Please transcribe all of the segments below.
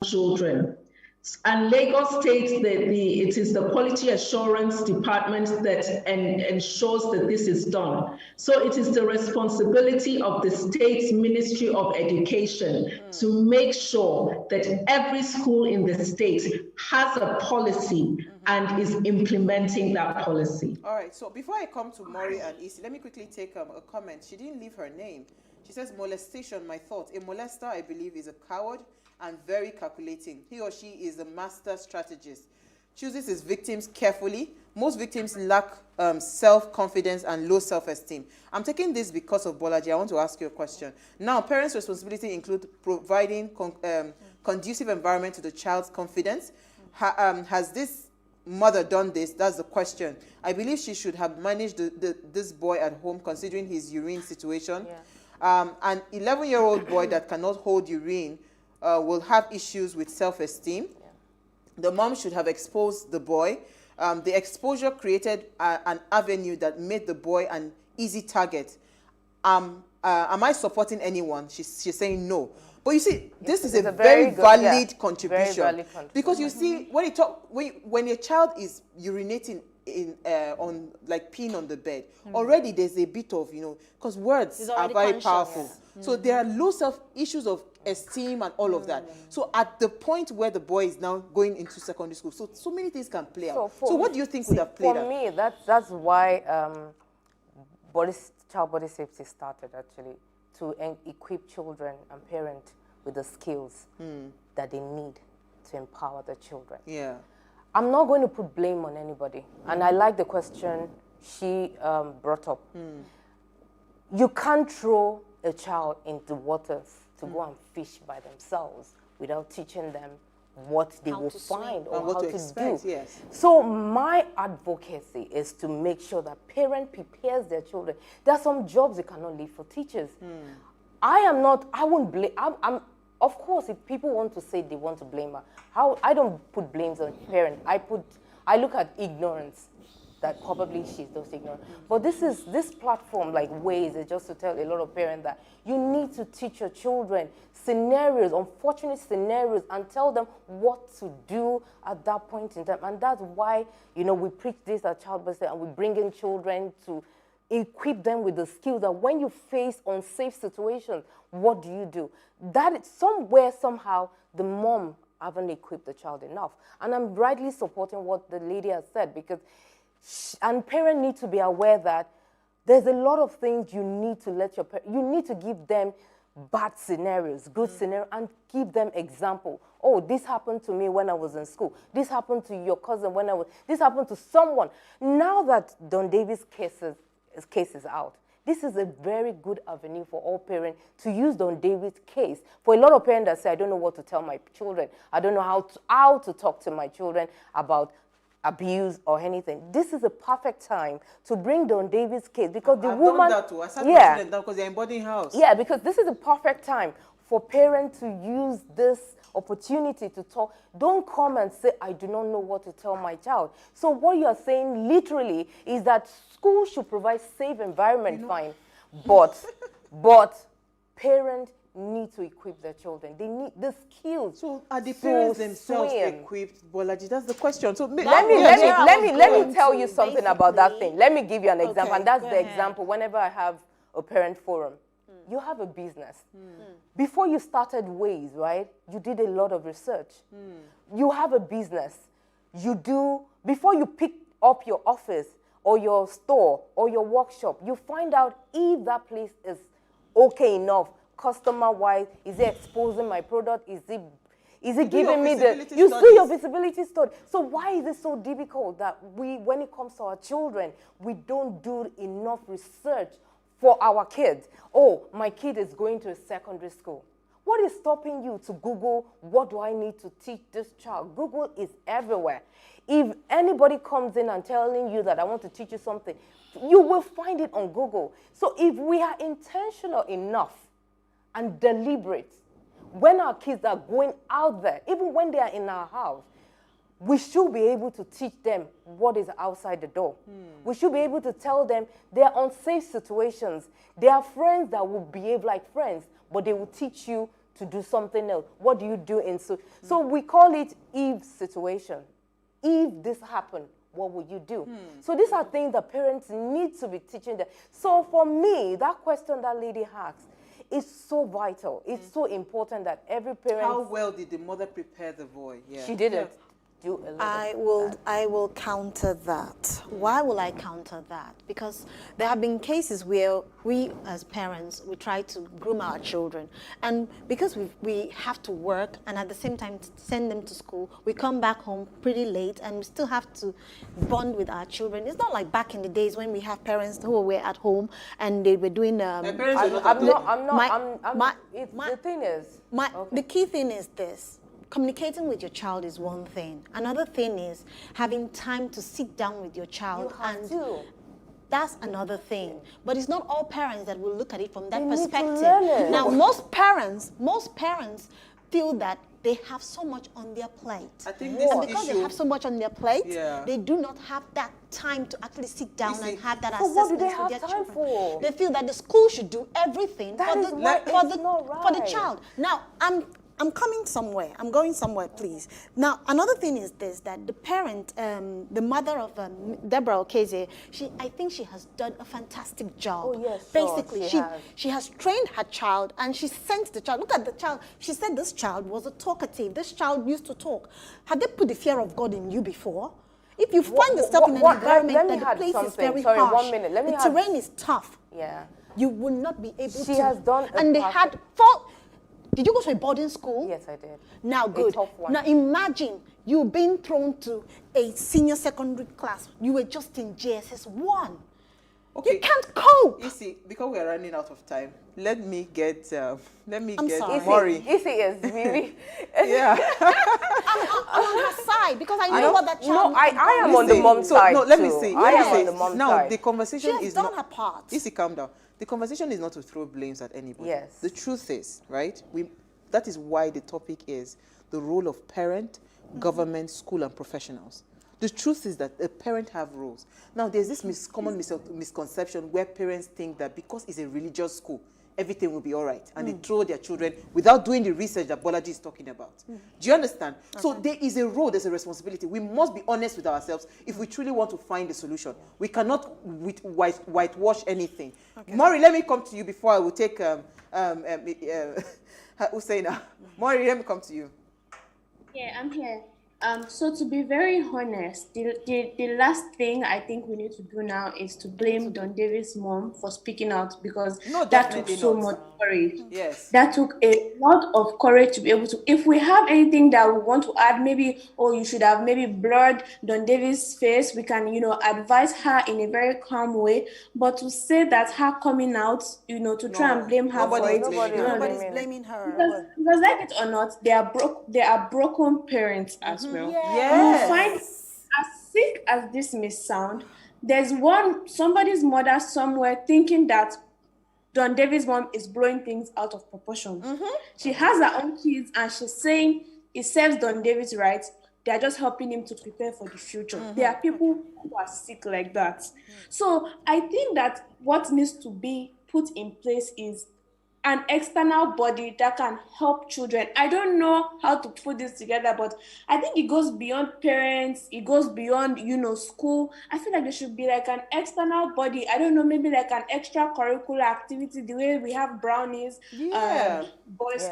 children. And Lagos states that it is the quality assurance department that ensures that this is done. So it is the responsibility of the state's Ministry of Education to make sure that every school in the state has a policy and is implementing that policy. All right, so before I come to Maury and Isi, let me quickly take a comment. She didn't leave her name. She says, molestation, my thought. A molester, I believe, is a coward and very calculating. He or she is a master strategist. Chooses his victims carefully. Most victims lack self-confidence and low self-esteem. I'm taking this because of Bolaji. I want to ask you a question. Now, parents' responsibility include providing conducive environment to the child's confidence. Has this mother done this? That's the question. I believe she should have managed this boy at home, considering his urine situation. Yeah. An 11-year-old boy that cannot hold urine will have issues with self-esteem. Yeah. The mom should have exposed the boy. The exposure created an avenue that made the boy an easy target. Am I supporting anyone? She's saying no. But you see, this is a very valid contribution. Very valid contribution. Because you see, when a child is urinating on, like, peeing on the bed, already there's a bit of, because words are very powerful. Yeah. So there are lots of issues of esteem and all of that. So at the point where the boy is now going into secondary school, so many things can play out. So what do you think would have played out? For me, that's why child body safety started, actually, to equip children and parents with the skills that they need to empower their children. Yeah. I'm not going to put blame on anybody. And I like the question she brought up. You can't throw a child into waters to go and fish by themselves without teaching them what they will find or how to do. Yes. So my advocacy is to make sure that parent prepares their children. There are some jobs you cannot leave for teachers. I won't blame, of course, if people want to say they want to blame her, I don't put blames on parents. I look at ignorance, that probably she's just ignorant. But this platform, like Ways, is just to tell a lot of parents that you need to teach your children scenarios, unfortunate scenarios, and tell them what to do at that point in time. And that's why, we preach this at Child Body Safety, and we bring in children to equip them with the skills that when you face unsafe situations, what do you do? That is somewhere, somehow, the mom haven't equipped the child enough. And I'm rightly supporting what the lady has said, because and parents need to be aware that there's a lot of things you need to you need to give them bad scenarios, good scenarios, and give them example. Oh, this happened to me when I was in school. This happened to your cousin this happened to someone. Now that Don Davis case is out, this is a very good avenue for all parents to use Don Davis' case. For a lot of parents that say, I don't know what to tell my children. I don't know how to talk to my children about abuse or anything. This is a perfect time to bring Don Davis' case, because the woman... I've done that too. I started doing that because they're in boarding house. Yeah, because this is a perfect time for parents to use this opportunity to talk. Don't come and say, I do not know what to tell my child. So what you are saying literally is that schools should provide safe environment, fine. But parents need to equip their children. They need the skills. So are the parents themselves equipped, Bolaji? That's the question. So let me tell you something about that thing. Let me give you an example, and that's the example. Whenever I have a parent forum, you have a business. Before you started Ways, right? You did a lot of research. You have a business. Before you pick up your office or your store or your workshop, you find out if that place is okay enough, customer-wise. Is it exposing my product? Is it giving me you do your visibility study. So why is it so difficult that when it comes to our children, we don't do enough research for our kids? Oh, my kid is going to a secondary school. What is stopping you to Google, what do I need to teach this child? Google is everywhere. If anybody comes in and telling you that I want to teach you something, you will find it on Google. So if we are intentional enough and deliberate, when our kids are going out there, even when they are in our house, we should be able to teach them what is outside the door. We should be able to tell them there are unsafe situations. There are friends that will behave like friends, but they will teach you to do something else? What do you do in so we call it Eve's situation. If this happened, what would you do? So these are things that parents need to be teaching them. So for me, that question that lady asked is so vital. It's so important that every parent... How well did the mother prepare the boy? Yeah. She didn't. I will counter that. Why will I counter that? Because there have been cases where we as parents, we try to groom our children, and because we have to work and at the same time send them to school, we come back home pretty late and we still have to bond with our children. It's not like back in the days when we have parents who were at home and they were doing the thing is, the key thing is this. Communicating with your child is one thing. Another thing is having time to sit down with your child. That's another thing. But it's not all parents that will look at it from that perspective. Now, most parents feel that they have so much on their plate. I think this and because they have so much on their plate, they do not have that time to actually sit down and have that assessment with their children. For? They feel that the school should do everything for the child. Now, I'm coming somewhere. I'm going somewhere, please. Now, another thing is this, that the parent, the mother of Deborah Okeze, I think she has done a fantastic job. Oh, yes, basically, she has trained her child and she sent the child. Look at the child. She said this child was a talkative. This child used to talk. Had they put the fear of God in you before? If you find yourself in an environment that the place is very harsh, the terrain is tough, you will not be able to. She has done and they had Did you go to a boarding school? Yes, I did. Now, good. A tough one. Now, imagine you being thrown to a senior secondary class. You were just in JSS 1. Okay. You can't cope. You see, because we are running out of time, let me get Mori. Issy is really... Yeah. I'm on her side because I know what that child... No, I am on the mom's side. No, let me see. I am on the mom's side. Now, the conversation is not... She has done her part. Issy, calm down. The conversation is not to throw blames at anybody. Yes. The truth is, right? That is why the topic is the role of parent, government, school, and professionals. The truth is that a parent have roles. Now, there's this common misconception where parents think that because it's a religious school, everything will be all right. And they throw their children without doing the research that Bolaji is talking about. Do you understand? Okay. So there is a role, there's a responsibility. We must be honest with ourselves if we truly want to find a solution. We cannot whitewash anything. Okay. Maury, let me come to you before I will take Usaina. Maury, let me come to you. Yeah, I'm here. So to be very honest, the last thing I think we need to do now is to blame Don Davis' mom for speaking out, because that took so much courage. Yes. That took a lot of courage to be able to, if we have anything that we want to add, maybe, you should have maybe blurred Don Davis' face, we can, advise her in a very calm way, but to say that her coming out, to try and blame her for it. Nobody's blaming her. Because like it or not, they are broken parents as well. Yes. You find, as sick as this may sound, there's somebody's mother somewhere thinking that Don Davis' mom is blowing things out of proportion. She has her own kids and she's saying it serves Don Davis right. They are just helping him to prepare for the future. There are people who are sick like that. So I think that what needs to be put in place is an external body that can help children. I don't know how to put this together, but I think it goes beyond parents. It goes beyond, school. I feel like there should be like an external body. I don't know, maybe like an extracurricular activity, the way we have brownies, boys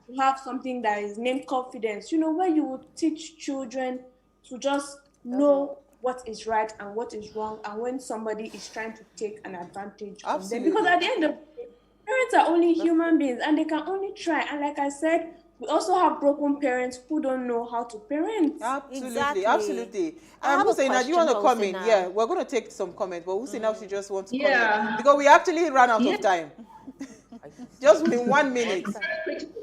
to have something that is named confidence, where you would teach children to just know what is right and what is wrong, and when somebody is trying to take an advantage of them. Because at the end of the day, parents are only human beings and they can only try. And like I said, we also have broken parents who don't know how to parent. Absolutely. Usaina, do you want to comment? Yeah, we're going to take some comments, but Usaina, she just wants to comment. Because we actually ran out of time. Just in 1 minute.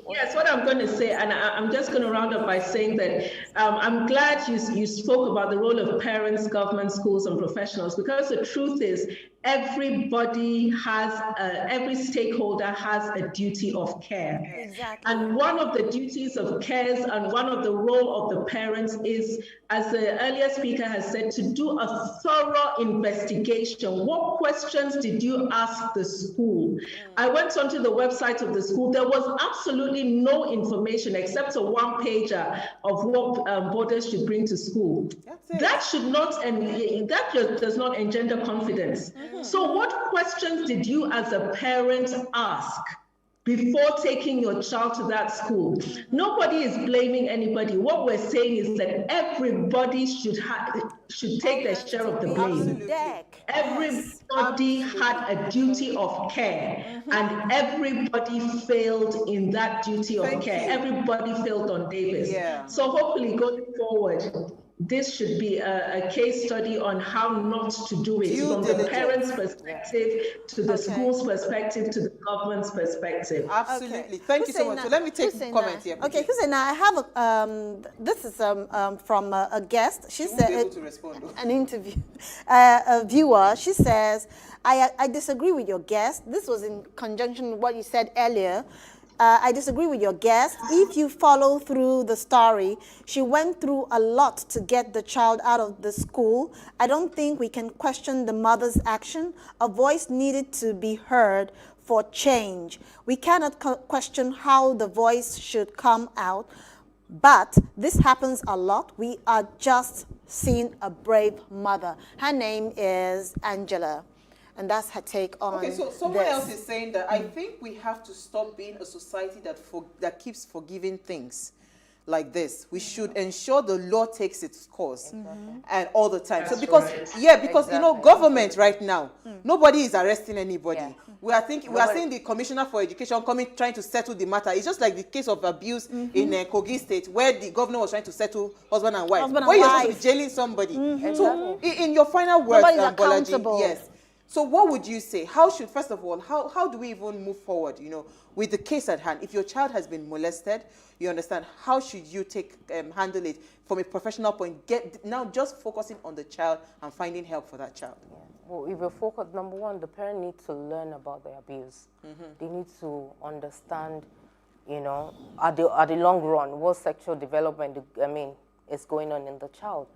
Yes, what I'm going to say, and I'm just going to round up by saying that I'm glad you spoke about the role of parents, government, schools, and professionals, because the truth is, everybody has, every stakeholder has a duty of care. Exactly. And one of the duties of cares and one of the role of the parents is, as the earlier speaker has said, to do a thorough investigation. What questions did you ask the school? I went onto the website of the school. There was absolutely no information except a one-pager of what boarders should bring to school. That should not, and that does not engender confidence. So what questions did you as a parent ask before taking your child to that school? Nobody is blaming anybody. What we're saying is that everybody should take their share of the blame. Everybody had a duty of care, and everybody failed in that duty of care. Everybody failed on Davis. So hopefully going forward, this should be a case study on how not to do it, from the parents' perspective, to the school's perspective, to the government's perspective. Absolutely. Thank you so much. So let me take a comment here. Okay, Hussein, I have this is from a guest. She said, able to respond, an interview, a viewer. She says, I disagree with your guest. This was in conjunction with what you said earlier. I disagree with your guest. If you follow through the story, she went through a lot to get the child out of the school. I don't think we can question the mother's action. A voice needed to be heard for change. We cannot question how the voice should come out, but this happens a lot. We are just seeing a brave mother. Her name is Angela. And that's her take on Okay, so someone else is saying that I think we have to stop being a society that keeps forgiving things like this. We should ensure the law takes its course and all the time. That's so because right. you know, government right now, nobody is arresting anybody. We are seeing the Commissioner for Education trying to settle the matter. It's just like the case of abuse in Kogi State, where the governor was trying to settle husband and wife. Where you're supposed to be jailing somebody. So in your final words, Bolaji, yes. So what would you say? How should, first of all, how do we even move forward, you know, with the case at hand? If your child has been molested, you understand, how should you handle it from a professional point? Now just focusing on the child and finding help for that child. Yeah. Well, if you focus, number one, the parent needs to learn about the abuse. They need to understand, you know, at the long run, what sexual development, is going on in the child.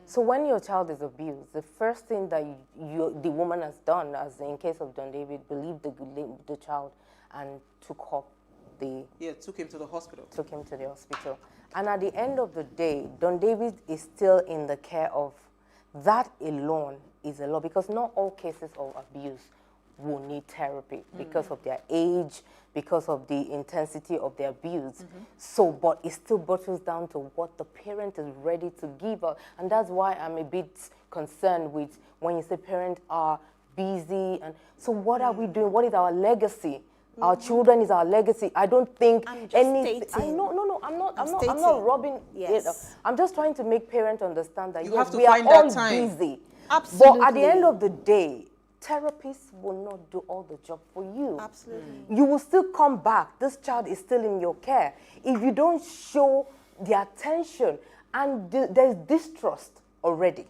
So when your child is abused, the first thing that the woman has done, as in case of Don David, believed the child and took him to the hospital. Took him to the hospital. And at the end of the day, Don David is still in the care of, that alone is a law, because not all cases of abuse will need therapy because of their age, because of the intensity of the abuse. So, but it still boils down to what the parent is ready to give up. And that's why I'm a bit concerned with when you say parents are busy. And so what are we doing? What is our legacy? Our children is our legacy. I don't think anything. I'm not robbing it. I'm just trying to make parents understand that we are all busy. Absolutely. But at the end of the day, therapists will not do all the job for you. Absolutely. You will still come back. This child is still in your care. If you don't show the attention, and there's distrust already,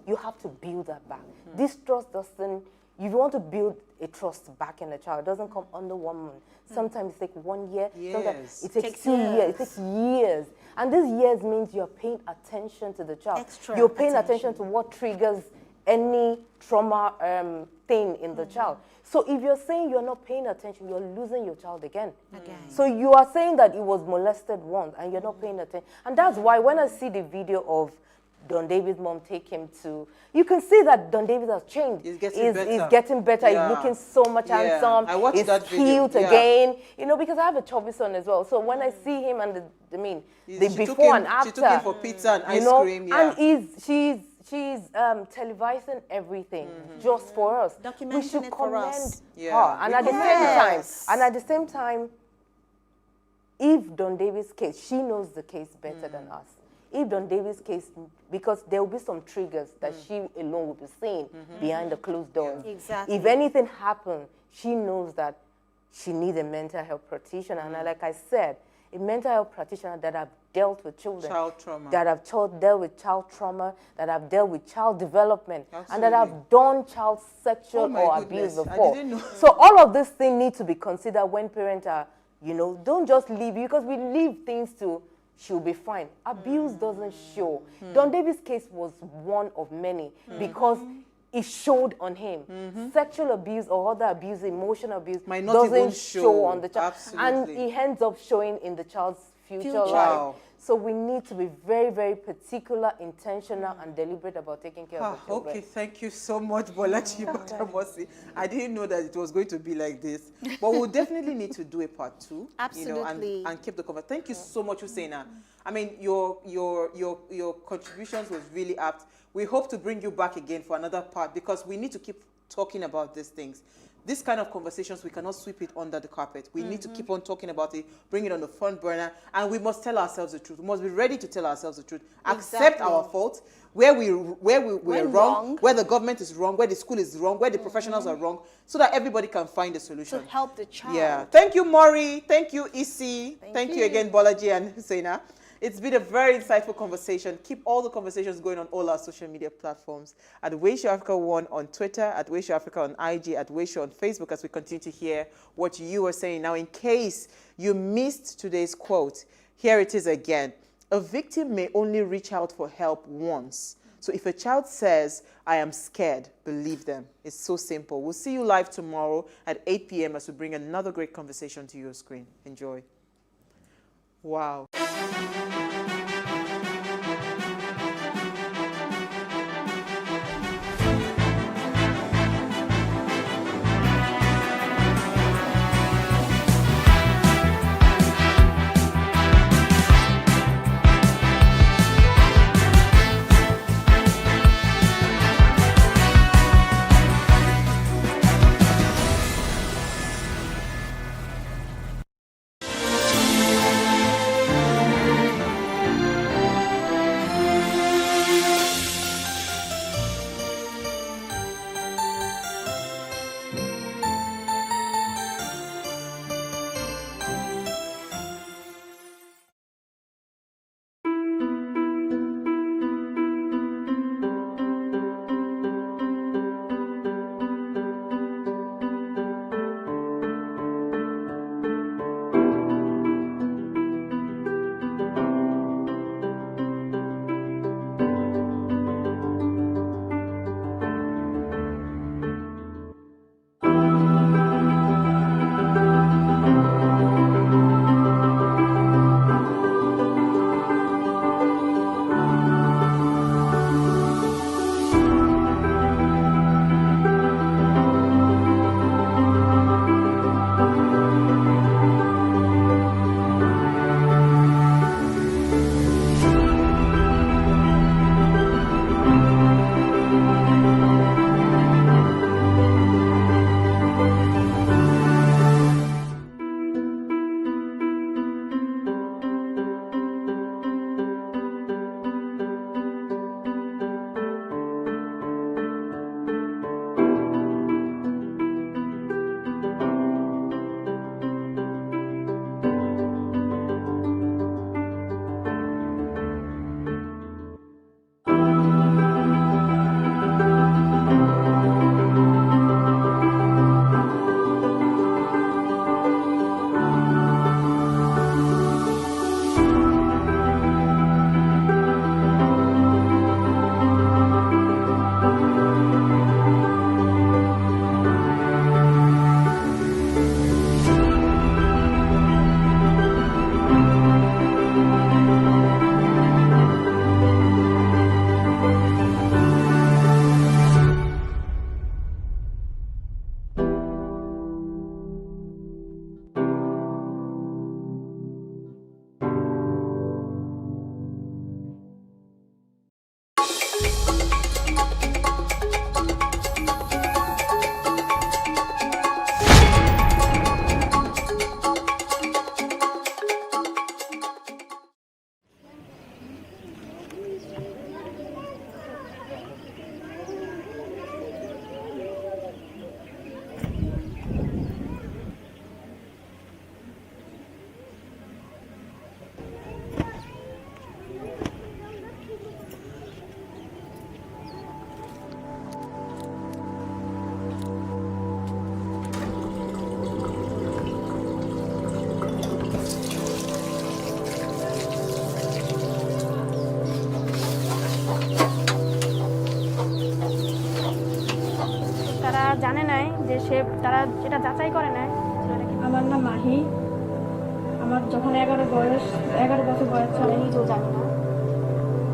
you have to build that back. Distrust doesn't, if you want to build a trust back in a child, it doesn't come under 1 month. Sometimes it takes 1 year, sometimes it takes 2 years, it takes years. And these years means you're paying attention to the child. You're paying attention to what triggers any trauma thing in the child. So if you're saying you're not paying attention, you're losing your child again. So you are saying that it was molested once and you're not paying attention. And that's why when I see the video of Don David's mom take him to, you can see that Don David has changed. He's getting better. He's looking so much handsome. I watched that video. He's cute again. You know, because I have a chubby son as well. So when I see him and the before and after. She took him for pizza and ice cream. And she's televising everything just for us. We should commend her. And at the same time, if Don David's case, she knows the case better than us. If Don David's case, because there will be some triggers that she alone will be seeing behind the closed doors. Exactly. If anything happens, she knows that she needs a mental health practitioner. And like I said, a mental health practitioner that have dealt with children. Child trauma. That have dealt with child trauma, that have dealt with child development, Absolutely. and that have done child sexual or goodness. abuse before. I didn't know. So all of these things need to be considered when parents are, you know, don't just leave, because we leave things to, she'll be fine. Abuse doesn't show. Don Davis' case was one of many because it showed on him. Sexual abuse or other abuse, emotional abuse, might not doesn't even show on the child. Absolutely. And it ends up showing in the child's future life. Wow. So we need to be very, very particular, intentional, and deliberate about taking care of the children. Okay, thank you so much, Bolaji Batamosi. I didn't know that it was going to be like this. But we'll definitely need to do a part 2. Absolutely. You know, and keep the cover. Thank you so much, Hussaina. I mean, your contributions was really apt. We hope to bring you back again for another part, because we need to keep talking about these things. This kind of conversations, we cannot sweep it under the carpet. We need to keep on talking about it, bring it on the front burner, and we must tell ourselves the truth. We must be ready to tell ourselves the truth. Accept our faults, where we're wrong, where the government is wrong, where the school is wrong, where the professionals are wrong, so that everybody can find a solution. To help the child. Yeah. Thank you, Maury. Thank you, Isi. Thank you again, Bolaji and Hussaina. It's been a very insightful conversation. Keep all the conversations going on all our social media platforms. At Wayshow Africa 1 on Twitter, at Wayshow Africa on IG, at Wayshow on Facebook, as we continue to hear what you are saying. Now, in case you missed today's quote, here it is again. A victim may only reach out for help once. So if a child says, I am scared, believe them. It's so simple. We'll see you live tomorrow at 8 p.m. as we bring another great conversation to your screen. Enjoy. Wow. জানে নাই যে তারা যেটা যাচাই করে নাই। আমার নাম মাহি, আমার যখন 11 বছর বয়স ছিল আমি নিজেও জানি না।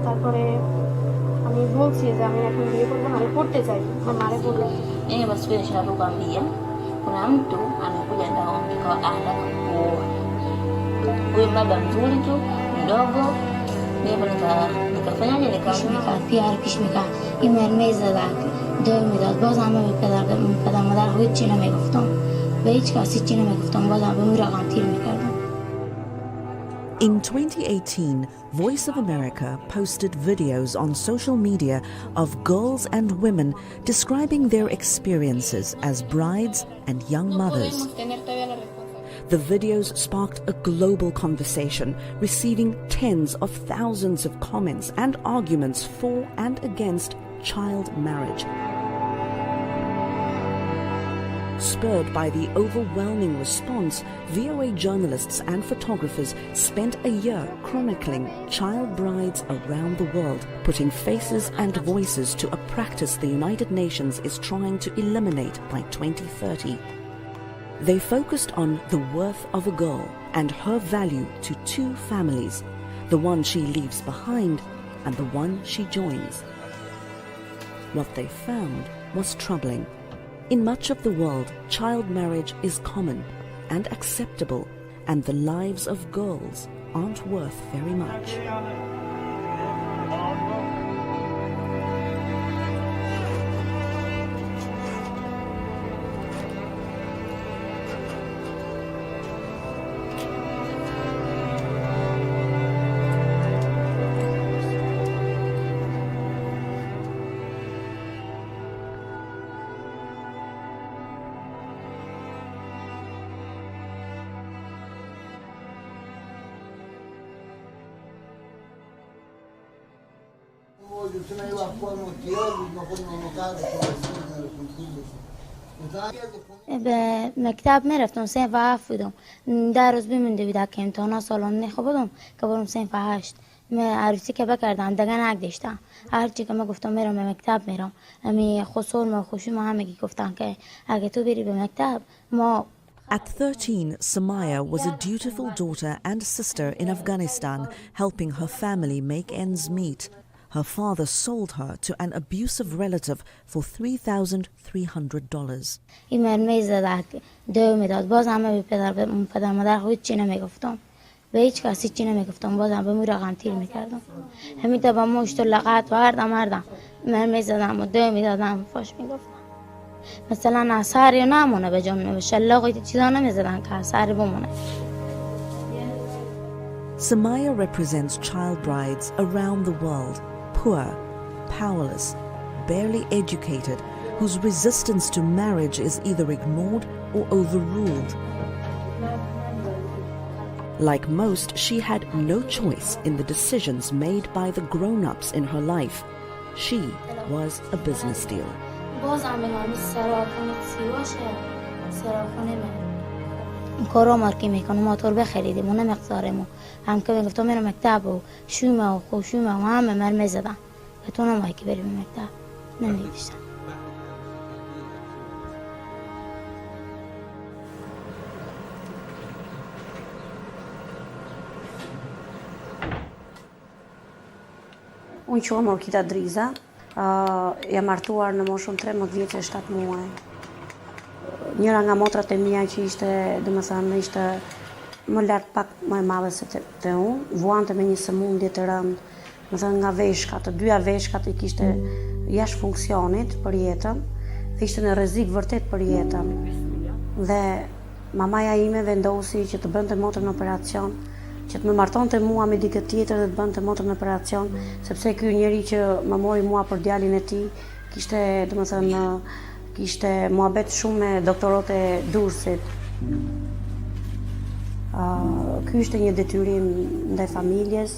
তারপরে আমি বলছি যে আমি এখন বিয়ে করবো না, আমি পড়তে চাই। আমার মারে বললাম bas ko siya po kamiya. Kunamto, ano po yan ako, ko ala po. Uy, mabamzuli to, ndogo. May nakafanya niya nakafanya. پیار پیش میکرد این مرمه زدک دور میداد باز همه به پدر مادر هیچی نمیگفتم به هیچ کسی چی نمیگفتم باز هم به اون رقم تیر میکردم. In 2018, Voice of America posted videos on social media of girls and women describing their experiences as brides and young mothers. The videos sparked a global conversation, receiving tens of thousands of comments and arguments for and against child marriage. Spurred by the overwhelming response, VOA journalists and photographers spent a year chronicling child brides around the world, putting faces and voices to a practice the United Nations is trying to eliminate by 2030. They focused on the worth of a girl and her value to two families, the one she leaves behind and the one she joins. What they found was troubling. In much of the world, child marriage is common and acceptable, and the lives of girls aren't worth very much. به مکتب میرفتم صنف 7 بودم 10 روز بمونده بود که امتحانا سالان نخو بودم که برم صنف 8 من عروسی که بکردم دیگه نگذاشتم هرچی که من گفتم میرم به مکتب میرم امی خسول ما خوشی ما همگی گفتن که اگه تو بری به مکتب ما. At 13, Samaya was a dutiful daughter and sister in Afghanistan, helping her family make ends meet. Her father sold her to an abusive relative for $3,300. این مرمه زدک دو میداد باز همه به پدر مادر خود چی نمیگفتم به هیچ کسی چی نمیگفتم باز هم به مو رقم تیر میکردم همین تا با موشت و لغت مردم مرمه زدم و دو میدادم فاش میگفتم مثلا اثری نمونه به جان شلاقی چیزا نمیزدن که اثری بمونه. Samaya represents child brides around the world, poor, powerless, barely educated, whose resistance to marriage is either ignored or overruled. Like most, she had no choice in the decisions made by the grown-ups in her life. She was a business deal. کارا مارکی میکنم موتور بخریدیم و نمقدارمو هم که میگفتم میرم مکتب و شومه و خوشومه و همه مرمه زدن که تو نمایی که بریم مکتب نمیگشتم. Unë quhem Orkida Driza, jam martuar në moshën 13 vjeç e 7 muaj. Njëra nga motrat e mia që ishte, domethënë, ishte më lart pak më e madhe se te unë, vuante me një sëmundje të rëndë, domethënë nga veshkat, të dyja veshkat I kishte jashtë funksionit për jetën, dhe ishte në rrezik vërtet për jetën. Dhe mamaja ime vendosi që të bënte motrën operacion, që të më martonte mua me dikë tjetër dhe të bënte motrën operacion, sepse ky njeri që më mori mua për djalin e tij kishte, domethënë, kishte muhabet shumë me doktorët e Durrësit. Ky ishte një detyrim ndaj familjes,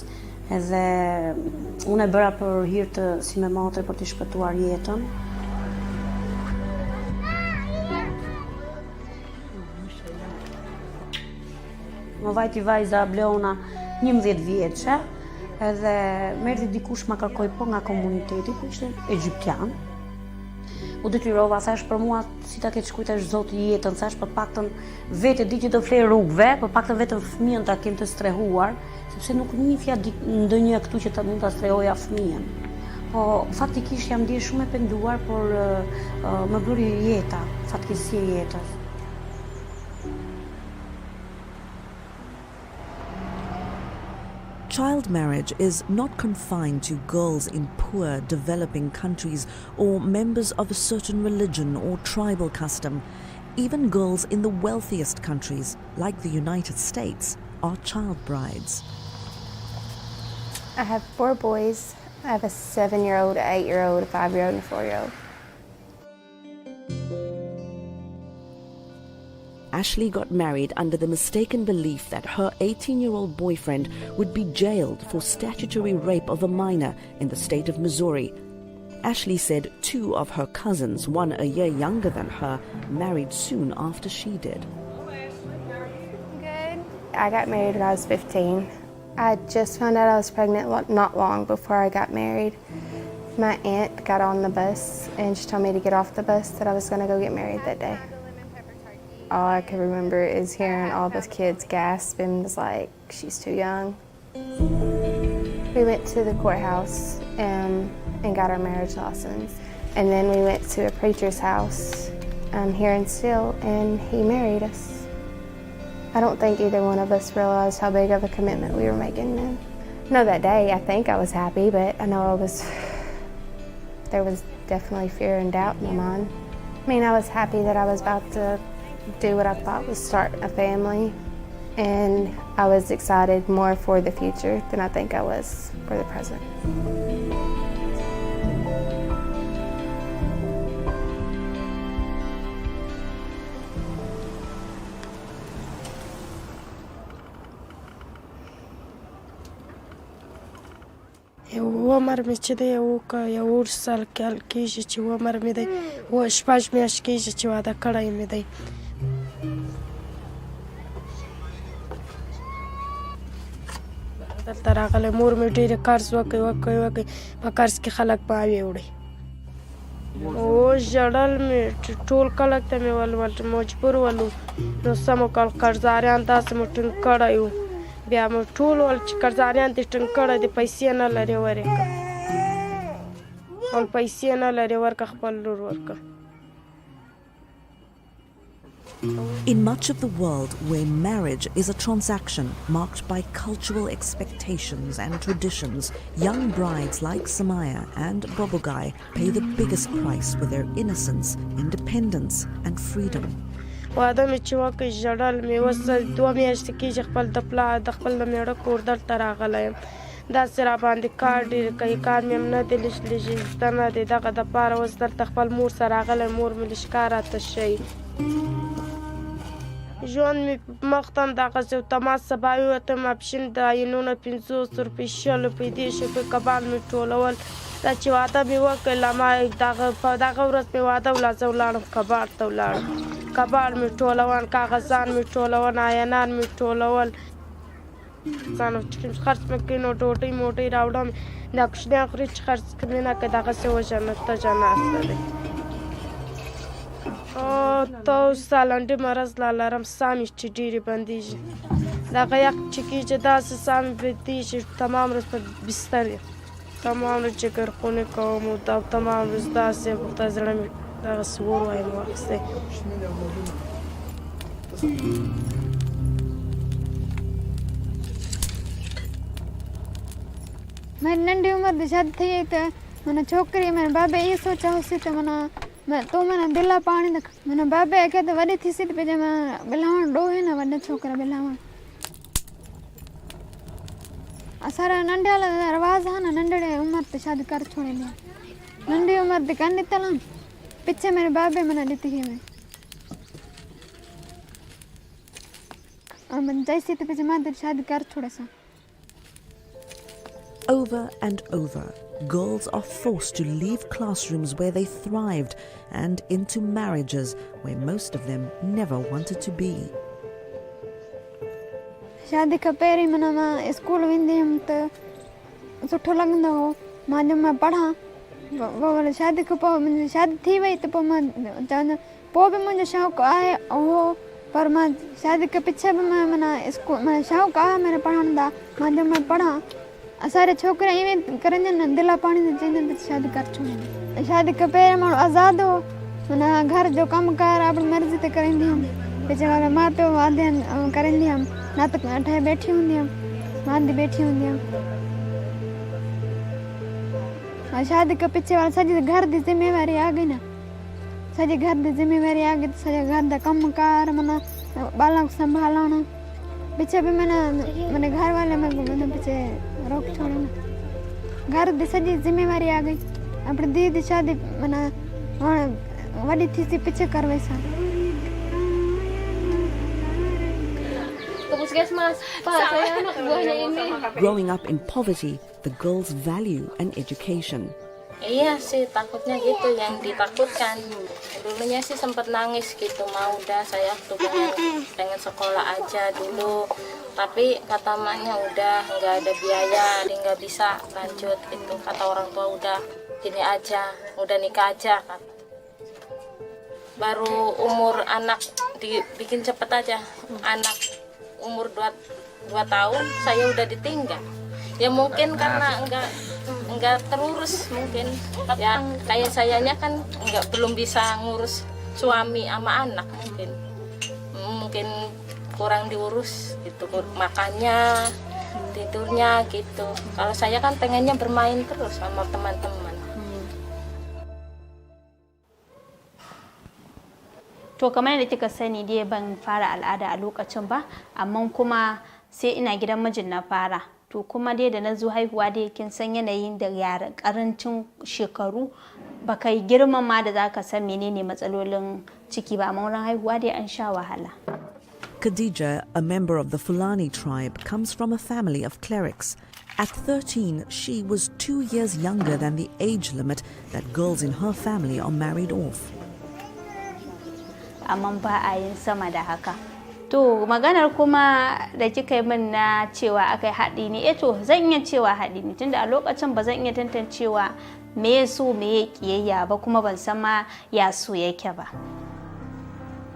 edhe unë e bëra për hir të si me motre për të shpëtuar jetën. Më vajti vajza Bleona 11 vjeçe, edhe merdi dikush ma kërkoi po nga komuniteti, ku ishte egyptian. U detyrova, thash për mua si ta keq kujtesh Zoti jetën, thash për paktën vetë di që të fler rrugëve, për paktën vetëm fëmijën ta kem të strehuar, sepse nuk njihja ndonjë këtu që ta mund ta strehoja fëmijën. Po faktikisht jam ndier shumë e penduar, por më bëri jeta, fatkeqësia e jetës. Child marriage is not confined to girls in poor, developing countries or members of a certain religion or tribal custom. Even girls in the wealthiest countries, like the United States, are child brides. I have 4 boys. I have a 7-year-old, an 8-year-old, a 5-year-old, and a 4-year-old. Ashley got married under the mistaken belief that her 18-year-old boyfriend would be jailed for statutory rape of a minor in the state of Missouri. Ashley said 2 of her cousins, one a year younger than her, married soon after she did. Good. I got married when I was 15. I just found out I was pregnant not long before I got married. My aunt got on the bus and she told me to get off the bus, that I was going to go get married that day. All I can remember is hearing all the kids gasp and was like, she's too young. We went to the courthouse and got our marriage license. And then we went to a preacher's house here in Steele, and he married us. I don't think either one of us realized how big of a commitment we were making then. No, that day I think I was happy, but I know there was definitely fear and doubt in my mind. I mean, I was happy that I was about to do what I thought was start a family, and I was excited more for the future than I think I was for the present. عمر مې چې دی یو 20 کال کېږي چې عمر مې دی 6 میاشتې کېږي چې واده کړی مې دی. دلته راغلی مور مې ډېرې قرض وکړي په قرض کې خلک باوې وړي. ژړل مې ټول خلک ته مې مجبور ولو نو سمو کال قرضاریان داسې مو ټینګ کړی و. بیا مو ټول ول چې قرضاریان دې ټینګ کړی د پیسې نه لري ورکړه ول پیسې نه لري ورکړه خپل لور ورکړه. In much of the world where marriage is a transaction marked by cultural expectations and traditions, young brides like Samaya and Bobogai pay the biggest price with their innocence, independence, and freedom. واده مې چې وکړ ژړل مې اوس 2 میاشتې کېږي خپل د خپل د مېړه کور دلته راغلی یم. داسې راباندې کار ډېر کوي، کار مې هم نه دی لږ زده نه دی، دغه دپاره اوس دلته خپل مور سره راغلی، مور مې لږ کار راته ښیي. ژوند مې مخ ته همدغسې و، تماس سبا ووتم اپشین د عینونه 500 روپۍ 100 روپۍ 10 روپۍ کبان مې ټولول. دا چې واده مې وکړ په دغه ورځ مې واده ولا زه ولاړم کباړ ته ولاړم. کباړ مې ټولول، کاغذان مې ټولول، عینان مې ټولول، خرڅ مې کړي نو ډوډۍ موډۍ راوړم. دا کوچنیان خوري چې خرڅ کړي نه که دغسې وژنه تجه ناسته دی. ته اوس سالنډي مرض لا لرم، ساه مې چې ډېرې بندېږي، دغه یخ چې کېږي داسې ساه مې بندېږي، تمام ورځ په بستر یم، تمام ورځ جګرخونې کوم او تمام ورځ داسې ورته زړه مې دغسې اور وایم واخیستی. मेरी नंढी उम्र में शादी थी तो मैंने छोकरी मैंने बाबे ये सोचा उसी तो मैं तो मैंने दिला पानी तक मैंने बाबे क्या तो वरी थी सीट पे जब मैं बिलावन डो है ना वड्डा छोकरा बिलावन सारा नंढे वाला रवाज है ना नंढे उम्र से शादी कर छोड़े लिया नंढी उम्र से करनी तला पीछे मेरे बाबे मैंने दी थी मैं और मैं जैसे तो पीछे माँ शादी कर छोड़े सा. Over and over, girls are forced to leave classrooms where they thrived and into marriages where most of them never wanted to be. शादी का पहले मैं स्कूल वेंदी हम तो सुठो लगंदो हो मां जब मैं पढ़ा वरी शादी खां पोइ मुंहिंजी शादी थी वई त पोइ मां चवंदा पोइ बि मुंहिंजो शौक़ु आहे हो पर मां शादी के पीछे बि मां माना स्कूल माना शौक़ु आहे मेरे पढ़ण दा मां जो मां पढ़ां असांजे छोकिरा इवें करनि न दिला पाणी ते चवंदा शादी कर छॾनि शादी खां पहिरियों माण्हू आज़ादु हो माना घर जो कमकार अपनी मर्ज़ी ते करंदी हुअमि वीचारा माउ पीउ वांदे करंदी हुअमि न त ठहे बैठी हूंदी हुअमि वांदी बैठी हूंदी हुअमि शादी खां पीछे वारी सॼी घर जी ज़िम्मेवारी आ गई न सॼे घर जी ज़िम्मेवारी आ गई सॼे घर जा कमकार माना ॿारनि खे संभालणु पीछे भी मैंने घर वाले मैंने पीछे रोक छोड़े ना घर की सॼी ज़िम्मेवारी आ गई अपनी दीदी शादी माना वॾी थी सी पीछे करवाई सा Growing up in poverty, the girls value an education. Iya sih, takutnya gitu yang ditakutkan. Dulunya sih sempat nangis gitu, mau udah saya tuh pengen sekolah aja dulu. Tapi kata maknya udah nggak ada biaya, jadi nggak bisa lanjut gitu. Kata orang tua udah gini aja, udah nikah aja kan. Baru umur anak dibikin cepet aja, anak umur 2 tahun saya udah ditinggal. Ya mungkin karena enggak terurus mungkin yang kayak sayanya kan belum bisa ngurus suami sama anak mungkin kurang diurus gitu makannya tidurnya gitu. Kalau saya kan pengennya bermain terus sama teman-teman. To kamar yadda kika sani dai ban fara al'ada a lokacin ba amma kuma sai ina gidan mijin na fara. To kuma dai da na zo haihuwa dai kin san yanayin da yara karancin shekaru baka yi girman ma da zaka san menene matsalolin ciki ba amma wurin haihuwa dai an sha wahala. Khadija, a member of the Fulani tribe, comes from a family of clerics. At 13, she was 2 years younger than the age limit that girls in her family are married off. Amma ba a yin sama da haka. To maganar kuma da kika yi min na cewa akai haɗi ne to zan iya cewa haɗi ne tunda a lokacin ba zan iya tantancewa me ya so me ya kiyayya ba kuma ban san ma ya so yake ba.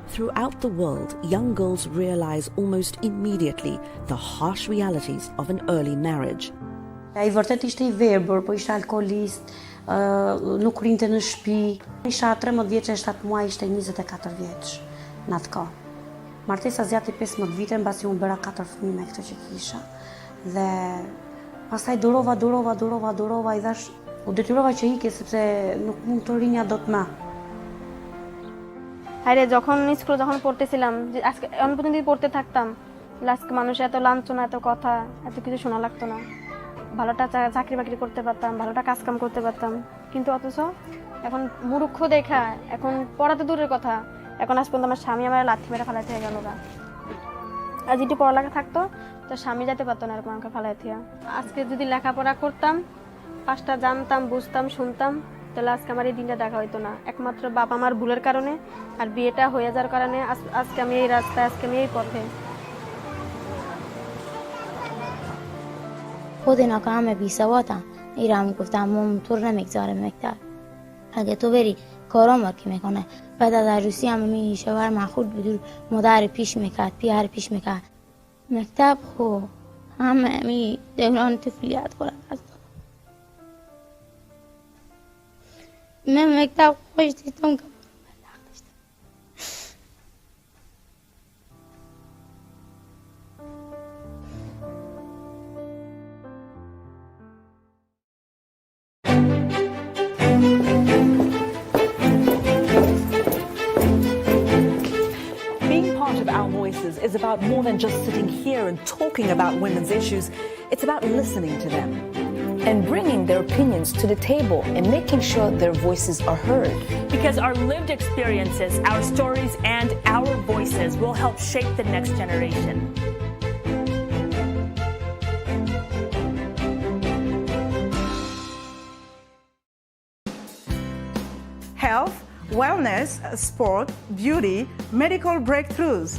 Throughout the world, young girls realize almost immediately the harsh realities of an early marriage. Ai vërtet ishte I verbër, po ishte alkoolist, nuk rinte në shtëpi. Isha 13 vjeçë, 7 muaj, ishte 24 vjeç në atë kohë. Martesa zjati 15 vite, mbasi unë bëra 4 fëmijë me këtë që kisha. Dhe pastaj durova I thash, u detyrova që ike sepse nuk mund të rinja dot më. আরে যখন স্কুলে যখন পড়তেছিলাম যে আজকে আমি প্রতিদিন পড়তে থাকতাম আজকে মানুষ এত লাঞ্ছনা এত কথা এত কিছু শোনা লাগতো না ভালোটা চাকরি বাকরি করতে পারতাম ভালোটা কাজ কাম করতে পারতাম কিন্তু অথচ এখন মূর্খ দেখা এখন পড়া তো দূরের কথা এখন আজ পর্যন্ত আমার স্বামী আমার লাথি মেরে ফেলাতে হয়ে গেল গা আর যদি পড়ালেখা থাকতো তো স্বামী যেতে পারতো না এরকম আমাকে ফেলাতে আজকে যদি লেখাপড়া করতাম পাঁচটা জানতাম বুঝতাম শুনতাম তাহলে আজকে আমার এই দিনটা দেখা হইতো না একমাত্র বাবা মার ভুলের কারণে আর বিয়েটা হয়ে যাওয়ার কারণে আজকে আমি এই রাস্তায় আজকে আমি এই পথে خود اینا که همه بی سوادن ایران میگفتم مام تو رو نمیگذاره مکتب اگه تو بری کارا مرکی میکنه بعد از عروسی هم می شوهر من خود بدور مادر پیش میکرد پیار پیش میکرد مکتب خو همه می دوران طفولیت خورد از من مکتب خوش دیدم که is about more than just sitting here and talking about women's issues. It's about listening to them and bringing their opinions to the table and making sure their voices are heard. Because our lived experiences, our stories, and our voices will help shape the next generation. Health, wellness, sport, beauty, medical breakthroughs.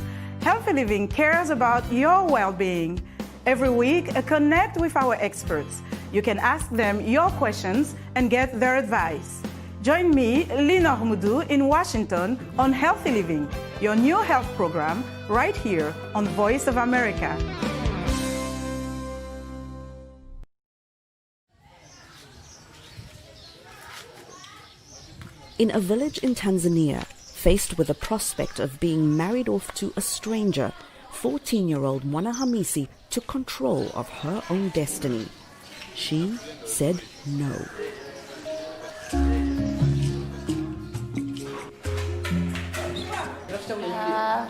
Healthy Living cares about your well-being. Every week, connect with our experts. You can ask them your questions and get their advice. Join me, Lina Humudu, in Washington on Healthy Living, your new health program, right here on Voice of America. In a village in Tanzania, faced with the prospect of being married off to a stranger, 14-year-old Mwana Hamisi took control of her own destiny. She said no.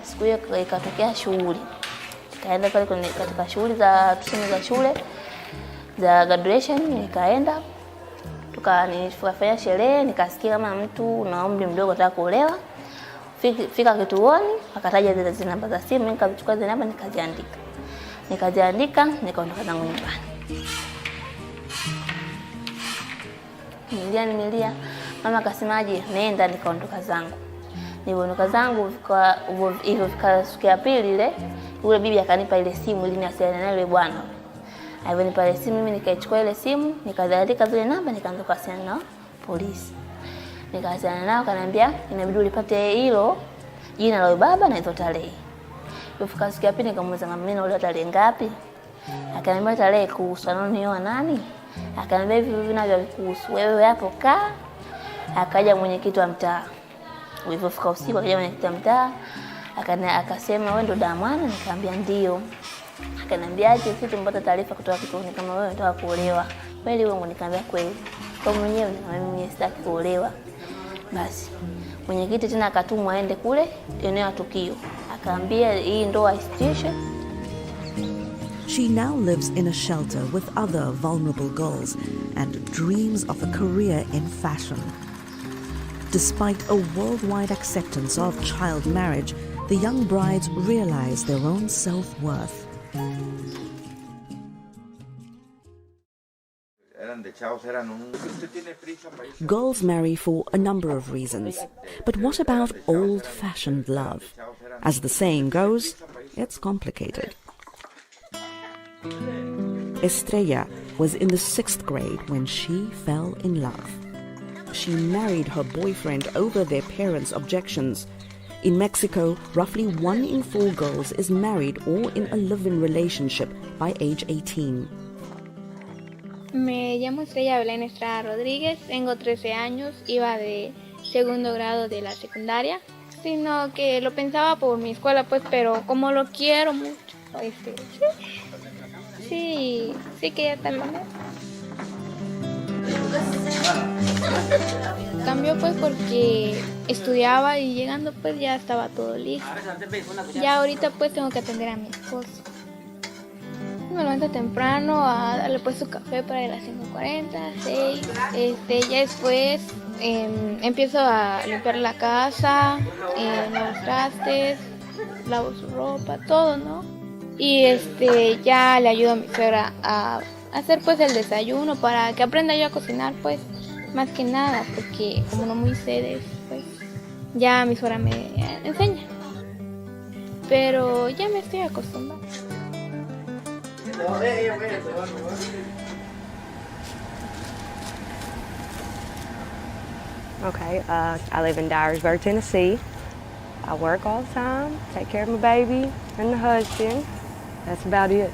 Siku hiyo ikatokea shughuli, nikaenda pale katika shughuli za tuseme za shule za graduation, nikaenda tukafanya sherehe, nikasikia kama mtu na umri mdogo anataka kuolewa. Fika kituoni, akataja zile namba za simu, nikachukua zile namba nikaziandika, nikaondoka zangu nyumbani. Nilia, mama akasemaje, nenda, nikaondoka zangu. Niliondoka zangu hivyo fika siku ya pili ile, yule bibi akanipa ile simu ili niwasiliane na yule bwana. Aliponipa ile simu, mimi nikaichukua ile simu, nikaziandika zile namba, nikaanza kuwasiliana na polisi. Nikawasiliana nao, akaniambia inabidi ulipate hilo jina la baba na hizo tarehe. Ilifika siku ya pili, nikamuuliza mama, mimi naolewa tarehe ngapi? Akaniambia tarehe kuhusu ananioa nani? Akaniambia hivi vinavyokuhusu wewe hapo kaa. Akaja mwenyekiti wa mtaa. Ulipofika usiku, akaja mwenyekiti wa mtaa, akasema wewe ndo Damwana? Nikamwambia ndio. Akaniambia aje, sisi tumepata taarifa kutoka kituoni kama wewe unataka kuolewa. Kweli wewe? Nikamwambia kweli. Kwa mwenyewe mimi sitaki kuolewa. Basi mwenyekiti tena akatumwa aende kule eneo la tukio, akaambia hii ndoa isitishe. She now lives in a shelter with other vulnerable girls and dreams of a career in fashion. Despite a worldwide acceptance of child marriage, the young brides realize their own self-worth. Girls marry for a number of reasons. But what about old-fashioned love? As the saying goes, it's complicated. Estrella was in the 6th grade when she fell in love. She married her boyfriend over their parents' objections. In Mexico, roughly 1 in 4 girls is married or in a live-in relationship by age 18. Me llamo Estrella Belén Estrada Rodríguez, tengo 13 años, iba de segundo grado de la secundaria. Sino que lo pensaba por mi escuela, pues, pero como lo quiero mucho, sí quería estar con él. Cambió pues porque estudiaba y llegando pues ya estaba todo listo. Ya ahorita pues tengo que atender a mi esposo. Me levanto temprano a darle pues su café para ir a las 5:40, 6. Ya después empiezo a limpiar la casa, los trastes, lavo su ropa, todo, ¿no? Y ya le ayudo a mi suegra a hacer pues el desayuno para que aprenda yo a cocinar, pues, más que nada, porque como no muy sé, pues, ya mi suegra me enseña. Pero ya me estoy acostumbrada. Okay, I live in Dyersburg, Tennessee. I work all the time, take care of my baby and the husband. That's about it.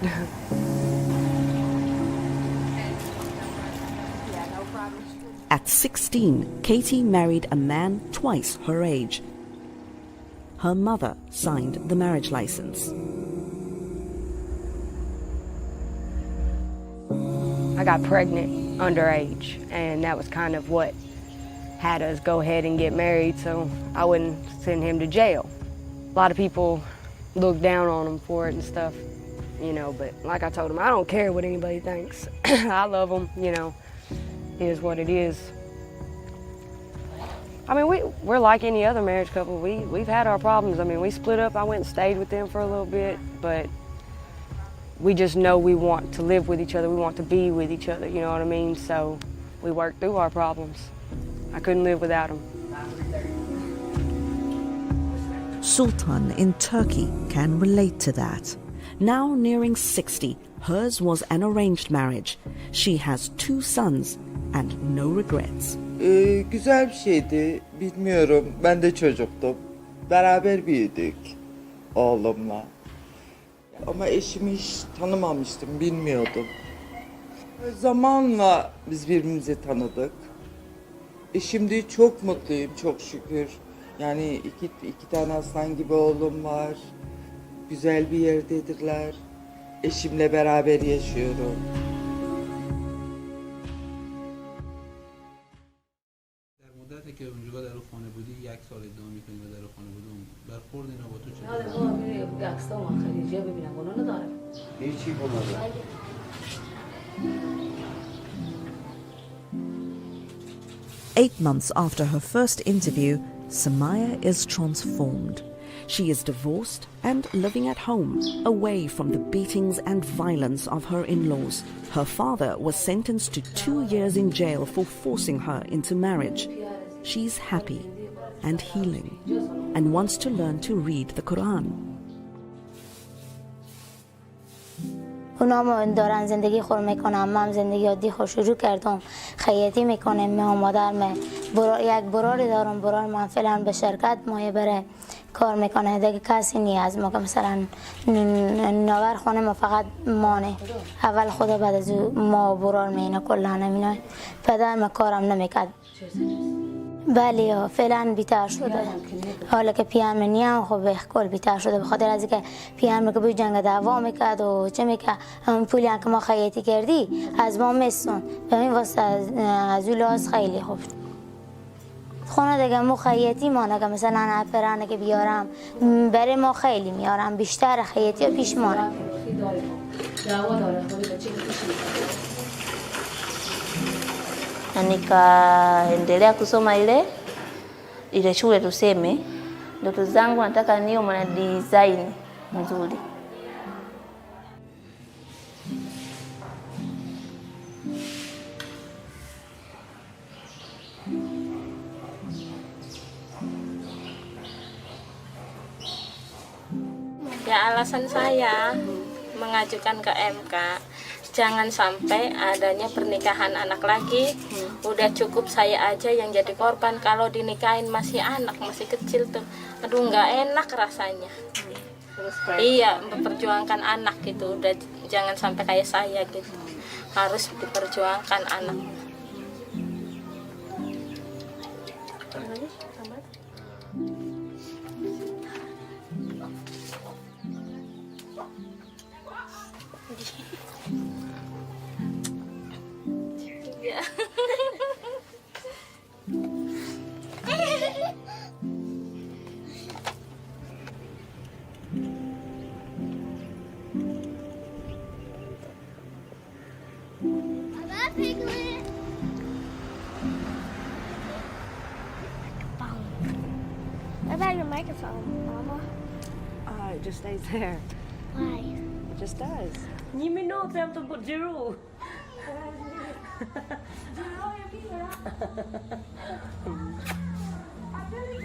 At 16, Katie married a man twice her age. Her mother signed the marriage license. I got pregnant underage, and that was kind of what had us go ahead and get married so I wouldn't send him to jail. A lot of people look down on him for it and stuff, but like I told him, I don't care what anybody thinks. I love him, it is what it is. I mean, we're like any other marriage couple. We've had our problems. I mean, we split up. I went and stayed with them for a little bit, but we just know we want to live with each other. We want to be with each other, you know what I mean? So we work through our problems. I couldn't live without him. Sultan in Turkey can relate to that. Now nearing 60, Hers was an arranged marriage. She has 2 sons and no regrets. Güzel bir şeydi. Bilmiyorum. Ben de çocuktum. Beraber büyüdük oğlumla. Ama eşimi hiç tanımamıştım, bilmiyordum. Zamanla biz birbirimizi tanıdık. Şimdi çok mutluyum, çok şükür. Yani iki tane aslan gibi oğlum var. Güzel bir yerdedirler. Eşimle beraber yaşıyorum. مدتی که اونجا در خانه بودی 1 سال ادعا می‌کنی و در خانه بودی برخورد اینا با تو چطور؟ 8 months after her first interview, Samaya is transformed. She is divorced and living at home, away from the beatings and violence of her in-laws. Her father was sentenced to 2 years in jail for forcing her into marriage. She's happy and healing and wants to learn to read the Quran. اونا دارن زندگی خور میکنم، من زندگی عادی خور شروع کردم، خیاطی میکنم، من مادر یک براری دارم، برار من فعلا به شرکت مایه بره کار میکنه، دیگه کسی نیاز ما که مثلا نوار خونه ما فقط مانه، اول خدا بعد از ما برار مینه کلا نمینه، پدر ما کارم نمیکرد. بله فعلا بیتر شده، حالا که پیام نیم خب کل بیتر شده، به خاطر از اینکه پیام که به جنگ دعوا میکرد و چه میکرد، اون پولی که ما خیاطی کردی از ما میسون، به این واسه از اون لحاظ خیلی خوب. خونه دیگه ما خیاطی مانه که مثلا اپرانه که بیارم برای ما خیلی میارم، بیشتر خیاطی و پیش مانه. Na nikaendelea kusoma ile shule tuseme. Ndoto zangu nataka niwe mwana design mzuri. Ya alasan saya mengajukan ke MK, jangan sampai adanya pernikahan anak lagi. Udah cukup saya aja yang jadi korban, kalau dinikahin masih anak, masih kecil tuh. Aduh nggak enak rasanya. Iya, memperjuangkan anak gitu. Udah jangan sampai kayak saya gitu. Harus diperjuangkan anak. What about your microphone, Mama? It just stays there. Why? It just does. Nie minuty, ja to podzielu.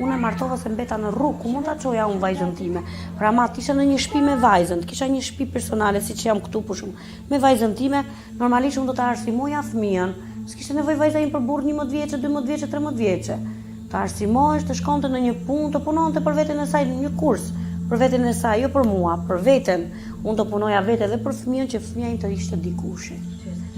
Unë martova se mbeta në rrugë, ku mund ta çoja unë vajzën time. Pra ma tisha në një shtëpi me vajzën, kisha një shtëpi personale siç jam këtu për shkak. Me vajzën time, normalisht unë do ta arsimoja fëmijën. S'kishte nevojë vajza im për burr 11 vjeçë, 12 vjeçë, 13 vjeçë. Ta arsimohesh, të shkonte në një punë, të punonte për veten e saj në një kurs, për veten e saj, jo për mua, për veten. Unë do punoja vetë edhe për fëmijën që fëmia im të ishte dikushi.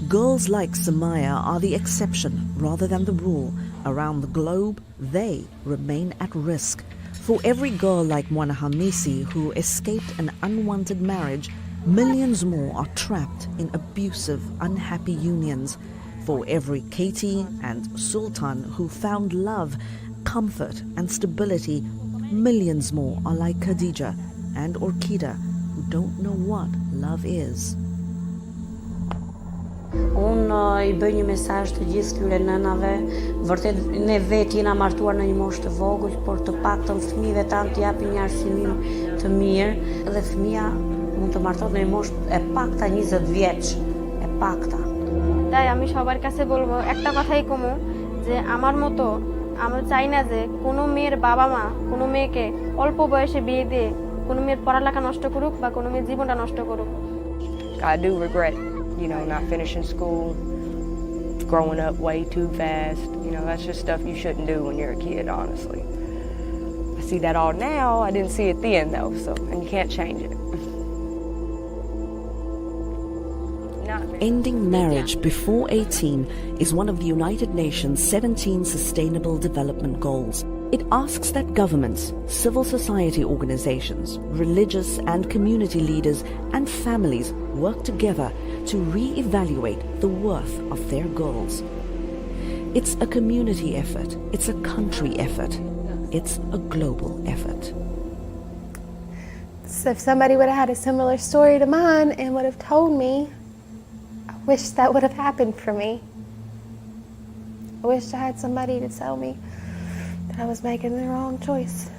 Girls like Samaya are the exception rather than the rule. Around the globe, they remain at risk. For every girl like Mwana Hamisi who escaped an unwanted marriage, millions more are trapped in abusive, unhappy unions. For every Katie and Sultan who found love, comfort and stability, millions more are like Khadija and Orkida who don't know what love is. Unë I bëj një mesazh të gjithë këtyre nënave, vërtet ne vetë jena martuar në një moshë të vogël, por të paktën fëmijëve tanë të japin një arsimim të mirë dhe fëmia mund të martohet në një moshë e pakta 20 vjeç, e pakta. তাই আমি সবার কাছে বলবো একটা কথাই কমু যে আমার মতো আমরা চাই না যে কোনো মেয়ের বাবা মা কোনো মেয়েকে অল্প বয়সে বিয়ে দিয়ে কোনো মেয়ের পড়ালেখা নষ্ট করুক বা কোনো মেয়ের জীবনটা নষ্ট করুক। I do regret, you know, not finishing school, growing up way too fast. You know, that's just stuff you shouldn't do when you're a kid, honestly. I see that all now. I didn't see it then, though, so, and you can't change it. Ending marriage before 18 is one of the United Nations 17 Sustainable Development Goals. It asks that governments, civil society organizations, religious and community leaders, and families work together to re-evaluate the worth of their goals. It's a community effort, it's a country effort, it's a global effort. So if somebody would have had a similar story to mine and would have told me, I wish that would have happened for me. I wish I had somebody to tell me that I was making the wrong choice.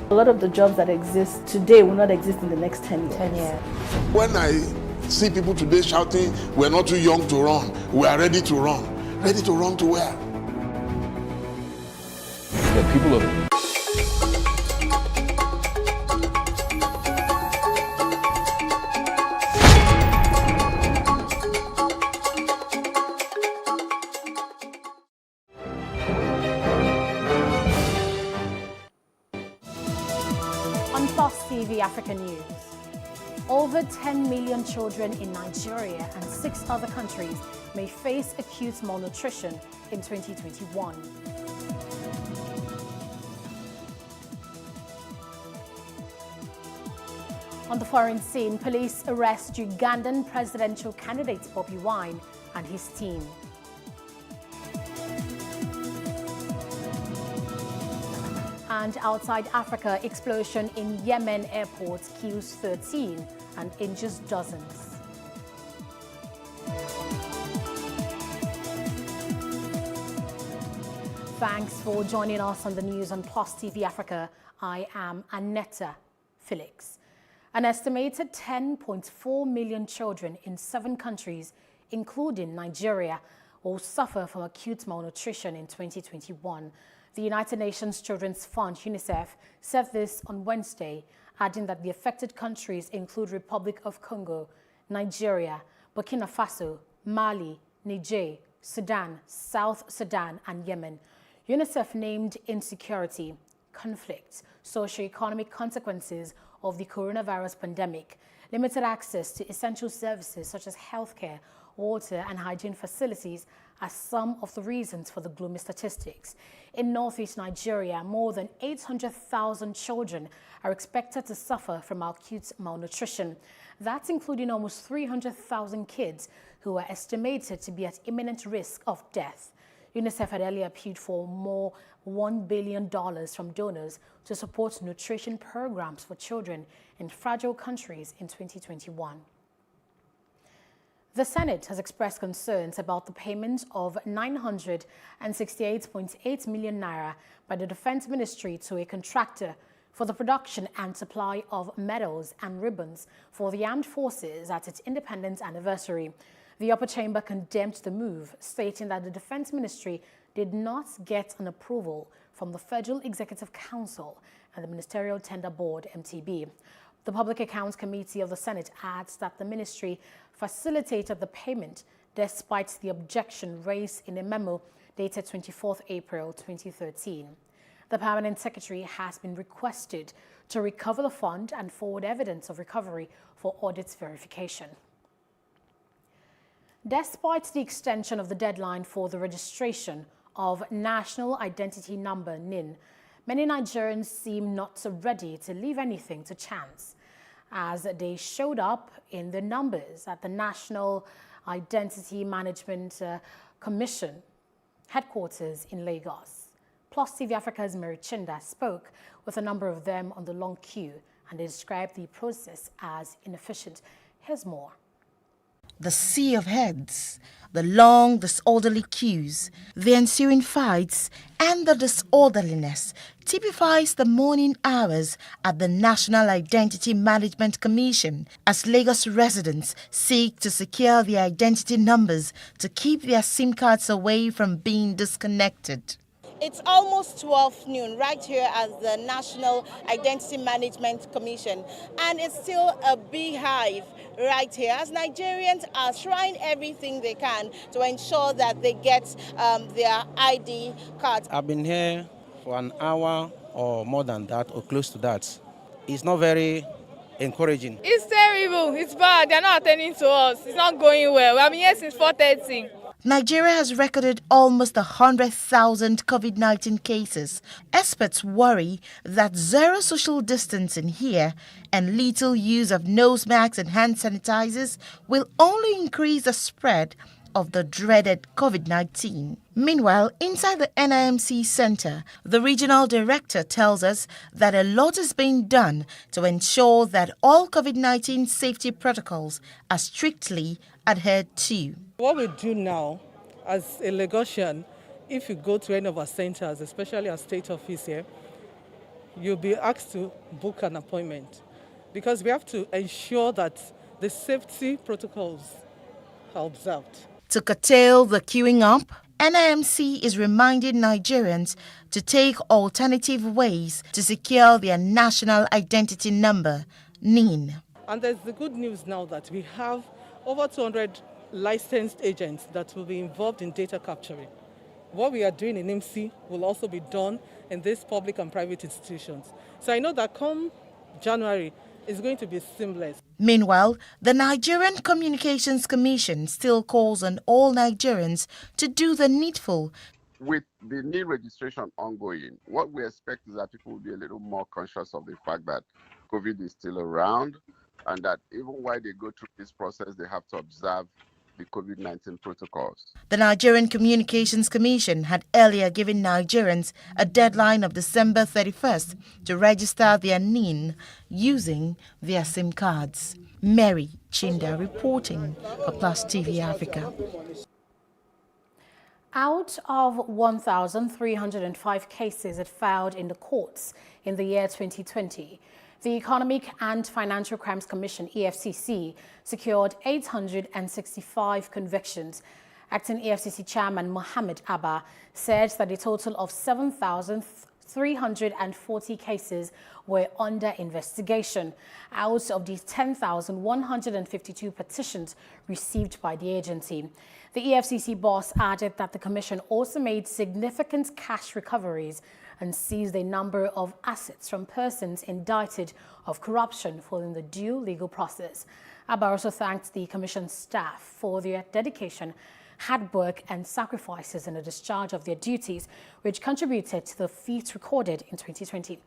A lot of the jobs that exist today will not exist in the next 10 years. 10 years. When I see people today shouting, we're not too young to run, we are ready to run. Ready to run to where? The people of On Fox TV Africa News, over 10 million children in Nigeria and 6 other countries may face acute malnutrition in 2021. On the foreign scene, police arrest Ugandan presidential candidate Bobi Wine and his team. And outside Africa, explosion in Yemen airport kills 13 and injures dozens. Thanks for joining us on the news on Plus TV Africa. I am Annetta Felix. An estimated 10.4 million children in 7 countries, including Nigeria, will suffer from acute malnutrition in 2021. The United Nations Children's Fund, UNICEF, said this on Wednesday, adding that the affected countries include Republic of Congo, Nigeria, Burkina Faso, Mali, Niger, Sudan, South Sudan, and Yemen. UNICEF named insecurity, conflict, socio-economic consequences of the coronavirus pandemic, limited access to essential services such as healthcare, water, and hygiene facilities as some of the reasons for the gloomy statistics. In northeast Nigeria, more than 800,000 children are expected to suffer from acute malnutrition. That's including almost 300,000 kids who are estimated to be at imminent risk of death. UNICEF had earlier appealed for more $1 billion from donors to support nutrition programs for children in fragile countries in 2021. The Senate has expressed concerns about the payment of 968.8 million naira by the Defense Ministry to a contractor for the production and supply of medals and ribbons for the armed forces at its independence anniversary. The upper chamber condemned the move, stating that the Defense Ministry did not get an approval from the Federal Executive Council and the Ministerial Tender Board, MTB. The Public Accounts Committee of the Senate adds that the ministry facilitated the payment despite the objection raised in a memo dated 24th April 2013. The Permanent Secretary has been requested to recover the fund and forward evidence of recovery for audit verification. Despite the extension of the deadline for the registration of National Identity Number, NIN, many Nigerians seem not so ready to leave anything to chance, as they showed up in the numbers at the National Identity Management Commission headquarters in Lagos. Plus TV Africa's Mary Chinda spoke with a number of them on the long queue, and they described the process as inefficient. Here's more. The sea of heads, the long, disorderly queues, the ensuing fights, and the disorderliness typifies the morning hours at the National Identity Management Commission as Lagos residents seek to secure their identity numbers to keep their SIM cards away from being disconnected. It's almost 12 noon right here at the National Identity Management Commission, and it's still a beehive right here as Nigerians are trying everything they can to ensure that they get their ID cards. I've been here for an hour or more than that or close to that. It's not very encouraging. It's terrible. It's bad. They're not attending to us. It's not going well. I've been here since 4:30. Nigeria has recorded almost 100,000 COVID-19 cases. Experts worry that zero social distancing here and little use of nose masks and hand sanitizers will only increase the spread of the dreaded COVID-19. Meanwhile, inside the NIMC Center, the regional director tells us that a lot is being done to ensure that all COVID-19 safety protocols are strictly adhered to. What we do now, as a Lagosian, if you go to any of our centers, especially our state office here, you'll be asked to book an appointment because we have to ensure that the safety protocols are observed. To curtail the queuing up, NIMC is reminding Nigerians to take alternative ways to secure their national identity number, NIN. And there's the good news now that we have over 200 licensed agents that will be involved in data capturing. What we are doing in IMSI will also be done in these public and private institutions. So I know that come January, it's going to be seamless. Meanwhile, the Nigerian Communications Commission still calls on all Nigerians to do the needful. With the new registration ongoing, what we expect is that people will be a little more conscious of the fact that COVID is still around, and that even while they go through this process, they have to observe the COVID-19 protocols. The Nigerian Communications Commission had earlier given Nigerians a deadline of December 31st to register their NIN using their SIM cards. Mary Chinda reporting for Plus TV Africa. Out of 1,305 cases it filed in the courts in the year 2020, the Economic and Financial Crimes Commission, EFCC, secured 865 convictions. Acting EFCC Chairman Mohammed Abba said that a total of 7,340 cases were under investigation out of these 10,152 petitions received by the agency. The EFCC boss added that the commission also made significant cash recoveries and seized a number of assets from persons indicted of corruption following the due legal process. Abba also thanked the commission staff for their dedication, hard work and sacrifices in the discharge of their duties, which contributed to the feats recorded in 2020.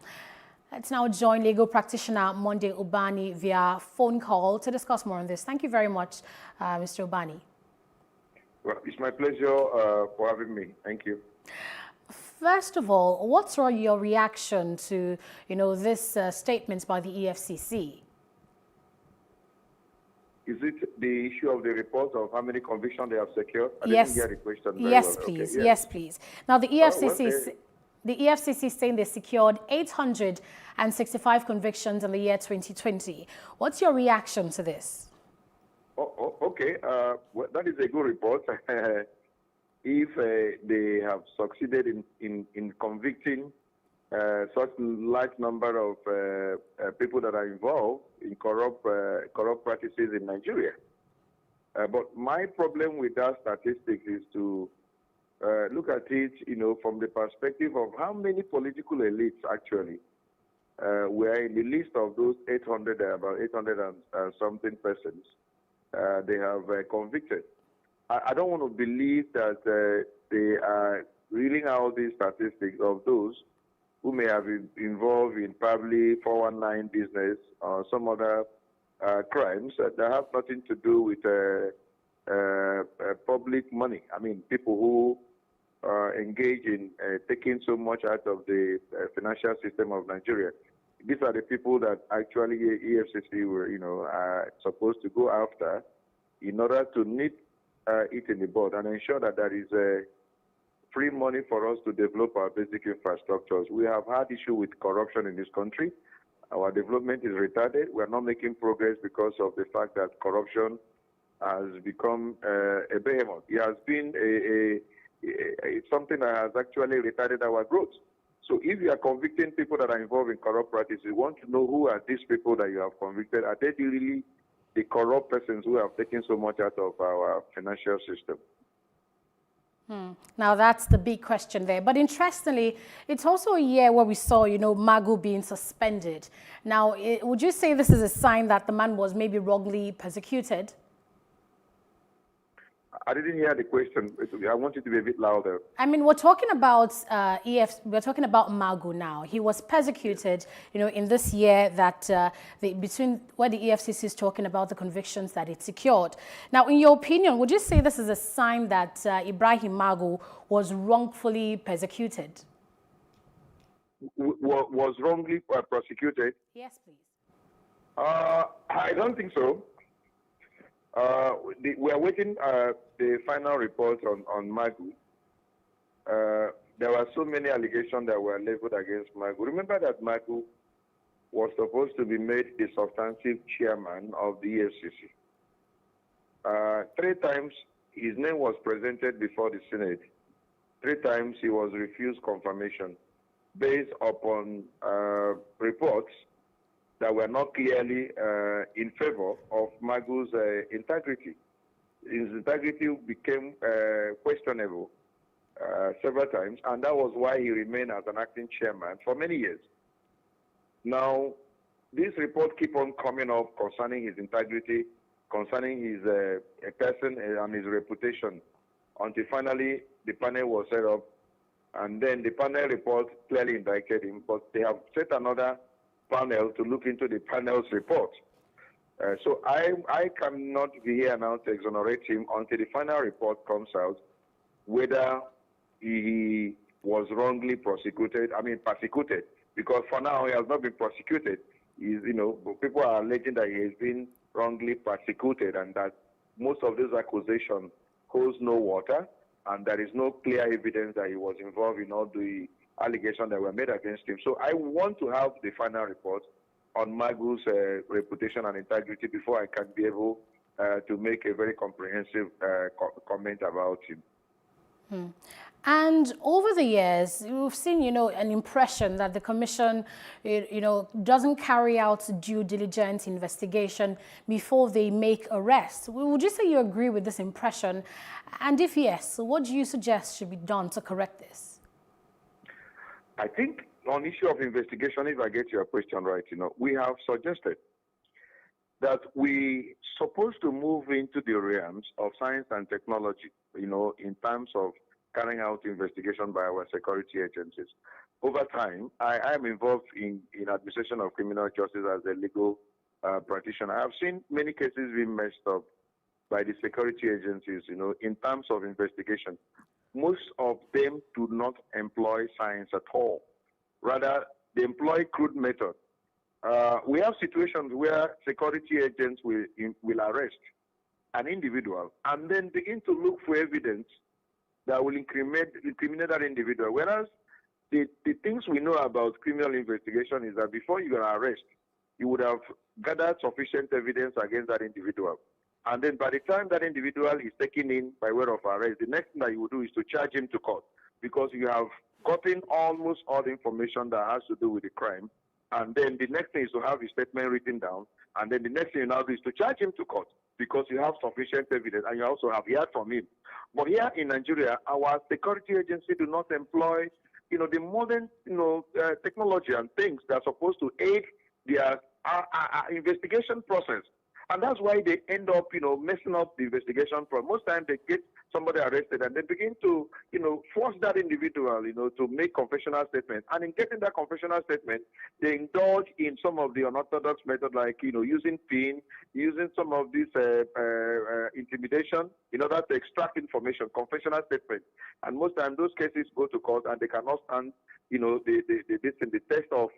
Let's now join legal practitioner Monday Ubani via phone call to discuss more on this. Thank you very much, Mr. Ubani. Well, it's my pleasure for having me. Thank you. First of all, what's your reaction to, this statements by the EFCC? Is it the issue of the report of how many convictions they have secured? I Yes. didn't hear the question very Yes, well. please. Okay, Yes, please. Now, the EFCC, well, the EFCC is saying they secured 865 convictions in the year 2020. What's your reaction to this? Okay, well, that is a good report. If they have succeeded in convicting such large number of people that are involved in corrupt practices in Nigeria. But my problem with that statistic is to look at it, from the perspective of how many political elites actually were in the list of those 800, about 800 and something persons they have convicted. I don't want to believe that they are reading out these statistics of those who may have been involved in probably 419 business or some other crimes that have nothing to do with public money. I mean, people who engage in taking so much out of the financial system of Nigeria. These are the people that actually EFCC were, are supposed to go after in order to nip it in the bud and ensure that there is free money for us to develop our basic infrastructures. We have had issue with corruption in this country. Our development is retarded. We are not making progress because of the fact that corruption has become a behemoth. It has been something that has actually retarded our growth. So if you are convicting people that are involved in corrupt practices, you want to know who are these people that you have convicted. Are they really the corrupt persons who have taken so much out of our financial system? Now, that's the big question there. But interestingly, it's also a year where we saw, Magu being suspended. Now, would you say this is a sign that the man was maybe wrongly persecuted? I didn't hear the question. I want you to be a bit louder. I mean, we're talking about we're talking about Magu now. He was persecuted, in this year that between where the EFCC is talking about the convictions that it secured. Now, in your opinion, would you say this is a sign that Ibrahim Magu was wrongfully persecuted? Was wrongly prosecuted? Yes, please. I don't think so. We are waiting the final report on Magu. There were so many allegations that were leveled against Magu. Remember that Magu was supposed to be made the substantive chairman of the EFCC. 3 times his name was presented before the Senate. 3 times he was refused confirmation based upon reports that were not clearly in favor of Magu's integrity. His integrity became questionable several times, and that was why he remained as an acting chairman for many years. Now, these reports keep on coming up concerning his integrity, concerning his person and his reputation, until finally the panel was set up, and then the panel report clearly indicted him, but they have set another panel to look into the panel's report. So I cannot be here now to exonerate him until the final report comes out, whether he was wrongly persecuted, because for now he has not been prosecuted. People are alleging that he has been wrongly persecuted and that most of those accusations holds no water, and there is no clear evidence that he was involved in all the allegations that were made against him. So I want to have the final report on Magu's reputation and integrity before I can be able to make a very comprehensive comment about him. And over the years, we've seen, an impression that the commission, doesn't carry out due diligence investigation before they make arrests. Would you say you agree with this impression? And if yes, what do you suggest should be done to correct this? I think on issue of investigation, if I get your question right, we have suggested that we supposed to move into the realms of science and technology, in terms of carrying out investigation by our security agencies. Over time, I am involved in administration of criminal justice as a legal practitioner. I have seen many cases being messed up by the security agencies, in terms of investigation. Most of them do not employ science at all. Rather, they employ crude methods. We have situations where security agents will arrest an individual and then begin to look for evidence that will incriminate that individual. Whereas the things we know about criminal investigation is that before you are arrested, you would have gathered sufficient evidence against that individual. And then by the time that individual is taken in by way of arrest, the next thing that you will do is to charge him to court, because you have gotten almost all the information that has to do with the crime. And then the next thing is to have his statement written down. And then the next thing you now do is to charge him to court, because you have sufficient evidence and you also have heard from him. But here in Nigeria, our security agency do not employ, the modern, technology and things that are supposed to aid their investigation process. And that's why they end up, messing up the investigation process. Most times they get somebody arrested and they begin to, force that individual, to make confessional statements. And in getting that confessional statement, they indulge in some of the unorthodox methods like, using PIN, using some of this intimidation in order to extract information, confessional statements. And most times those cases go to court and they cannot stand, the test of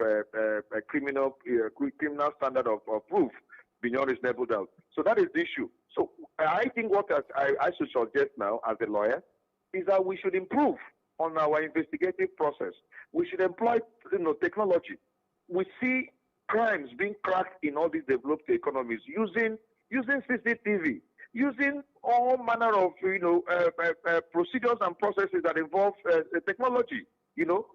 criminal standard of proof beyond reasonable doubt. So that is the issue. So I think what I should suggest now as a lawyer is that we should improve on our investigative process. We should employ technology. We see crimes being cracked in all these developed economies using CCTV, using all manner of procedures and processes that involve technology.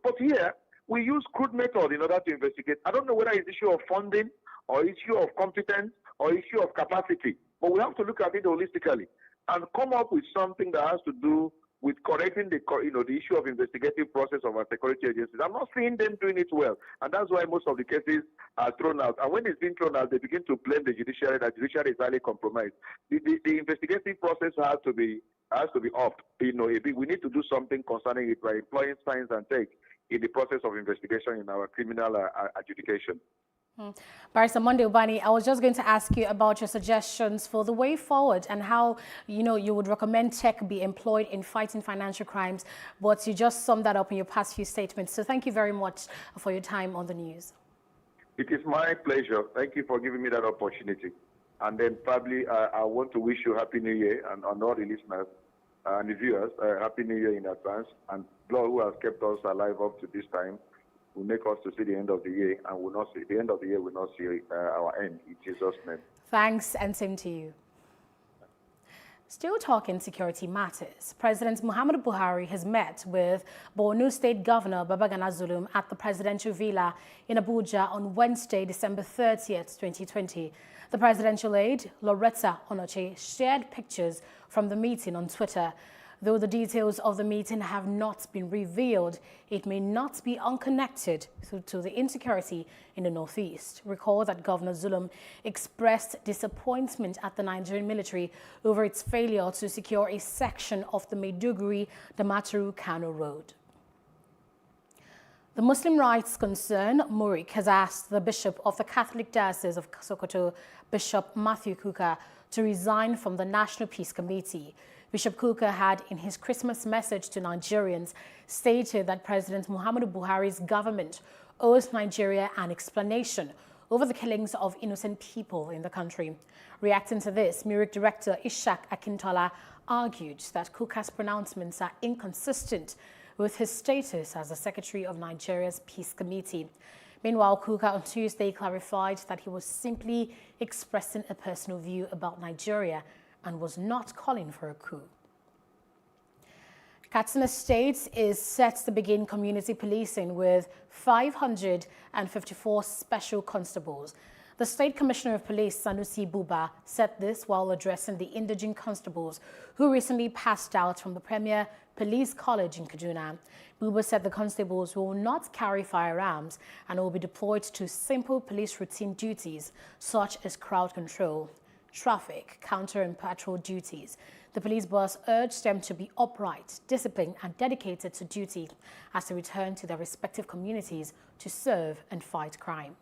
But here we use crude method in order to investigate. I don't know whether it's issue of funding or issue of competence or issue of capacity, but we have to look at it holistically and come up with something that has to do with correcting the issue of investigative process of our security agencies. I'm not seeing them doing it well, and that's why most of the cases are thrown out. And when it's been thrown out, they begin to blame the judiciary. That judiciary is highly compromised. The investigative process has to be upped. We need to do something concerning it by employing science and tech in the process of investigation in our criminal adjudication. Barrister Monday Ubani, I was just going to ask you about your suggestions for the way forward and how, you would recommend tech be employed in fighting financial crimes, but you just summed that up in your past few statements. So thank you very much for your time on the news. It is my pleasure. Thank you for giving me that opportunity. And then probably I want to wish you Happy New Year and all the listeners and the viewers, Happy New Year in advance. And God, who has kept us alive up to this time, will make us to see the end of the year, and will not see the end of the year. Will not see our end. In Jesus' name. Thanks, and same to you. Still talking security matters, President Muhammadu Buhari has met with Borno State Governor Babagana Zulum at the presidential villa in Abuja on Wednesday, December 30th, 2020. The presidential aide, Loretta Onoche, shared pictures from the meeting on Twitter. Though the details of the meeting have not been revealed, it may not be unconnected to the insecurity in the Northeast. Recall that Governor Zulum expressed disappointment at the Nigerian military over its failure to secure a section of the Maiduguri-Damaturu-Kano road. The Muslim rights concern, Murik, has asked the Bishop of the Catholic Diocese of Sokoto, Bishop Matthew Kuka, to resign from the National Peace Committee. Bishop Kuka had, in his Christmas message to Nigerians, stated that President Muhammadu Buhari's government owes Nigeria an explanation over the killings of innocent people in the country. Reacting to this, Murik director Ishaq Akintola argued that Kuka's pronouncements are inconsistent with his status as the Secretary of Nigeria's Peace Committee. Meanwhile, Kuka on Tuesday clarified that he was simply expressing a personal view about Nigeria and was not calling for a coup. Katsina State is set to begin community policing with 554 special constables. The State Commissioner of Police, Sanusi Buba, said this while addressing the indigent constables who recently passed out from the Premier Police College in Kaduna. Buba said the constables will not carry firearms and will be deployed to simple police routine duties such as crowd control, traffic, counter and patrol duties. The police boss urged them to be upright, disciplined and dedicated to duty as they return to their respective communities to serve and fight crime.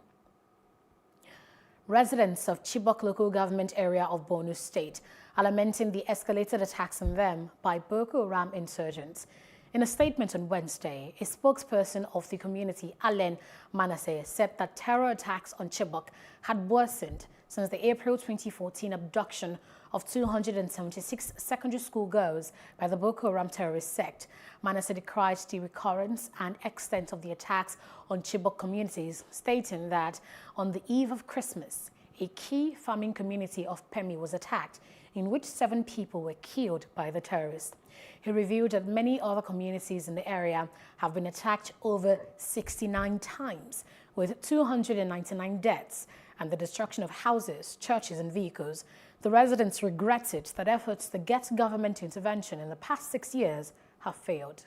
Residents of Chibok local government area of Borno State are lamenting the escalated attacks on them by Boko Haram insurgents. In a statement on Wednesday, a spokesperson of the community, Allen Manasseh, said that terror attacks on Chibok had worsened since the April 2014 abduction of 276 secondary school girls by the Boko Haram terrorist sect. Manasseh decried the recurrence and extent of the attacks on Chibok communities, stating that on the eve of Christmas, a key farming community of Pemi was attacked, in which 7 people were killed by the terrorists. He revealed that many other communities in the area have been attacked over 69 times, with 299 deaths and the destruction of houses, churches and vehicles. The residents regretted that efforts to get government intervention in the past 6 years have failed.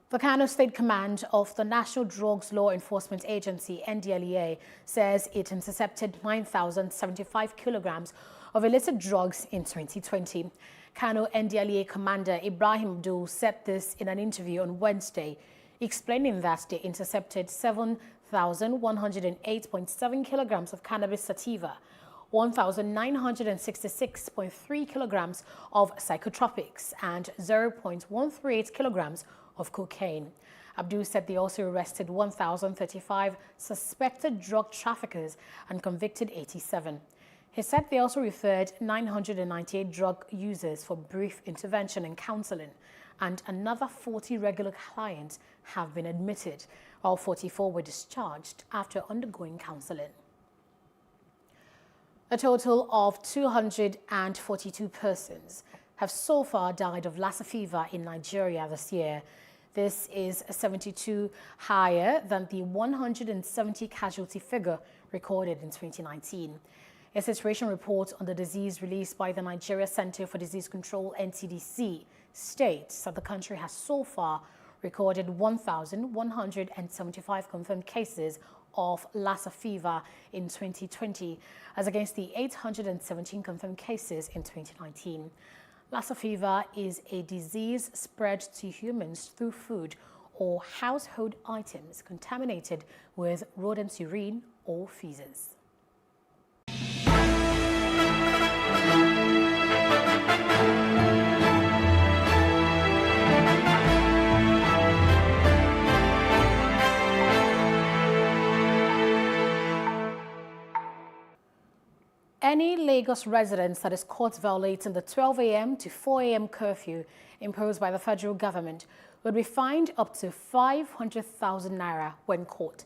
The Kano State Command of the National Drugs Law Enforcement Agency, NDLEA, says it intercepted 9,075 kilograms of illicit drugs in 2020. Kano NDLEA Commander Ibrahim Abdul said this in an interview on Wednesday, explaining that they intercepted 7,108.7 kilograms of cannabis sativa, 1,966.3 kilograms of psychotropics, and 0.138 kilograms of cocaine. Abdul said they also arrested 1,035 suspected drug traffickers and convicted 87. He said they also referred 998 drug users for brief intervention and counseling, and another 40 regular clients have been admitted, while 44 were discharged after undergoing counseling. A total of 242 persons have so far died of Lassa fever in Nigeria this year. This is 72 higher than the 170 casualty figure recorded in 2019. A situation report on the disease released by the Nigeria Center for Disease Control, NCDC, states that the country has so far recorded 1,175 confirmed cases of Lassa fever in 2020, as against the 817 confirmed cases in 2019. Lassa fever is a disease spread to humans through food or household items contaminated with rodents' urine or feces. Any Lagos resident that is caught violating the 12 a.m. to 4 a.m. curfew imposed by the federal government would be fined up to 500,000 naira when caught.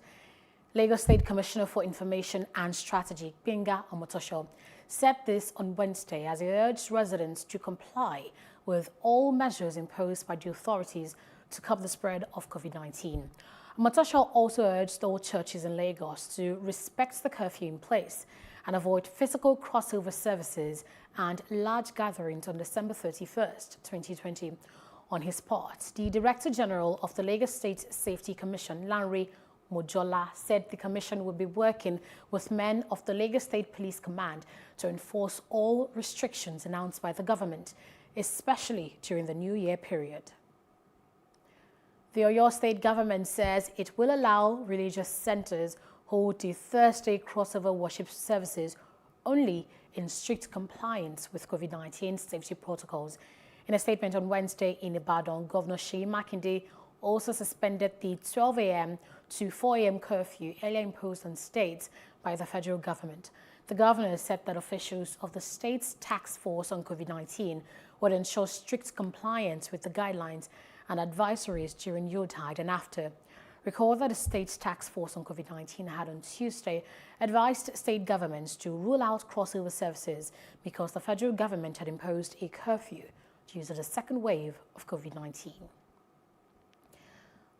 Lagos State Commissioner for Information and Strategy, Gbenga Omotosho, said this on Wednesday as he urged residents to comply with all measures imposed by the authorities to curb the spread of COVID-19. Omotosho also urged all churches in Lagos to respect the curfew in place and avoid physical crossover services and large gatherings on December 31st, 2020. On his part, the Director General of the Lagos State Safety Commission, Lanre Mojola, said the commission will be working with men of the Lagos State Police Command to enforce all restrictions announced by the government, especially during the New Year period. The Oyo State government says it will allow religious centers hold the Thursday crossover worship services only in strict compliance with COVID-19 safety protocols. In a statement on Wednesday in Ibadan, Governor Seyi Makinde also suspended the 12 a.m. to 4 a.m. curfew earlier imposed on states by the federal government. The governor said that officials of the state's task force on COVID-19 would ensure strict compliance with the guidelines and advisories during Yuletide and after. Recall that the state's task force on COVID-19 had on Tuesday advised state governments to rule out crossover services because the federal government had imposed a curfew due to the second wave of COVID-19.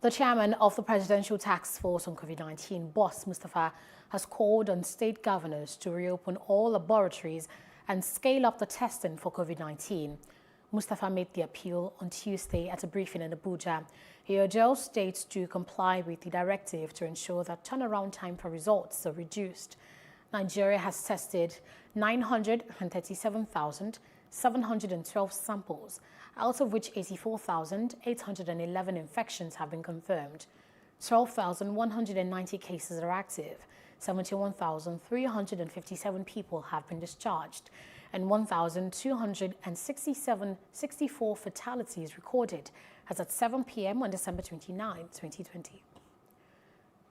The chairman of the Presidential Task Force on COVID-19, Boss Mustapha, has called on state governors to reopen all laboratories and scale up the testing for COVID-19. Mustapha made the appeal on Tuesday at a briefing in Abuja. He urged all states to comply with the directive to ensure that turnaround time for results are reduced. Nigeria has tested 937,712 samples, out of which 84,811 infections have been confirmed. 12,190 cases are active, 71,357 people have been discharged, and 1,264 fatalities recorded as at 7 p.m. on December 29, 2020.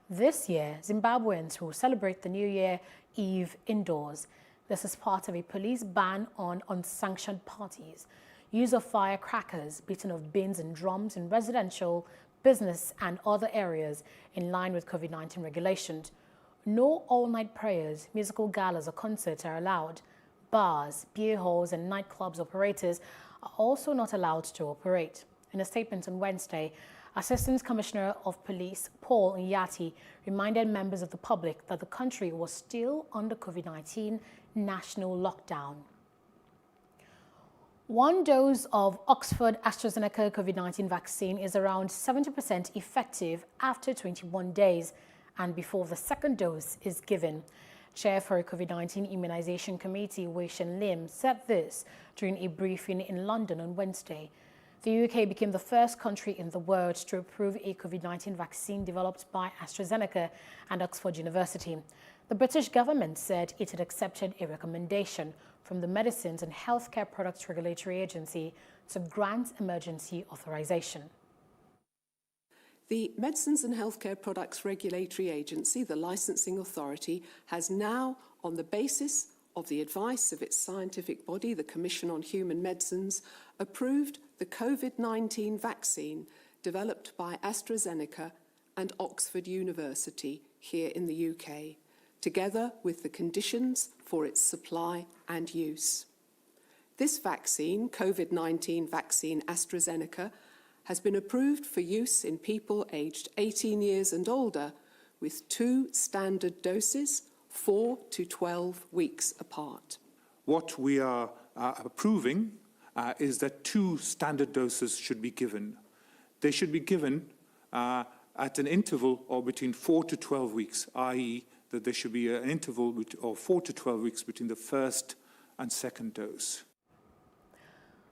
This year, Zimbabweans will celebrate the New Year Eve indoors. This is part of a police ban on unsanctioned parties, use of firecrackers, beating of bins and drums in residential, business and other areas in line with COVID-19 regulations. No all-night prayers, musical galas or concerts are allowed. Bars, beer halls and nightclubs operators are also not allowed to operate. In a statement on Wednesday, Assistant Commissioner of Police Paul Nyati reminded members of the public that the country was still under COVID-19 national lockdown. One dose of Oxford AstraZeneca COVID-19 vaccine is around 70% effective after 21 days and before the second dose is given. Chair for a COVID-19 Immunization Committee, Wei Shen Lim, said this during a briefing in London on Wednesday. The UK became the first country in the world to approve a COVID-19 vaccine developed by AstraZeneca and Oxford University. The British government said it had accepted a recommendation from the Medicines and Healthcare Products Regulatory Agency to grant emergency authorization. The Medicines and Healthcare Products Regulatory Agency, the licensing authority, has now, on the basis of the advice of its scientific body, the Commission on Human Medicines, approved the COVID-19 vaccine developed by AstraZeneca and Oxford University here in the UK, together with the conditions for its supply and use. This vaccine, COVID-19 vaccine AstraZeneca, has been approved for use in people aged 18 years and older with 2 standard doses, 4 to 12 weeks apart. What we are approving is that 2 standard doses should be given. They should be given at an interval of between 4 to 12 weeks, i.e. that there should be an interval of 4 to 12 weeks between the first and second dose.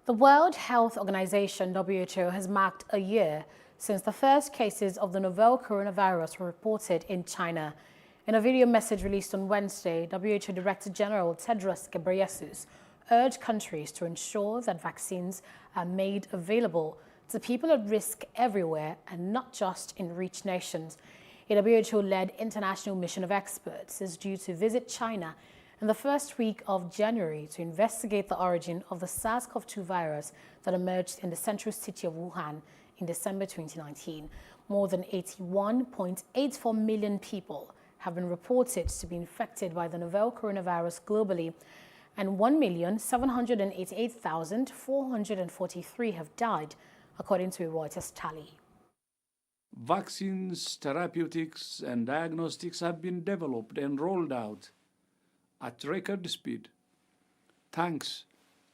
The World Health Organization, WHO, has marked a year since the first cases of the novel coronavirus were reported in China. In a video message released on Wednesday, WHO Director General Tedros Ghebreyesus urged countries to ensure that vaccines are made available to people at risk everywhere and not just in rich nations. A WHO-led international mission of experts is due to visit China in the first week of January to investigate the origin of the SARS-CoV-2 virus that emerged in the central city of Wuhan in December 2019. More than 81.84 million people have been reported to be infected by the novel coronavirus globally, and 1,788,443 have died, according to a Reuters tally. Vaccines, therapeutics, and diagnostics have been developed and rolled out at record speed, thanks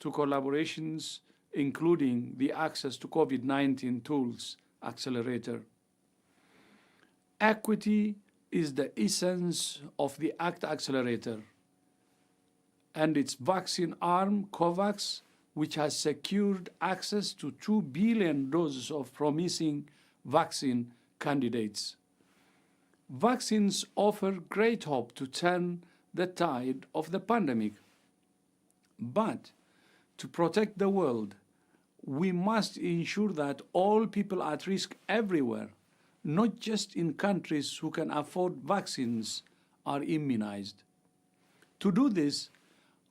to collaborations including the Access to COVID-19 Tools Accelerator. Equity is the essence of the ACT Accelerator, and its vaccine arm, COVAX, which has secured access to 2 billion doses of promising vaccine candidates. Vaccines offer great hope to turn the tide of the pandemic. But to protect the world, we must ensure that all people at risk everywhere, not just in countries who can afford vaccines, are immunized. To do this,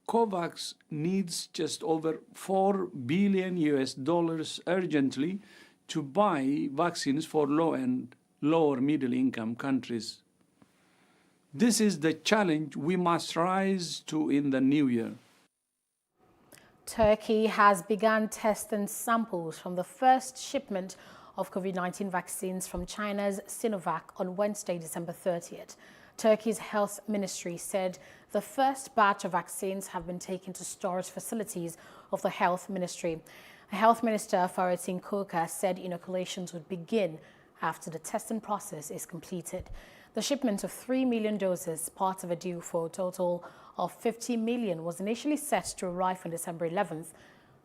COVAX needs just over $4 billion urgently to buy vaccines for low and lower middle income countries. This is the challenge we must rise to in the new year. Turkey has begun testing samples from the first shipment of COVID-19 vaccines from China's Sinovac on Wednesday, December 30th. Turkey's health ministry said the first batch of vaccines have been taken to storage facilities of the health ministry. Health Minister Fahrettin Koca said inoculations would begin after the testing process is completed. The shipment of 3 million doses, part of a deal for a total of 50 million, was initially set to arrive on December 11th,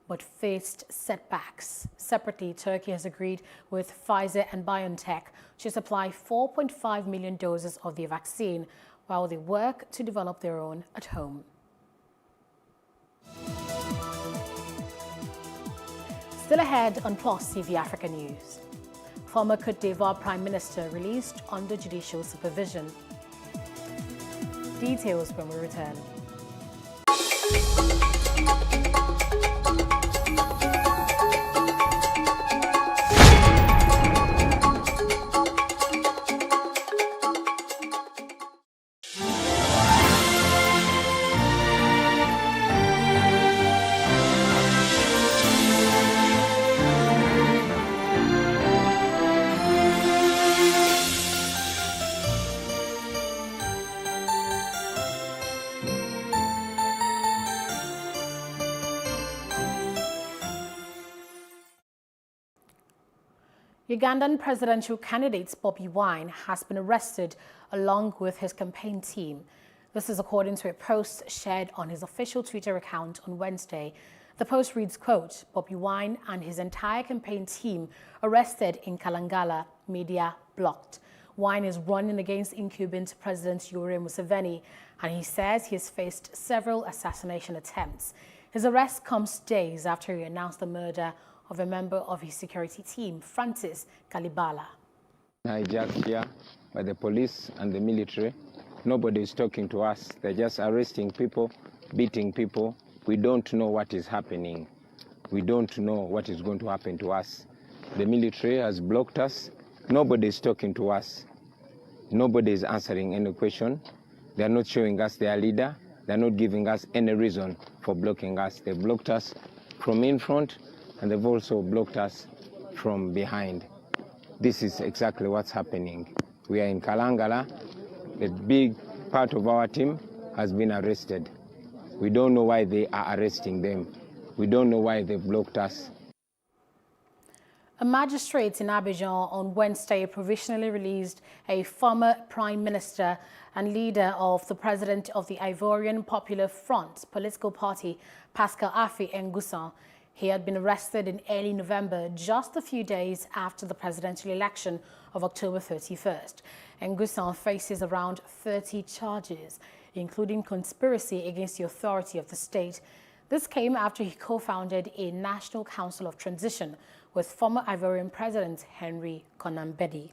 but faced setbacks. Separately, Turkey has agreed with Pfizer and BioNTech to supply 4.5 million doses of the vaccine while they work to develop their own at home. Still ahead on Plus TV Africa News. Former Côte d'Ivoire Prime Minister released under judicial supervision. Details when we return. Ugandan presidential candidate Bobi Wine has been arrested along with his campaign team. This is according to a post shared on his official Twitter account on Wednesday. The post reads, quote, Bobi Wine and his entire campaign team arrested in Kalangala, media blocked. Wine is running against incumbent President Yoweri Museveni, and he says he has faced several assassination attempts. His arrest comes days after he announced the murder of a member of his security team, Francis Kalibala. Hijacked here by the police and the military. Nobody is talking to us. They're just arresting people, beating people. We don't know what is happening. We don't know what is going to happen to us. The military has blocked us. Nobody is talking to us. Nobody is answering any question. They're not showing us their leader. They're not giving us any reason for blocking us. They blocked us from in front, and they've also blocked us from behind. This is exactly what's happening. We are in Kalangala. A big part of our team has been arrested. We don't know why they are arresting them. We don't know why they blocked us. A magistrate in Abidjan on Wednesday provisionally released a former prime minister and leader of the president of the Ivorian Popular Front political party, Pascal Affi N'Guessan. He had been arrested in early November, just a few days after the presidential election of October 31st. N'Guessan faces around 30 charges, including conspiracy against the authority of the state. This came after he co-founded a National Council of Transition with former Ivorian President Henry Konan Bedie.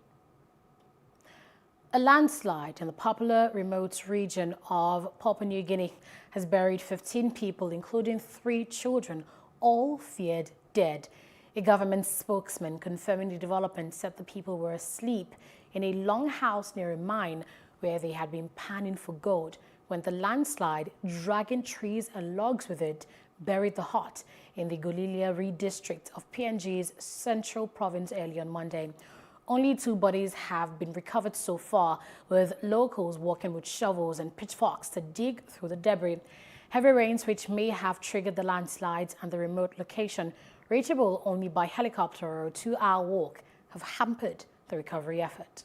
A landslide in the popular remote region of Papua New Guinea has buried 15 people, including 3 children, all feared dead. A government spokesman confirming the development said the people were asleep in a longhouse near a mine where they had been panning for gold when the landslide, dragging trees and logs with it, buried the hut in the Golilia district of PNG's Central Province early on Monday. Only 2 bodies have been recovered so far, with locals working with shovels and pitchforks to dig through the debris. Heavy rains, which may have triggered the landslides and the remote location, reachable only by helicopter or a 2-hour walk, have hampered the recovery effort.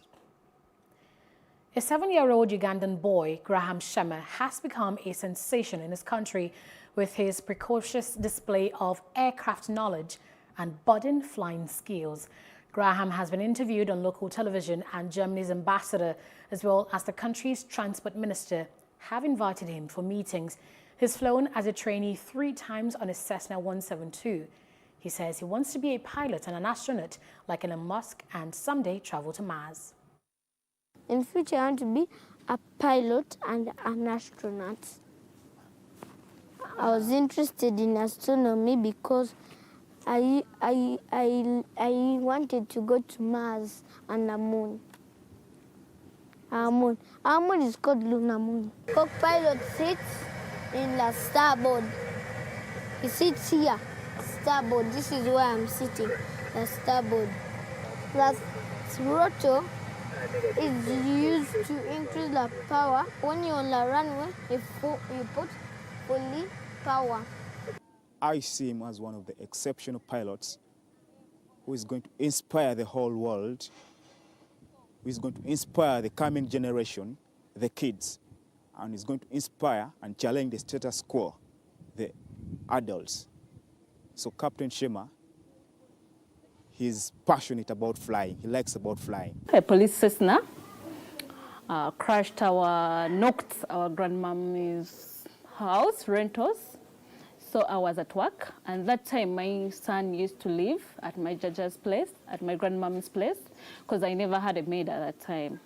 A 7-year-old Ugandan boy, Graham Shema, has become a sensation in his country with his precocious display of aircraft knowledge and budding flying skills. Graham has been interviewed on local television, and Germany's ambassador, as well as the country's transport minister, have invited him for meetings. He's flown as a trainee 3 times on a Cessna 172. He says he wants to be a pilot and an astronaut like Elon Musk and someday travel to Mars. In future, I want to be a pilot and an astronaut. I was interested in astronomy because I wanted to go to Mars and the moon. Our moon is called Lunar Moon. Co-pilot sits in the starboard. He sits here, starboard. This is where I'm sitting, the starboard. The rotor is used to increase the power. When you're on the runway, you put fully power. I see him as one of the exceptional pilots who is going to inspire the whole world, who is going to inspire the coming generation, the kids, and is going to inspire and challenge the status quo, the adults. So Captain Shema, he's passionate about flying. He likes about flying. A police Cessna crashed knocked our grandmom's house, rentals. So I was at work, and that time my son used to live at my judge's place, at my grandmom's place, because I never had a maid at that time.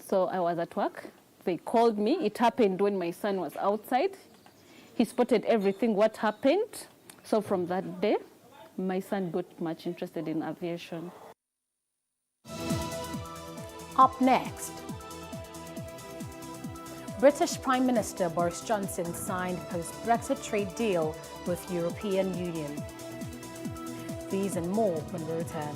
So I was at work. They called me. It happened when my son was outside. He spotted everything, what happened. So from that day, my son got much interested in aviation. Up next, British Prime Minister Boris Johnson signed post-Brexit trade deal with European Union. These and more when we return.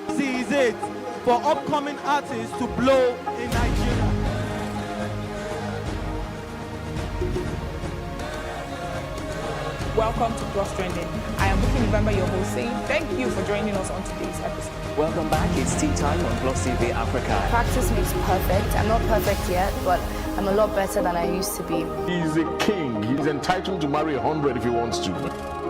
This is it for upcoming artists to blow in Nigeria. Welcome to Plus Trending. I am Bookie November, your host, saying thank you for joining us on today's episode. Welcome back. It's tea time on Plus TV Africa. Practice makes perfect. I'm not perfect yet, but I'm a lot better than I used to be. He's a king. He's entitled to marry 100 if he wants to.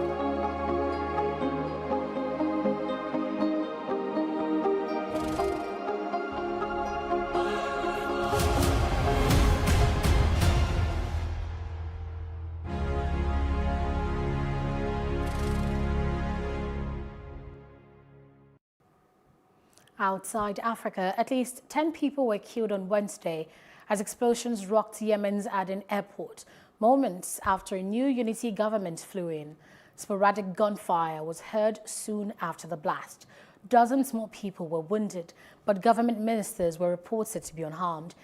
Outside Africa, at least 10 people were killed on Wednesday as explosions rocked Yemen's Aden airport, moments after a new unity government flew in. Sporadic gunfire was heard soon after the blast. Dozens more people were wounded, but government ministers were reported to be unharmed.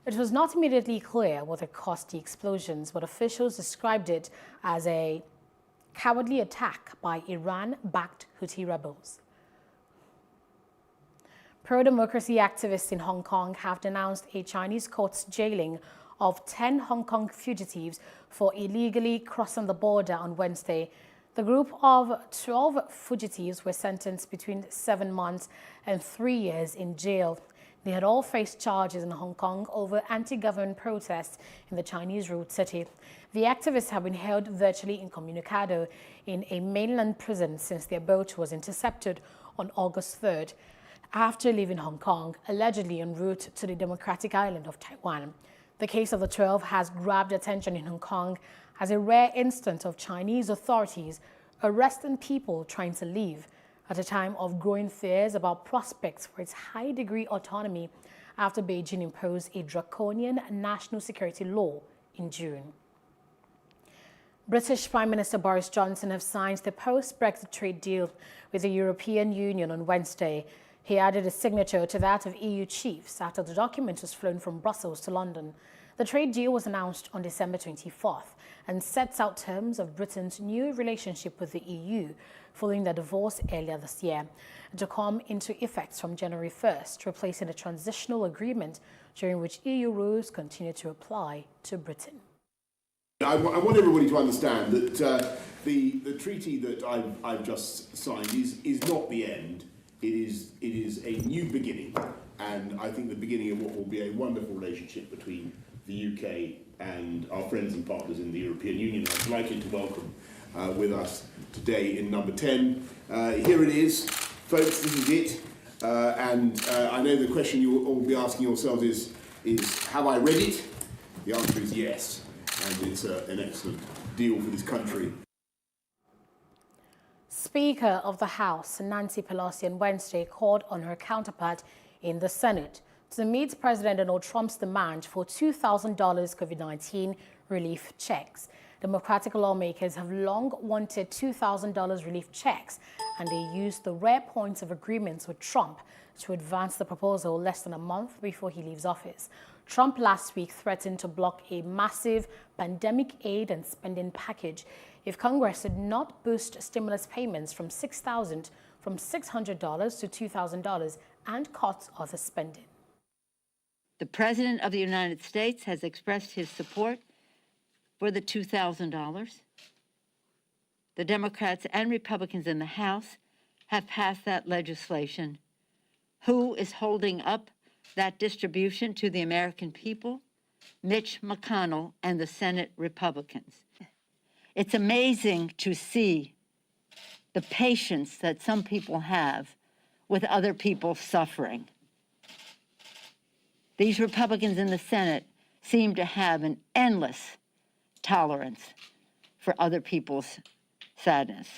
It was not immediately clear what had caused the explosions, but officials described it as a cowardly attack by Iran-backed Houthi rebels. Pro-democracy activists in Hong Kong have denounced a Chinese court's jailing of 10 Hong Kong fugitives for illegally crossing the border on Wednesday. The group of 12 fugitives were sentenced between 7 months and 3 years in jail. They had all faced charges in Hong Kong over anti-government protests in the Chinese-ruled city. The activists have been held virtually incommunicado in a mainland prison since their boat was intercepted on August 3rd. After leaving Hong Kong, allegedly en route to the democratic island of Taiwan. The case of the 12 has grabbed attention in Hong Kong as a rare instance of Chinese authorities arresting people trying to leave at a time of growing fears about prospects for its high-degree autonomy after Beijing imposed a draconian national security law in June. British Prime Minister Boris Johnson has signed the post-Brexit trade deal with the European Union on Wednesday. He added a signature to that of EU chiefs after the document was flown from Brussels to London. The trade deal was announced on December 24th and sets out terms of Britain's new relationship with the EU following their divorce earlier this year, to come into effect from January 1st, replacing a transitional agreement during which EU rules continue to apply to Britain. I want everybody to understand that the treaty that I've just signed is not the end. It is a new beginning, and I think the beginning of what will be a wonderful relationship between the UK and our friends and partners in the European Union. I'm delighted to welcome with us today in number 10. Here it is, folks. This is it, and I know the question you will all be asking yourselves is have I read it? The answer is yes, and it's an excellent deal for this country. Speaker of the House, Nancy Pelosi, on Wednesday called on her counterpart in the Senate to meet President Donald Trump's demand for $2,000 COVID-19 relief checks. Democratic lawmakers have long wanted $2,000 relief checks, and they used the rare points of agreements with Trump to advance the proposal less than a month before he leaves office. Trump last week threatened to block a massive pandemic aid and spending package if Congress did not boost stimulus payments from $600 to $2,000 and cut other spending. The President of the United States has expressed his support for the $2,000. The Democrats and Republicans in the House have passed that legislation. Who is holding up that distribution to the American people? Mitch McConnell and the Senate Republicans. It's amazing to see the patience that some people have with other people suffering. These Republicans in the Senate seem to have an endless tolerance for other people's sadness.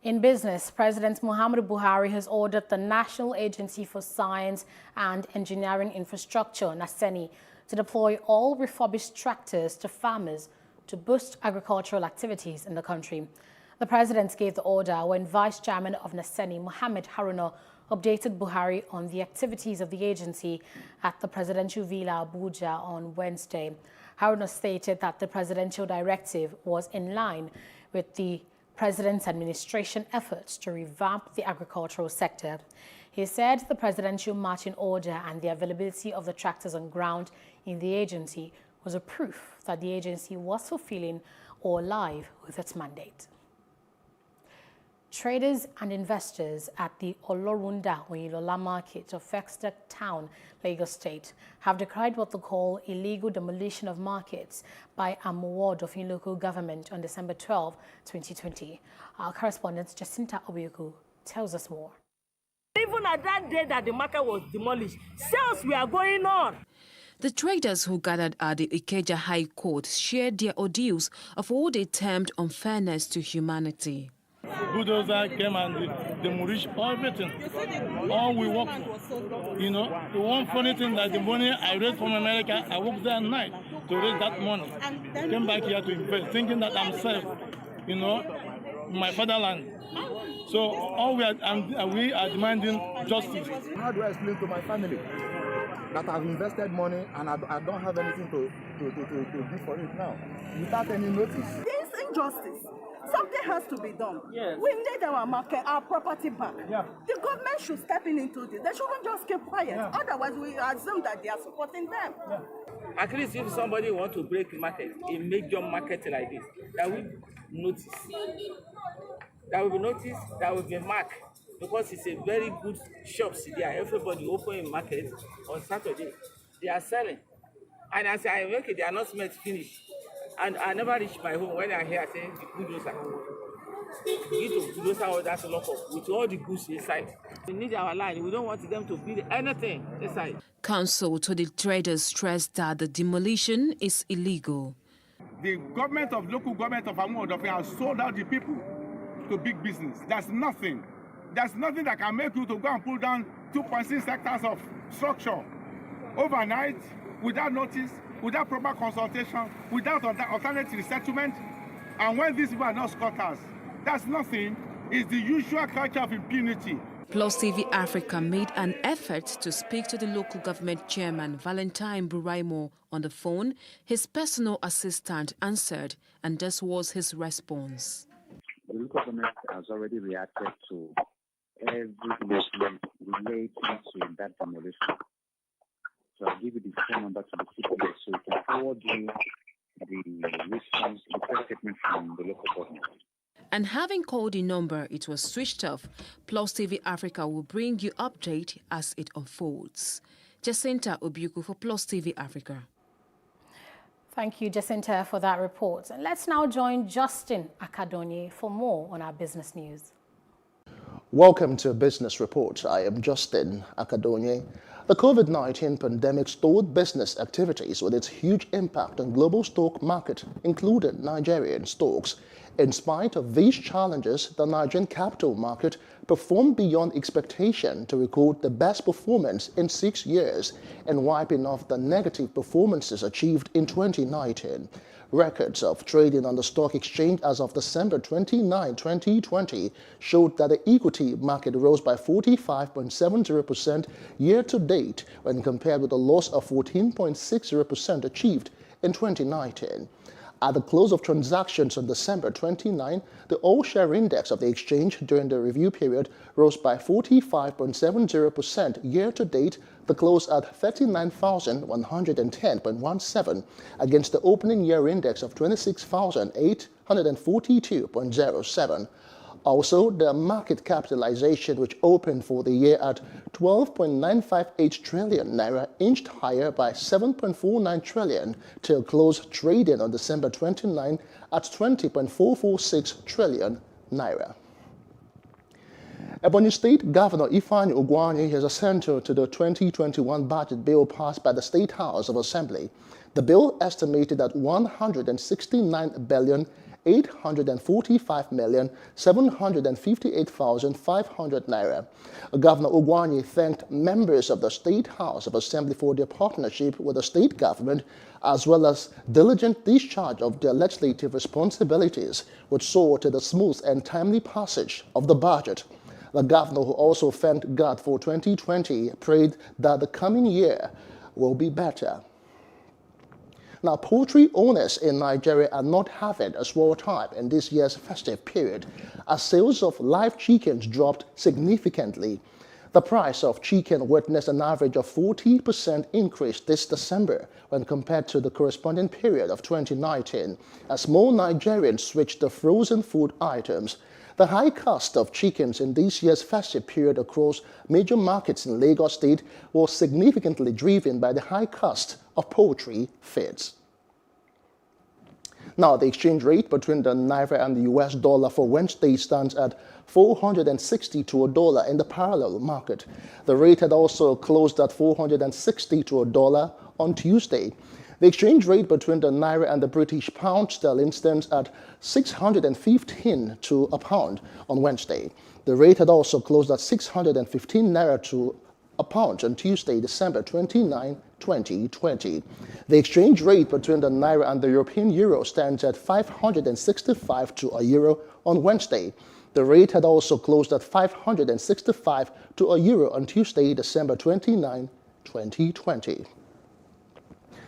In business, President Muhammadu Buhari has ordered the National Agency for Science and Engineering Infrastructure, NASENI, to deploy all refurbished tractors to farmers to boost agricultural activities in the country. The president gave the order when Vice Chairman of NASENI, Mohammed Haruna, updated Buhari on the activities of the agency at the Presidential Villa Abuja on Wednesday. Haruna stated that the presidential directive was in line with the President's administration efforts to revamp the agricultural sector. He said the presidential marching order and the availability of the tractors on ground in the agency was a proof that the agency was fulfilling or live with its mandate. Traders and investors at the Olorunda Oyilola market of Festac Town, Lagos State, have decried what they call illegal demolition of markets by Amuward of local government on December 12, 2020. Our correspondent Jacinta Obioku tells us more. Even at that day that the market was demolished, sales were going on. The traders who gathered at the Ikeja High Court shared their ordeals of what they termed unfairness to humanity. Bulldozer came and demolished everything. All we work for. You know, the one funny thing that the money I raised from America, I worked there at night to raise that money. Came back here to invest, thinking that I'm safe, you know, my fatherland. So all we are demanding justice. How do I explain to my family that I've invested money and I don't have anything to give for it now, without any notice? There is injustice. Something has to be done. Yes. We need our market, our property back. Yeah. The government should step into this. They shouldn't just keep quiet. Yeah. Otherwise, we assume that they are supporting them. Yeah. At least if somebody wants to break the market, a major market like this, that will notice. That will be noticed, that will be marked. Because it's a very good shop there. Everybody open a market on Saturday. They are selling. And as I make it, the announcement finished. And I never reach my home when I hear saying the bulldozer. We need to bulldozer all that lock up with all the goods inside. We need our line. We don't want them to build anything inside. Counsel to the traders stressed that the demolition is illegal. The government of local government of Amuward has sold out the people to big business. There's nothing that can make you to go and pull down 2.6 hectares of structure overnight without notice, without proper consultation, without alternative resettlement. And when these people are not squatters, that's nothing. It's the usual culture of impunity. Plus TV Africa made an effort to speak to the local government chairman, Valentine Buraimo, on the phone. His personal assistant answered, and this was his response. The local government has already reacted to every issue relating to that demolition. So I'll give you the phone number to the CPS so you can forward you the press statement from the local government. And having called the number, it was switched off. Plus TV Africa will bring you update as it unfolds. Jacinta Obiuku for Plus TV Africa. Thank you, Jacinta, for that report. And let's now join Justin Akadonye for more on our business news. Welcome to Business Report. I am Justin Akadonye. The COVID-19 pandemic stalled business activities with its huge impact on global stock market, including Nigerian stocks. In spite of these challenges, the Nigerian capital market performed beyond expectation to record the best performance in 6 years and wiping off the negative performances achieved in 2019. Records of trading on the stock exchange as of December 29, 2020 showed that the equity market rose by 45.70% year-to-date when compared with a loss of 14.60% achieved in 2019. At the close of transactions on December 29, the all-share index of the exchange during the review period rose by 45.70% year-to-date, the close at 39,110.17 against the opening year index of 26,842.07. Also, the market capitalization, which opened for the year at 12.958 trillion naira, inched higher by 7.49 trillion till close trading on December 29 at 20.446 trillion naira. Ebonyi State Governor Ifeanyi Ugwuanyi has assented to the 2021 budget bill passed by the State House of Assembly. The bill estimated at 169,845,758,500 naira. Governor Ugwuanyi thanked members of the State House of Assembly for their partnership with the state government, as well as diligent discharge of their legislative responsibilities, which saw to the smooth and timely passage of the budget. The governor, who also thanked God for 2020, prayed that the coming year will be better. Now, poultry owners in Nigeria are not having a swell time in this year's festive period, as sales of live chickens dropped significantly. The price of chicken witnessed an average of 40% increase this December when compared to the corresponding period of 2019, as more Nigerians switched to frozen food items. The high cost of chickens in this year's festive period across major markets in Lagos State was significantly driven by the high cost of poultry feeds. Now, the exchange rate between the Naira and the US dollar for Wednesday stands at 460 to a dollar in the parallel market. The rate had also closed at 460 to a dollar on Tuesday. The exchange rate between the Naira and the British pound sterling stands at 615 to a pound on Wednesday. The rate had also closed at 615 Naira to a pound on Tuesday, December 29, 2020. The exchange rate between the Naira and the European Euro stands at 565 to a euro on Wednesday. The rate had also closed at 565 to a euro on Tuesday, December 29, 2020.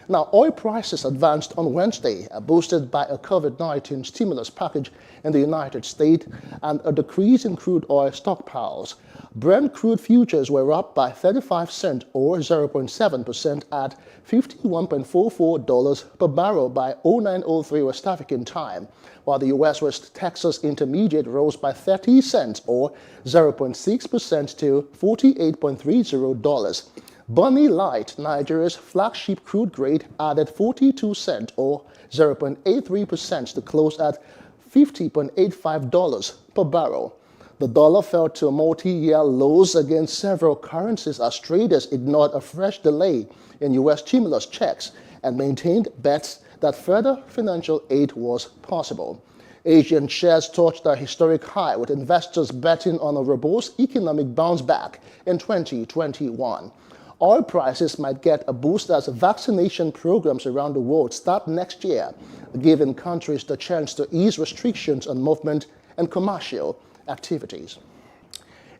Now, oil prices advanced on Wednesday, boosted by a COVID-19 stimulus package in the United States and a decrease in crude oil stockpiles. Brent crude futures were up by 35 cents or 0.7% at $51.44 per barrel by 09:03 West African time, while the U.S. West Texas Intermediate rose by 30 cents or 0.6% to $48.30. Bonny Light, Nigeria's flagship crude grade, added 42 cents or 0.83% to close at $50.85 per barrel. The dollar fell to multi-year lows against several currencies as traders ignored a fresh delay in U.S. stimulus checks and maintained bets that further financial aid was possible. Asian shares touched a historic high, with investors betting on a robust economic bounce back in 2021. Oil prices might get a boost as vaccination programs around the world start next year, giving countries the chance to ease restrictions on movement and commercial activities.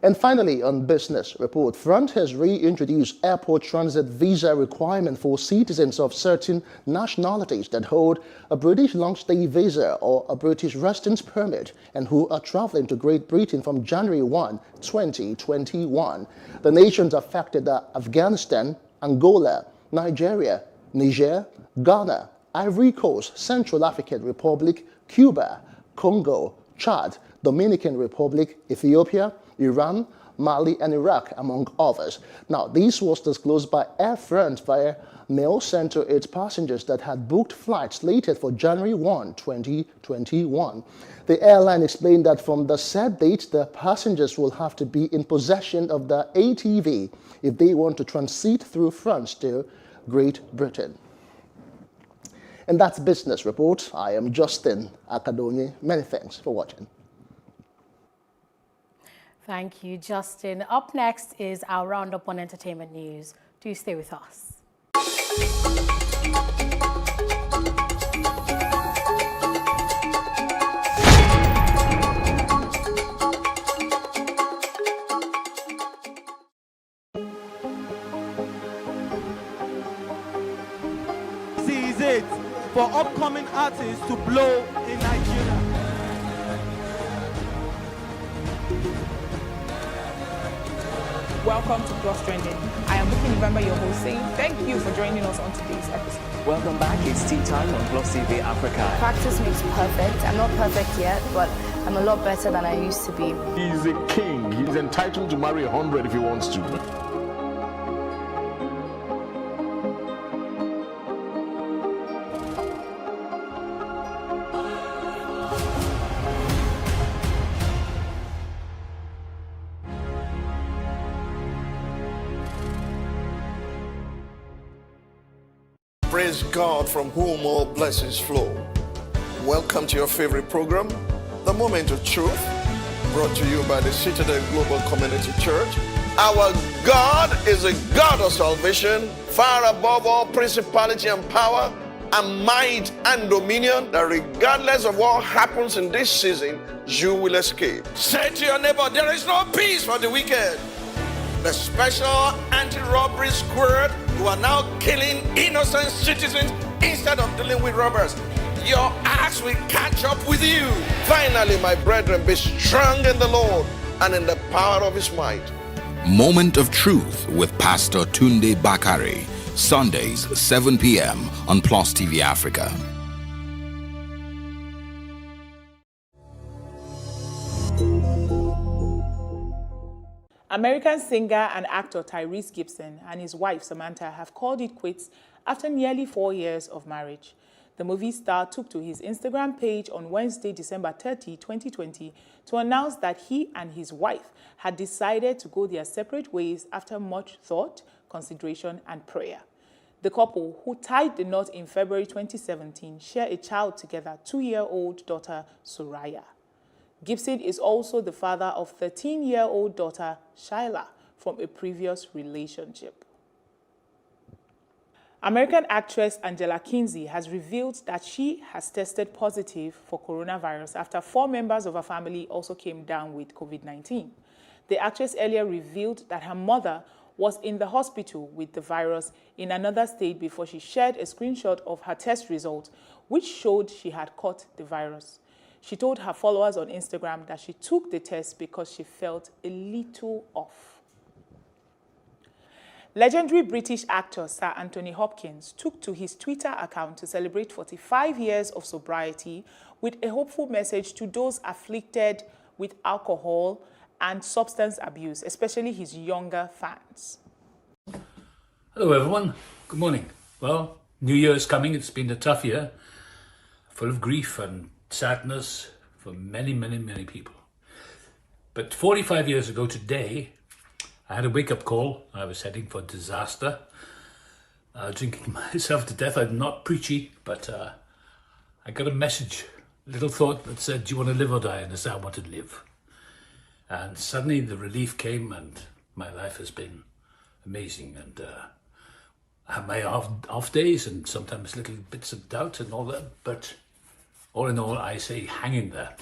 And finally, on Business Report, France has reintroduced airport transit visa requirement for citizens of certain nationalities that hold a British long-stay visa or a British residence permit and who are traveling to Great Britain from January 1, 2021. The nations affected are Afghanistan, Angola, Nigeria, Niger, Ghana, Ivory Coast, Central African Republic, Cuba, Congo, Chad, Dominican Republic, Ethiopia, Iran, Mali, and Iraq, among others. Now, this was disclosed by Air France via mail sent to its passengers that had booked flights slated for January 1, 2021. The airline explained that from the set date, the passengers will have to be in possession of the ATV if they want to transit through France to Great Britain. And that's Business Report. I am Justin Akadonye. Many thanks for watching. Thank you, Justin. Up next is our roundup on entertainment news. Do stay with us. This is it for upcoming artists to blow in Nigeria. Welcome to Plus Trending. I am Bukky November, your host, saying thank you for joining us on today's episode. Welcome back. It's tea time on Plus TV Africa. Practice makes perfect. I'm not perfect yet, but I'm a lot better than I used to be. He's a king. He's entitled to marry 100 if he wants to. Praise God, from whom all blessings flow. Welcome to your favorite program, The Moment of Truth, brought to you by the Citadel Global Community Church. Our God is a God of salvation, far above all principality and power, and might and dominion, that regardless of what happens in this season, you will escape. Say to your neighbor, there is no peace for the wicked. The special anti-robbery squad who are now killing innocent citizens instead of dealing with robbers. Your axe will catch up with you. Finally, my brethren, be strong in the Lord and in the power of his might. Moment of Truth with Pastor Tunde Bakare. Sundays, 7 p.m. on Plus TV Africa. American singer and actor Tyrese Gibson and his wife Samantha have called it quits after nearly 4 years of marriage. The movie star took to his Instagram page on Wednesday, December 30, 2020, to announce that he and his wife had decided to go their separate ways after much thought, consideration, and prayer. The couple, who tied the knot in February 2017, share a child together, 2-year-old daughter Soraya. Gibson is also the father of 13-year-old daughter Shyla from a previous relationship. American actress Angela Kinsey has revealed that she has tested positive for coronavirus after 4 members of her family also came down with COVID-19. The actress earlier revealed that her mother was in the hospital with the virus in another state before she shared a screenshot of her test result, which showed she had caught the virus. She told her followers on Instagram that she took the test because she felt a little off. Legendary British actor Sir Anthony Hopkins took to his Twitter account to celebrate 45 years of sobriety with a hopeful message to those afflicted with alcohol and substance abuse, especially his younger fans. Hello everyone, good morning. Well, New Year is coming. It's been a tough year, full of grief and sadness for many, many, many people. But 45 years ago today, I had a wake-up call. I was heading for disaster, drinking myself to death. I'm not preachy, but I got a message, a little thought that said, do you want to live or die? And I said, I want to live. And suddenly the relief came and my life has been amazing. And I have my off days and sometimes little bits of doubt and all that, but all in all, I say, hang in there.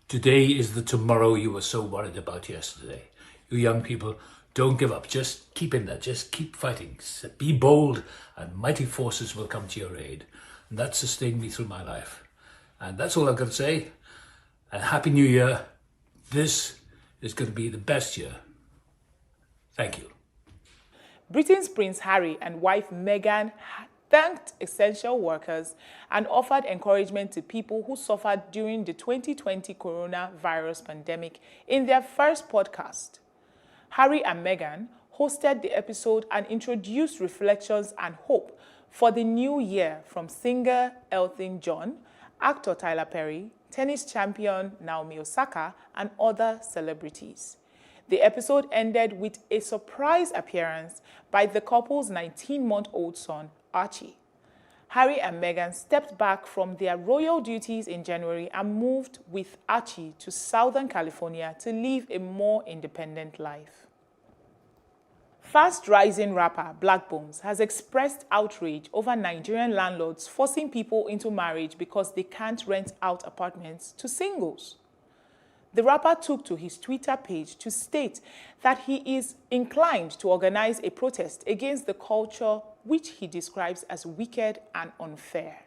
Today is the tomorrow you were so worried about yesterday. You young people, don't give up. Just keep in there. Just keep fighting. Be bold, and mighty forces will come to your aid. And that sustained me through my life. And that's all I've got to say. And Happy New Year. This is going to be the best year. Thank you. Britain's Prince Harry and wife Meghan thanked essential workers, and offered encouragement to people who suffered during the 2020 coronavirus pandemic in their first podcast. Harry and Meghan hosted the episode and introduced reflections and hope for the new year from singer Elton John, actor Tyler Perry, tennis champion Naomi Osaka, and other celebrities. The episode ended with a surprise appearance by the couple's 19-month-old son, Archie. Harry and Meghan stepped back from their royal duties in January and moved with Archie to Southern California to live a more independent life. Fast-rising rapper Black Bones has expressed outrage over Nigerian landlords forcing people into marriage because they can't rent out apartments to singles. The rapper took to his Twitter page to state that he is inclined to organize a protest against the culture which he describes as wicked and unfair.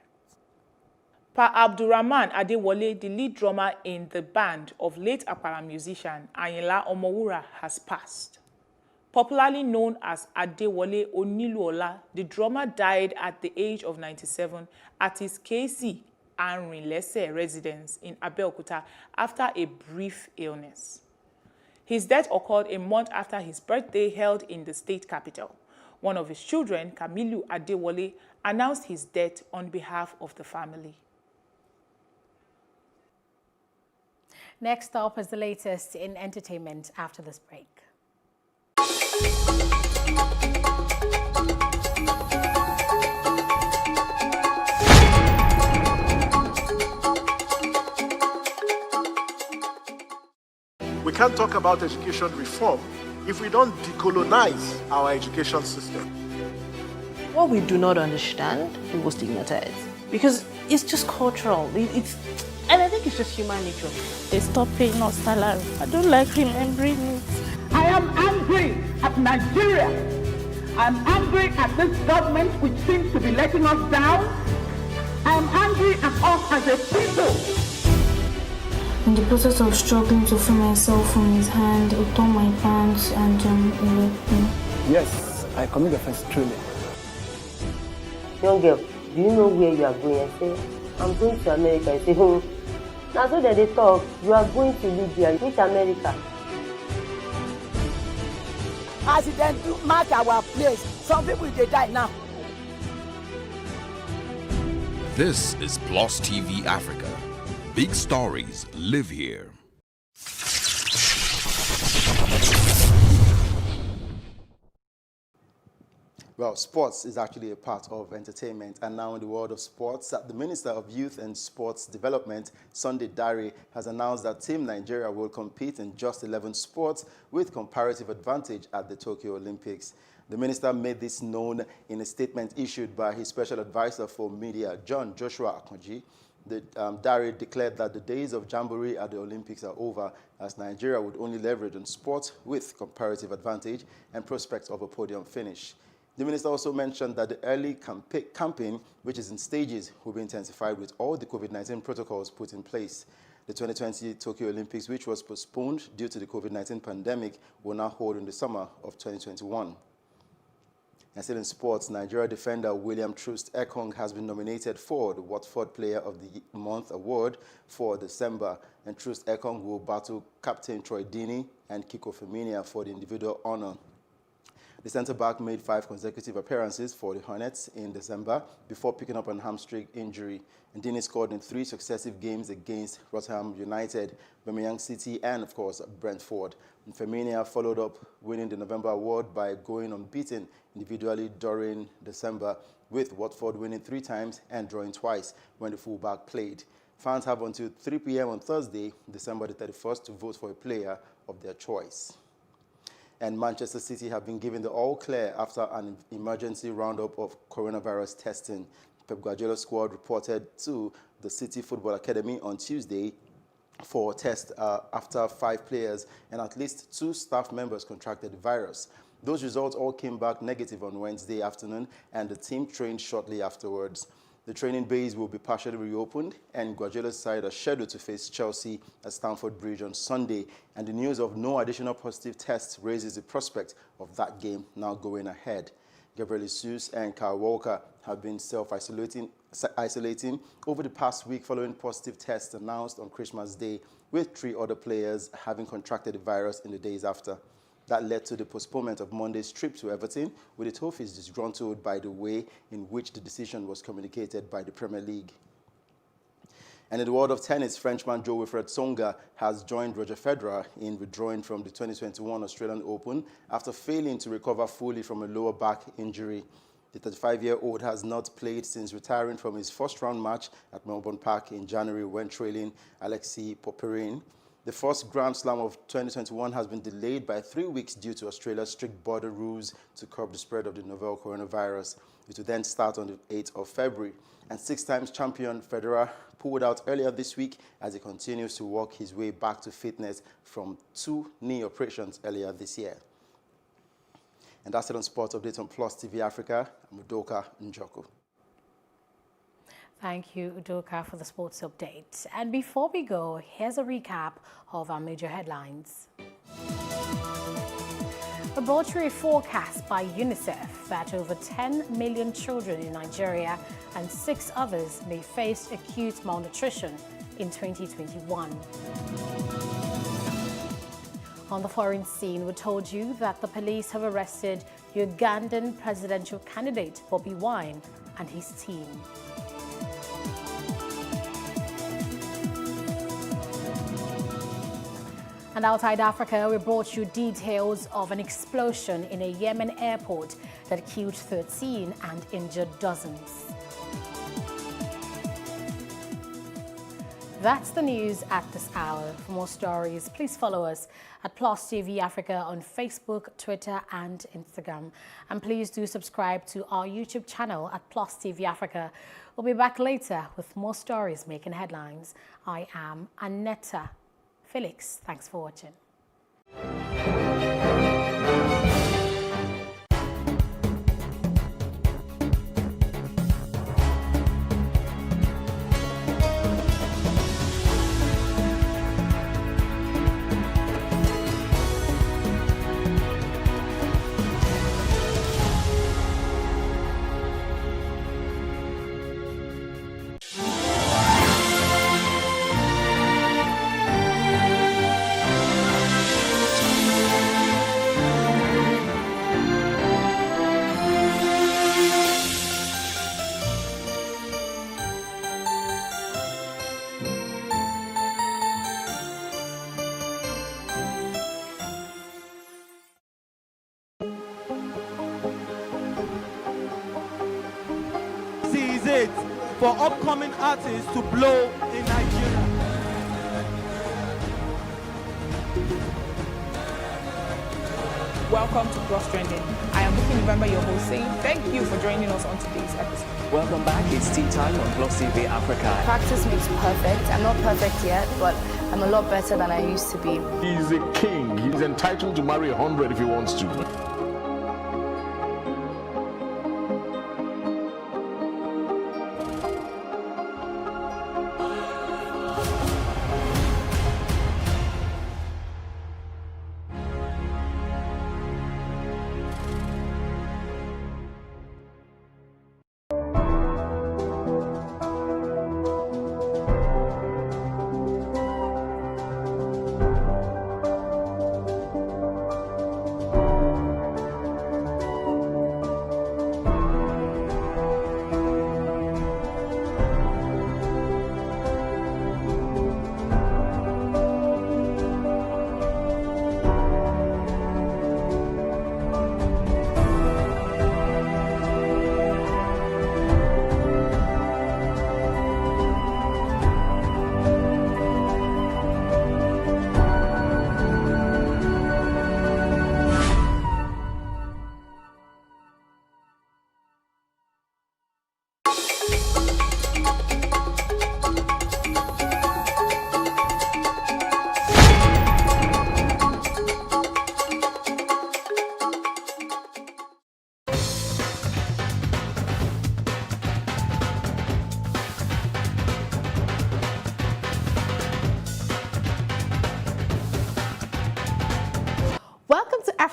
Pa Abdurrahman Adewale, the lead drummer in the band of late Apara musician Ayinla Omowura, has passed. Popularly known as Adewale Oniluola, the drummer died at the age of 97 at his KC Arinlese residence in Abeokuta after a brief illness. His death occurred a month after his birthday held in the state capital. One of his children, Kamilu Adewale, announced his death on behalf of the family. Next up is the latest in entertainment after this break. We can't talk about education reform if we don't decolonize our education system. What we do not understand, we will stigmatize. Because it's just cultural. And I think it's just human nature. They stop paying us salary. I don't like remembering it. I am angry at Nigeria. I'm angry at this government which seems to be letting us down. I'm angry at us as a people. In the process of struggling to free myself from his hand, he tore my pants and he raped me. Yes, I commit offense truly. Young girl, do you know where you are going? I say, I'm going to America. I say, now so that they talk, you are going to Libya. Which America? As it then do mark our place, some people they die now. This is Plus TV Africa. Big stories live here. Well, sports is actually a part of entertainment, and now in the world of sports, the Minister of Youth and Sports Development, Sunday Dare, has announced that Team Nigeria will compete in just 11 sports with comparative advantage at the Tokyo Olympics. The minister made this known in a statement issued by his special advisor for media, John Joshua Akonji. Dare declared that the days of jamboree at the Olympics are over, as Nigeria would only leverage on sport with comparative advantage and prospects of a podium finish. The minister also mentioned that the early campaign, which is in stages, will be intensified with all the COVID-19 protocols put in place. The 2020 Tokyo Olympics, which was postponed due to the COVID-19 pandemic, will now hold in the summer of 2021. And still in sports, Nigeria defender William Troost Ekong has been nominated for the Watford Player of the Month award for December. And Troost Ekong will battle captain Troy Deeney and Kiko Femenia for the individual honor. The centre-back made 5 consecutive appearances for the Hornets in December before picking up an hamstring injury. And Deeney scored in 3 successive games against Rotherham United, Birmingham City, and, of course, Brentford. And Femenia followed up winning the November award by going unbeaten individually during December, with Watford winning 3 times and drawing twice when the fullback played. Fans have until 3 p.m. on Thursday, December the 31st, to vote for a player of their choice. And Manchester City have been given the all-clear after an emergency roundup of coronavirus testing. Pep Guardiola's squad reported to the City Football Academy on Tuesday for tests after 5 players and at least 2 staff members contracted the virus. Those results all came back negative on Wednesday afternoon, and the team trained shortly afterwards. The training base will be partially reopened, and Guardiola's side are scheduled to face Chelsea at Stamford Bridge on Sunday. And the news of no additional positive tests raises the prospect of that game now going ahead. Gabriel Jesus and Kyle Walker have been self-isolating over the past week following positive tests announced on Christmas Day, with 3 other players having contracted the virus in the days after. That led to the postponement of Monday's trip to Everton, with the Toffees disgruntled by the way in which the decision was communicated by the Premier League. And in the world of tennis, Frenchman Jo-Wilfried Tsonga has joined Roger Federer in withdrawing from the 2021 Australian Open after failing to recover fully from a lower back injury. The 35-year-old has not played since retiring from his first-round match at Melbourne Park in January when trailing Alexei Popyrin. The first Grand Slam of 2021 has been delayed by 3 weeks due to Australia's strict border rules to curb the spread of the novel coronavirus. It will then start on the 8th of February. And 6-time champion Federer pulled out earlier this week as he continues to work his way back to fitness from 2 knee operations earlier this year. And that's it on Sports Update on Plus TV Africa. I'm Udoka Njoku. Thank you, Udoka, for the sports update. And before we go, here's a recap of our major headlines. A laboratory forecast by UNICEF that over 10 million children in Nigeria and 6 others may face acute malnutrition in 2021. On the foreign scene, we told you that the police have arrested Ugandan presidential candidate Bobi Wine and his team. And outside Africa, we brought you details of an explosion in a Yemen airport that killed 13 and injured dozens. That's the news at this hour. For more stories, please follow us at Plus TV Africa on Facebook, Twitter, and Instagram. And please do subscribe to our YouTube channel at Plus TV Africa. We'll be back later with more stories making headlines. I am Annetta Felix. Thanks for watching. For upcoming artists to blow in Nigeria. Welcome to Plus Trending. I am Buki November, your host, saying thank you for joining us on today's episode. Welcome back. It's tea time on Plus TV Africa. Practice makes perfect. I'm not perfect yet, but I'm a lot better than I used to be. He's a king. He's entitled to marry 100 if he wants to.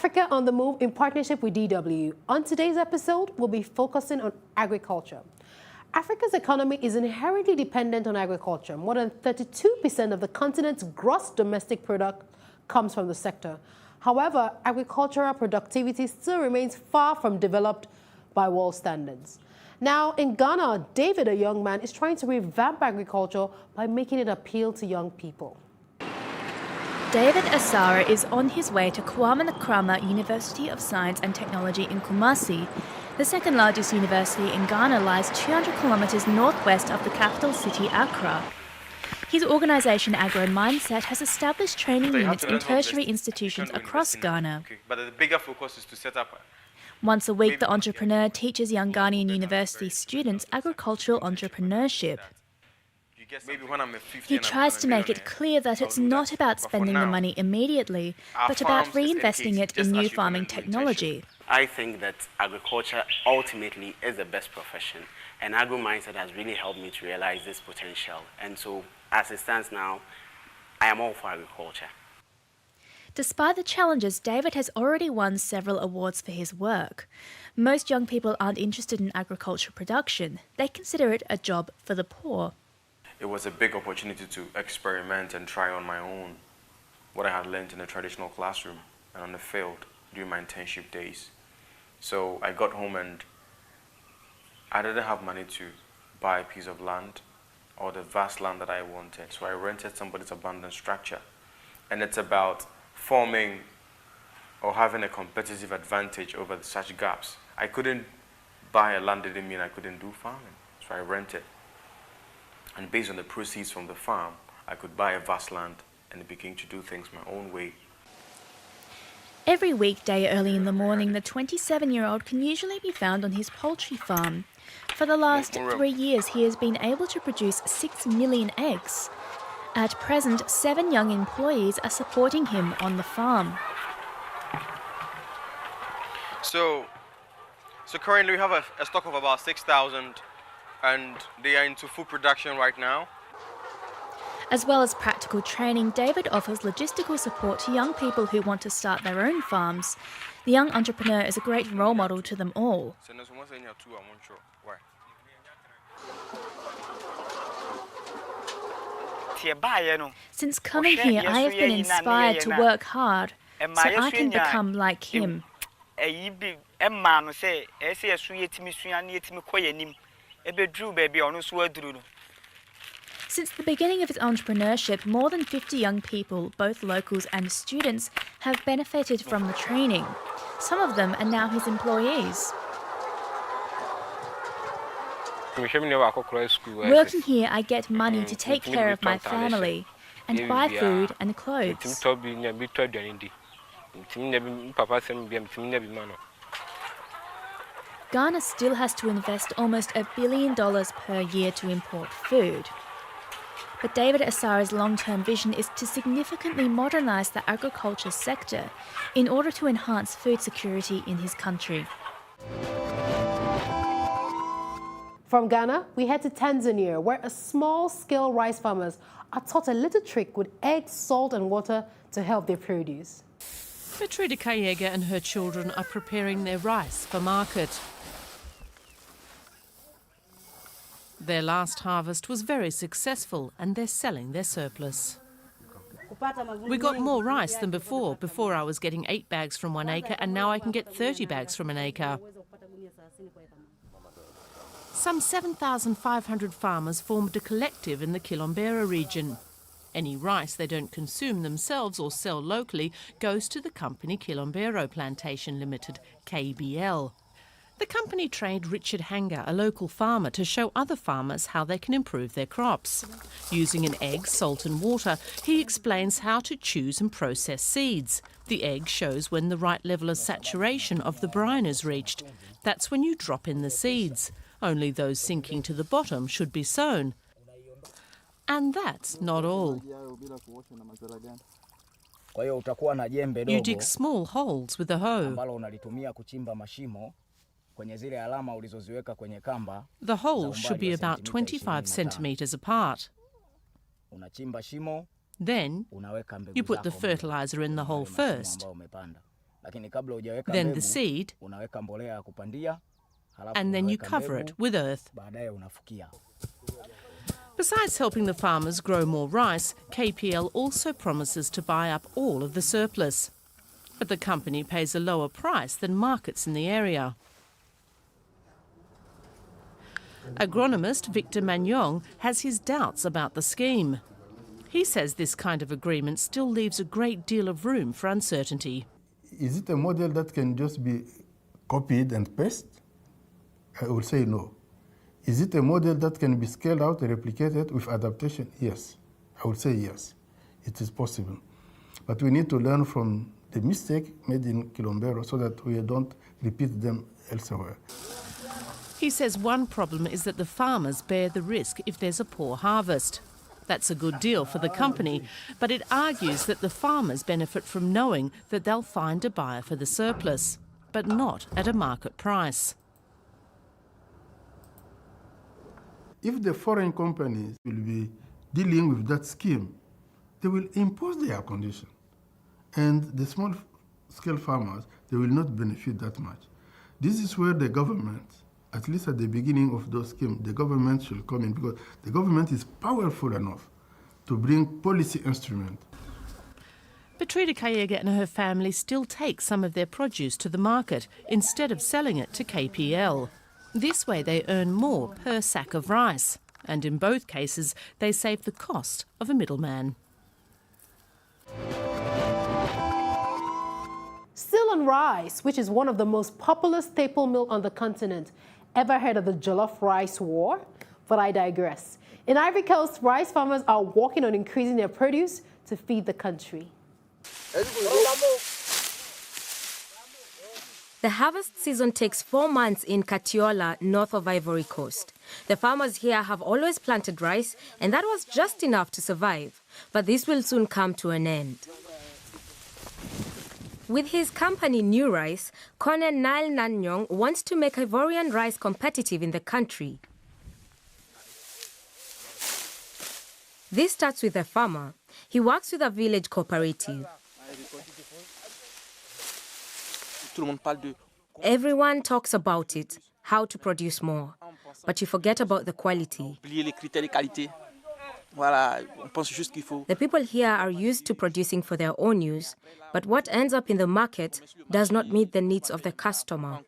Africa on the Move in partnership with DW. On today's episode, we'll be focusing on agriculture. Africa's economy is inherently dependent on agriculture. More than 32% of the continent's gross domestic product comes from the sector. However, agricultural productivity still remains far from developed by world standards. Now, in Ghana, David, a young man, is trying to revamp agriculture by making it appeal to young people. David Asara is on his way to Kwame Nkrumah University of Science and Technology in Kumasi. The second largest university in Ghana lies 200 kilometers northwest of the capital city, Accra. His organisation, Agro Mindset, has established training units in tertiary institutions across Ghana. But the bigger focus is to set up. Once a week, the entrepreneur teaches young Ghanaian university students agricultural entrepreneurship. Maybe when I'm 15, He tries to make it clear that it's not about spending the money immediately, but about reinvesting it in new farming technology. I think that agriculture ultimately is the best profession, and Agro Mindset has really helped me to realize this potential. And so, as it stands now, I am all for agriculture. Despite the challenges, David has already won several awards for his work. Most young people aren't interested in agricultural production. They consider it a job for the poor. It was a big opportunity to experiment and try on my own what I had learned in the traditional classroom and on the field during my internship days. So I got home and I didn't have money to buy a piece of land or the vast land that I wanted. So I rented somebody's abandoned structure. And it's about forming or having a competitive advantage over such gaps. I couldn't buy a land, didn't mean I couldn't do farming. So I rented. And based on the proceeds from the farm, I could buy a vast land and begin to do things my own way. Every weekday early in the morning, the 27-year-old can usually be found on his poultry farm. For the last 3 years, he has been able to produce 6 million eggs. At present, 7 young employees are supporting him on the farm. So currently we have a stock of about 6,000 and they are into food production right now. As well as practical training, David offers logistical support to young people who want to start their own farms. The young entrepreneur is a great role model to them all. Since coming here, I have been inspired to work hard so I can become like him. Since the beginning of his entrepreneurship, more than 50 young people, both locals and students, have benefited from the training. Some of them are now his employees. Working here, I get money to take care of my family and buy food and clothes. Ghana still has to invest almost $1 billion per year to import food. But David Asara's long-term vision is to significantly modernise the agriculture sector in order to enhance food security in his country. From Ghana, we head to Tanzania, where small-scale rice farmers are taught a little trick with eggs, salt and water to help their produce. Matrida Kayega and her children are preparing their rice for market. Their last harvest was very successful and they're selling their surplus. We got more rice than before. Before I was getting 8 bags from 1 acre and now I can get 30 bags from an acre. Some 7,500 farmers formed a collective in the Kilombero region. Any rice they don't consume themselves or sell locally goes to the company Kilombero Plantation Limited, KBL. The company trained Richard Hanger, a local farmer, to show other farmers how they can improve their crops. Using an egg, salt and water, he explains how to choose and process seeds. The egg shows when the right level of saturation of the brine is reached. That's when you drop in the seeds. Only those sinking to the bottom should be sown. And that's not all. You dig small holes with a hoe. The holes should be about 25 centimeters apart. Then you put the fertilizer in the hole first. Then the seed, and then you cover it with earth. Besides helping the farmers grow more rice, KPL also promises to buy up all of the surplus. But the company pays a lower price than markets in the area. Agronomist Victor Magnon has his doubts about the scheme. He says this kind of agreement still leaves a great deal of room for uncertainty. Is it a model that can just be copied and pasted? I will say no. Is it a model that can be scaled out and replicated with adaptation? Yes. I would say yes. It is possible. But we need to learn from the mistake made in Kilombero so that we don't repeat them elsewhere. He says one problem is that the farmers bear the risk if there's a poor harvest. That's a good deal for the company, but it argues that the farmers benefit from knowing that they'll find a buyer for the surplus, but not at a market price. If the foreign companies will be dealing with that scheme, they will impose their condition. And the small-scale farmers, they will not benefit that much. This is where the government, at least at the beginning of those schemes, the government should come in because the government is powerful enough to bring policy instruments. Petrita Kayega and her family still take some of their produce to the market instead of selling it to KPL. This way they earn more per sack of rice, and in both cases they save the cost of a middleman. Still on rice, which is one of the most popular staple meal on the continent. Ever heard of the Jollof Rice War? But I digress. In Ivory Coast, rice farmers are working on increasing their produce to feed the country. The harvest season takes 4 months in Katiola, north of Ivory Coast. The farmers here have always planted rice, and that was just enough to survive. But this will soon come to an end. With his company New Rice, Kone Nile Nanyong wants to make Ivorian rice competitive in the country. This starts with a farmer. He works with a village cooperative. Everyone talks about it, how to produce more, but you forget about the quality. The people here are used to producing for their own use, but what ends up in the market does not meet the needs of the customer.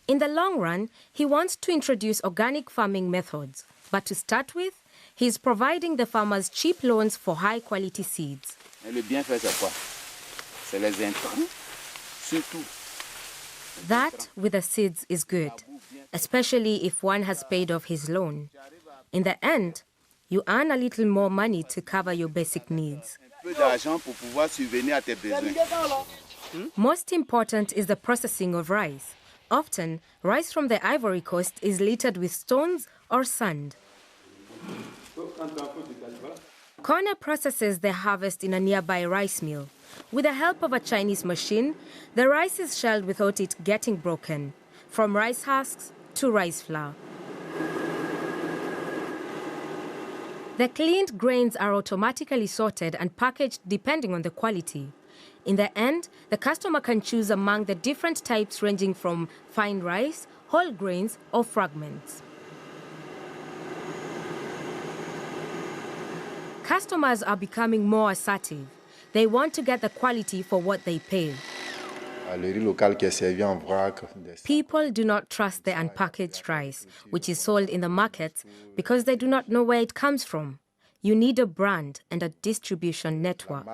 In the long run, he wants to introduce organic farming methods, but to start with, he is providing the farmers cheap loans for high-quality seeds. That, with the seeds, is good, especially if one has paid off his loan. In the end, you earn a little more money to cover your basic needs. Most important is the processing of rice. Often, rice from the Ivory Coast is littered with stones or sand. Kone processes the harvest in a nearby rice mill. With the help of a Chinese machine, the rice is shelled without it getting broken, from rice husks to rice flour. The cleaned grains are automatically sorted and packaged depending on the quality. In the end, the customer can choose among the different types ranging from fine rice, whole grains, or fragments. Customers are becoming more assertive. They want to get the quality for what they pay. People do not trust the unpackaged rice, which is sold in the markets, because they do not know where it comes from. You need a brand and a distribution network.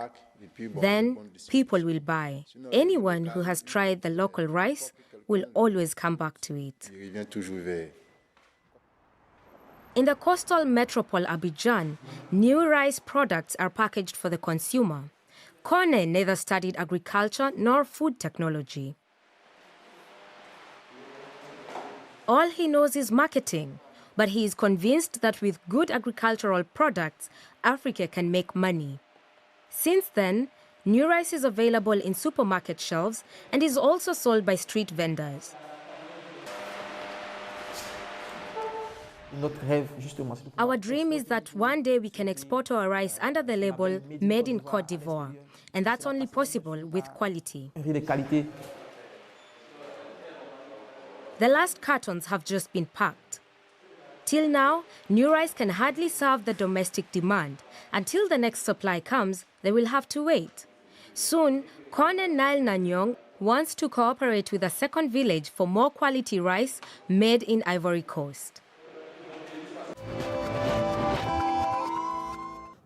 Then people will buy. Anyone who has tried the local rice will always come back to it. In the coastal metropole Abidjan, new rice products are packaged for the consumer. Kone neither studied agriculture nor food technology. All he knows is marketing, but he is convinced that with good agricultural products, Africa can make money. Since then, new rice is available in supermarket shelves and is also sold by street vendors. Our dream is that one day we can export our rice under the label Made in Côte d'Ivoire, and that's only possible with quality. The last cartons have just been packed. Till now, new rice can hardly serve the domestic demand. Until the next supply comes, they will have to wait. Soon, Corne Nile Nanyong wants to cooperate with a second village for more quality rice made in Ivory Coast.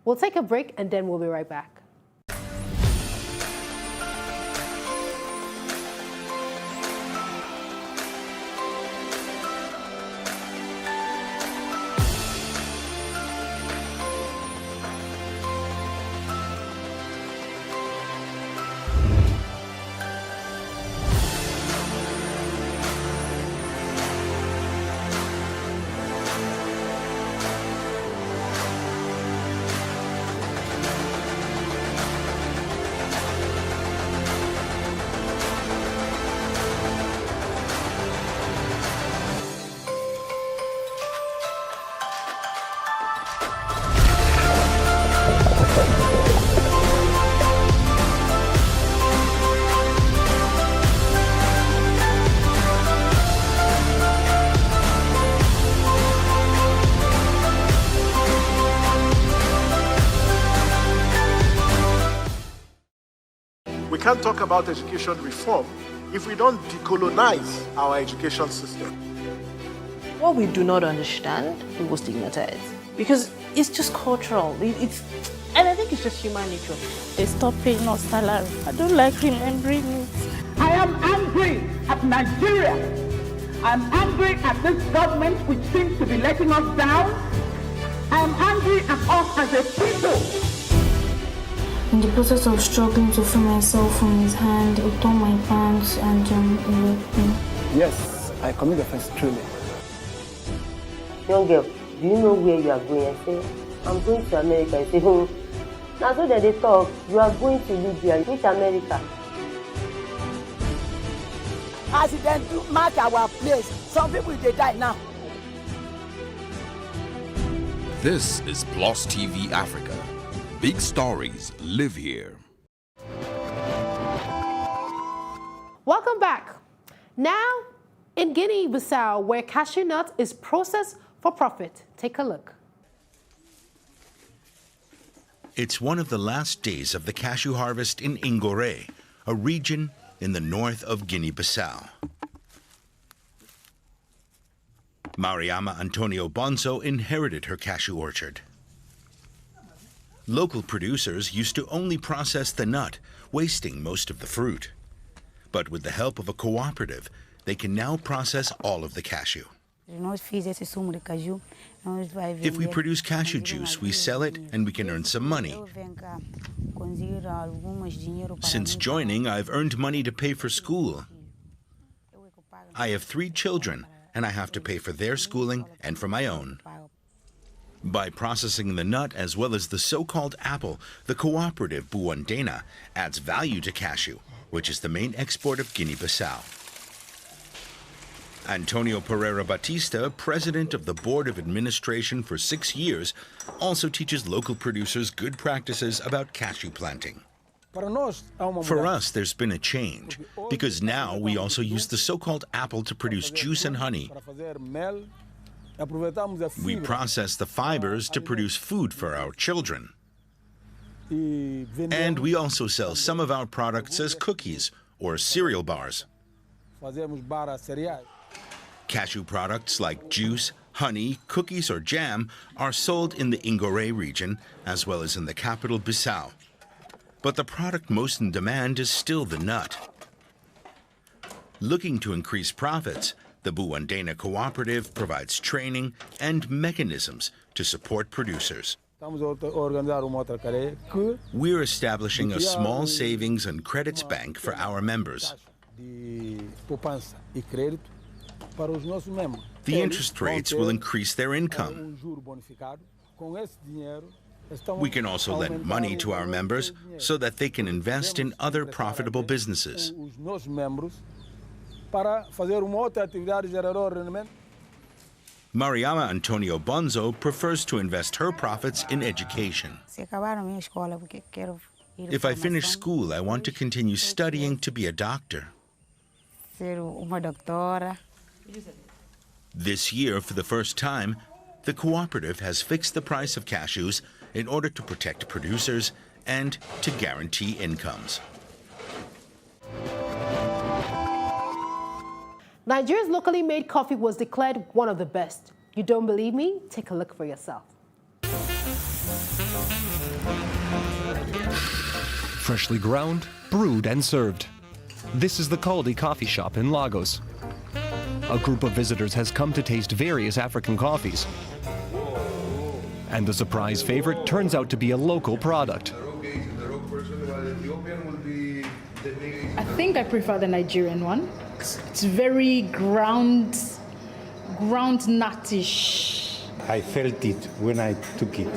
We'll take a break and then we'll be right back. We can't talk about education reform if we don't decolonize our education system. What we do not understand, we will stigmatize. Because it's just cultural. And I think it's just human nature. They stop paying us salary. I don't like remembering it. I am angry at Nigeria. I'm angry at this government which seems to be letting us down. I'm angry at us as a people. In the process of struggling to free myself from his hand, he tore my pants and he raped me. Yes, I commit offense truly. Young girl, do you know where you are going? I say, I'm going to America. I say, now so that they talk, you are going to Libya. Which America? Accident to mark our place. Some people, they die now. This is PLOS TV Africa. Big stories live here. Welcome back. Now, in Guinea-Bissau, where cashew nut is processed for profit. Take a look. It's one of the last days of the cashew harvest in Ingore, a region in the north of Guinea-Bissau. Mariama Antonio Bonzo inherited her cashew orchard. Local producers used to only process the nut, wasting most of the fruit. But with the help of a cooperative, they can now process all of the cashew. If we produce cashew juice, we sell it and we can earn some money. Since joining, I've earned money to pay for school. I have 3 children, and I have to pay for their schooling and for my own. By processing the nut as well as the so-called apple, the cooperative Buandena adds value to cashew, which is the main export of Guinea-Bissau. Antonio Pereira Batista, president of the Board of Administration for 6 years, also teaches local producers good practices about cashew planting. For us, there's been a change, because now we also use the so-called apple to produce juice and honey. We process the fibers to produce food for our children. And we also sell some of our products as cookies or cereal bars. Cashew products like juice, honey, cookies, or jam are sold in the Ingore region as well as in the capital Bissau. But the product most in demand is still the nut. Looking to increase profits, the Buandena Cooperative provides training and mechanisms to support producers. We're establishing a small savings and credits bank for our members. The interest rates will increase their income. We can also lend money to our members so that they can invest in other profitable businesses. Mariama Antonio Bonzo prefers to invest her profits in education. If I finish school, I want to continue studying to be a doctor. This year, for the first time, the cooperative has fixed the price of cashews in order to protect producers and to guarantee incomes. Nigeria's locally made coffee was declared one of the best. You don't believe me? Take a look for yourself. Freshly ground, brewed and served. This is the Kaldi coffee shop in Lagos. A group of visitors has come to taste various African coffees. And the surprise favorite turns out to be a local product. I think I prefer the Nigerian one. It's very ground nutish. I felt it when I took it.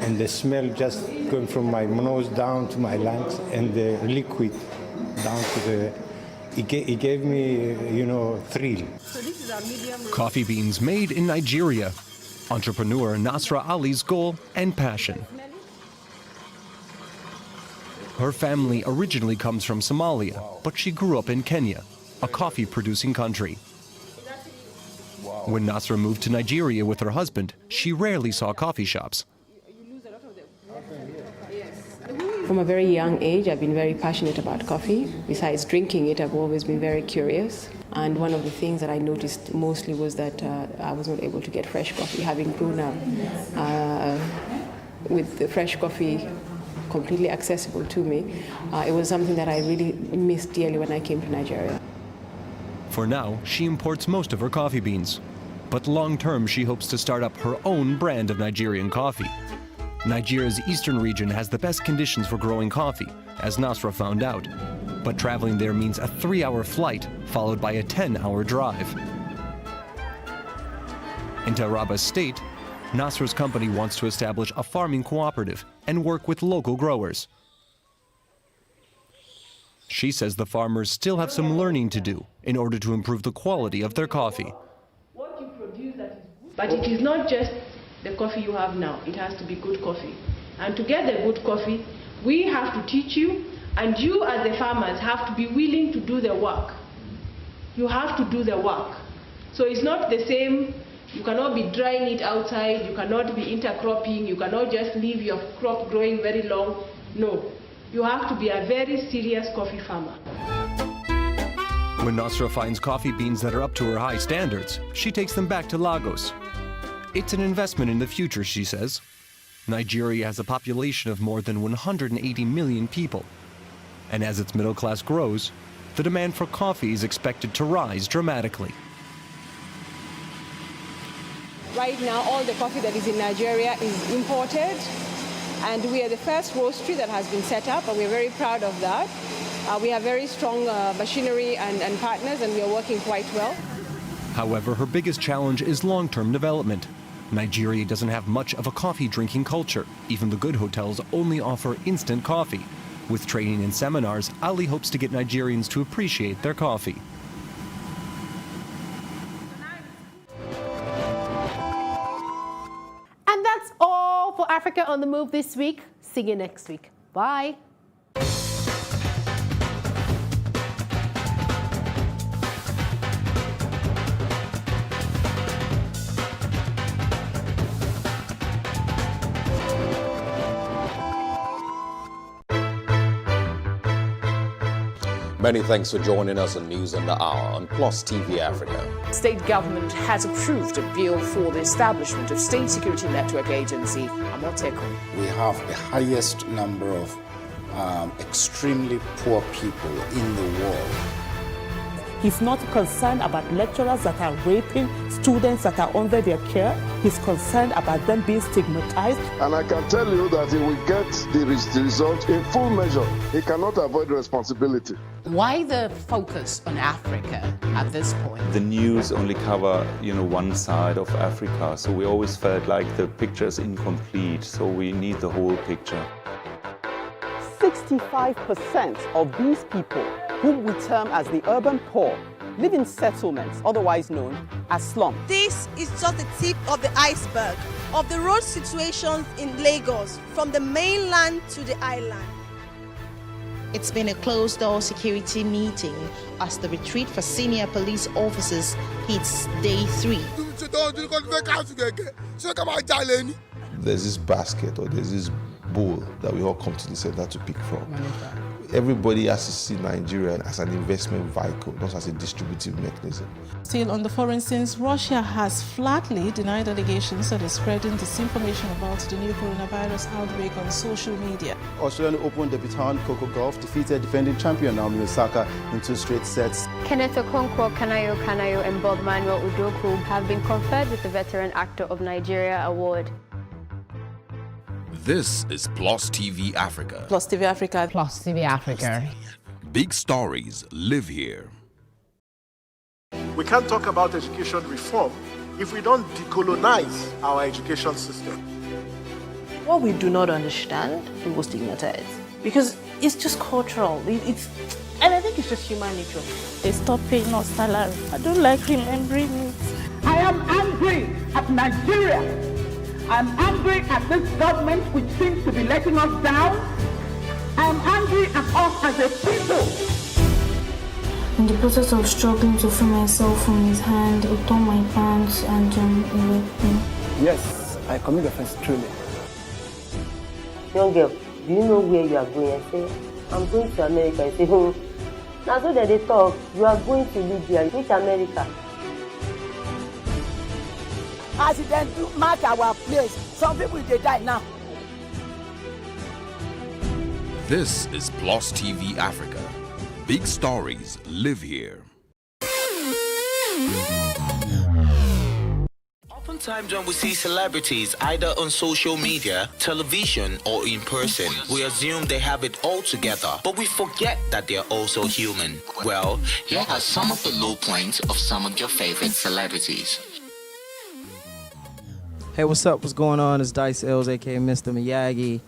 And the smell just going from my nose down to my lungs, and the liquid down to the... It gave me, thrill. Coffee beans made in Nigeria. Entrepreneur Nasra Ali's goal and passion. Her family originally comes from Somalia, but she grew up in Kenya, a coffee-producing country. When Nasra moved to Nigeria with her husband, she rarely saw coffee shops. From a very young age, I've been very passionate about coffee. Besides drinking it, I've always been very curious. And one of the things that I noticed mostly was that I was not able to get fresh coffee. Having grown up with the fresh coffee completely accessible to me, it was something that I really missed dearly when I came to Nigeria. For now, she imports most of her coffee beans. But long-term, she hopes to start up her own brand of Nigerian coffee. Nigeria's eastern region has the best conditions for growing coffee, as Nasra found out. But traveling there means a 3-hour flight, followed by a 10-hour drive. In Taraba State, Nasra's company wants to establish a farming cooperative and work with local growers. She says the farmers still have some learning to do in order to improve the quality of their coffee. But it is not just the coffee you have now. It has to be good coffee. And to get the good coffee, we have to teach you, and you as the farmers have to be willing to do the work. You have to do the work. So it's not the same. You cannot be drying it outside. You cannot be intercropping. You cannot just leave your crop growing very long. No. You have to be a very serious coffee farmer. When Nasra finds coffee beans that are up to her high standards, she takes them back to Lagos. It's an investment in the future, she says. Nigeria has a population of more than 180 million people. And as its middle class grows, the demand for coffee is expected to rise dramatically. Right now, all the coffee that is in Nigeria is imported. And we are the first roastery that has been set up, and we're very proud of that. We have very strong machinery and partners, and we are working quite well. However, her biggest challenge is long-term development. Nigeria doesn't have much of a coffee-drinking culture. Even the good hotels only offer instant coffee. With training and seminars, Ali hopes to get Nigerians to appreciate their coffee. And that's all for Africa on the Move this week. See you next week. Bye. Many thanks for joining us on News on the Hour on Plus TV Africa. State government has approved a bill for the establishment of State Security Network Agency, Amotekun. We have the highest number of extremely poor people in the world. He's not concerned about lecturers that are raping students that are under their care. He's concerned about them being stigmatized. And I can tell you that he will get the result in full measure. He cannot avoid responsibility. Why the focus on Africa at this point? The news only cover, one side of Africa, so we always felt like the picture is incomplete, so we need the whole picture. 65% of these people, whom we term as the urban poor, live in settlements, otherwise known as slums. This is just the tip of the iceberg of the road situations in Lagos, from the mainland to the island. It's been a closed-door security meeting as the retreat for senior police officers hits day 3. There's this basket or there's this bowl that we all come to the center to pick from. Everybody has to see Nigeria as an investment vehicle, not as a distributive mechanism. Still on the foreign scenes, Russia has flatly denied allegations that is spreading disinformation about the new coronavirus outbreak on social media. Australian Open debutant Coco Gauff defeated defending champion Naomi Osaka in 2 straight sets. Kenneth Okonkwo, Kanayo Kanayo and Bob Manuel Udoku have been conferred with the Veteran Actor of Nigeria Award. This is Plus TV Africa. Plus TV Africa. Plus TV Africa. Big stories live here. We can't talk about education reform if we don't decolonize our education system. What we do not understand, we will stigmatize. Because it's just cultural. And I think it's just human nature. They stop paying us salary. I don't like remembering it. I am angry at Nigeria. I'm angry at this government which seems to be letting us down. I'm angry at us as a people. In the process of struggling to free myself from his hand, he tore my pants and he raped me. Yes, I commit offense truly. Young girl, do you know where you are going? I say, I'm going to America. I say, now so that they talk, you are going to Libya. Which America? Accident do mark our place. Some people they die now. This is Plus TV Africa. Big stories live here. Oftentimes when we see celebrities either on social media, television, or in person, we assume they have it all together, but we forget that they're also human. Well, here are some of the low points of some of your favorite celebrities. Hey, what's up? What's going on? It's Dice Ills, aka Mr. Miyagi.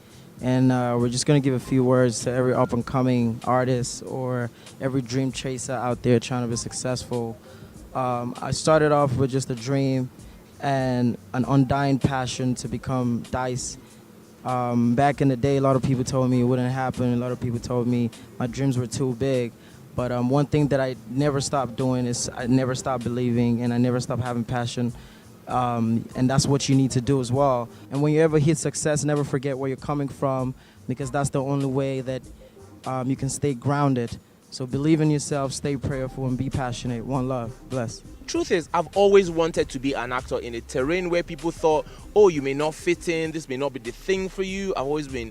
And we're just going to give a few words to every up-and-coming artist or every dream chaser out there trying to be successful. I started off with just a dream and an undying passion to become Dice. Back in the day, a lot of people told me it wouldn't happen. A lot of people told me my dreams were too big. But one thing that I never stopped doing is I never stopped believing and I never stopped having passion. And that's what you need to do as well. And when you ever hit success, never forget where you're coming from, because that's the only way that you can stay grounded. So believe in yourself, stay prayerful, and be passionate. One love. Bless. Truth is, I've always wanted to be an actor in a terrain where people thought, oh, you may not fit in, this may not be the thing for you. I've always been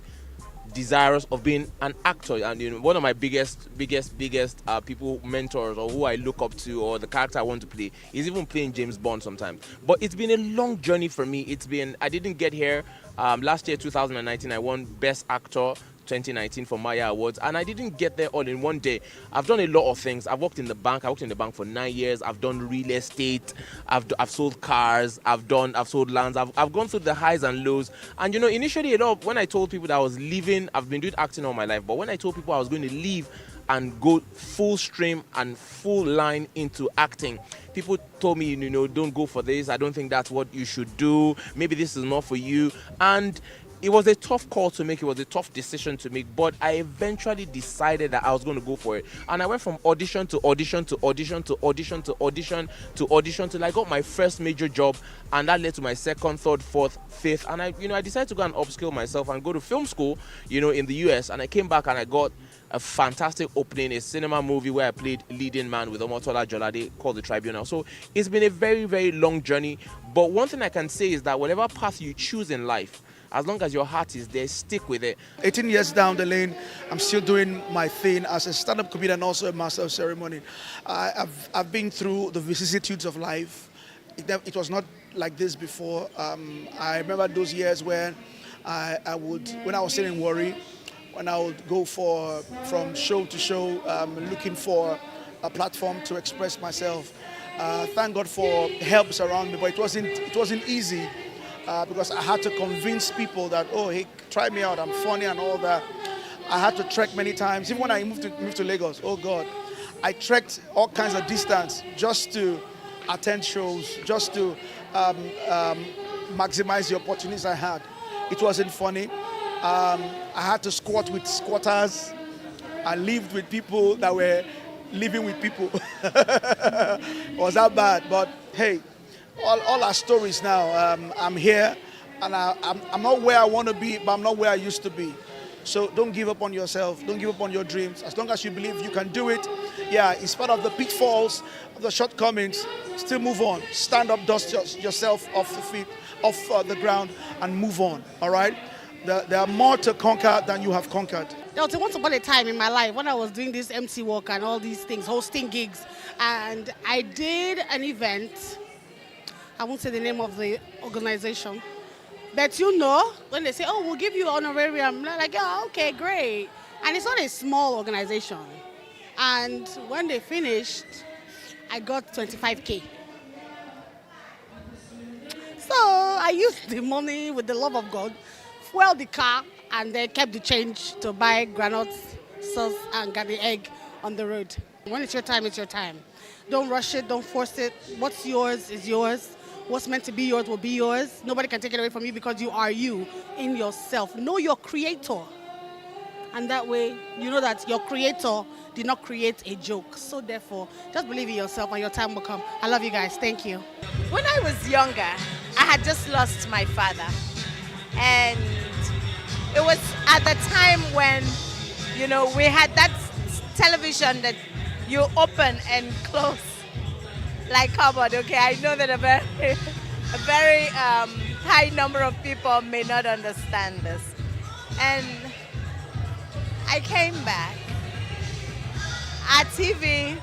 desirous of being an actor, and one of my biggest people mentors or who I look up to or the character I want to play is even playing James Bond sometimes. But it's been a long journey for me. I didn't get here last year 2019 I won Best Actor 2019 for Maya Awards, and I didn't get there all in one day. I've done a lot of things. I've worked in the bank. I worked in the bank for 9 years. I've done real estate. I've sold cars. I've sold lands. I've gone through the highs and lows. And initially, when I told people that I was leaving, I've been doing acting all my life. But when I told people I was going to leave and go full stream and full line into acting, people told me, don't go for this. I don't think that's what you should do. Maybe this is not for you. And it was a tough call to make. It was a tough decision to make, but I eventually decided that I was going to go for it. And I went from audition to audition to audition to audition to audition to audition till I got my first major job, and that led to my second, third, fourth, fifth. And I decided to go and upskill myself and go to film school, in the US. And I came back and I got a fantastic opening, a cinema movie where I played leading man with Omotola Jolade called The Tribunal. So it's been a very, very long journey. But one thing I can say is that whatever path you choose in life, as long as your heart is there, stick with it. 18 years down the lane, I'm still doing my thing as a stand-up comedian and also a master of ceremony. I've been through the vicissitudes of life. It was not like this before. I remember those years when when I was still in Warri, when I would go from show to show, looking for a platform to express myself. Thank God for helps around me, but it wasn't easy. Because I had to convince people that, oh, hey, try me out, I'm funny and all that. I had to trek many times. Even when I moved to Lagos, oh God, I trekked all kinds of distance just to attend shows, just to maximize the opportunities I had. It wasn't funny. I had to squat with squatters. I lived with people that were living with people. It was that bad, but hey, all our stories now. I'm here, and I'm not where I want to be, but I'm not where I used to be. So don't give up on yourself. Don't give up on your dreams. As long as you believe you can do it, yeah, in spite of the pitfalls, of the shortcomings, still move on. Stand up, dust yourself off the feet, off the ground, and move on, all right? There are more to conquer than you have conquered. There was once upon a time in my life when I was doing this MC work and all these things, hosting gigs, and I did an event. I won't say the name of the organization. But you know, when they say, oh, we'll give you honorarium, I'm like, oh, okay, great. And it's not a small organization. And when they finished, I got 25K. So I used the money with the love of God, fueled the car, and then kept the change to buy granules, sauce, and got the egg on the road. When it's your time, it's your time. Don't rush it, don't force it. What's yours is yours. What's meant to be yours will be yours. Nobody can take it away from you because you are you in yourself. Know your creator. And that way, you know that your creator did not create a joke. So therefore, just believe in yourself and your time will come. I love you guys. Thank you. When I was younger, I had just lost my father. And it was at the time when, you know, we had that television that you open and close like cupboard. Okay, I know that a very high number of people may not understand this. And I came back. Our TV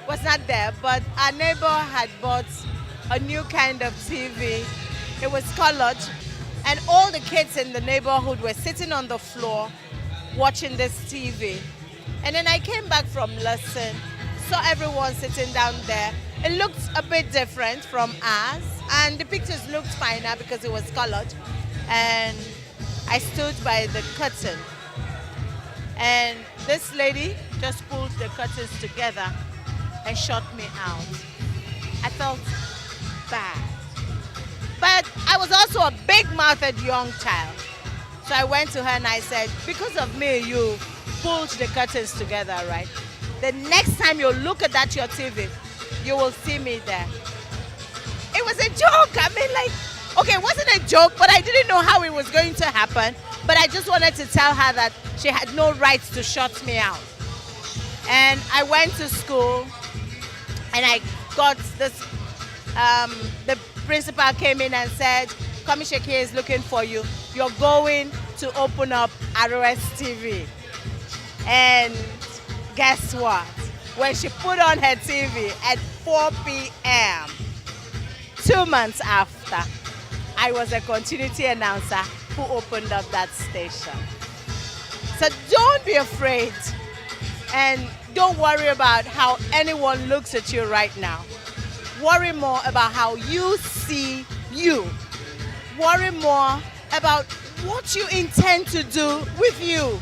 was not there, but our neighbor had bought a new kind of TV. It was colored, and all the kids in the neighborhood were sitting on the floor watching this TV. And then I came back from lesson, saw everyone sitting down there. It looked a bit different from ours, and the pictures looked finer because it was colored. And I stood by the curtain, and this lady just pulled the curtains together and shut me out. I felt bad. But I was also a big-mouthed young child. So I went to her and I said, because of me, you pulled the curtains together, right? The next time you look at that your TV, you will see me there. It was a joke. I mean, like, okay, it wasn't a joke, but I didn't know how it was going to happen. But I just wanted to tell her that she had no rights to shut me out. And I went to school and I got this, the principal came in and said, Commissioner K is looking for you. You're going to open up ROS TV. And guess what? When she put on her TV at 4 p.m., 2 months after, I was a continuity announcer who opened up that station. So don't be afraid and don't worry about how anyone looks at you right now. Worry more about how you see you. Worry more about what you intend to do with you.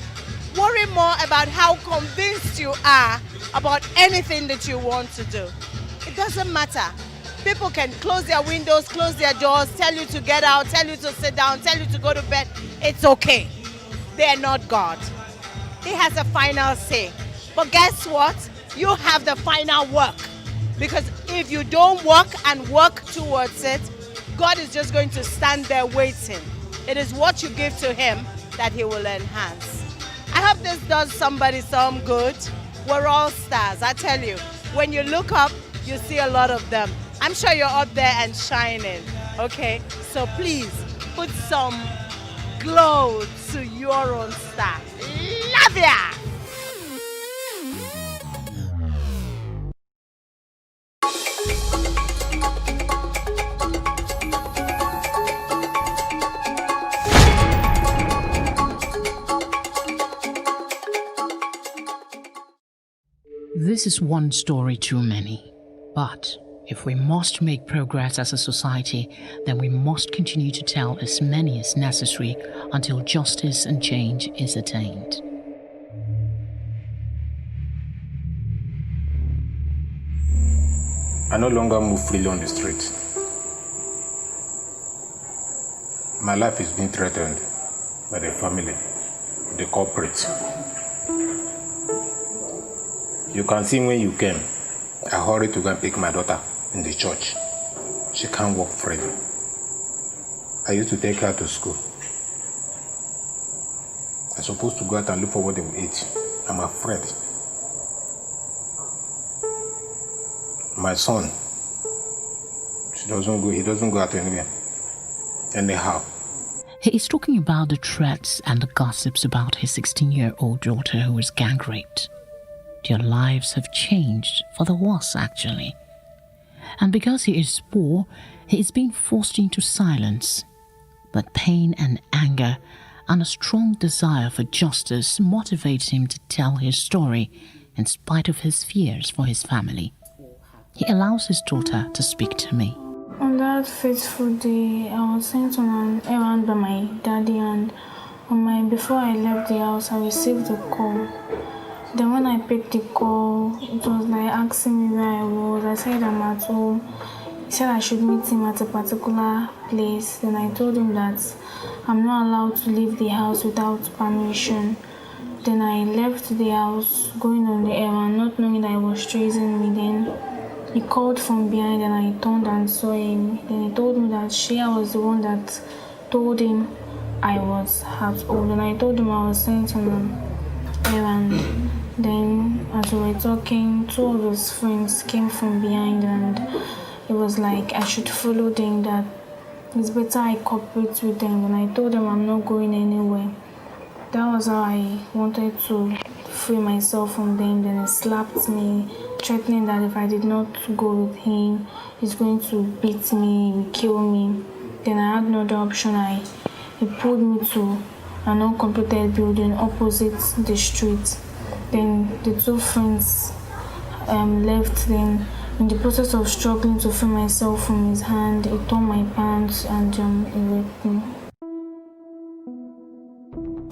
Worry more about how convinced you are about anything that you want to do. It doesn't matter. People can close their windows, close their doors, tell you to get out, tell you to sit down, tell you to go to bed. It's okay. They are not God. He has a final say. But guess what? You have the final work. Because if you don't work and work towards it, God is just going to stand there waiting. It is what you give to him that he will enhance. I hope this does somebody some good. We're all stars, I tell you. When you look up, you see a lot of them. I'm sure you're up there and shining, okay? So please, put some glow to your own star. Love ya! This is one story too many. But if we must make progress as a society, then we must continue to tell as many as necessary until justice and change is attained. I no longer move freely on the street. My life is being threatened by the family, the corporate. You can see when you came, I hurried to go and pick my daughter in the church. She can't walk freely. I used to take her to school. I'm supposed to go out and look for what they will eat. I'm afraid. My son, he doesn't go out anywhere. Anyhow. He is talking about the threats and the gossips about his 16-year-old daughter who was gang raped. Their lives have changed for the worse, actually. And because he is poor, he is being forced into silence. But pain and anger and a strong desire for justice motivates him to tell his story in spite of his fears for his family. He allows his daughter to speak to me. On that fateful day, I was sent on an errand by my daddy, and before I left the house, I received a call. Then when I picked the call, it was like asking me where I was. I said I'm at home. He said I should meet him at a particular place. Then I told him that I'm not allowed to leave the house without permission. Then I left the house, going on the errand, not knowing that he was chasing me. Then he called from behind and I turned and saw him. Then he told me that I was the one that told him I was at home. And I told him I was sent on an errand. Then as we were talking, two of his friends came from behind and it was like I should follow them, that it's better I cooperate with them. And I told them I'm not going anywhere. That was how I wanted to free myself from them. Then he slapped me, threatening that if I did not go with him, he's going to beat me, kill me. Then I had no other option. He pulled me to an uncompleted building opposite the street. Then the two friends left. Then in the process of struggling to free myself from his hand, he tore my pants and he raped me.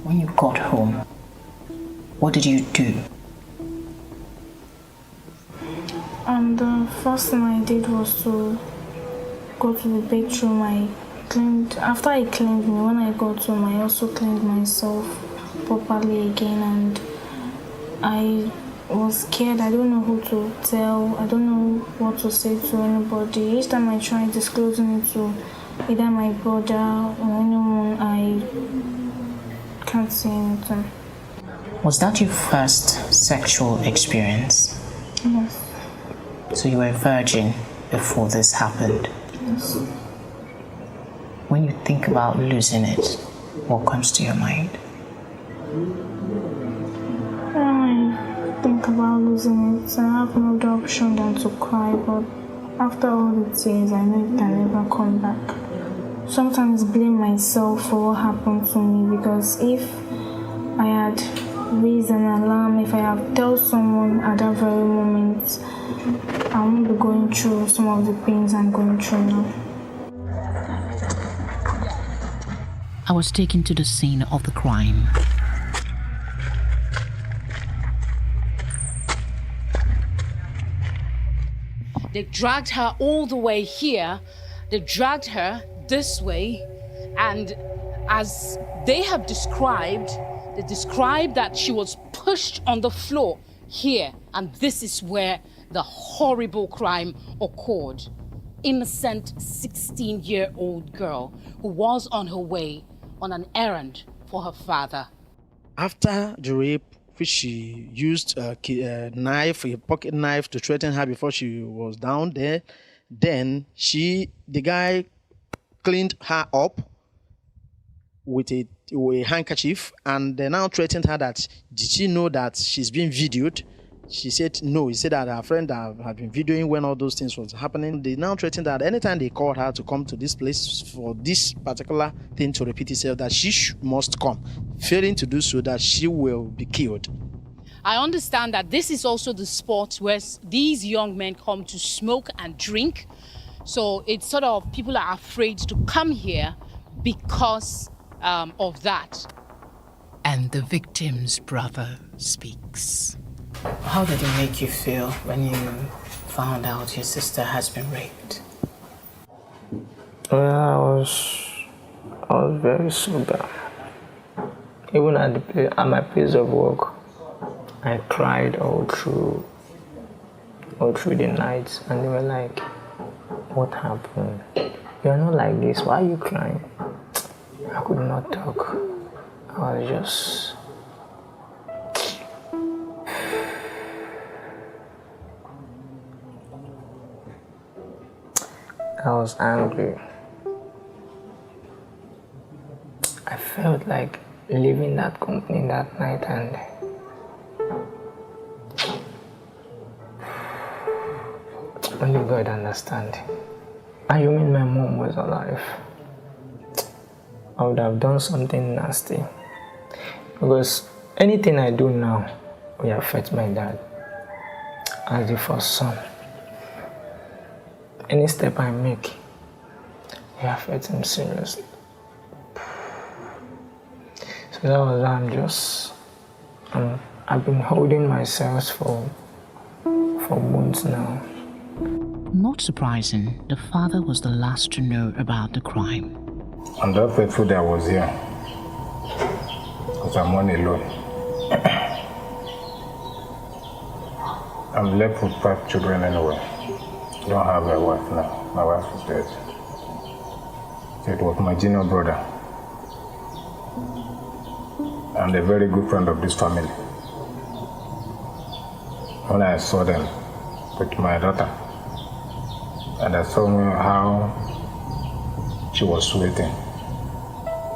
When you got home, what did you do? And the first thing I did was to go to the bedroom. After I cleaned me, when I got home, I also cleaned myself properly again, and I was scared. I don't know who to tell. I don't know what to say to anybody. Each time I tried disclosing it to either my brother or anyone, I can't say anything. Was that your first sexual experience? Yes. So you were a virgin before this happened? Yes. When you think about losing it, what comes to your mind? When I think about losing it, I have no other option than to cry, but after all the tears, I know it can never come back. Sometimes blame myself for what happened to me, because if I had raised an alarm, if I had told someone at that very moment, I won't be going through some of the pains I'm going through now. I was taken to the scene of the crime. They dragged her all the way here. They dragged her this way. And as they have described, they described that she was pushed on the floor here. And this is where the horrible crime occurred. Innocent 16-year-old girl who was on her way on an errand for her father. After the rape, which she used a pocket knife to threaten her before she was down there, then the guy cleaned her up with a handkerchief, and they now threatened her that, did she know that she's being videoed? She said no. He said that her friend had been videoing when all those things was happening. They now threatened that anytime they called her to come to this place for this particular thing to repeat itself, that she must come. Failing to do so, that she will be killed. I understand that this is also the spot where these young men come to smoke and drink. So it's sort of, people are afraid to come here because of that. And the victim's brother speaks. How did it make you feel when you found out your sister has been raped? Well, I was very sober. Even at my place of work, I cried all through the night, and they were like, "What happened? You're not like this. Why are you crying?" I could not talk. I was just... I was angry. I felt like leaving that company that night, and only God understands. And you mean my mom was alive? I would have done something nasty. Because anything I do now will affect my dad as the first son. Any step I make will affect him seriously. So that was why I've been holding myself for months now. Not surprising, the father was the last to know about the crime. On that fateful day I was here, because I'm on alone. I'm left with 5 children anyway. I don't have a wife now. My wife is dead. So it was my junior brother and a very good friend of this family. When I saw them with my daughter, and I saw how she was sweating,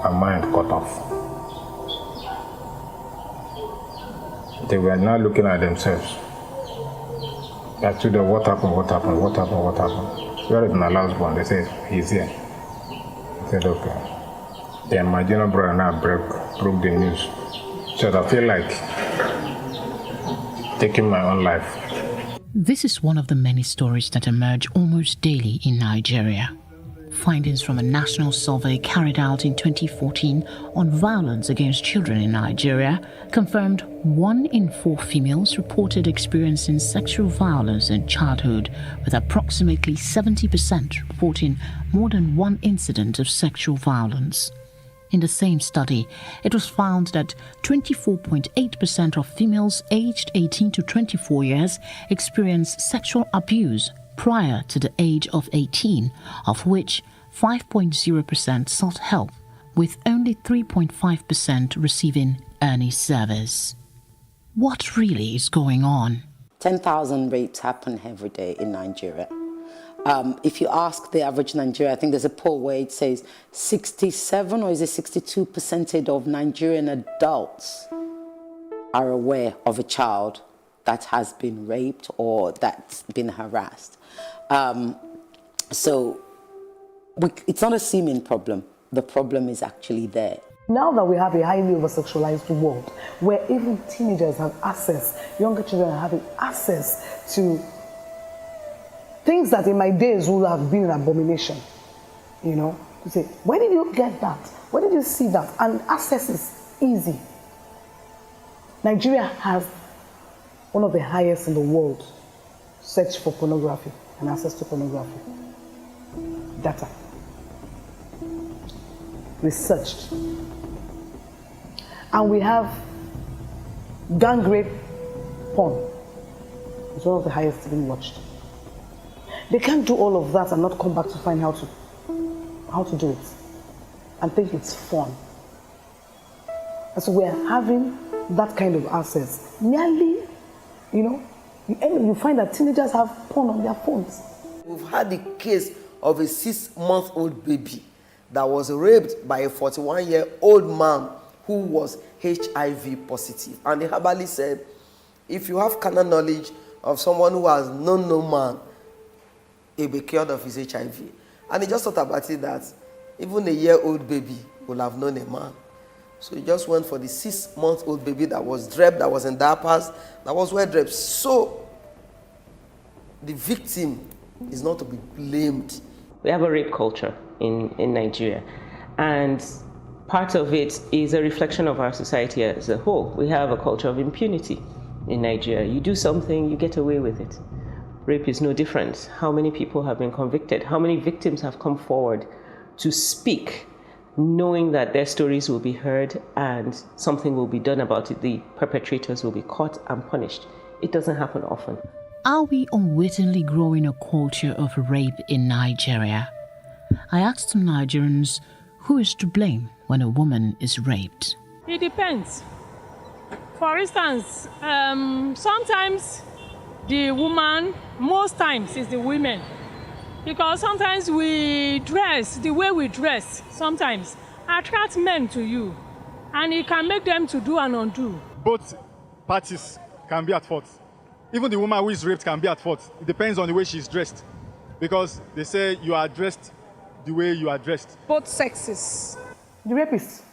her mind cut off. They were now looking at themselves. I told them, what happened? Where is my last born? They said, he's here. I said, okay. Then my junior brother now broke the news. So I feel like taking my own life. This is one of the many stories that emerge almost daily in Nigeria. Findings from a national survey carried out in 2014 on violence against children in Nigeria confirmed 1 in 4 females reported experiencing sexual violence in childhood, with approximately 70% reporting more than 1 incident of sexual violence. In the same study, it was found that 24.8% of females aged 18 to 24 years experienced sexual abuse prior to the age of 18, of which 5.0% sought help, with only 3.5% receiving any service. What really is going on? 10,000 rapes happen every day in Nigeria. If you ask the average Nigerian, I think there's a poll where it says 67 or is it 62% of Nigerian adults are aware of a child that has been raped or that's been harassed. So it's not a seeming problem. The problem is actually there. Now that we have a highly over-sexualized world, where even teenagers have access, younger children are having access to things that in my days would have been an abomination. You know, you say, where did you get that? Where did you see that? And access is easy. Nigeria has one of the highest in the world search for pornography and access to pornography. Data. Researched. And we have gang rape porn. It's one of the highest being watched. They can't do all of that and not come back to find how to do it and think it's fun. And so we're having that kind of access. Nearly, you find that teenagers have porn on their phones. We've had the case of a 6-month-old baby that was raped by a 41-year-old man who was HIV positive. And the herbalist said, if you have carnal knowledge of someone who has known no man, he'll be cured of his HIV. And he just thought about it that even a year-old baby will have known a man. So he just went for the 6-month-old baby that was draped, that was in diapers, that was well draped. So the victim is not to be blamed. We have a rape culture in Nigeria, and part of it is a reflection of our society as a whole. We have a culture of impunity in Nigeria. You do something, you get away with it. rape is no different. How many people have been convicted? How many victims have come forward to speak, knowing that their stories will be heard and something will be done about it? The perpetrators will be caught and punished. It doesn't happen often. Are we unwittingly growing a culture of rape in Nigeria? I asked some Nigerians who is to blame when a woman is raped. It depends. For instance, sometimes the woman, most times it's the women. Because sometimes we dress, the way we dress, sometimes attract men to you. And it can make them to do and undo. Both parties can be at fault. Even the woman who is raped can be at fault. It depends on the way she's dressed. Because they say you are dressed the way you are dressed. Both sexes. The rapist.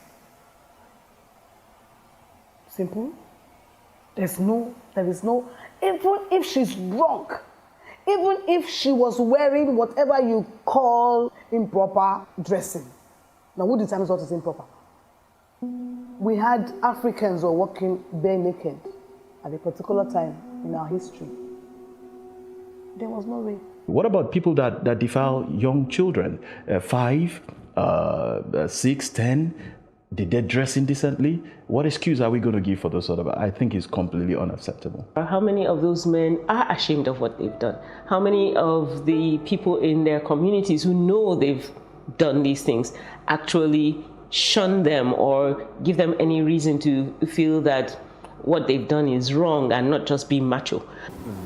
Simple. There is no, even if she's wrong, even if she was wearing whatever you call improper dressing. Now, who determines what is improper? We had Africans who were walking bare naked at a particular time in our history. There was no rape. What about people that defile young children? 5, 6, 10, did they dress indecently? What excuse are we going to give for those sort of? I think it's completely unacceptable. How many of those men are ashamed of what they've done? How many of the people in their communities who know they've done these things actually shun them or give them any reason to feel that what they've done is wrong and not just be macho?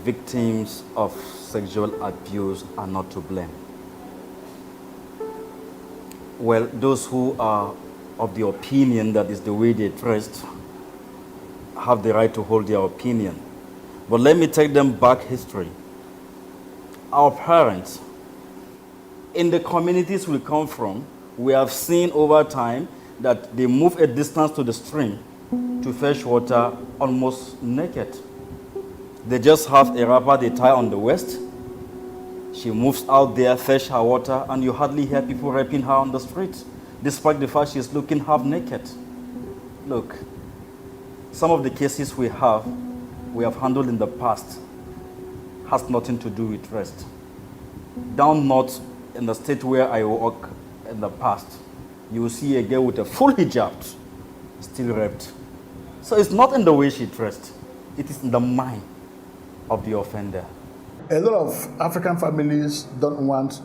Victims of sexual abuse are not to blame. Well, those who are of the opinion that is the way they dressed have the right to hold their opinion. But let me take them back history. Our parents, in the communities we come from, we have seen over time that they move a distance to the stream to fetch water almost naked. They just have a wrapper they tie on the waist. She moves out there, fetch her water, and you hardly hear people raping her on the street, despite the fact she's looking half naked. Look, some of the cases we have handled in the past has nothing to do with rest. Down north, in the state where I work in the past, you will see a girl with a full hijab still raped. So it's not in the way she dressed, it is in the mind of the offender. A lot of African families don't want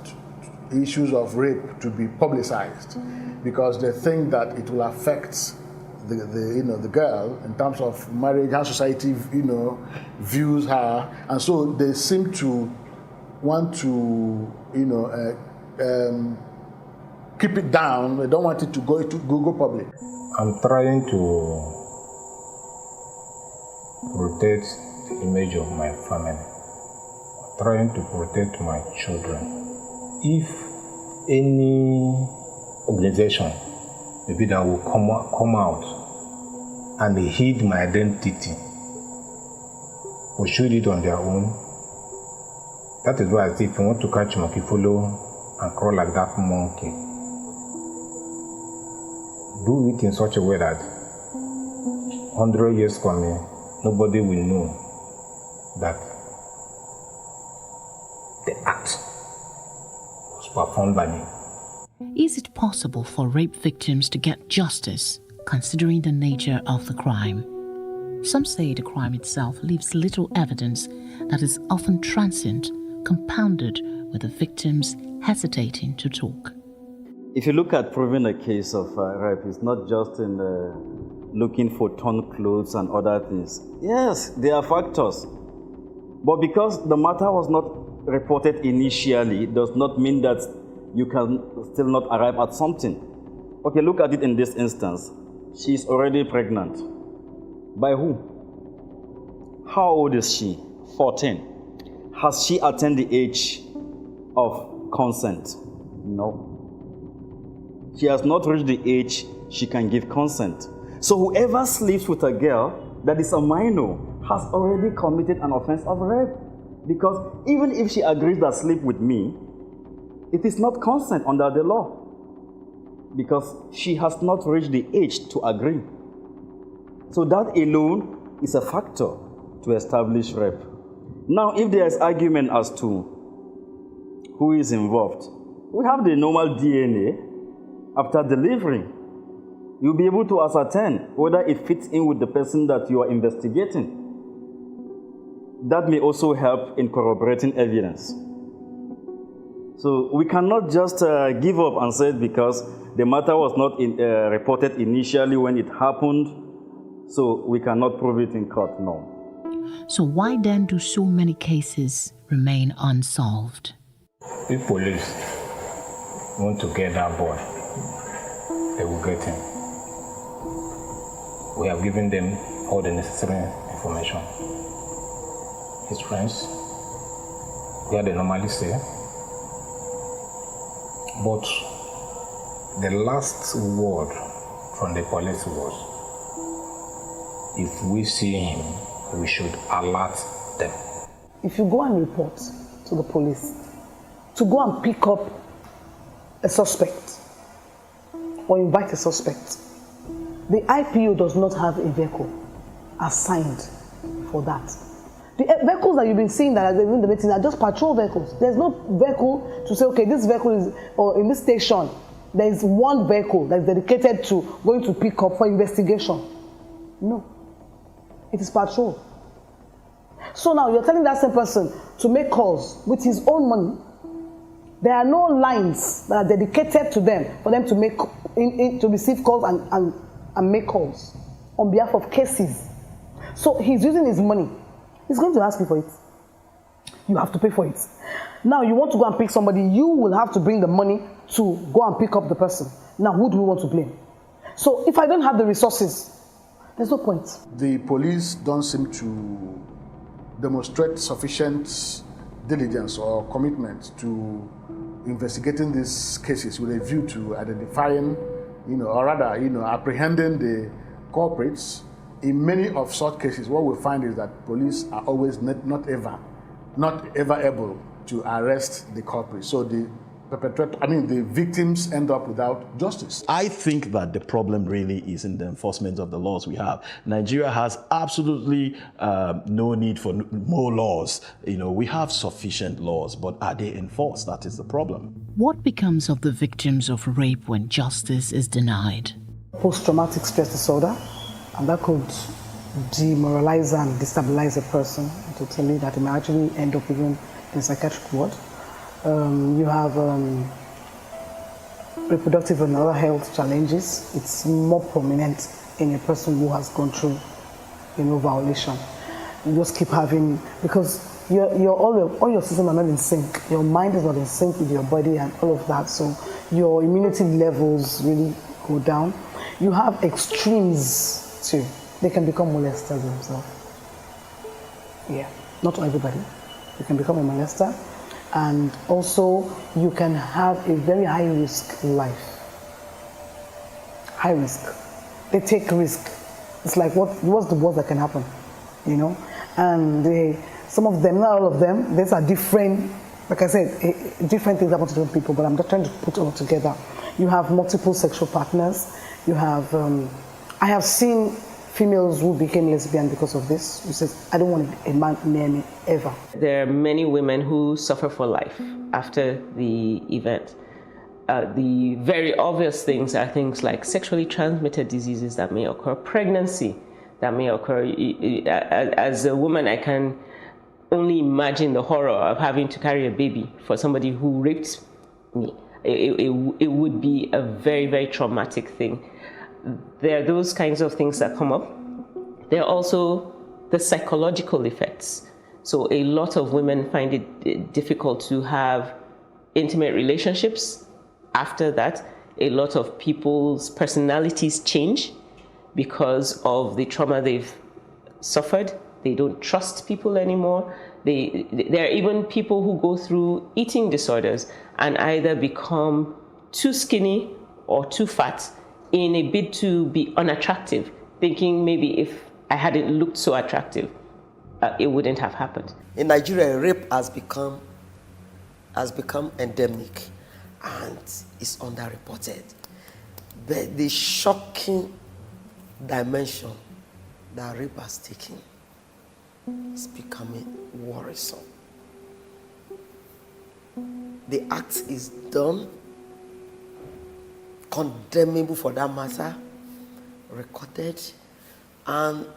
issues of rape to be publicized because they think that it will affect the girl in terms of marriage, how society views her, and so they seem to want to keep it down. They don't want it to go public. I'm trying to protect the image of my family. I'm trying to protect my children. If any organization maybe that will come out and they hid my identity or shoot it on their own, that is why I say if you want to catch monkey, follow and crawl like that monkey. Do it in such a way that 100 years coming, nobody will know that the act was performed by me. Is it possible for rape victims to get justice, considering the nature of the crime? Some say the crime itself leaves little evidence that is often transient, compounded with the victims hesitating to talk. If you look at proving a case of rape, it's not just in looking for torn clothes and other things. Yes, there are factors. But because the matter was not reported initially, does not mean that you can still not arrive at something. Okay, look at it in this instance. She's already pregnant. By who? How old is she? 14. Has she attained the age of consent? No. She has not reached the age she can give consent. So whoever sleeps with a girl that is a minor has already committed an offense of rape. Because even if she agrees to sleep with me, it is not consent under the law. Because she has not reached the age to agree. So that alone is a factor to establish rape. Now, if there is argument as to who is involved, we have the normal DNA after delivery. You'll be able to ascertain whether it fits in with the person that you are investigating. That may also help in corroborating evidence. So we cannot just give up and say because the matter was not reported initially when it happened, so we cannot prove it in court, no. So why then do so many cases remain unsolved? If police want to get that boy, they will get him. We have given them all the necessary information. His friends, where they normally stay. But the last word from the police was, if we see him, we should alert them. If you go and report to the police, to go and pick up a suspect or invite a suspect, the IPO does not have a vehicle assigned for that. The vehicles that you've been seeing that are in the meeting are just patrol vehicles. There's no vehicle to say, okay, this vehicle is, or in this station, there is one vehicle that's dedicated to going to pick up for investigation. No. It is patrol. So now you're telling that same person to make calls with his own money. There are no lines that are dedicated to them for them to make to receive calls and make calls on behalf of cases. So he's using his money. He's going to ask you for it. You have to pay for it. Now you want to go and pick somebody, you will have to bring the money to go and pick up the person. Now who do we want to blame? So if I don't have the resources, there's no point. The police don't seem to demonstrate sufficient diligence or commitment to investigating these cases with a view to identifying, or rather, apprehending the culprits. In many of such cases, what we find is that police are always not ever able to arrest the culprit. So the victims end up without justice. I think that the problem really is in the enforcement of the laws we have. Nigeria has absolutely no need for more laws. We have sufficient laws, but are they enforced? That is the problem. What becomes of the victims of rape when justice is denied? Post-traumatic stress disorder, and that could demoralize and destabilize a person totally, that it may actually end up even in psychiatric ward. You have reproductive and other health challenges. It's more prominent in a person who has gone through, violation. You just keep having, because all your systems are not in sync. Your mind is not in sync with your body and all of that. So your immunity levels really go down. You have extremes too. They can become molesters themselves. Yeah, not everybody. You can become a molester. And also, you can have a very high-risk life. High risk. They take risk. It's like, what's the worst that can happen? And some of them, not all of them, these are different, like I said, different things happen to different people, but I'm just trying to put it all together. You have multiple sexual partners. You have, I have seen females who became lesbian because of this, who says, I don't want a man near me ever. There are many women who suffer for life after the event. The very obvious things are things like sexually transmitted diseases that may occur, pregnancy that may occur. As a woman, I can only imagine the horror of having to carry a baby for somebody who raped me. It would be a very, very traumatic thing. There are those kinds of things that come up. There are also the psychological effects. So a lot of women find it difficult to have intimate relationships. After that, a lot of people's personalities change because of the trauma they've suffered. They don't trust people anymore. There are even people who go through eating disorders and either become too skinny or too fat in a bid to be unattractive, thinking maybe if I hadn't looked so attractive, it wouldn't have happened. In Nigeria, rape has become endemic and is underreported. But the shocking dimension that rape has taken is becoming worrisome. The act is done, condemnable for that matter, recorded, and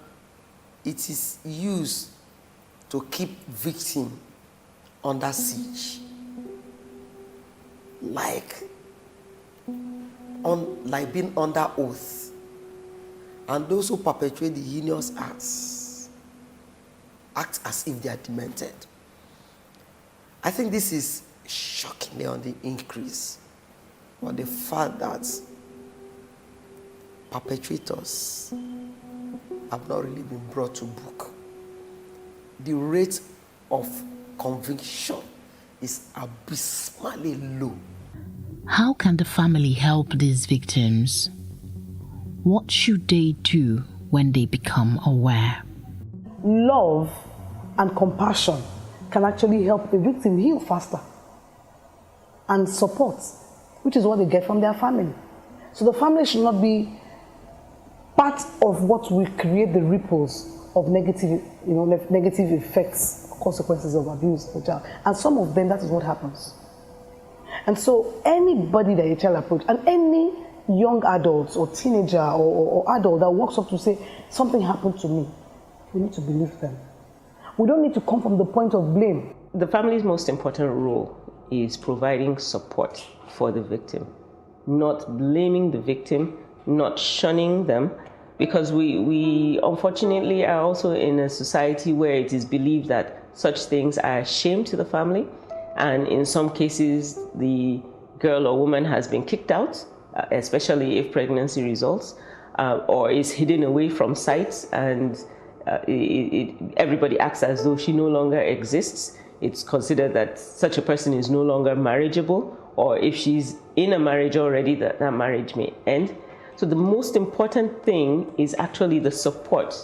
it is used to keep victim under siege, like being under oath. And those who perpetrate the heinous acts act as if they are demented. I think this is shockingly on the increase, or the fact that perpetrators have not really been brought to book. The rate of conviction is abysmally low. How can the family help these victims? What should they do when they become aware? Love and compassion can actually help the victim heal faster. And support, which is what they get from their family. So the family should not be part of what will create the ripples of negative effects, consequences of abuse for the child. And some of them, that is what happens. And so anybody that a child approaches, and any young adult or teenager or adult that walks up to say, something happened to me, we need to believe them. We don't need to come from the point of blame. The family's most important role is providing support for the victim, not blaming the victim, not shunning them, because we unfortunately are also in a society where it is believed that such things are a shame to the family, and in some cases the girl or woman has been kicked out, especially if pregnancy results, or is hidden away from sight, and everybody acts as though she no longer exists. It's considered that such a person is no longer marriageable, or if she's in a marriage already, that marriage may end. So the most important thing is actually the support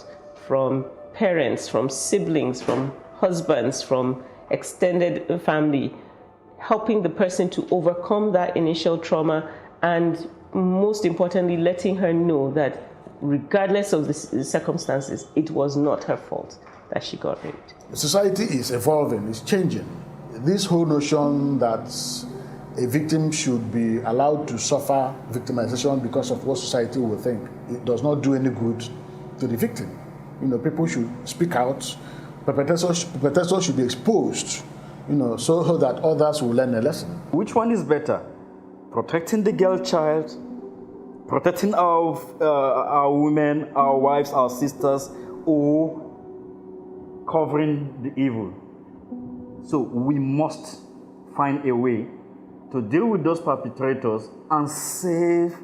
from parents, from siblings, from husbands, from extended family, helping the person to overcome that initial trauma, and most importantly, letting her know that regardless of the circumstances, it was not her fault that she got raped. Society is evolving, it's changing. This whole notion that a victim should be allowed to suffer victimization because of what society will think, it does not do any good to the victim. People should speak out. Perpetrators should be exposed, so that others will learn a lesson. Which one is better? Protecting the girl child, protecting our women, our wives, our sisters, or covering the evil? So we must find a way to deal with those perpetrators and save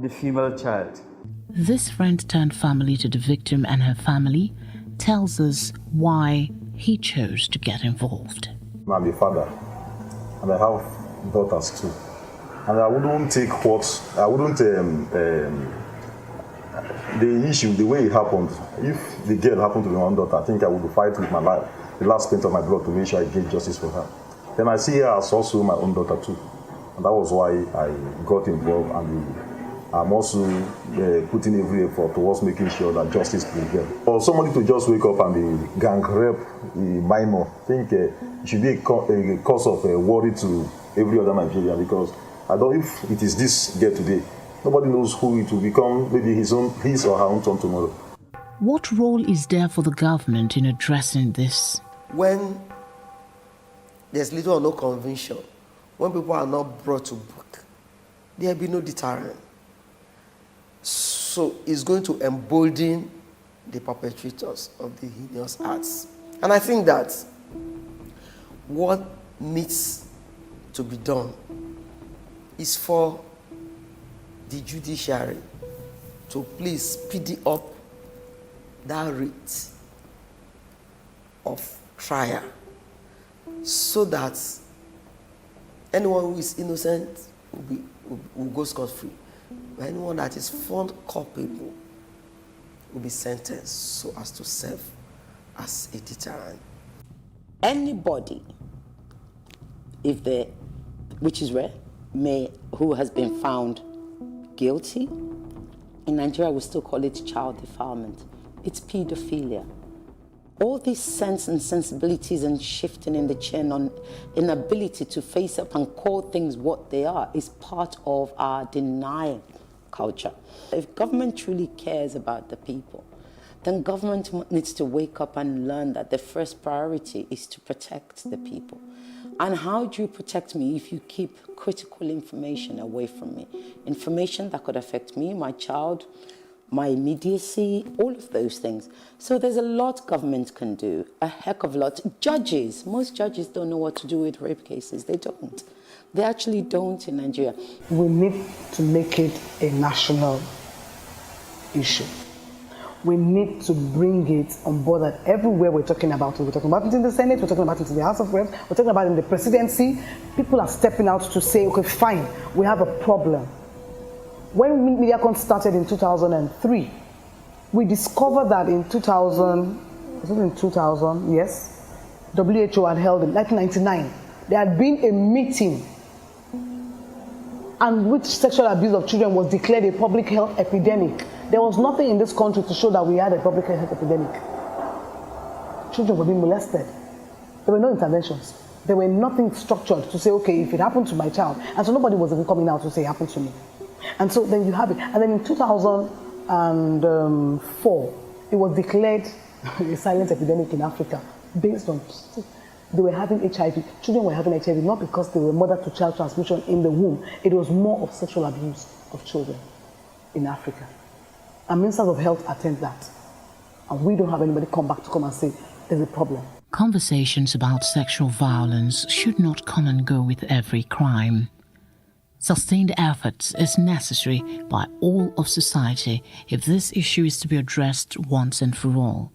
the female child. This friend turned family to the victim and her family tells us why he chose to get involved. I'm a father, and I have daughters too. And I wouldn't take the issue, the way it happened. If the girl happened to be my own daughter, I think I would fight with my life, the last pint of my blood, to make sure I get justice for her. Then I see her as also my own daughter too. And that was why I got involved, and I'm also putting every effort towards making sure that justice prevails. For somebody to just wake up and be gang rape a minor, I think it should be a cause of worry to every other Nigerian, because I don't know if it is this girl today, nobody knows who it will become, maybe his or her own turn tomorrow. What role is there for the government in addressing this? When there's little or no conviction, when people are not brought to book, there will be no deterrent. So it's going to embolden the perpetrators of the heinous acts. And I think that what needs to be done is for the judiciary to please speed up that rate of trial, so that anyone who is innocent will go scot-free. But anyone that is found culpable will be sentenced so as to serve as a deterrent. Anybody, which is rare, who has been found guilty, in Nigeria we still call it child defilement. It's pedophilia. All these sense and sensibilities and shifting in the chin on inability to face up and call things what they are is part of our denial culture. If government truly cares about the people, then government needs to wake up and learn that the first priority is to protect the people. And how do you protect me if you keep critical information away from me? Information that could affect me, my child, my immediacy, all of those things. So there's a lot government can do, a heck of a lot. Judges, most judges don't know what to do with rape cases. They don't. They actually don't in Nigeria. We need to make it a national issue. We need to bring it on board that everywhere we're talking about it. We're talking about it in the Senate, we're talking about it in the House of Reps, we're talking about it in the presidency. People are stepping out to say, okay, fine, we have a problem. When MediaCon started in 2003, we discovered that in 2000, yes, WHO had held in 1999, there had been a meeting and which sexual abuse of children was declared a public health epidemic. There was nothing in this country to show that we had a public health epidemic. Children were being molested. There were no interventions. There were nothing structured to say, okay, if it happened to my child. And so nobody was even coming out to say it happened to me. And so then you have it. And then in 2004, it was declared a silent epidemic in Africa based on they were having HIV. Children were having HIV not because they were mother-to-child transmission in the womb. It was more of sexual abuse of children in Africa. And ministers of health attend that. And we don't have anybody come back to come and say there's a problem. Conversations about sexual violence should not come and go with every crime. Sustained efforts is necessary by all of society if this issue is to be addressed once and for all.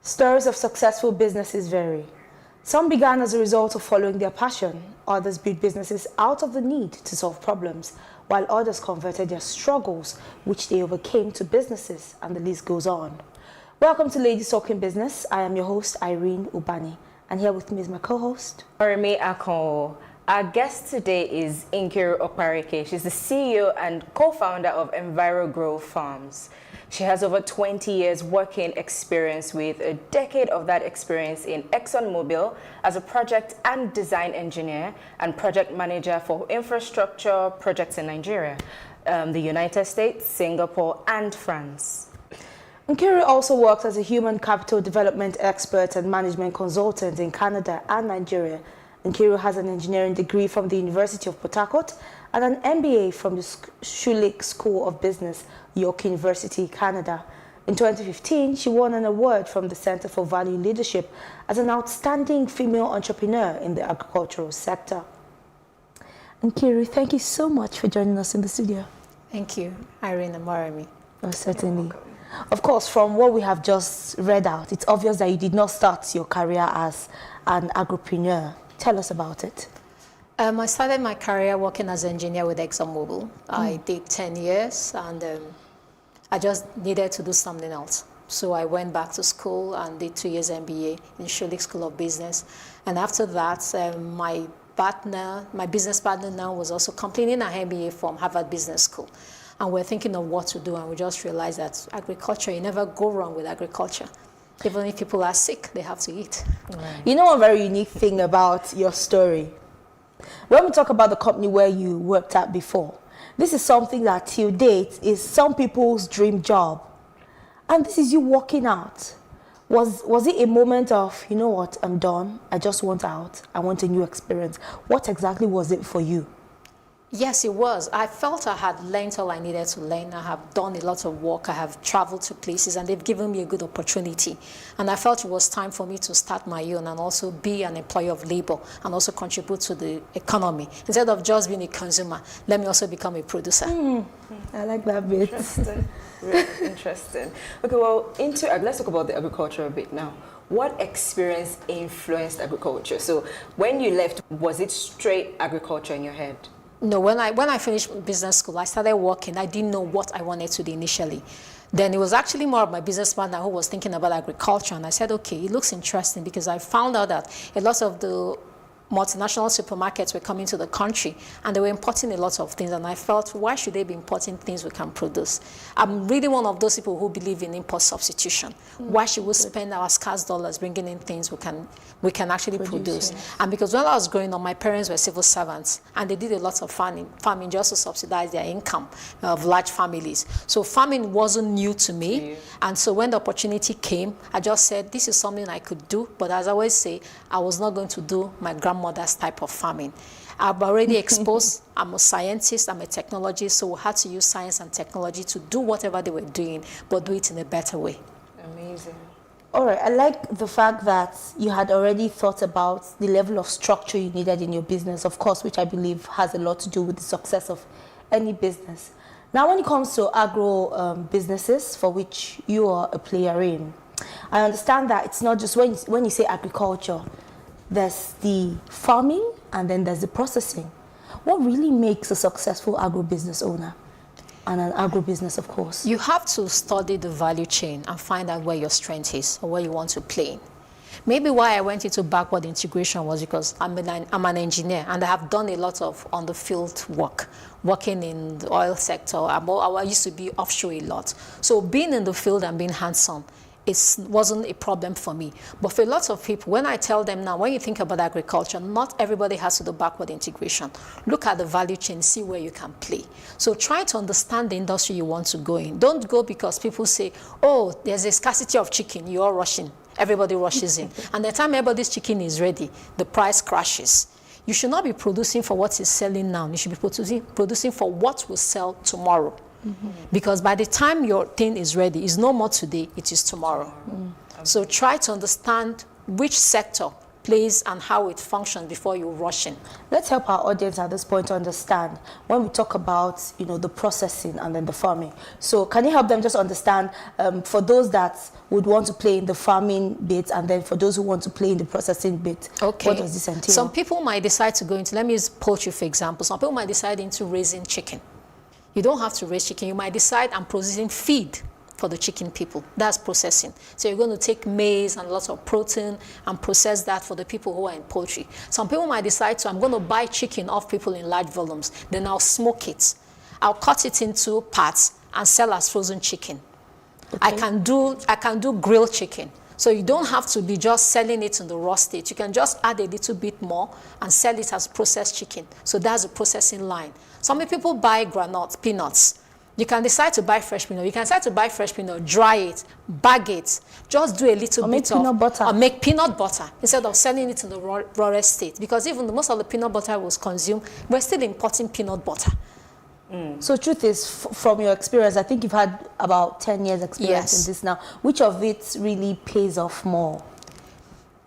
Stories of successful businesses vary. Some began as a result of following their passion. Others built businesses out of the need to solve problems, while others converted their struggles, which they overcame, to businesses, and the list goes on. Welcome to Ladies Talking Business. I am your host, Irene Ubani, and here with me is my co-host, Moremi Akon. Our guest today is Nkiru Okpareke. She's the CEO and co-founder of EnviroGrow Farms. She has over 20 years working experience, with a decade of that experience in ExxonMobil as a project and design engineer and project manager for infrastructure projects in Nigeria, the United States, Singapore, and France. Nkiru also works as a human capital development expert and management consultant in Canada and Nigeria. Nkiru has an engineering degree from the University of Port Harcourt and an MBA from the Schulich School of Business, York University, Canada. In 2015, she won an award from the Center for Value Leadership as an outstanding female entrepreneur in the agricultural sector. Nkiru, thank you so much for joining us in the studio. Thank you, Irene and Moremi. Oh, certainly. Of course, from what we have just read out, it's obvious that you did not start your career as an agripreneur. Tell us about it. I started my career working as an engineer with ExxonMobil. I did 10 years, and I just needed to do something else. So I went back to school and did 2 years MBA in Schulich School of Business. And after that, my business partner now was also completing an MBA from Harvard Business School. And we're thinking of what to do, and we just realized that agriculture, you never go wrong with agriculture. Even if people are sick, they have to eat. Right. You know one very unique thing about your story? When we talk about the company where you worked at before, this is something that till date is some people's dream job. And this is you walking out. Was it a moment of, you know what, I'm done, I just want out, I want a new experience? What exactly was it for you? Yes, it was. I felt I had learned all I needed to learn. I have done a lot of work. I have traveled to places, and they've given me a good opportunity. And I felt it was time for me to start my own and also be an employee of labor and also contribute to the economy. Instead of just being a consumer, let me also become a producer. I like that bit. Interesting. Really interesting. Okay, well, let's talk about the agriculture a bit now. What experience influenced agriculture? So when you left, was it straight agriculture in your head? No, when I finished business school, I started working. I didn't know what I wanted to do initially. Then it was actually more of my business partner who was thinking about agriculture. And I said, okay, it looks interesting, because I found out that a lot of the multinational supermarkets were coming to the country, and they were importing a lot of things. And I felt, why should they be importing things we can produce? I'm really one of those people who believe in import substitution. Why should we spend our scarce dollars bringing in things we can actually produce? And because when I was growing up, my parents were civil servants, and they did a lot of farming just to subsidize their income of large families. So farming wasn't new to me. And so when the opportunity came, I just said, this is something I could do. But as I always say, I was not going to do my grandmother's type of farming. I'm already exposed. I'm a scientist, I'm a technologist, so we had to use science and technology to do whatever they were doing, but do it in a better way. Amazing. All right, I like the fact that you had already thought about the level of structure you needed in your business, of course, which I believe has a lot to do with the success of any business. Now, when it comes to agro businesses, for which you are a player in, I understand that it's not just when you say agriculture, there's the farming and then there's the processing. What really makes a successful agro-business owner? And an agro-business, of course. You have to study the value chain and find out where your strength is or where you want to play. Maybe why I went into backward integration was because I'm an engineer, and I have done a lot of on-the-field work, working in the oil sector. I used to be offshore a lot. So being in the field and being hands-on, it wasn't a problem for me. But for lots of people, when I tell them now, when you think about agriculture, not everybody has to do backward integration. Look at the value chain, see where you can play. So try to understand the industry you want to go in. Don't go because people say, oh, there's a scarcity of chicken, you're rushing. Everybody rushes in. And the time everybody's chicken is ready, the price crashes. You should not be producing for what is selling now. You should be producing for what will sell tomorrow. Because by the time your thing is ready, it's no more today, it is tomorrow. So try to understand which sector plays and how it functions before you rush in. Let's help our audience at this point to understand when we talk about, you know, the processing and then the farming. So can you help them just understand for those that would want to play in the farming bit and then for those who want to play in the processing bit, what does this entail? Some people might decide to go into, let me use poultry for example. Some people might decide into raising chicken. You don't have to raise chicken. You might decide I'm processing feed for the chicken people. That's processing. So you're going to take maize and lots of protein and process that for the people who are in poultry. Some people might decide to, I'm going to buy chicken off people in large volumes. Then I'll smoke it. I'll cut it into parts and sell as frozen chicken. Okay. I can do grilled chicken. So you don't have to be just selling it in the raw state. You can just add a little bit more and sell it as processed chicken. So that's a processing line. Some people buy granite, peanuts. You can decide to buy fresh peanut. You can decide to buy fresh peanut, dry it, bag it, just do a little bit of peanut butter. Or make peanut butter instead of selling it in the rawest state. Because even most of the peanut butter was consumed, we're still importing peanut butter. So truth is, from your experience, I think you've had about 10 years experience in this now. Which of it really pays off more?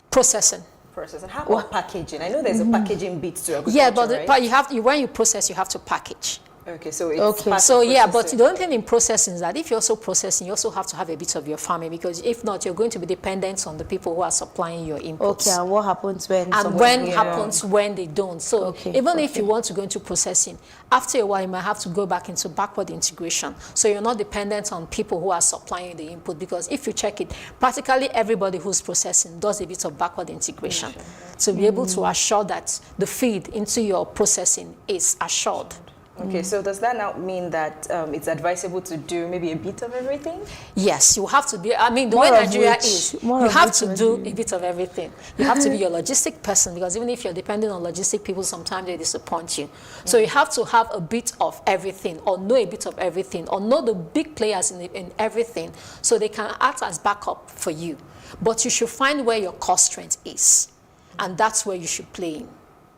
Processing. Processing. How about packaging? I know there's a packaging bit to agriculture, yeah, but right? when you process, you have to package. Okay, so it's but the only thing in processing is that if you're also processing, you also have to have a bit of your farming, because if not, you're going to be dependent on the people who are supplying your inputs. Okay, and what happens when? And when they don't. So even if you want to go into processing, after a while you might have to go back into backward integration. So you're not dependent on people who are supplying the input, because if you check it, practically everybody who's processing does a bit of backward integration to be able to assure that the feed into your processing is assured. Okay, so does that now mean that it's advisable to do maybe a bit of everything? Yes, you have to be, I mean, the way Nigeria is, you have to do a bit of everything. You have to be your logistic person, because even if you're dependent on logistic people, sometimes they disappoint you. So you have to have a bit of everything, or know a bit of everything, or know the big players in everything, so they can act as backup for you. But you should find where your core strength is, and that's where you should play in.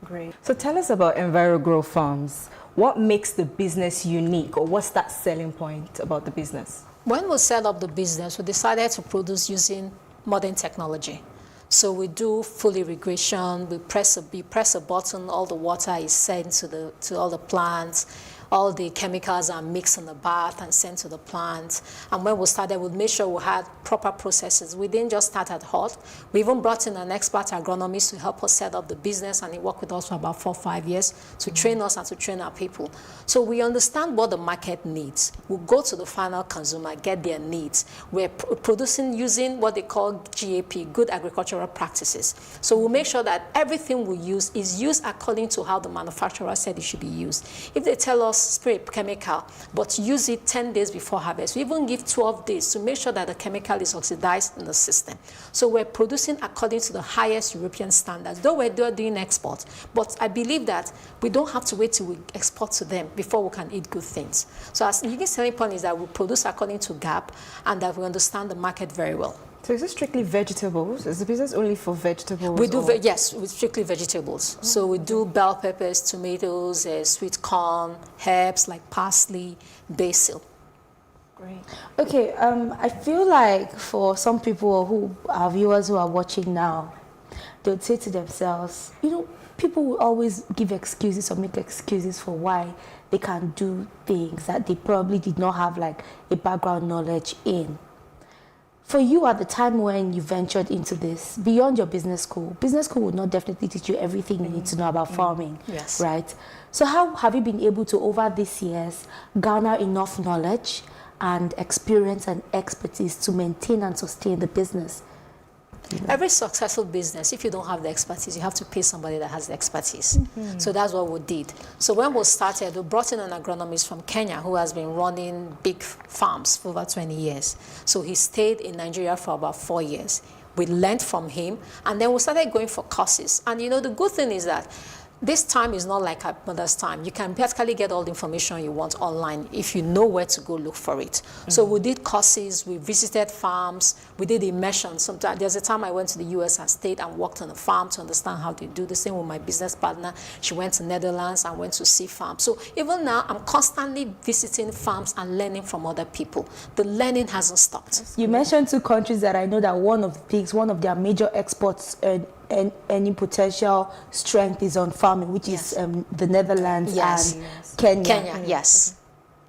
Great. So tell us about EnviroGrow Farms. What makes the business unique, or what's that selling point about the business? When we set up the business, we decided to produce using modern technology. So we do full irrigation. We press a button, all the water is sent to all the plants. All the chemicals are mixed in the bath and sent to the plants. And when we started, we made sure we had proper processes. We didn't just start at hot. We even brought in an expert agronomist to help us set up the business, and he worked with us for about 4 or 5 years to train us and to train our people. So we understand what the market needs. We go to the final consumer, get their needs. We're producing using what they call GAP, Good Agricultural Practices. So we'll make sure that everything we use is used according to how the manufacturer said it should be used. If they tell us spray chemical, but use it 10 days before harvest, we even give 12 days to make sure that the chemical is oxidized in the system. So we're producing according to the highest European standards, though we're doing export. But I believe that we don't have to wait till we export to them before we can eat good things. So as unique selling point is that we produce according to GAP, and that we understand the market very well. So is it strictly vegetables? Is the business only for vegetables? We do, yes, with strictly vegetables. So we do bell peppers, tomatoes, sweet corn, herbs like parsley, basil. Great. Okay, I feel like for some people who are viewers who are watching now, they would say to themselves, you know, people will always give excuses or make excuses for why they can do things that they probably did not have like a background knowledge in. For you, at the time when you ventured into this, beyond your business school would not definitely teach you everything you need to know about farming, right? So how have you been able to, over these years, garner enough knowledge and experience and expertise to maintain and sustain the business? Every successful business, if you don't have the expertise, you have to pay somebody that has the expertise. So that's what we did. So when we started, we brought in an agronomist from Kenya who has been running big farms for over 20 years. So he stayed in Nigeria for about 4 years. We learned from him, and then we started going for courses. And you know, the good thing is that this time is not like our mother's time. You can practically get all the information you want online if you know where to go look for it. So we did courses, we visited farms, we did immersion. Sometimes there's a time I went to the US and stayed and worked on a farm to understand how they do the same with my business partner. She went to Netherlands and went to see farms. So even now, I'm constantly visiting farms and learning from other people. The learning hasn't stopped. You mentioned 2 countries that I know that one of their major exports any potential strength is on farming, which is the Netherlands and Kenya. Kenya, yes.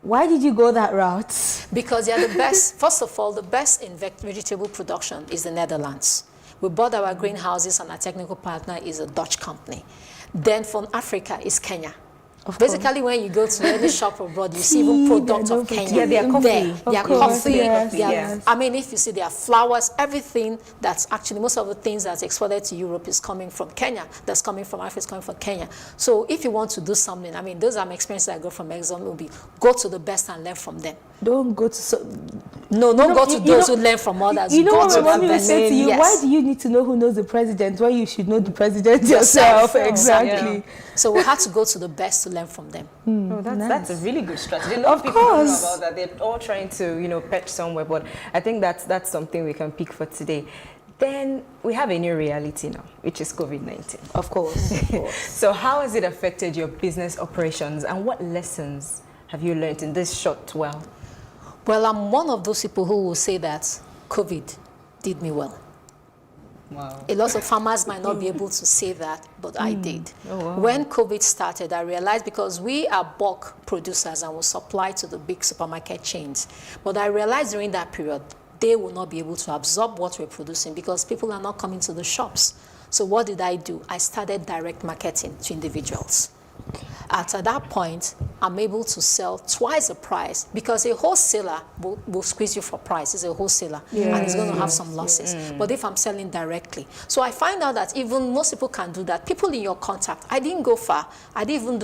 Why did you go that route? Because they are the best. First of all, the best in vegetable production is the Netherlands. We bought our greenhouses, and our technical partner is a Dutch company. Then from Africa is Kenya. Basically, when you go to any shop abroad, you see even products of Kenya. Yeah, their coffee. Their coffee. I mean, if you see their flowers, everything that's actually, most of the things that's exported to Europe is coming from Kenya. That's coming from Africa is coming from Kenya. So if you want to do something, I mean, those are my experiences I got from ExxonMobil. Go to the best and learn from them. Don't go to don't go to those who learn from others. You know go what to my mom will say to you? Yes. Why do you need to know who knows the president when you should know the president yourself? Exactly. Yeah. So we had to go to the best to learn from them. Oh, that's a really good strategy. A lot of people don't know about that. They're all trying to, perch somewhere, but I think that's something we can pick for today. Then we have a new reality now, which is COVID-19. Of course. So how has it affected your business operations, and what lessons have you learned in this short while? Well, I'm one of those people who will say that COVID did me well. Wow. A lot of farmers might not be able to say that, but I did. Oh, wow. When COVID started, I realized, because we are bulk producers and we supply to the big supermarket chains, but I realized during that period, they will not be able to absorb what we're producing because people are not coming to the shops. So what did I do? I started direct marketing to individuals. At that point, I'm able to sell twice the price, because a wholesaler will squeeze you for price. It's a wholesaler, and he's going to have some losses. But if I'm selling directly, so I find out that even most people can do that. People in your contact. I didn't go far. I didn't build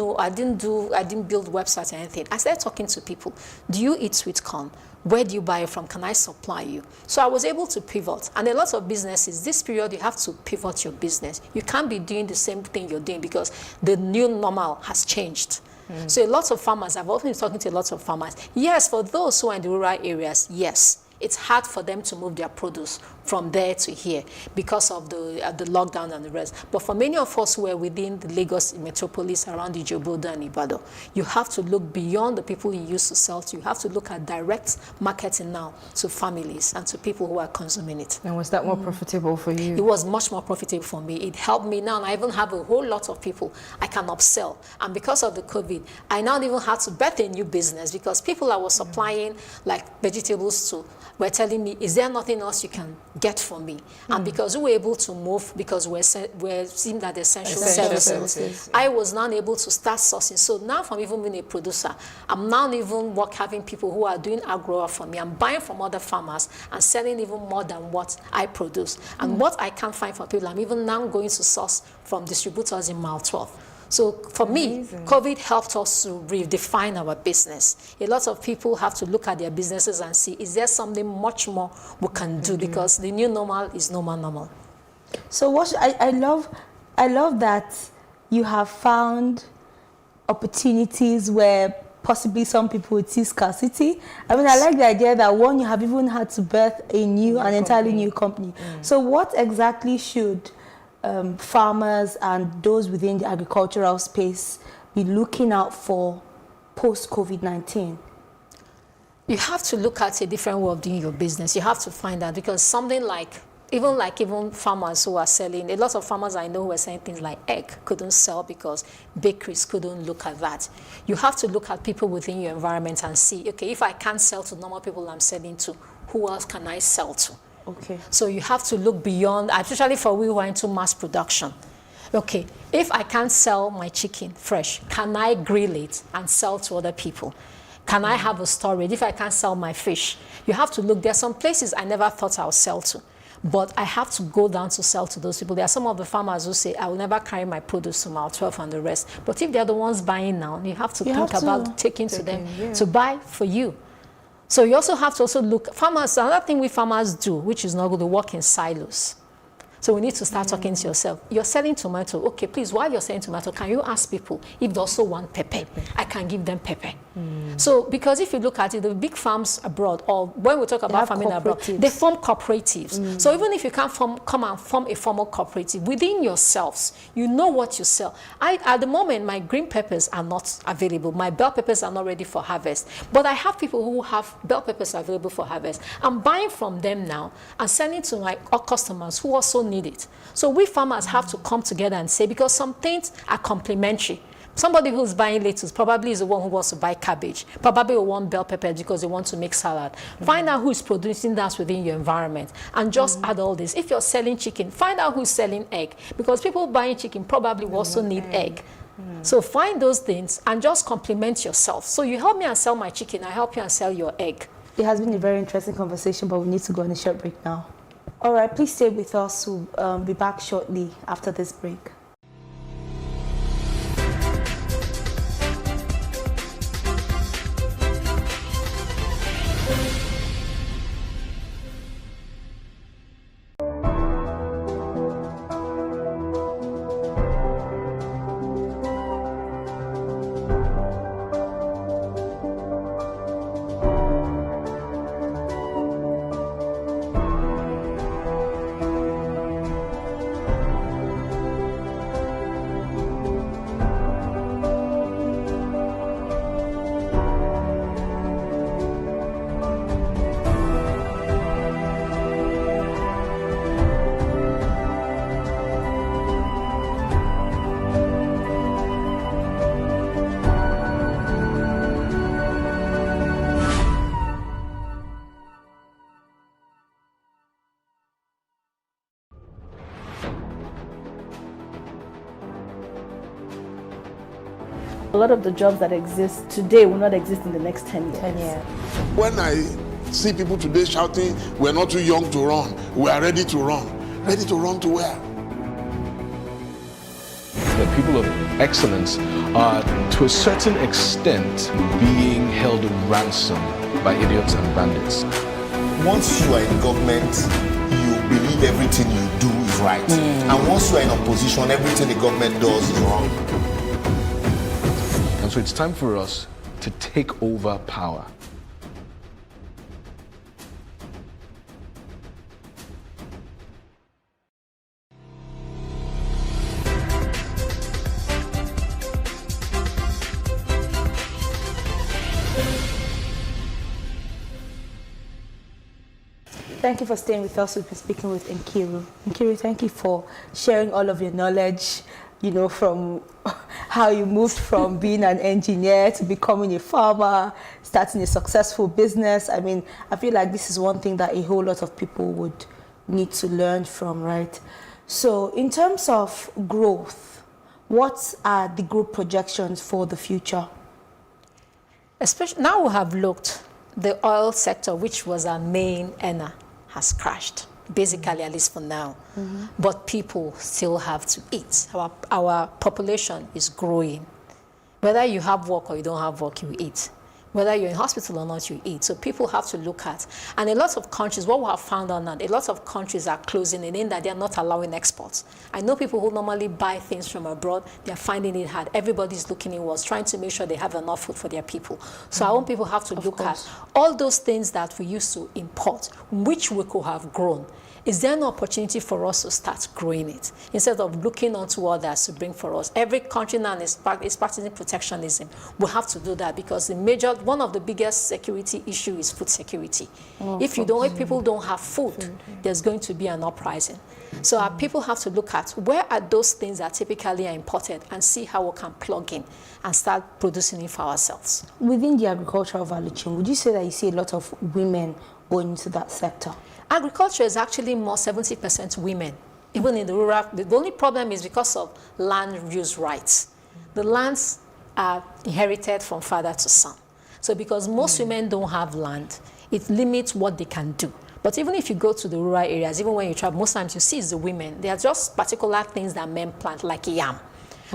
websites or anything. I started talking to people. Do you eat sweet corn? Where do you buy it from? Can I supply you? So I was able to pivot. And a lot of businesses, this period, you have to pivot your business. You can't be doing the same thing you're doing because the new normal has changed. So a lot of farmers, I've often been talking to a lot of farmers. Yes, for those who are in the rural areas, yes, it's hard for them to move their produce from there to here because of the lockdown and the rest. But for many of us who are within the Lagos metropolis, around Ijebu-Odo and Ibadan, you have to look beyond the people you used to sell to. You have to look at direct marketing now to families and to people who are consuming it. And was that more profitable for you? It was much more profitable for me. It helped me now, and I even have a whole lot of people I can upsell. And because of the COVID, I now even had to bet a new business, because people I was supplying like vegetables to were telling me, is there nothing else you can get for me? And because we were able to move, because we're seemed at essential services, I was now able to start sourcing. So now, from even being a producer, I'm now even having people who are doing agro for me. I'm buying from other farmers and selling even more than what I produce. And what I can't find for people, I'm even now going to source from distributors in Mile 12. So for me, COVID helped us to redefine our business. A lot of people have to look at their businesses and see, is there something much more we can do? Because the new normal is normal. So what I love that you have found opportunities where possibly some people would see scarcity. I mean, I like the idea that one, you have even had to birth an entirely new company. So what exactly should farmers and those within the agricultural space be looking out for post-COVID-19? You have to look at a different way of doing your business. You have to find out, because something even farmers who are selling, a lot of farmers I know who are selling things like egg couldn't sell because bakeries couldn't look at that. You have to look at people within your environment and see, okay, if I can't sell to normal people I'm selling to, who else can I sell to? Okay. So you have to look beyond, especially for we who are into mass production. Okay, if I can't sell my chicken fresh, can I grill it and sell to other people? Can I have a storage? If I can't sell my fish, you have to look. There are some places I never thought I would sell to, but I have to go down to sell to those people. There are some of the farmers who say, I will never carry my produce to Mile 12 and the rest. But if they're the ones buying now, you have to think about taking to them to buy for you. So you also have to look, farmers, another thing we farmers do, which is not good, to work in silos. So we need to start talking to yourself. You're selling tomato. Okay, please, while you're selling tomato, can you ask people if they also want pepper? I can give them pepper. So, because if you look at it, the big farms abroad, or when we talk about farming abroad, they form cooperatives. So even if you can't come and form a formal cooperative, within yourselves, you know what you sell. At the moment, my green peppers are not available. My bell peppers are not ready for harvest. But I have people who have bell peppers available for harvest. I'm buying from them now and selling to my customers who also need it. So we farmers have to come together and say, because some things are complementary. Somebody who's buying lettuce probably is the one who wants to buy cabbage. Probably will want bell pepper because they want to make salad. Find out who is producing that within your environment and just add all this. If you're selling chicken, find out who's selling egg, because people buying chicken probably also need egg. So find those things and just complement yourself. So you help me and sell my chicken, I help you and sell your egg. It has been a very interesting conversation, but we need to go on a short break now. All right, please stay with us. We'll be back shortly after this break. A lot of the jobs that exist today will not exist in the next 10 years. When I see people today shouting, we're not too young to run, we are ready to run. Ready to run to where? The people of excellence are, to a certain extent, being held ransom by idiots and bandits. Once you are in government, you believe everything you do is right. And once you are in opposition, everything the government does is wrong. And so it's time for us to take over power. Thank you for staying with us. We've been speaking with Nkiru. Nkiru, thank you for sharing all of your knowledge, you know, from how you moved from being an engineer to becoming a farmer, starting a successful business. I mean, I feel like this is one thing that a whole lot of people would need to learn from, right? So in terms of growth, what are the growth projections for the future? Especially now we have looked, the oil sector, which was our main earner, has crashed, basically, at least for now. But people still have to eat. Our population is growing. Whether you have work or you don't have work, you eat. Whether you're in hospital or not, you eat. So people have to look at. And a lot of countries, what we have found out now, a lot of countries are closing in that they're not allowing exports. I know people who normally buy things from abroad, they're finding it hard. Everybody's looking inwards, trying to make sure they have enough food for their people. So our own people have to look at all those things that we used to import, which we could have grown. Is there an opportunity for us to start growing it instead of looking onto others to bring for us? Every country now is practicing protectionism. We have to do that because one of the biggest security issue is food security. If people don't have food, there's going to be an uprising. So our people have to look at where are those things that typically are imported and see how we can plug in and start producing it for ourselves. Within the agricultural value chain, would you say that you see a lot of women going into that sector? Agriculture is actually more 70% women, even in the rural. The only problem is because of land use rights. The lands are inherited from father to son. So because most women don't have land, it limits what they can do. But even if you go to the rural areas, even when you travel, most times you see it's the women. There are just particular things that men plant, like yam.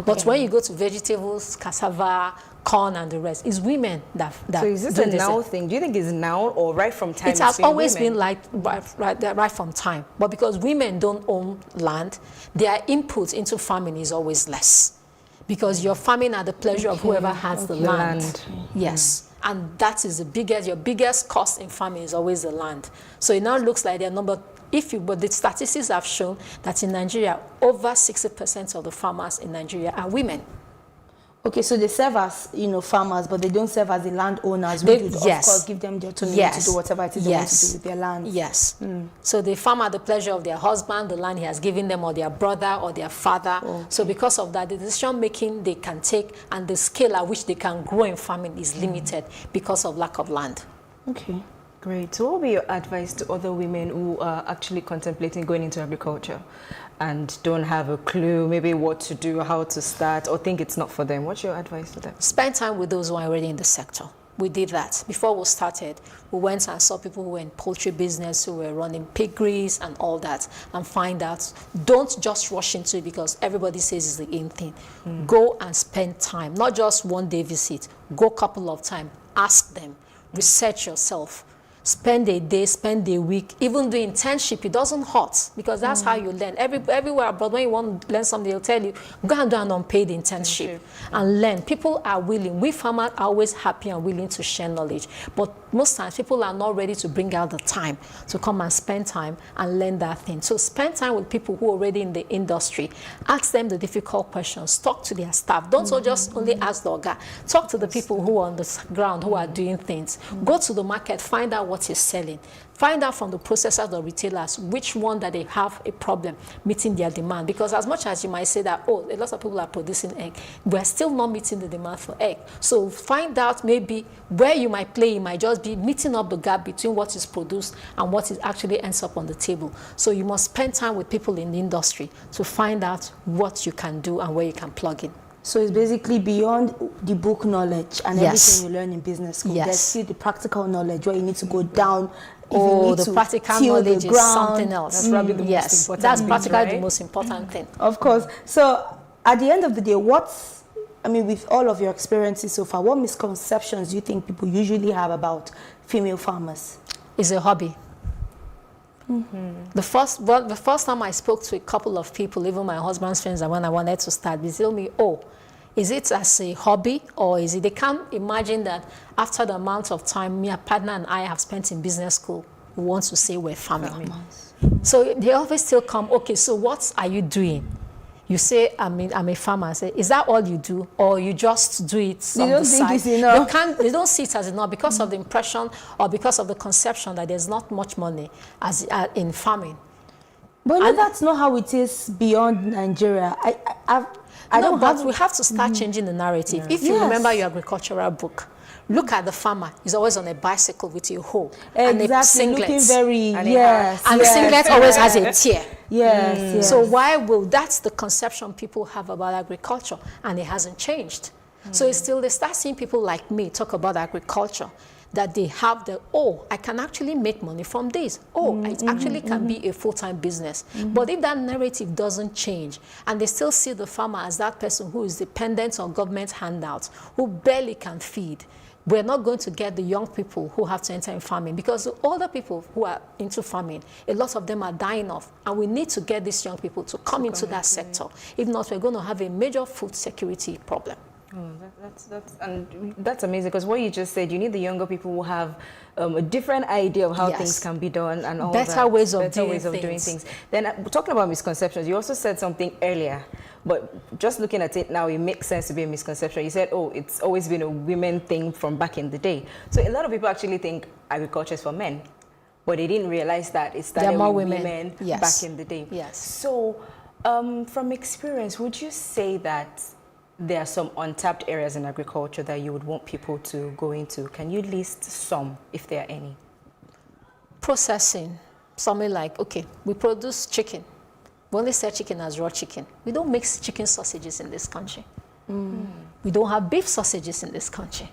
But when you go to vegetables, cassava, corn, and the rest, it's women that So is this a now thing? Do you think it's now or right from time? It has always been like right from time. But because women don't own land, their input into farming is always less. Because you're farming at the pleasure of whoever has the land. Yes. And that is your biggest cost in farming is always the land. So it now looks like but the statistics have shown that in Nigeria, over 60% of the farmers in Nigeria are women. Okay, so they serve as, farmers, but they don't serve as the landowners. We do, yes. Of course, give them the autonomy Yes. to do whatever it is they want to do with their land. Yes. So they farm at the pleasure of their husband, the land he has given them, or their brother, or their father. So because of that, the decision making they can take and the scale at which they can grow in farming is limited because of lack of land. Okay. Great. So what would be your advice to other women who are actually contemplating going into agriculture and don't have a clue, maybe what to do, how to start, or think it's not for them? What's your advice to them? Spend time with those who are already in the sector. We did that. Before we started, we went and saw people who were in poultry business, who were running piggeries and all that, and find out. Don't just rush into it because everybody says it's the in thing. Go and spend time, not just one day visit. Go a couple of times. Ask them. Research yourself. Spend a day, spend a week, even do internship. It doesn't hurt because that's how you learn. Everywhere abroad, when you want to learn something, they'll tell you, go and do an unpaid internship and learn. People are willing. We farmers are always happy and willing to share knowledge. But most times, people are not ready to bring out the time to come and spend time and learn that thing. So spend time with people who are already in the industry. Ask them the difficult questions. Talk to their staff. Don't just only ask the Oga. Talk to the people who are on the ground, who are doing things. Go to the market, find out what is selling. Find out from the processors or retailers which one that they have a problem meeting their demand. Because as much as you might say that, oh, a lot of people are producing egg, we're still not meeting the demand for egg. So find out maybe where you might play. It might just be meeting up the gap between what is produced and what is actually ends up on the table. So you must spend time with people in the industry to find out what you can do and where you can plug in. So it's basically beyond the book knowledge and Yes. everything you learn in business school. Yes. There's still the practical knowledge where you need to go down. The practical knowledge is something else. That's probably the yes, most important that's thing, practically right? the most important thing. Of course. So at the end of the day, with all of your experiences so far, what misconceptions do you think people usually have about female farmers? It's a hobby. The first time I spoke to a couple of people, even my husband's friends, and when I wanted to start, they told me, oh, is it as a hobby or is it? They can't imagine that after the amount of time my partner and I have spent in business school, we want to say we're farming. So they always still come, okay, so what are you doing? You say, I'm a farmer. I say, is that all you do? Or you just do it on the side? It's enough. They don't see it as enough because of the impression or because of the conception that there's not much money as in farming. But that's not how it is beyond Nigeria. But we have to start changing the narrative. If you remember your agricultural book, look at the farmer. He's always on a bicycle with a hoe and a singlet. Looking very, and the singlet always has a tear. Yes. So that's the conception people have about agriculture, and it hasn't changed. So it's still, they start seeing people like me talk about agriculture, that they have I can actually make money from this. It actually can be a full-time business. But if that narrative doesn't change, and they still see the farmer as that person who is dependent on government handouts, who barely can feed, we're not going to get the young people who have to enter in farming, because the older people who are into farming, a lot of them are dying off, and we need to get these young people to come into that sector. If not, we're going to have a major food security problem. That's amazing, because what you just said, you need the younger people who have a different idea of how things can be done and all that. Better ways of doing things. Then talking about misconceptions, you also said something earlier, but just looking at it now, it makes sense to be a misconception. You said, it's always been a women thing from back in the day. So a lot of people actually think agriculture is for men, but they didn't realize that it started with women back in the day. Yes. So from experience, would you say that there are some untapped areas in agriculture that you would want people to go into? Can you list some, if there are any? Processing. Something like, okay, we produce chicken. We only sell chicken as raw chicken. We don't make chicken sausages in this country. We don't have beef sausages in this country.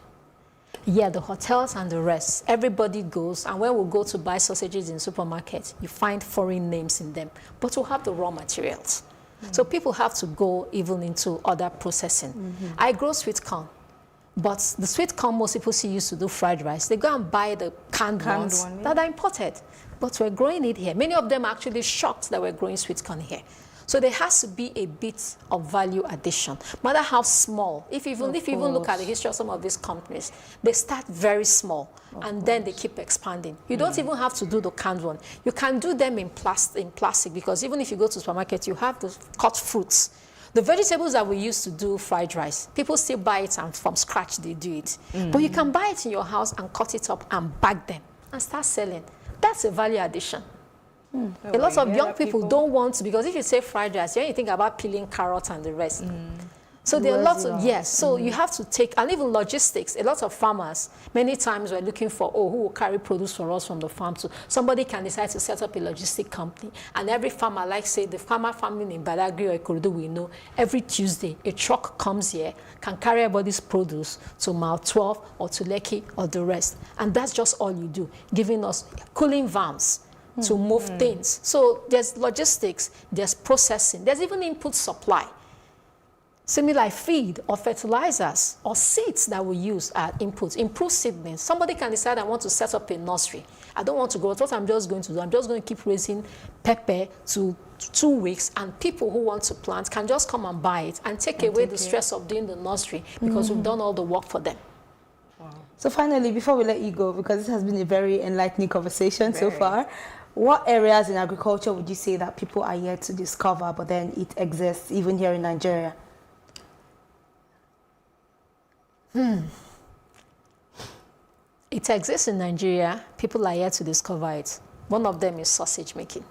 Yeah, the hotels and the rest, everybody goes, and when we go to buy sausages in supermarkets, you find foreign names in them, but we have the raw materials. So people have to go even into other processing. I grow sweet corn, but the sweet corn most people see used to do fried rice. They go and buy the canned ones that are imported, but we're growing it here. Many of them are actually shocked that we're growing sweet corn here. So there has to be a bit of value addition, no matter how small. If you even look at the history of some of these companies, they start very small and then they keep expanding. You don't even have to do the canned one. You can do them in plastic, because even if you go to the supermarket, you have the cut fruits. The vegetables that we used to do fried rice, people still buy it and from scratch they do it. But you can buy it in your house and cut it up and bag them and start selling. That's a value addition. A lot of young people don't want to, because if you say fried rice, you think about peeling carrots and the rest. So there are lots of, yes, so you have to take, and even logistics, a lot of farmers, many times we're looking for, who will carry produce for us from the farm. So somebody can decide to set up a logistic company, and every farmer, like say the farmer family in Badagry or Ikorodu, we know, every Tuesday, a truck comes here, can carry everybody's produce to Mile 12 or to Lekki or the rest. And that's just all you do, giving us cooling vans to move things. So there's logistics, there's processing, there's even input supply. Similar feed or fertilizers or seeds that we use as inputs, improve seedlings. Somebody can decide I want to set up a nursery. I don't want to grow. What I'm just going to do, I'm just going to keep raising pepper to 2 weeks, and people who want to plant can just come and buy it and take away the stress of doing the nursery, because we've done all the work for them. So finally, before we let you go, because this has been a very enlightening conversation so far, what areas in agriculture would you say that people are yet to discover, but then it exists even here in Nigeria? It exists in Nigeria. People are yet to discover it. One of them is sausage making.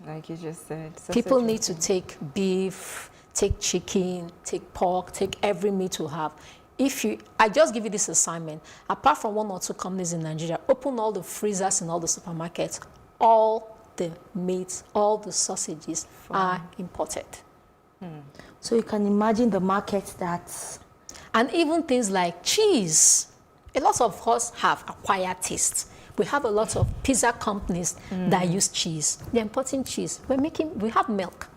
Like you just said. People need to take beef, take chicken, take pork, take every meat we have. I just give you this assignment. Apart from 1 or 2 companies in Nigeria, open all the freezers in all the supermarkets. All the meats, all the sausages are imported. So you can imagine the market that's... And even things like cheese. A lot of us have acquired taste. We have a lot of pizza companies that use cheese. They're importing cheese. We have milk.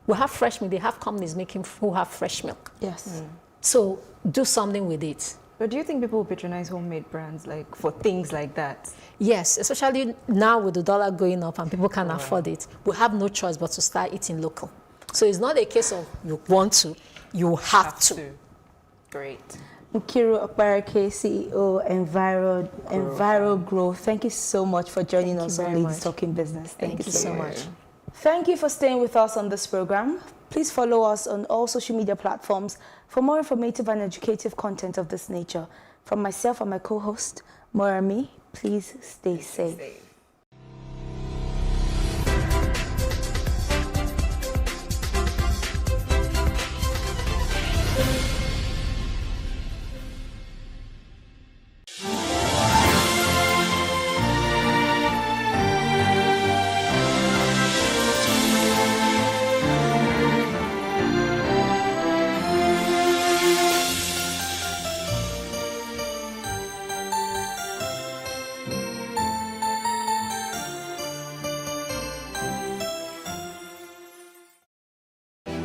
We have fresh milk. They have companies who have fresh milk. Yes. So do something with it. But do you think people will patronize homemade brands like for things like that? Yes, especially now with the dollar going up and people can't afford it. We have no choice but to start eating local. So it's not a case of you want to, you have to. Great. Nkiru Okpareke, CEO, Enviro Grow. Thank you so much for joining us on Ladies Talking Business. Thank you so much. Thank you for staying with us on this program. Please follow us on all social media platforms for more informative and educative content of this nature. From myself and my co-host, Morami, please stay safe.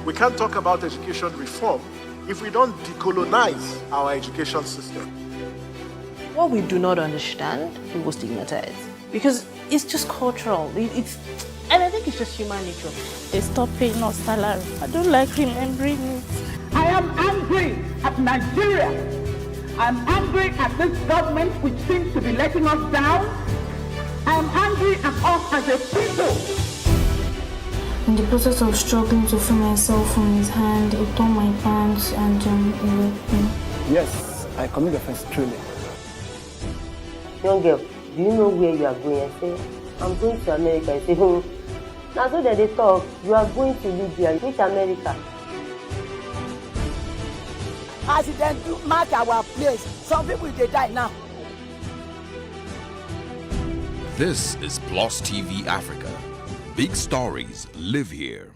We can't talk about education reform if we don't decolonize our education system. What we do not understand, we will stigmatize. Because it's just cultural. And I think it's just human nature. They stop paying us salary. I don't like remembering it. I am angry at Nigeria. I'm angry at this government which seems to be letting us down. I'm angry at us as a people. In the process of struggling to free myself from his hand, he tore my pants and he raped me. Yes, I commit offense truly. Young girl, do you know where you are going? I say, I'm going to America. I say, now so that they talk, you are going to Libya. Which America? As it then do mark our place, some people they die now. This is Plus TV Africa. Big stories live here.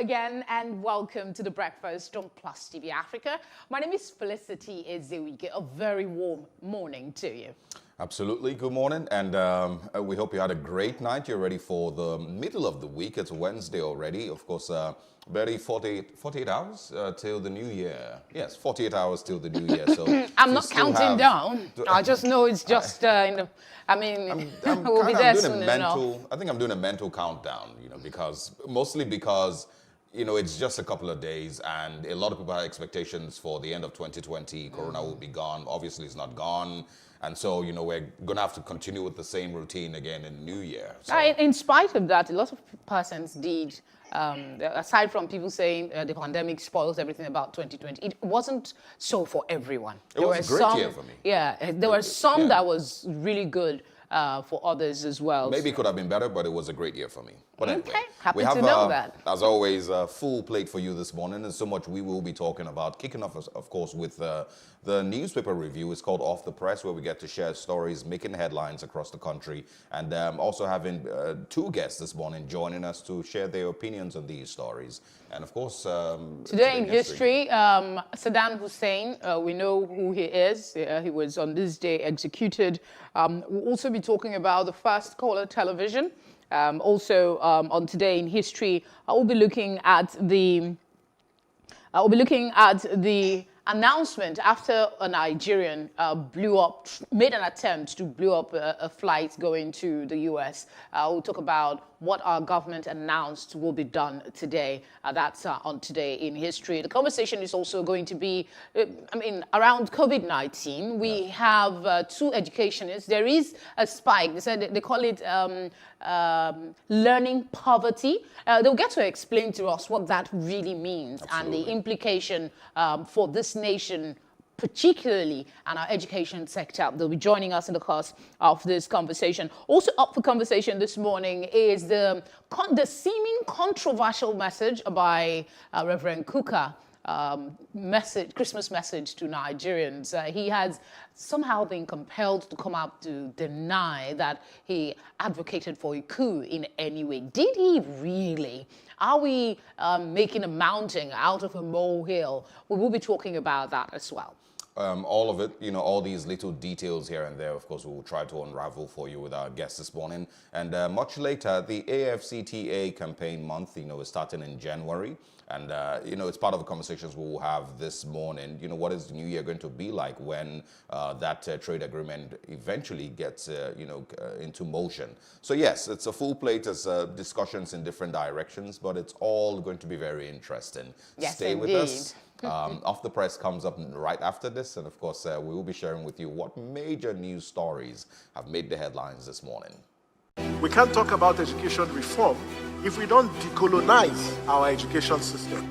again and welcome to The Breakfast on Plus TV Africa. My name is Felicity Ezewike. A very warm morning to you. Absolutely. Good morning. And we hope you had a great night. You're ready for the middle of the week. It's Wednesday already. Of course, barely 48 hours till the new year. Yes, 48 hours till the new year. So I'm not counting down. I just know it's just, we'll be there soon enough. I think I'm doing a mental countdown, mostly because it's just a couple of days and a lot of people have expectations for the end of 2020. Corona will be gone. Obviously, it's not gone. And so, we're going to have to continue with the same routine again in the new year. So. In spite of that, a lot of persons did, aside from people saying the pandemic spoils everything about 2020, it wasn't so for everyone. It was a great year for me. Yeah, there were some that was really good. For others as well. Maybe it could have been better, but it was a great year for me. But anyway, okay, happy we have, to know that. As always, a full plate for you this morning. There's so much we will be talking about. Kicking off, of course, with the newspaper review. It's called Off the Press, where we get to share stories making headlines across the country. And also having two guests this morning joining us to share their opinions on these stories. And of course, today in history, Saddam Hussein, we know who he is. He was on this day executed. We'll also be talking about the first color television. Also on Today in History, I will be looking at the announcement after a Nigerian made an attempt to blow up a flight going to the US. We'll talk about what our government announced will be done today. That's on Today in History. The conversation is also going to be, around COVID-19. We have two educationists. There is a spike. They call it learning poverty. They'll get to explain to us what that really means. Absolutely. And the implication for this nation, particularly and our education sector. They'll be joining us in the course of this conversation. Also up for conversation this morning is the seeming controversial message by Reverend Kuka. Christmas message to Nigerians. He has somehow been compelled to come out to deny that he advocated for a coup in any way. Did he really? Are we making a mountain out of a molehill? We will be talking about that as well. All of it, all these little details here and there, of course, we will try to unravel for you with our guests this morning. And much later, the AFCTA campaign month, is starting in January. And, it's part of the conversations we will have this morning. What is the new year going to be like when that trade agreement eventually gets, into motion? So, yes, it's a full plate. It's discussions in different directions, but it's all going to be very interesting. Yes, Stay indeed. with us. Off the Press comes up right after this. And, of course, we will be sharing with you what major news stories have made the headlines this morning. We can't talk about education reform if we don't decolonize our education system.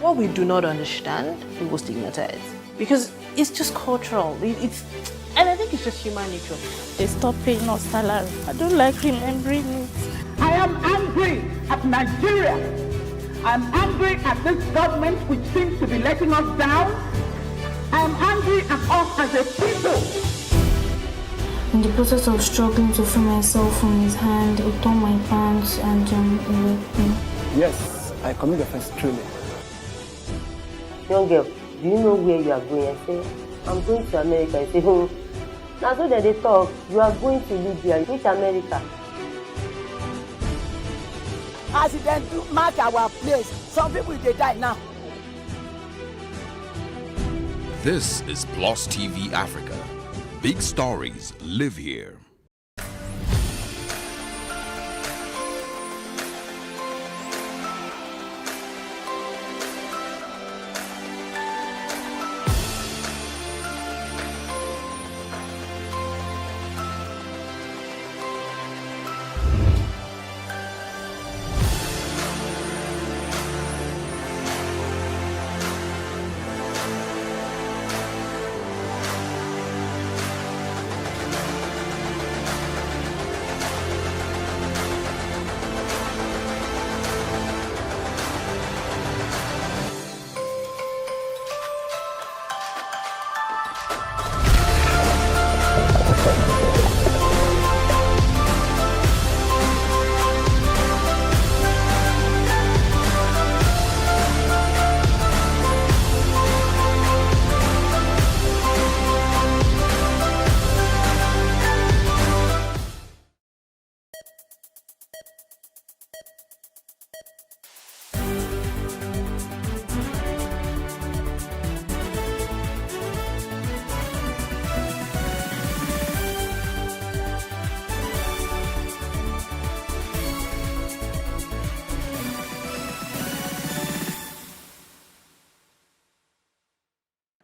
What we do not understand, we will stigmatize. Because it's just cultural. And I think it's just human nature. They stop paying us salary. I don't like remembering it. I am angry at Nigeria. I'm angry at this government which seems to be letting us down. I'm angry at us as a people. In the process of struggling to free myself from his hand, he tore my pants and he raped me. Yes, I commit offense truly. Young girl, do you know where you are going? I say, I'm going to America. I say, now so that they talk, you are going to Libya. Which America? As it then mark our place, some people they die now. This is Plus TV Africa. Big stories live here.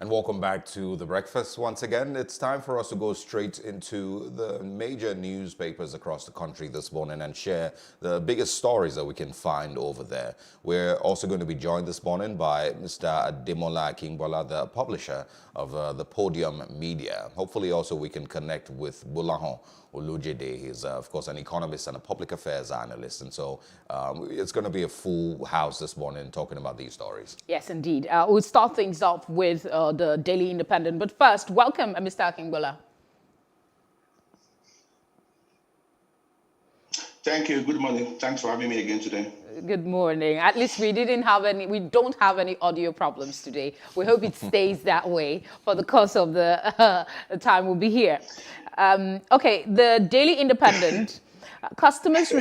And welcome back to The Breakfast once again. It's time for us to go straight into the major newspapers across the country this morning and share the biggest stories that we can find over there. We're also going to be joined this morning by Mr. Ademola Akingbola, the publisher of the Podium Media. Hopefully also we can connect with Bulahon Olujide. He's, of course, an economist and a public affairs analyst. And so it's going to be a full house this morning talking about these stories. Yes, indeed. We'll start things off with the Daily Independent. But first, welcome, Mr. Akingbola. Thank you. Good morning. Thanks for having me again today. Good morning. At least we don't have any audio problems today. We hope it stays that way for the course of the time we'll be here. Okay, the Daily Independent, customers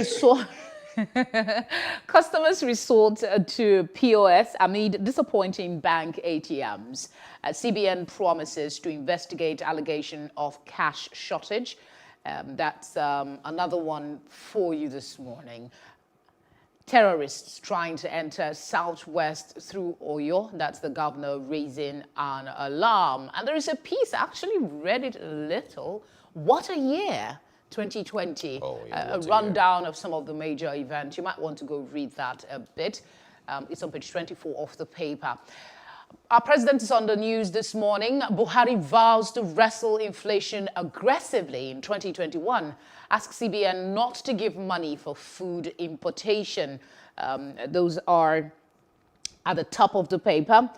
resort to POS amid disappointing bank ATMs. CBN promises to investigate allegation of cash shortage. That's another one for you this morning. Terrorists trying to enter southwest through Oyo. That's the governor raising an alarm. And there is a piece, I actually read it a little. What a year, 2020. Oh, yeah, a rundown of some of the major events. You might want to go read that a bit. It's on page 24 of the paper. Our president is on the news this morning. Buhari vows to wrestle inflation aggressively in 2021. Asks CBN not to give money for food importation. Those are at the top of the paper.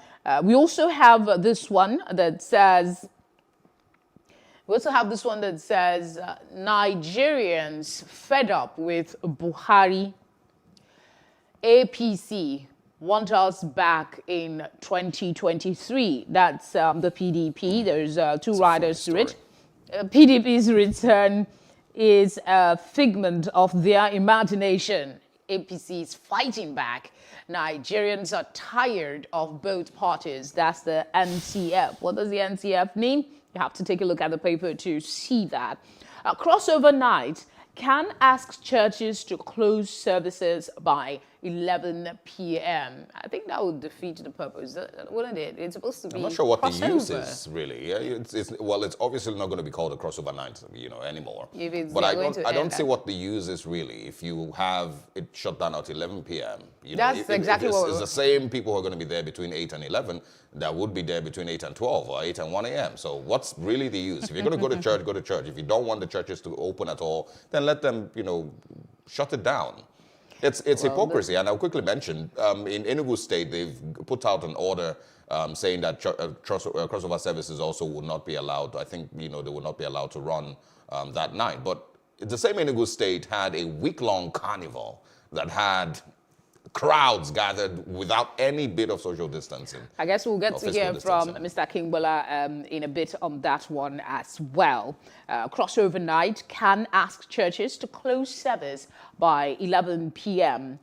We also have this one that says, Nigerians fed up with Buhari. APC want us back in 2023. That's the PDP. There's two riders to it. PDP's return is a figment of their imagination. APC is fighting back. Nigerians are tired of both parties. That's the NCF. What does the NCF mean? You have to take a look at the paper to see that. Crossover night can ask churches to close services by 11 p.m. I think that would defeat the purpose, wouldn't it? It's supposed to be I'm not sure what crossover. the use is, really. Yeah, it's obviously not going to be called a crossover night, anymore. But I don't see what the use is, really. If you have it shut down at 11 p.m., that's exactly what it's the same people who are going to be there between 8 and 11 that would be there between 8 and 12 or 8 and 1 a.m. So what's really the use? If you're going to go to church, go to church. If you don't want the churches to open at all, then let them, shut it down. It's hypocrisy, and I'll quickly mention, in Enugu State, they've put out an order saying that crossover services also will not be allowed. I think, they will not be allowed to run that night. But the same Enugu State had a week-long carnival that had crowds gathered without any bit of social distancing. I guess we'll get to hear from Mr. Akingbola in a bit on that one as well. Crossover night can ask churches to close service by 11 p.m.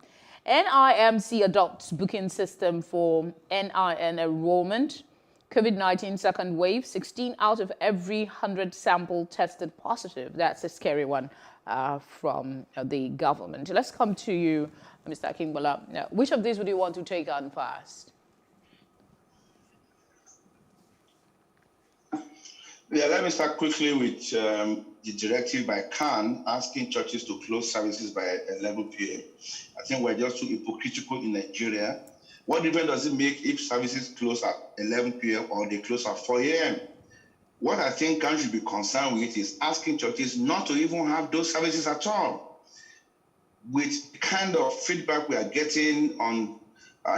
NIMC adopts booking system for NIN enrollment. COVID-19 second wave, 16 out of every 100 sample tested positive. That's a scary one from the government. Let's come to you, Mr. Akingbola. Which of these would you want to take on first? Yeah, let me start quickly with the directive by CAN asking churches to close services by 11 p.m. I think we're just too hypocritical in Nigeria. What difference does it make if services close at 11 p.m. or they close at 4 a.m.? What I think CAN should be concerned with is asking churches not to even have those services at all. With the kind of feedback we are getting on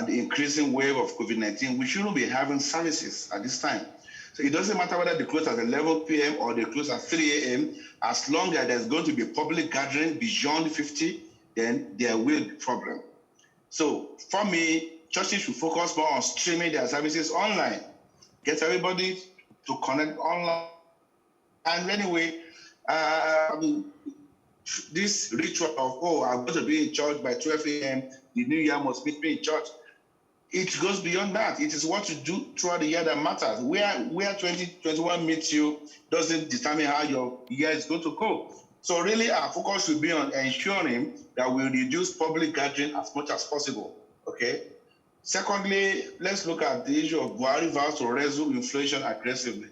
the increasing wave of COVID-19, we shouldn't be having services at this time. So it doesn't matter whether they close at 11 p.m. or they close at 3 a.m. As long as there's going to be a public gathering beyond 50, then there will be a problem. So for me, churches should focus more on streaming their services online. Get everybody to connect online. And anyway, this ritual of, I'm going to be in church by 12 a.m., the new year must meet me in church. It goes beyond that. It is what you do throughout the year that matters. Where 2021 meets you doesn't determine how your year is going to go. So really our focus should be on ensuring that we reduce public gathering as much as possible, okay? Secondly, let's look at the issue of Buhari vows to wrestle inflation aggressively.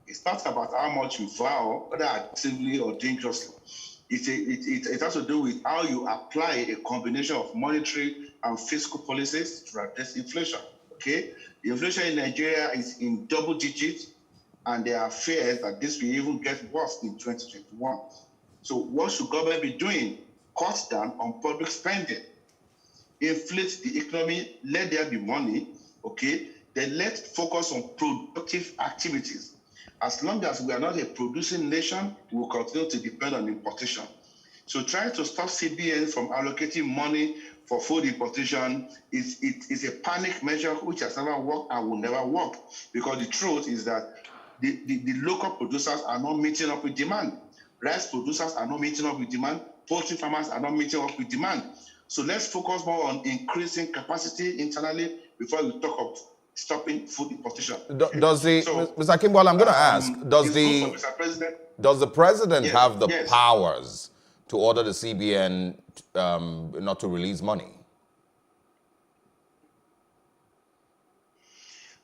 It's not about how much you vow, whether actively or dangerously. It has to do with how you apply a combination of monetary and fiscal policies to address inflation. Okay, the inflation in Nigeria is in double digits, and there are fears that this will even get worse in 2021. So what should government be doing? Cut down on public spending, inflate the economy, let there be money, okay? Then let's focus on productive activities. As long as we are not a producing nation, we will continue to depend on importation. So trying to stop CBN from allocating money for food importation is a panic measure which has never worked and will never work, because the truth is that the local producers are not meeting up with demand. Rice producers are not meeting up with demand. Poultry farmers are not meeting up with demand. So let's focus more on increasing capacity internally before we talk of stopping food importation. Mr. Kimball, I'm going to ask, does the president have the powers to order the CBN not to release money?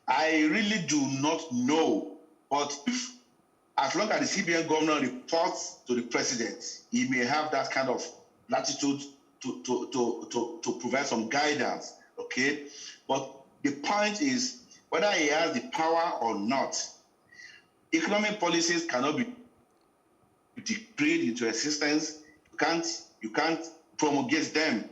I really do not know, but as long as the CBN governor reports to the president, he may have that kind of latitude to provide some guidance, okay? But the point is, whether he has the power or not, economic policies cannot be decreed into existence. You can't promulgate them,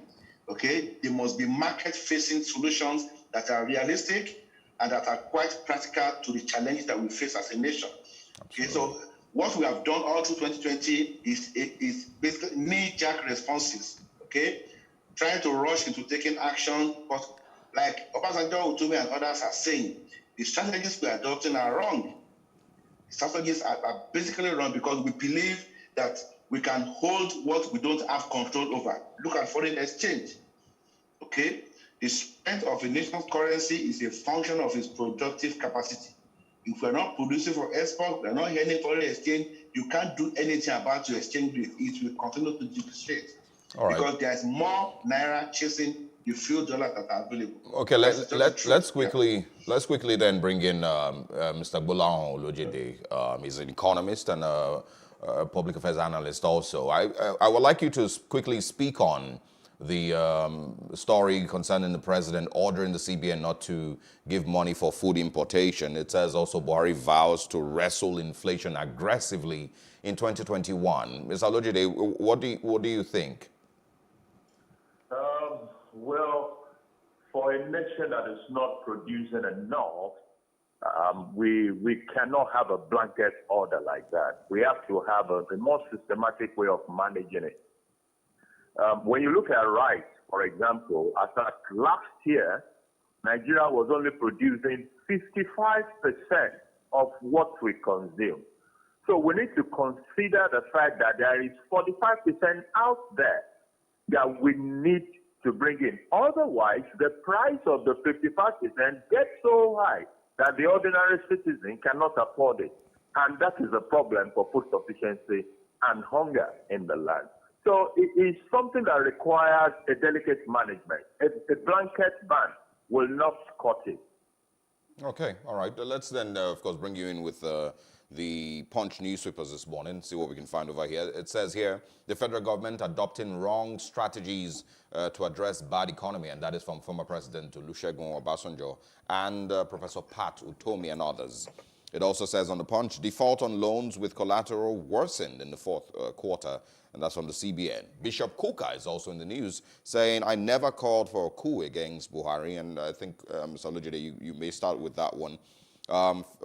okay? There must be market-facing solutions that are realistic and that are quite practical to the challenges that we face as a nation. Okay, so what we have done all through 2020 is basically knee-jerk responses, okay? Trying to rush into taking action, but like Obasanjo, Utumi, and others are saying, the strategies we are adopting are wrong. The strategies are basically wrong because we believe that we can hold what we don't have control over. Look at foreign exchange, okay? The strength of a nation's currency is a function of its productive capacity. If we're not producing for export, we're not earning foreign exchange, you can't do anything about your exchange rate. It will continue to depreciate. All right. Because there's more naira chasing the few dollars that are available. Okay, let's quickly then bring in Mr. Gbolahan Olojede. He's an economist and a public affairs analyst also. I would like you to quickly speak on the story concerning the president ordering the CBN not to give money for food importation. It says also Buhari vows to wrestle inflation aggressively in 2021. Mr. Olojede, what do you think? Well, for a nation that is not producing enough, we cannot have a blanket order like that. We have to have a more systematic way of managing it. When you look at rice, for example, as at last year, Nigeria was only producing 55% of what we consume. So we need to consider the fact that there is 45% out there that we need to bring in. Otherwise, the price of the 55% gets so high that the ordinary citizen cannot afford it. And that is a problem for food sufficiency and hunger in the land. So it is something that requires a delicate management. A blanket ban will not cut it. Okay, all right. Let's then, of course, bring you in with the Punch newspapers this morning, see what we can find over here. It says here, the federal government adopting wrong strategies to address bad economy, and that is from former President Olusegun Obasanjo and Professor Pat Utomi and others. It also says on the Punch, default on loans with collateral worsened in the fourth quarter, and that's from the CBN. Bishop Kuka is also in the news saying, I never called for a coup against Buhari, and I think, Mr. Olojede, you may start with that one.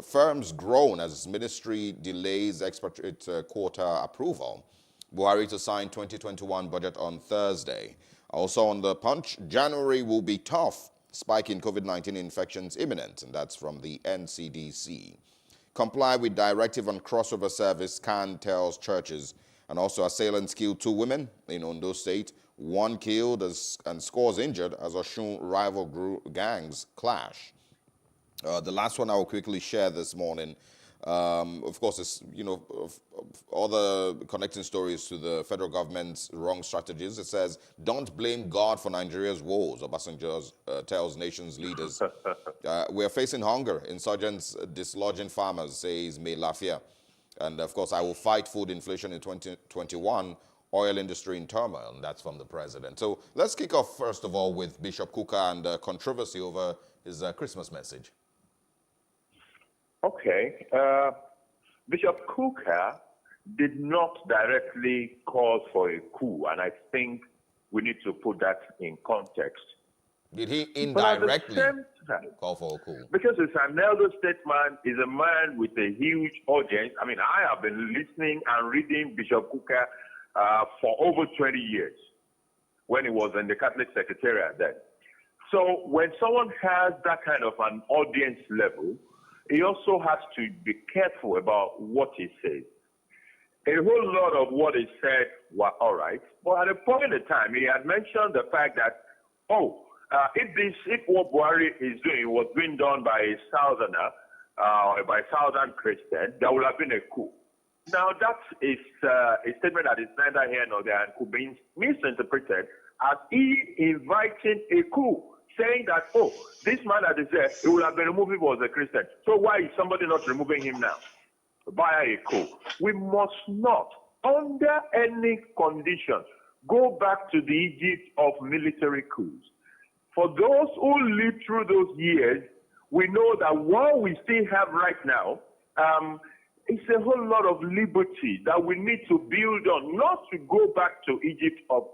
Firms groan as ministry delays expatriate quota approval. Buhari to sign 2021 budget on Thursday. Also on the Punch, January will be tough. Spike in COVID-19 infections imminent, and that's from the NCDC. Comply with directive on crossover service, Khan tells churches. And also assailants killed 2 women in Ondo State. 1 killed and scores injured as Osun rival gangs clash. The last one I will quickly share this morning. Of course, it's, all the connecting stories to the federal government's wrong strategies. It says, don't blame God for Nigeria's woes. Obasanjo tells nation's leaders. We are facing hunger. Insurgents dislodging farmers, says May Lafia. And of course, I will fight food inflation in 2021. Oil industry in turmoil, and that's from the president. So let's kick off, first of all, with Bishop Kukah and controversy over his Christmas message. Okay. Bishop Kukah did not directly call for a coup, and I think we need to put that in context. Did he indirectly call for a coup? Because it's an elder statesman, is a man with a huge audience. I mean, I have been listening and reading Bishop Kukah for over 20 years when he was in the Catholic Secretariat then. So when someone has that kind of an audience level, he also has to be careful about what he says. A whole lot of what he said were all right, but at a point in time, he had mentioned the fact that, if what Buhari is doing was being done by a Southerner, by a Southern Christian, there would have been a coup. Now, that is a statement that is neither here nor there and could be misinterpreted as he inviting a coup, saying that, this man that is there, he would have been removed if he was a Christian. So why is somebody not removing him now via a coup? We must not, under any condition, go back to the Egypt of military coups. For those who lived through those years, we know that what we still have right now, it's a whole lot of liberty that we need to build on, not to go back to Egypt of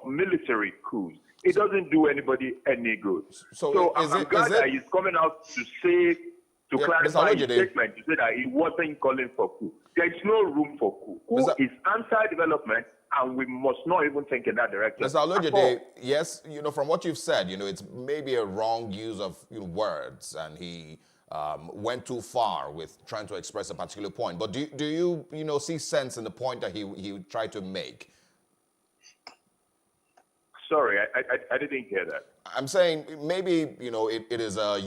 military coups. It doesn't do anybody any good. So I'm glad that he's coming out to say, to clarify his statement, to say that he wasn't calling for coup. There is no room for coup. Coup is anti-development, and we must not even think in that direction. Mr. Olojede, yes, from what you've said, it's maybe a wrong use of words, and he went too far with trying to express a particular point. But do you see sense in the point that he tried to make? Sorry, I didn't hear that. I'm saying maybe, it is a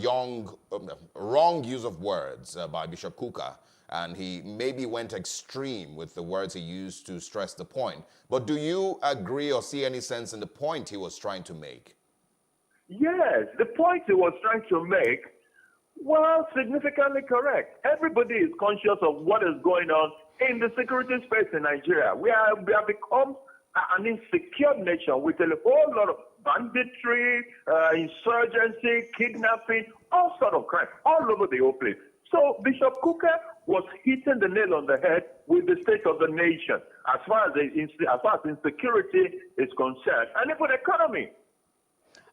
wrong use of words by Bishop Kukah, and he maybe went extreme with the words he used to stress the point. But do you agree or see any sense in the point he was trying to make? Yes, the point he was trying to make was significantly correct. Everybody is conscious of what is going on in the security space in Nigeria. We have become an insecure nation with a whole lot of banditry, insurgency, kidnapping, all sorts of crime all over the whole place. So Bishop Kukah was hitting the nail on the head with the state of the nation as far as insecurity is concerned, and even economy.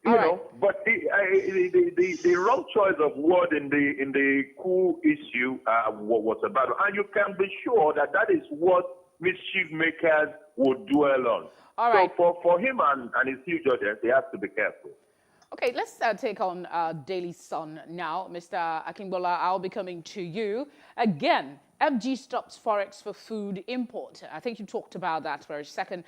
But the wrong choice of word in the coup issue was about, and you can be sure that is what mischief makers would dwell on. All right. So for him and his huge audience, he has to be careful. Okay, let's take on Daily Sun now. Mr. Akingbola, I'll be coming to you. Again, FG stops forex for food import. I think you talked about that for a second.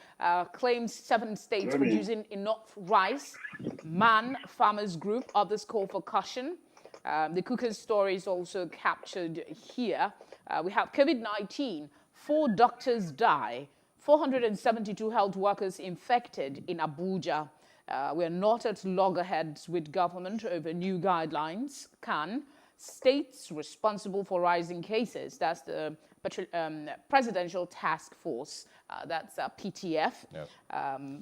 Claims 7 states producing enough rice. MAN Farmers Group, others call for caution. The Kukah story is also captured here. We have COVID-19. 4 doctors die. 472 health workers infected in Abuja. We're not at loggerheads with government over new guidelines. States responsible for rising cases. That's the Presidential Task Force. That's PTF. Yep.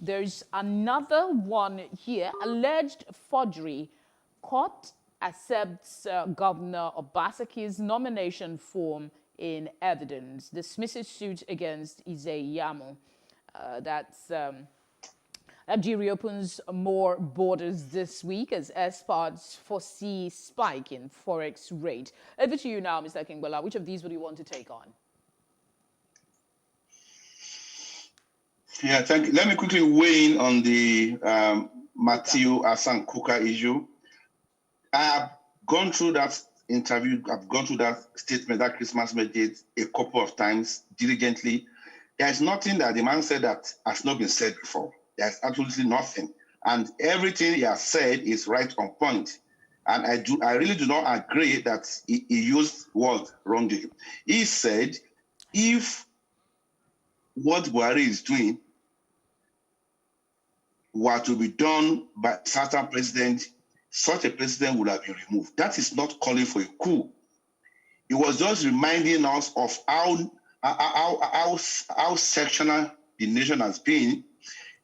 There's another one here. Alleged forgery. Court accepts Governor Obasaki's nomination form in evidence. Dismisses suit against Ize-Iyamu. FG reopens more borders this week as experts foresee spike in forex rate. Over to you now, Mr. Akingbola. Which of these would you want to take on? Yeah, thank you. Let me quickly weigh in on the Matthew Hassan Kukah issue. I have gone through that interview. I've gone through that statement, that Christmas message a couple of times diligently. There's nothing that the man said that has not been said before. There's absolutely nothing. And everything he has said is right on point. And I really do not agree that he used word wrongly. He said, if what Buhari is doing were to be done by a certain president, such a president would have been removed. That is not calling for a coup. It was just reminding us of how sectional the nation has been.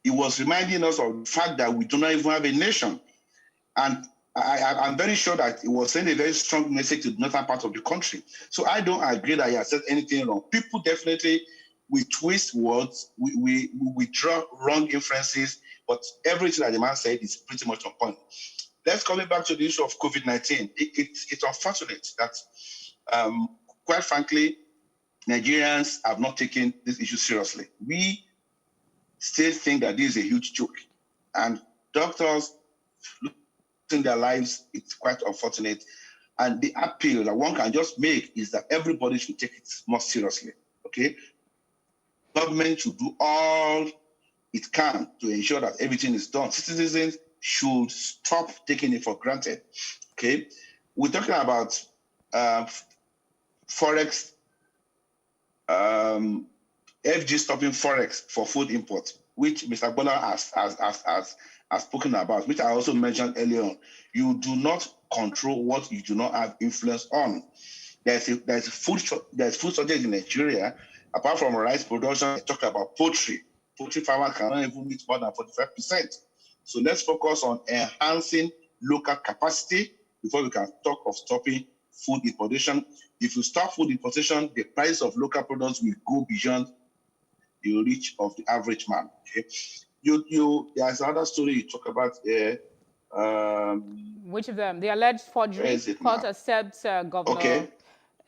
It was reminding us of the fact that we do not even have a nation. And I'm very sure that it was sending a very strong message to the northern part of the country. So I don't agree that he has said anything wrong. People definitely, we twist words, we draw wrong inferences, but everything that the man said is pretty much on point. Let's come back to the issue of COVID-19. It's unfortunate that, quite frankly, Nigerians have not taken this issue seriously. We still think that this is a huge joke. And doctors losing their lives, it's quite unfortunate. And the appeal that one can just make is that everybody should take it more seriously, okay? Government should do all it can to ensure that everything is done. Citizens should stop taking it for granted, okay? We're talking about Forex, FG stopping Forex for food import, which Mr. Bola has spoken about, which I also mentioned earlier on. You do not control what you do not have influence on. There's food shortage in Nigeria. Apart from rice production, I talk about poultry. Poultry farmers cannot even meet more than 45%. So let's focus on enhancing local capacity before we can talk of stopping food importation. If you stop food importation, the price of local products will go beyond the reach of the average man. Okay, there's another story you talk about here. Which of them? The alleged forgery. Court accepts Governor. Okay.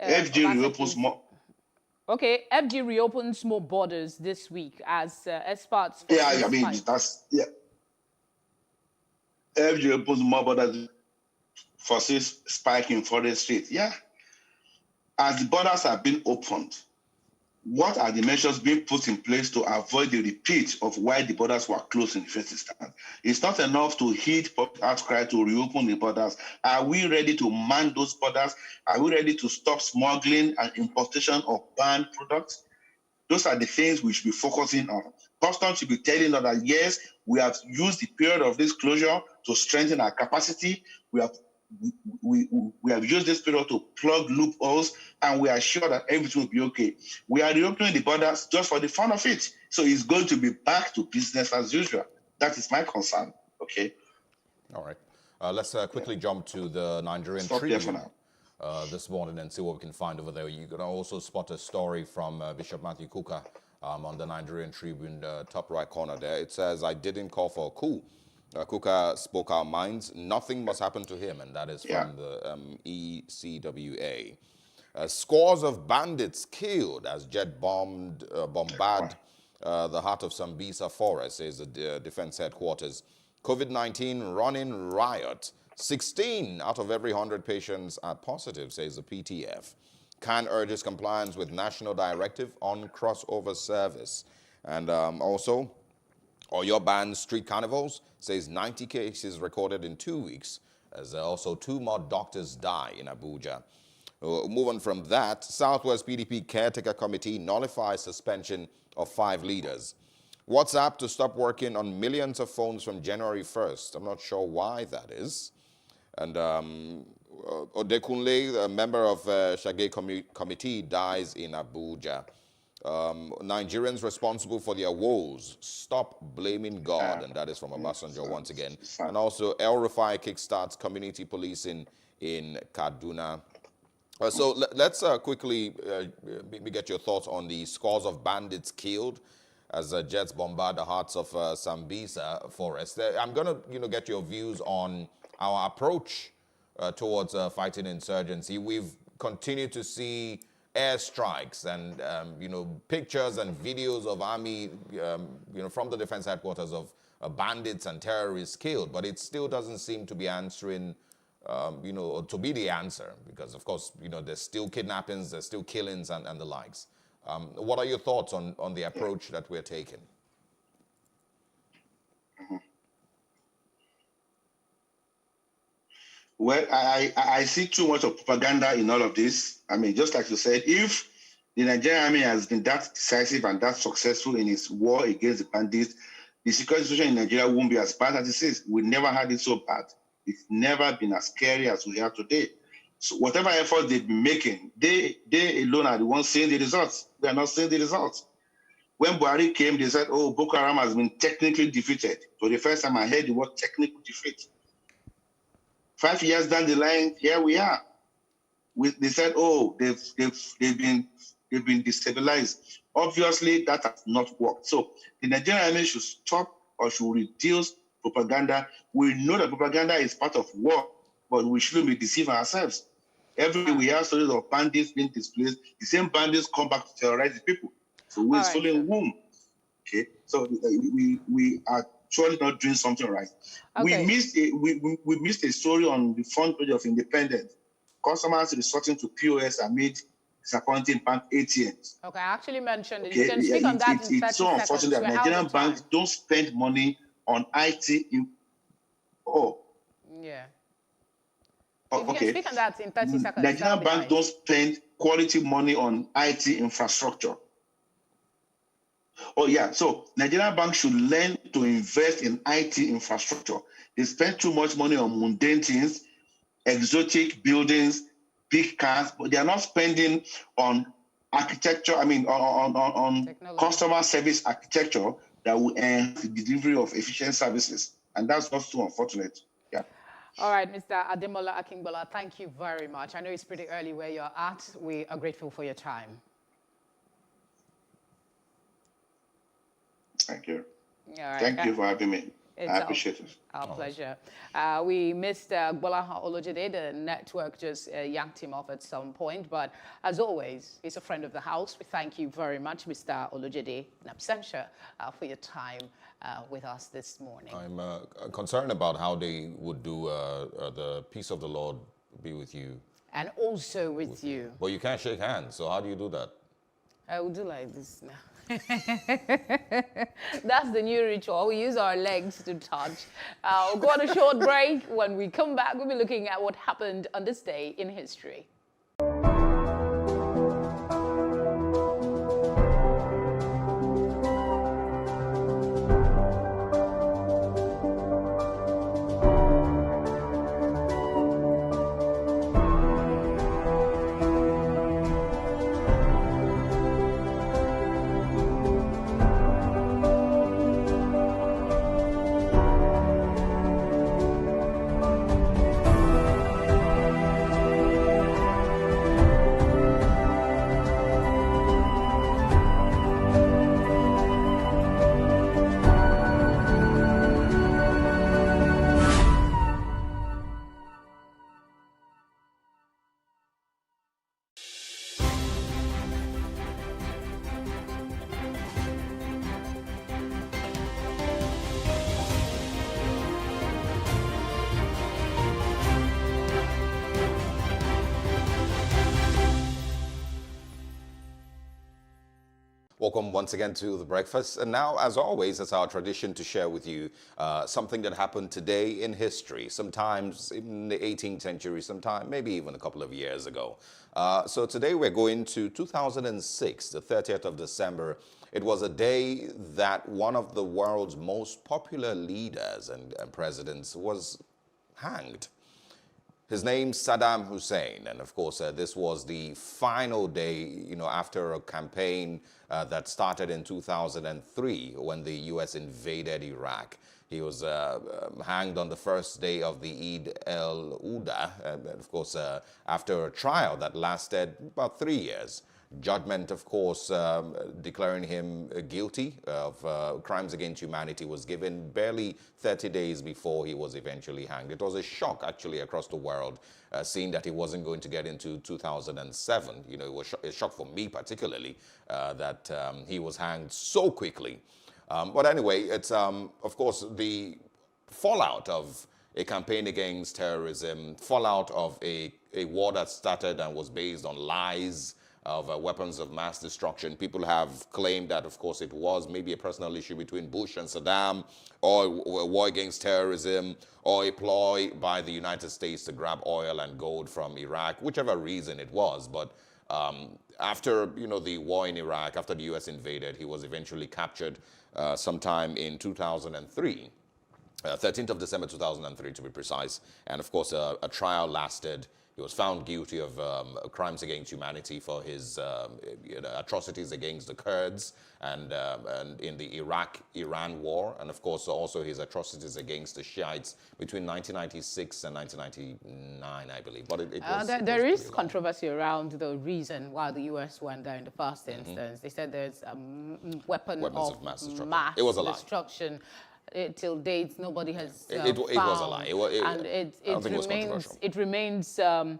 FG reopens more. Okay, FG reopens more borders this week as experts. FG reopens more borders for spike in forest rate. Yeah. As the borders have been opened, what are the measures being put in place to avoid the repeat of why the borders were closed in the first instance? It's not enough to heed public outcry to reopen the borders. Are we ready to man those borders? Are we ready to stop smuggling and importation of banned products? Those are the things we should be focusing on. Customs should be telling us that, yes, we have used the period of this closure to strengthen our capacity. We have used this period to plug loopholes, and we are sure that everything will be okay. We are reopening the borders just for the fun of it. So it's going to be back to business as usual. That is my concern, okay? All right. Let's quickly jump to the Nigerian Tribune this morning and see what we can find over there. You can also spot a story from Bishop Matthew Kukah on the Nigerian Tribune, top right corner there. It says, "I didn't call for a coup. Kukah spoke our minds. Nothing must happen to him," and that is from the ECWA. Scores of bandits killed as jet bombard the heart of Sambisa Forest, says the defense headquarters. COVID-19 running riot. 16 out of every 100 patients are positive, says the PTF. CAN urges compliance with national directive on crossover service. And also, Oyo bans street carnivals, says 90 cases recorded in 2 weeks, as also 2 more doctors die in Abuja. Moving from that, Southwest PDP Caretaker Committee nullifies suspension of 5 leaders. WhatsApp to stop working on millions of phones from January 1st. I'm not sure why that is. And Odekunle, a member of Shage Committee, dies in Abuja. Nigerians responsible for their woes, stop blaming God, and that is from Obasanjo once again. And also, El Rufai kickstarts community policing in Kaduna. So let's quickly get your thoughts on the scores of bandits killed as jets bombard the hearts of Sambisa Forest. I'm going to get your views on our approach towards fighting insurgency. We've continued to see airstrikes and pictures and videos of army from the defense headquarters of bandits and terrorists killed, but it still doesn't seem to be answering to be the answer, because of course there's still kidnappings, there's still killings and the likes. What are your thoughts on the approach that we're taking? Well, I see too much of propaganda in all of this. I mean, just like you said, if the Nigerian army has been that decisive and that successful in its war against the bandits, the security situation in Nigeria won't be as bad as it is. We never had it so bad. It's never been as scary as we have today. So whatever effort they've been making, they alone are the ones seeing the results. We are not seeing the results. When Buhari came, they said, oh, Boko Haram has been technically defeated. For the first time I heard the word technical defeat. 5 years down the line, here we are. They said, oh, they've been destabilized. Obviously, that has not worked. So the Nigerian army should stop or should reduce propaganda. We know that propaganda is part of war, but we shouldn't be deceiving ourselves. Every day we have stories of bandits being displaced. The same bandits come back to terrorize the people. So we're following whom? Okay, so we are surely not doing something right. Okay. We missed a story on the front page of Independent. Customers resorting to POS amid disappointing bank ATMs. Okay, I actually mentioned it. Okay. You can speak on that in 30 It's so unfortunate that Nigerian banks don't spend money on IT. Yeah. Okay. You can speak on that in 30 seconds. Nigerian banks don't spend quality money on IT infrastructure. Oh, yeah. So Nigerian banks should learn to invest in IT infrastructure. They spend too much money on mundane things, exotic buildings, big cars, but they are not spending on architecture, on customer service architecture that will enhance the delivery of efficient services. And that's not so unfortunate. Yeah. All right, Mr. Ademola Akingbola, thank you very much. I know it's pretty early where you're at. We are grateful for your time. Thank you. All right. Thank you for having me. I appreciate it. Our pleasure. We missed Gbolahan Olojede. The network just yanked him off at some point. But as always, he's a friend of the house. We thank you very much, Mr. Olojede, in absentia, for your time with us this morning. I'm concerned about how they would do the peace of the Lord be with you. And also with you. But you can't shake hands, so how do you do that? I will do like this now. That's the new ritual. We use our legs to touch. We'll go on a short break. When we come back, we'll be looking at what happened on this day in history. Welcome once again to The Breakfast. And now, as always, it's our tradition to share with you something that happened today in history, sometimes in the 18th century, sometime maybe even a couple of years ago. So today we're going to 2006, the 30th of December. It was a day that one of the world's most popular leaders and presidents was hanged. His name's Saddam Hussein, and of course, this was the final day, after a campaign that started in 2003 when the U.S. invaded Iraq. He was hanged on the first day of the Eid al-Adha, and of course, after a trial that lasted about 3 years. Judgment, of course, declaring him guilty of crimes against humanity was given barely 30 days before he was eventually hanged. It was a shock, actually, across the world, seeing that he wasn't going to get into 2007. It was a shock for me, particularly, that he was hanged so quickly. But anyway, it's, of course, the fallout of a campaign against terrorism, fallout of a war that started and was based on lies, of weapons of mass destruction. People have claimed that, of course, it was maybe a personal issue between Bush and Saddam, or a war against terrorism, or a ploy by the United States to grab oil and gold from Iraq, whichever reason it was. But after the war in Iraq, after the U.S. invaded, he was eventually captured sometime in 2003. 13th of December 2003 to be precise. And of course, a trial lasted. He was found guilty of crimes against humanity for his atrocities against the Kurds and in the Iraq-Iran war, and of course also his atrocities against the Shiites between 1996 and 1999, I believe. But there is controversy around the reason why the U.S. went there in the first instance. They said there's a weapons of mass destruction. It was a lie. Destruction. Till date, nobody has it was a lie. It remains a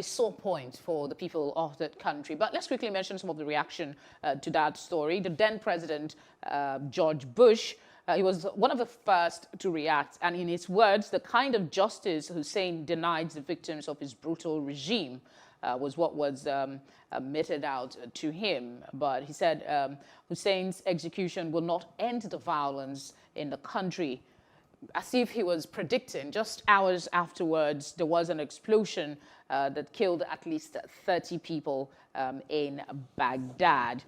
sore point for the people of that country. But let's quickly mention some of the reaction to that story. The then President, George Bush, he was one of the first to react. And in his words, the kind of justice Hussein denied the victims of his brutal regime was what was meted out to him. But he said Hussein's execution will not end the violence in the country. As if he was predicting, just hours afterwards, there was an explosion that killed at least 30 people in Baghdad.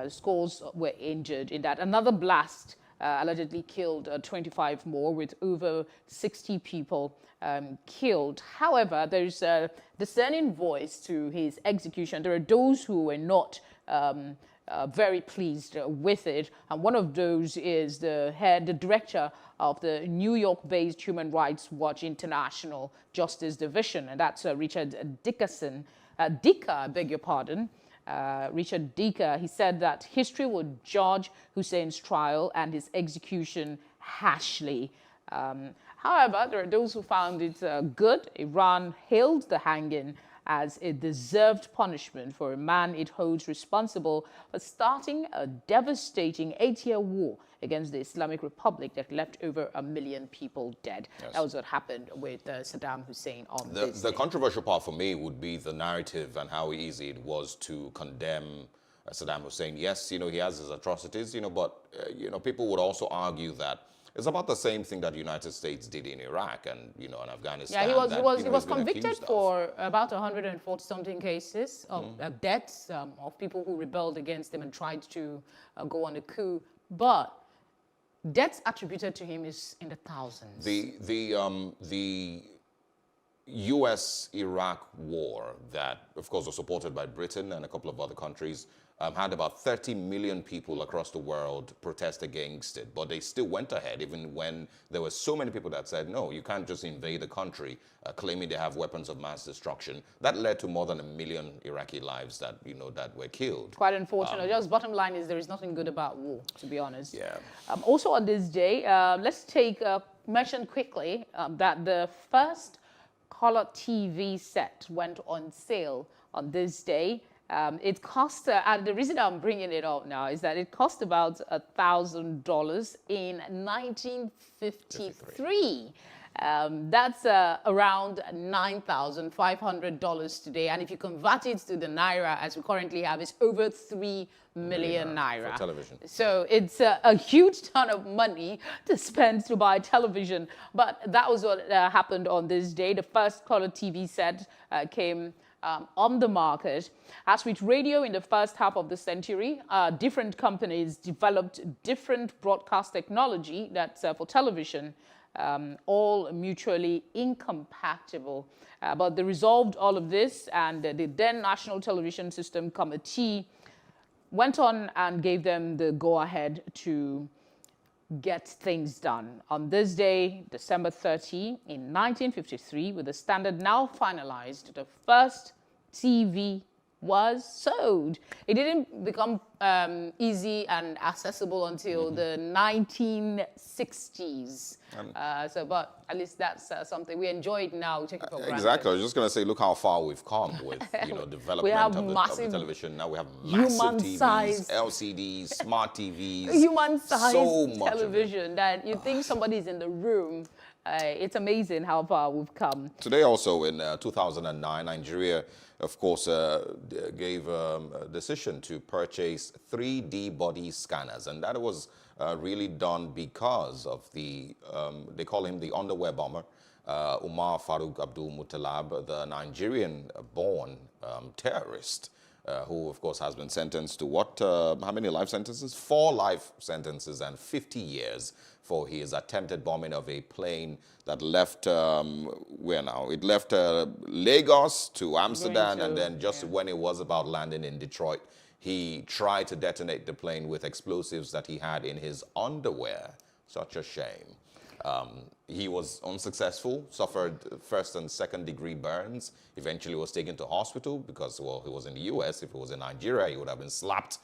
Scores were injured in that. Another blast allegedly killed 25 more, with over 60 people killed. However, there's a discerning voice to his execution. There are those who were not very pleased with it, and one of those is the director of the New York-based Human Rights Watch International Justice Division, and that's Richard Dickerson. Dicker, I beg your pardon. Richard Dicker, he said that history would judge Hussein's trial and his execution harshly. However, there are those who found it good. Iran hailed the hanging as a deserved punishment for a man it holds responsible for starting a devastating 8-year war against the Islamic Republic that left over 1 million people dead. Yes. That was what happened with Saddam Hussein on this day. The controversial part for me would be the narrative and how easy it was to condemn Saddam Hussein. Yes, he has his atrocities, but, people would also argue that it's about the same thing that the United States did in Iraq and, in Afghanistan. Yeah, he was convicted for about 140-something cases of deaths of people who rebelled against him and tried to go on a coup. But deaths attributed to him is in the thousands. The U.S.-Iraq war that, of course, was supported by Britain and a couple of other countries, had about 30 million people across the world protest against it. But they still went ahead, even when there were so many people that said, no, you can't just invade the country, claiming they have weapons of mass destruction. That led to more than 1 million Iraqi lives that, that were killed. Quite unfortunate. Just bottom line is there is nothing good about war, to be honest. Yeah. Also on this day, let's mention quickly that the first color TV set went on sale on this day. It cost, and the reason I'm bringing it up now is that it cost about $1,000 in 1953. That's around $9,500 today. And if you convert it to the Naira, as we currently have, it's over 3 million Naira. For television. So it's a huge ton of money to spend to buy television. But that was what happened on this day. The first color TV set came on the market. As with radio in the first half of the century, different companies developed different broadcast technology that's for television, all mutually incompatible. But they resolved all of this, and the then National Television System Committee went on and gave them the go-ahead to get things done. On this day, December 30, in 1953, with the standard now finalized, the first TV was sold. It didn't become easy and accessible until the 1960s. But at least that's something we enjoy it now. Take it for granted. Exactly. I was just going to say, look how far we've come with development of the television. Now we have massive TVs, LCDs, smart TVs, human-sized television that you think somebody's in the room. It's amazing how far we've come. Today also in 2009, Nigeria of course, gave a decision to purchase 3D body scanners. And that was really done because of the, they call him the underwear bomber, Umar Farouk Abdul Muttalab, the Nigerian-born terrorist, who, of course, has been sentenced to what? How many life sentences? 4 life sentences and 50 years for his attempted bombing of a plane that left, where now? It left Lagos to Amsterdam, and then just when it was about landing in Detroit, he tried to detonate the plane with explosives that he had in his underwear. Such a shame. He was unsuccessful, suffered first and second degree burns, eventually was taken to hospital because, well, he was in the US. If he was in Nigeria, he would have been slapped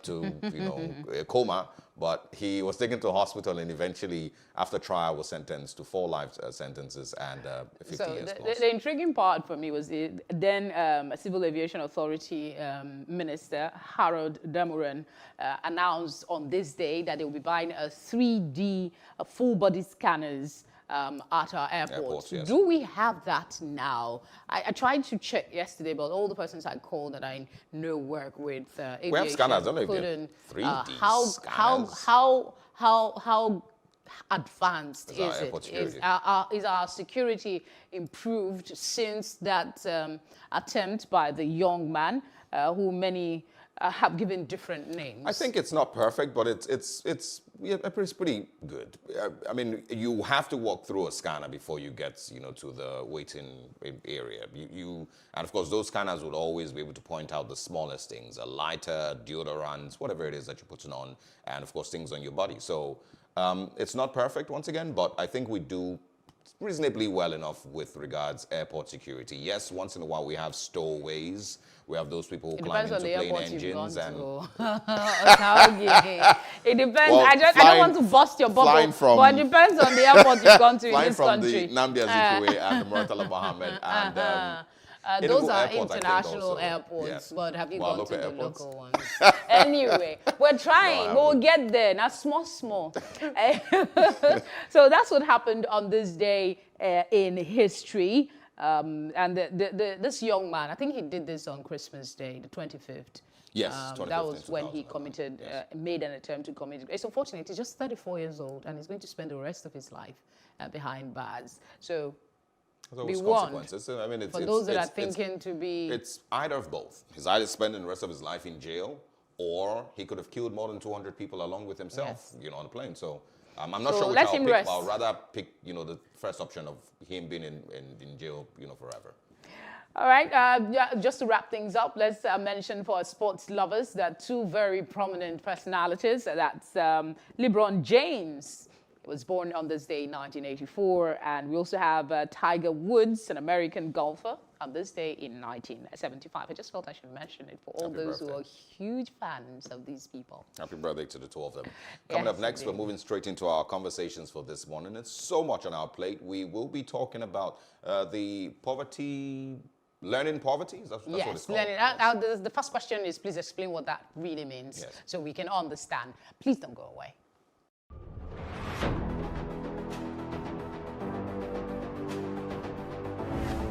to, you know, a coma. But he was taken to hospital and eventually, after trial, was sentenced to 4 life sentences and 50 years plus. The intriguing part for me was the then Civil Aviation Authority Minister, Harold Damoren, announced on this day that they will be buying a 3D full-body scanners at our airports. Yes. Do we have that now? I tried to check yesterday, but all the persons I called that I know work with aviation, we have scanners, don't we? 3D scanners. How advanced is it? Is our security improved since that attempt by the young man, who many have given different names? I think it's not perfect, but it's pretty good. I mean, you have to walk through a scanner before you get, you know, to the waiting area. And of course, those scanners would always be able to point out the smallest things: a lighter, deodorants, whatever it is that you're putting on, and of course, things on your body. So it's not perfect once again, but I think we do reasonably well enough with regards airport security. Yes, once in a while we have stowaways. We have those people who climb into plane engines and. It depends. Well, I don't want to bust your bubble, but it depends on the airport you've gone to in this country. Flying from the Nnamdi Azikiwe and the Murtala Mohammed and those are international airports, yes. But have you gone to the local ones? Anyway, we're trying. We'll get there. Now, small. So that's what happened on this day in history. And this young man, I think he did this on Christmas Day, the 25th. Yes, that was when he committed, made an attempt to commit. It's unfortunate. He's just 34 years old, and he's going to spend the rest of his life behind bars. So. Be warned. I mean, for those that are thinking to be... It's either of both. He's either spending the rest of his life in jail, or he could have killed more than 200 people along with himself, you know, on a plane. So I'm not sure which I'll pick, but I'll rather pick, you know, the first option of him being in jail, you know, forever. All right, just to wrap things up, let's mention for sports lovers that 2 very prominent personalities. That's LeBron James. Was born on this day in 1984, and we also have Tiger Woods, an American golfer, on this day in 1975. I just felt I should mention it for all those who are huge fans of these people. Happy birthday to the 2 of them. Coming up next, we're moving straight into our conversations for this morning. It's so much on our plate. We will be talking about the poverty, learning poverty. That's what it's called. Learning. The first question is, please explain what that really means, so we can understand. Please don't go away.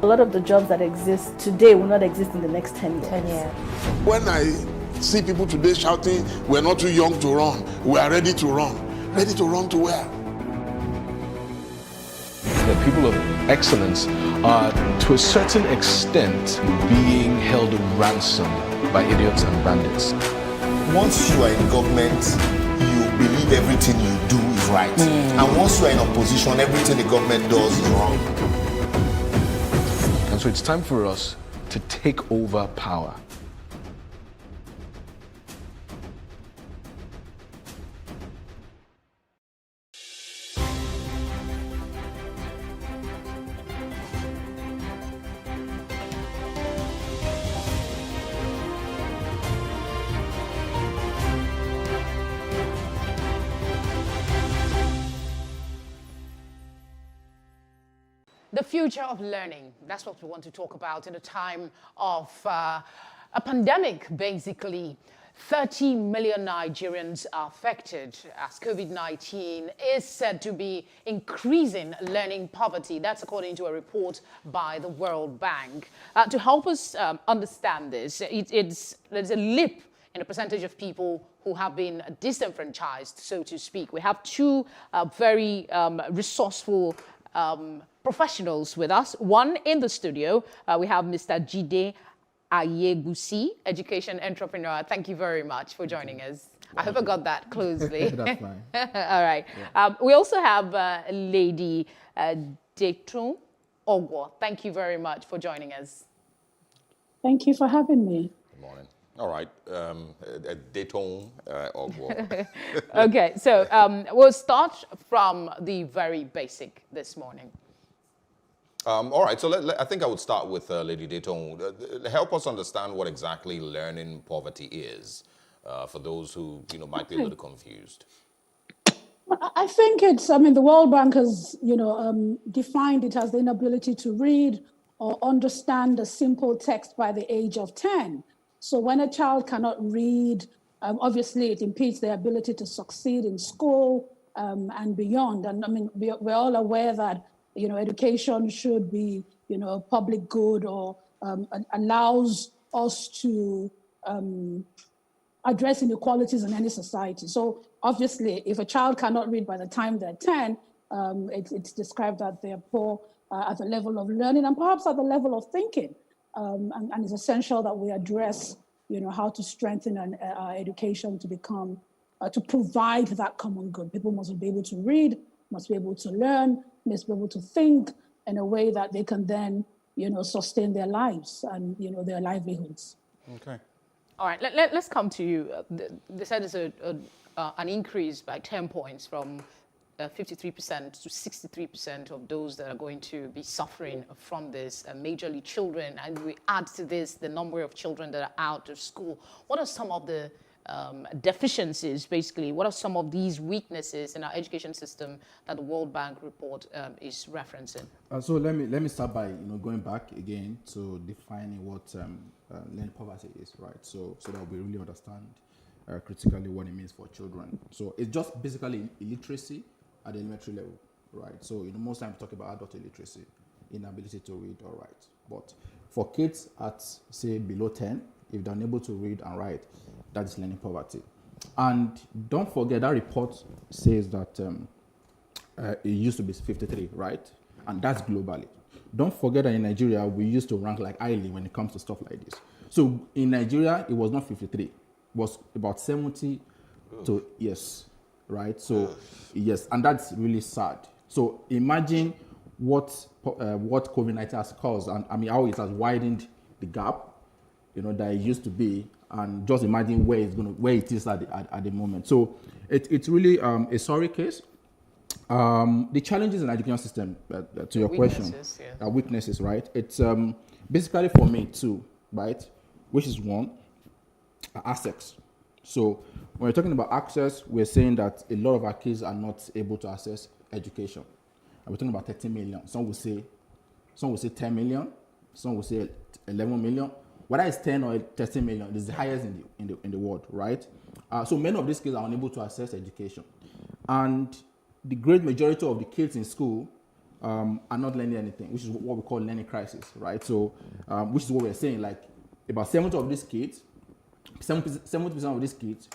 A lot of the jobs that exist today will not exist in the next 10 years. When I see people today shouting, we're not too young to run, we are ready to run. Ready to run to where? The people of excellence are, to a certain extent, being held ransom by idiots and bandits. Once you are in government, you believe everything you do is right. And once you are in opposition, everything the government does is wrong. And so it's time for us to take over power. The future of learning, that's what we want to talk about in a time of a pandemic, basically. 30 million Nigerians are affected as COVID-19 is said to be increasing learning poverty. That's according to a report by the World Bank. To help us understand this, there's a leap in the percentage of people who have been disenfranchised, so to speak. We have two very resourceful professionals with us. One in the studio, we have Mr. Jide Ayegusi, education entrepreneur. Thank you very much for joining us. I hope I got that closely. That's fine. All right. Yeah. We also have Lady Dayton Ogwo. Thank you very much for joining us. Thank you for having me. Good morning. All right. Dayton Ogwo. Okay, so we'll start from the very basic this morning. All right, so I think I would start with Lady Dayton. Help us understand what exactly learning poverty is for those who might be a little confused. I think the World Bank has, defined it as the inability to read or understand a simple text by the age of 10. So when a child cannot read, obviously it impedes their ability to succeed in school and beyond. And we're all aware that education should be, public good or allows us to address inequalities in any society. So obviously, if a child cannot read by the time they're 10, it's described that they're poor at the level of learning and perhaps at the level of thinking. And it's essential that we address, how to strengthen our education to become, to provide that common good. People must be able to read, must be able to learn, must be able to think in a way that they can then, sustain their lives and, their livelihoods. Okay. All right, let's come to you. They said there's an increase by 10 points from 53% to 63% of those that are going to be suffering from this, majorly children. And we add to this the number of children that are out of school. What are some of the deficiencies, basically? What are some of these weaknesses in our education system that the World Bank report is referencing? So let me start by going back again to defining what learning poverty is, right? So that we really understand critically what it means for children. So it's just basically illiteracy at the elementary level, right? So most times we talk about adult illiteracy, inability to read or write. But for kids at say below 10, if they're unable to read and write, that is learning poverty. And don't forget that report says that it used to be 53, right? And that's globally. Don't forget that in Nigeria, we used to rank like highly when it comes to stuff like this. So in Nigeria, it was not 53, it was about 70 to yes, right? So yes, and that's really sad. So imagine what COVID-19 has caused, and how it has widened the gap, that it used to be, and just imagine where it is at the moment. So it's really a sorry case. The challenges in the education system, to your question, weaknesses, right? It's basically for me too, right? Which is one, access. So when we're talking about access, we're saying that a lot of our kids are not able to access education. And we're talking about 13 million. Some will say 10 million. Some will say 11 million. Whether it's 10 or 13 million, it's the highest in the world, right? So many of these kids are unable to access education. And the great majority of the kids in school are not learning anything, which is what we call learning crisis, right? So, which is what we're saying, like about 70% of these kids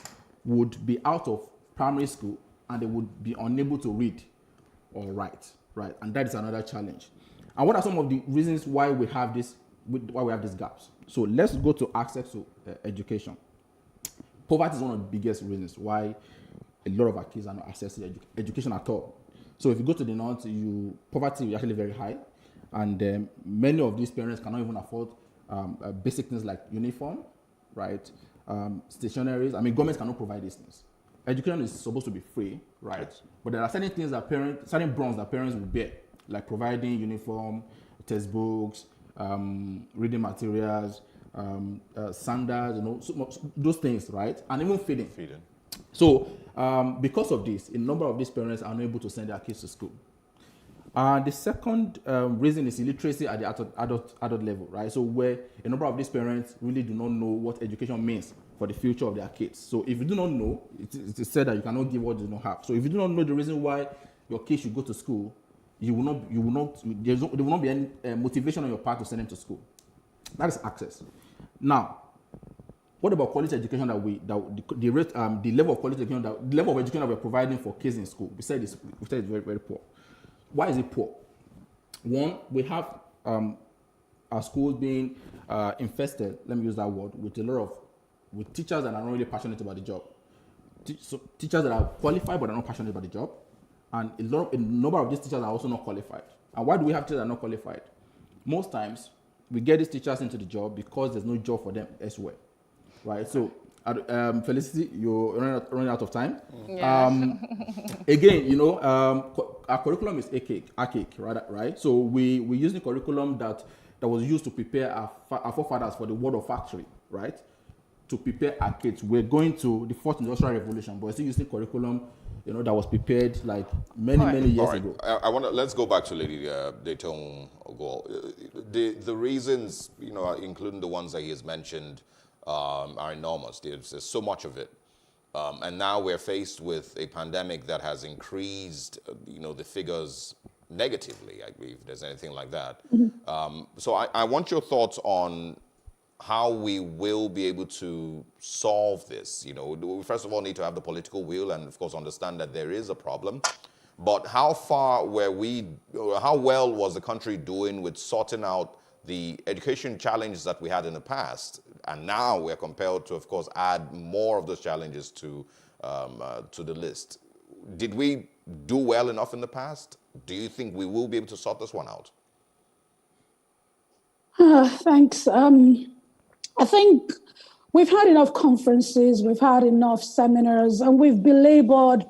would be out of primary school and they would be unable to read or write, right? And that is another challenge. And what are some of the reasons why we have these gaps? So let's go to access to education. Poverty is one of the biggest reasons why a lot of our kids are not accessing education at all. So if you go to the north, poverty is actually very high, and many of these parents cannot even afford basic things like uniform, right? Stationaries. Governments cannot provide these things. Education is supposed to be free, right? Yes. But there are certain things certain burdens that parents will bear, like providing uniform, textbooks, reading materials, sandals, those things, right? And even feeding. So because of this, a number of these parents are unable to send their kids to school. The second reason is illiteracy at the adult level, right? So where a number of these parents really do not know what education means for the future of their kids. So if you do not know, it is said that you cannot give what you do not have. So if you do not know the reason why your kids should go to school, there will not be any motivation on your part to send them to school. That is access. Now, what about quality education the level of quality education the level of education that we're providing for kids in school? We said it's very, very poor. Why is it poor? One, we have our schools being infested, let me use that word, with teachers that are not really passionate about the job. Teachers that are qualified but are not passionate about the job. And a number of these teachers are also not qualified. And why do we have teachers that are not qualified? Most times, we get these teachers into the job because there's no job for them elsewhere, right? So, Felicity, you're running out of time. Yeah. Again, our curriculum is archaic, right? So we use the curriculum that was used to prepare our forefathers for the world of factory, right? To prepare our kids. We're going to the fourth industrial revolution, but we're still using curriculum, that was prepared like many years ago. Let's go back to Lady Dayton Ogul. The reasons, including the ones that he has mentioned, are enormous. There's so much of it. And now we're faced with a pandemic that has increased, the figures negatively, I believe, if there's anything like that. So I want your thoughts on how we will be able to solve this. We first of all need to have the political will and, of course, understand that there is a problem. But how well was the country doing with sorting out the education challenges that we had in the past? And now we're compelled to, of course, add more of those challenges to the list. Did we do well enough in the past? Do you think we will be able to sort this one out? Thanks. I think we've had enough conferences, we've had enough seminars, and we've belabored,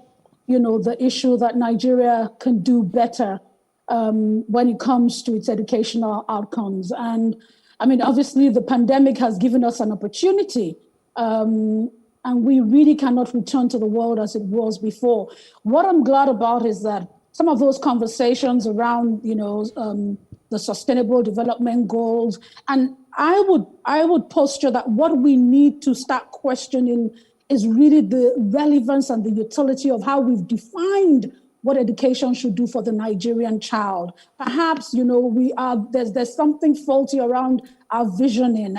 the issue that Nigeria can do better when it comes to its educational outcomes. And I mean, obviously, the pandemic has given us an opportunity, and we really cannot return to the world as it was before. What I'm glad about is that some of those conversations around, the Sustainable Development Goals, and I would posture that what we need to start questioning is really the relevance and the utility of how we've defined what education should do for the Nigerian child. Perhaps, there's something faulty around our visioning,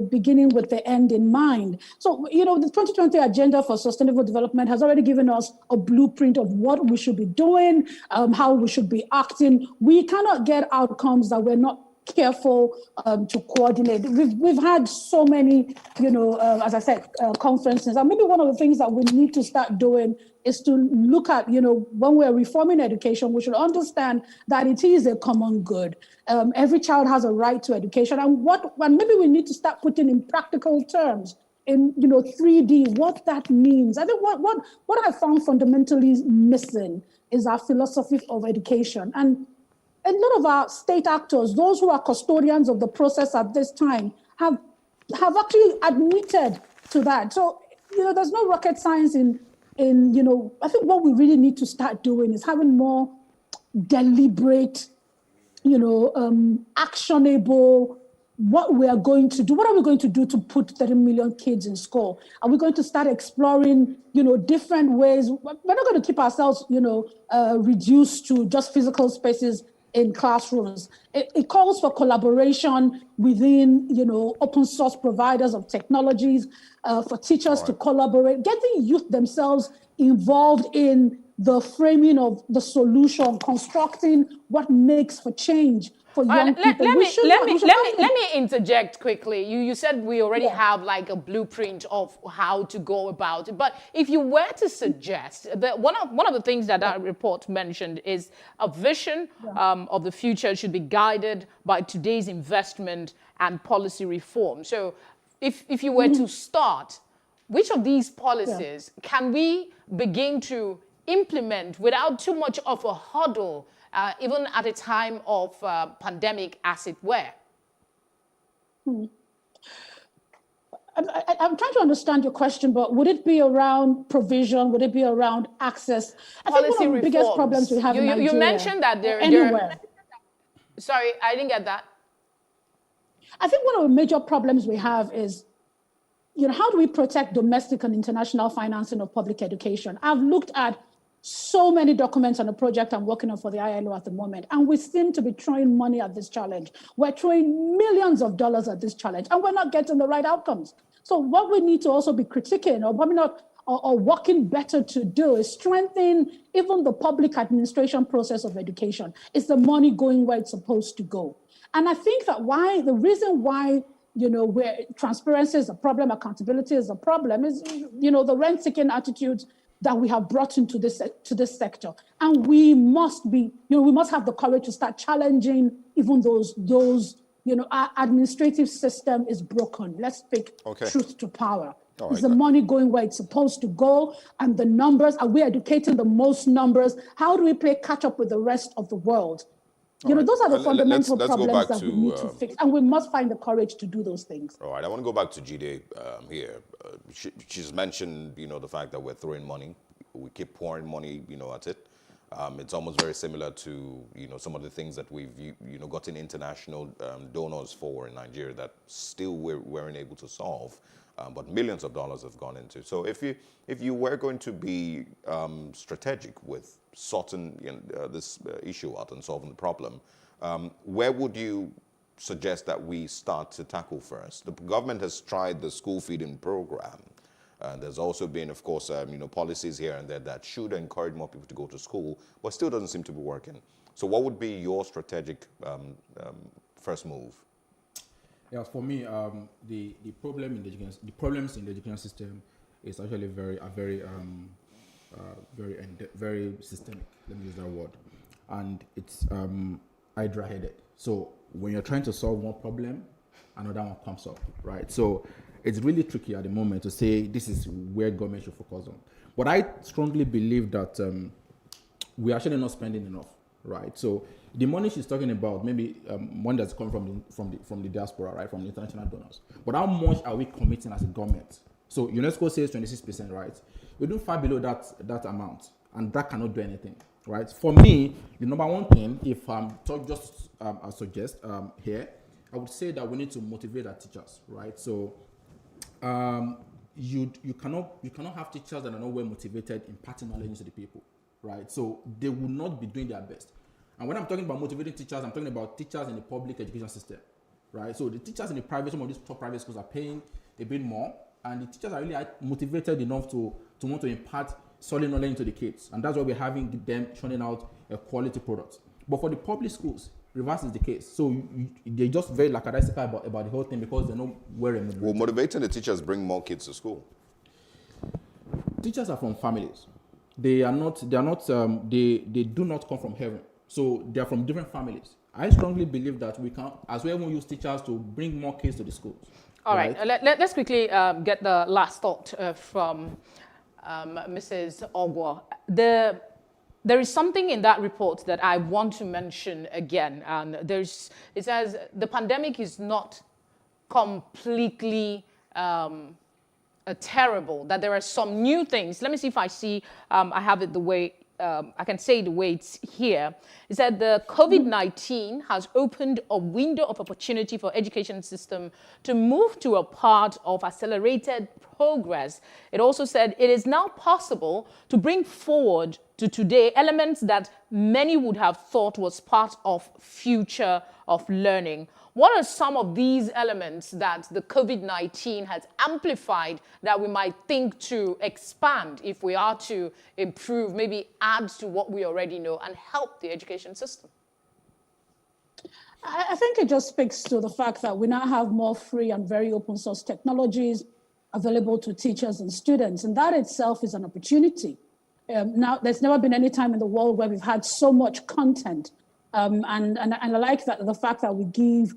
beginning with the end in mind. So, the 2020 Agenda for Sustainable Development has already given us a blueprint of what we should be doing, how we should be acting. We cannot get outcomes that we're not careful to coordinate. We've had so many, as I said, conferences. And maybe one of the things that we need to start doing is to look at, when we're reforming education, we should understand that it is a common good. Every child has a right to education. And maybe we need to start putting in practical terms, in 3D, what that means. I think what I found fundamentally missing is our philosophy of education. And a lot of our state actors, those who are custodians of the process at this time, have actually admitted to that. So, there's no rocket science in I think what we really need to start doing is having more deliberate, actionable, what we are going to do. What are we going to do to put 30 million kids in school? Are we going to start exploring, different ways? We're not going to keep ourselves, reduced to just physical spaces in classrooms. It calls for collaboration within, open source providers of technologies, for teachers to collaborate, getting youth themselves involved in the framing of the solution, constructing what makes for change for young people. Let me interject quickly. You said we already have like a blueprint of how to go about it. But if you were to suggest that one of the things that that report mentioned is a vision of the future should be guided by today's investment and policy reform. So if you were to start, which of these policies can we begin to implement without too much of a hurdle, even at a time of pandemic, as it were? I I'm trying to understand your question, but would it be around provision? Would it be around access? I think one of the biggest problems we have in Nigeria. You mentioned that anywhere. Sorry, I didn't get that. I think one of the major problems we have is, how do we protect domestic and international financing of public education? I've looked at so many documents on a project I'm working on for the ILO at the moment, and we seem to be throwing money at this challenge. We're throwing millions of dollars at this challenge, and we're not getting the right outcomes. So what we need to also be critiquing, or probably not, or working better to do, is strengthen even the public administration process of education. Is the money going where it's supposed to go? And I think that the reason why, where transparency is a problem, accountability is a problem, is, the rent-seeking attitudes that we have brought into this sector. And we must be, we must have the courage to start challenging even those, our administrative system is broken. Let's speak truth to power. All Is right. the money going where it's supposed to go? And the numbers, are we educating the most numbers? How do we play catch up with the rest of the world? Those are the fundamental let's go problems back that we to, need to fix. And we must find the courage to do those things. All right, I want to go back to Jide here. She's mentioned, the fact that we're throwing money. We keep pouring money, at it. It's almost very similar to, some of the things that we've, gotten international donors for in Nigeria that still we weren't able to solve, but millions of dollars have gone into. So if you were going to be strategic with sorting this issue out and solving the problem, where would you suggest that we start to tackle first? The government has tried the school feeding program. There's also been, of course, policies here and there that should encourage more people to go to school, but still doesn't seem to be working. So what would be your strategic first move? Yeah, for me, the problems in the education system is actually very systemic. Let me use that word, and it's hydra-headed. So when you're trying to solve one problem, another one comes up, right? So it's really tricky at the moment to say this is where government should focus on. But I strongly believe that we're actually not spending enough, right? So the money she's talking about, maybe money that's coming from the diaspora, right, from the international donors. But how much are we committing as a government? So UNESCO says 26%, right? We're doing far below that amount, and that cannot do anything, right? For me, the number one thing, if I suggest here, I would say that we need to motivate our teachers, right? So you cannot have teachers that are not well motivated imparting knowledge to the people, right? So they will not be doing their best. And when I'm talking about motivating teachers, I'm talking about teachers in the public education system, right? So the teachers in the private, some of these top private schools are paying a bit more, and the teachers are really motivated enough to want to impart solid knowledge into the kids, and that's why we're having them churning out a quality product. But for the public schools, reverse is the case. So they're just very lackadaisical about the whole thing because they're not well remunerated. Will motivating the teachers bring more kids to school? Teachers are from families. They do not come from heaven. So they're from different families. I strongly believe that we can as well use teachers to bring more kids to the schools. All right. Let's quickly get the last thought from Mrs. Ogwo. There is something in that report that I want to mention again. And it says the pandemic is not completely terrible, that there are some new things. Let me see if I have it the way, I can say the way it's here. It said the COVID-19 has opened a window of opportunity for education system to move to a part of accelerated progress. It also said it is now possible to bring forward to today elements that many would have thought was part of future of learning. What are some of these elements that the COVID-19 has amplified that we might think to expand if we are to improve, maybe add to what we already know and help the education system? I think it just speaks to the fact that we now have more free and very open source technologies available to teachers and students, and that itself is an opportunity. Now, there's never been any time in the world where we've had so much content, and I like that the fact that we give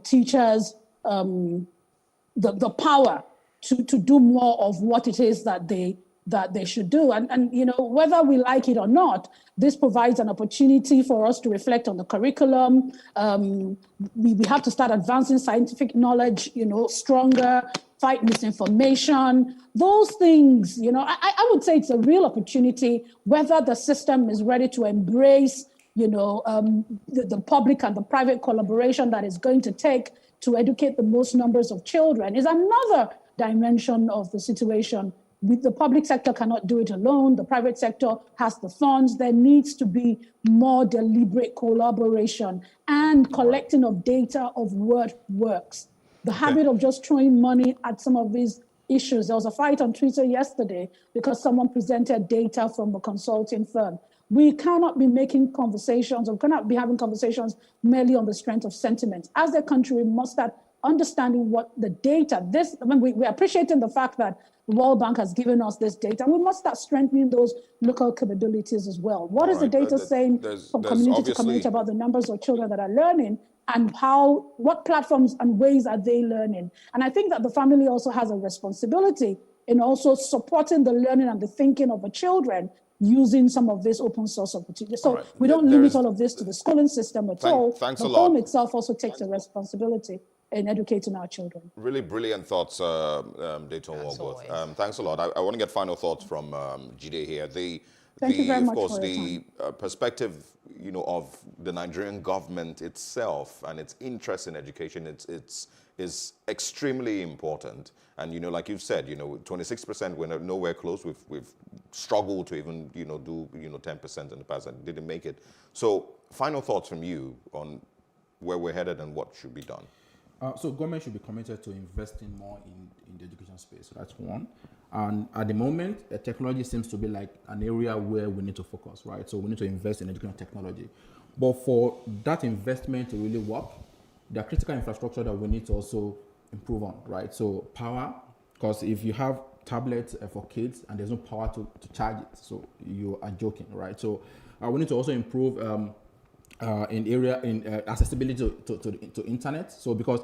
teachers the power to do more of what it is that they that they should do. And you know, whether we like it or not, this provides an opportunity for us to reflect on the curriculum. We have to start advancing scientific knowledge, you know, stronger, fight misinformation, those things, you know, I would say it's a real opportunity, whether the system is ready to embrace, you know, the public and the private collaboration that is going to take to educate the most numbers of children is another dimension of the situation. The public sector cannot do it alone. The private sector has the funds. There needs to be more deliberate collaboration and collecting of data of what works. The habit of just throwing money at some of these issues. There was a fight on Twitter yesterday because someone presented data from a consulting firm. We cannot be making conversations, or cannot be having conversations merely on the strength of sentiment. As a country, we must start understanding what the data, we're appreciating the fact that the World Bank has given us this data, and we must start strengthening those local capabilities as well. What is the data saying from community to community about the numbers of children that are learning, and what platforms and ways are they learning? And I think that the family also has a responsibility in also supporting the learning and the thinking of the children using some of this open source opportunities. So we don't limit all of this to the schooling system at all. Thanks the a lot. home itself also takes a responsibility in educating our children. Really brilliant thoughts, Dayton Wallworth. Thanks a lot. I want to get final thoughts from Jide here. Thank you very much of course, for your the perspective, you know, of the Nigerian government itself and its interest in education, is extremely important. And, you know, like you've said, you know, 26%, we're nowhere close. We've struggled to even, you know, do, you know, 10% in the past and didn't make it. So final thoughts from you on where we're headed and what should be done. So government should be committed to investing more in the education space. That's one. And at the moment, technology seems to be like an area where we need to focus, right? So we need to invest in educational technology. But for that investment to really work, there are critical infrastructure that we need to also improve on, right? So power, because if you have tablets for kids and there's no power to charge it, so you are joking, right? So we need to also improve accessibility to internet. So because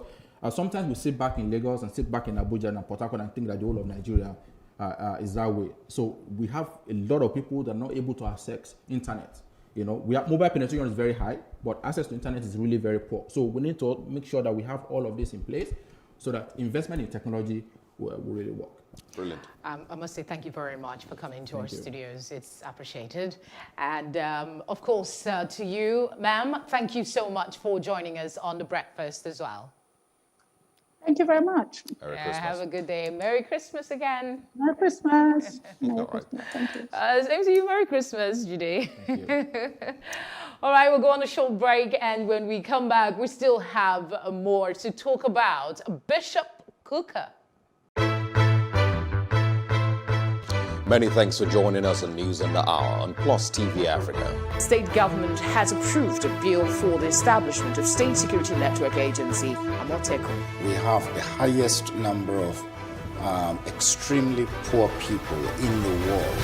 sometimes we sit back in Lagos and sit back in Abuja and Port Harcourt and think that the whole of Nigeria is that way. So we have a lot of people that are not able to access internet. You know, mobile penetration is very high, but access to internet is really very poor. So we need to make sure that we have all of this in place so that investment in technology will really work. Brilliant. I must say thank you very much for coming to our studios. It's appreciated. And of course, to you, ma'am, thank you so much for joining us on The Breakfast as well. Thank you very much. Merry Christmas. Have a good day. Merry Christmas again. Merry Christmas. Merry Christmas. Thank you. Same to you. Merry Christmas, Jide. All right, we'll go on a short break, and when we come back, we still have more to talk about. Bishop Kukah. Many thanks for joining us on News on the Hour on Plus TV Africa. State government has approved a bill for the establishment of State Security Network Agency, Amoteco. We have the highest number of extremely poor people in the world.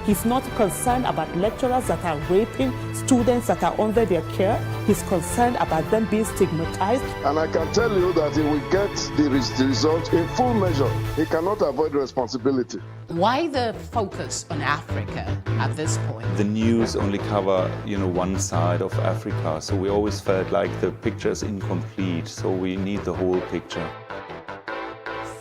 He's not concerned about lecturers that are raping students that are under their care. He's concerned about them being stigmatized. And I can tell you that he will get the result in full measure. He cannot avoid responsibility. Why the focus on Africa at this point? The news only cover, one side of Africa, so we always felt like the picture is incomplete, so we need the whole picture.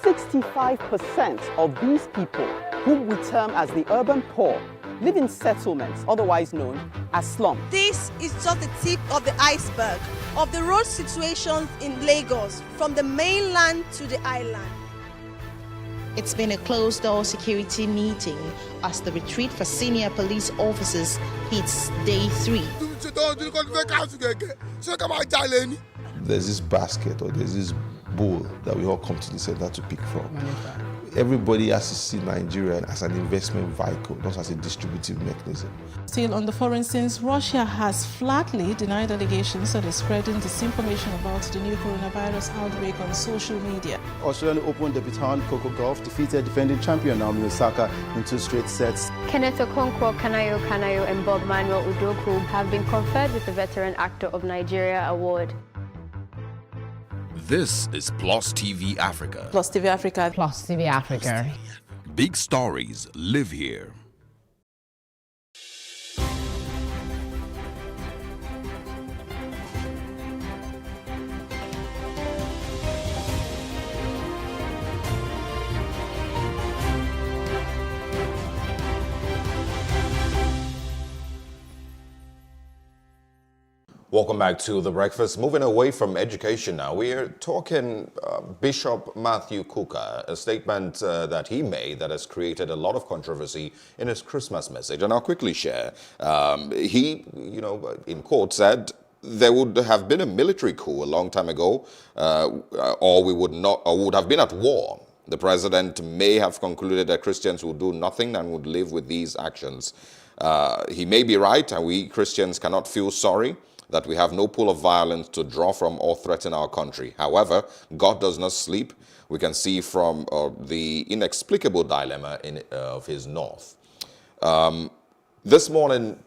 65% of these people, whom we term as the urban poor, live in settlements, otherwise known as slums. This is just the tip of the iceberg of the road situations in Lagos, from the mainland to the island. It's been a closed-door security meeting as the retreat for senior police officers hits day 3. There's this basket or there's this bowl that we all come to the center to pick from. Everybody has to see Nigeria as an investment vehicle, not as a distributive mechanism. Still on the foreign scenes, Russia has flatly denied allegations that is spreading disinformation about the new coronavirus outbreak on social media. Australian Open debutant Coco Gauff defeated defending champion Naomi Osaka in 2 straight sets. Kenneth Okonkwo Kanayo and Bob Manuel Udoku have been conferred with the Veteran Actor of Nigeria Award. This is Plus TV Africa. Plus TV Africa. Plus TV Africa. Big stories live here. Welcome back to The Breakfast. Moving away from education now, we are talking Bishop Matthew Kukah, a statement that he made that has created a lot of controversy in his Christmas message. And I'll quickly share. He, in court said there would have been a military coup a long time ago, or we would not, or would have been at war. The president may have concluded that Christians would do nothing and would live with these actions. He may be right, and we Christians cannot feel sorry that we have no pool of violence to draw from or threaten our country. However, God does not sleep. We can see from the inexplicable dilemma of his north. This morning,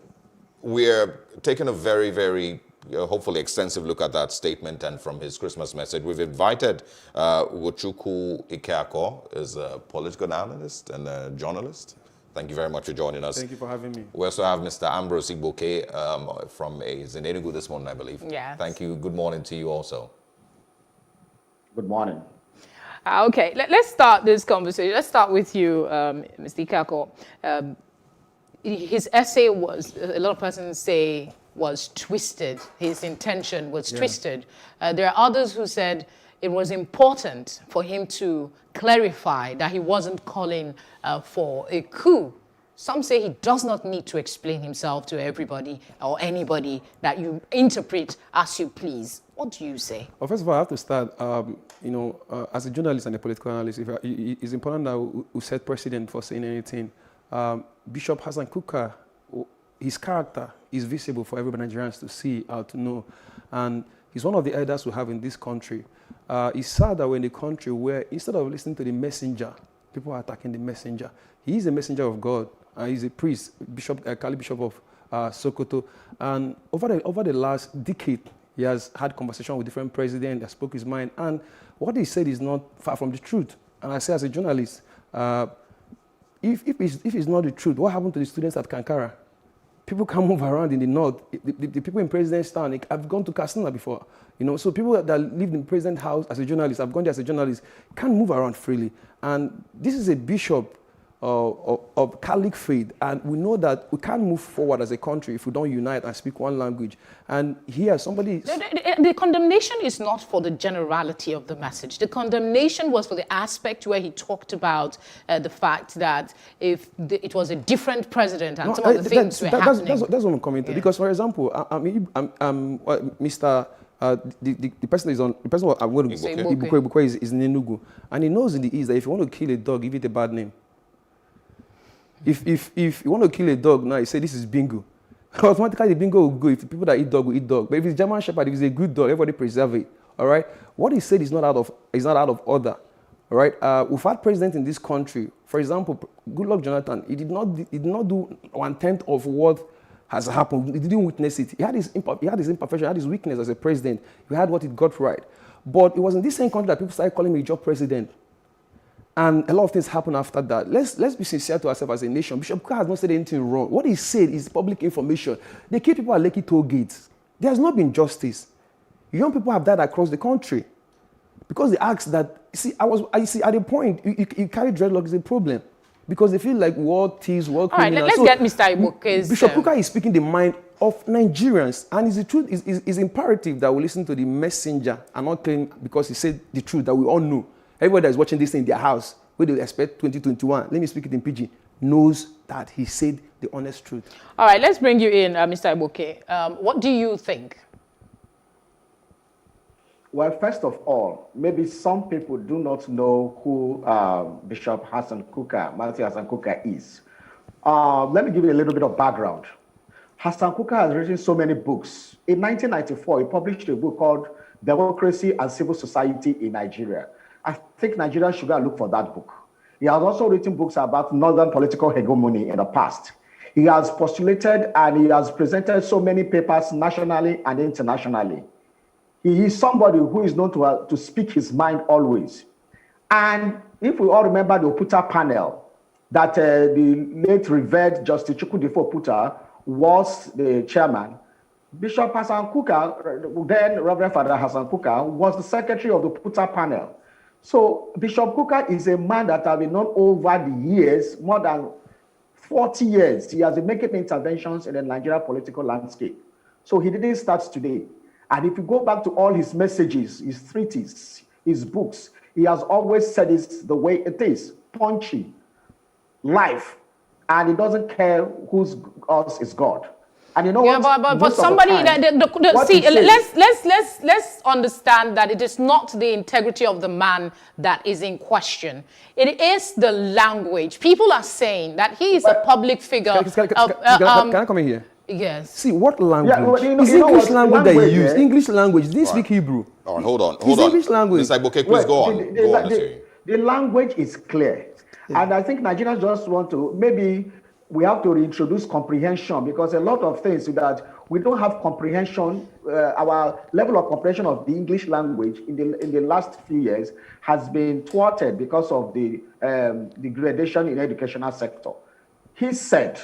we're taking a very, very hopefully extensive look at that statement and from his Christmas message. We've invited Wochukwu Ikeako, is a political analyst and a journalist. Thank you very much for joining us. Thank you for having me. We also have Mr. Ambrose Igboke from Enugu this morning, I believe. Yes. Thank you. Good morning to you also. Good morning. Okay, let's start this conversation. Let's start with you, Mr. Ikeako. His essay was, a lot of persons say, was twisted. His intention was twisted. There are others who said it was important for him to clarify that he wasn't calling for a coup. Some say he does not need to explain himself to everybody or anybody, that you interpret as you please. What do you say? Well, first of all, I have to start, as a journalist and a political analyst, it's important that we set precedent for saying anything. Bishop Hassan Kukah, his character is visible for every Nigerians to see, to know. And he's one of the elders we have in this country. It's sad that we're in a country where instead of listening to the messenger, people are attacking the messenger. He is a messenger of God. He's a priest, Bishop Kali Bishop of Sokoto. And over the last decade, he has had conversation with different presidents, that spoke his mind. And what he said is not far from the truth. And I say as a journalist, if it's not the truth, what happened to the students at Kankara? People can move around in the north. The people in President's Town, I've gone to Katsina before. So people that live in President's house as a journalist, I've gone there as a journalist, can't move around freely. And this is a bishop of Catholic faith, and we know that we can't move forward as a country if we don't unite and speak one language. And here, somebody... The condemnation is not for the generality of the message. The condemnation was for the aspect where he talked about the fact that if it was a different president and some of the things were happening. That's what I'm commenting. Because, for example, Mr. The person is on. The person I'm going to Igboke is in Enugu, and he knows in the East that if you want to kill a dog, give it a bad name. If you want to kill a dog now, you say this is bingo. Automatically, the bingo will go. If the people that eat dog will eat dog. But if it's German Shepherd, if it's a good dog, everybody preserve it. All right. What he said is not out of order. All right. We've had presidents in this country. For example, Goodluck Jonathan. He did not do 1/10 of what has happened. He didn't witness it. He had his imperfection, he had his weakness as a president. He had what he got right. But it was in this same country that people started calling him a job president. And a lot of things happened after that. Let's be sincere to ourselves as a nation. Bishop Kukah has not said anything wrong. What he said is public information. They keep people at Lekki toll gates. There has not been justice. Young people have died across the country because they asked that. I see at a point you carry dreadlocks is a problem. Because they feel like war thieves, war criminals. All right, let's get Mr. Igboke's... Bishop Kukah is speaking the mind of Nigerians. And it's the truth, is imperative that we listen to the messenger and not claim because he said the truth that we all know. Everybody that is watching this in their house, where they expect 2021, let me speak it in PG, knows that he said the honest truth. All right, let's bring you in, Mr. Igboke. What do you think? Well, first of all, maybe some people do not know who Bishop Hassan Kukah, Matthew Hassan Kukah is. Let me give you a little bit of background. Hassan Kukah has written so many books. In 1994, he published a book called Democracy and Civil Society in Nigeria. I think Nigerians should go and look for that book. He has also written books about northern political hegemony in the past. He has postulated and he has presented so many papers nationally and internationally. He is somebody who is known to speak his mind always. And if we all remember the Oputa panel, that the late revered Justice Chukwudifo Puta was the chairman. Bishop Hassan Kukah, then Reverend Father Hassan Kukah, was the secretary of the Puta panel. So Bishop Kukah is a man that I've been known over the years, more than 40 years. He has been making interventions in the Nigeria political landscape. So he didn't start today. And if you go back to all his messages, his treatises, his books, he has always said it's the way it is, punchy, life, and he doesn't care whose God is God. And you know what? But somebody let's understand that it is not the integrity of the man that is in question. It is the language. People are saying that he is a public figure. Can I come in here? Yes. See, what language? Yeah, well, it's English language that you use. English language. They speak Hebrew. All right, hold on. It's English language. Mr. Iboke, please go on. The language is clear. Yeah. And I think Nigerians just want to, maybe we have to reintroduce comprehension, because a lot of things that we don't have comprehension, our level of comprehension of the English language in the last few years has been thwarted because of the degradation in the educational sector. He said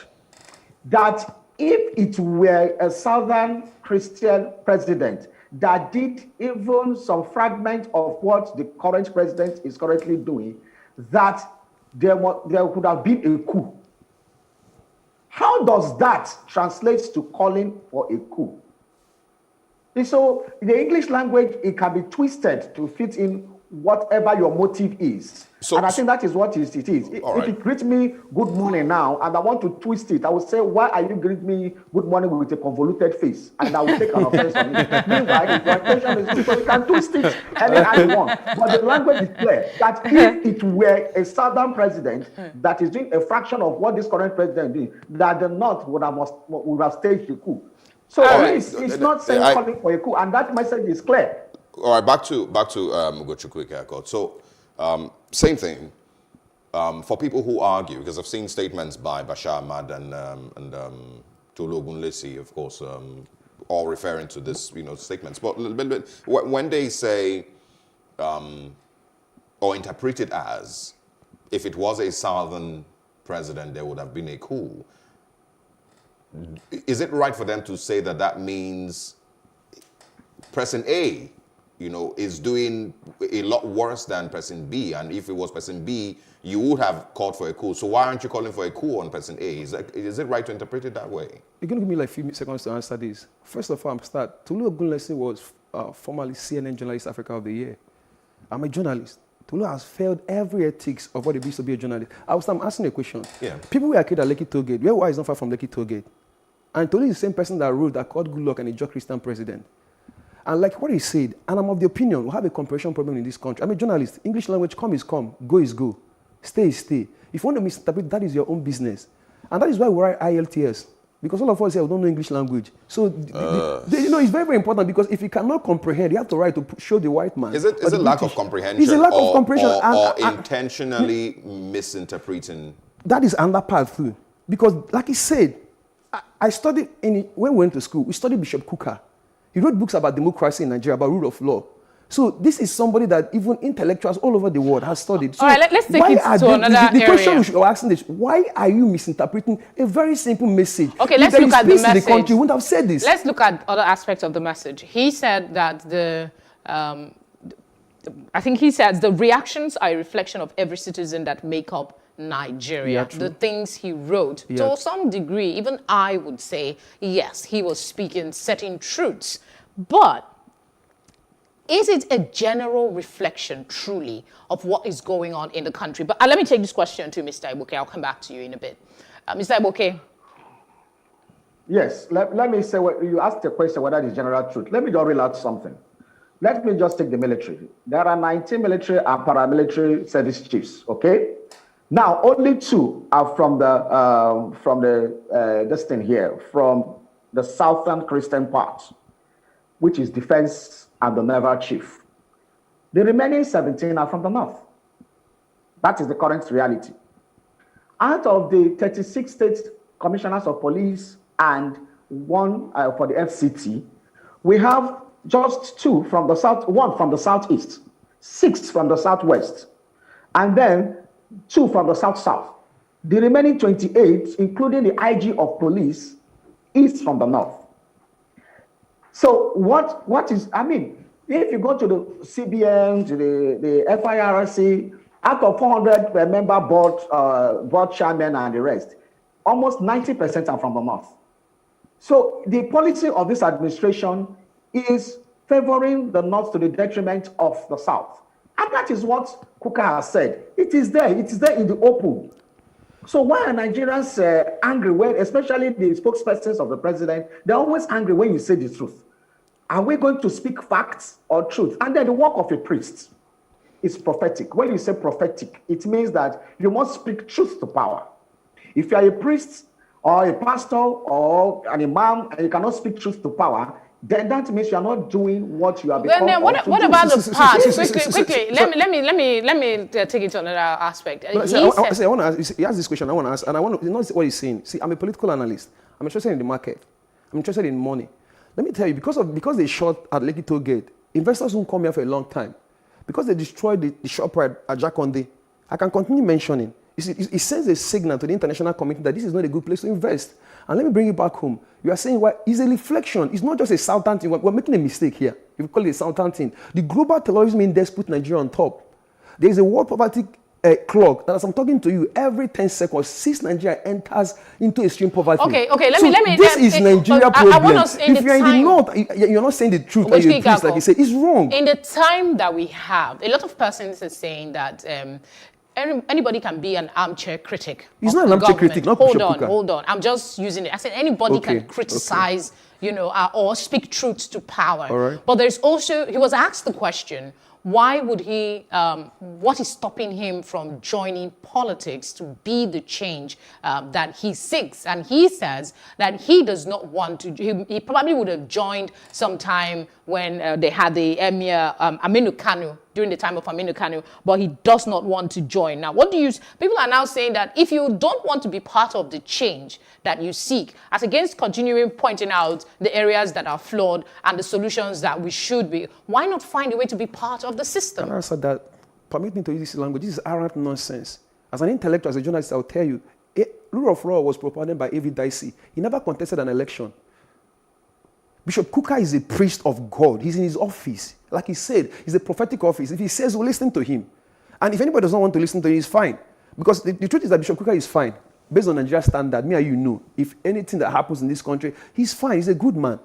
that if it were a Southern Christian president that did even some fragment of what the current president is currently doing, that there would have been a coup. How does that translate to calling for a coup? And so the English language, it can be twisted to fit in whatever your motive is. And I think that is what it is. If you greet me good morning now, and I want to twist it, I will say, why are you greeting me good morning with a convoluted face? And I will take an offense on it. Meanwhile, if your intention is good, so you can twist it any you want. But the language is clear that if it were a Southern president that is doing a fraction of what this current president did, that the North would have staged the coup. So it's not saying calling for a coup, and that message is clear. All right, back to Ugochukwu Ikehako. So, same thing. For people who argue, because I've seen statements by Bashir Ahmad and Tolu Ogunlesi, of course, all referring to this, statements. But when they say or interpret it as, if it was a Southern president, there would have been a coup. Is it right for them to say that that means Person A, is doing a lot worse than Person B, and if it was Person B, you would have called for a coup. So why aren't you calling for a coup on Person A? Is it right to interpret it that way? You're going to give me like a few seconds to answer this. First of all, I'm start. Tolu Ogunlesi was formerly CNN Journalist Africa of the Year. I'm a journalist. Tolu has failed every ethics of what it means to be a journalist. I'm asking a question. Yeah. People were killed at Lekki Tollgate. Where is not far from Lekki Tollgate? And Tolu is the same person that wrote that called Goodluck and a Joe Christian president. And like what he said, and I'm of the opinion, we have a comprehension problem in this country. I'm a journalist. English language, come is come, go is go, stay is stay. If you want to misinterpret, that is your own business. And that is why we write IELTS. Because all of us here, we don't know English language. So, it's very, very important, because if you cannot comprehend, you have to write to show the white man. Is it lack of comprehension? It's a lack of comprehension. Or intentionally misinterpreting? That is another part too. Because like he said, I studied, when we went to school, we studied Bishop Kukah. He wrote books about democracy in Nigeria, about rule of law. So this is somebody that even intellectuals all over the world have studied. So all right, let's take it to another area. The question we should be asking is, why are you misinterpreting a very simple message? Okay, let's look at the message. The country, you wouldn't have said this. Let's look at other aspects of the message. He said that I think he said the reactions are a reflection of every citizen that make up Nigeria. The things he wrote, to some degree, even I would say, yes, he was speaking certain truths. But is it a general reflection, truly, of what is going on in the country? But let me take this question to Mr. Iboke. I'll come back to you in a bit. Mr. Iboke. Yes, let me say, you asked the question whether it is general truth. Let me just reel out something. Let me just take the military. There are 19 military and paramilitary service chiefs, okay? Now, only 2 are from this thing here, from the Southern Christian part, which is defense and the naval chief. The remaining 17 are from the North. That is the current reality. Out of the 36 state commissioners of police and 1 for the FCT, we have just 2 from the south, 1 from the southeast, 6 from the southwest, and then 2 from the south-south. The remaining 28, including the IG of police, is from the north. So what is, I mean, if you go to the CBN, to the FIRC, out of 400 member board chairmen and the rest, almost 90% are from the north. So the policy of this administration is favoring the north to the detriment of the south. And that is what Kukah has said. It is there in the open. So why are Nigerians angry when, especially the spokespersons of the president, they're always angry when you say the truth? Are we going to speak facts or truth? And then the work of a priest is prophetic. When you say prophetic, it means that you must speak truth to power. If you are a priest or a pastor or an imam and you cannot speak truth to power, then that means you are not doing what you are becoming. Then what about the past? Quickly, let me take it to another aspect. I want to ask. He asked this question. I want to ask, and I want to know what he's saying. See, I'm a political analyst. I'm interested in the market. I'm interested in money. Let me tell you, because they shot at Lekki Toll Gate, investors won't come here for a long time. Because they destroyed the ShopRite at Jakonde, I can continue mentioning. You see, it sends a signal to the international community that this is not a good place to invest. And let me bring it back home. You are saying it's a reflection. It's not just a southern thing. We're making a mistake here. If we call it a southern thing. The global terrorism index put Nigeria on top. There is a world poverty clock that as I'm talking to you, every 10 seconds, 6 Nigeria enters into extreme poverty. Okay, let me. This is Nigeria problem. I want us if you're in the north, you're not saying the truth. Like you say, it's wrong. In the time that we have, a lot of persons are saying that anybody can be an armchair critic. He's not an armchair critic. Not Hold on. I'm just using it. I said anybody can criticize, or speak truth to power. All right. But there's also, he was asked the question, why would he, what is stopping him from joining politics to be the change that he seeks? And he says that he does not want to, he probably would have joined sometime when they had the Emir Aminu Kanu, during the time of Aminu Kanu, but he does not want to join. Now, people are now saying that if you don't want to be part of the change that you seek, as against continuing pointing out the areas that are flawed and the solutions that we should be, why not find a way to be part of the system? Can I answer that? Permit me to use this language. This is arrant nonsense. As an intellectual, as a journalist, I'll tell you, rule of law was propounded by A.V. Dicey. He never contested an election. Bishop Kukah is a priest of God. He's in his office. Like he said, he's a prophetic office. If he says, we'll listen to him. And if anybody does not want to listen to him, he's fine. Because the truth is that Bishop Kukah is fine. Based on Nigeria standard, me and you know, if anything that happens in this country, he's fine. He's a good man.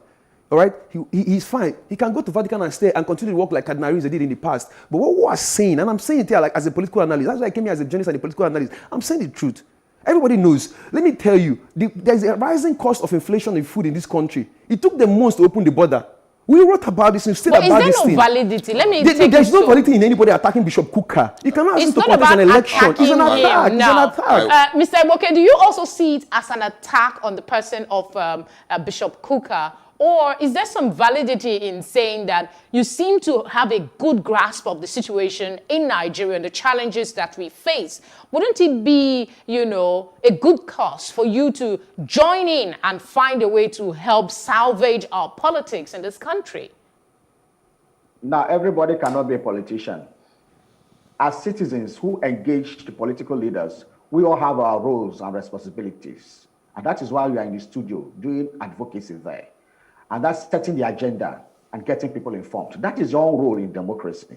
All right? He's fine. He can go to Vatican and stay and continue to work like Cardinal they did in the past. But what we are saying, and I'm saying it here like as a political analyst, that's why I came here as a journalist and a political analyst, I'm saying the truth. Everybody knows. Let me tell you, there's a rising cost of inflation in food in this country. It took them months to open the border. We wrote about this and said about this thing. Is there no validity? Let me There's no validity in anybody attacking Bishop Kukah. You cannot ask him to contest an election. It's an attack. It's an attack. Mr. Eboke, do you also see it as an attack on the person of Bishop Kukah? Or is there some validity in saying that you seem to have a good grasp of the situation in Nigeria and the challenges that we face? Wouldn't it be, a good cause for you to join in and find a way to help salvage our politics in this country? Now, everybody cannot be a politician. As citizens who engage the political leaders, we all have our roles and responsibilities. And that is why we are in the studio doing advocacy there. And that's setting the agenda and getting people informed. That is your own role in democracy.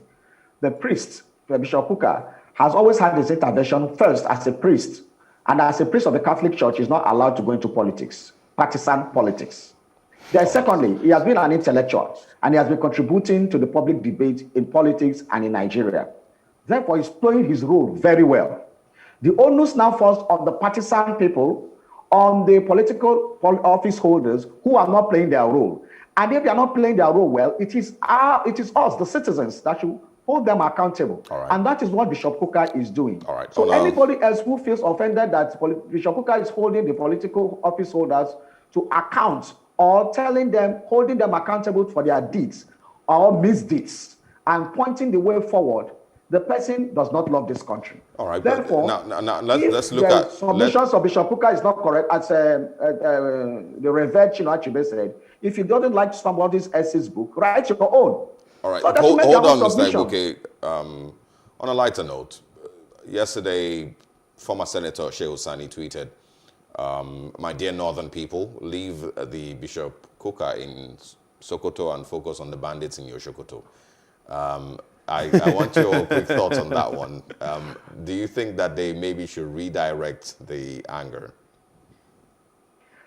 The priest, Bishop Kukah, has always had his intervention first as a priest. And as a priest of the Catholic Church, he's not allowed to go into politics, partisan politics. Then secondly, he has been an intellectual, and he has been contributing to the public debate in politics and in Nigeria. Therefore, he's playing his role very well. The onus now falls on the partisan people, on the political office holders who are not playing their role. And if they are not playing their role well, it is us, the citizens, that should hold them accountable. Right. And that is what Bishop Kukah is doing. All right. So anybody else who feels offended that Bishop Kukah is holding the political office holders to account or holding them accountable for their deeds or misdeeds and pointing the way forward, the person does not love this country. All right. Therefore, now let's look at submissions of Bishop Kukah is not correct, as the Reverend Chinua Achebe said. If you don't like somebody else's book, write your own. All right. So hold on, Mr. Eboke. On a lighter note, yesterday former Senator Shehu Sani tweeted, my dear northern people, leave the Bishop Kukah in Sokoto and focus on the bandits in your Sokoto. I want your quick thoughts on that one. Do you think that they maybe should redirect the anger?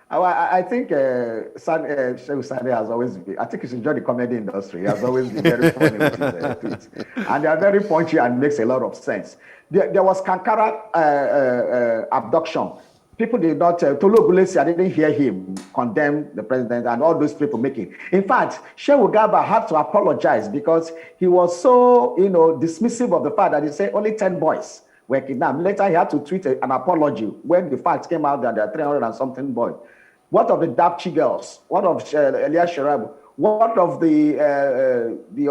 I think Shehu Sani has always been, I think he's enjoyed the comedy industry. He has always been very funny with his tweets. And they are very punchy and makes a lot of sense. There was Kankara abduction. People did not, Tolu Ogulesi, I didn't hear him condemn the president and all those people making. In fact, Shehu Garba had to apologize because he was so, dismissive of the fact that he said only 10 boys were kidnapped. Later, he had to tweet an apology when the facts came out that there are 300 and something boys. What of the Dapchi girls? What of Elias Sharab? What of the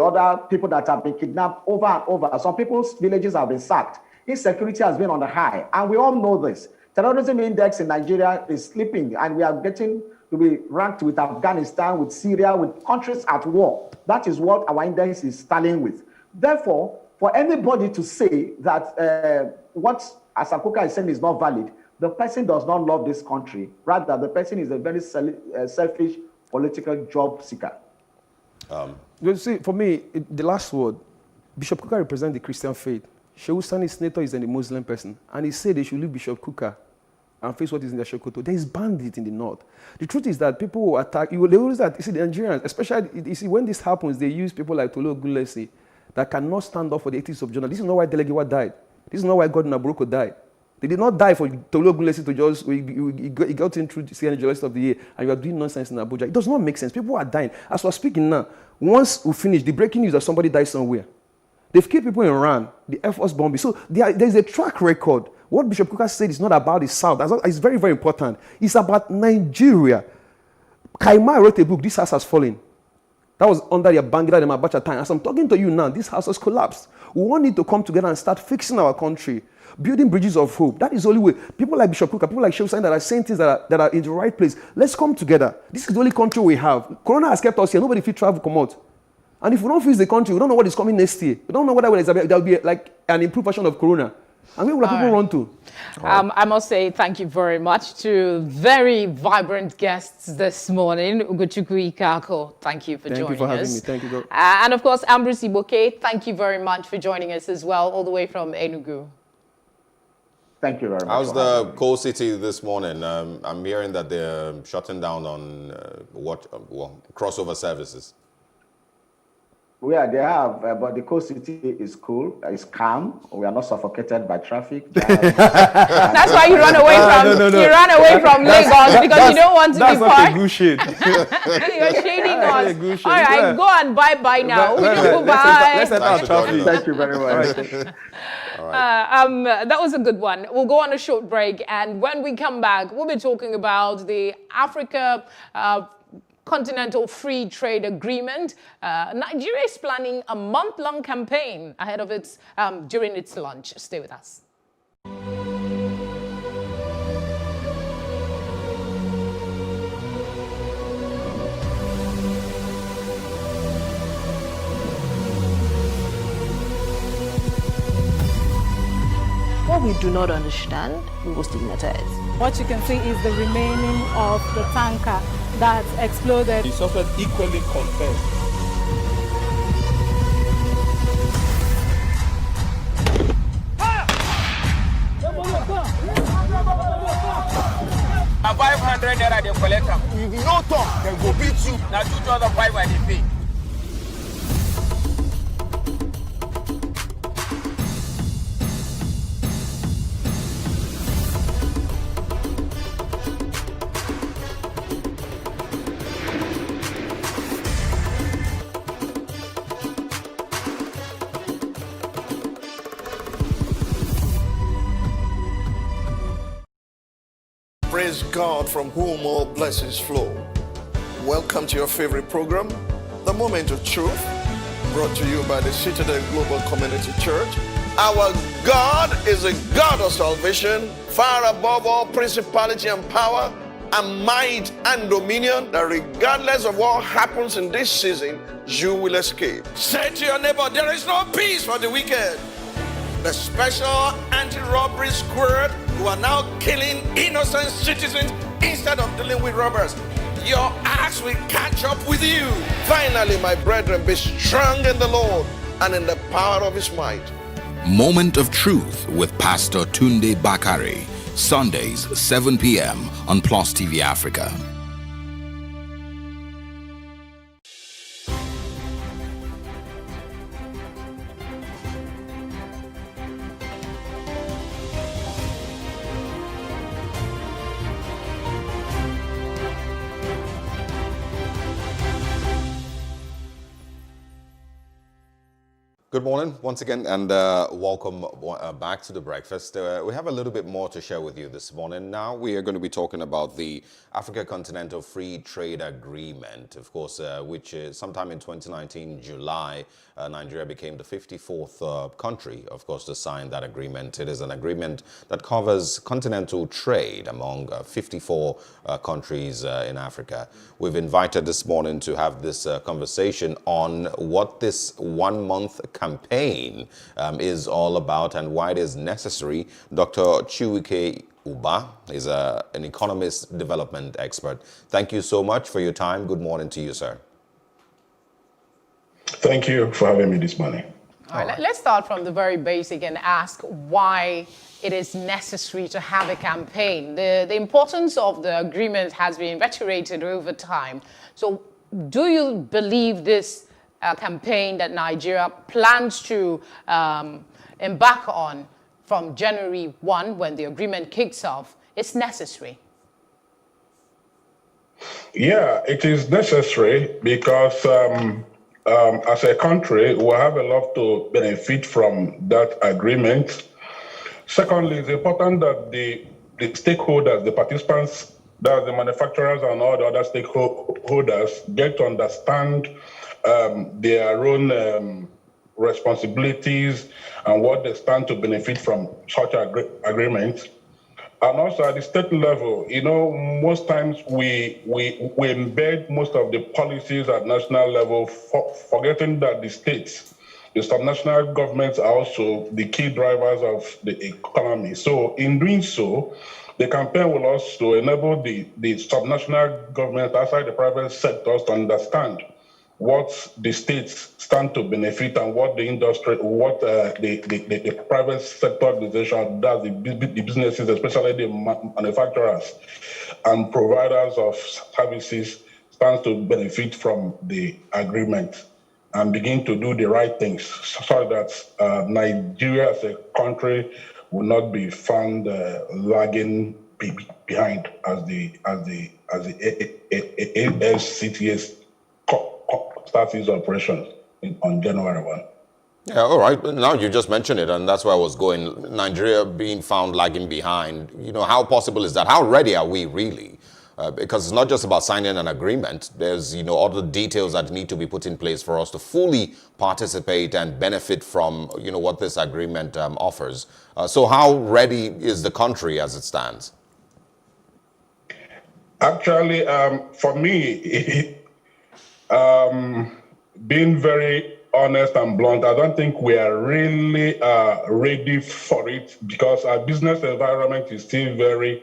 other people that have been kidnapped over and over? Some people's villages have been sacked. Insecurity has been on the high, and we all know this. Terrorism index in Nigeria is slipping, and we are getting to be ranked with Afghanistan, with Syria, with countries at war. That is what our index is tallying with. Therefore, for anybody to say that what Hassan Kukah is saying is not valid, the person does not love this country. Rather, the person is a very selfish political job seeker. You see, for me, the last word, Bishop Kukah represents the Christian faith. Shehu Sani's senator is a Muslim person, and he said they should leave Bishop Kukah and face what is in their Sokoto. There is bandit in the north. The truth is that people who attack, they always that, you see, the Nigerians, especially, you see, when this happens, they use people like Tolu Ogulesi that cannot stand up for the ethics of journalism. This is not why Delegiwa died. This is not why Godwin Abroko died. They did not die for Tolu Ogulesi to just, he got in through the CNN Journalist of the Year, and you are doing nonsense in Abuja. It does not make sense. People are dying. As we're speaking now, once we finish, the breaking news that somebody died somewhere. They've killed people in Iran, the Air Force bombing. So there's a track record. What Bishop Kukah said is not about the South. It's very, very important. It's about Nigeria. Kaima wrote a book, This House Has Fallen. That was under the Babangida and Abacha time. As I'm talking to you now, this house has collapsed. We all need to come together and start fixing our country, building bridges of hope. That is the only way. People like Bishop Kukah, people like Shehu Sani that are saying things that are in the right place. Let's come together. This is the only country we have. Corona has kept us here. Nobody fit travel, come out. And if we don't fix the country, we don't know what is coming next year. We don't know whether there will be like an improved version of Corona. And where will people run to? I must say thank you very much to very vibrant guests this morning. Ugochukwu Ikako, thank you for joining us. Thank you for having me. Thank you. And of course, Ambrose Iboke, thank you very much for joining us as well, all the way from Enugu. Thank you very much. How's the coal city this morning? I'm hearing that they're shutting down on crossover services. Yeah, they have, but the coast city is cool. It's calm. We are not suffocated by traffic. That's why you run away from you run away from Lagos because you don't want to be part. That's not a good shade. You're shading us. All right, go and bye now. Let's set our traffic. Thank you very much. That was a good one. We'll go on a short break, and when we come back, we'll be talking about the Africa Continental Free Trade Agreement. Nigeria is planning a month-long campaign ahead of its during its launch. Stay with us. What we do not understand, we will stigmatize. What you can see is the remaining of the tanker that exploded. The suspect equally confessed. A 500 naira they collect am. If you no talk, they go beat you. Now 2,500 they pay. Praise God from whom all blessings flow. Welcome to your favorite program, The Moment of Truth, brought to you by the Citadel Global Community Church. Our God is a God of salvation, far above all principality and power, and might and dominion, that regardless of what happens in this season, you will escape. Say to your neighbor, there is no peace for the wicked. the special anti-robbery squad who are now killing innocent citizens instead of dealing with robbers. Your axe will catch up with you. Finally, my brethren, be strong in the Lord and in the power of his might. Moment of Truth with Pastor Tunde Bakare. Sundays, 7 p.m. on Plus TV Africa. Good morning once again, and welcome back to The Breakfast. We have a little bit more to share with you this morning. Now we are going to be talking about the Africa Continental Free Trade Agreement, of course, which sometime in 2019, July, Nigeria became the 54th country, of course, to sign that agreement. It is an agreement that covers continental trade among 54 countries in Africa. We've invited this morning to have this conversation on what this 1 month campaign is all about and why it is necessary. Dr. Chiwike Uba is an economist development expert. Thank you so much for your time. Good morning to you, sir. Thank you for having me this morning. All right, let's start from the very basic and ask why it is necessary to have a campaign. The importance of the agreement has been reiterated over time. So do you believe this campaign that Nigeria plans to embark on from January 1, when the agreement kicks off, is necessary? Yeah, it is necessary because as a country, we have a lot to benefit from that agreement. Secondly, it's important that the stakeholders, the participants, that the manufacturers and all the other stakeholders get to understand their own responsibilities and what they stand to benefit from such agreements. And also at the state level, you know, most times we embed most of the policies at national level, forgetting that the states, the subnational governments are also the key drivers of the economy. So in doing so, the campaign will also enable the subnational government outside the private sectors to understand what the states stand to benefit and what the industry, what the private sector organization does, the businesses, especially the manufacturers and providers of services, stands to benefit from the agreement and begin to do the right things so that Nigeria as a country will not be found lagging behind as the AFCTS starts its operations on January 1. Yeah, all right. Now you just mentioned it, and that's where I was going. Nigeria being found lagging behind. You know, how possible is that? How ready are we really? Because it's not just about signing an agreement. There's, you know, other details that need to be put in place for us to fully participate and benefit from, you know, what this agreement offers. So how ready is the country as it stands? Actually, for me, being very honest and blunt, I don't think we are really ready for it because our business environment is still very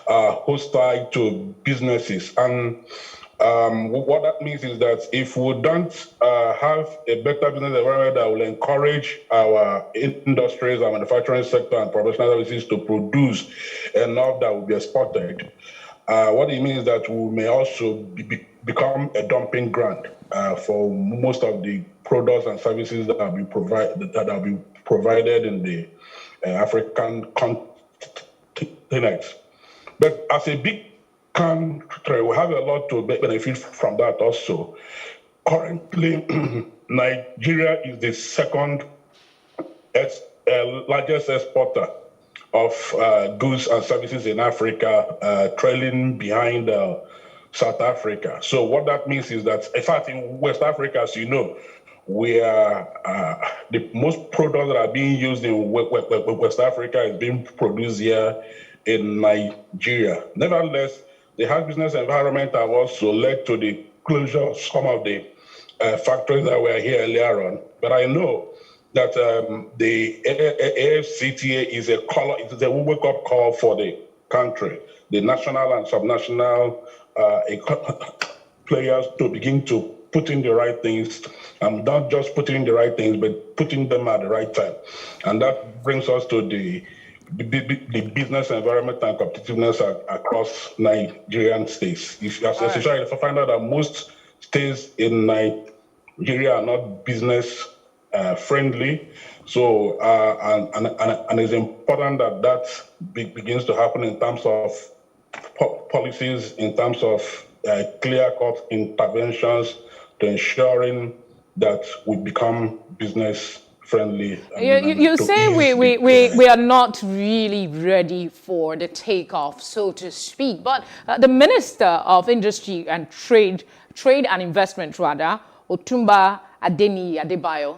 hostile to businesses. And what that means is that if we don't have a better business environment that will encourage our industries, our manufacturing sector and professional services to produce enough that will be exported, what it means is that we may also become a dumping ground for most of the products and services that will be provided in the African continent. But as a big country, we have a lot to benefit from that also. Currently, Nigeria is the second largest exporter of goods and services in Africa, trailing behind South Africa. So what that means is that, in fact, in West Africa, as you know, we are the most products that are being used in West Africa is being produced here in Nigeria. Nevertheless, the hard business environment have also led to the closure of some of the factories that were here earlier on. But I know that the AFCTA is a wake-up call for the country, the national and subnational players to begin to put in the right things, and not just putting in the right things, but putting them at the right time. And that brings us to the business environment and competitiveness across Nigerian states. If you find out that most states in Nigeria are not business friendly, so and it's important that begins to happen in terms of policies, in terms of clear-cut interventions to ensuring that we become business friendly. You say we are not really ready for the takeoff, so to speak, but the Minister of Industry and Trade and Investment, rather, Otumba Adeniyi Adebayo,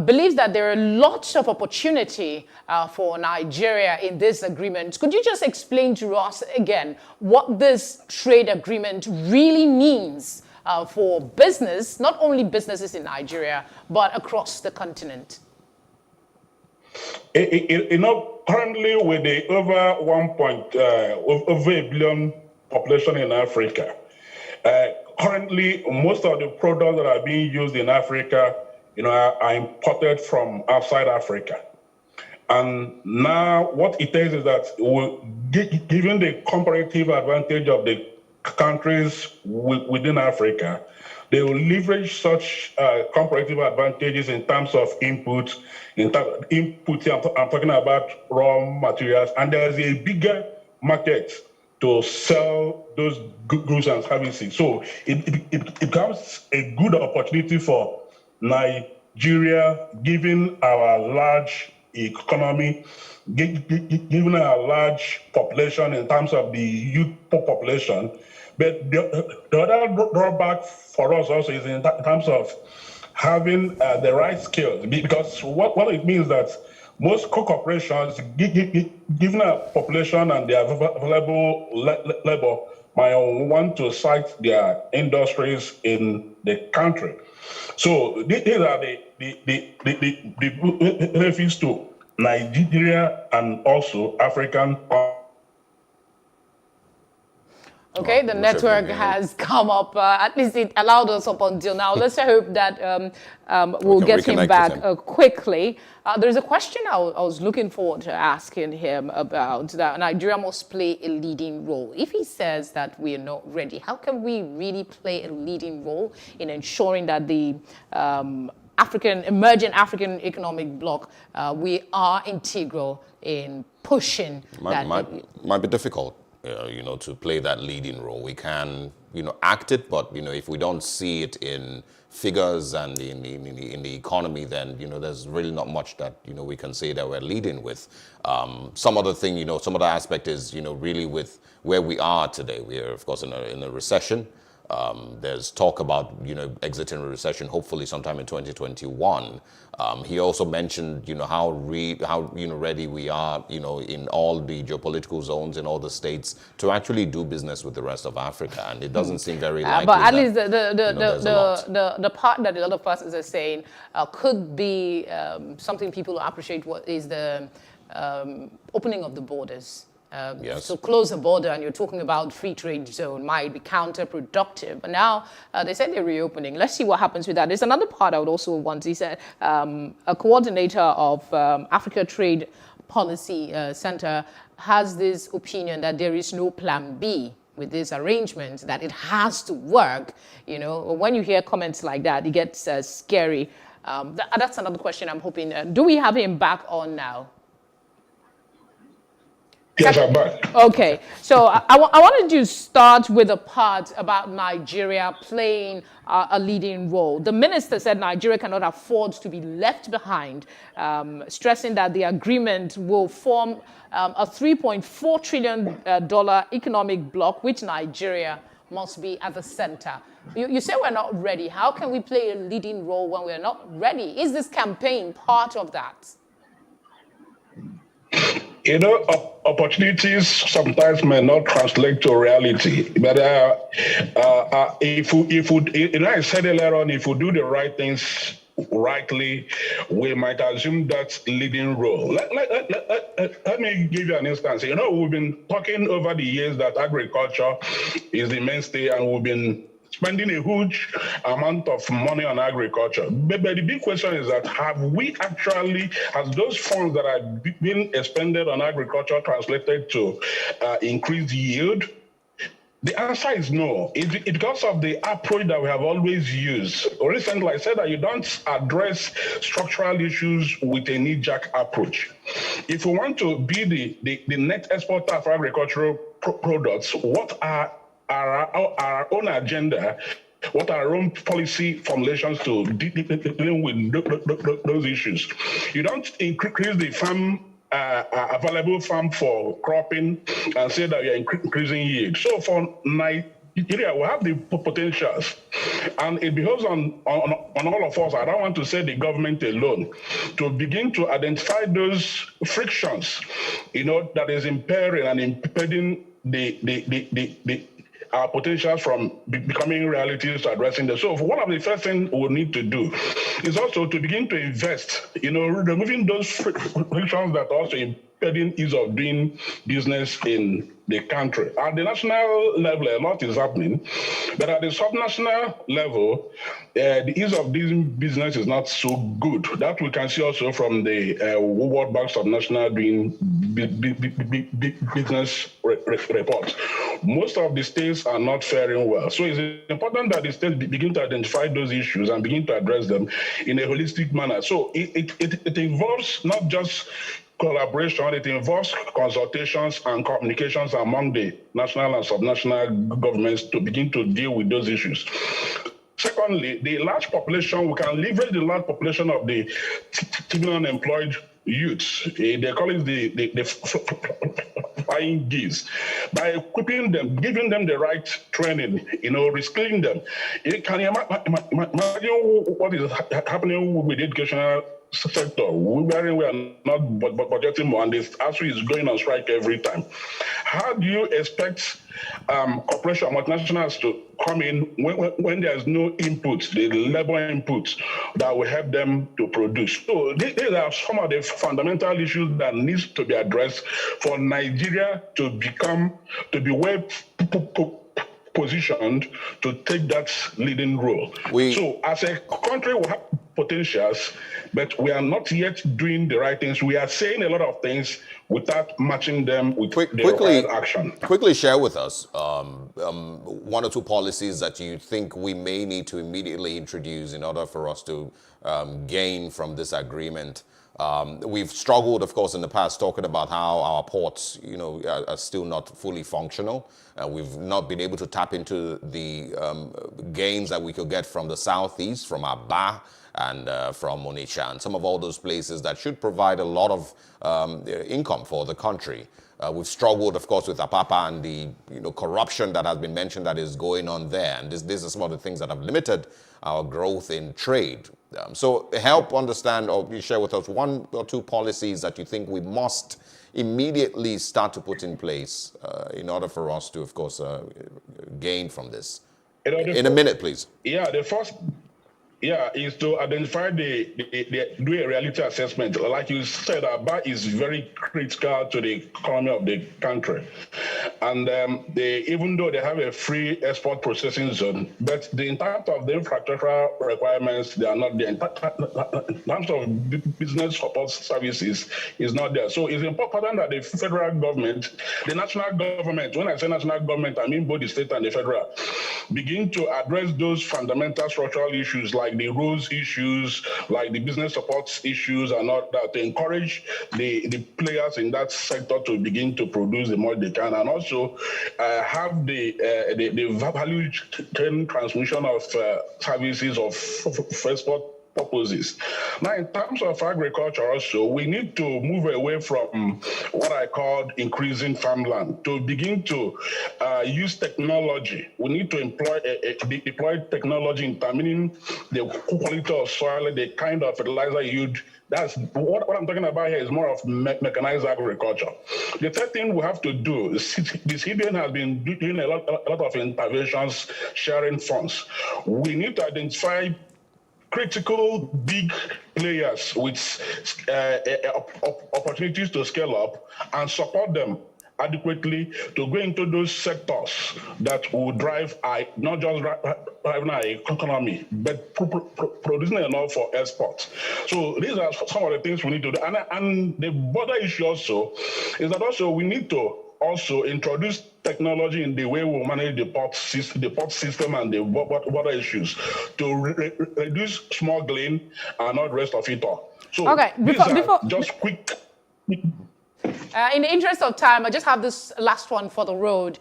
believes that there are lots of opportunity for Nigeria in this agreement. Could you just explain to us again what this trade agreement really means for business, not only businesses in Nigeria, but across the continent? Currently with the over 1 billion population in Africa, currently most of the products that are being used in Africa are imported from outside Africa. And now what it is that given the comparative advantage of the countries within Africa, they will leverage such comparative advantages in terms of input. I'm talking about raw materials, and there's a bigger market to sell those goods and services. So it becomes a good opportunity for Nigeria, given our large economy, given our large population in terms of the youth population. But the other drawback for us also is in terms of having the right skills, because what it means that most corporations, given our population and their available labor, might want to site their industries in the country. So these are the benefits to Nigeria and also African. Okay, the network has come up. At least it allowed us up until now. Let's hope that we'll get him back quickly. There's a question I was looking forward to asking him about, that Nigeria must play a leading role. If he says that we are not ready, how can we really play a leading role in ensuring that the emerging African economic bloc, we are integral in pushing that? Might be difficult. To play that leading role. We can, act it, but, if we don't see it in figures and in the economy, then, there's really not much that, we can say that we're leading with. Some other thing, some other aspect is, really with where we are today. We are, of course, in a recession. There's talk about, exiting a recession, hopefully sometime in 2021. He also mentioned, how ready we are, in all the geopolitical zones in all the states to actually do business with the rest of Africa, and it doesn't seem very likely. But at least the part that a lot of persons are saying could be something people appreciate. What is the opening of the borders? Yes. So close the border, and you're talking about free trade zone, might be counterproductive. But now they said they're reopening. Let's see what happens with that. There's another part I would also want. He said a coordinator of Africa Trade Policy Center has this opinion that there is no plan B with this arrangement, that it has to work. When you hear comments like that, it gets scary. That's another question I'm hoping. Do we have him back on now? Yes, I'm back. Okay, so I wanted to start with a part about Nigeria playing a leading role. The minister said Nigeria cannot afford to be left behind, stressing that the agreement will form a $3.4 trillion economic bloc, which Nigeria must be at the center. You say we're not ready. How can we play a leading role when we're not ready? Is this campaign part of that? Opportunities sometimes may not translate to reality. But I said earlier on, if we do the right things rightly, we might assume that leading role. Let me give you an instance. You know, we've been talking over the years that agriculture is the mainstay, and we've been spending a huge amount of money on agriculture. But the big question is that has those funds that are being expended on agriculture translated to increased yield? The answer is no. It's because of the approach that we have always used. Recently, I said that you don't address structural issues with a knee-jerk approach. If we want to be the net exporter of agricultural products, what are our own agenda? What are our own policy formulations to dealing with those issues? You don't increase the farm available farm for cropping and say that we are increasing yield. So for Nigeria, we have the potentials, and it behoves on all of us. I don't want to say the government alone, to begin to identify those frictions, that is impairing and impeding our potentials from becoming realities to addressing them. So one of the first things we'll need to do is also to begin to invest, removing those frictions that are also impeding ease of doing business in the country. At the national level, a lot is happening, but at the subnational level, the ease of doing business is not so good. That we can see also from the World Bank subnational doing business reports. Most of the states are not faring well. So it's important that the states begin to identify those issues and begin to address them in a holistic manner. So it involves not just collaboration, it involves consultations and communications among the national and subnational governments to begin to deal with those issues. Secondly, the large population, we can leverage the large population of the unemployed youths. They call it the flying geese. By equipping them, giving them the right training, reskilling them. Can you imagine what is happening with the educational sector? We are not budgeting more, and this ASU is going on strike every time. How do you expect corporation multinationals to come in when there's no input, the labor input that will help them to produce? So these are some of the fundamental issues that needs to be addressed for Nigeria to be well positioned to take that leading role. So as a country, we have potentials, but we are not yet doing the right things. We are saying a lot of things without matching them with the required action. Quickly share with us one or two policies that you think we may need to immediately introduce in order for us to gain from this agreement. We've struggled, of course, in the past talking about how our ports, are still not fully functional. We've not been able to tap into the gains that we could get from the southeast, from Aba and from Onitsha, and some of all those places that should provide a lot of income for the country. We've struggled, of course, with Apapa and the corruption that has been mentioned that is going on there. And this is some of the things that have limited our growth in trade. So help understand, or you share with us one or two policies that you think we must immediately start to put in place in order for us to, of course, gain from this. In a minute, please. Yeah, the first is to identify do a reality assessment. Like you said, Aba is very critical to the economy of the country. And even though they have a free export processing zone, but in terms of the infrastructural requirements, they are not there. In terms of business support services, is not there. So it's important that the federal government, the national government, when I say national government, I mean both the state and the federal, begin to address those fundamental structural issues like the roads issues, like the business support issues and all that, to encourage the players in that sector to begin to produce the more they can, and also have the value chain transmission of services of export purposes. Now, in terms of agriculture also, we need to move away from what I call increasing farmland to begin to use technology. We need to deploy technology in determining the quality of soil, the kind of fertilizer yield. That's what I'm talking about here is more of mechanized agriculture. The third thing we have to do is the CBN has been doing a lot of interventions, sharing funds. We need to identify critical big players with opportunities to scale up and support them adequately to go into those sectors that will drive not just driving our economy, but producing enough for exports. So these are some of the things we need to do. And the border issue also is that also we need to also introduce technology in the way we manage the port system and the border issues to reduce smuggling and all the rest of it all. So okay, before just quick. In the interest of time, I just have this last one for the road.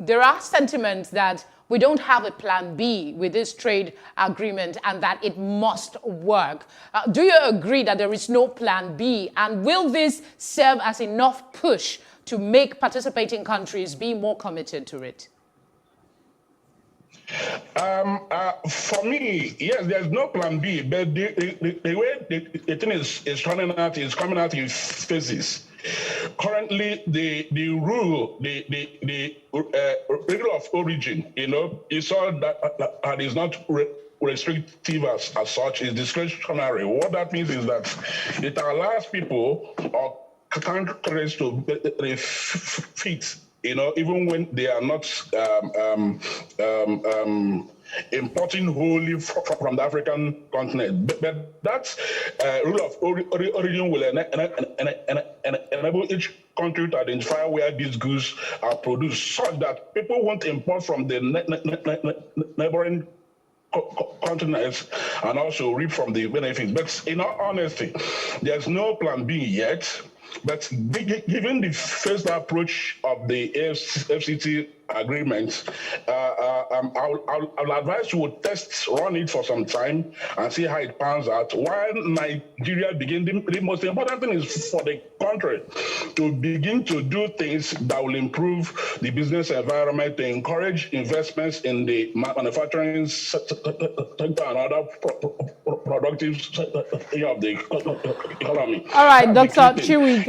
There are sentiments that we don't have a plan B with this trade agreement and that it must work. Do you agree that there is no plan B? And will this serve as enough push to make participating countries be more committed to it? For me, yes, there's no plan B, but the way the thing is running out is coming out in phases. Currently, the rule of origin, is all that is not restrictive as such, is discretionary. What that means is that it allows people or countries to fit, even when they are not importing wholly from the African continent. But that rule of origin will enable each country to identify where these goods are produced, such that people won't import from the neighboring continents and also reap from the benefits. But in all honesty, there's no plan B yet. But given the first approach of the FCT agreement, I'll advise you to run it for some time and see how it pans out. While Nigeria begins, the most important thing is for the country to begin to do things that will improve the business environment, to encourage investments in the manufacturing sector and other productive of the economy. All right, Dr. Chiwike.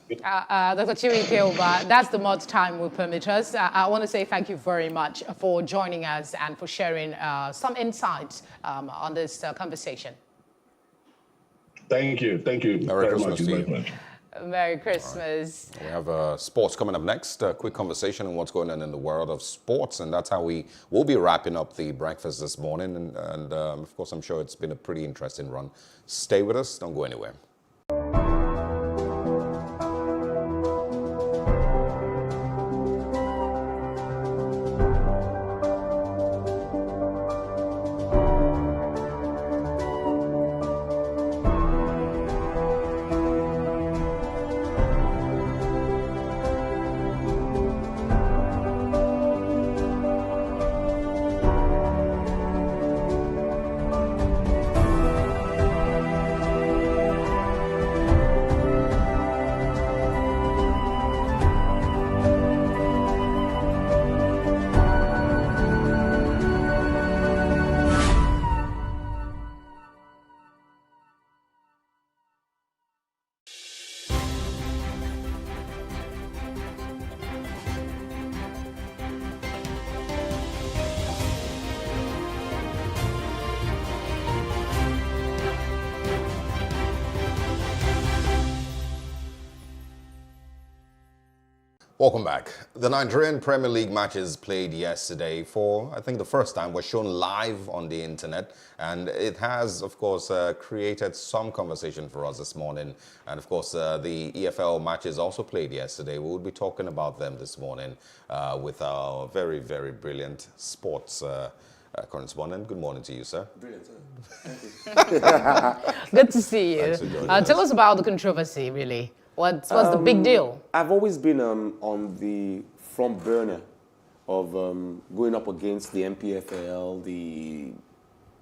Dr. Chiwike Ubah, that's the much time will permit us. I want to say thank you very much for joining us and for sharing some insights on this conversation. Thank you. Thank you. Merry Christmas to you. Merry Christmas. Right. We have sports coming up next. A quick conversation on what's going on in the world of sports, and that's how we will be wrapping up the breakfast this morning. And of course, I'm sure it's been a pretty interesting run. Stay with us. Don't go anywhere. Welcome back. The Nigerian Premier League matches played yesterday for, I think, the first time, were shown live on the internet. And it has, of course, created some conversation for us this morning. And, of course, the EFL matches also played yesterday. We will be talking about them this morning with our very, very brilliant sports correspondent. Good morning to you, sir. Brilliant, sir. Thank you. Good to see you. Tell us about the controversy, really. What's the big deal? I've always been on the front burner of going up against the MPFL, the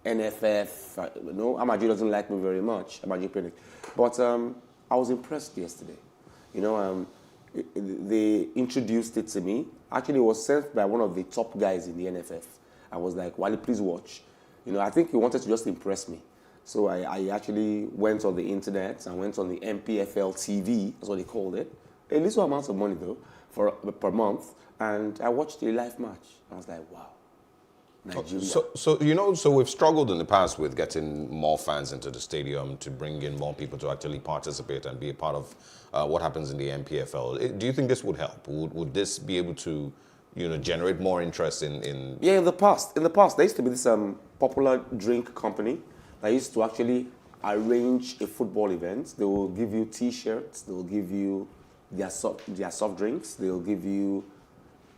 NFF. Amaju doesn't like me very much, Amaju Pinnick. But I was impressed yesterday. They introduced it to me. Actually, it was sent by one of the top guys in the NFF. I was like, Wale, please watch. I think he wanted to just impress me. So I actually went on the internet and went on the MPFL TV, that's what they called it. A little amount of money though, per month. And I watched a live match. I was like, wow. Nigeria. So we've struggled in the past with getting more fans into the stadium to bring in more people to actually participate and be a part of what happens in the MPFL. Do you think this would help? Would this be able to, generate more interest in? Yeah, in the past, there used to be this popular drink company that used to actually arrange a football event. They will give you T-shirts. They will give you their soft drinks. They will give you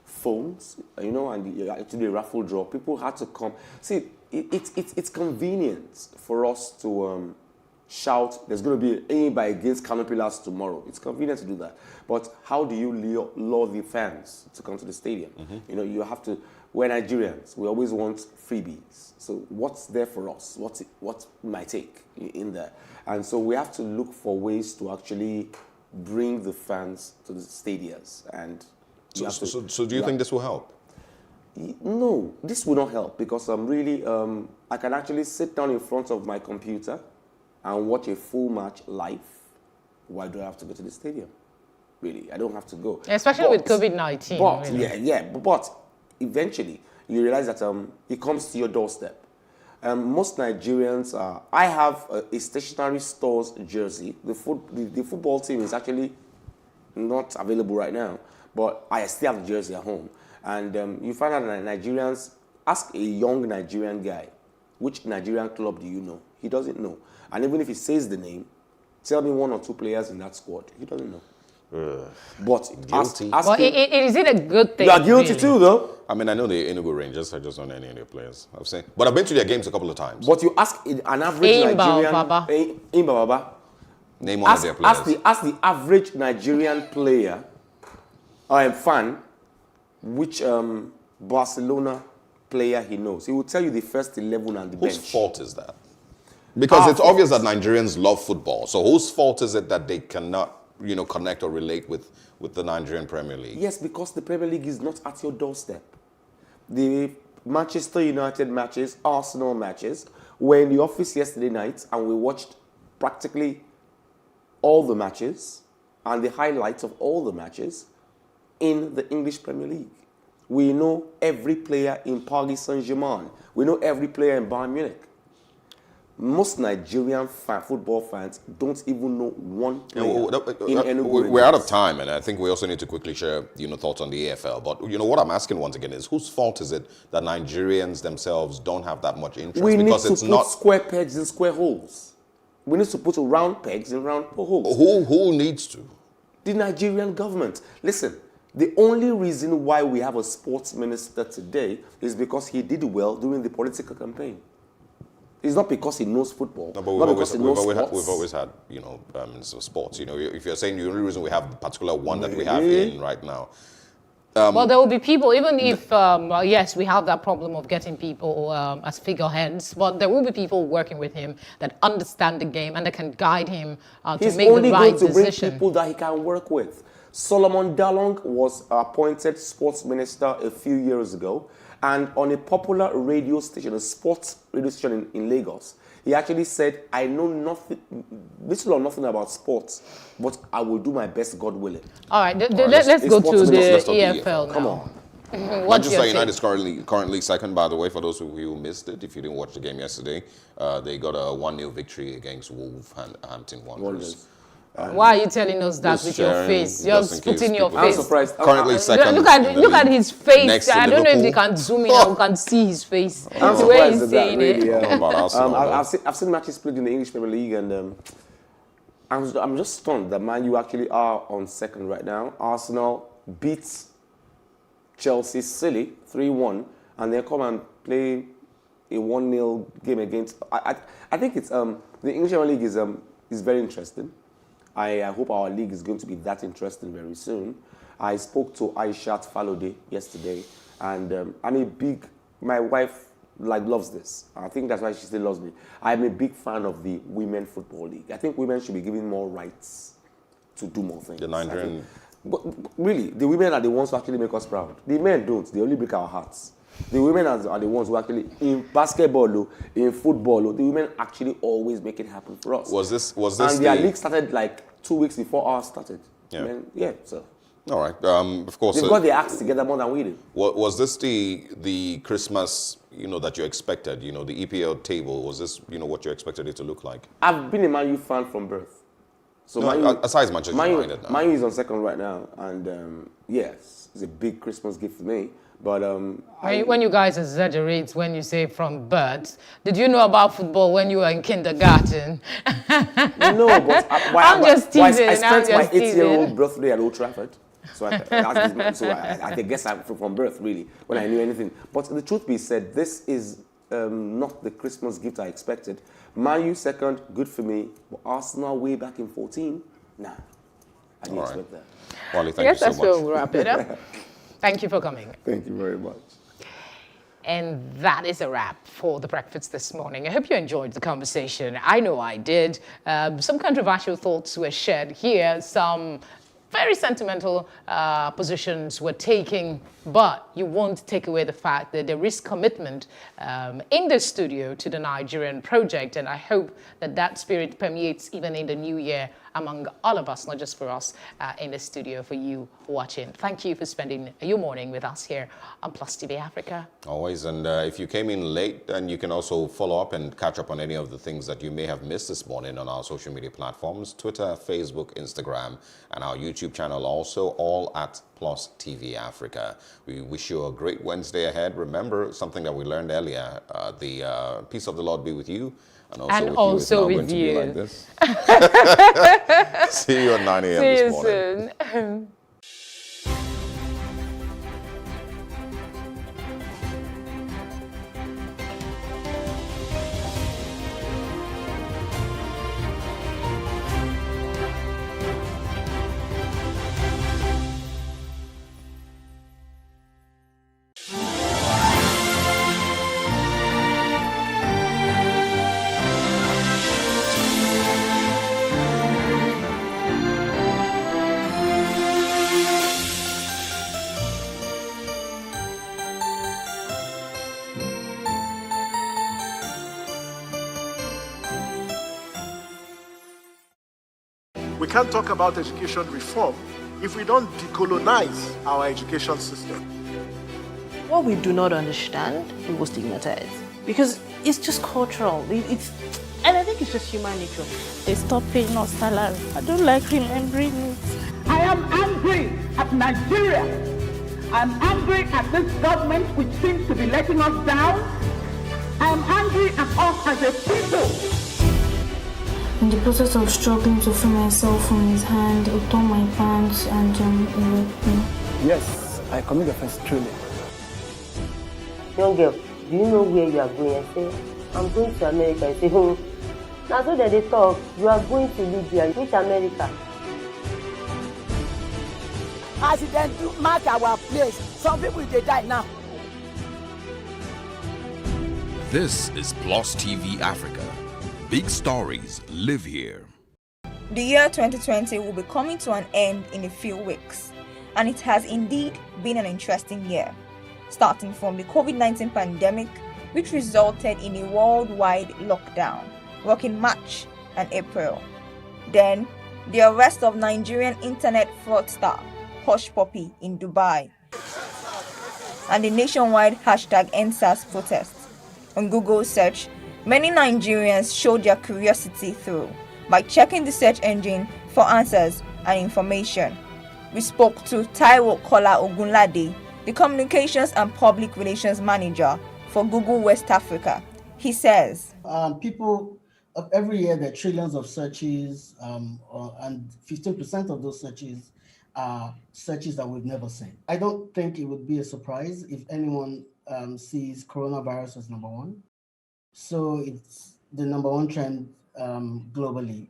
phones, and you actually raffle draw. People had to come. See, it's convenient for us to shout, there's going to be anybody against Kano Pillars tomorrow. It's convenient to do that. But how do you lure the fans to come to the stadium? You have to, we're Nigerians. We always want freebies. So what's there for us? What my take in there? And so we have to look for ways to actually bring the fans to the stadiums. And So do you think this will help? No, this will not help because I can actually sit down in front of my computer and watch a full match live. Why do I have to go to the stadium? Really, I don't have to go. Especially with COVID-19. But, really. but eventually you realize that it comes to your doorstep. Most Nigerians, I have a stationary store's jersey. The football team is actually not available right now, but I still have the jersey at home. And you find out that Nigerians, ask a young Nigerian guy, which Nigerian club do you know? He doesn't know. And even if he says the name, tell me one or two players in that squad. He doesn't know. But guilty. Is it a good thing? You are guilty really? Too, though. I mean, I know the Enugu Rangers. I just don't know any of their players. But I've been to their games a couple of times. But you ask an average Nigerian... Name one of their players. Ask the average Nigerian player or fan which Barcelona player he knows. He will tell you the first 11 and the bench. Whose fault is that? Because it's obvious that Nigerians love football. So whose fault is it that they cannot, connect or relate with the Nigerian Premier League? Yes, because the Premier League is not at your doorstep. The Manchester United matches, Arsenal matches, were in the office yesterday night and we watched practically all the matches and the highlights of all the matches in the English Premier League. We know every player in Paris Saint-Germain. We know every player in Bayern Munich. Most Nigerian football fans don't even know one player. We're out of time, and I think we also need to quickly share thoughts on the AFL. But what I'm asking once again is, whose fault is it that Nigerians themselves don't have that much interest? We because need to put square pegs in square holes. We need to put round pegs in round holes. Who needs to? The Nigerian government. Listen, the only reason why we have a sports minister today is because he did well during the political campaign. It's not because he knows football. No, but we've always had, sports. If you're saying the only reason we have the particular one that we have in right now. Well, there will be people, even if, yes, we have that problem of getting people as figureheads, but there will be people working with him that understand the game and that can guide him to make the right decision. He's only going to bring people that he can work with. Solomon Dalong was appointed sports minister a few years ago, and on a popular radio station, a sports radio station in Lagos, he actually said, I know little or nothing about sports, but I will do my best, God willing. All right, let's go to the EFL now. Come on. Manchester United is currently second, by the way, for those who missed it. If you didn't watch the game yesterday, they got a 1-0 victory against Wolverhampton Wanderers. Why are you telling us that with your face? Just putting your face. I'm surprised. Currently second. Look at his face. I don't know if they can zoom in and we can see his face. I'm the way he's saying really, it. I've seen matches played in the English Premier League, and I'm just stunned that Man U actually are on second right now. Arsenal beats Chelsea silly 3-1, and they come and play a 1-0 game against. I think it's the English Premier League is very interesting. I hope our league is going to be that interesting very soon. I spoke to Aishat Falode yesterday, and my wife loves this. I think that's why she still loves me. I'm a big fan of the Women Football League. I think women should be given more rights to do more things. The Nigerian... But really, the women are the ones who actually make us proud. The men don't. They only break our hearts. The women are the ones who actually, in basketball, in football, the women actually always make it happen for us. Was this and their league started 2 weeks before ours started. Yeah. So. All right. Of course. They've got their acts together more than we do. Was this the Christmas, that you expected? The EPL table, was this, what you expected it to look like? I've been a Man U fan from birth. So no, aside Manchester United now. Man U is on second right now, and yes, it's a big Christmas gift for me. But when you guys exaggerate when you say from birth, did you know about football when you were in kindergarten? No, but I'm just teasing. I spent my 8-year-old birthday at Old Trafford, so I guess I'm from birth really when I knew anything. But the truth be said, this is not the Christmas gift I expected. Man U second, good for me. But Arsenal way back in 14, nah, I didn't expect that. Wally, thank you so much. We'll wrap it up. Thank you for coming. Thank you very much. And that is a wrap for The Breakfast this morning. I hope you enjoyed the conversation. I know I did. Some controversial thoughts were shared here. Some very sentimental positions were taken, but you won't take away the fact that there is commitment in the studio to the Nigerian project, and I hope that that spirit permeates even in the new year among all of us, not just for us in the studio, for you watching. Thank you for spending your morning with us here on Plus TV Africa. Always, and if you came in late, then you can also follow up and catch up on any of the things that you may have missed this morning on our social media platforms, Twitter, Facebook, Instagram, and our YouTube channel also, all at Plus TV Africa. We wish you a great Wednesday ahead. Remember something that we learned earlier, the peace of the Lord be with you. And also with you. It's not going to be like this. See you at 9 a.m. this morning. See you soon. We can't talk about education reform if we don't decolonize our education system. What we do not understand, we will stigmatize. Because it's just cultural. And I think it's just human nature. They stop paying us salary. I don't like remembering it. I am angry at Nigeria. I'm angry at this government which seems to be letting us down. I am angry at us as a people. In the process of struggling to free myself from his hand, he tore my pants and he raped me. Yes, I commit offense truly. Young girl, do you know where you are going? I say, I'm going to America. I say, now so that they talk, you are going to Libya. Which America? As they then do mark our place, some people they die now. This is Plus TV Africa. Big stories live here. The year 2020 will be coming to an end in a few weeks, and it has indeed been an interesting year, starting from the COVID-19 pandemic, which resulted in a worldwide lockdown, in March and April. Then, the arrest of Nigerian internet fraudster Hush Puppy in Dubai, and the nationwide #EndSARS protest. On Google search, many Nigerians showed their curiosity through by checking the search engine for answers and information. We spoke to Taiwo Kola Ogunlade, the Communications and Public Relations Manager for Google West Africa. He says, people every year there are trillions of searches, and 15% of those searches are searches that we've never seen. I don't think it would be a surprise if anyone sees coronavirus as number one. So it's the number one trend globally.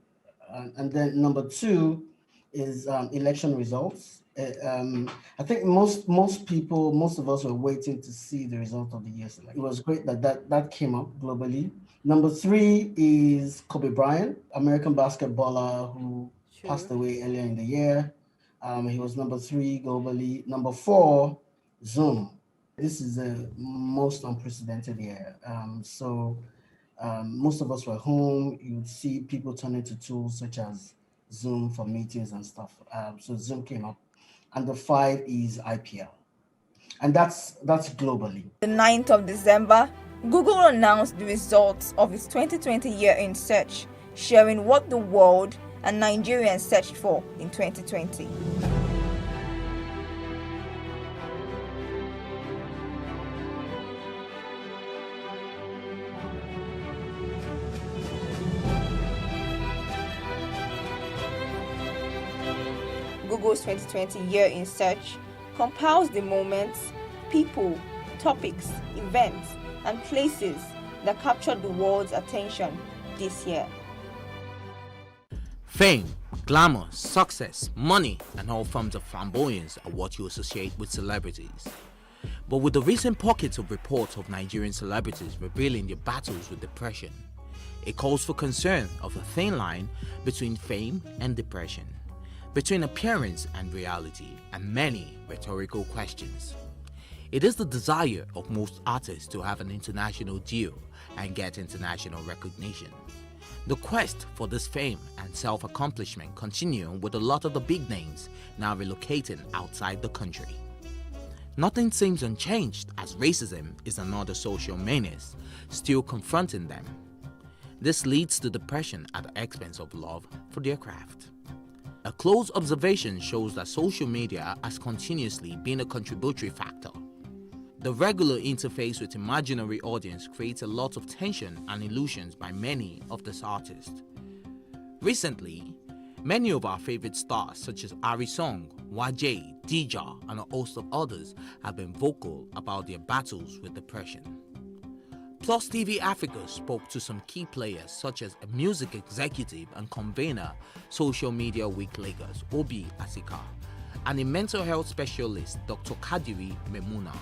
And then number two is election results. I think most of us were waiting to see the result of the year's election. It was great that came up globally. Number three is Kobe Bryant, American basketballer who passed away earlier in the year. He was number three globally. Number four, Zoom. This is the most unprecedented year. Most of us were home. You would see people turning to tools such as Zoom for meetings and stuff. So Zoom came up. and the 5 is IPL. And that's globally. The 9th of December, Google announced the results of its 2020 year-end search, sharing what the world and Nigerians searched for in 2020. Google's 2020 year in search compiles the moments, people, topics, events, and places that captured the world's attention this year. Fame, glamour, success, money, and all forms of flamboyance are what you associate with celebrities. But with the recent pockets of reports of Nigerian celebrities revealing their battles with depression, it calls for concern of a thin line between fame and depression, between appearance and reality, and many rhetorical questions. It is the desire of most artists to have an international deal and get international recognition. The quest for this fame and self-accomplishment continue with a lot of the big names now relocating outside the country. Nothing seems unchanged as racism is another social menace still confronting them. This leads to depression at the expense of love for their craft. A close observation shows that social media has continuously been a contributory factor. The regular interface with imaginary audience creates a lot of tension and illusions by many of these artists. Recently, many of our favorite stars such as Ari Song, Wajay, Dija, and a host of others have been vocal about their battles with depression. Plus TV Africa spoke to some key players such as a music executive and convener Social Media Week Lagos, Obi Asika, and a mental health specialist, Dr. Kadiri Memuna,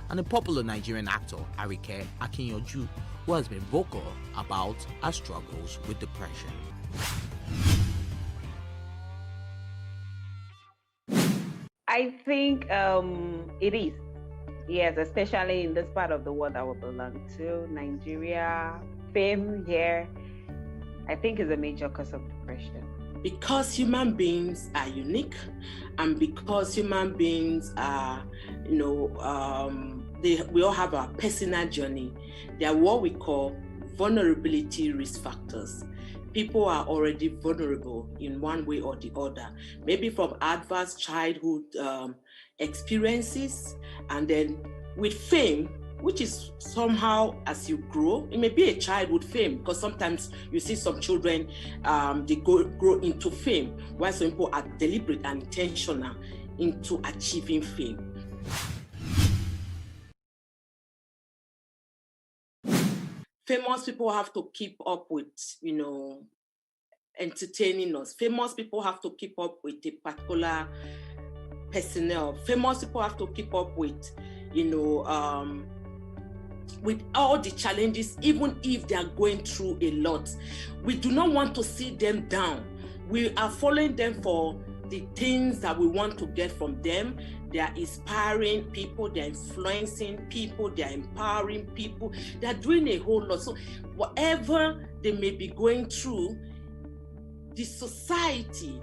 and a popular Nigerian actor, Arike Akinyoju, who has been vocal about her struggles with depression. I think it is. Yes, especially in this part of the world that we belong to, Nigeria, fame here, I think is a major cause of depression. Because human beings are unique, and because human beings are, we all have our personal journey. They are what we call vulnerability risk factors. People are already vulnerable in one way or the other, maybe from adverse childhood experiences, and then with fame, which is somehow as you grow, it may be a childhood fame, because sometimes you see some children, they grow into fame, while some people are deliberate and intentional into achieving fame. Famous people have to keep up with, entertaining us. Famous people have to keep up with a particular personnel. Famous people have to keep up with, with all the challenges, even if they are going through a lot. We do not want to see them down. We are following them for the things that we want to get from them. They are inspiring people, they're influencing people, they're empowering people, they're doing a whole lot. So whatever they may be going through, the society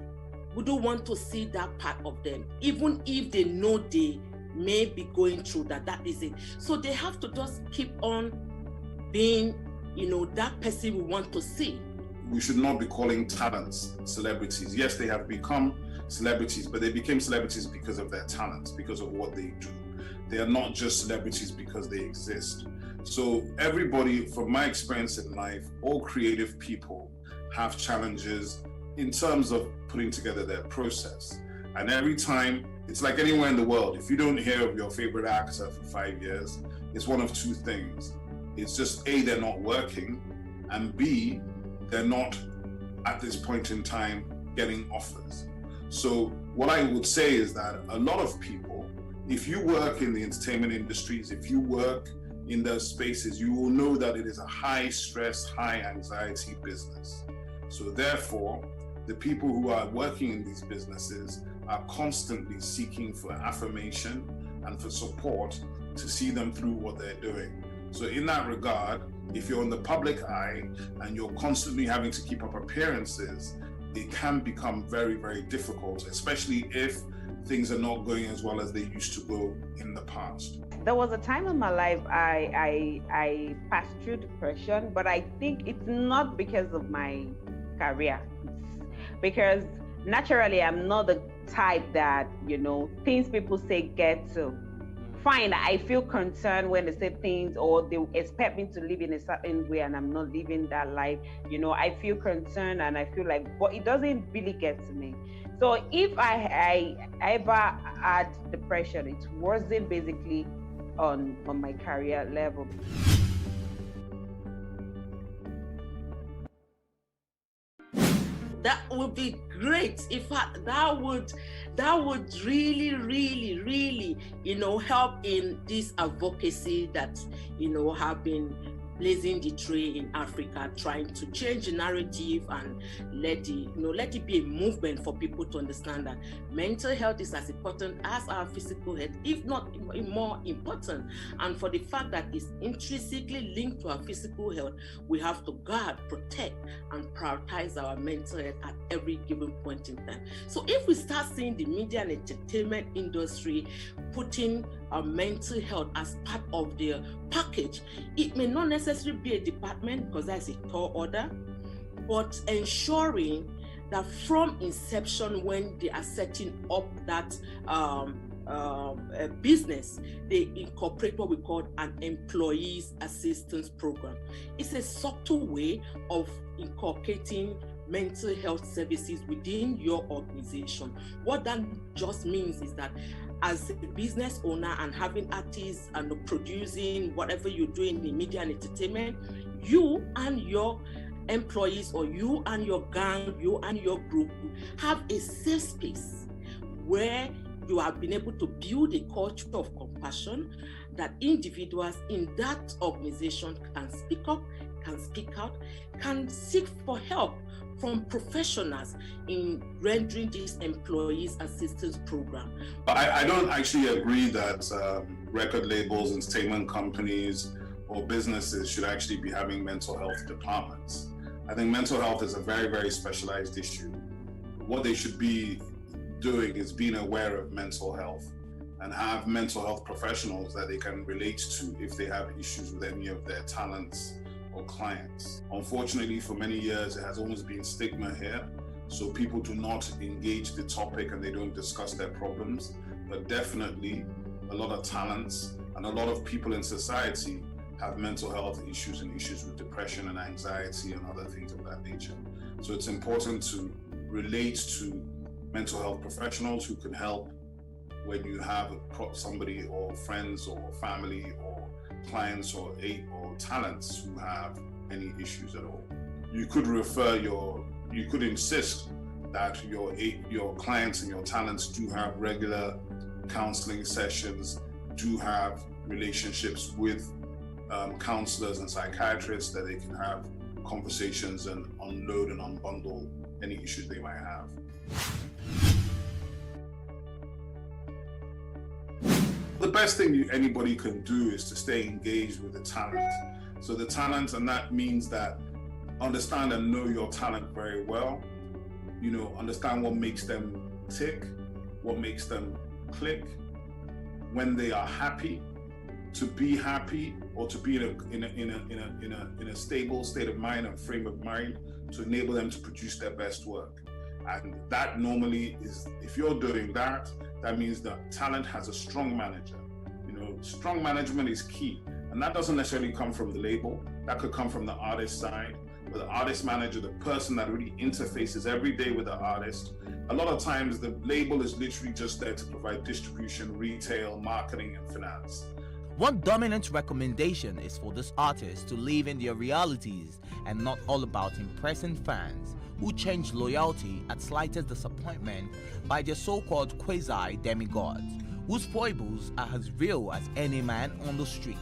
wouldn't want to see that part of them, even if they know they may be going through that is it. So they have to just keep on being, that person we want to see. We should not be calling talents celebrities. Yes, they have become celebrities, but they became celebrities because of their talents, because of what they do. They are not just celebrities because they exist. So everybody, from my experience in life, all creative people have challenges in terms of putting together their process. And every time, it's like anywhere in the world, if you don't hear of your favorite actor for 5 years, it's one of two things. It's just A, they're not working, and B, they're not at this point in time getting offers. So what I would say is that a lot of people, if you work in the entertainment industries, if you work in those spaces, you will know that it is a high stress, high anxiety business. So therefore, the people who are working in these businesses are constantly seeking for affirmation and for support to see them through what they're doing. So in that regard, if you're in the public eye and you're constantly having to keep up appearances, it can become very, very difficult, especially if things are not going as well as they used to go in the past? There was a time in my life I passed through depression, but I think it's not because of my career. It's because naturally I'm not the type that, things people say get to. Fine, I feel concerned when they say things or they expect me to live in a certain way and I'm not living that life. I feel concerned and I feel like, but it doesn't really get to me. So if I ever had depression, it wasn't basically on my career level. That would be great. In fact, that would really, really, really, help in this advocacy that, have been blazing the trail in Africa, trying to change the narrative and let it be a movement for people to understand that mental health is as important as our physical health, if not more important. And for the fact that it's intrinsically linked to our physical health, we have to guard, protect, and prioritize our mental health at every given point in time. So if we start seeing the media and entertainment industry putting our mental health as part of their package, it may not necessarily be a department because that's a tall order, but ensuring that from inception, when they are setting up that business, they incorporate what we call an employees assistance program. It's a subtle way of incorporating mental health services within your organization. What that just means is that as a business owner and having artists and producing whatever you're doing in media and entertainment, you and your employees or you and your gang, you and your group have a safe space where you have been able to build a culture of compassion that individuals in that organization can speak up, can speak out, can seek for help from professionals in rendering this employees assistance program. I don't actually agree that record labels, entertainment companies, or businesses should actually be having mental health departments. I think mental health is a very, very specialized issue. What they should be doing is being aware of mental health and have mental health professionals that they can relate to if they have issues with any of their talents or clients. Unfortunately, for many years, it has always been stigma here. So people do not engage the topic and they don't discuss their problems. But definitely, a lot of talents and a lot of people in society have mental health issues and issues with depression and anxiety and other things of that nature. So it's important to relate to mental health professionals who can help when you have somebody or friends or family or clients or talents who have any issues at all. You could you could insist that your clients and your talents do have regular counseling sessions, do have relationships with counselors and psychiatrists that they can have conversations and unload and unbundle any issues they might have. The best thing anybody can do is to stay engaged with the talent. So the talent, and that means that understand and know your talent very well. Understand what makes them tick, what makes them click, when they are happy, to be happy, or to be in a stable state of mind and frame of mind to enable them to produce their best work. And that normally is, if you're doing that, that means that talent has a strong manager. Strong management is key. And that doesn't necessarily come from the label. That could come from the artist side, but the artist manager, the person that really interfaces every day with the artist. A lot of times the label is literally just there to provide distribution, retail, marketing, and finance. One dominant recommendation is for this artist to live in their realities and not all about impressing fans who change loyalty at slightest disappointment by their so-called quasi-demigods, whose foibles are as real as any man on the street.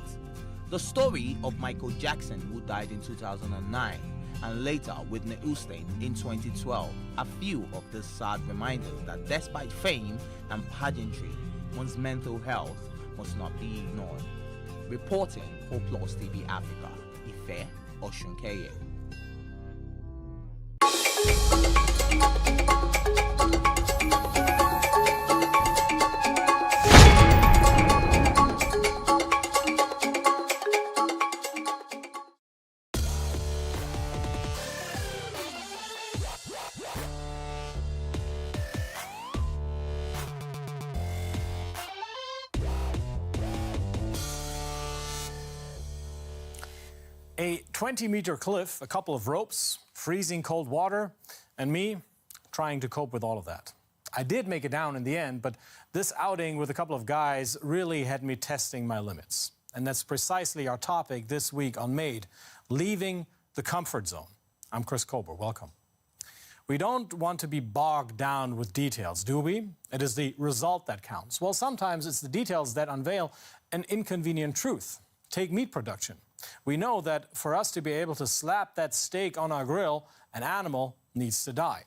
The story of Michael Jackson, who died in 2009, and later Whitney Houston in 2012, are few of these sad reminders that despite fame and pageantry, one's mental health must not be ignored. Reporting for Plus TV Africa, Ife Oshunkeye. A 20-meter cliff, a couple of ropes, freezing cold water, and me trying to cope with all of that. I did make it down in the end, but this outing with a couple of guys really had me testing my limits. And that's precisely our topic this week on Made, leaving the comfort zone. I'm Chris Kober, welcome. We don't want to be bogged down with details, do we? It is the result that counts. Well, sometimes it's the details that unveil an inconvenient truth. Take meat production. We know that for us to be able to slap that steak on our grill, an animal needs to die.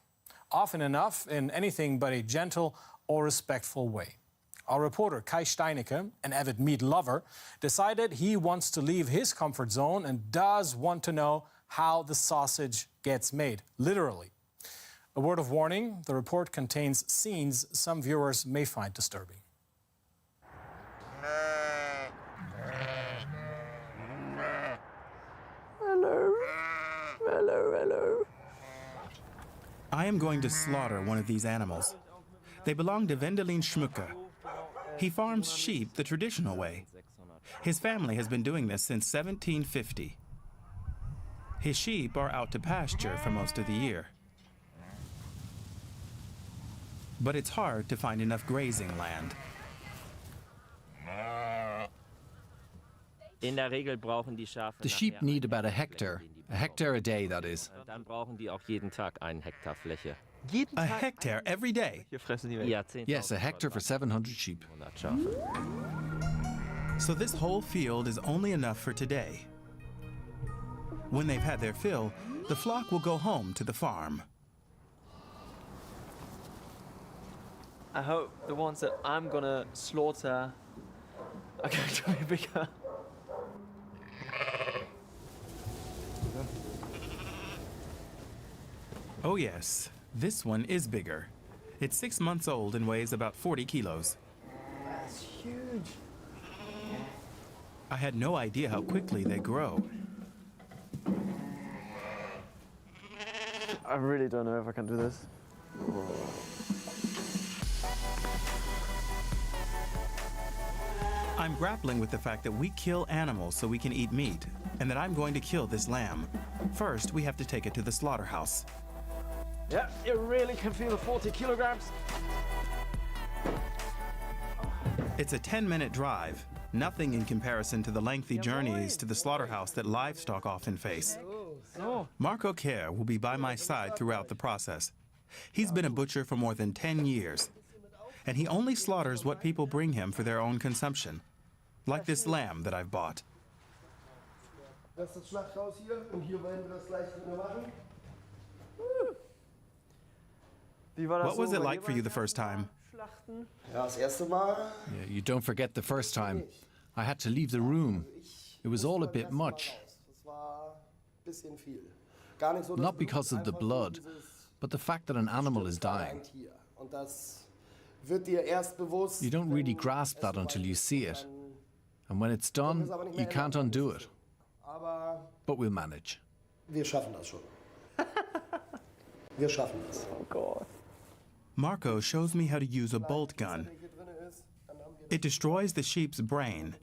Often enough in anything but a gentle or respectful way. Our reporter, Kai Steinecke, an avid meat lover, decided he wants to leave his comfort zone and does want to know how the sausage gets made, literally. A word of warning, the report contains scenes some viewers may find disturbing. Hello. Hello, hello. I am going to slaughter one of these animals. They belong to Wendelin Schmucke. He farms sheep the traditional way. His family has been doing this since 1750. His sheep are out to pasture for most of the year. But it's hard to find enough grazing land. The sheep need about a hectare a day, that is. A hectare every day? Yes, a hectare for 700 sheep. So this whole field is only enough for today. When they've had their fill, the flock will go home to the farm. I hope the ones that I'm gonna slaughter are going to be bigger. Oh yes, this one is bigger. It's 6 months old and weighs about 40 kilos. That's huge. I had no idea how quickly they grow. I really don't know if I can do this. I'm grappling with the fact that we kill animals so we can eat meat, and that I'm going to kill this lamb. First, we have to take it to the slaughterhouse. Yeah, you really can feel the 40 kilograms. It's a 10-minute drive, nothing in comparison to the lengthy journeys to the slaughterhouse that livestock often face. Marco Kerr will be by my side throughout the process. He's been a butcher for more than 10 years, and he only slaughters what people bring him for their own consumption, like this lamb that I've bought. What was it like for you the first time? Yeah, you don't forget the first time. I had to leave the room. It was all a bit much. Not because of the blood, but the fact that an animal is dying. You don't really grasp that until you see it. And when it's done, you can't undo it. But we'll manage. Oh, God. Marco shows me how to use a bolt gun. It destroys the sheep's brain,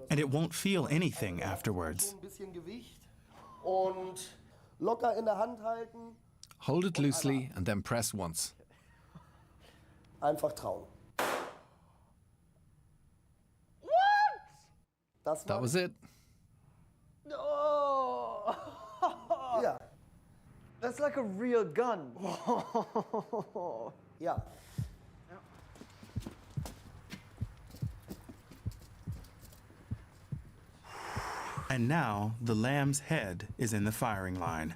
and it won't feel anything afterwards. Hold it loosely and then press once. Einfach trauen. What? That was it. Oh! Yeah. That's like a real gun. Yeah. And now the lamb's head is in the firing line.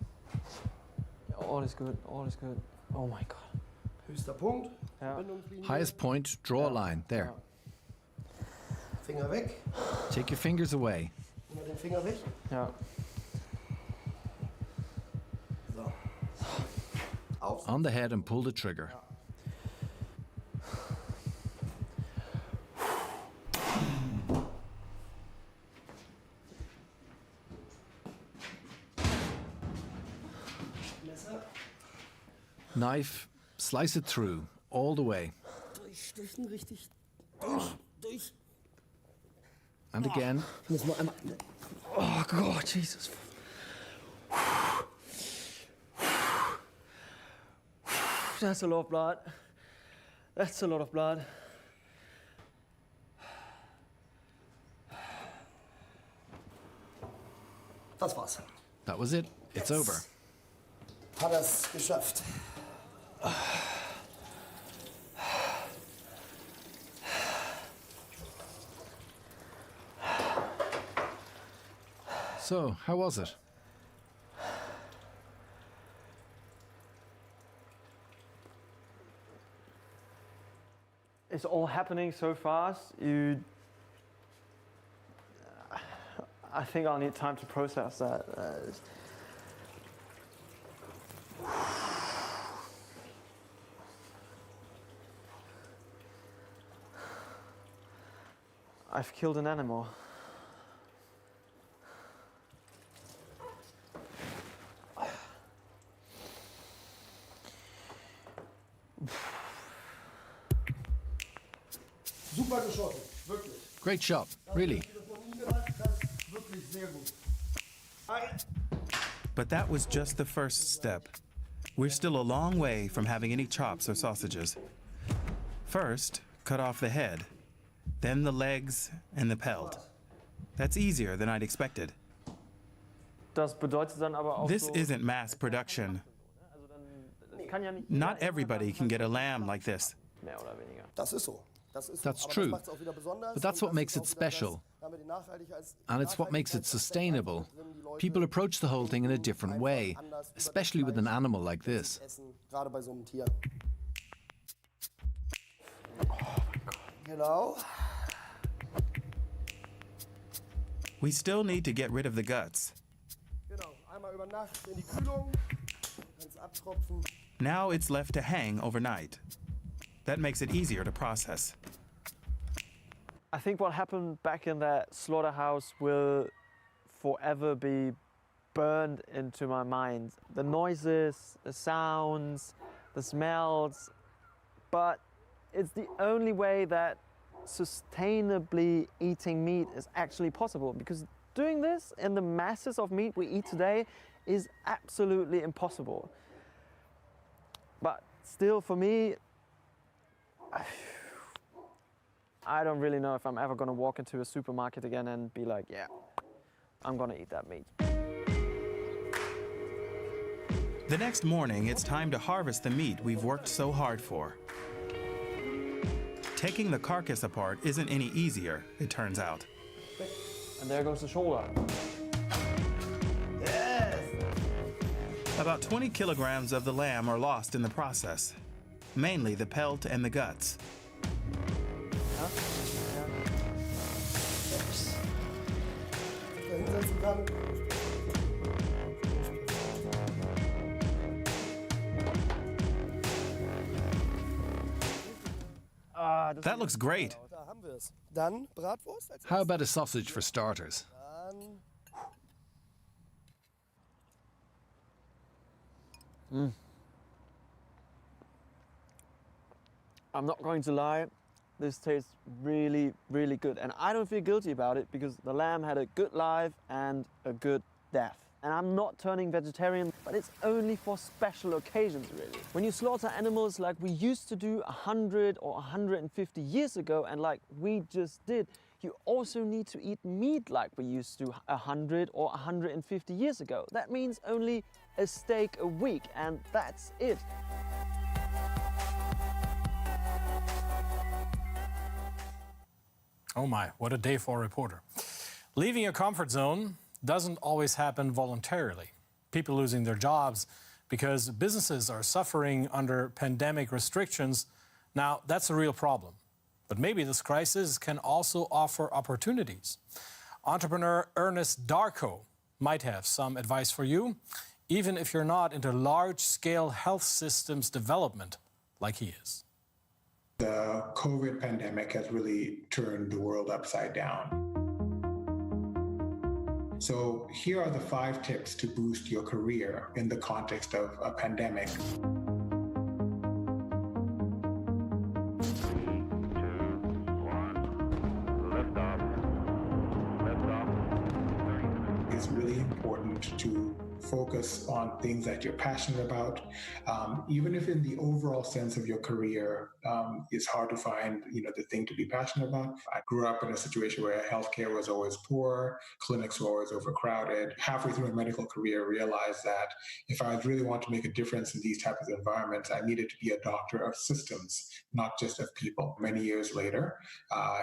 All is good, all is good. Oh my God. Höchster Punkt. Ja. Highest point, draw a line. There. Finger weg. Take your fingers away. Immer den Finger weg. Ja. So. On the head and pull the trigger. Knife, slice it through, all the way. Durchstechen, richtig. And again. Ich muss mal einmal. Oh God, Jesus. That's a lot of blood. That's a lot of blood. Das war's. That was it. It's over. Hat er's geschafft. So, how was it? It's all happening so fast. I think I'll need time to process that. I've killed an animal. Super geschossen, wirklich. Great shot, really. Wirklich sehr gut. But that was just the first step. We're still a long way from having any chops or sausages. First, cut off the head, then the legs and the pelt. That's easier than I'd expected. Das bedeutet dann aber auch This so, isn't mass production. kann ja nicht Not everybody can get a lamb like this. mehr oder weniger. Das ist so. That's true. But that's what makes it special. And it's what makes it sustainable. People approach the whole thing in a different way, especially with an animal like this. Genau. We still need to get rid of the guts. Genau. Einmal über Nacht in die Kühlung, ganz abtropfen. Now it's left to hang overnight. That makes it easier to process. I think what happened back in that slaughterhouse will forever be burned into my mind. The noises, the sounds, the smells, but it's the only way that sustainably eating meat is actually possible, because doing this in the masses of meat we eat today is absolutely impossible. But still, for me, I don't really know if I'm ever going to walk into a supermarket again and be like, yeah, I'm going to eat that meat. The next morning, it's time to harvest the meat we've worked so hard for. Taking the carcass apart isn't any easier, it turns out. And there goes the shoulder. Yes! About 20 kilograms of the lamb are lost in the process, mainly the pelt and the guts. Hinsetzen kann. That looks great. Da haben wir es. Dann Bratwurst. How about a sausage for starters? I'm not going to lie, this tastes really, really good. And I don't feel guilty about it because the lamb had a good life and a good death. And I'm not turning vegetarian, but it's only for special occasions, really. When you slaughter animals like we used to do 100 or 150 years ago, and like we just did, you also need to eat meat like we used to 100 or 150 years ago. That means only a steak a week, and that's it. Oh my, what a day for a reporter. Leaving your comfort zone doesn't always happen voluntarily. People losing their jobs because businesses are suffering under pandemic restrictions. Now, that's a real problem. But maybe this crisis can also offer opportunities. Entrepreneur Ernest Darko might have some advice for you, even if you're not into large-scale health systems development like he is. The COVID pandemic has really turned the world upside down. So here are the 5 tips to boost your career in the context of a pandemic. It's really important to focus on things that you're passionate about. Even if in the overall sense of your career, it's hard to find, the thing to be passionate about. I grew up in a situation where healthcare was always poor, clinics were always overcrowded. Halfway through my medical career, I realized that if I really want to make a difference in these types of environments, I needed to be a doctor of systems, not just of people. Many years later,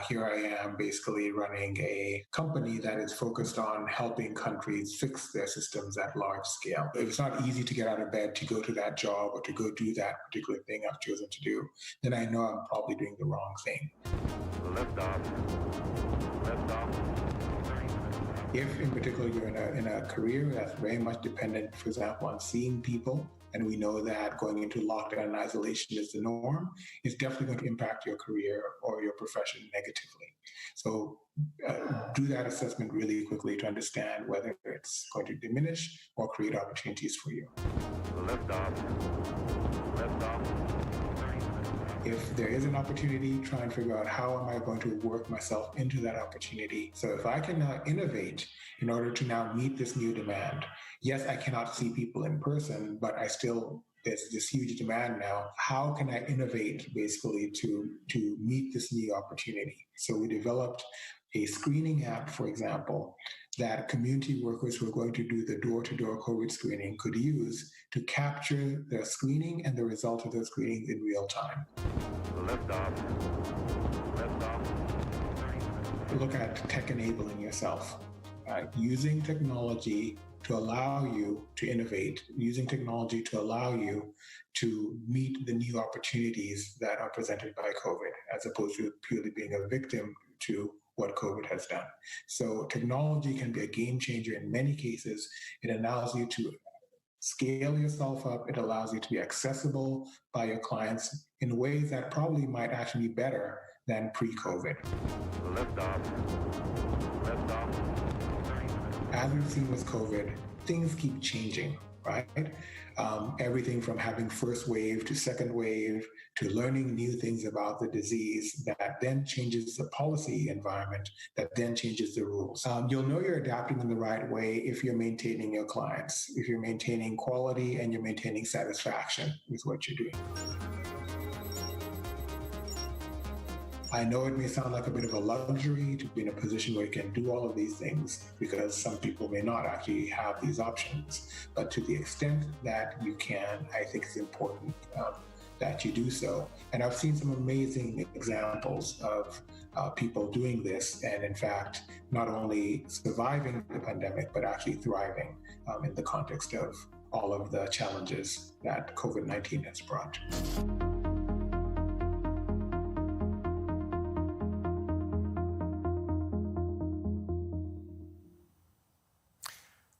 here I am basically running a company that is focused on helping countries fix their systems at large scale. If it's not easy to get out of bed to go to that job or to go do that particular thing I've chosen to do, then I know I'm probably doing the wrong thing. Lift off. If in particular you're in a career that's very much dependent, for example, on seeing people, and we know that going into lockdown and isolation is the norm, it's definitely going to impact your career or your profession negatively. So do that assessment really quickly to understand whether it's going to diminish or create opportunities for you. Lift off. If there is an opportunity, try and figure out how am I going to work myself into that opportunity. So if I can now innovate in order to now meet this new demand, yes, I cannot see people in person, but there's this huge demand now. How can I innovate basically to meet this new opportunity? So we developed a screening app, for example, that community workers who are going to do the door-to-door COVID screening could use to capture the screening and the result of the screening in real time. Lift off. Look at tech enabling yourself, using technology to allow you to innovate, using technology to allow you to meet the new opportunities that are presented by COVID, as opposed to purely being a victim to what COVID has done. So technology can be a game changer in many cases. It allows you to scale yourself up. It allows you to be accessible by your clients in ways that probably might actually be better than pre-COVID. Lift off. As we've seen with COVID, things keep changing, right? Everything from having first wave to second wave to learning new things about the disease that then changes the policy environment, that then changes the rules. You'll know you're adapting in the right way if you're maintaining your clients, if you're maintaining quality and you're maintaining satisfaction with what you're doing. I know it may sound like a bit of a luxury to be in a position where you can do all of these things because some people may not actually have these options. But to the extent that you can, I think it's important that you do so. And I've seen some amazing examples of people doing this and in fact, not only surviving the pandemic, but actually thriving in the context of all of the challenges that COVID-19 has brought.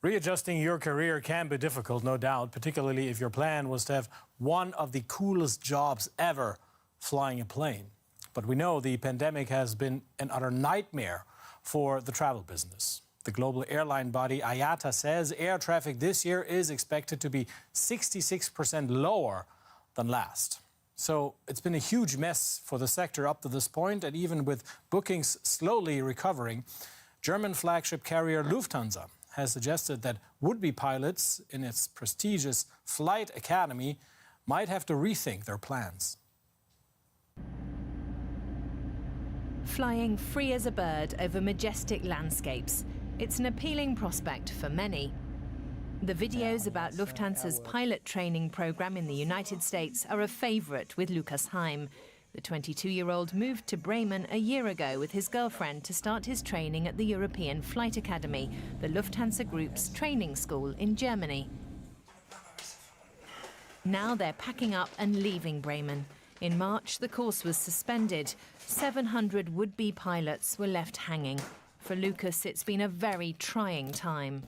Readjusting your career can be difficult, no doubt, particularly if your plan was to have one of the coolest jobs ever, flying a plane. But we know the pandemic has been an utter nightmare for the travel business. The global airline body IATA says air traffic this year is expected to be 66% lower than last. So it's been a huge mess for the sector up to this point, and even with bookings slowly recovering, German flagship carrier Lufthansa has suggested that would-be pilots in its prestigious flight academy might have to rethink their plans. Flying free as a bird over majestic landscapes, it's an appealing prospect for many. The videos about Lufthansa's pilot training program in the United States are a favorite with Lukas Heim. The 22-year-old moved to Bremen a year ago with his girlfriend to start his training at the European Flight Academy, the Lufthansa Group's training school in Germany. Now they're packing up and leaving Bremen. In March, the course was suspended. 700 would-be pilots were left hanging. For Lukas, it's been a very trying time.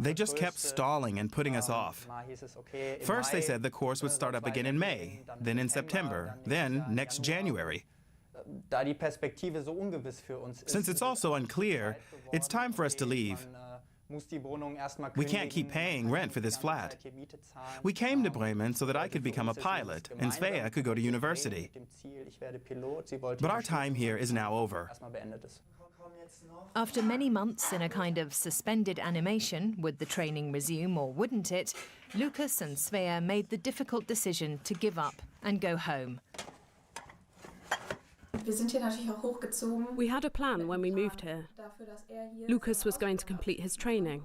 They just kept stalling and putting us off. First they said the course would start up again in May, then in September, then next January. Since it's all so unclear, it's time for us to leave. We can't keep paying rent for this flat. We came to Bremen so that I could become a pilot and Svea could go to university. But our time here is now over. After many months in a kind of suspended animation, would the training resume or wouldn't it, Lukas and Svea made the difficult decision to give up and go home. We had a plan when we moved here. Lukas was going to complete his training.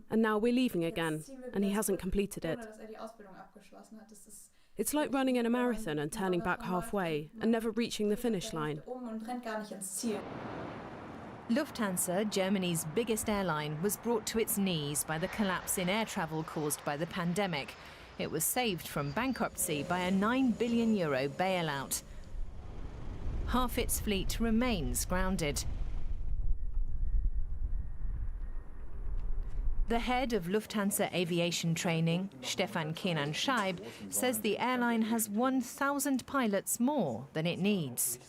And now we're leaving again, and he hasn't completed it. It's like running in a marathon and turning back halfway and never reaching the finish line. Lufthansa, Germany's biggest airline, was brought to its knees by the collapse in air travel caused by the pandemic. It was saved from bankruptcy by a €9 billion bailout. Half its fleet remains grounded. The head of Lufthansa Aviation Training, Stefan Kenan-Scheib, says the airline has 1,000 pilots more than it needs.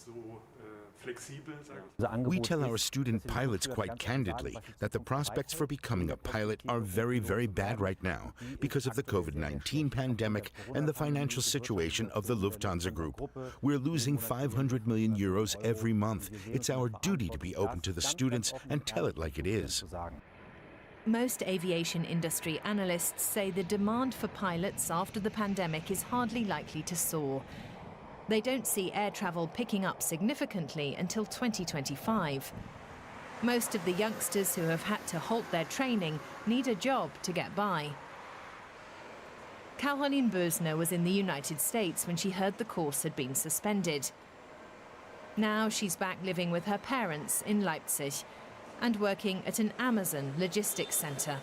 We tell our student pilots quite candidly that the prospects for becoming a pilot are very, very bad right now because of the COVID-19 pandemic and the financial situation of the Lufthansa Group. We're losing €500 million every month. It's our duty to be open to the students and tell it like it is. Most aviation industry analysts say the demand for pilots after the pandemic is hardly likely to soar. They don't see air travel picking up significantly until 2025. Most of the youngsters who have had to halt their training need a job to get by. Caroline Bösner was in the United States when she heard the course had been suspended. Now she's back living with her parents in Leipzig and working at an Amazon logistics center.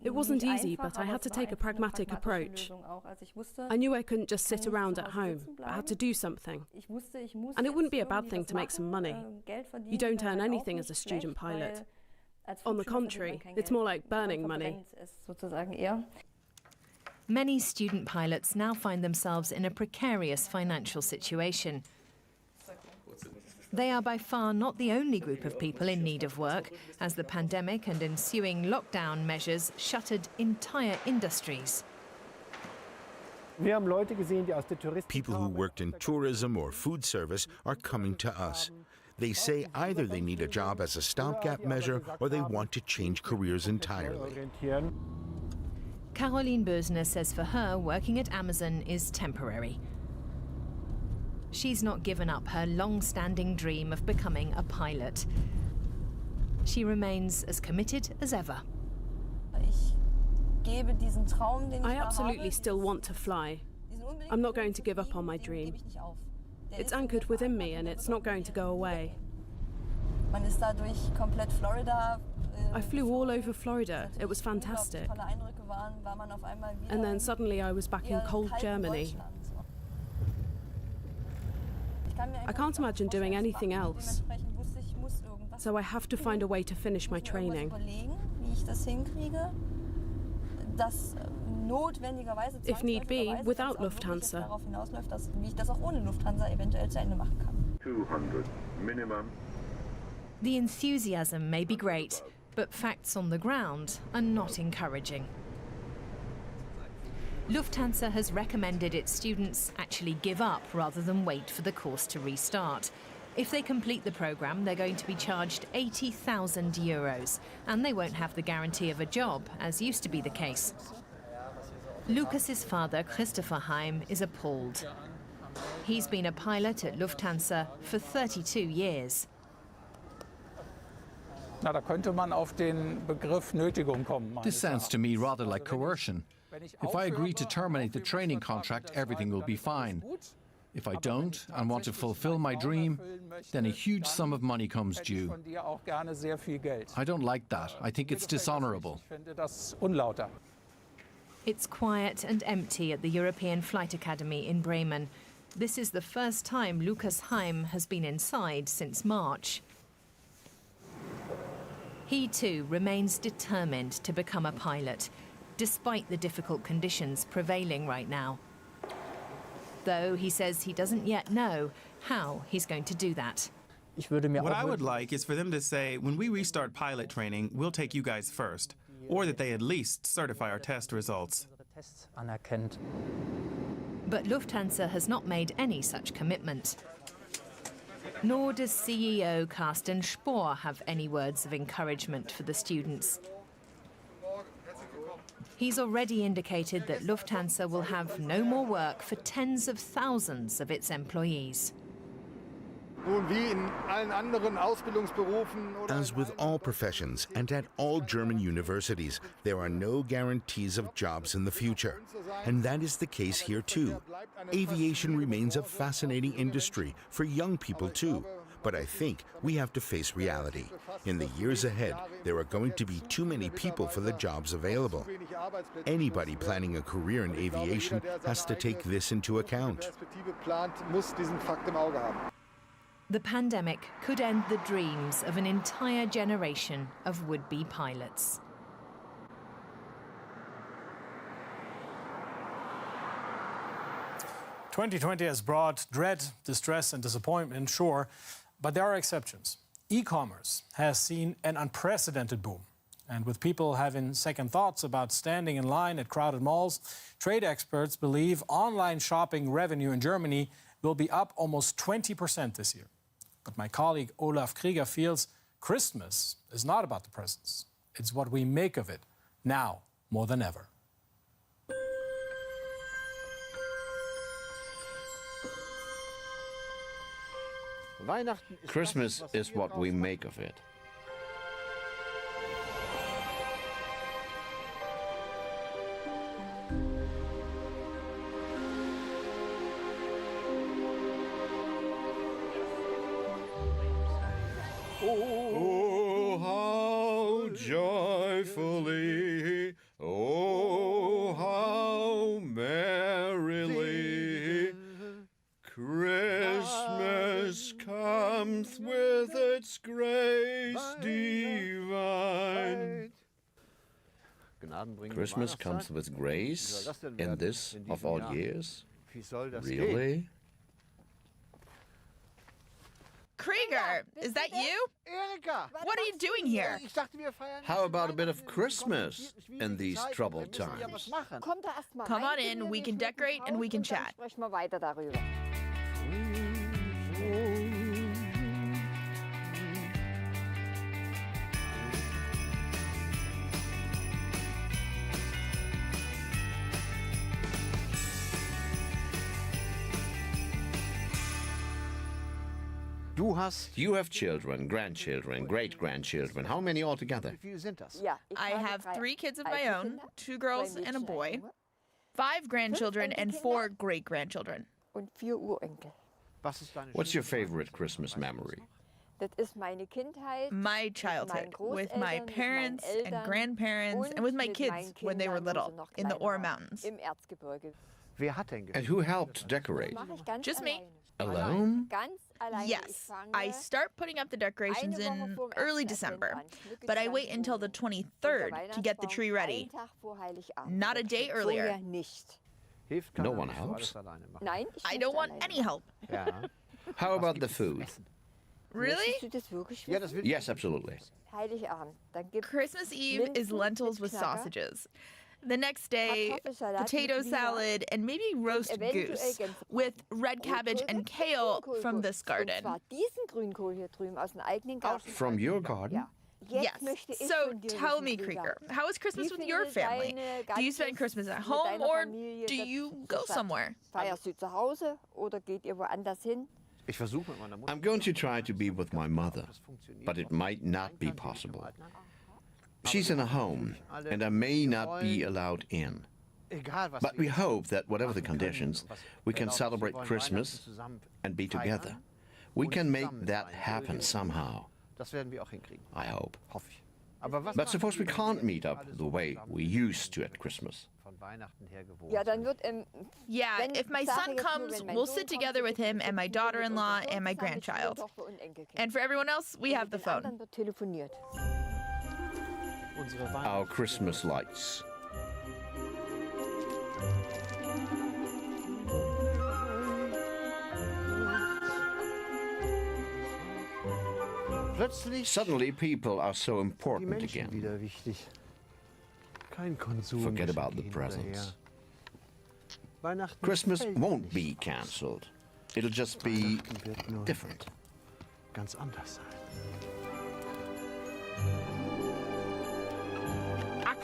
It wasn't easy, but I had to take a pragmatic approach. I knew I couldn't just sit around at home, but had to do something. And it wouldn't be a bad thing to make some money. You don't earn anything as a student pilot. On the contrary, it's more like burning money. Many student pilots now find themselves in a precarious financial situation. They are by far not the only group of people in need of work, as the pandemic and ensuing lockdown measures shuttered entire industries. People who worked in tourism or food service are coming to us. They say either they need a job as a stopgap measure or they want to change careers entirely. Caroline Bösner says for her, working at Amazon is temporary. She's not given up her long-standing dream of becoming a pilot. She remains as committed as ever. I absolutely still want to fly. I'm not going to give up on my dream. It's anchored within me and it's not going to go away. I flew all over Florida. It was fantastic. And then suddenly I was back in cold Germany. I can't imagine doing anything else. So I have to find a way to finish my training. If need be, without Lufthansa. 200 minimum. The enthusiasm may be great, but facts on the ground are not encouraging. Lufthansa has recommended its students actually give up rather than wait for the course to restart. If they complete the programme, they're going to be charged €80,000, and they won't have the guarantee of a job, as used to be the case. Lukas's father, Christopher Heim, is appalled. He's been a pilot at Lufthansa for 32 years. This sounds to me rather like coercion. If I agree to terminate the training contract, everything will be fine. If I don't and want to fulfill my dream, then a huge sum of money comes due. I don't like that. I think it's dishonorable. It's quiet and empty at the European Flight Academy in Bremen. This is the first time Lukas Heim has been inside since March. He too remains determined to become a pilot, despite the difficult conditions prevailing right now. Though he says he doesn't yet know how he's going to do that. What I would like is for them to say, when we restart pilot training, we'll take you guys first. Or that they at least certify our test results. But Lufthansa has not made any such commitment. Nor does CEO Carsten Spohr have any words of encouragement for the students. He's already indicated that Lufthansa will have no more work for tens of thousands of its employees. As with all professions and at all German universities, there are no guarantees of jobs in the future. And that is the case here too. Aviation remains a fascinating industry for young people too. But I think we have to face reality. In the years ahead, there are going to be too many people for the jobs available. Anybody planning a career in aviation has to take this into account. The pandemic could end the dreams of an entire generation of would-be pilots. "2020 has brought dread, distress, and disappointment, sure, but there are exceptions. E-commerce has seen an unprecedented boom. And with people having second thoughts about standing in line at crowded malls, trade experts believe online shopping revenue in Germany will be up almost 20% this year. But my colleague Olaf Krieger feels Christmas is not about the presents. It's what we make of it, now more than ever. Christmas is what we make of it. Oh, how joyfully, oh, how merrily, Christmas comes with its grace divine. Christmas comes with grace in this of all years? Really? Krieger, is that you? What are you doing here? How about a bit of Christmas in these troubled times? Come on in, we can decorate and we can chat. You have children, grandchildren, great-grandchildren. How many altogether? I have 3 kids of my own, 2 girls and a boy, 5 grandchildren and 4 great-grandchildren. What's your favorite Christmas memory? My childhood, with my parents and grandparents and with my kids when they were little, in the Ore Mountains. And who helped decorate? Just me. Alone? Yes, I start putting up the decorations in early December, but I wait until the 23rd to get the tree ready. Not a day earlier. No one helps? I don't want any help. How about the food? Really? Yes, absolutely. Christmas Eve is lentils with sausages. The next day, potato salad and maybe roast goose with red cabbage and kale from this garden. From your garden? Yes. So tell me, Krieger, how is Christmas with your family? Do you spend Christmas at home or do you go somewhere? I'm going to try to be with my mother, but it might not be possible. She's in a home, and I may not be allowed in. But we hope that whatever the conditions, we can celebrate Christmas and be together. We can make that happen somehow. I hope. But suppose we can't meet up the way we used to at Christmas. Yeah, if my son comes, we'll sit together with him and my daughter-in-law and my grandchild. And for everyone else, we have the phone. Our Christmas lights. Suddenly people are so important again. Forget about the presents. Christmas won't be cancelled. It'll just be different. Ganz anders sein.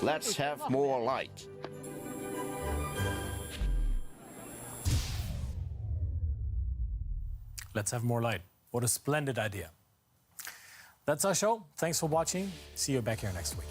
Let's have more light. Let's have more light. What a splendid idea. That's our show. Thanks for watching. See you back here next week.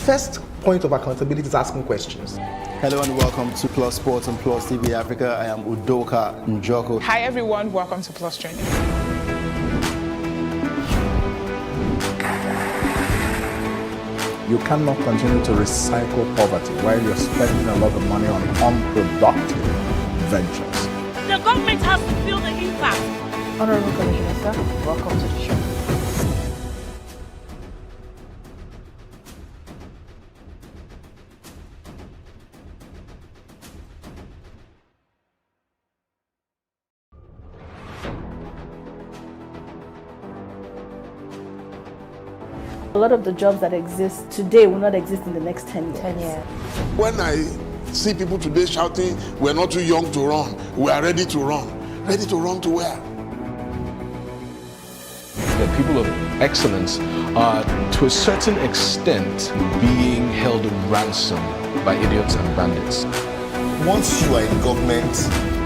First point of accountability is asking questions. Hello and welcome to Plus Sports and Plus TV Africa. I am Udoka Njoko. Hi everyone, welcome to Plus Training. You cannot continue to recycle poverty while you're spending a lot of money on unproductive ventures. The government has to feel the impact. Honorable Commissioner, sir, welcome to the show. A lot of the jobs that exist today will not exist in the next 10 years. 10 years. When I see people today shouting, we're not too young to run, we are ready to run. Ready to run to where? The people of excellence are, to a certain extent, being held ransom by idiots and bandits. Once you are in government,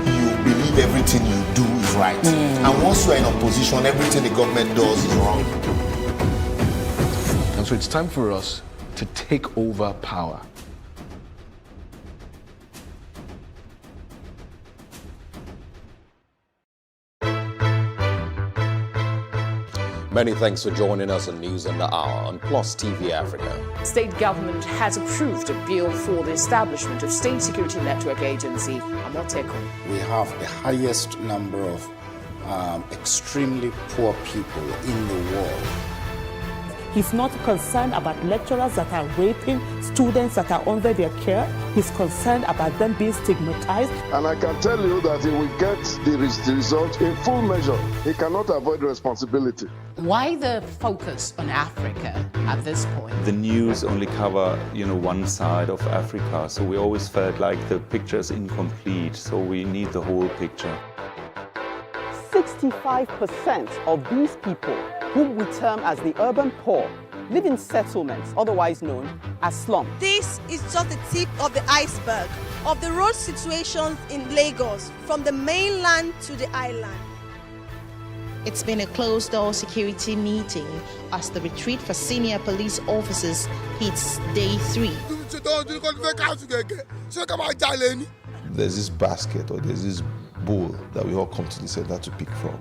you believe everything you do is right. And once you are in opposition, everything the government does is wrong. And so it's time for us to take over power. Many thanks for joining us on News in the Hour on Plus TV Africa. State government has approved a bill for the establishment of State Security Network Agency, Amoteco. We have the highest number of extremely poor people in the world. He's not concerned about lecturers that are raping students that are under their care. He's concerned about them being stigmatized. And I can tell you that he will get the result in full measure. He cannot avoid responsibility. Why the focus on Africa at this point? The news only cover, one side of Africa, so we always felt like the picture is incomplete, so we need the whole picture. 65% of these people, whom we term as the urban poor, live in settlements, otherwise known as slums. This is just the tip of the iceberg of the road situations in Lagos, from the mainland to the island. It's been a closed-door security meeting as the retreat for senior police officers hits day 3. There's this basket or there's this bowl that we all come to the center to pick from.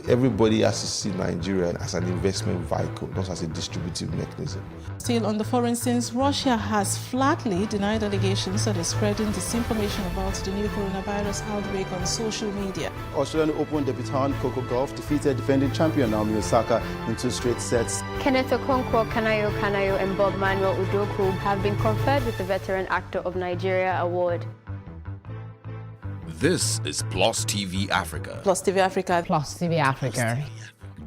Everybody has to see Nigeria as an investment vehicle, not as a distributive mechanism. Still on the foreign scenes, Russia has flatly denied allegations that is spreading disinformation about the new coronavirus outbreak on social media. Australian Open debutant Coco Gauff defeated defending champion Naomi Osaka in 2 straight sets. Kenneth Okonkwo, Kanayo Kanayo and Bob Manuel Udoku have been conferred with the Veteran Actor of Nigeria Award. This is Plus TV Africa. Plus TV Africa. Plus TV Africa.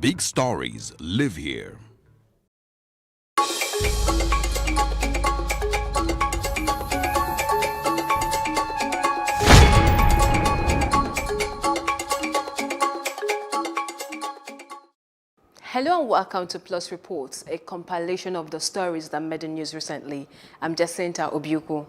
Big stories live here. Hello and welcome to Plus Reports, a compilation of the stories that made the news recently. I'm Jacinta Obiuku.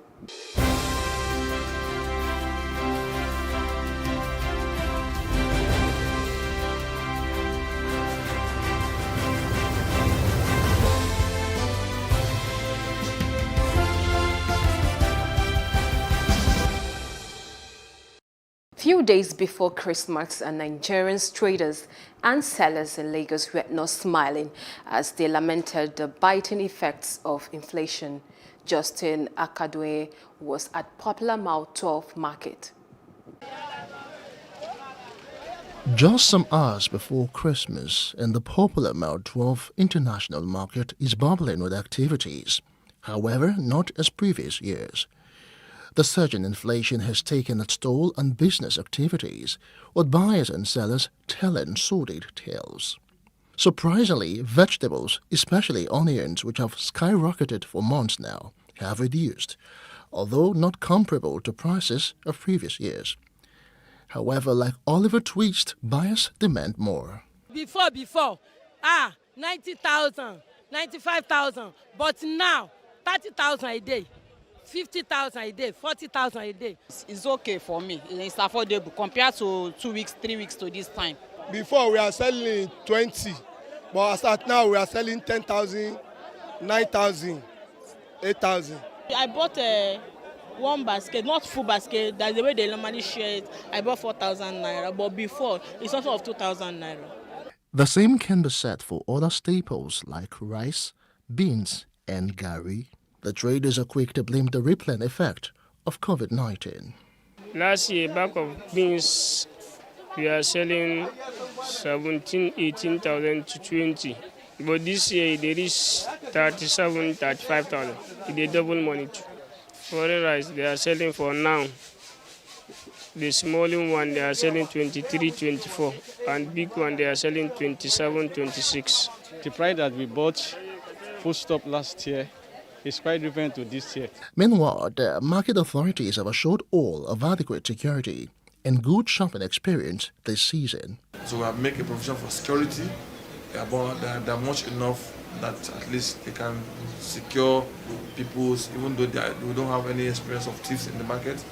Few days before Christmas, Nigerian traders and sellers in Lagos were not smiling as they lamented the biting effects of inflation. Justin Akadwe was at Popular Mile 12 Market. Just some hours before Christmas, and the Popular Mile 12 International Market is bubbling with activities. However, not as previous years. The surge in inflation has taken its toll on business activities, with buyers and sellers telling sordid tales. Surprisingly, vegetables, especially onions, which have skyrocketed for months now, have reduced, although not comparable to prices of previous years. However, like Oliver Twist, buyers demand more. Before, 90,000, 95,000, but now 30,000 a day. 50,000 a day, 40,000 a day. It's okay for me. It's affordable compared to 2 weeks, 3 weeks to this time. Before we are selling 20, but as at now we are selling 10,000, 9,000, 8,000. I bought one basket, not full basket. That's the way they normally share it. I bought 4,000 naira, but before it's also of 2,000 naira. The same can be said for other staples like rice, beans, and gari. The traders are quick to blame the rippling effect of COVID-19. Last year, bag of beans, we are selling 17,000, 18,000 to 20. But this year, there is 37,000, 35,000. It's double money too. Foreign rice, they are selling for now. The small one, they are selling 23, 24. And big one, they are selling 27, 26. The price that we bought full stop last year is quite different to this year. Meanwhile, the market authorities have assured all of adequate security and good shopping experience this season. So we have made a provision for security, but they're much enough that at least they can secure people's, even though we don't have any experience of thieves in the market.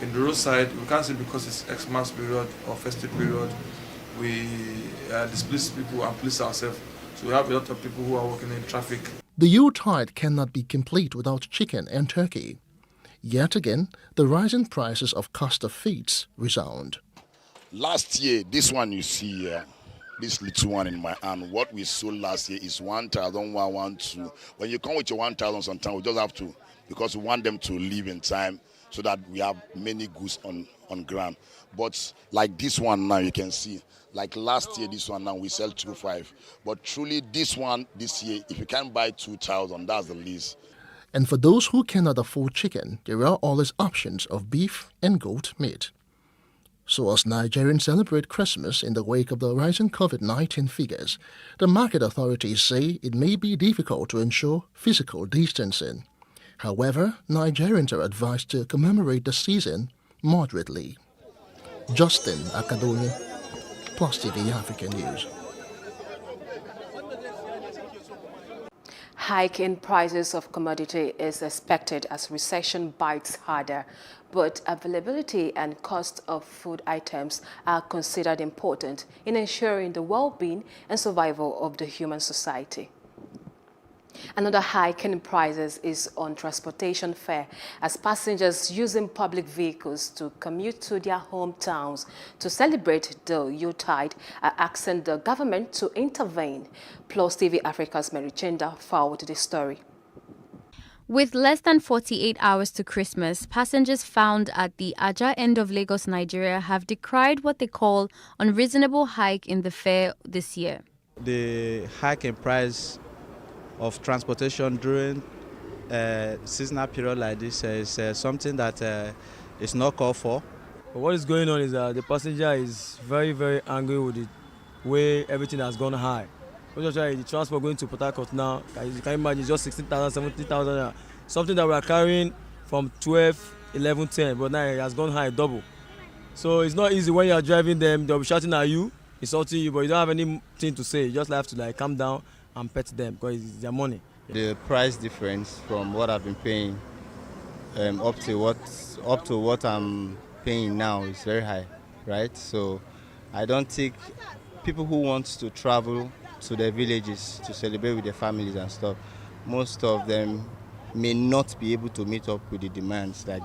In the roadside, we can't say because it's Xmas period or festive period, we displace people and police ourselves. So we have a lot of people who are working in traffic. The Yuletide cannot be complete without chicken and turkey. Yet again, the rising prices of cost of feeds resound. Last year, this one you see here, this little one in my hand, what we sold last year is 1,112. When you come with your 1,000 sometimes, we just have to, because we want them to leave in time so that we have many goods on ground. But like this one now, you can see, like last year, this one now we sell 2,500. But truly, this one this year, if you can't buy 2,000, that's the least. And for those who cannot afford chicken, there are always options of beef and goat meat. So as Nigerians celebrate Christmas in the wake of the rising COVID-19 figures, the market authorities say it may be difficult to ensure physical distancing. However, Nigerians are advised to commemorate the season moderately. Justin Akadwe, Plus TV African News. Hike in prices of commodity is expected as recession bites harder, but availability and cost of food items are considered important in ensuring the well-being and survival of the human society. Another hike in prices is on transportation fare, as passengers using public vehicles to commute to their hometowns to celebrate the Yuletide are asking the government to intervene. Plus TV Africa's Mary Chenda followed the story. With less than 48 hours to Christmas, passengers found at the Ajah end of Lagos, Nigeria, have decried what they call unreasonable hike in the fare this year. The hike in price of transportation during seasonal period like this is something that is not called for. But what is going on is that the passenger is very, very angry with the way everything has gone high. The transport going to Port Harcourt now, you can imagine, just 16,000, 17,000, something that we are carrying from 12, 11, 10, but now it has gone high, double. So it's not easy when you are driving them, they'll be shouting at you, insulting you, but you don't have anything to say. You just have to calm down and pet them because it's their money. The price difference from what I've been paying up to what I'm paying now is very high, right? So I don't think people who want to travel to their villages to celebrate with their families and stuff, most of them may not be able to meet up with the demands like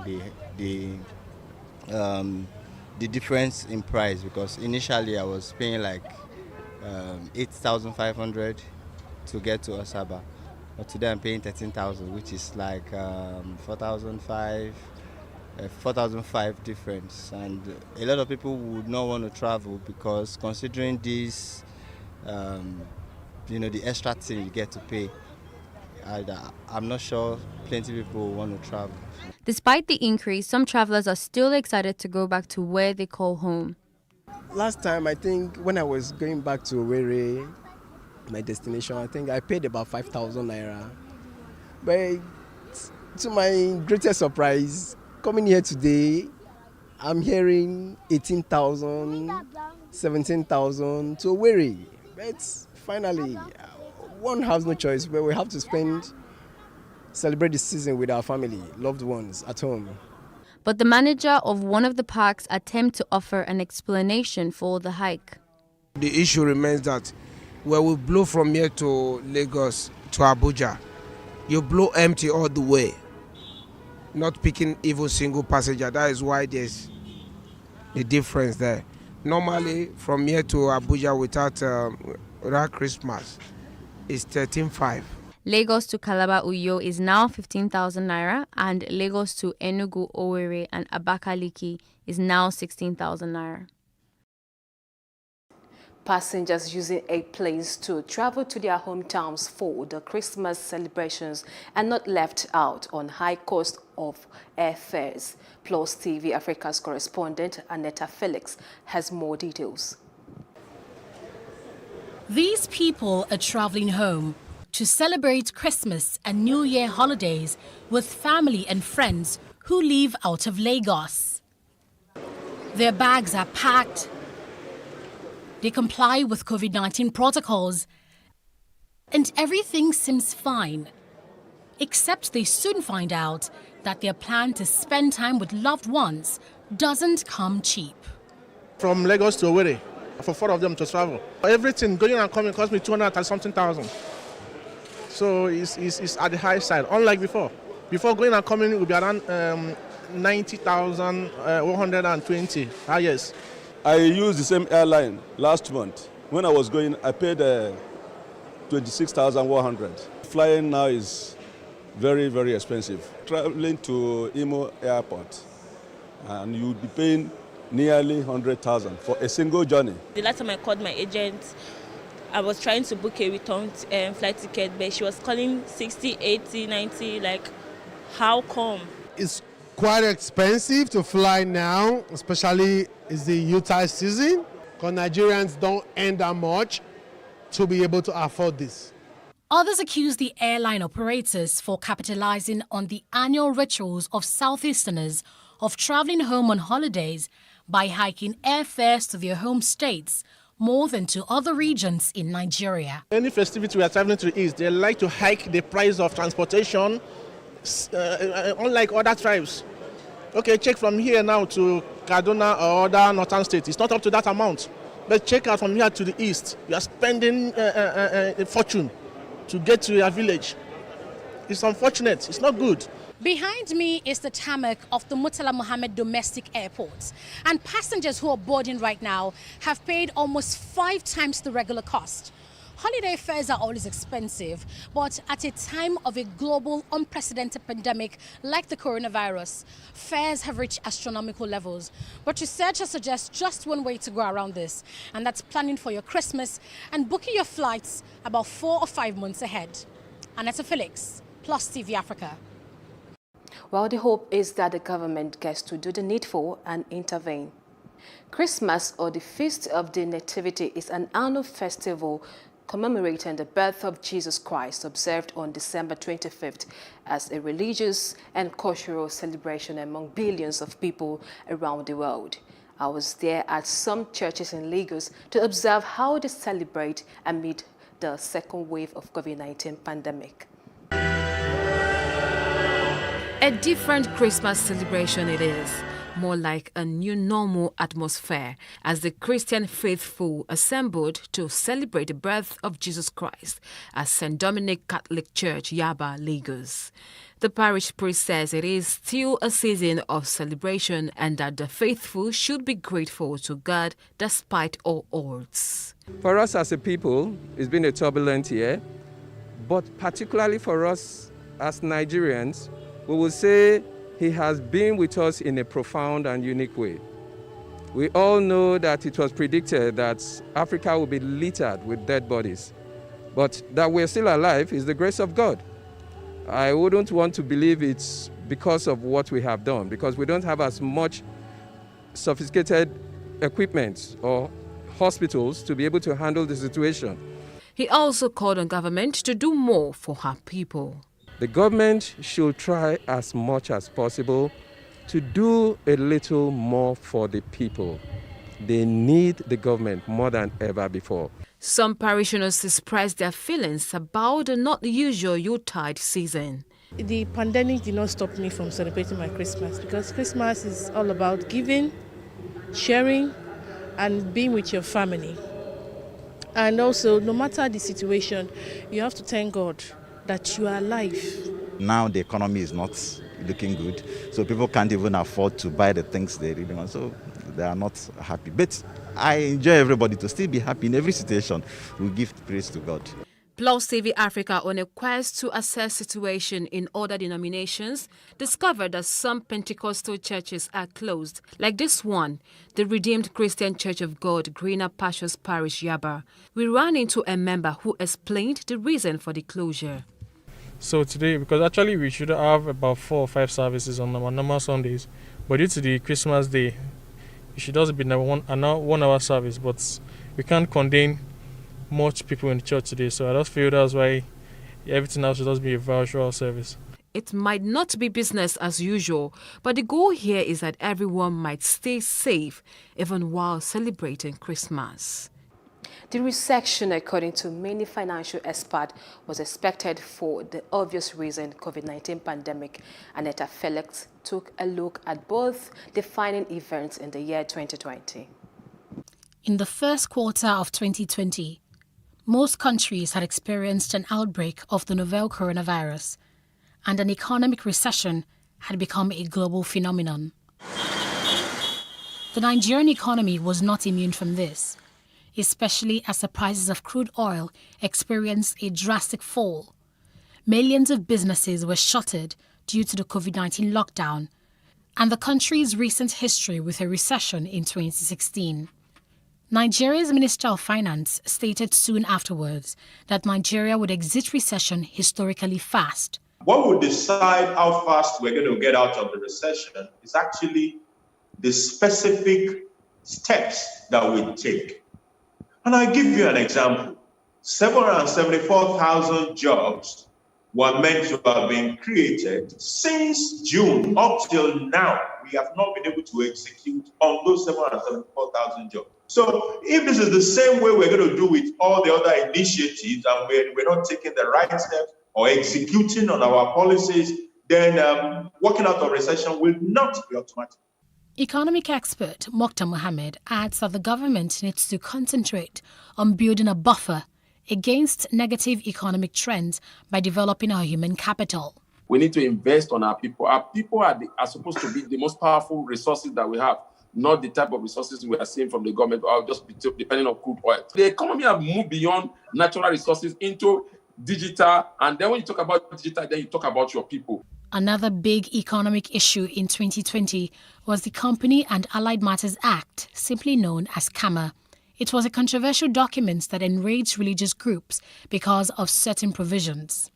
the difference in price, because initially I was paying like 8,500 to get to Asaba, but today I'm paying 13,000, which is like 4,500 difference. And a lot of people would not want to travel because considering this, the extra thing you get to pay, I'm not sure plenty of people want to travel. Despite the increase, some travelers are still excited to go back to where they call home. Last time, I think, when I was going back to Owerri, my destination, I think I paid about 5,000 naira. But to my greatest surprise, coming here today, I'm hearing 18,000, 17,000 to Owerri. But finally, one has no choice, but we have to celebrate the season with our family, loved ones at home. But the manager of one of the parks attempts to offer an explanation for the hike. The issue remains that when we blow from here to Lagos to Abuja, you blow empty all the way, not picking even single passenger. That is why there's the difference there. Normally, from here to Abuja without Christmas, is 13,500. Lagos to Calabar Uyo is now 15,000 naira, and Lagos to Enugu, Owerri and Abakaliki is now 16,000 naira. Passengers using airplanes to travel to their hometowns for the Christmas celebrations are not left out on high cost of airfares. Plus TV Africa's correspondent Aneta Felix has more details. These people are traveling home to celebrate Christmas and New Year holidays with family and friends who live out of Lagos. Their bags are packed. They comply with COVID-19 protocols, and everything seems fine, except they soon find out that their plan to spend time with loved ones doesn't come cheap. From Lagos to Owerri, for 4 of them to travel. Everything going and coming cost me 200,000 something. So it's at the high side, unlike before. Before going and coming, it would be around 90,120 highest. I used the same airline last month. When I was going, I paid 26,100. Flying now is very, very expensive. Traveling to Imo Airport, and you would be paying nearly 100,000 for a single journey. The last time I called my agent, I was trying to book a return flight ticket, but she was calling 60, 80, 90, like, how come? It's quite expensive to fly now, especially it's the Utah season, because Nigerians don't earn that much to be able to afford this. Others accuse the airline operators for capitalizing on the annual rituals of Southeasterners of traveling home on holidays by hiking airfares to their home states more than to other regions in Nigeria. Any festivity we are traveling to the East, they like to hike the price of transportation, unlike other tribes. Okay, check from here now to Kaduna or other northern states. It's not up to that amount. But check out from here to the east. You are spending a fortune to get to your village. It's unfortunate. It's not good. Behind me is the tarmac of the Murtala Mohammed Domestic Airport. And passengers who are boarding right now have paid almost 5 times the regular cost. Holiday fares are always expensive, but at a time of a global unprecedented pandemic like the coronavirus, fares have reached astronomical levels. But researchers suggest just one way to go around this, and that's planning for your Christmas and booking your flights about 4 or 5 months ahead. Aneta Felix, Plus TV Africa. Well, the hope is that the government gets to do the needful and intervene. Christmas, or the Feast of the Nativity, is an annual festival commemorating the birth of Jesus Christ, observed on December 25th as a religious and cultural celebration among billions of people around the world. I was there at some churches in Lagos to observe how they celebrate amid the second wave of COVID-19 pandemic. A different Christmas celebration it is, more like a new normal atmosphere as the Christian faithful assembled to celebrate the birth of Jesus Christ at St. Dominic Catholic Church, Yaba, Lagos. The parish priest says it is still a season of celebration and that the faithful should be grateful to God despite all odds. For us as a people, it's been a turbulent year, but particularly for us as Nigerians, we will say He has been with us in a profound and unique way. We all know that it was predicted that Africa will be littered with dead bodies, but that we're still alive is the grace of God. I wouldn't want to believe it's because of what we have done, because we don't have as much sophisticated equipment or hospitals to be able to handle the situation. He also called on government to do more for her people. The government should try as much as possible to do a little more for the people. They need the government more than ever before. Some parishioners expressed their feelings about the not usual Yuletide season. The pandemic did not stop me from celebrating my Christmas, because Christmas is all about giving, sharing, and being with your family. And also, no matter the situation, you have to thank God that you are alive. Now the economy is not looking good, so people can't even afford to buy the things they really want, so they are not happy. But I enjoy everybody to still be happy in every situation. We give praise to God. Plus TV Africa, on a quest to assess situation in other denominations, discovered that some Pentecostal churches are closed, like this one, the Redeemed Christian Church of God, Greener Pastures Parish, Yaba. We ran into a member who explained the reason for the closure. So today, because actually we should have about 4 or 5 services on our normal Sundays, but due to the Christmas day, it should also be a 1 hour service, but we can't contain much people in the church today, so I just feel that's why everything else should just be a virtual service. It might not be business as usual, but the goal here is that everyone might stay safe even while celebrating Christmas. The recession, according to many financial experts, was expected for the obvious reason COVID-19 pandemic. Aneta Felix took a look at both defining events in the year 2020. In the first quarter of 2020, most countries had experienced an outbreak of the novel coronavirus, and an economic recession had become a global phenomenon. The Nigerian economy was not immune from this, especially as the prices of crude oil experienced a drastic fall. Millions of businesses were shuttered due to the COVID-19 lockdown, and the country's recent history with a recession in 2016. Nigeria's Minister of Finance stated soon afterwards that Nigeria would exit recession historically fast. What will decide how fast we're going to get out of the recession is actually the specific steps that we take. And I'll give you an example. 774,000 jobs were meant to have been created since June up till now. We have not been able to execute on those 774,000 jobs. So if this is the same way we're going to do with all the other initiatives, and we're not taking the right steps or executing on our policies, then working out of recession will not be automatic. Economic expert Mokhtar Mohammed adds that the government needs to concentrate on building a buffer against negative economic trends by developing our human capital. We need to invest on our people. Our people are supposed to be the most powerful resources that we have, not the type of resources we are seeing from the government or just depending on crude oil. The economy has moved beyond natural resources into digital, and then when you talk about digital, then you talk about your people. Another big economic issue in 2020 was the Company and Allied Matters Act, simply known as CAMA. It was a controversial document that enraged religious groups because of certain provisions.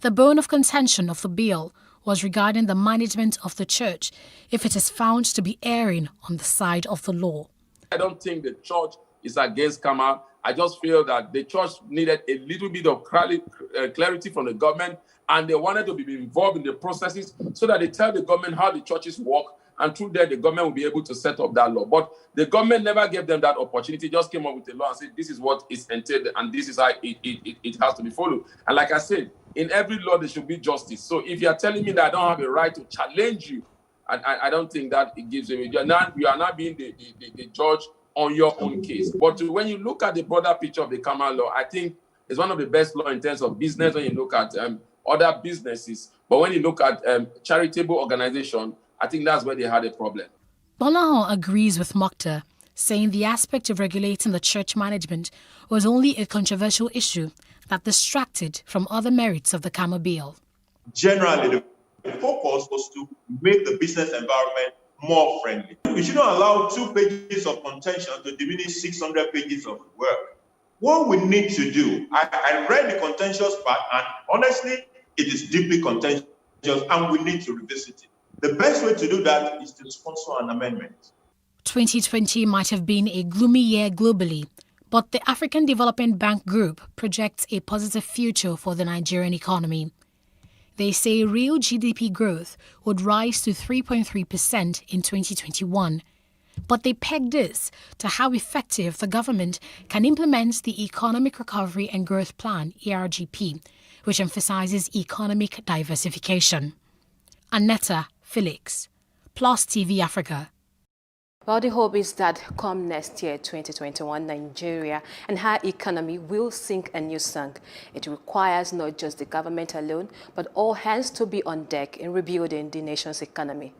The bone of contention of the bill was regarding the management of the church if it is found to be erring on the side of the law. I don't think the church is against CAMA. I just feel that the church needed a little bit of clarity from the government, and they wanted to be involved in the processes so that they tell the government how the churches work, and through that the government will be able to set up that law. But the government never gave them that opportunity, just came up with a law and said, this is what is entailed and this is how it has to be followed. And like I said, in every law there should be justice. So if you are telling me that I don't have a right to challenge you, I don't think that it gives you. You are not being the judge on your own case. But when you look at the broader picture of the CAMA law, I think it's one of the best law in terms of business when you look at other businesses. But when you look at charitable organization, I think that's where they had a problem. Bolahan agrees with Mokhtar, saying the aspect of regulating the church management was only a controversial issue that distracted from other merits of the Kama bill. Generally, the focus was to make the business environment more friendly. We should not allow 2 pages of contention to diminish 600 pages of work. What we need to do, I read the contentious part, and honestly, it is deeply contentious, and we need to revisit it. The best way to do that is to sponsor an amendment. 2020 might have been a gloomy year globally, but the African Development Bank Group projects a positive future for the Nigerian economy. They say real GDP growth would rise to 3.3% in 2021. But they peg this to how effective the government can implement the Economic Recovery and Growth Plan, ERGP, which emphasizes economic diversification. Annetta Felix, Plus TV Africa. Well, the hope is that come next year, 2021, Nigeria and her economy will sing a new song. It requires not just the government alone, but all hands to be on deck in rebuilding the nation's economy.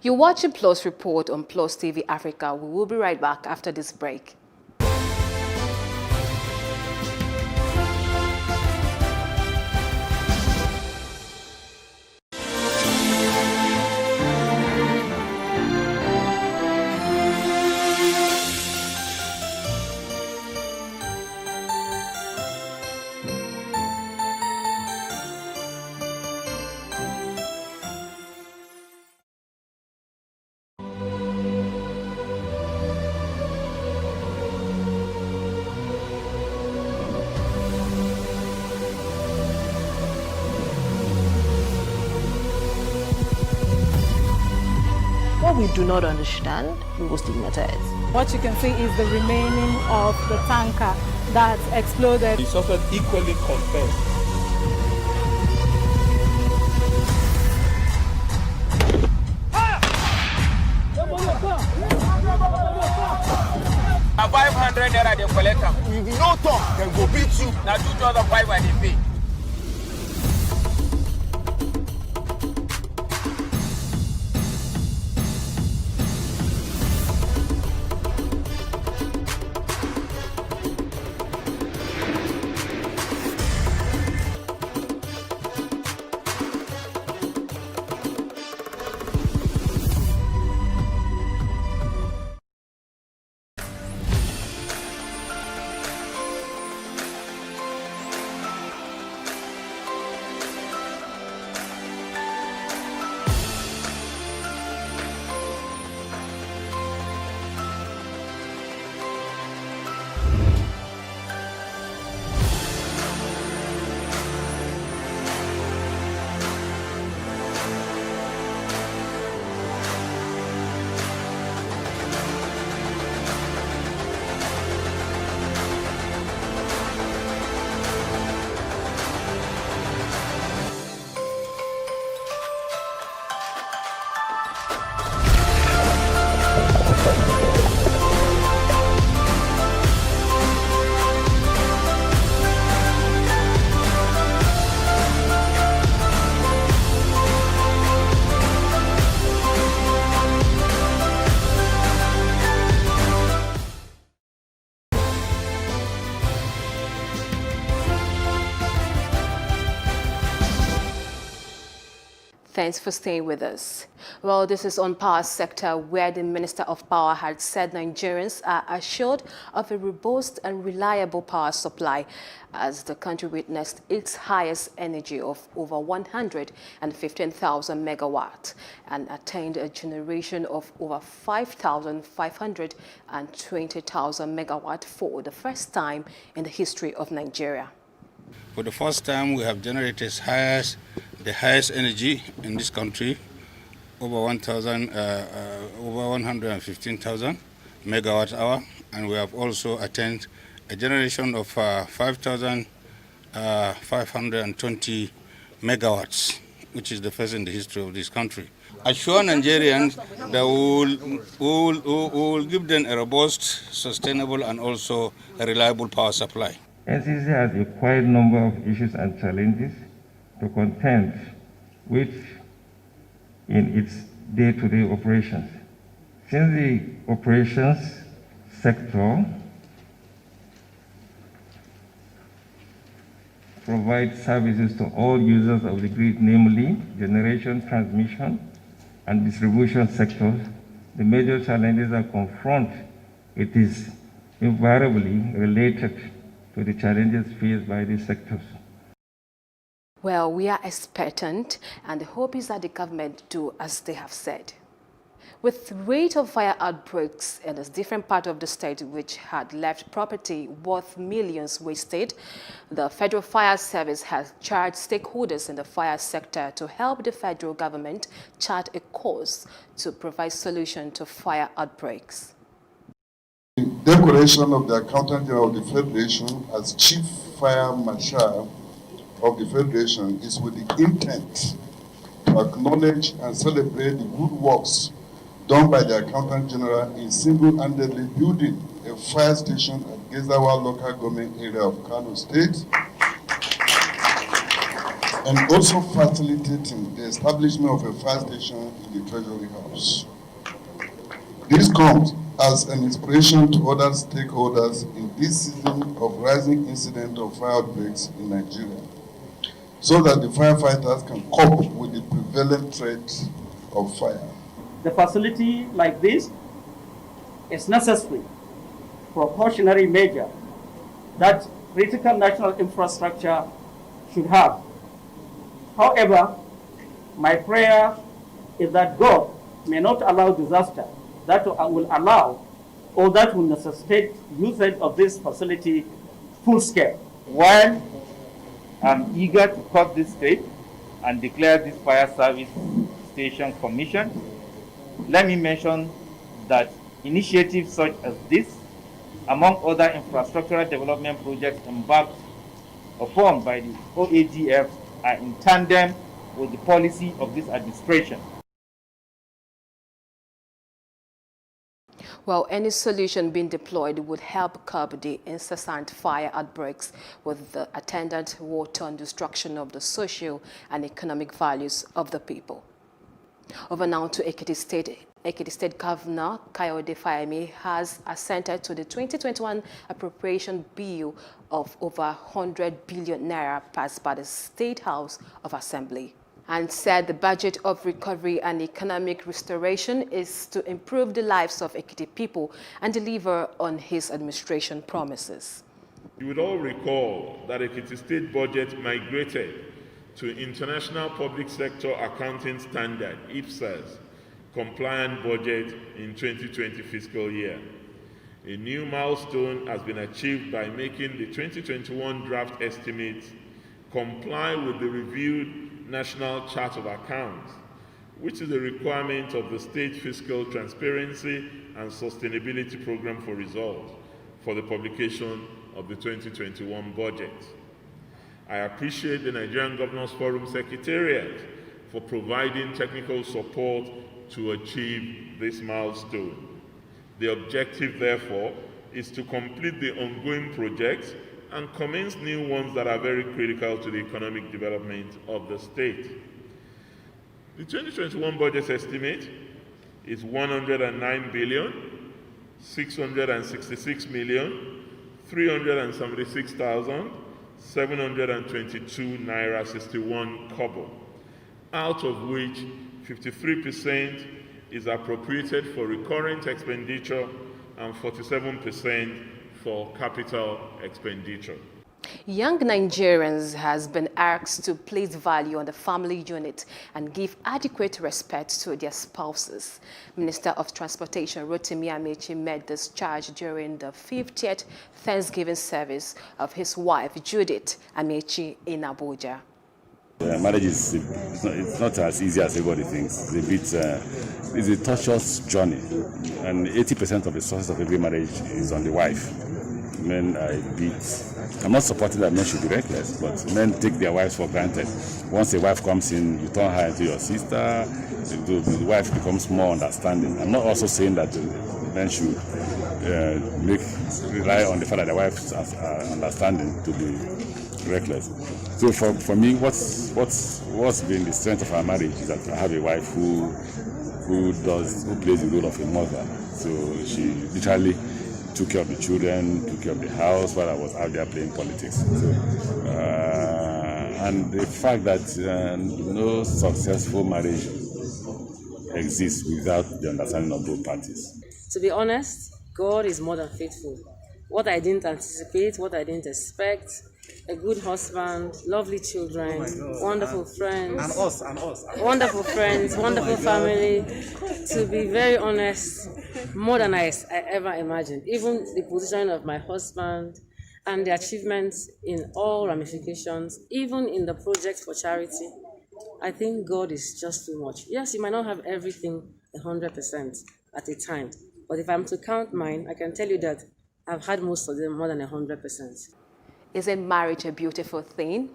You're watching Plus Report on Plus TV Africa. We will be right back after this break. What we do not understand, we will stigmatize. What you can see is the remaining of the tanker that exploded. It's also equally confessed. A 500 naira they collect them. If you no talk, then go beat you. Now 2,500 they pay. Thanks for staying with us. Well, this is on power sector, where the Minister of Power had said Nigerians are assured of a robust and reliable power supply as the country witnessed its highest energy of over 115,000 megawatts and attained a generation of over 5,520,000 megawatts for the first time in the history of Nigeria. For the first time, we have generated the highest energy in this country, over 115,000 megawatt hour, and we have also attained a generation of 5,520 megawatts, which is the first in the history of this country. Assure Nigerians that we will give them a robust, sustainable, and also a reliable power supply. NCC has a quite number of issues and challenges to contend with in its day-to-day operations. Since the operations sector provides services to all users of the grid, namely generation, transmission, and distribution sectors, the major challenges that confront it is invariably related to the challenges faced by these sectors. Well, we are expectant, and the hope is that the government do as they have said. With the rate of fire outbreaks in a different part of the state which had left property worth millions wasted, the Federal Fire Service has charged stakeholders in the fire sector to help the federal government chart a course to provide solution to fire outbreaks. The declaration of the Accountant General of the Federation as Chief Fire Marshal of the Federation is with the intent to acknowledge and celebrate the good works done by the Accountant General in single-handedly building a fire station at Gezawa local government area of Kano State, and also facilitating the establishment of a fire station in the Treasury House. This comes as an inspiration to other stakeholders in this season of rising incident of fire outbreaks in Nigeria, so that the firefighters can cope with the prevalent threat of fire. The facility like this is necessary, precautionary measure that critical national infrastructure should have. However, my prayer is that God may not allow disaster that will allow or that will necessitate usage of this facility full scale. While I'm eager to cut this tape and declare this fire service station commission, let me mention that initiatives such as this, among other infrastructural development projects embarked upon by the OAGF, are in tandem with the policy of this administration. Well, any solution being deployed would help curb the incessant fire outbreaks with the attendant war-torn destruction of the social and economic values of the people. Over now to Ekiti State. Ekiti State Governor Kayode Fayemi has assented to the 2021 appropriation bill of over 100 billion naira passed by the State House of Assembly, and said the budget of recovery and economic restoration is to improve the lives of Ekiti people and deliver on his administration promises. You would all recall that Ekiti State budget migrated to International Public Sector Accounting Standard, IPSAS, compliant budget in 2020 fiscal year. A new milestone has been achieved by making the 2021 draft estimates comply with the reviewed National Chart of Accounts, which is a requirement of the State Fiscal Transparency and Sustainability Program for Results for the publication of the 2021 budget. I appreciate the Nigerian Governors Forum Secretariat for providing technical support to achieve this milestone. The objective, therefore, is to complete the ongoing projects and commence new ones that are very critical to the economic development of the state. The 2021 budget estimate is 109,666,376,722 naira 61 kobo, out of which 53% is appropriated for recurrent expenditure and 47% for capital expenditure. Young Nigerians has been asked to place value on the family unit and give adequate respect to their spouses. Minister of Transportation Rotimi Amechi made this charge during the 50th Thanksgiving service of his wife Judith Amechi in Abuja. Marriage is it's not as easy as everybody thinks. It's a tortuous journey, and 80% of the success of every marriage is on the wife. Men are I'm not supporting that men should be reckless, but men take their wives for granted. Once a wife comes in, you turn her into your sister, the wife becomes more understanding. I'm not also saying that men should rely on the fact that the wife's understanding to be reckless. So for me, what's been the strength of our marriage is that I have a wife who plays the role of a mother. So she literally took care of the children, took care of the house while I was out there playing politics. So, and the fact that no successful marriage exists without the understanding of both parties. To be honest, God is more than faithful. What I didn't anticipate, what I didn't expect, a good husband, lovely children, wonderful friends, and us. Wonderful friends, wonderful family. To be very honest, more than I ever imagined. Even the position of my husband and the achievements in all ramifications, even in the project for charity, I think God is just too much. Yes, you might not have everything 100% at a time, but if I'm to count mine, I can tell you that I've had most of them more than 100%. Isn't marriage a beautiful thing?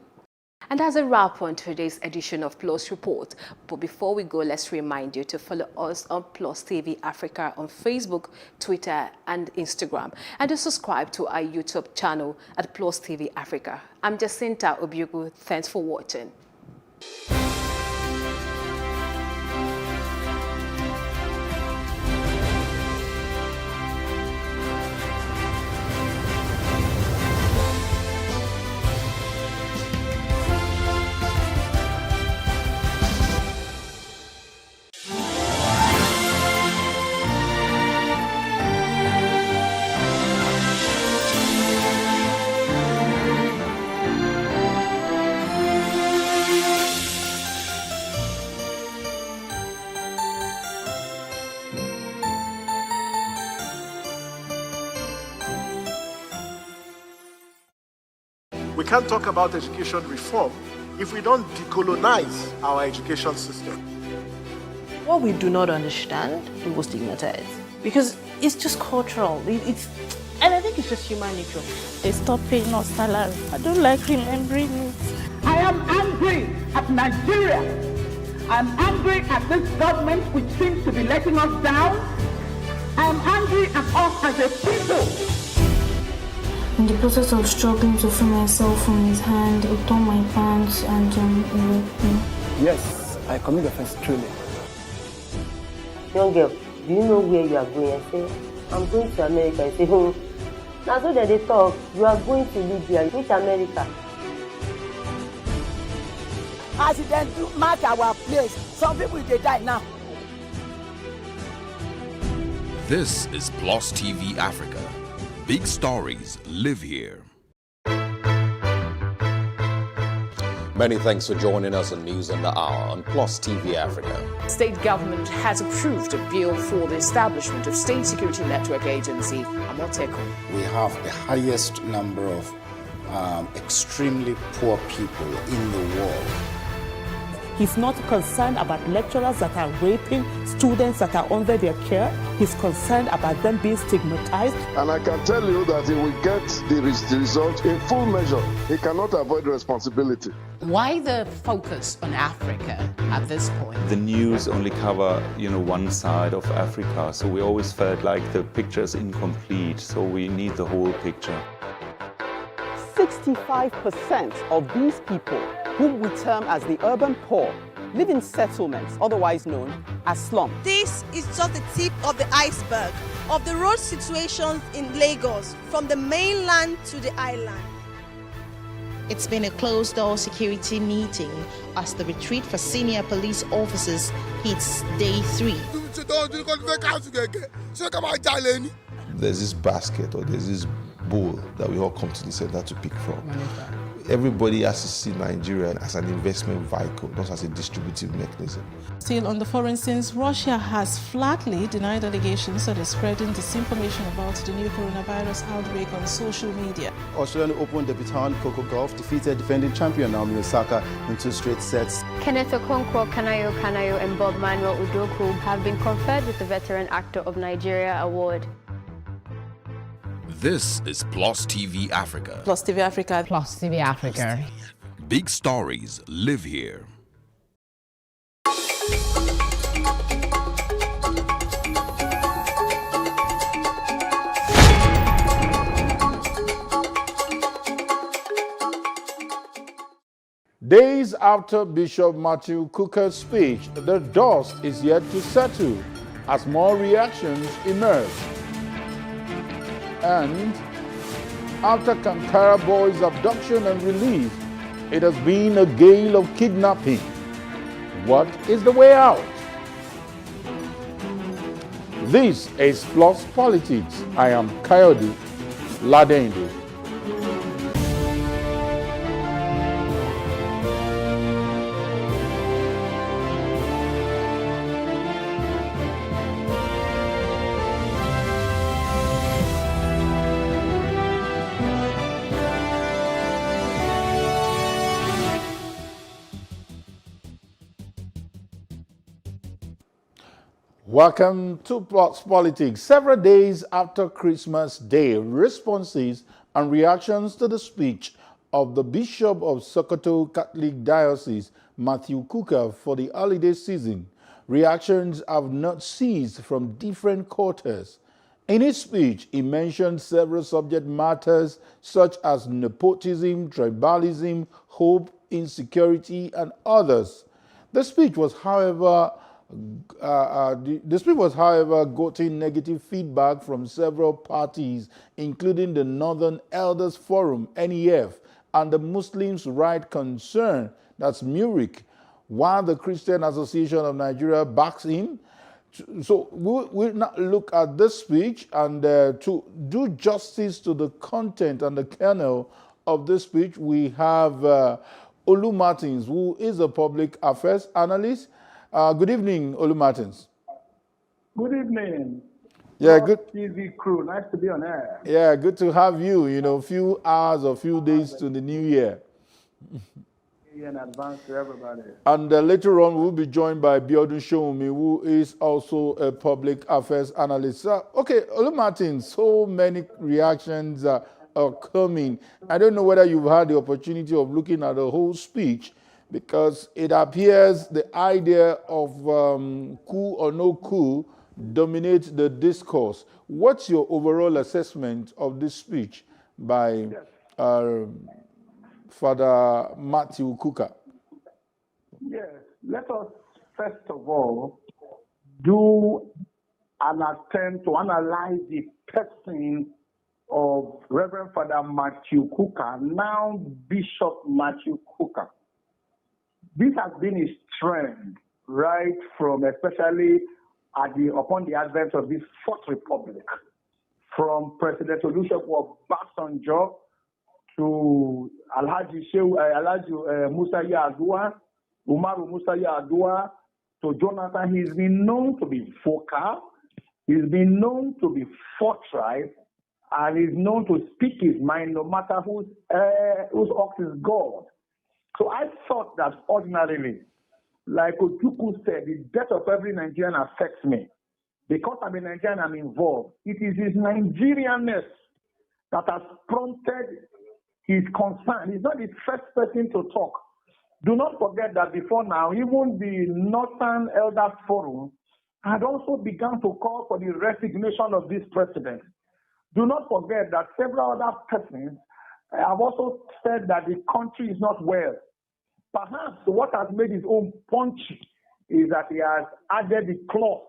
And that's a wrap on today's edition of Plus Report. But before we go, let's remind you to follow us on Plus TV Africa on Facebook, Twitter, and Instagram, and to subscribe to our YouTube channel at Plus TV Africa. I'm Jacinta Obiugu. Thanks for watching. We can't talk about education reform if we don't decolonize our education system. What we do not understand, we will stigmatize. Because it's just cultural. And I think it's just human nature. They stop paying us salary. I don't like remembering it. I am angry at Nigeria. I'm angry at this government which seems to be letting us down. I'm angry at us as a people. In the process of struggling to free myself from his hand, he tore my pants and he raped me. Yes, I commit offense truly. Young girl, do you know where you are going? I say, I'm going to America. I say, now so that they talk, you are going to Libya. Which America? As they do mark our place, some people they die now. This is Plus TV Africa. Big stories live here. Many thanks for joining us on News on the Hour on Plus TV Africa. State government has approved a bill for the establishment of State Security Network Agency, Amoteco. We have the highest number of extremely poor people in the world. He's not concerned about lecturers that are raping students that are under their care. He's concerned about them being stigmatized. And I can tell you that he will get the result in full measure. He cannot avoid responsibility. Why the focus on Africa at this point? The news only cover, one side of Africa. So we always felt like the picture is incomplete. So we need the whole picture. 65% of these people, whom we term as the urban poor, live in settlements, otherwise known as slums. This is just the tip of the iceberg of the road situations in Lagos, from the mainland to the island. It's been a closed-door security meeting as the retreat for senior police officers hits day 3. There's this basket or there's this bowl that we all come to the center to pick from. Everybody has to see Nigeria as an investment vehicle, not as a distributive mechanism. Still on the foreign scenes, Russia has flatly denied allegations that is spreading disinformation about the new coronavirus outbreak on social media. Australian Open debutant Coco Gauff defeated defending champion Naomi Osaka in 2 straight sets. Kenneth Okonkwo Kanayo and Bob Manuel Udoku have been conferred with the Veteran Actor of Nigeria Award. This is Plus TV Africa. Plus TV Africa. Plus TV Africa. Big stories live here. Days after Bishop Matthew Kuka's speech, the dust is yet to settle as more reactions emerge. And after Kankara Boy's abduction and release, it has been a gale of kidnapping. What is the way out? This is Plus Politics. I am Kayode Ladende. Welcome to Plus Politics. Several days after Christmas Day, responses and reactions to the speech of the Bishop of Sokoto Catholic Diocese, Matthew Kuka, for the holiday season, reactions have not ceased from different quarters. In his speech, he mentioned several subject matters such as nepotism, tribalism, hope, insecurity, and others. The speech was, however, gotten negative feedback from several parties, including the Northern Elders Forum, NEF, and the Muslims' Right Concern, that's MURIC, while the Christian Association of Nigeria backs him. So we'll now look at this speech, and to do justice to the content and the kernel of this speech, we have Olu Martins, who is a public affairs analyst. Good evening, Olu Martins. Good evening. Yeah, good. TV crew, nice to be on air. Yeah, good to have you. You know, few hours or few days to the new year. In advance to everybody. And later on, we'll be joined by Biodun Shoumi, who is also a public affairs analyst. Okay, Olu Martins, so many reactions are coming. I don't know whether you've had the opportunity of looking at the whole speech, because it appears the idea of coup or no coup dominates the discourse. What's your overall assessment of this speech by Father Matthew Kuka? Yes, let us first of all do an attempt to analyze the person of Reverend Father Matthew Kuka, now Bishop Matthew Kuka. This has been his trend right from, especially upon the advent of this Fourth Republic, from President Olusegun Obasanjo to Alhaji Musa Yar'Adua, Umaru Musa Yar'Adua, to Jonathan. He's been known to be vocal, he's been known to be forthright, and he's known to speak his mind no matter whose ox is God. So I thought that ordinarily, like Ojukwu said, the death of every Nigerian affects me. Because I'm a Nigerian, I'm involved. It is his Nigerianness that has prompted his concern. He's not the first person to talk. Do not forget that before now, even the Northern Elders Forum had also begun to call for the resignation of this president. Do not forget that several other persons have also said that the country is not well. Perhaps what has made his own punchy is that he has added the clause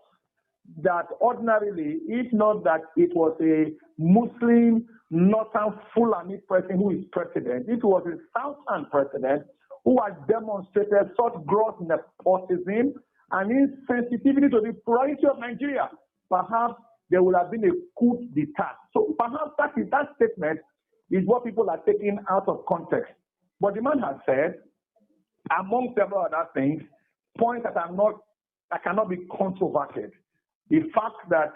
that ordinarily, if not that it was a Muslim, Northern Fulani person who is president, it was a Southern president who has demonstrated such gross nepotism and insensitivity to the plurality of Nigeria. Perhaps there would have been a coup d'etat. So perhaps that statement is what people are taking out of context. But the man has said, among several other things, points that cannot be controverted. The fact that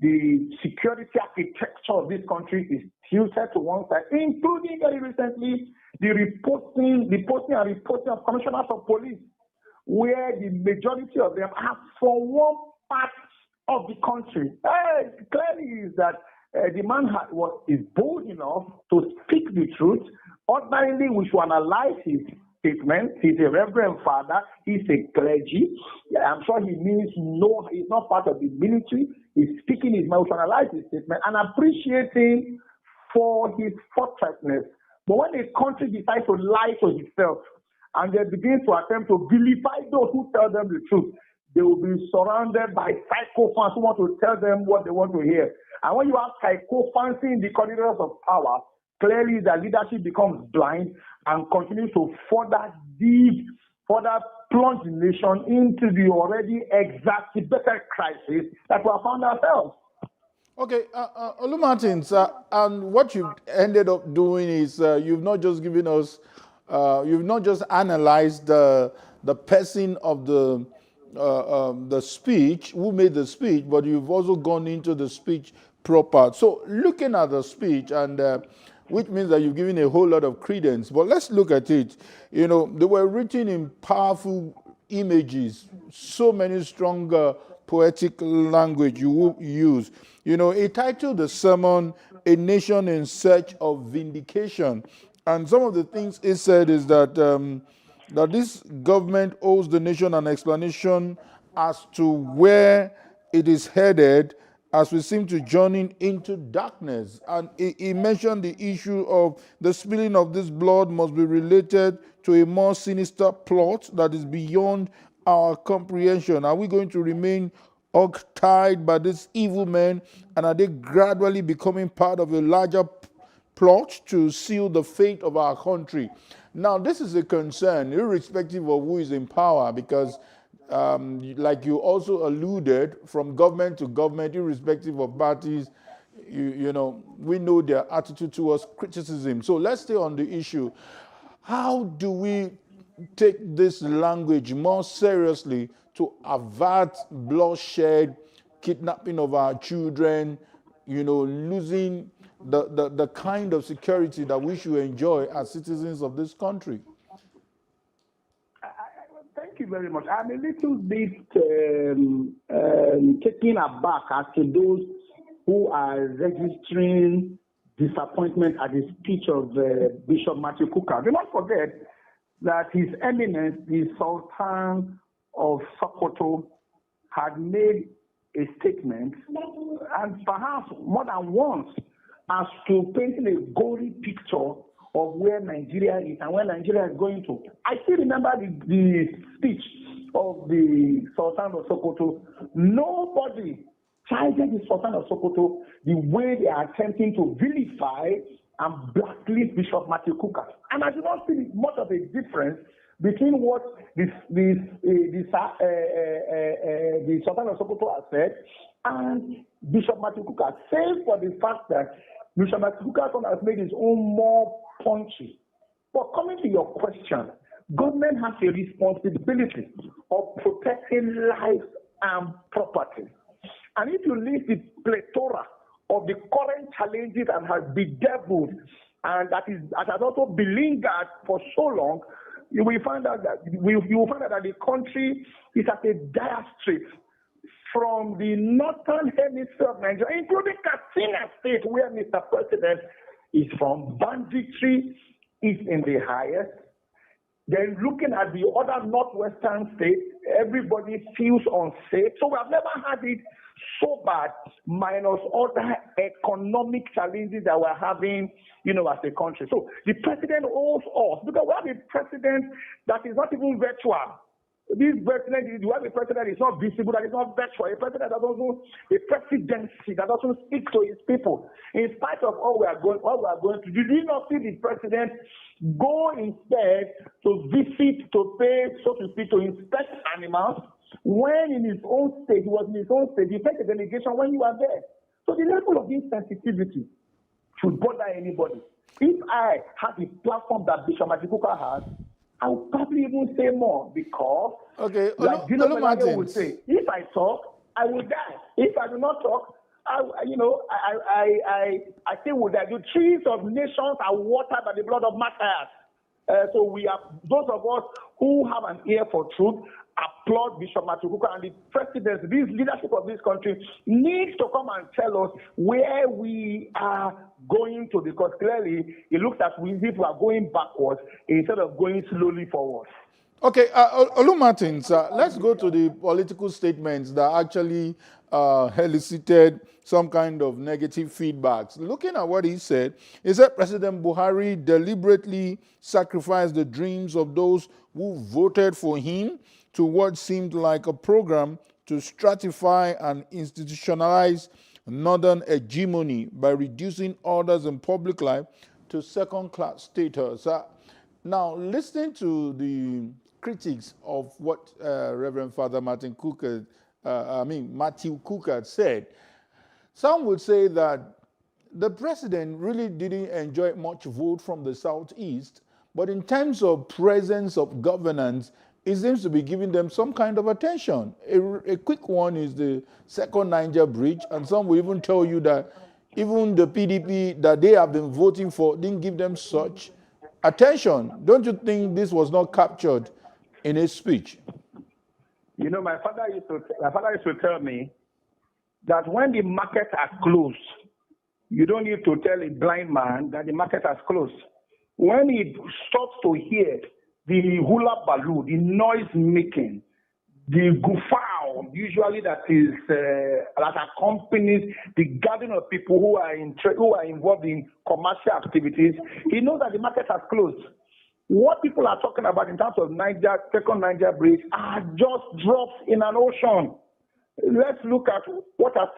the security architecture of this country is tilted to one side, including very recently the posting and reporting of commissioners of police, where the majority of them are from one part of the country. Clearly is that the man is bold enough to speak the truth. Ordinarily, we should analyze his statement. He's a reverend father. He's a clergy. I'm sure he means no, he's not part of the military. He's speaking his mind. We should analyze his statement and appreciate him for his forthrightness. But when a country decides to lie to itself and they begin to attempt to vilify those who tell them the truth, they will be surrounded by psychophants who want to tell them what they want to hear. And when you have psychophancy in the corridors of power, clearly the leadership becomes blind and continues to further plunge the nation into the already exacerbated crisis that we have found ourselves. Okay, Olu Martins, and what you've ended up doing is you've not just given us, you've not just analyzed the person of the speech, who made the speech, but you've also gone into the speech proper. So looking at the speech, and which means that you've given a whole lot of credence, but let's look at it. You know, they were written in powerful images, so many stronger poetic language you use. You know, it titled the sermon, A Nation in Search of Vindication. And some of the things it said is that that this government owes the nation an explanation as to where it is headed as we seem to journey into darkness. And he mentioned the issue of the spilling of this blood must be related to a more sinister plot that is beyond our comprehension. Are we going to remain hog-tied by these evil men, and are they gradually becoming part of a larger plot to seal the fate of our country? Now, this is a concern, irrespective of who is in power, because like you also alluded, from government to government, irrespective of parties, you know, we know their attitude towards criticism. So let's stay on the issue. How do we take this language more seriously to avert bloodshed, kidnapping of our children, you know, losing the kind of security that we should enjoy as citizens of this country? Thank you very much. I'm a little bit taken aback as to those who are registering disappointment at the speech of Bishop Matthew Kukah. Do not forget that His Eminence, the Sultan of Sokoto, had made a statement, and perhaps more than once, as to painting a gory picture of where Nigeria is and where Nigeria is going to. I still remember the speech of the Sultan of Sokoto. Nobody chided the Sultan of Sokoto the way they are attempting to vilify and blacklist Bishop Matthew Kukah. And I do not see much of a difference between what the Sultan of Sokoto has said and Bishop Matthew Kukah, save for the fact that Bishop Matthew Kukah has made his own more punchy. But coming to your question, government has a responsibility of protecting lives and property. And if you list the plethora of the current challenges that has bedeviled and that has also belingered for so long, you will find out that the country is at a dire strait. From the northern hemisphere of Nigeria, including Katsina State, where Mr. President is from, banditry is in the highest. Then looking at the other northwestern states, everybody feels unsafe. So we have never had it so bad, minus other economic challenges that we're having, you know, as a country. So the president owes us, because we have a president that is not even virtual. This president, you have a president that is not visible, that is not virtual, a president that doesn't, a presidency that doesn't speak to his people. In spite of all we are going through, did you not see the president go instead to visit, to pay, so to speak, to inspect animals, when in his own state, he was in his own state, he sent a delegation when you were there. So the level of insensitivity should bother anybody. If I had the platform that Bishop Matthew Kukah has, I would probably even say more, because like Dino Melaye would say, if I talk, I will die. If I do not talk, I still will die. The trees of nations are watered by the blood of martyrs. So we are, those of us who have an ear for truth, applaud Bishop Matthew Kukah, and the presidency, this leadership of this country needs to come and tell us where we are going to, because clearly it looks as if we are going backwards instead of going slowly forward. Okay, Olu Martins, let's go to the political statements that actually elicited some kind of negative feedbacks. Looking at what he said President Buhari deliberately sacrificed the dreams of those who voted for him to what seemed like a program to stratify and institutionalize northern hegemony by reducing others in public life to second-class status. Now, listening to the critics of what Reverend Father Matthew Cook had said, some would say that the president really didn't enjoy much vote from the Southeast, but in terms of presence of governance, it seems to be giving them some kind of attention. A quick one is the second Niger bridge, and some will even tell you that even the PDP that they have been voting for didn't give them such attention. Don't you think this was not captured in his speech? You know, my father used to tell me that when the market are closed, you don't need to tell a blind man that the market has closed. When he starts to hear the hula baloo, the noise making, the guffaw, usually that accompanies the gathering of people who are involved in commercial activities, he knows that the market has closed. What people are talking about in terms of second Niger bridge are just drops in an ocean. Let's look at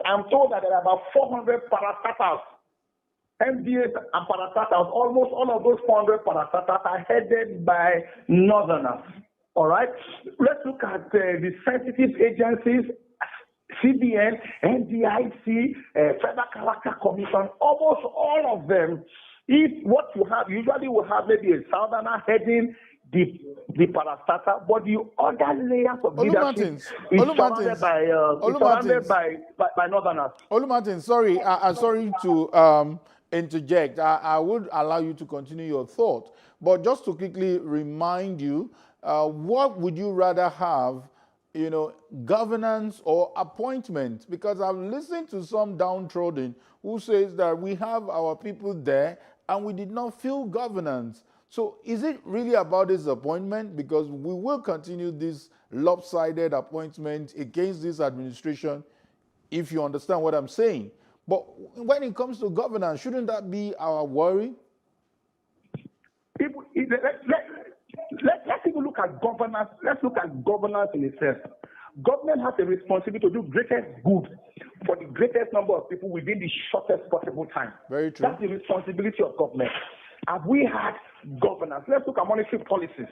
I'm told that there are about 400 parastatals, MDAs and parastatals. Almost all of those 400 parastatals are headed by northerners. All right? Let's look at the sensitive agencies, CBN, NDIC, Federal Character Commission, almost all of them. If what you have, usually will have maybe a southerner heading the parastatal, but the other layers of leadership is surrounded by northerners. Olu Martins, sorry, I'm sorry to interject. I would allow you to continue your thought, but just to quickly remind you, what would you rather have, governance or appointment? Because I've listened to some downtrodden who says that we have our people there and we did not feel governance. So is it really about this appointment? Because we will continue this lopsided appointment against this administration, if you understand what I'm saying. But when it comes to governance, shouldn't that be our worry? Let's even look at governance. Let's look at governance in itself. Government has a responsibility to do greatest good for the greatest number of people within the shortest possible time. Very true. That's the responsibility of government. Have we had governance? Let's look at monetary policies.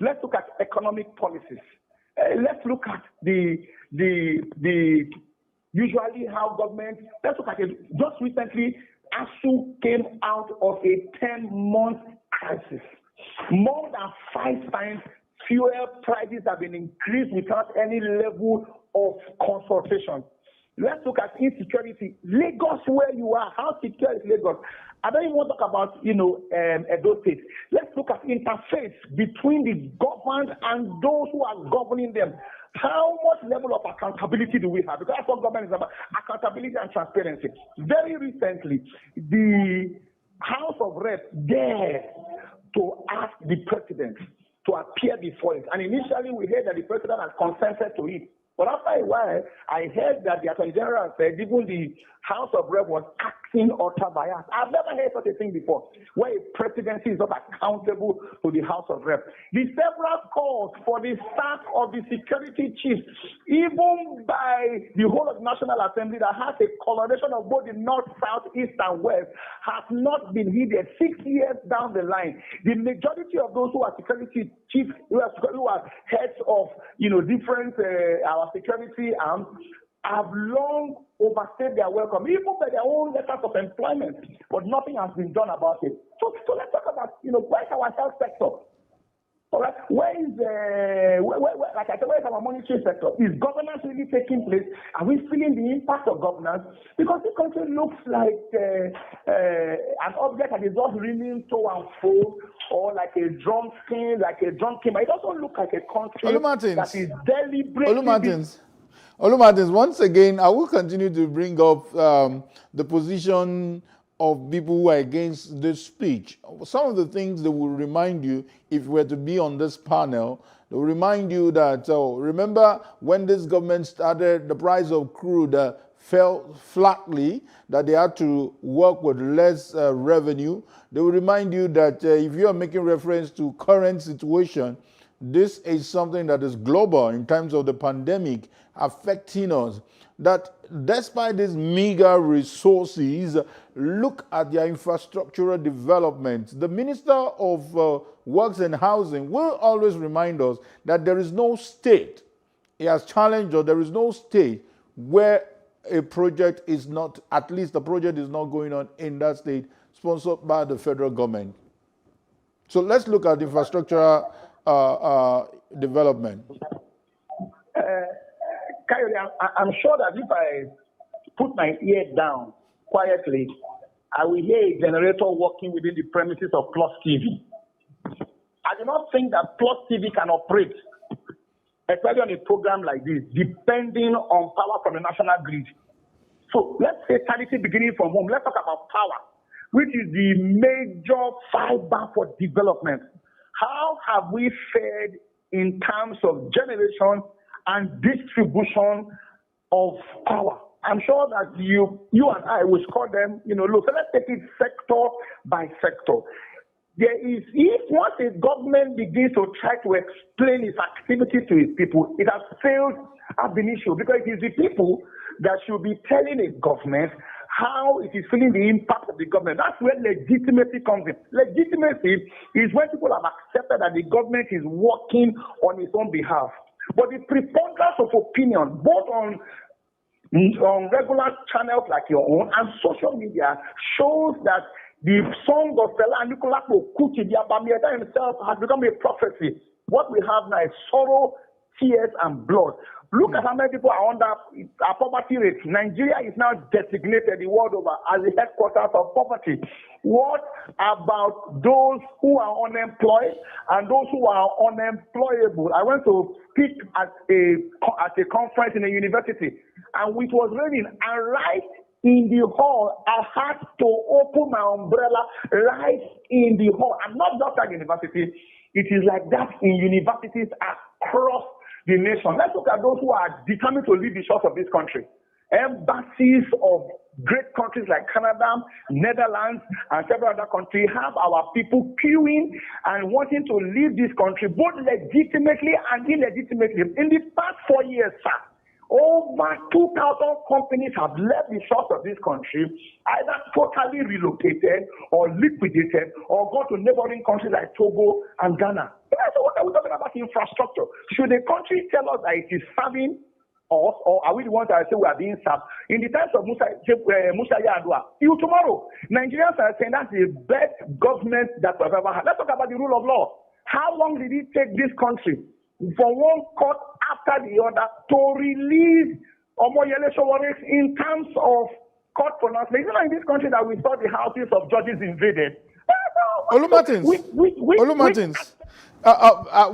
Let's look at economic policies. Let's look at the usually how government. Let's look at it. Just recently, ASU came out of a 10-month crisis. More than 5 times fuel prices have been increased without any level of consultation. Let's look at insecurity. Lagos, where you are, how secure is Lagos? I don't even want to talk about, Edo State. Let's look at interface between the governed and those who are governing them. How much level of accountability do we have? Because that's what government is about, accountability and transparency. Very recently, the House of Reps dared to ask the president to appear before it. And initially, we heard that the president had consented to it. But after a while, I heard that the Attorney General said even the House of Reps was acting ultra bias. I've never heard such a thing before, where a presidency is not accountable to the House of Reps. The several calls for the sack of the security chief, even by the whole of the National Assembly that has a collaboration of both the North, South, East, and West, has not been heeded. 6 years down the line, the majority of those who are security chiefs, who are heads of different our security arms, have long overstayed their welcome, even by their own letters of employment, but nothing has been done about it. So let's talk about, where's our health sector? All right, where is our monetary sector? Is governance really taking place? Are we feeling the impact of governance? Because this country looks like an object that is just reeling to and fro, or like a drum skin, It doesn't look like a country that is deliberately. Olu Martins, once again, I will continue to bring up the position of people who are against this speech. Some of the things they will remind you, if you were to be on this panel, they will remind you that, remember when this government started, the price of crude fell flatly, that they had to work with less revenue. They will remind you that if you are making reference to current situation, this is something that is global in terms of the pandemic affecting us. That despite these meager resources, look at their infrastructural development. The Minister of Works and Housing will always remind us that there is no state, he has challenged us, there is no state where a project is not, at least the project is not going on in that state, sponsored by the federal government. So let's look at infrastructure development. Coyote, I'm sure that if I put my ear down quietly, I will hear a generator working within the premises of Plus TV. I do not think that Plus TV can operate, especially on a program like this, depending on power from the national grid. So let's say charity beginning from home. Let's talk about power, which is the major fiber for development. How have we fared in terms of generation and distribution of power? I'm sure that you and I will score them, look, so let's take it sector by sector. There is, if once a government begins to try to explain its activity to its people, it has failed ab initio, because it is the people that should be telling a government how it is feeling the impact of the government. That's where legitimacy comes in. Legitimacy is when people have accepted that the government is working on its own behalf. But the preponderance of opinion, both on regular channels like your own and social media, shows that the song of Fela Anikulapo Kuti, the Abamieta himself, has become a prophecy. What we have now is sorrow, tears, and blood. Look at how many people are under a poverty rate. Nigeria is now designated the world over as the headquarters of poverty. What about those who are unemployed and those who are unemployable? I went to speak at a conference in a university, and it was raining, and right in the hall, I had to open my umbrella right in the hall. And not just at university, it is like that in universities across the nation. Let's look at those who are determined to leave the shores of this country. Embassies of great countries like Canada, Netherlands, and several other countries have our people queuing and wanting to leave this country, both legitimately and illegitimately. In the past 4 years, sir, over 2,000 companies have left the shores of this country, either totally relocated or liquidated or gone to neighboring countries like Togo and Ghana. So what are we talking about? Infrastructure. Should the country tell us that it is serving us, or are we the ones that say we are being served? In the times of Musa Yar'Adua, till tomorrow, Nigerians are saying that's the best government that we've ever had. Let's talk about the rule of law. How long did it take this country for one court after the other to release Omoyele Sowore in terms of court pronouncement? It's not in this country that we saw the houses of judges invaded. Olumartins,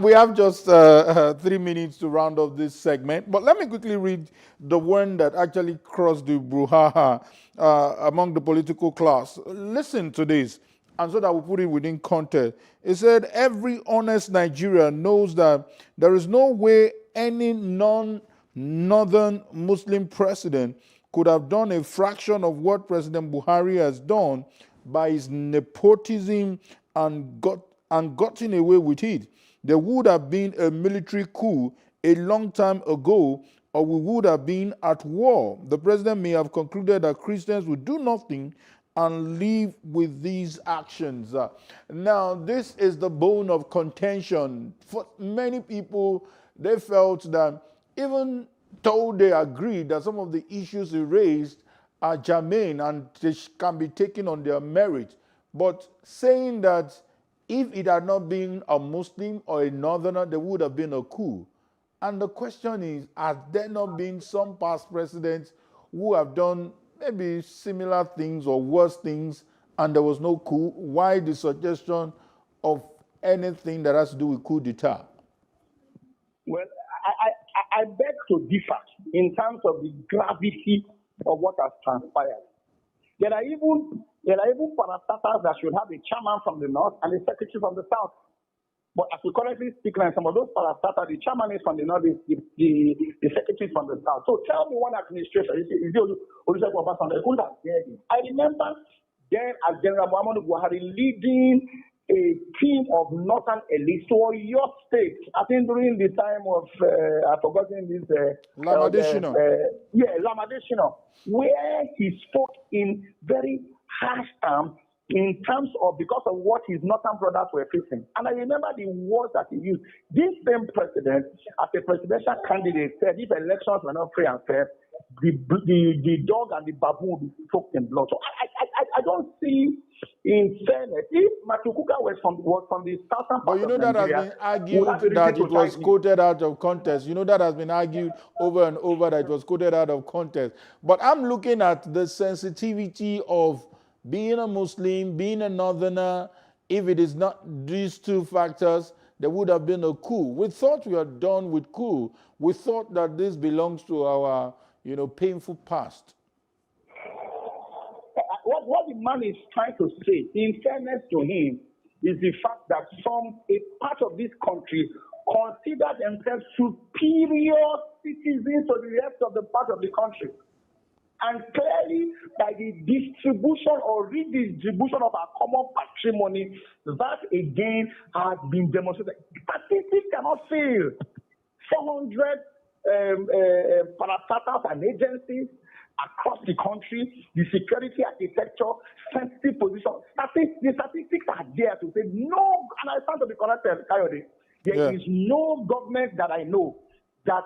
we have just 3 minutes to round off this segment, but let me quickly read the one that actually crossed the brouhaha among the political class. Listen to this, and so that we put it within context. It said, every honest Nigerian knows that there is no way any non-northern Muslim president could have done a fraction of what President Buhari has done by his nepotism and gotten away with it. There would have been a military coup a long time ago, or we would have been at war. The president may have concluded that Christians would do nothing and live with these actions. Now, this is the bone of contention. For many people, they felt that even though they agreed that some of the issues he raised are germane and they can be taken on their merit, but saying that if it had not been a Muslim or a northerner, there would have been a coup. And the question is, has there not been some past presidents who have done maybe similar things or worse things and there was no coup? Why the suggestion of anything that has to do with coup d'etat? Well, I beg to differ in terms of the gravity of what has transpired. There are even parastatals that should have a chairman from the north and a secretary from the south. But as we currently speak now, some of those parastatals, the chairman is from the north, the secretary is from the south. So tell me one administration, I remember then as General Muhammadu Buhari leading a team of northern elites to your state, I think during the time of, I've forgotten this. Lamadeshino. Lamadeshino, where he spoke in very harsh terms in terms of because of what his northern brothers were facing. And I remember the words that he used. This same president, as a presidential candidate, said if elections were not free and fair, the dog and the baboon will be soaked in blood. So I don't see, in fairness, if Matukuka was from the southern part but you know of that Nigeria, has been argued that it was quoted out of context. You know that has been argued over and over that it was quoted out of context. But I'm looking at the sensitivity of being a Muslim, being a northerner. If it is not these two factors, there would have been a coup. We thought we are done with coup. We thought that this belongs to our, painful past. What the man is trying to say, in fairness to him, is the fact that a part of this country consider themselves superior citizens to the rest of the part of the country. And clearly, by the distribution or redistribution of our common patrimony, that again has been demonstrated. Statistics cannot fail. 400 parastatals and agencies across the country, the security architecture, sensitive position. The statistics are there to say no, and I stand to be corrected, Kayode. There is no government that I know that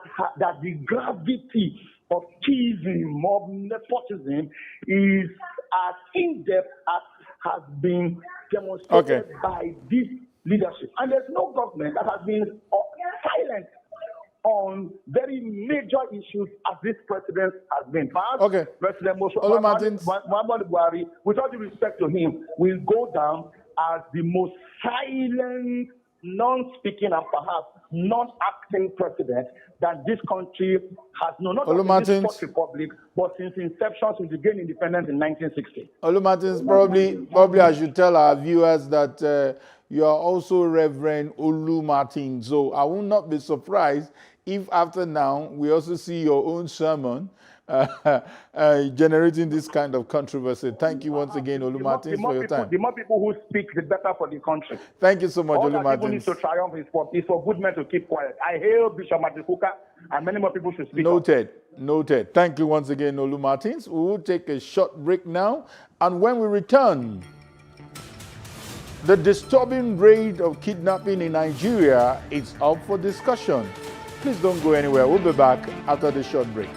the gravity of cheating, of nepotism is as in-depth as has been demonstrated by this leadership. And there's no government that has been silent on very major issues as this president has been. Perhaps President Muhammadu Buhari, with all due respect to him, will go down as the most silent, non-speaking and perhaps non-acting president that this country has known, not only in this Fourth Republic, but since inception, since it gained independence in 1960. Olumartins, probably I should tell our viewers that you are also Reverend Olumartins. So I will not be surprised if after now we also see your own sermon generating this kind of controversy. Thank you once again, Olumartins, for your time. The more people who speak, the better for the country. Thank you so much, Olumartins. All that people need to triumph is for good men to keep quiet. I hail Bishop Matukuka, and many more people should speak. Noted. Thank you once again, Olumartins. We will take a short break now, and when we return, the disturbing rate of kidnapping in Nigeria is up for discussion. Please don't go anywhere. We'll be back after the short break.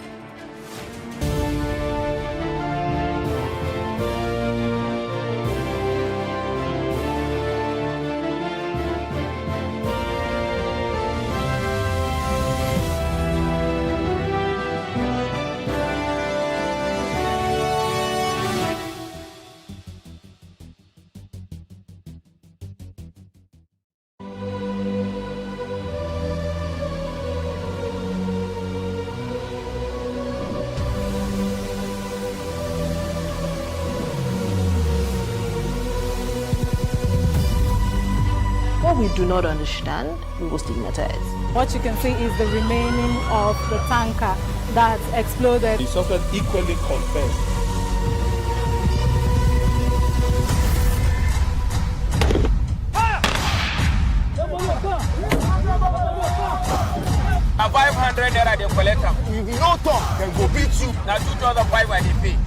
What we do not understand, we will stigmatize. What you can see is the remaining of the tanker that exploded. The suspect equally confessed. A 500 naira they collect them. If you no talk, then go beat you. Now 2,500 they pay.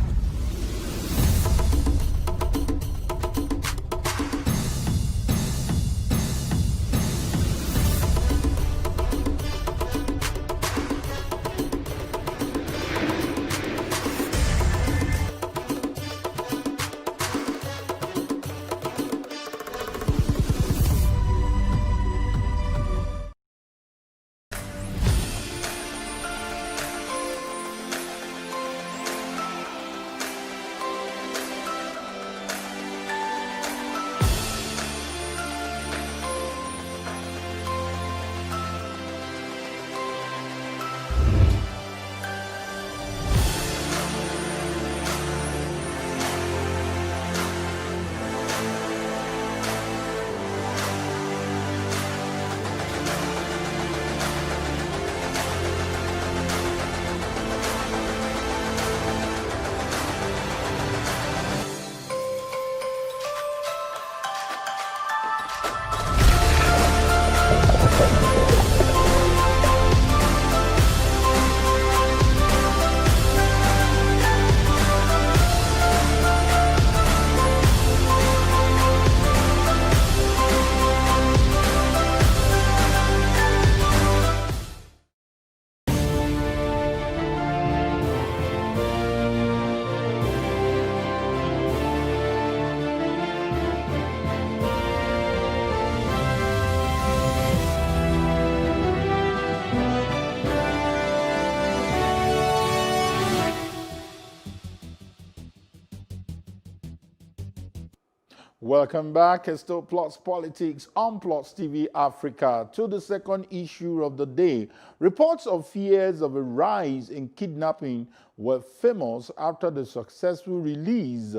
Welcome back. It's still Plots Politics on Plots TV Africa. To the second issue of the day. Reports of fears of a rise in kidnapping were famous after the successful release,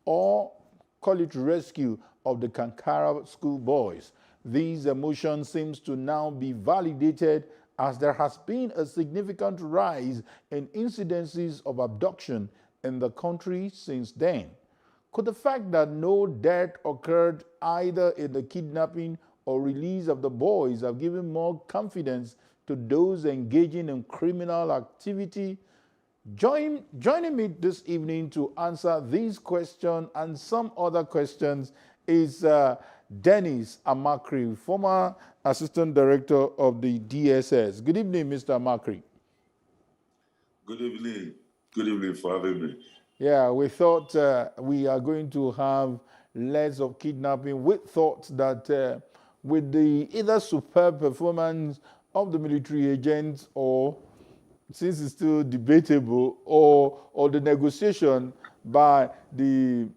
or call it rescue, of the Kankara schoolboys. These emotions seems to now be validated as there has been a significant rise in incidences of abduction in the country since then. Could the fact that no death occurred either in the kidnapping or release of the boys have given more confidence to those engaging in criminal activity? Joining me this evening to answer these questions and some other questions is Dennis Amakri, former Assistant Director of the DSS. Good evening, Mr. Amakri. Good evening. Good evening for having me. Yeah, we thought we are going to have less of kidnapping. We thought that with the either superb performance of the military agents, or since it's still debatable, or the negotiation by the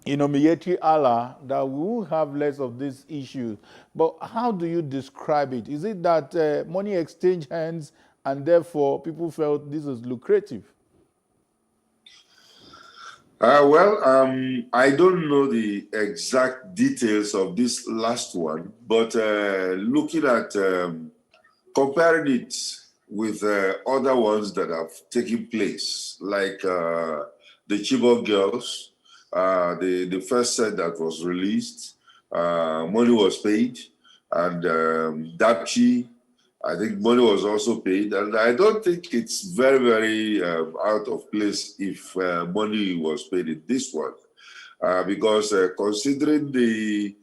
military Allah, that we will have less of these issues. But how do you describe it? Is it that money exchanged hands and therefore people felt this was lucrative? I don't know the exact details of this last one, but looking at comparing it with other ones that have taken place, like the Chibok girls, the first set that was released, money was paid, and Dapchi, I think money was also paid, and I don't think it's very, very out of place if money was paid in this one, because considering the,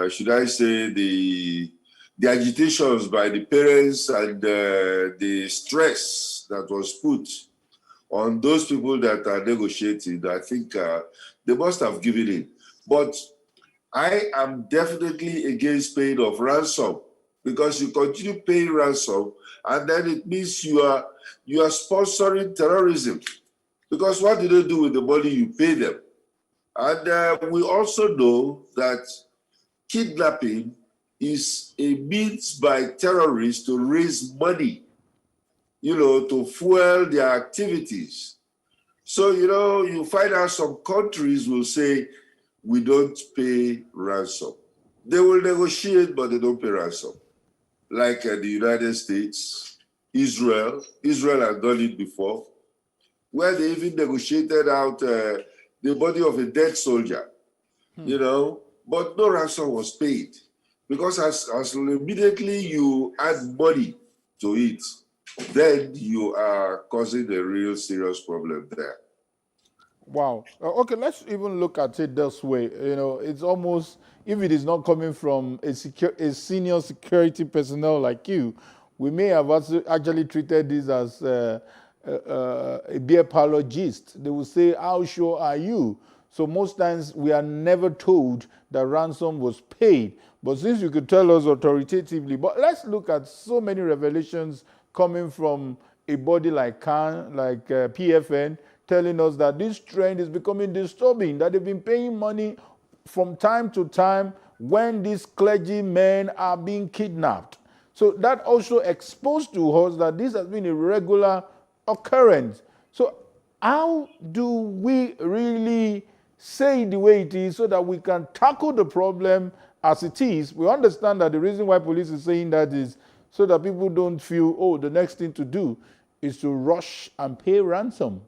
should I say, the agitations by the parents and the stress that was put on those people that are negotiating, I think they must have given in. But I am definitely against paying of ransom, because you continue paying ransom, and then it means you are sponsoring terrorism. Because what do they do with the money you pay them? And we also know that kidnapping is a means by terrorists to raise money, to fuel their activities. So, you find out some countries will say, we don't pay ransom. They will negotiate, but they don't pay ransom. Like the United States, Israel has done it before, where they even negotiated out the body of a dead soldier, but no ransom was paid. Because as immediately you add money to it, then you are causing a real serious problem there. Wow. Okay, let's even look at it this way. It's almost, if it is not coming from a senior security personnel like you, we may have actually treated this as a beer parlor gist. They will say, how sure are you? So most times we are never told that ransom was paid. But since you could tell us authoritatively, but let's look at so many revelations coming from a body like Khan, like PFN, telling us that this trend is becoming disturbing, that they've been paying money from time to time when these clergymen are being kidnapped. So that also exposed to us that this has been a regular occurrence. So how do we really say it the way it is so that we can tackle the problem as it is? We understand that the reason why police is saying that is so that people don't feel, the next thing to do is to rush and pay ransom.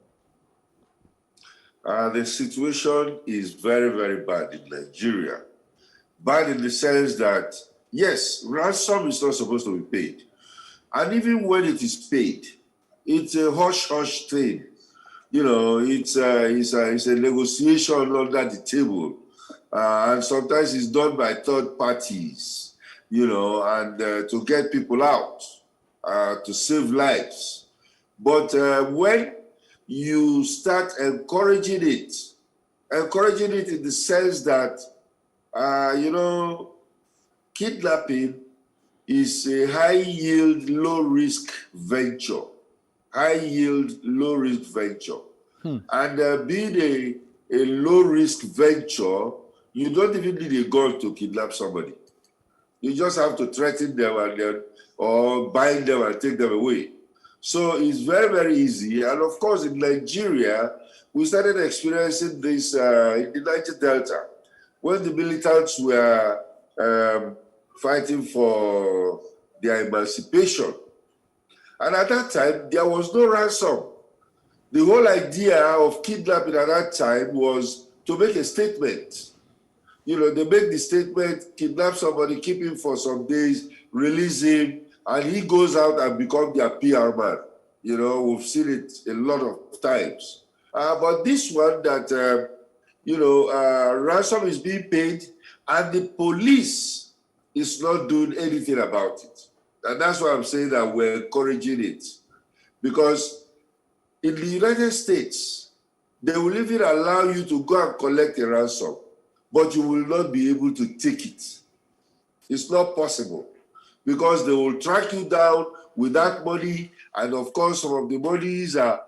The situation is very, very bad in Nigeria. Bad in the sense that, yes, ransom is not supposed to be paid. And even when it is paid, it's a hush-hush thing. It's a negotiation under the table. And sometimes it's done by third parties, and to get people out, to save lives. But when you start encouraging it in the sense that, kidnapping is a high-yield, low-risk venture. And being a low-risk venture. You don't even need a gun to kidnap somebody. You just have to threaten them and then, or bind them and take them away. So it's very, very easy. And of course, in Nigeria, we started experiencing this in the Niger Delta, when the militants were fighting for their emancipation. And at that time, there was no ransom. The whole idea of kidnapping at that time was to make a statement. You know, they make the statement, kidnap somebody, keep him for some days, release him, and he goes out and becomes their PR man. You know, we've seen it a lot of times. But this one that, ransom is being paid and the police is not doing anything about it. And that's why I'm saying that we're encouraging it. Because in the United States, they will even allow you to go and collect a ransom, but you will not be able to take it. It's not possible because they will track you down with that money. And of course, some of the monies are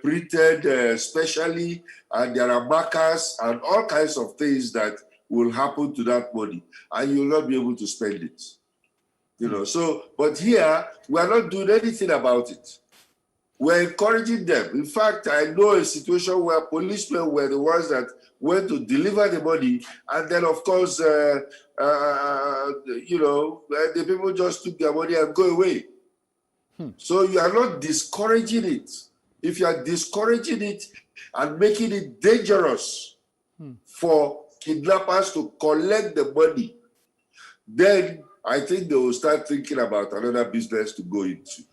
printed specially, and there are markers and all kinds of things that will happen to that money, and you'll not be able to spend it. You know, so, but here, we are not doing anything about it. We're encouraging them. In fact, I know a situation where policemen were the ones that went to deliver the money, and then, of course, the people just took their money and go away. So you are not discouraging it. If you are discouraging it and making it dangerous for kidnappers to collect the money, then I think they will start thinking about another business to go into.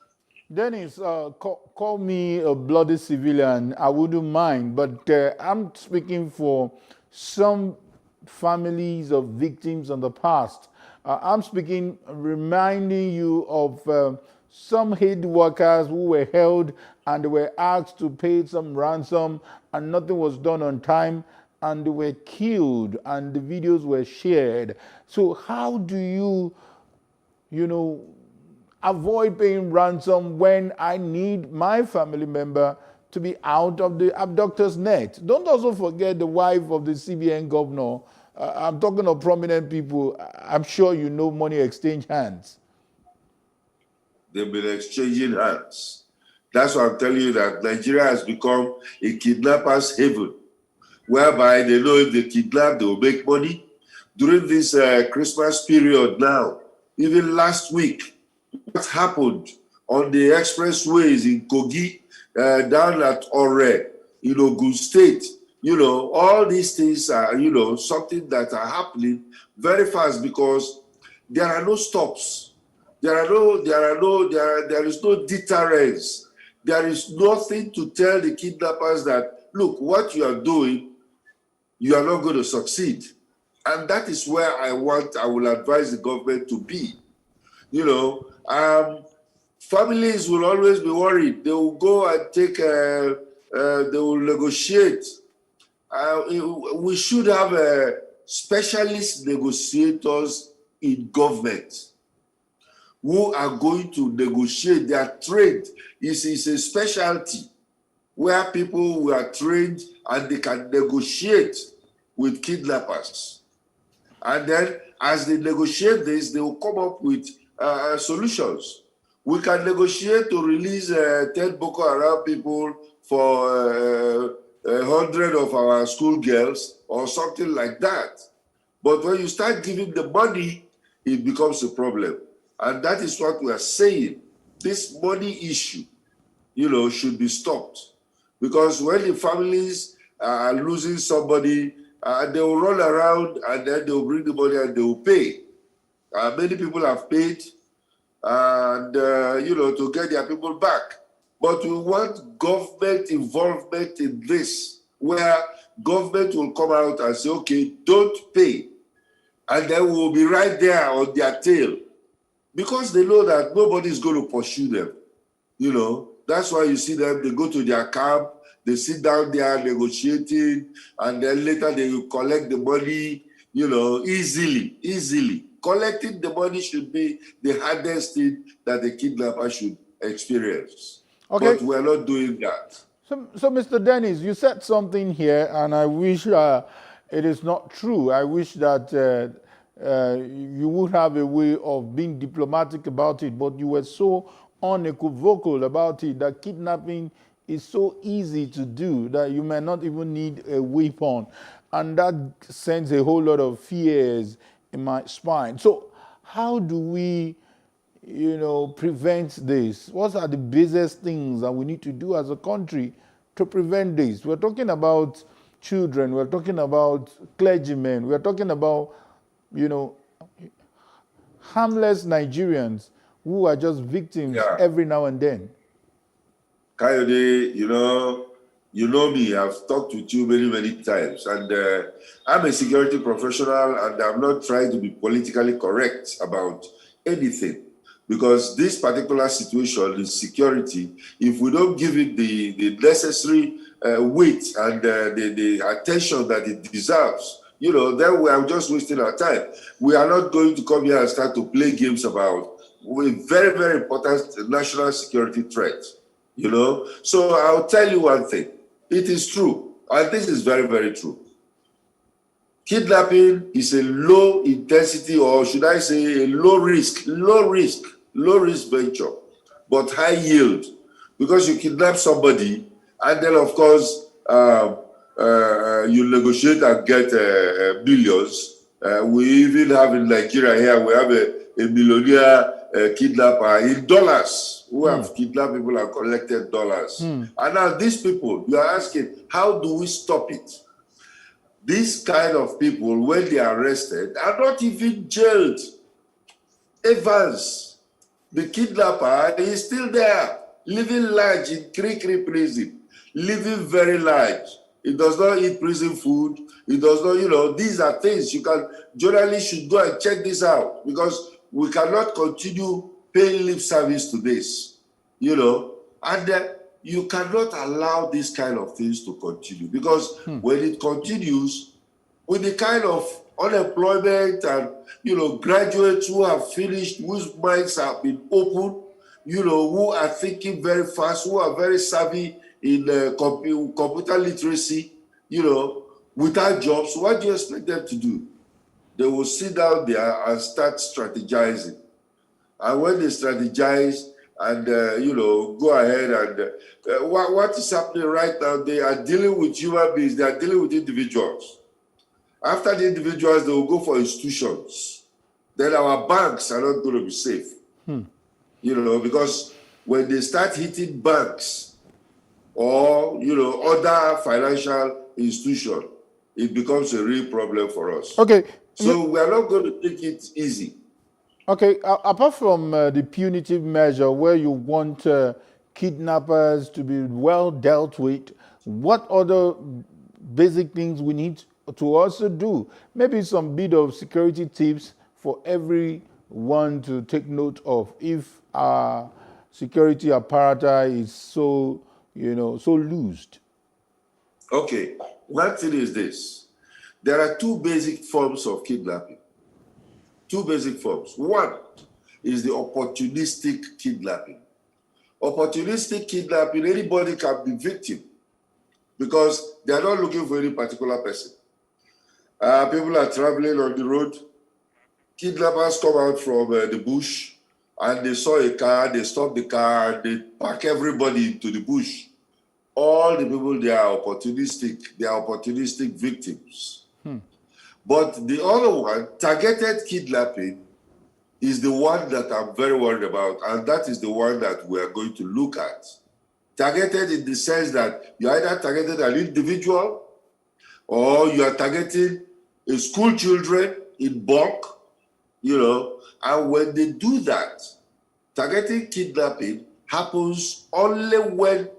Dennis, call me a bloody civilian. I wouldn't mind, but I'm speaking for some families of victims in the past. I'm speaking, reminding you of some aid workers who were held and they were asked to pay some ransom and nothing was done on time and they were killed and the videos were shared. So how do you avoid paying ransom when I need my family member to be out of the abductor's net? Don't also forget the wife of the CBN governor. I'm talking of prominent people. I'm sure you know money exchange hands. They've been exchanging hands. That's why I'm telling you that Nigeria has become a kidnapper's haven, whereby they know if they kidnap, they will make money. During this Christmas period now, even last week, what happened on the expressways in Kogi, down at Ore, in Ogun State, all these things are, something that are happening very fast because there are no stops. There is no deterrence. There is nothing to tell the kidnappers that, look, what you are doing, you are not going to succeed. And that is where I will advise the government to be. Families will always be worried. They will go and they will negotiate. We should have specialist negotiators in government who are going to negotiate. Their trade is a specialty where people who are trained and they can negotiate with kidnappers. And then as they negotiate this, they will come up with solutions. We can negotiate to release 10 Boko Haram people for 100 of our schoolgirls or something like that. But when you start giving the money, it becomes a problem. And that is what we are saying. This money issue, should be stopped. Because when the families are losing somebody, they will run around and then they will bring the money and they will pay. Many people have paid and, to get their people back. But we want government involvement in this, where government will come out and say, okay, don't pay. And then we will be right there on their tail. Because they know that nobody is going to pursue them. That's why you see them, they go to their camp, they sit down there negotiating, and then later they will collect the money, easily. Collecting the money should be the hardest thing that the kidnapper should experience. Okay. But we're not doing that. So, Mr. Dennis, you said something here, and I wish it is not true. I wish that you would have a way of being diplomatic about it, but you were so unequivocal about it that kidnapping is so easy to do that you may not even need a weapon. And that sends a whole lot of fears in my spine. So how do we, prevent this? What are the biggest things that we need to do as a country to prevent this? We're talking about children, we're talking about clergymen, we're talking about, harmless Nigerians who are just victims every now and then. Kayode, you know me, I've talked with you many, many times, and I'm a security professional, and I'm not trying to be politically correct about anything, because this particular situation in security, if we don't give it the necessary weight and the attention that it deserves, then we are just wasting our time. We are not going to come here and start to play games about a very, very important national security threat. So I'll tell you one thing. It is true, and this is very, very true. Kidnapping is a low intensity, or should I say a low risk venture, but high yield, because you kidnap somebody and then of course you negotiate and get billions. We even have in Nigeria here, we have a millionaire kidnapper in dollars who have kidnapped people and collected dollars. And now these people, you are asking, how do we stop it? These kind of people, when they are arrested, are not even jailed. Evans, the kidnapper, is still there, living large in Krikri prison, living very large. He does not eat prison food. He does not, these are things you can, journalists should go and check this out, because we cannot continue paying lip service to this, and you cannot allow these kind of things to continue, because when it continues with the kind of unemployment and, graduates who have finished, whose minds have been opened, who are thinking very fast, who are very savvy in computer literacy, without jobs, what do you expect them to do? They will sit down there and start strategizing. And when they strategize and, go ahead and what is happening right now, they are dealing with human beings, they are dealing with individuals. After the individuals, they will go for institutions. Then our banks are not going to be safe. Because when they start hitting banks or, other financial institutions, it becomes a real problem for us. Okay. So we are not going to take it easy. Okay, apart from the punitive measure where you want kidnappers to be well dealt with, what other basic things we need to also do? Maybe some bit of security tips for everyone to take note of if our security apparatus is so, so loosed. Okay, one thing is this. There are two basic forms of kidnapping. Two basic forms. One is the opportunistic kidnapping. Opportunistic kidnapping, anybody can be victim because they are not looking for any particular person. People are traveling on the road. Kidnappers come out from the bush and they saw a car, they stop the car, and they pack everybody into the bush. All the people, they are opportunistic victims. But the other one, targeted kidnapping, is the one that I'm very worried about, and that is the one that we are going to look at. Targeted in the sense that you either targeted an individual or you are targeting a school children in bulk, and when they do that, targeted kidnapping happens only when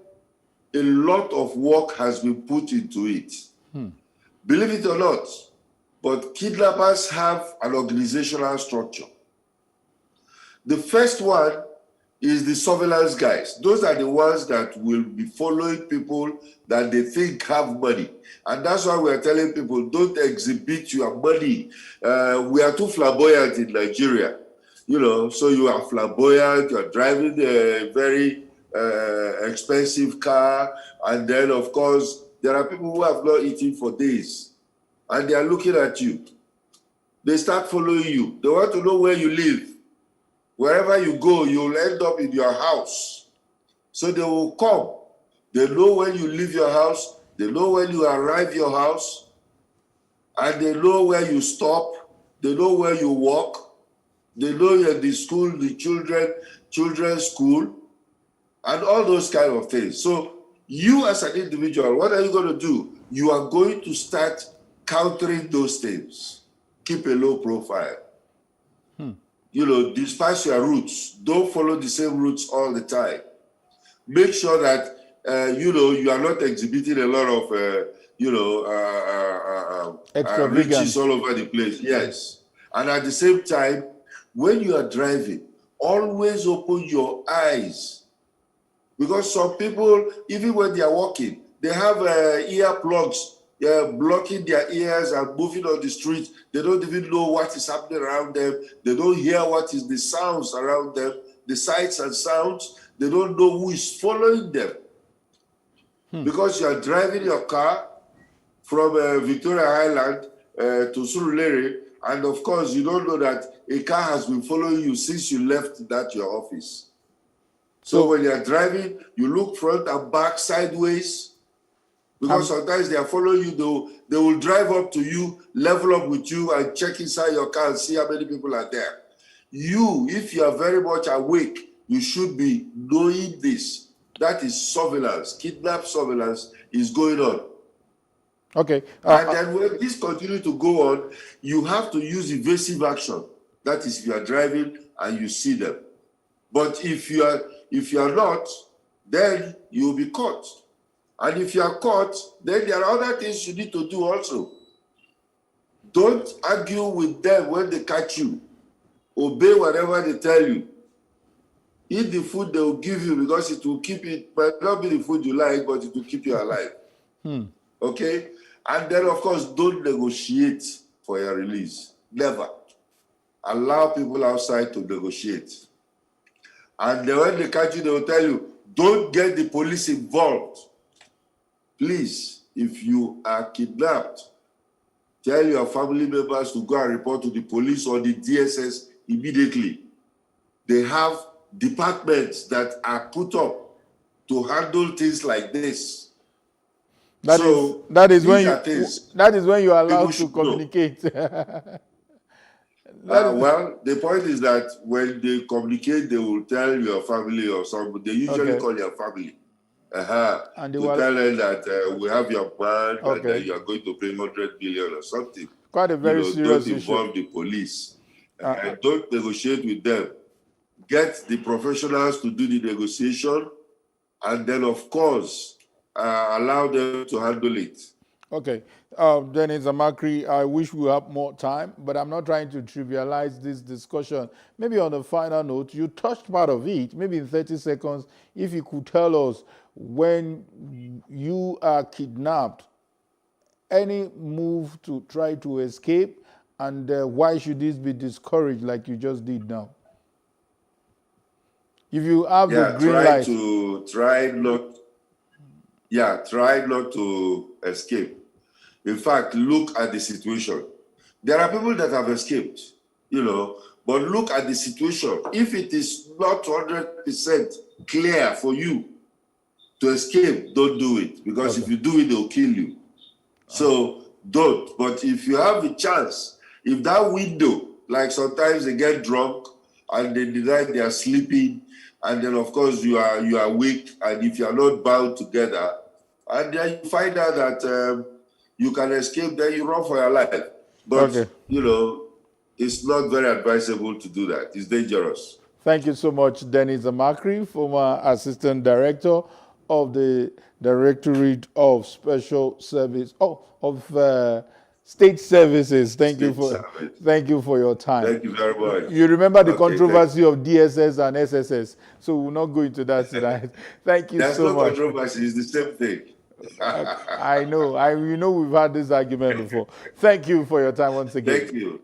a lot of work has been put into it. Believe it or not, but kidnappers have an organizational structure. The first one is the surveillance guys. Those are the ones that will be following people that they think have money. And that's why we are telling people, don't exhibit your money. We are too flamboyant in Nigeria. So you are flamboyant, you are driving a very expensive car, and then of course there are people who have not eaten for days, and they are looking at you. They start following you. They want to know where you live. Wherever you go, you'll end up in your house. So they will come. They know when you leave your house. They know when you arrive your house. And they know where you stop. They know where you walk. They know you're the school, the children's school, and all those kind of things. So you as an individual, what are you going to do? You are going to start countering those things. Keep a low profile. You know, disperse your routes. Don't follow the same routes all the time. Make sure that, you know, you are not exhibiting a lot of, riches all over the place. Yes. And at the same time, when you are driving, always open your eyes. Because some people, even when they are walking, they have ear plugs blocking their ears and moving on the street. They don't even know what is happening around them. They don't hear what is the sounds around them, the sights and sounds. They don't know who is following them. Because you are driving your car from Victoria Island to Surulere, and of course you don't know that a car has been following you since you left that your office. So when you are driving, you look front and back, sideways, because sometimes they are following you. They will drive up to you, level up with you, and check inside your car and see how many people are there. You, if you are very much awake, you should be knowing this. That is surveillance. Kidnap surveillance is going on. Okay. And then when this continues to go on, you have to use evasive action. That is, if you are driving and you see them. But if you are not, then you will be caught. And if you are caught, then there are other things you need to do also. Don't argue with them when they catch you. Obey whatever they tell you. Eat the food they will give you, because it will keep it, might not be the food you like, but it will keep you alive. Okay? And then, of course, don't negotiate for your release. Never. Allow people outside to negotiate. And then when they catch you, they will tell you, don't get the police involved. Please, if you are kidnapped, tell your family members to go and report to the police or the DSS immediately. They have departments that are put up to handle things like this. That is when you are allowed to communicate. Well, the point is that when they communicate, they will tell your family or somebody. They usually call your family. And to tell them that we have your plan and you are going to pay 100 billion or something. Quite a very serious issue. Don't involve the police. Don't negotiate with them. Get the professionals to do the negotiation, and then, of course, allow them to handle it. Okay. Dennis Amakri, I wish we had more time, but I'm not trying to trivialize this discussion. Maybe on the final note, you touched part of it, maybe in 30 seconds, if you could tell us, when you are kidnapped, any move to try to escape, and why should this be discouraged like you just did now? If you have the green light. Try not to escape. In fact, look at the situation. There are people that have escaped, but look at the situation. If it is not 100% clear for you to escape, don't do it. Because if you do it, they'll kill you. So don't. But if you have a chance, if that window, like sometimes they get drunk and they decide they are sleeping, and then of course you are weak, and if you are not bound together, and then you find out that you can escape, then you run for your life. But, it's not very advisable to do that. It's dangerous. Thank you so much, Dennis Amakri, former Assistant Director of the Directorate of Special Service, State Services. Thank you for your time. Thank you very much. You remember the controversy of DSS and SSS, so we'll not go into that tonight. Thank you so much. That's no controversy. It's the same thing. I know. We've had this argument before. Thank you for your time once again. Thank you.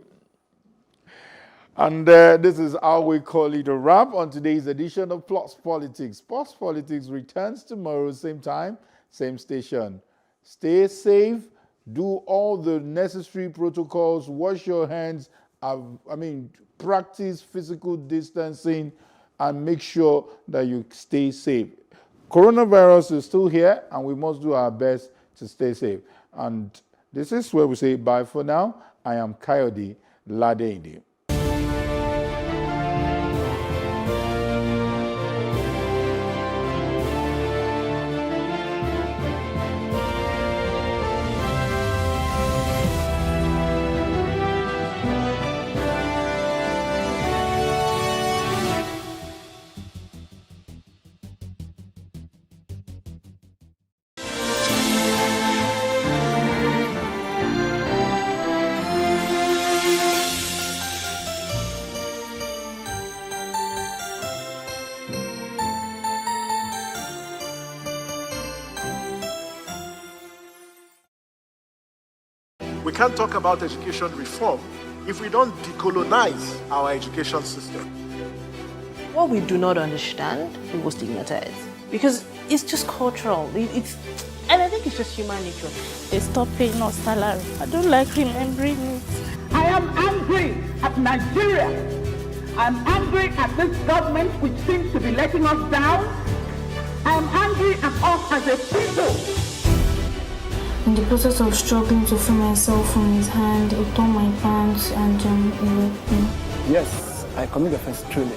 And this is how we call it a wrap on today's edition of Plus Politics. Plus Politics returns tomorrow, same time, same station. Stay safe, do all the necessary protocols, wash your hands, practice physical distancing, and make sure that you stay safe. Coronavirus is still here, and we must do our best to stay safe. And this is where we say bye for now. I am Kayode Ladeide. We can't talk about education reform if we don't decolonize our education system. What we do not understand, we will stigmatize. Because it's just cultural. And I think it's just human nature. They stop paying us salary. I don't like remembering it. I am angry at Nigeria. I'm angry at this government which seems to be letting us down. I am angry at us as a people. In the process of struggling to free myself from his hand, he tore my pants and he raped me. Yes, I commit offense truly.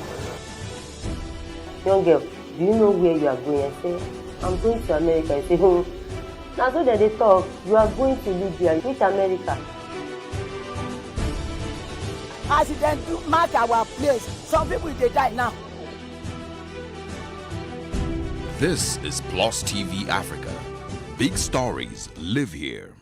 Young girl, do you know where you are going? I say, I'm going to America. I say, now so that they talk, you are going to Libya, which America? As they then do mark our place, some people they die now. This is Plus TV Africa. Big stories live here.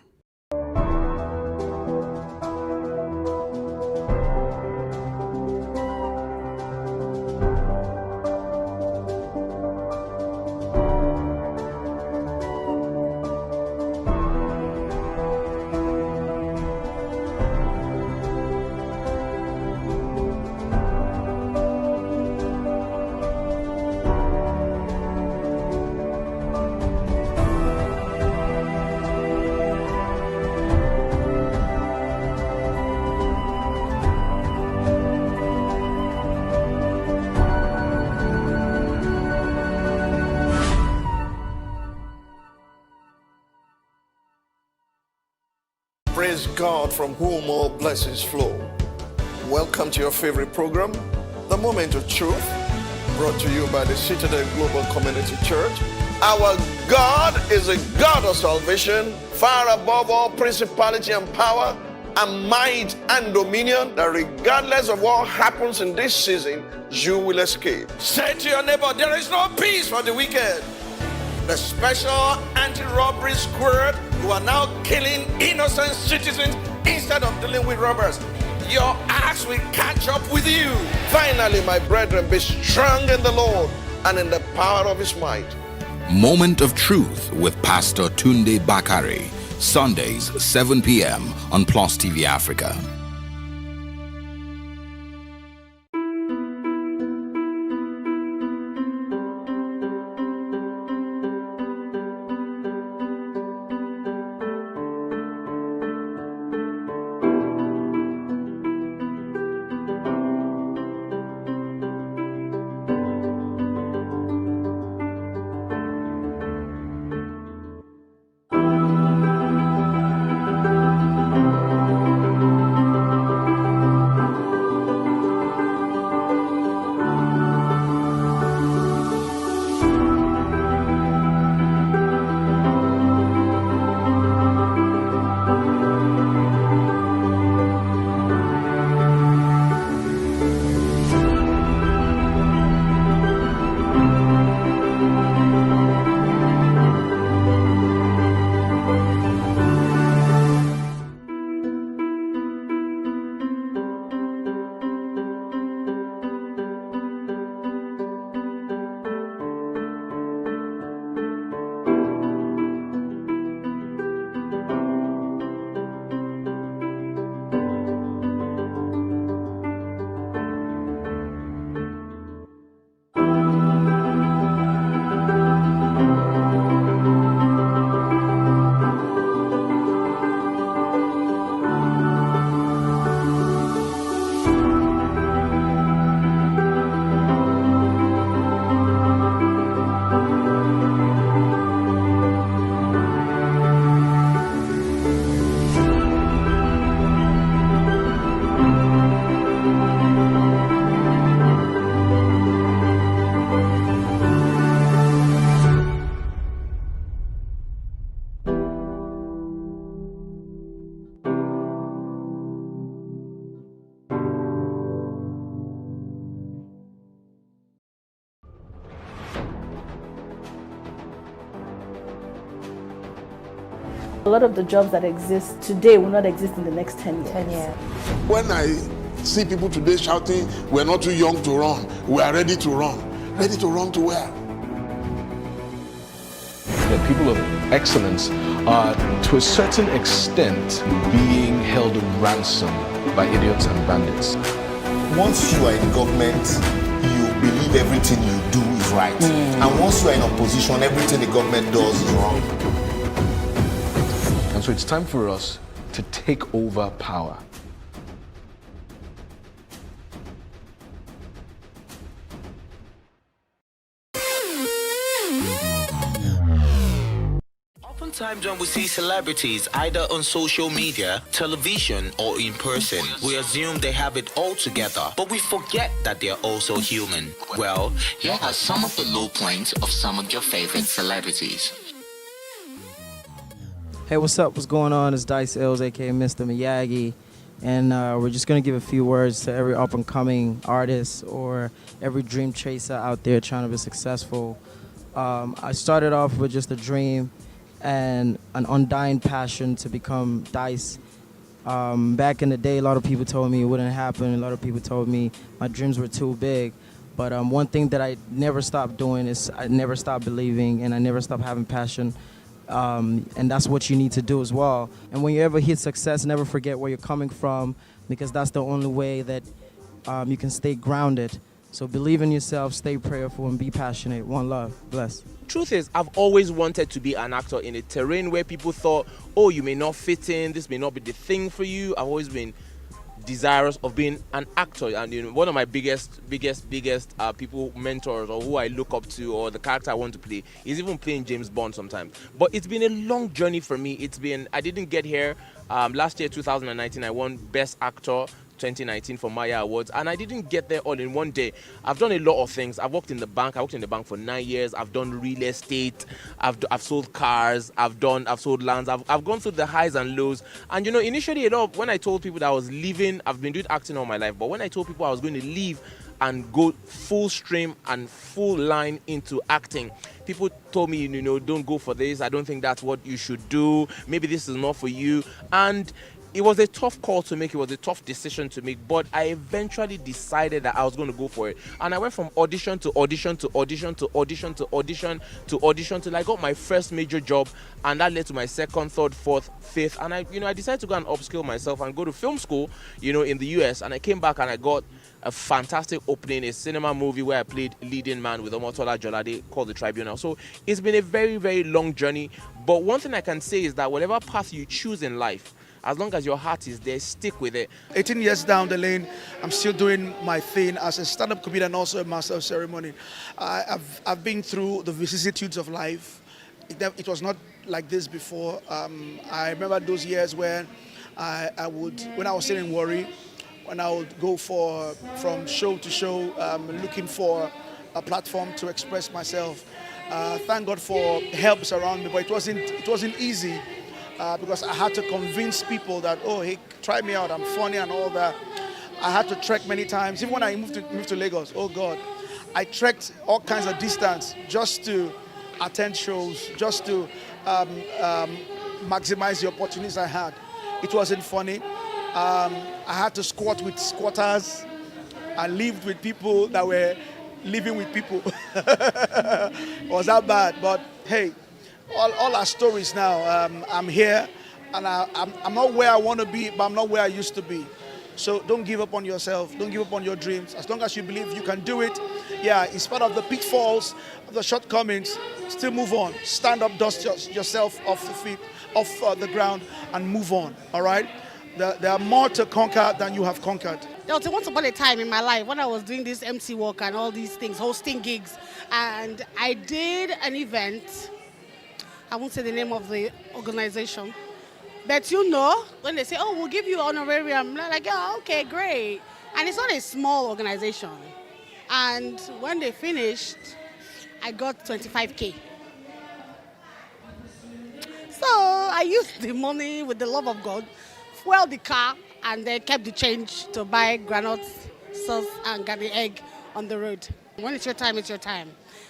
Praise God, from whom all blessings flow. Welcome to your favorite program, The Moment of Truth, brought to you by the Citadel Global Community Church. Our God is a God of salvation, far above all principality and power and might and dominion, that regardless of what happens in this season, you will escape. Say to your neighbor, there is no peace for the wicked. The special anti-robbery squad who are now killing innocent citizens instead of dealing with robbers. Your axe will catch up with you. Finally, my brethren, be strong in the Lord and in the power of his might. Moment of Truth with Pastor Tunde Bakare. Sundays, 7 p.m. on Plus TV Africa. A lot of the jobs that exist today will not exist in the next 10 years. 10 years. When I see people today shouting, we're not too young to run, we are ready to run. Ready to run to where? The people of excellence are, to a certain extent, being held ransom by idiots and bandits. Once you are in government, you believe everything you do is right. And once you are in opposition, everything the government does is wrong. And so it's time for us to take over power. Oftentimes when we see celebrities either on social media, television, or in person, we assume they have it all together, but we forget that they're also human. Well, Here are some of the low points of some of your favorite celebrities. Hey, what's up? What's going on? It's Dice Ills, aka Mr. Miyagi, and we're just gonna give a few words to every up-and-coming artist or every dream chaser out there trying to be successful. I started off with just a dream and an undying passion to become Dice. Back in the day, a lot of people told me it wouldn't happen. A lot of people told me my dreams were too big. But one thing that I never stopped doing is I never stopped believing, and I never stopped having passion. And that's what you need to do as well. And when you ever hit success, never forget where you're coming from, because that's the only way that you can stay grounded. So believe in yourself, stay prayerful, and be passionate. One love. Bless. Truth is, I've always wanted to be an actor in a terrain where people thought, oh, you may not fit in, this may not be the thing for you. I've always been desirous of being an actor, and you know, one of my biggest people mentors, or who I look up to, or the character I want to play, is even playing James Bond sometimes. But it's been a long journey for me. I didn't get here. Last year, 2019, I won Best Actor 2019 for Maya Awards, and I didn't get there all in one day. I've done a lot of things. I've worked in the bank. I worked in the bank for 9 years. I've done real estate. I've sold cars. I've sold lands. I've gone through the highs and lows. And you know, initially, when I told people that I was leaving, I've been doing acting all my life, but when I told people I was going to leave and go full stream and full line into acting, people told me, you know, don't go for this. I don't think that's what you should do. Maybe this is not for you. And it was a tough call to make. It was a tough decision to make, but I eventually decided that I was going to go for it. And I went from audition to audition to audition to audition to audition to audition till I got my first major job, and that led to my second, third, fourth, fifth. And I decided to go and upskill myself and go to film school, you know, in the US. And I came back and I got a fantastic opening, a cinema movie where I played leading man with Omotola Jolade called The Tribunal. So it's been a very, very long journey. But one thing I can say is that whatever path you choose in life, as long as your heart is there, stick with it. 18 years down the lane, I'm still doing my thing as a stand-up comedian and also a master of ceremony. I've been through the vicissitudes of life. It was not like this before. I remember those years when when I was still in Warri, when I would go from show to show, looking for a platform to express myself. Thank God for helps around me, but it wasn't easy. Because I had to convince people that, oh, hey, try me out, I'm funny and all that. I had to trek many times. Even when I moved to Lagos, oh God, I trekked all kinds of distance just to attend shows, just to maximize the opportunities I had. It wasn't funny. I had to squat with squatters. I lived with people that were living with people. It was that bad, but hey, all our stories now. I'm here, and I'm not where I want to be, but I'm not where I used to be. So don't give up on yourself. Don't give up on your dreams. As long as you believe you can do it, yeah, in spite of the pitfalls, the shortcomings, still move on. Stand up, dust yourself off the feet, off the ground, and move on. All right? There are more to conquer than you have conquered. There was once upon a time in my life when I was doing this MC work and all these things, hosting gigs, and I did an event. I won't say the name of the organization. But you know, when they say, oh, we'll give you honorarium, I'm like, oh, okay, great. And it's not a small organization. And when they finished, I got 25K. So I used the money with the love of God, fueled the car, and then kept the change to buy granules, sauce, and got the egg on the road. When it's your time, it's your time.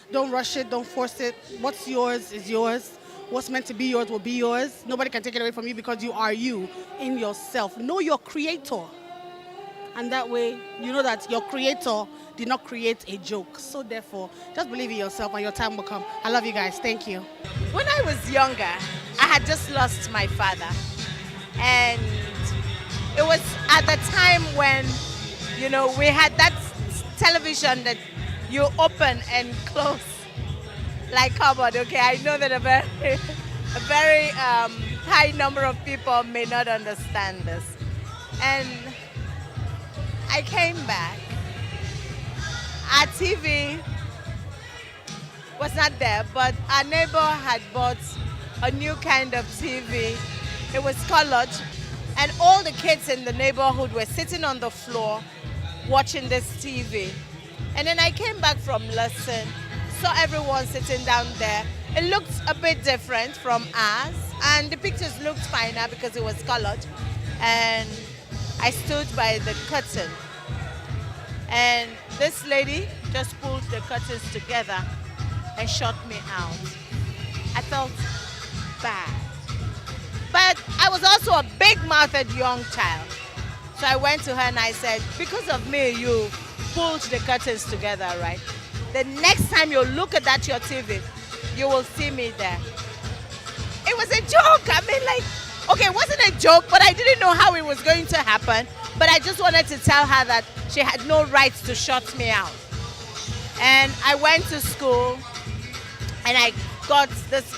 Don't rush it, don't force it. What's yours is yours. What's meant to be yours will be yours. Nobody can take it away from you because you are you in yourself. Know your creator. And that way, you know that your creator did not create a joke. So therefore, just believe in yourself and your time will come. I love you guys. Thank you. When I was younger, I had just lost my father. And it was at the time when, we had that television that you open and close like cupboard. Okay, I know that a very high number of people may not understand this. And I came back. Our TV was not there, but our neighbor had bought a new kind of TV. It was colored, and all the kids in the neighborhood were sitting on the floor watching this TV. And then I came back from lesson, saw everyone sitting down there. It looked a bit different from ours, and the pictures looked finer because it was colored. And I stood by the curtain, and this lady just pulled the curtains together and shut me out. I felt bad. But I was also a big-mouthed young child. So I went to her and I said, because of me, you pulled the curtains together, right? The next time you look at that your TV, you will see me there. It was a joke. I mean, okay, it wasn't a joke, but I didn't know how it was going to happen. But I just wanted to tell her that she had no right to shut me out. And I went to school and I got this,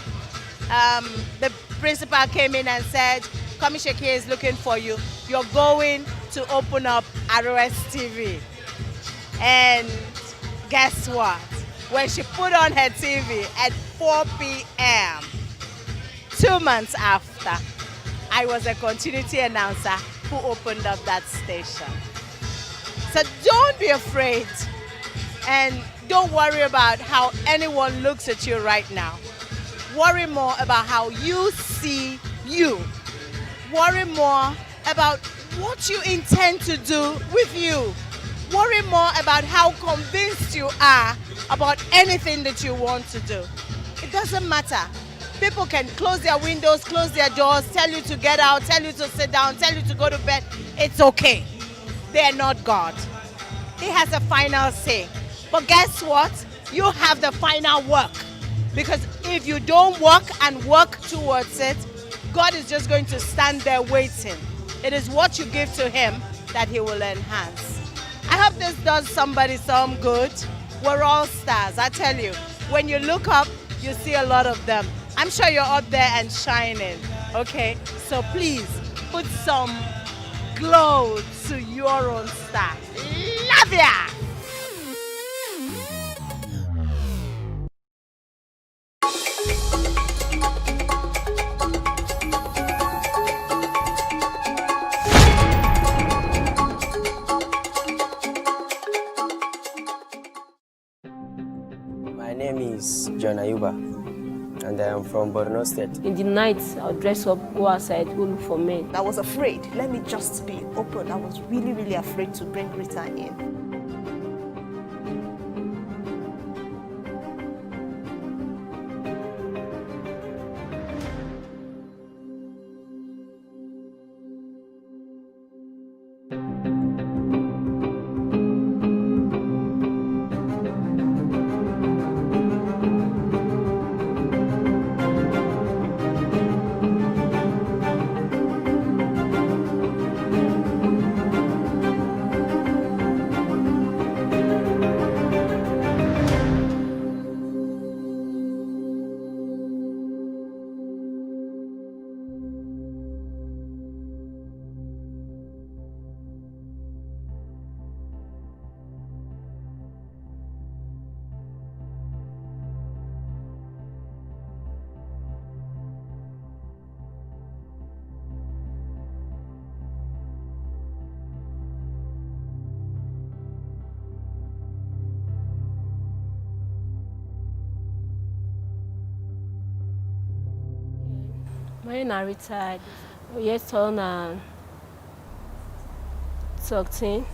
the principal came in and said, Kami Shekie is looking for you. You're going to open up ROS TV. And guess what? When she put on her TV at 4 p.m., 2 months after, I was a continuity announcer who opened up that station. So don't be afraid and don't worry about how anyone looks at you right now. Worry more about how you see you. Worry more about what you intend to do with you. Worry more about how convinced you are about anything that you want to do. It doesn't matter. People can close their windows, close their doors, tell you to get out, tell you to sit down, tell you to go to bed. It's okay. They are not God. He has a final say. But guess what? You have the final work. Because if you don't work and work towards it, God is just going to stand there waiting. It is what you give to him that he will enhance. I hope this does somebody some good. We're all stars, I tell you. When you look up, you see a lot of them. I'm sure you're up there and shining, okay? So please, put some glow to your own star. Love ya! My name is John Ayuba, and I am from Borno State. In the night, I'll dress up, go outside, go look for men. I was afraid. Let me just be open. I was really, really afraid to bring Rita in. When I retired, yes, on 13,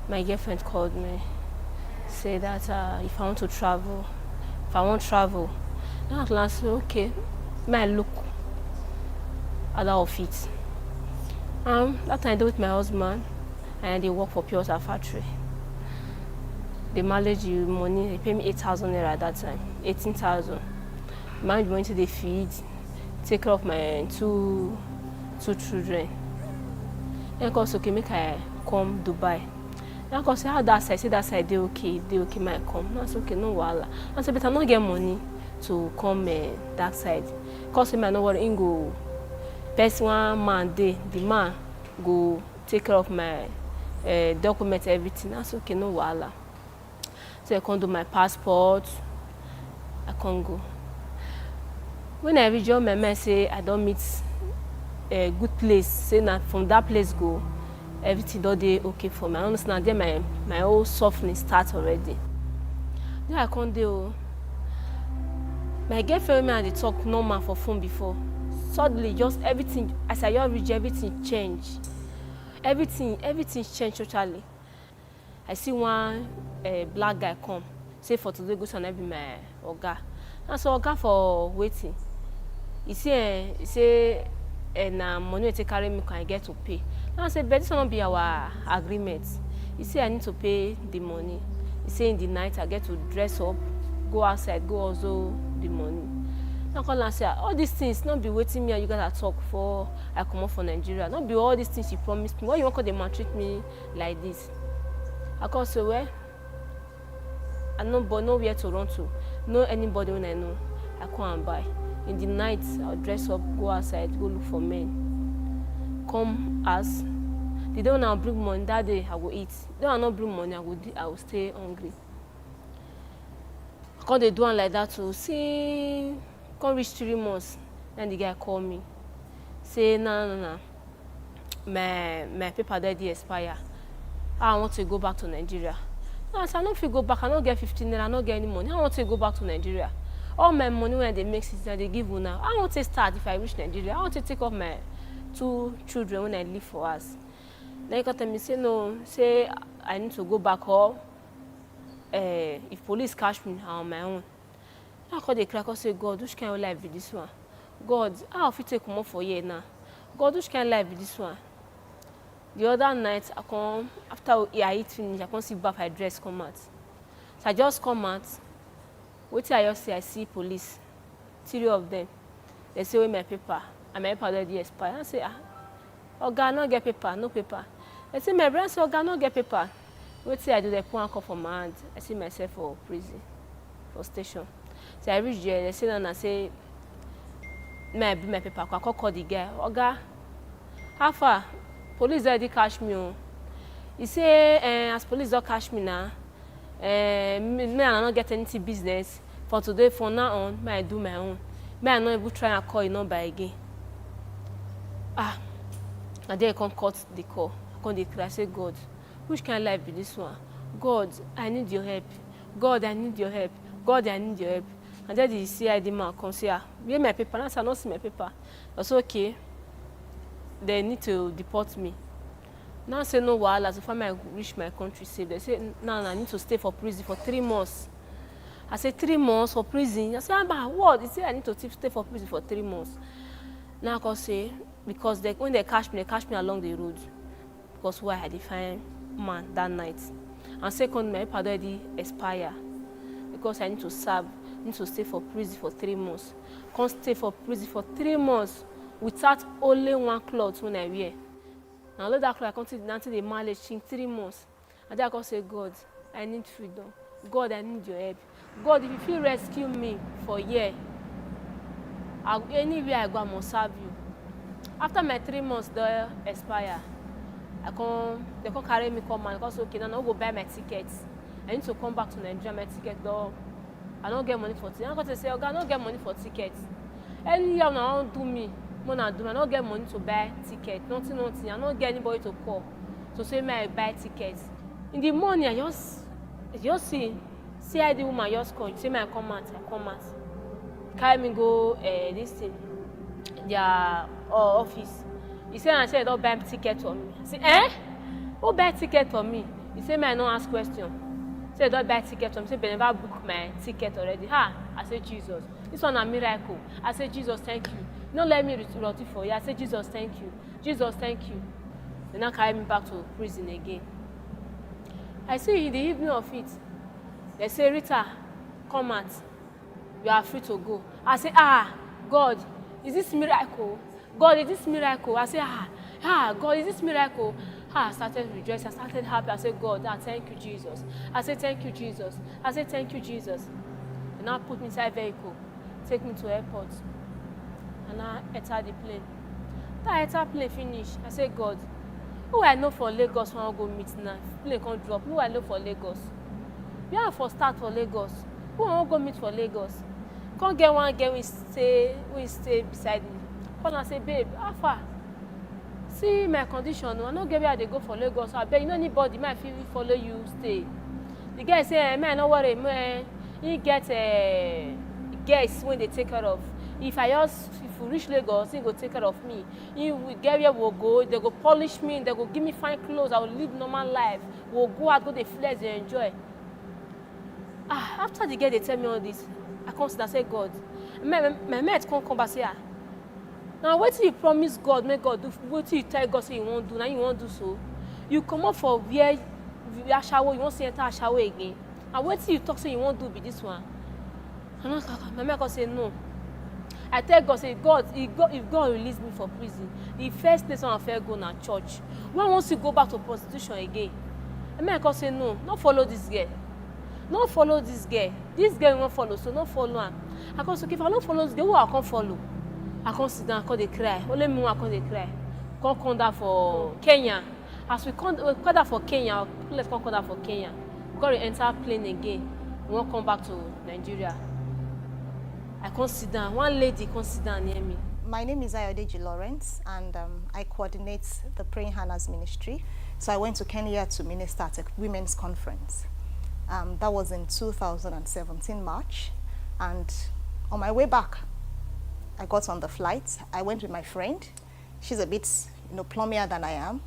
my girlfriend called me, said that if I want to travel, At last, okay, may I look at the outfit. That time I do with my husband, and they work for Pure Water Factory. They manage the money, they pay me 8,000 naira at that time, 18,000. Manage money to the feed, take care of my two children. And also, okay, make I come Dubai. And I say, how that side? Say that side, they okay, might come. That's okay, no wahala. I say, but I not get money to come that side. Cause me, I know what in go. Best one man day, the man go take care of my documents, everything. That's okay, no wahala. So I can do my passport. I can go. When I reach home, my man say I don't meet a good place. Say that from that place go, everything don't dey okay for me. I understand. Then my whole suffering starts already. Then I can't do. My girlfriend and they talk normal for phone before. Suddenly, just everything. As I just reach, everything change. Everything changed totally. I see one black guy come. Say for today, go to be my oga. And so oga for waiting. He say, na money we take carry me, can I get to pay? And I said, but this will not be our agreement. He said, I need to pay the money. He said, in the night, I get to dress up, go outside, go also the money. I call and say, all these things, not be waiting me and you guys talk for I come up for Nigeria. Not be all these things you promised me. Why you want to maltreat me like this? I call say, well, I know where to run to. No anybody when I know. I come and buy. In the night, I'll dress up, go outside, go look for men. Come ask. The day when I'll bring money, that day I will eat. The day I'll not bring money, I will stay hungry. I can't do one like that to see. Can't reach 3 months. Then the guy called me. Say, no. My paper there expire. I want to go back to Nigeria. I said, I don't feel go back. I don't get 15 naira. I don't get any money. I want to go back to Nigeria. All my money when they make it, they give you now. I want to start if I reach Nigeria. I want to take off my 2 children when I leave for us. Then he tell me, say no, say I need to go back home. If police catch me, I'm on my own. I call the crack and say, God, which kind of life be this one? God, how if you take more for you now? God, which kind of life be this one? The other night, I come, after I eat finish, I come see back, I dress, come out. So I just come out. Wait till I just see, I see police. 3 of them. They say, wait, my paper. And my paper already expired. I say, oh, God, not get paper, no paper. They say, my brother say, oh, God, not get paper. Wait till I do the point call for my hand. I see myself for prison, for station. So I reach there, they say, and I say, may I bring my paper? I call the guy. Oh, God, how far? Police already catch me. He say, as police don't catch me now, me I not get any business. For today, from now on, may I do my own. May I not even try and call your number again. And then I come cut the call. I come declare, I say, God, which kind of life be this one? God, I need your help. God, I need your help. God, I need your help. And then the CID man come say, where my paper? And I say, I don't see my paper. I say, okay. They need to deport me. Now I say no wahala, so far I reach my country safe. They say, no, I need to stay for prison for 3 months. I say 3 months for prison. I say, what? They say I need to stay for prison for 3 months. Now I can say, because when they catch me along the road. Because why I define man that night. And second, my paper already expire. Because I need to serve, need to stay for prison for 3 months. Can't stay for prison for 3 months. Without only one cloth when I wear. Now let that cloth I continue until the marriage in 3 months. And then I can say, God, I need freedom. God, I need your help. God, if you feel rescue me for a year, anywhere I go, I must serve you. After my 3 months they expire, they can carry me come and I say, okay, now I'll go buy my tickets. I need to come back to Nigeria, my ticket though. I don't get money for tickets. I'm going to say, okay, I don't get money for tickets. Any year now, I don't do me. I don't get money to buy tickets. Nothing. I don't get anybody to call. So say I buy tickets. In the morning, I just see CID woman just call. Say I come out. Carry me go this thing, their office. He say I said don't buy ticket for me. I say, who buy ticket for me? He say I don't ask question. Say don't buy ticket for me. Say they never book my ticket already. I say Jesus. This one a miracle. I say, Jesus, thank you. Don't let me rot for you. I say, Jesus, thank you. Jesus, thank you. They now carry me back to prison again. I see in the evening of it, they say, Rita, come out. You are free to go. I say, God, is this miracle? God, is this miracle? I say, God, is this miracle? I started rejoicing. I started happy. I said, God, thank you, Jesus. I said, thank you, Jesus. I said, thank you, Jesus. And now put me inside vehicle, take me to airport. And I enter the plane. That enter plane finish. I said, God, who I know for Lagos when I go meet now? Plane can't drop. Who I know for Lagos? We have for start for Lagos. Who I want go meet for Lagos? Can't get one girl we stay beside me. Come and say, babe, how far? See my condition. I don't get where they go for Lagos. I bet you know anybody might feel follow you stay. The guy say, man, no worry, man. He get guests when they take care of. If we reach Lagos, he go take care of me. He will get where we'll go. They go polish me. They go give me fine clothes. I will live normal life. We'll go out, go the flex, they enjoy. After the girl they tell me all this, I consider say God. My mate can't come back say, now what till you promise God, make God do, what till you tell God say you won't do, now you won't do so. You come up for where shower, you won't see enter a shower again. And what till you talk say you won't do be this one. And my mate can say no. I tell God, say, God, if God release me from prison, the first place I fair go na church. When wants to go back to prostitution again? And my God say, no, not follow this girl. Not follow this girl. This girl won't follow, so not follow her. I can say, okay, if I don't follow this girl, who I can't follow? I can't sit down, I can't cry. Only me I can't cry. Can't come down for Kenya. As we come down for Kenya, let's come down for Kenya. We got to enter plane again. We won't come back to Nigeria. I can't sit down. One lady can't sit down near me. My name is Ayodeji Lawrence, and I coordinate the Praying Hannah's ministry. So I went to Kenya to minister at a women's conference. That was in 2017 March. And on my way back, I got on the flight. I went with my friend. She's a bit, plumpier than I am.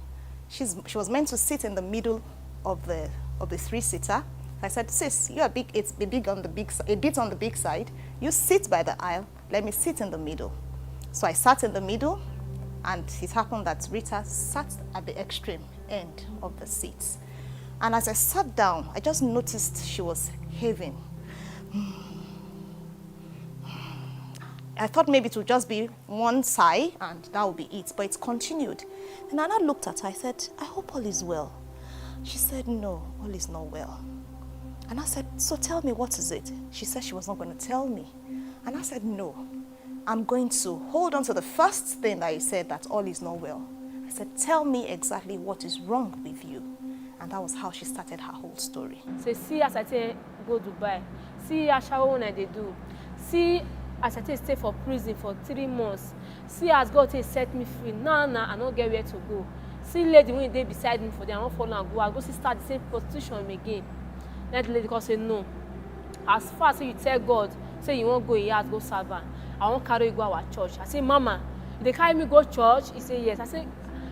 She was meant to sit in the middle of the three-seater. I said, sis, you are big. It's a bit on the big side. You sit by the aisle. Let me sit in the middle. So I sat in the middle, and it happened that Rita sat at the extreme end of the seat. And as I sat down, I just noticed she was heaving. I thought maybe it would just be one sigh, and that would be it. But it continued. And Anna looked at her. I said, I hope all is well. She said, no, all is not well. And I said, so tell me, what is it? She said she was not going to tell me. And I said, no, I'm going to hold on to the first thing that you said, that all is not well. I said, tell me exactly what is wrong with you. And that was how she started her whole story. So see as I say, go Dubai. See as shower when I do. See as I stay for prison for 3 months. See as God set me free. Now I don't get where to go. See lady when they beside me for them, I don't follow and go. I go see start the same prostitution again. That lady can say no. As far as you tell God, say you won't go here, go serve her. I won't carry you go our church. I say, Mama, they carry me go church? He say yes. I say,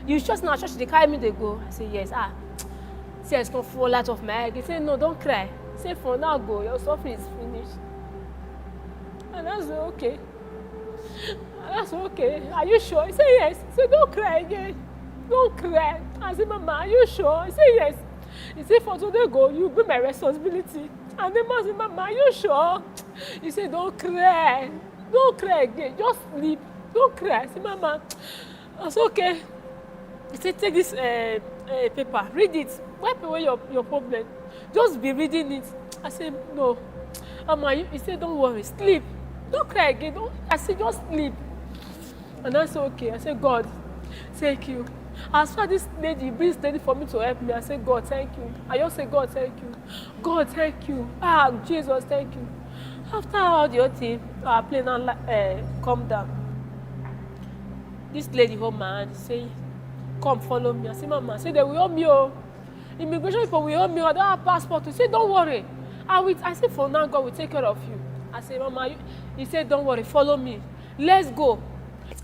you just now church, they carry me, they go. I say yes. See, it's gonna fall out of my head. He say, no, don't cry. Say for now go, your suffering is finished. And I say, okay. And I say, okay. Are you sure? He say yes. He say, don't cry again. Don't cry. I say, Mama, are you sure? He say yes. He said, for today go, you be my responsibility. And the man said, Mama, are you sure? He said, don't cry. Don't cry again. Just sleep. Don't cry. I said, Mama, I said, okay. He said, take this paper. Read it. Wipe away your problem. Just be reading it. I said, no. Mama, he said, don't worry. Sleep. Don't cry again. I said, just sleep. And I said, okay. I said, God, thank you. As far as this lady brings steady for me to help me, I say, God, thank you. I just say, God, thank you. God, thank you. Jesus, thank you. After all the other thing, our plane come down. This lady hold my hand, say, come follow me. I say, Mama, say, they will help me. Immigration people will help me. I don't have passport. He say, don't worry. I say, for now, God will take care of you. I say, Mama, he said, don't worry, follow me. Let's go.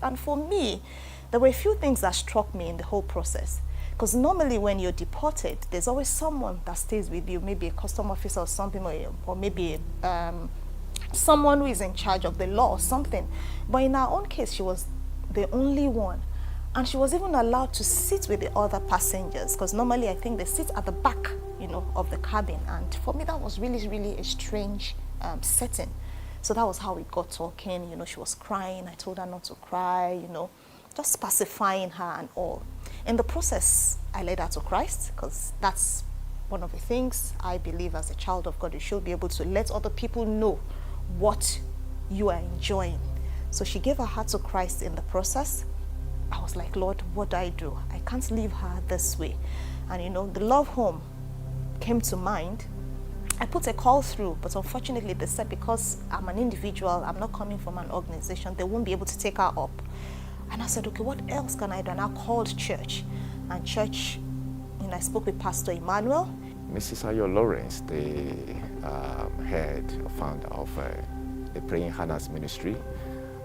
And for me, there were a few things that struck me in the whole process. Because normally when you're deported, there's always someone that stays with you, maybe a custom officer or something, or maybe someone who is in charge of the law or something. But in our own case, she was the only one. And she was even allowed to sit with the other passengers, because normally I think they sit at the back, of the cabin. And for me, that was really, really a strange setting. So that was how we got talking. She was crying. I told her not to cry, just pacifying her and all. In the process, I led her to Christ, because that's one of the things I believe as a child of God. You should be able to let other people know what you are enjoying. So she gave her heart to Christ in the process. I was like, Lord, what do? I can't leave her this way. And the Love Home came to mind. I put a call through, but unfortunately they said because I'm an individual, I'm not coming from an organization, they won't be able to take her up. And I said, okay, what else can I do? And I called church. And church, I spoke with Pastor Emmanuel. Mrs. Ayo Lawrence, the head or founder of the Praying Hannah's ministry,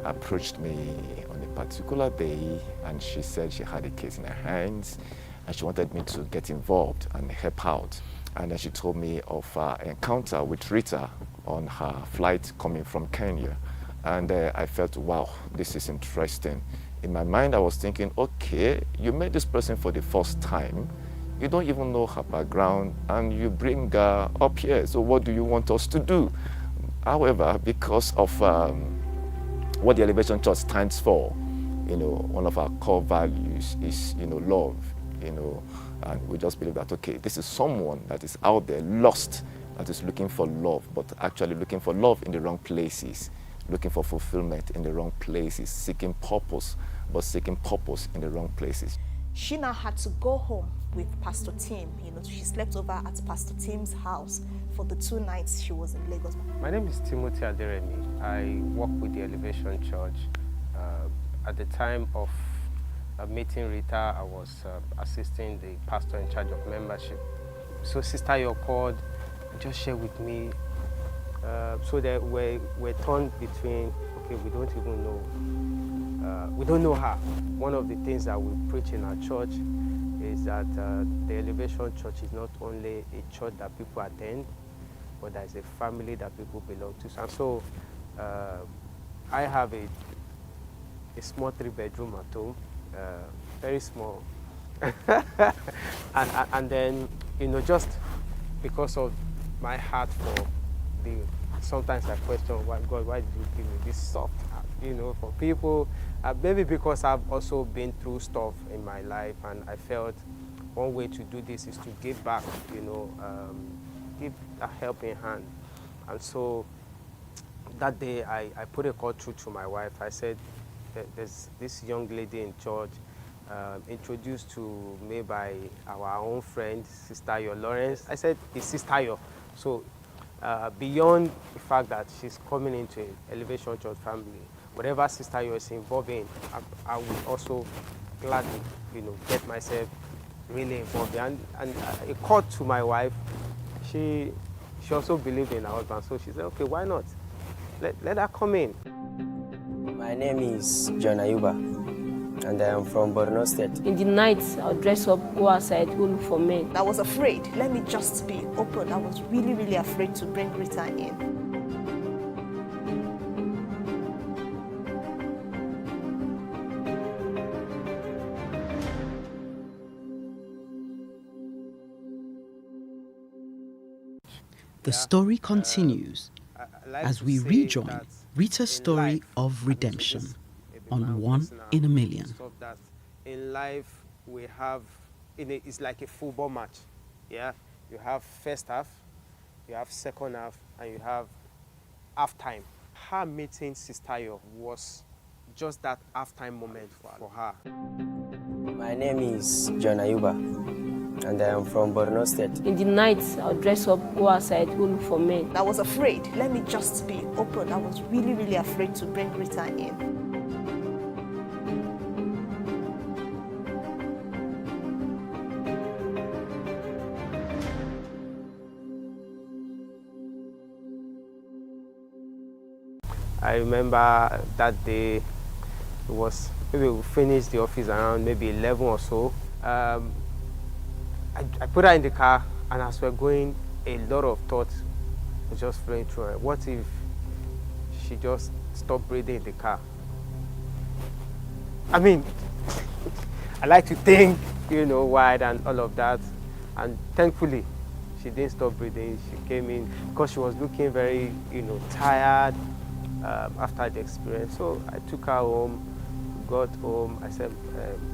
approached me on a particular day, and she said she had a case in her hands and she wanted me to get involved and help out. And then she told me of an encounter with Rita on her flight coming from Kenya. And I felt, wow, this is interesting. In my mind, I was thinking, okay, you met this person for the first time. You don't even know her background, and you bring her up here. So what do you want us to do? However, because of what the Elevation Church stands for, one of our core values is, love, and we just believe that, okay, this is someone that is out there lost, that is looking for love, but actually looking for love in the wrong places, looking for fulfillment in the wrong places, seeking purpose, but seeking purpose in the wrong places. She now had to go home with Pastor Tim. She slept over at Pastor Tim's house for the 2 nights she was in Lagos. My name is Timothy Aderemi. I work with the Elevation Church. At the time of meeting Rita, I was assisting the pastor in charge of membership. So Sister Yo called and just shared with me. So that we're torn between, okay, we don't even know. We don't know her. One of the things that we preach in our church is that the Elevation Church is not only a church that people attend, but there's a family that people belong to. And so I have a small 3-bedroom at home, very small. and then, just because of my heart for sometimes I question, why, God, why did you give me this soft heart, for people? Maybe because I've also been through stuff in my life, and I felt one way to do this is to give back, give a helping hand. And so that day I put a call through to my wife. I said, there's this young lady in church, introduced to me by our own friend, Sister Yo Lawrence. I said, it's Sister Yo. So beyond the fact that she's coming into an Elevation Church family, whatever Sister Yo is involved in, I would also gladly, get myself really involved. And a call to my wife, she also believed in her husband, so she said, okay, why not? Let her come in. My name is John Ayuba, and I am from Borno State. In the night, I'll dress up, go outside, go look for men. I was afraid. Let me just be open. I was really, really afraid to bring Rita in. The story continues as we rejoin Rita's story of redemption on 1 in a Million. In life, we have, it's like a football match. Yeah, you have first half, you have second half, and you have half time. Her meeting Sister Yo was just that half-time moment for her. My name is John Ayuba, and I am from Borno State. In the night, I'll dress up, go outside, go look for men. I was afraid. Let me just be open. I was really, really afraid to bring Rita in. I remember that day, it was, maybe we finished the office around maybe 11 or so. I put her in the car, and as we're going, a lot of thoughts were just flowing through her. What if she just stopped breathing in the car. I mean, I like to think, wide and all of that. And thankfully, she didn't stop breathing. She came in because she was looking very, tired after the experience. So I took her home, got home. I said,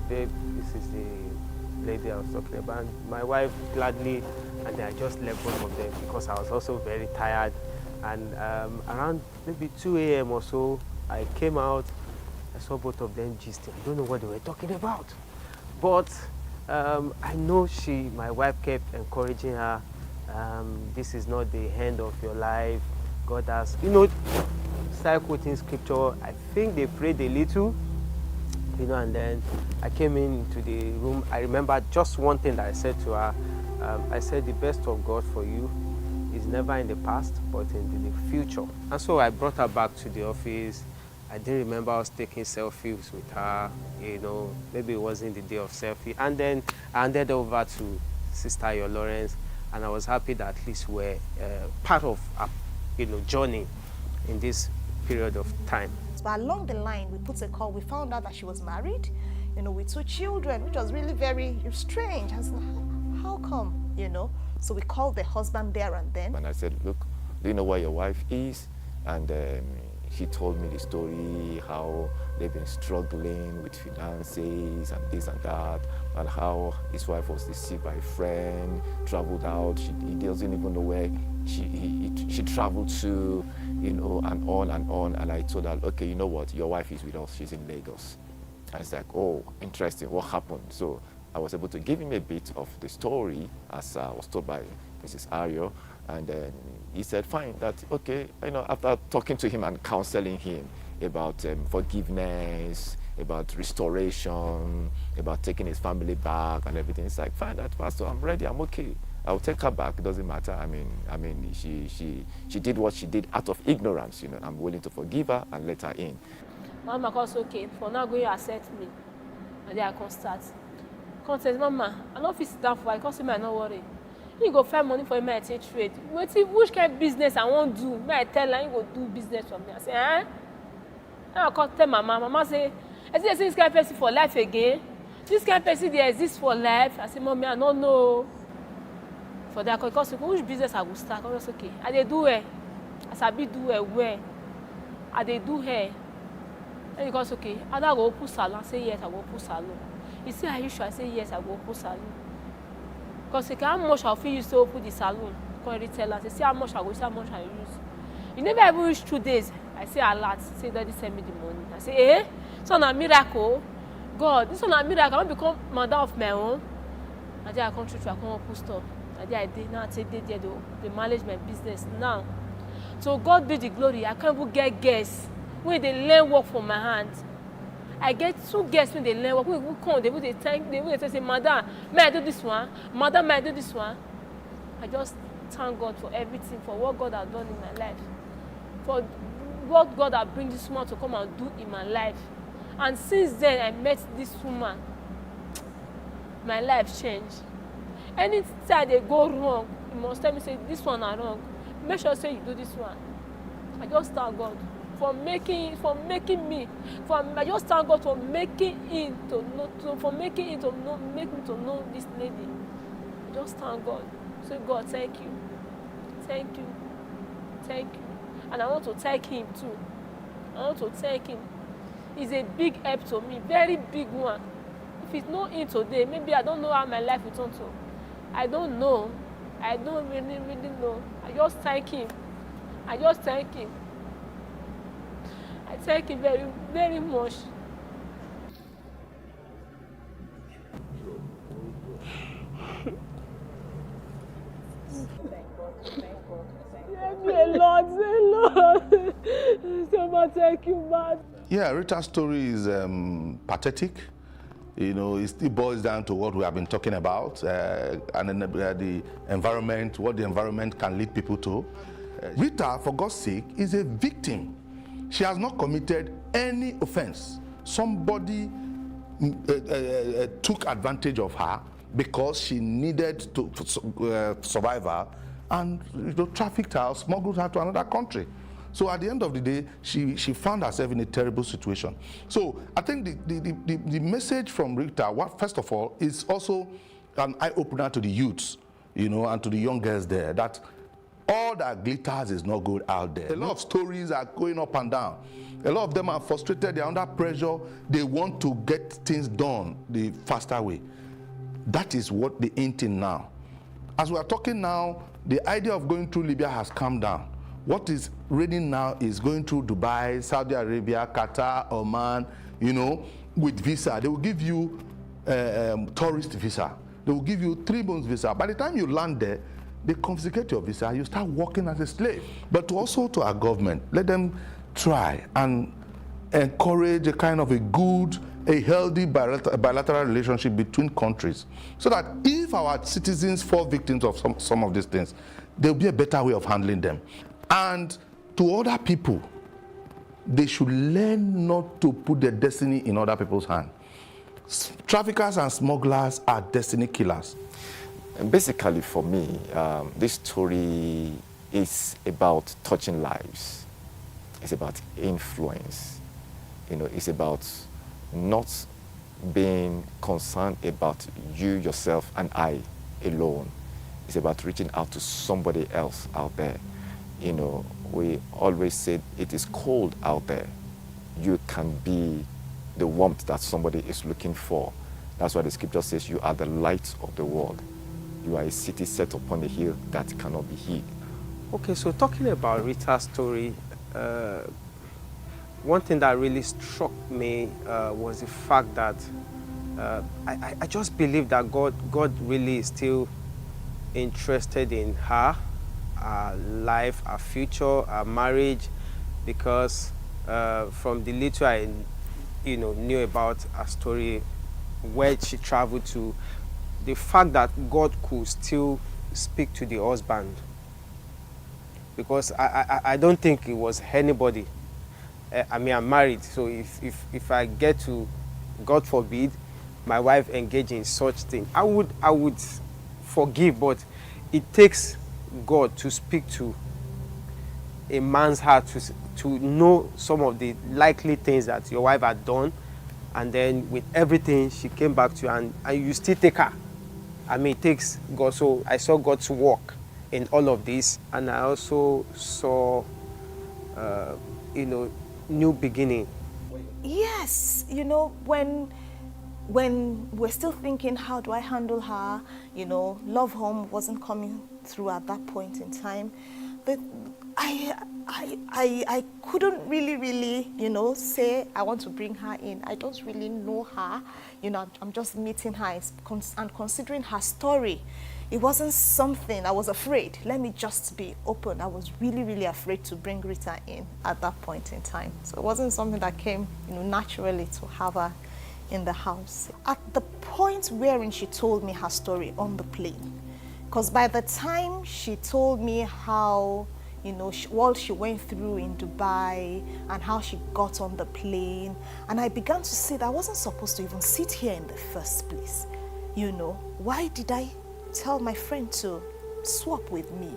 babe, this is the lady I was talking about. And my wife gladly, and then I just left both of them because I was also very tired. And around maybe 2 a.m. or so, I came out. I saw both of them gisting. I don't know what they were talking about. But I know my wife kept encouraging her. This is not the end of your life. God has, started quoting scripture. I think they prayed a little, and then I came into the room. I remember just one thing that I said to her. I said, the best of God for you is never in the past, but in the future. And so I brought her back to the office. I didn't remember us taking selfies with her, maybe it wasn't the day of selfie. And then I handed over to Sister Yo Lawrence, and I was happy that at least we're part of our, journey in this period of time. But along the line, we put a call. We found out that she was married, with 2 children, which was really very strange. I was like, how come, So we called the husband there and then. And I said, look, do you know where your wife is? And he told me the story, how they've been struggling with finances and this and that, and how his wife was deceived by a friend, traveled out. He doesn't even know where she traveled to, and on and on. And I told her, okay, you know what? Your wife is with us. She's in Lagos. And it's like, oh, interesting. What happened? So I was able to give him a bit of the story as was told by Mrs. Ario. And then he said, fine, okay, after talking to him and counseling him about forgiveness, about restoration, about taking his family back and everything, it's like, fine, Pastor, I'm ready, I'm okay. I'll take her back, it doesn't matter. I mean, she did what she did out of ignorance, I'm willing to forgive her and let her in. Mama calls, okay, for now, go you accept me. And then I can start. Come says, Mama, I don't feel sit down for I can't say me, I not worry. You go find money for me, I take trade. Which kind of business I won't do? May I tell her, you go do business for me. I say, eh? I can't tell Mama. Mama say, I say, this kind of person for life again. This kind of person, they exist for life. I say, Mommy, I don't know. For that, because which business I will start? I was okay. I they do it. As I be do it where? I they do hair. And because okay, I go open salon. I say yes, I go open salon. He say, are you sure? I say yes, I go open salon. Because how much I feel you to open the salon? Can retailer say how much I go, how much I use. You never even reach 2 days. I say a lot. Say Daddy send me the money. I say, eh? It's not a miracle. God, this is not a miracle. I want to become mother of my own. And then I come through, I come open store. And then I did now take the manage my business now. So God be the glory. I can't even get guests when they learn work from my hands. I get 2 guests when they learn work. When they come, they say, Madam, may I do this one? Madam, may I do this one? I just thank God for everything, for what God has done in my life. For what God has bring this woman to come and do in my life. And since then, I met this woman. My life changed. Anytime they go wrong, you must tell me, say, this one is wrong. Make sure say you do this one. I just thank God for making me. I just thank God for making him to make me to know this lady. I just thank God. Say, God, thank you. Thank you. Thank you. And I want to thank him too. I want to thank him. He's a big help to me, very big one. If it's not him today, maybe I don't know how my life will turn to. I don't know. I don't really know. I just thank him. I just thank him. I thank him very, very much. Lord. So thank you, man. Yeah, Rita's story is pathetic. It still boils down to what we have been talking about, and then the environment, what the environment can lead people to. Rita, for God's sake, is a victim. She has not committed any offense. Somebody took advantage of her because she needed to survive her, and trafficked her, smuggled her to another country. So at the end of the day, she found herself in a terrible situation. So I think the message from Rita, first of all, is also an eye-opener to the youths, you know, and to the young girls there, that all that glitters is not good out there. A lot of stories are going up and down. A lot of them are frustrated, they're under pressure, they want to get things done the faster way. That is what the in thing now. As we are talking now, the idea of going through Libya has come down. What is reigning now is going through Dubai, Saudi Arabia, Qatar, Oman, you know, with visa. They will give you tourist visa. They will give you 3 months visa. By the time you land there, they confiscate your visa, you start working as a slave. But to our government, let them try and encourage a kind of a healthy bilateral relationship between countries, so that if our citizens fall victims of some of these things, there will be a better way of handling them. And to other people, they should learn not to put their destiny in other people's hands. Traffickers and smugglers are destiny killers. And basically for me, this story is about touching lives. It's about influence. You know, it's about not being concerned about you, yourself, and I alone. It's about reaching out to somebody else out there. You know, we always say it is cold out there. You can be the warmth that somebody is looking for. That's why the scripture says you are the light of the world. You are a city set upon a hill that cannot be hid. Okay, so talking about Rita's story, one thing that really struck me was the fact that I just believe that God really is still interested in her life, her future, her marriage, because from the little I knew about her story, where she traveled to, the fact that God could still speak to the husband, because I don't think it was anybody. I mean, I'm married, so if I get to, God forbid, my wife engage in such thing, I would forgive, but it takes God to speak to a man's heart to know some of the likely things that your wife had done, and then with everything she came back to you, and you still take her. I mean, it takes God. So I saw God's work in all of this, and I also saw, new beginning. Yes, you know, when we're still thinking, how do I handle her? You know, Love Home wasn't coming through at that point in time. But I couldn't really, you know, say I want to bring her in. I don't really know her. You know, I'm just meeting her and considering her story. It wasn't something, I was afraid. Let me just be open. I was really afraid to bring Rita in at that point in time. So it wasn't something that came, you know, naturally to have her in the house. At the point wherein she told me her story on the plane, because by the time she told me how, you know, what she went through in Dubai and how she got on the plane, and I began to see that I wasn't supposed to even sit here in the first place. You know, why did I tell my friend to swap with me?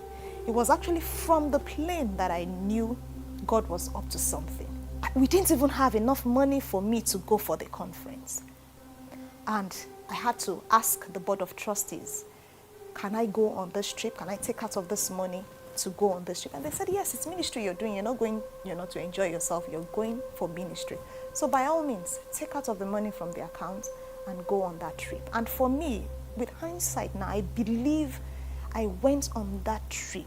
It was actually from the plane that I knew God was up to something. We didn't even have enough money for me to go for the conference. And I had to ask the board of trustees, can I go on this trip? Can I take out of this money to go on this trip? And they said, yes, it's ministry you're doing. You're not going, you know, to enjoy yourself. You're going for ministry. So by all means, take out of the money from the account and go on that trip. And for me, with hindsight now, I believe I went on that trip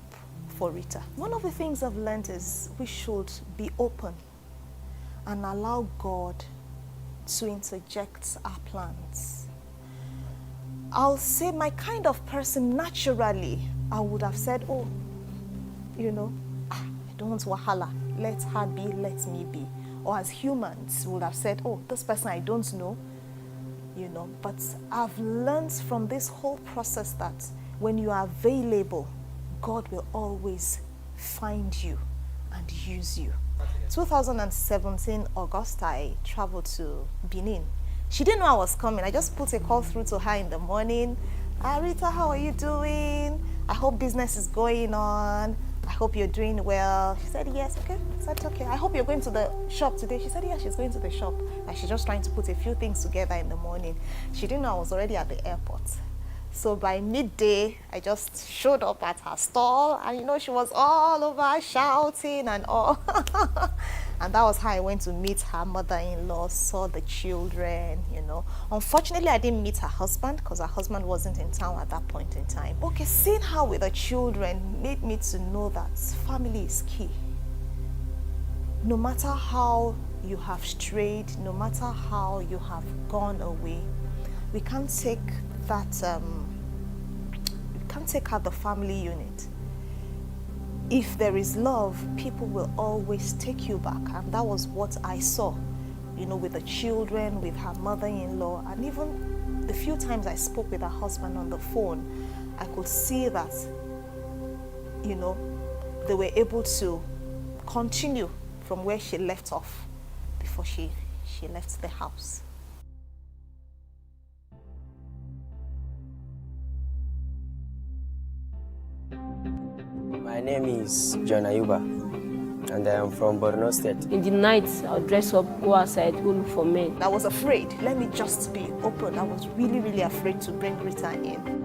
for Rita. One of the things I've learned is we should be open and allow God to interject our plans. I'll say my kind of person, naturally, I would have said, oh, you know, I don't want wahala. Let her be, let me be. Or as humans, we would have said, oh, this person I don't know, you know. But I've learned from this whole process that when you are available, God will always find you and use you. 2017 August, I traveled to Benin. She didn't know I was coming. I just put a call through to her in the morning. Rita, how are you doing? I hope business is going on. I hope you're doing well. She said, yes, okay. I said, okay. I hope you're going to the shop today. She said, yeah, she's going to the shop. And she's just trying to put a few things together in the morning. She didn't know I was already at the airport. So by midday, I just showed up at her stall, and you know, she was all over shouting and all. And that was how I went to meet her mother-in-law, saw the children, you know. Unfortunately, I didn't meet her husband because her husband wasn't in town at that point in time. Okay, seeing her with the children made me to know that family is key. No matter how you have strayed, no matter how you have gone away, we can't take that, we can't take out the family unit. If there is love, people will always take you back. And that was what I saw, you know, with the children, with her mother-in-law, and even the few times I spoke with her husband on the phone, I could see that, you know, they were able to continue from where she left off before she left the house. My name is John Ayuba, and I am from Borno State. In the night, I'll dress up, go outside, go look for men. I was afraid. Let me just be open. I was really, really afraid to bring Rita in.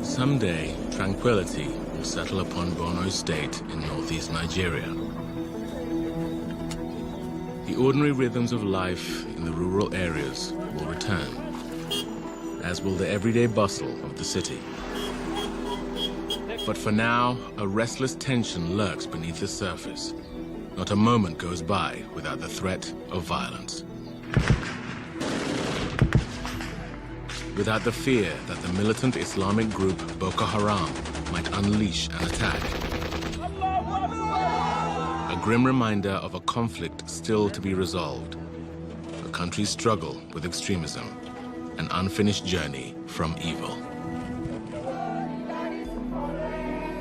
Someday, tranquility will settle upon Borno State in northeast Nigeria. The ordinary rhythms of life in the rural areas will return, as will the everyday bustle of the city. But for now, a restless tension lurks beneath the surface. Not a moment goes by without the threat of violence. Without the fear that the militant Islamic group Boko Haram might unleash an attack. A grim reminder of a conflict still to be resolved. A country's struggle with extremism. An unfinished journey from evil.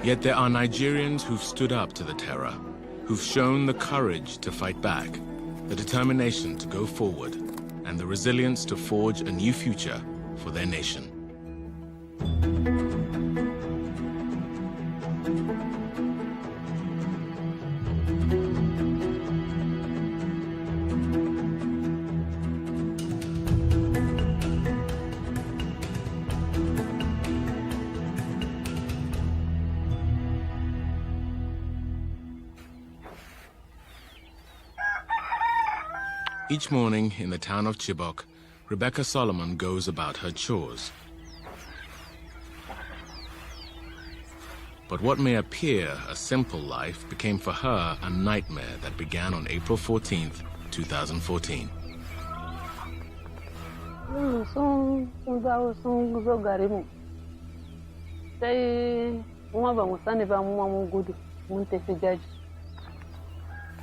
Yet there are Nigerians who've stood up to the terror, who've shown the courage to fight back, the determination to go forward, and the resilience to forge a new future for their nation. Each morning in the town of Chibok, Rebecca Solomon goes about her chores. But what may appear a simple life became for her a nightmare that began on April 14th, 2014.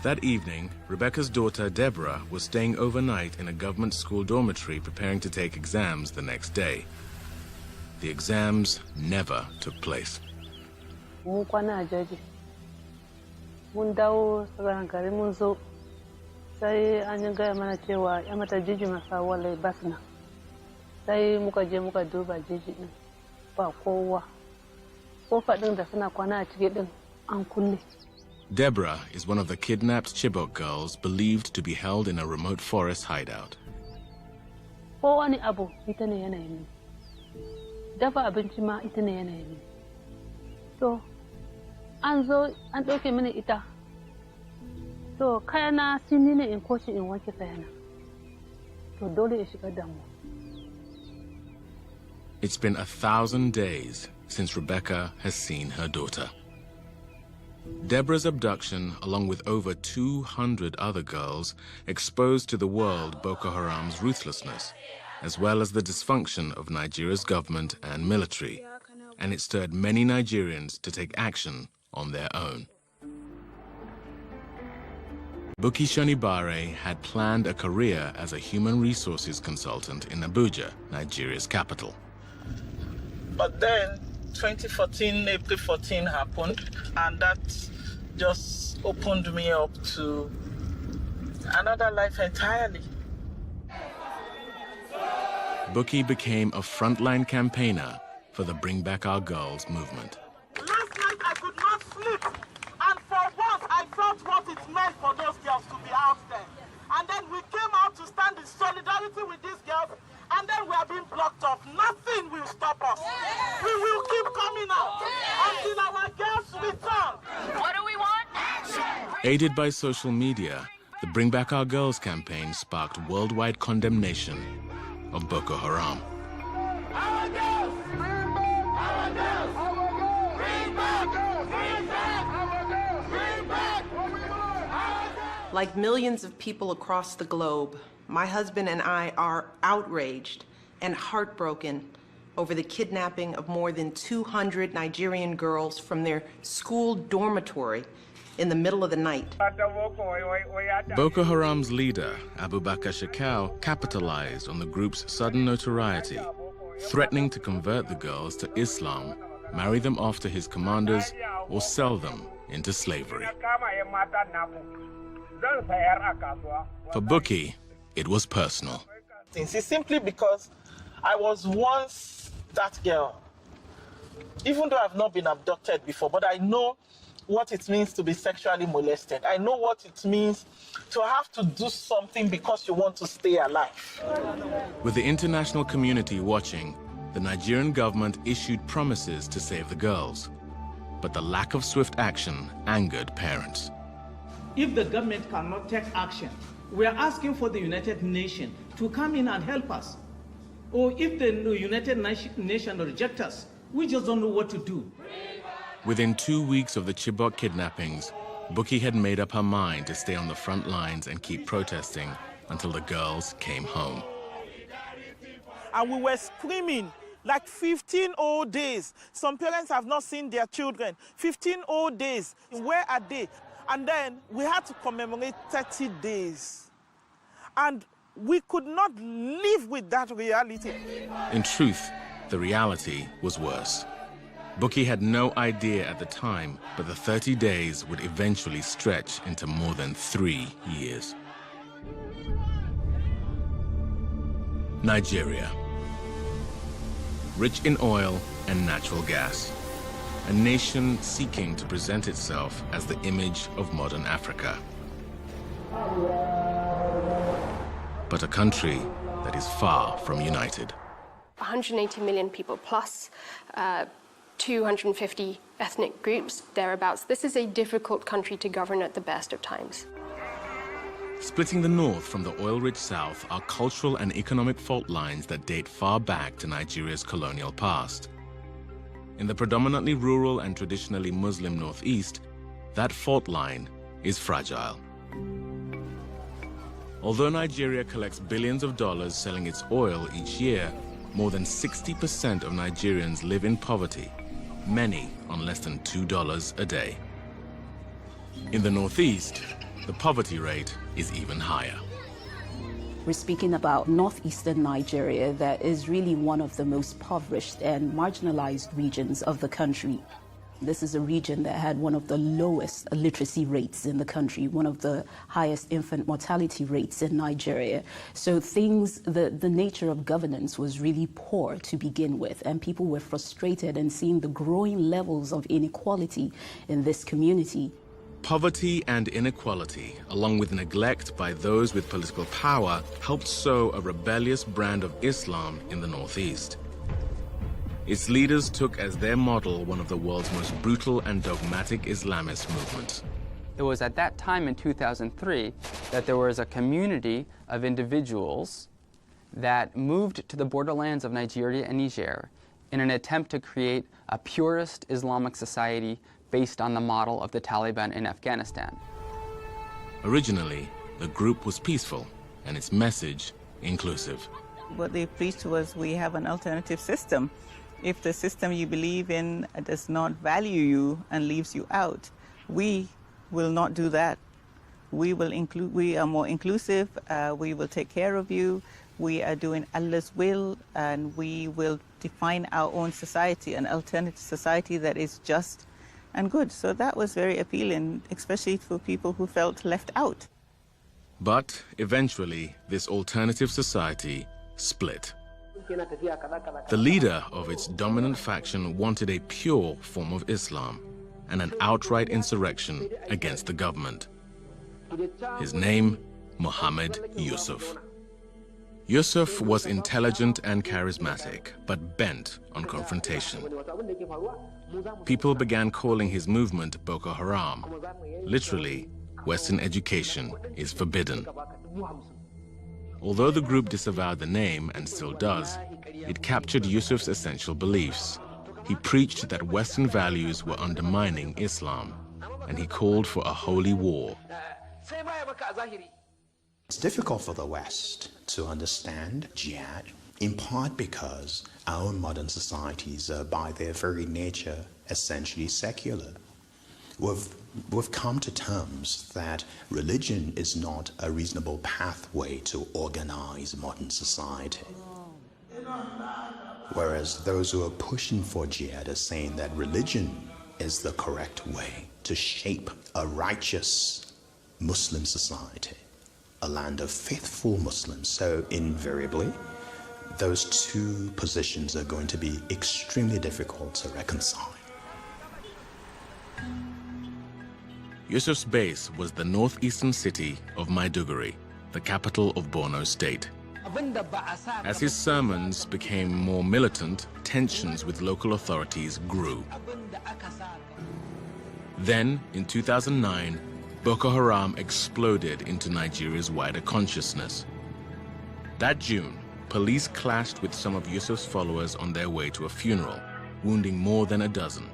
That evening, Rebecca's daughter, Deborah, was staying overnight in a government school dormitory preparing to take exams the next day. The exams never took place. Deborah is one of the kidnapped Chibok girls believed to be held in a remote forest hideout. It's been 1,000 days since Rebecca has seen her daughter. Deborah's abduction, along with over 200 other girls, exposed to the world Boko Haram's ruthlessness, as well as the dysfunction of Nigeria's government and military, and it stirred many Nigerians to take action on their own. Buki Shonibare had planned a career as a human resources consultant in Abuja, Nigeria's capital. But then 2014, April 14 happened, and that just opened me up to another life entirely. Buki became a frontline campaigner for the Bring Back Our Girls movement. Last night I could not sleep, and for once I felt what it meant for those girls to be out there. And then we came out to stand in solidarity with these girls, and then we are being blocked off. Nothing will stop us. We will keep coming out until our girls return. What do we want? Action! Aided by social media, the Bring Back Our Girls campaign sparked worldwide condemnation of Boko Haram. Our girls! Bring back our girls! Our girls! Bring back! Bring back! Our girls! Bring back! Like millions of people across the globe, my husband and I are outraged and heartbroken over the kidnapping of more than 200 Nigerian girls from their school dormitory in the middle of the night. Boko Haram's leader, Abubakar Shekau, capitalized on the group's sudden notoriety, threatening to convert the girls to Islam, marry them off to his commanders, or sell them into slavery. For Buki, it was personal. It's simply because I was once that girl. Even though I've not been abducted before, but I know what it means to be sexually molested. I know what it means to have to do something because you want to stay alive. With the international community watching, the Nigerian government issued promises to save the girls. But the lack of swift action angered parents. If the government cannot take action, we are asking for the United Nations to come in and help us. Or if the United Nations reject us, we just don't know what to do. Within 2 weeks of the Chibok kidnappings, Buki had made up her mind to stay on the front lines and keep protesting until the girls came home. And we were screaming like 15 whole days. Some parents have not seen their children. 15 whole days. Where are they? And then we had to commemorate 30 days. And we could not live with that reality. In truth, the reality was worse. Buki had no idea at the time, but the 30 days would eventually stretch into more than 3 years. Nigeria. Rich in oil and natural gas. A nation seeking to present itself as the image of modern Africa. But a country that is far from united. 180 million people plus 250 ethnic groups, thereabouts. This is a difficult country to govern at the best of times. Splitting the north from the oil-rich south are cultural and economic fault lines that date far back to Nigeria's colonial past. In the predominantly rural and traditionally Muslim northeast, that fault line is fragile. Although Nigeria collects billions of dollars selling its oil each year, more than 60% of Nigerians live in poverty, many on less than $2 a day. In the northeast, the poverty rate is even higher. We're speaking about northeastern Nigeria that is really one of the most impoverished and marginalized regions of the country. This is a region that had one of the lowest literacy rates in the country, one of the highest infant mortality rates in Nigeria. So the nature of governance was really poor to begin with, and people were frustrated in seeing the growing levels of inequality in this community. Poverty and inequality, along with neglect by those with political power, helped sow a rebellious brand of Islam in the northeast. Its leaders took as their model one of the world's most brutal and dogmatic Islamist movements. It was at that time in 2003 that there was a community of individuals that moved to the borderlands of Nigeria and Niger in an attempt to create a purist Islamic society based on the model of the Taliban in Afghanistan. Originally, the group was peaceful and its message inclusive. What they preached was, we have an alternative system. If the system you believe in does not value you and leaves you out, we will not do that. We are more inclusive, we will take care of you, we are doing Allah's will, and we will define our own society, an alternative society that is just and good. So that was very appealing, especially for people who felt left out. But eventually, this alternative society split. The leader of its dominant faction wanted a pure form of Islam and an outright insurrection against the government. His name, Muhammad Yusuf. Yusuf was intelligent and charismatic, but bent on confrontation. People began calling his movement Boko Haram. Literally, Western education is forbidden. Although the group disavowed the name, and still does, it captured Yusuf's essential beliefs. He preached that Western values were undermining Islam, and he called for a holy war. It's difficult for the West to understand jihad, in part because our modern societies are by their very nature essentially secular. We've come to terms that religion is not a reasonable pathway to organize modern society. Whereas those who are pushing for jihad are saying that religion is the correct way to shape a righteous Muslim society, a land of faithful Muslims. So invariably, those two positions are going to be extremely difficult to reconcile. Yusuf's base was the northeastern city of Maiduguri, the capital of Borno State. As his sermons became more militant, tensions with local authorities grew. Then, in 2009, Boko Haram exploded into Nigeria's wider consciousness. That June, police clashed with some of Yusuf's followers on their way to a funeral, wounding more than a dozen.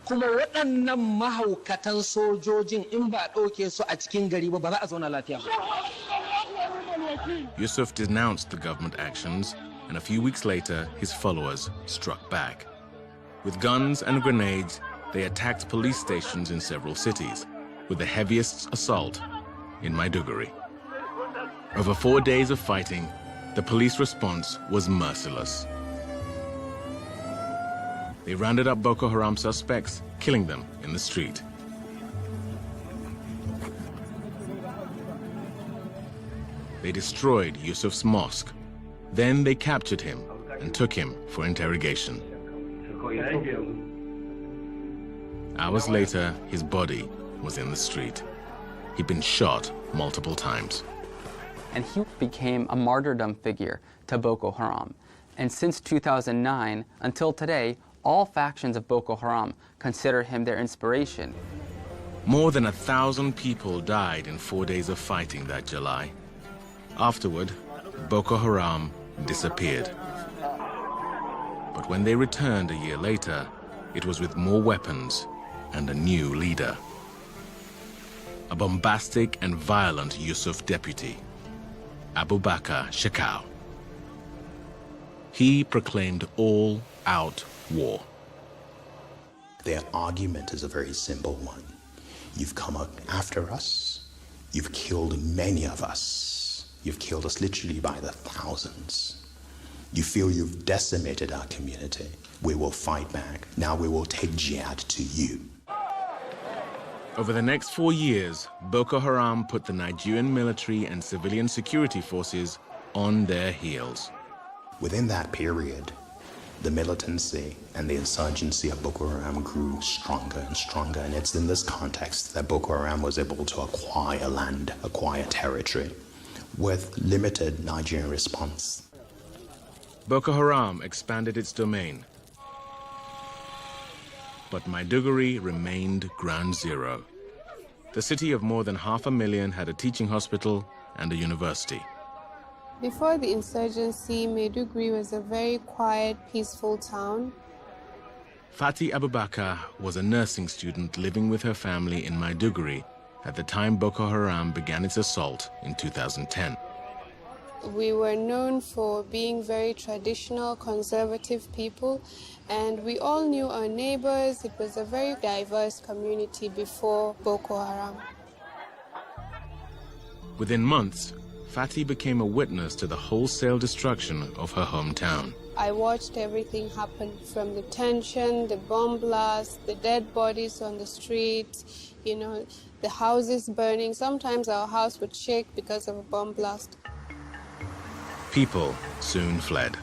Kuma waɗannan mahaukatan sojojin in ba ɗauke su a cikin gari ba za a zauna lafiya. Yusuf denounced the government actions, and a few weeks later, his followers struck back. With guns and grenades, they attacked police stations in several cities, with the heaviest assault in Maiduguri. Over 4 days of fighting, the police response was merciless. They rounded up Boko Haram suspects, killing them in the street. They destroyed Yusuf's mosque. Then they captured him and took him for interrogation. Hours later, his body was in the street. He'd been shot multiple times. And he became a martyrdom figure to Boko Haram. And since 2009 until today, all factions of Boko Haram consider him their inspiration. More than 1,000 people died in 4 days of fighting that July. Afterward, Boko Haram disappeared. But when they returned a year later, it was with more weapons and a new leader. A bombastic and violent Yusuf deputy, Abubakar Shekau. He proclaimed all-out war. Their argument is a very simple one. You've come up after us. You've killed many of us. You've killed us literally by the thousands. You feel you've decimated our community. We will fight back. Now we will take jihad to you. Over the next 4 years, Boko Haram put the Nigerian military and civilian security forces on their heels. Within that period, the militancy and the insurgency of Boko Haram grew stronger and stronger, and it's in this context that Boko Haram was able to acquire land, acquire territory, with limited Nigerian response. Boko Haram expanded its domain, but Maiduguri remained ground zero. The city of more than 500,000 had a teaching hospital and a university. Before the insurgency, Maiduguri was a very quiet, peaceful town. Fati Abubakar was a nursing student living with her family in Maiduguri at the time Boko Haram began its assault in 2010. We were known for being very traditional, conservative people, and we all knew our neighbors. It was a very diverse community before Boko Haram. Within months, Fati became a witness to the wholesale destruction of her hometown. I watched everything happen, from the tension, the bomb blasts, the dead bodies on the streets, the houses burning. Sometimes our house would shake because of a bomb blast. People soon fled.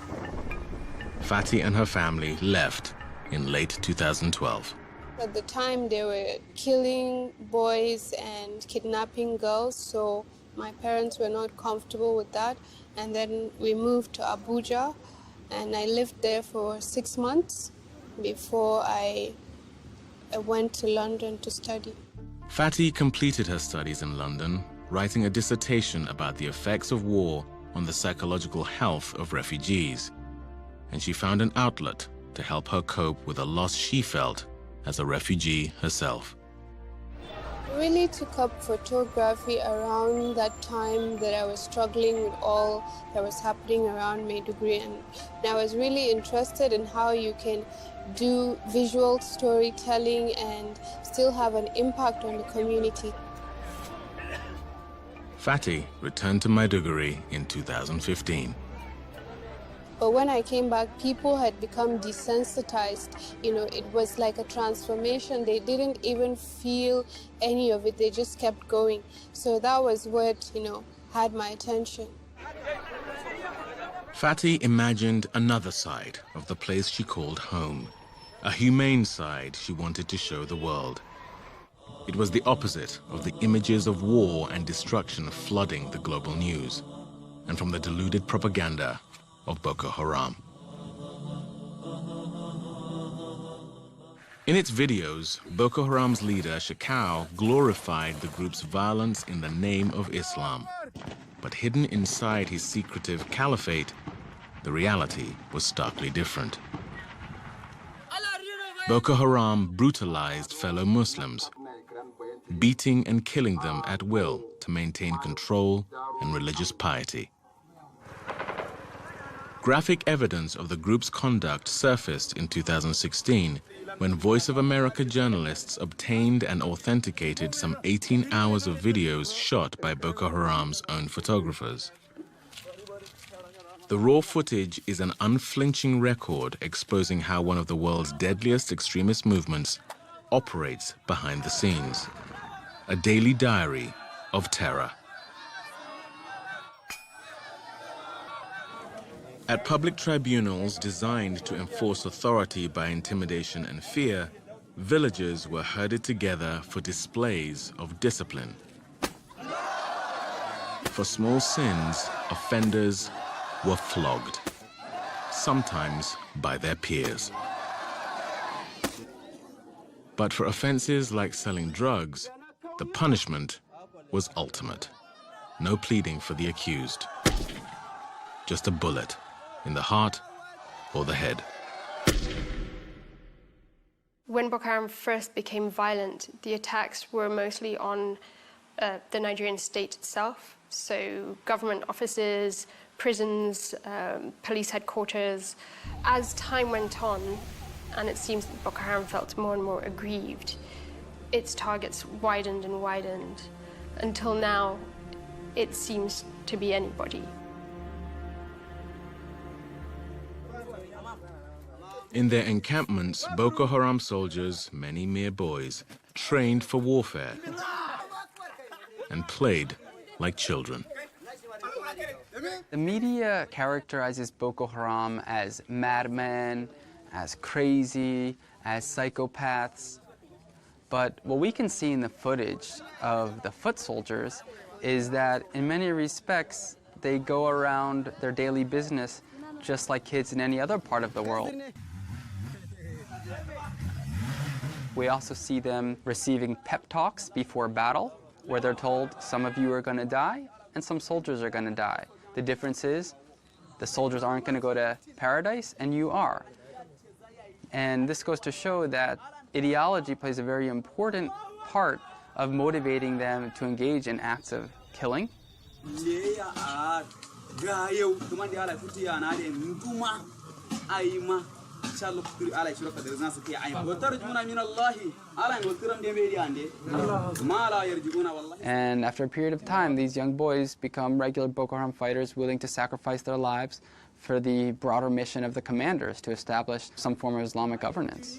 Fati and her family left in late 2012. At the time, they were killing boys and kidnapping girls, so my parents were not comfortable with that. And then we moved to Abuja, and I lived there for 6 months before I went to London to study. Fati completed her studies in London, writing a dissertation about the effects of war on the psychological health of refugees. And she found an outlet to help her cope with the loss she felt as a refugee herself. I really took up photography around that time that I was struggling with all that was happening around Maiduguri, and I was really interested in how you can do visual storytelling and still have an impact on the community. Fati returned to Maiduguri in 2015. But when I came back, people had become desensitized. It was like a transformation. They didn't even feel any of it. They just kept going. So that was what, had my attention. Fati imagined another side of the place she called home, a humane side she wanted to show the world. It was the opposite of the images of war and destruction flooding the global news, and from the deluded propaganda of Boko Haram. In its videos, Boko Haram's leader, Shekau, glorified the group's violence in the name of Islam. But hidden inside his secretive caliphate, the reality was starkly different. Boko Haram brutalized fellow Muslims, beating and killing them at will to maintain control and religious piety. Graphic evidence of the group's conduct surfaced in 2016 when Voice of America journalists obtained and authenticated some 18 hours of videos shot by Boko Haram's own photographers. The raw footage is an unflinching record exposing how one of the world's deadliest extremist movements operates behind the scenes. A daily diary of terror. At public tribunals designed to enforce authority by intimidation and fear, villagers were herded together for displays of discipline. For small sins, offenders were flogged, sometimes by their peers. But for offenses like selling drugs, the punishment was ultimate. No pleading for the accused. Just a bullet in the heart or the head. When Boko Haram first became violent, the attacks were mostly on the Nigerian state itself. So government offices, prisons, police headquarters. As time went on, and it seems that Boko Haram felt more and more aggrieved, its targets widened and widened, until now it seems to be anybody. In their encampments, Boko Haram soldiers, many mere boys, trained for warfare and played like children. The media characterizes Boko Haram as madmen, as crazy, as psychopaths. But what we can see in the footage of the foot soldiers is that in many respects, they go around their daily business just like kids in any other part of the world. We also see them receiving pep talks before battle, where they're told some of you are going to die and some soldiers are going to die. The difference is the soldiers aren't going to go to paradise and you are. And this goes to show that ideology plays a very important part of motivating them to engage in acts of killing. And after a period of time, these young boys become regular Boko Haram fighters willing to sacrifice their lives for the broader mission of the commanders to establish some form of Islamic governance.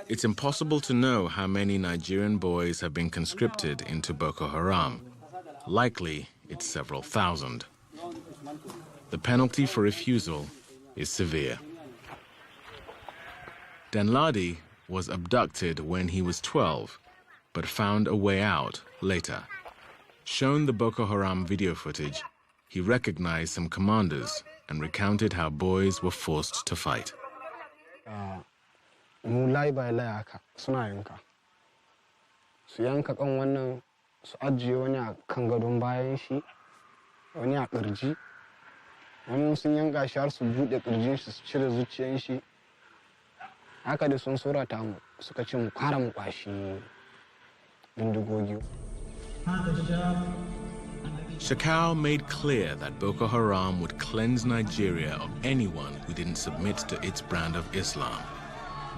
It's impossible to know how many Nigerian boys have been conscripted into Boko Haram. Likely, it's several thousand. The penalty for refusal is severe. Danladi was abducted when he was 12, but found a way out later. Shown the Boko Haram video footage, he recognized some commanders and recounted how boys were forced to fight. Mulai bai layaka suna yanka. Su yanka kan wannan su ajiye wani a kan gadon bayan shi, wani a kirji. Wani sun yanka shi har su bude kirjin shi su cire zuciyan shi. Haka da sun surata mu suka ce mu kara mu kwashi bindigogi. Shekau made clear that Boko Haram would cleanse Nigeria of anyone who didn't submit to its brand of Islam.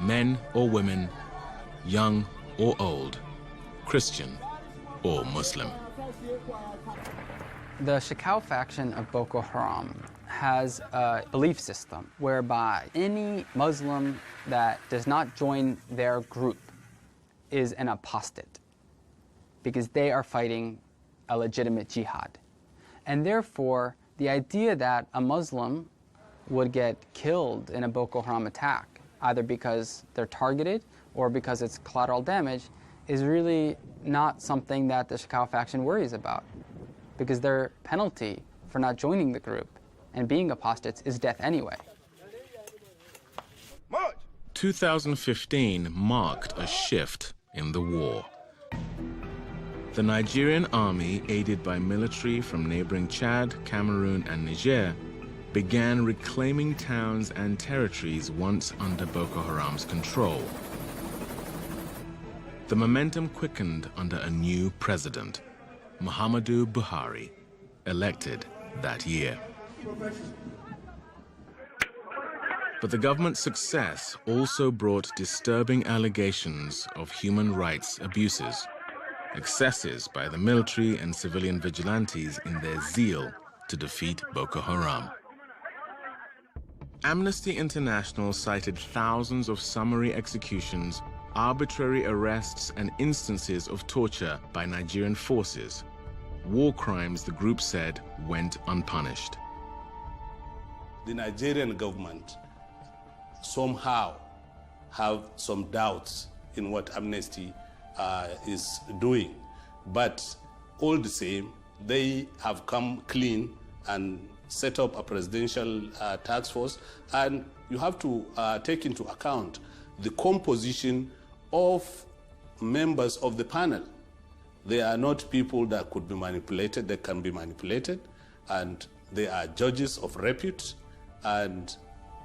Men or women, young or old, Christian or Muslim. The Shekau faction of Boko Haram has a belief system whereby any Muslim that does not join their group is an apostate because they are fighting a legitimate jihad. And therefore, the idea that a Muslim would get killed in a Boko Haram attack, either because they're targeted or because it's collateral damage, is really not something that the Shekau faction worries about, because their penalty for not joining the group and being apostates is death anyway. 2015 marked a shift in the war. The Nigerian army, aided by military from neighboring Chad, Cameroon, and Niger, began reclaiming towns and territories once under Boko Haram's control. The momentum quickened under a new president, Muhammadu Buhari, elected that year. But the government's success also brought disturbing allegations of human rights abuses, excesses by the military and civilian vigilantes in their zeal to defeat Boko Haram. Amnesty International cited thousands of summary executions, arbitrary arrests, and instances of torture by Nigerian forces, war crimes the group said went unpunished. The Nigerian government somehow have some doubts in what Amnesty is doing. But all the same, they have come clean and set up a presidential task force. And you have to take into account the composition of members of the panel. They are not people that could be manipulated, they can be manipulated, and they are judges of repute, and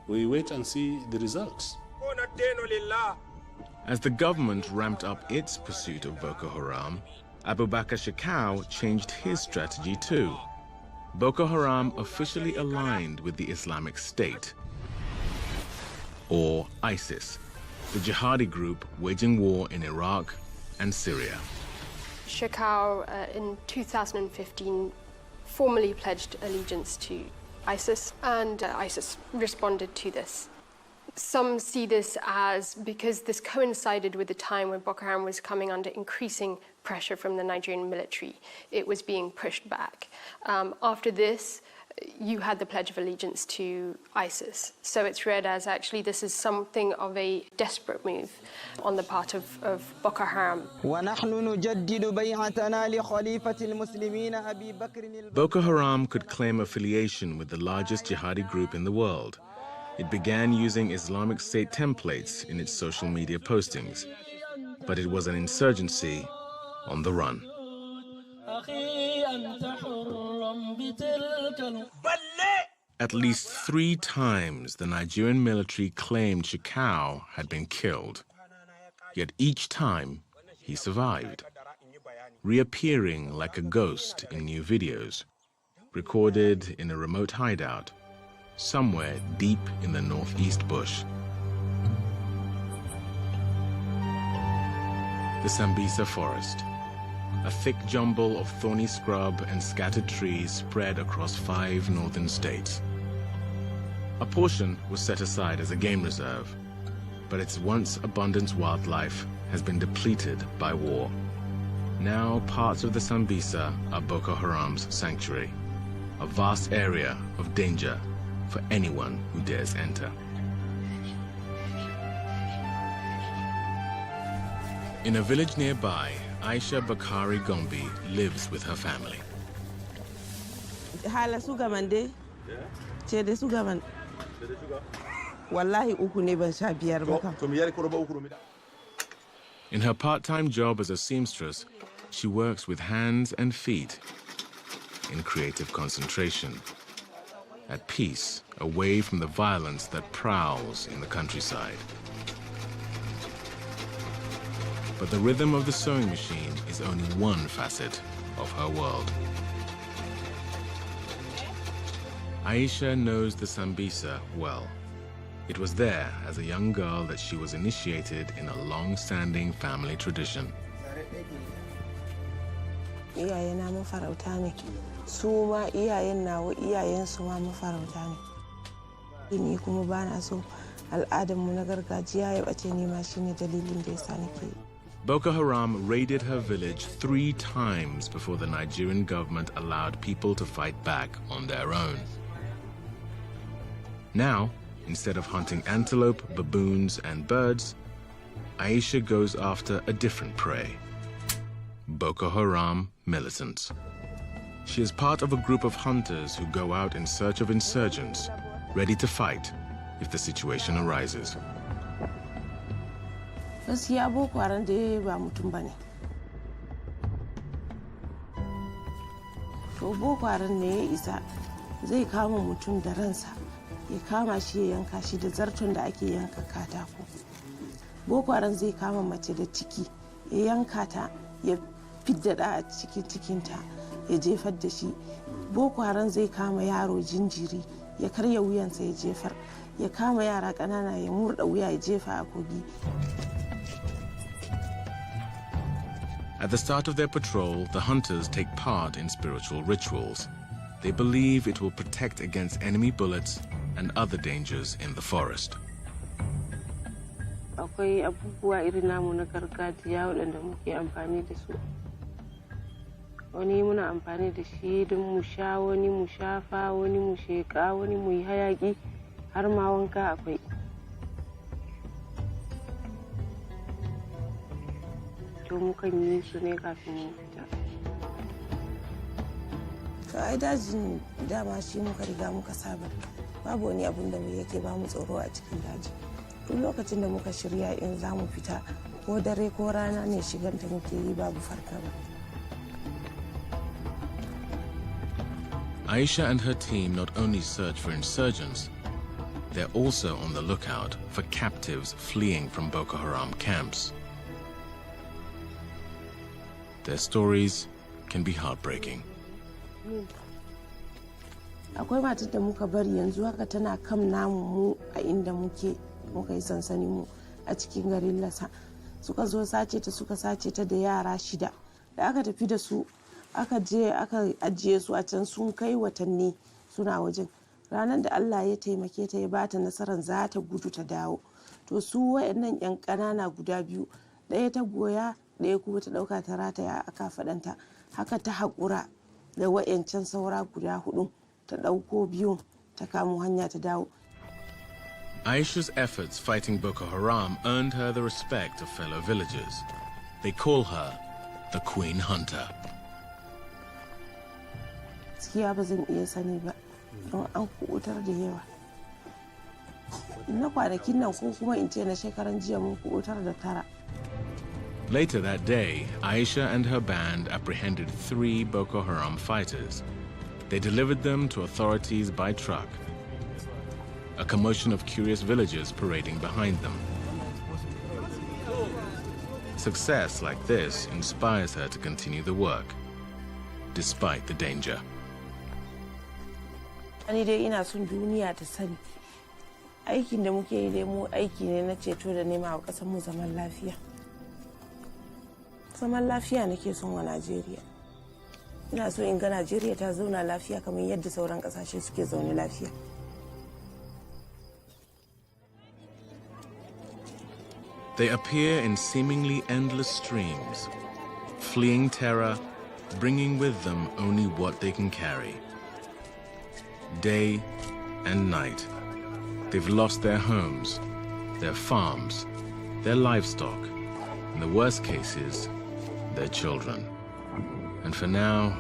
we wait and see the results. As the government ramped up its pursuit of Boko Haram, Abubakar Shekau changed his strategy too. Boko Haram officially aligned with the Islamic State, or ISIS, the jihadi group waging war in Iraq and Syria. Shekau, in 2015, formally pledged allegiance to ISIS, and ISIS responded to this. Some see this as because this coincided with the time when Boko Haram was coming under increasing pressure from the Nigerian military. It was being pushed back. After this, you had the Pledge of Allegiance to ISIS. So it's read as actually this is something of a desperate move on the part of Boko Haram. Boko Haram could claim affiliation with the largest jihadi group in the world. It began using Islamic State templates in its social media postings, but it was an insurgency on the run. At least 3 times the Nigerian military claimed Shekau had been killed, yet each time he survived, reappearing like a ghost in new videos, recorded in a remote hideout somewhere deep in the northeast bush. The Sambisa forest, a thick jumble of thorny scrub and scattered trees spread across 5 northern states. A portion was set aside as a game reserve, but its once abundant wildlife has been depleted by war. Now parts of the Sambisa are Boko Haram's sanctuary, a vast area of danger for anyone who dares enter. In a village nearby, Aisha Bakari Gombi lives with her family. In her part-time job as a seamstress, she works with hands and feet in creative concentration, at peace, away from the violence that prowls in the countryside. But the rhythm of the sewing machine is only one facet of her world. Aisha knows the Sambisa well. It was there as a young girl that she was initiated in a long-standing family tradition. Boko Haram raided her village 3 times before the Nigerian government allowed people to fight back on their own. Now, instead of hunting antelope, baboons, and birds, Aisha goes after a different prey: Boko Haram militants. She is part of a group of hunters who go out in search of insurgents, ready to fight if the situation arises. Boko Haram dai ba mutum bane. To Boko Haram ne ya isa zai kama mutum da ransa, ya kama shi ya yanka shi da zarton da ake yanka katako. Boko Haram zai kama mace da ciki, ya yanka ta, ya fidda da a cikin cikinta, ya jefar da shi. Boko Haram zai kama yaro jinjiri, ya karya wuyansa ya jefar, ya kama yara ƙanana ya murda wuya ya jefa a kogi. At the start of their patrol, the hunters take part in spiritual rituals. They believe it will protect against enemy bullets and other dangers in the forest. Akwai abubuwa irin namu na gargajiya waɗanda muke amfani da su. Wani muna amfani da shi don mu sha, wani mu shafa, wani mu sheka, wani mu yi hayaki, har ma wanka akwai. To mukan yi su ne kafin mu fita. To ai dajin dama shi muka riga muka saba. Babu wani abun da mu yake ba mu tsoro a cikin daji. duk lokacin da muka shirya in za mu fita ko dare ko rana ne shiganta muke yi babu fargaba. Aisha and her team not only search for insurgents, they're also on the lookout for captives fleeing from Boko Haram camps. Their stories can be heartbreaking. Akwai matar da muka bari yanzu haka tana kam namu mu a inda muka yi sansani mu a cikin garin Lasa. Suka zo sace ta suka sace ta da yara 6 da aka tafi da su aka je aka ajiye su a can sun kai watanni suna wajen. Ranar da Allah ya taimake ta ya bata nasarar za ta gudu ta dawo. To su wayannan yan ƙanana guda biyu, ɗaya ta goya ɗaya kuma ta ɗauka ta rataya a kafaɗanta. Haka ta haƙura da wayancan saura guda 4 ta ɗauko biyun ta kamo hanya ta dawo. Aisha's efforts fighting Boko Haram earned her the respect of fellow villagers. They call her the Queen Hunter. Gaskiya ba zan iya sani ba don an kubutar da yawa. Na kwanakin nan ko kuma in ce na shekaran jiya mun kubutar da 9. Later that day, Aisha and her band apprehended 3 Boko Haram fighters. They delivered them to authorities by truck. A commotion of curious villagers parading behind them. Success like this inspires her to continue the work, despite the danger. Ani dai ina son duniya ta sani. Aikin da muke yi dai mu aiki ne na ceto da nema wa ƙasar mu zaman lafiya. Zaman lafiya nake son wa Najeriya. Ina so in ga Najeriya ta zauna lafiya kamar yadda sauran ƙasashe suke zaune lafiya. They appear in seemingly endless streams, fleeing terror, bringing with them only what they can carry. Day and night, they've lost their homes, their farms, their livestock, in the worst cases, their children. And for now,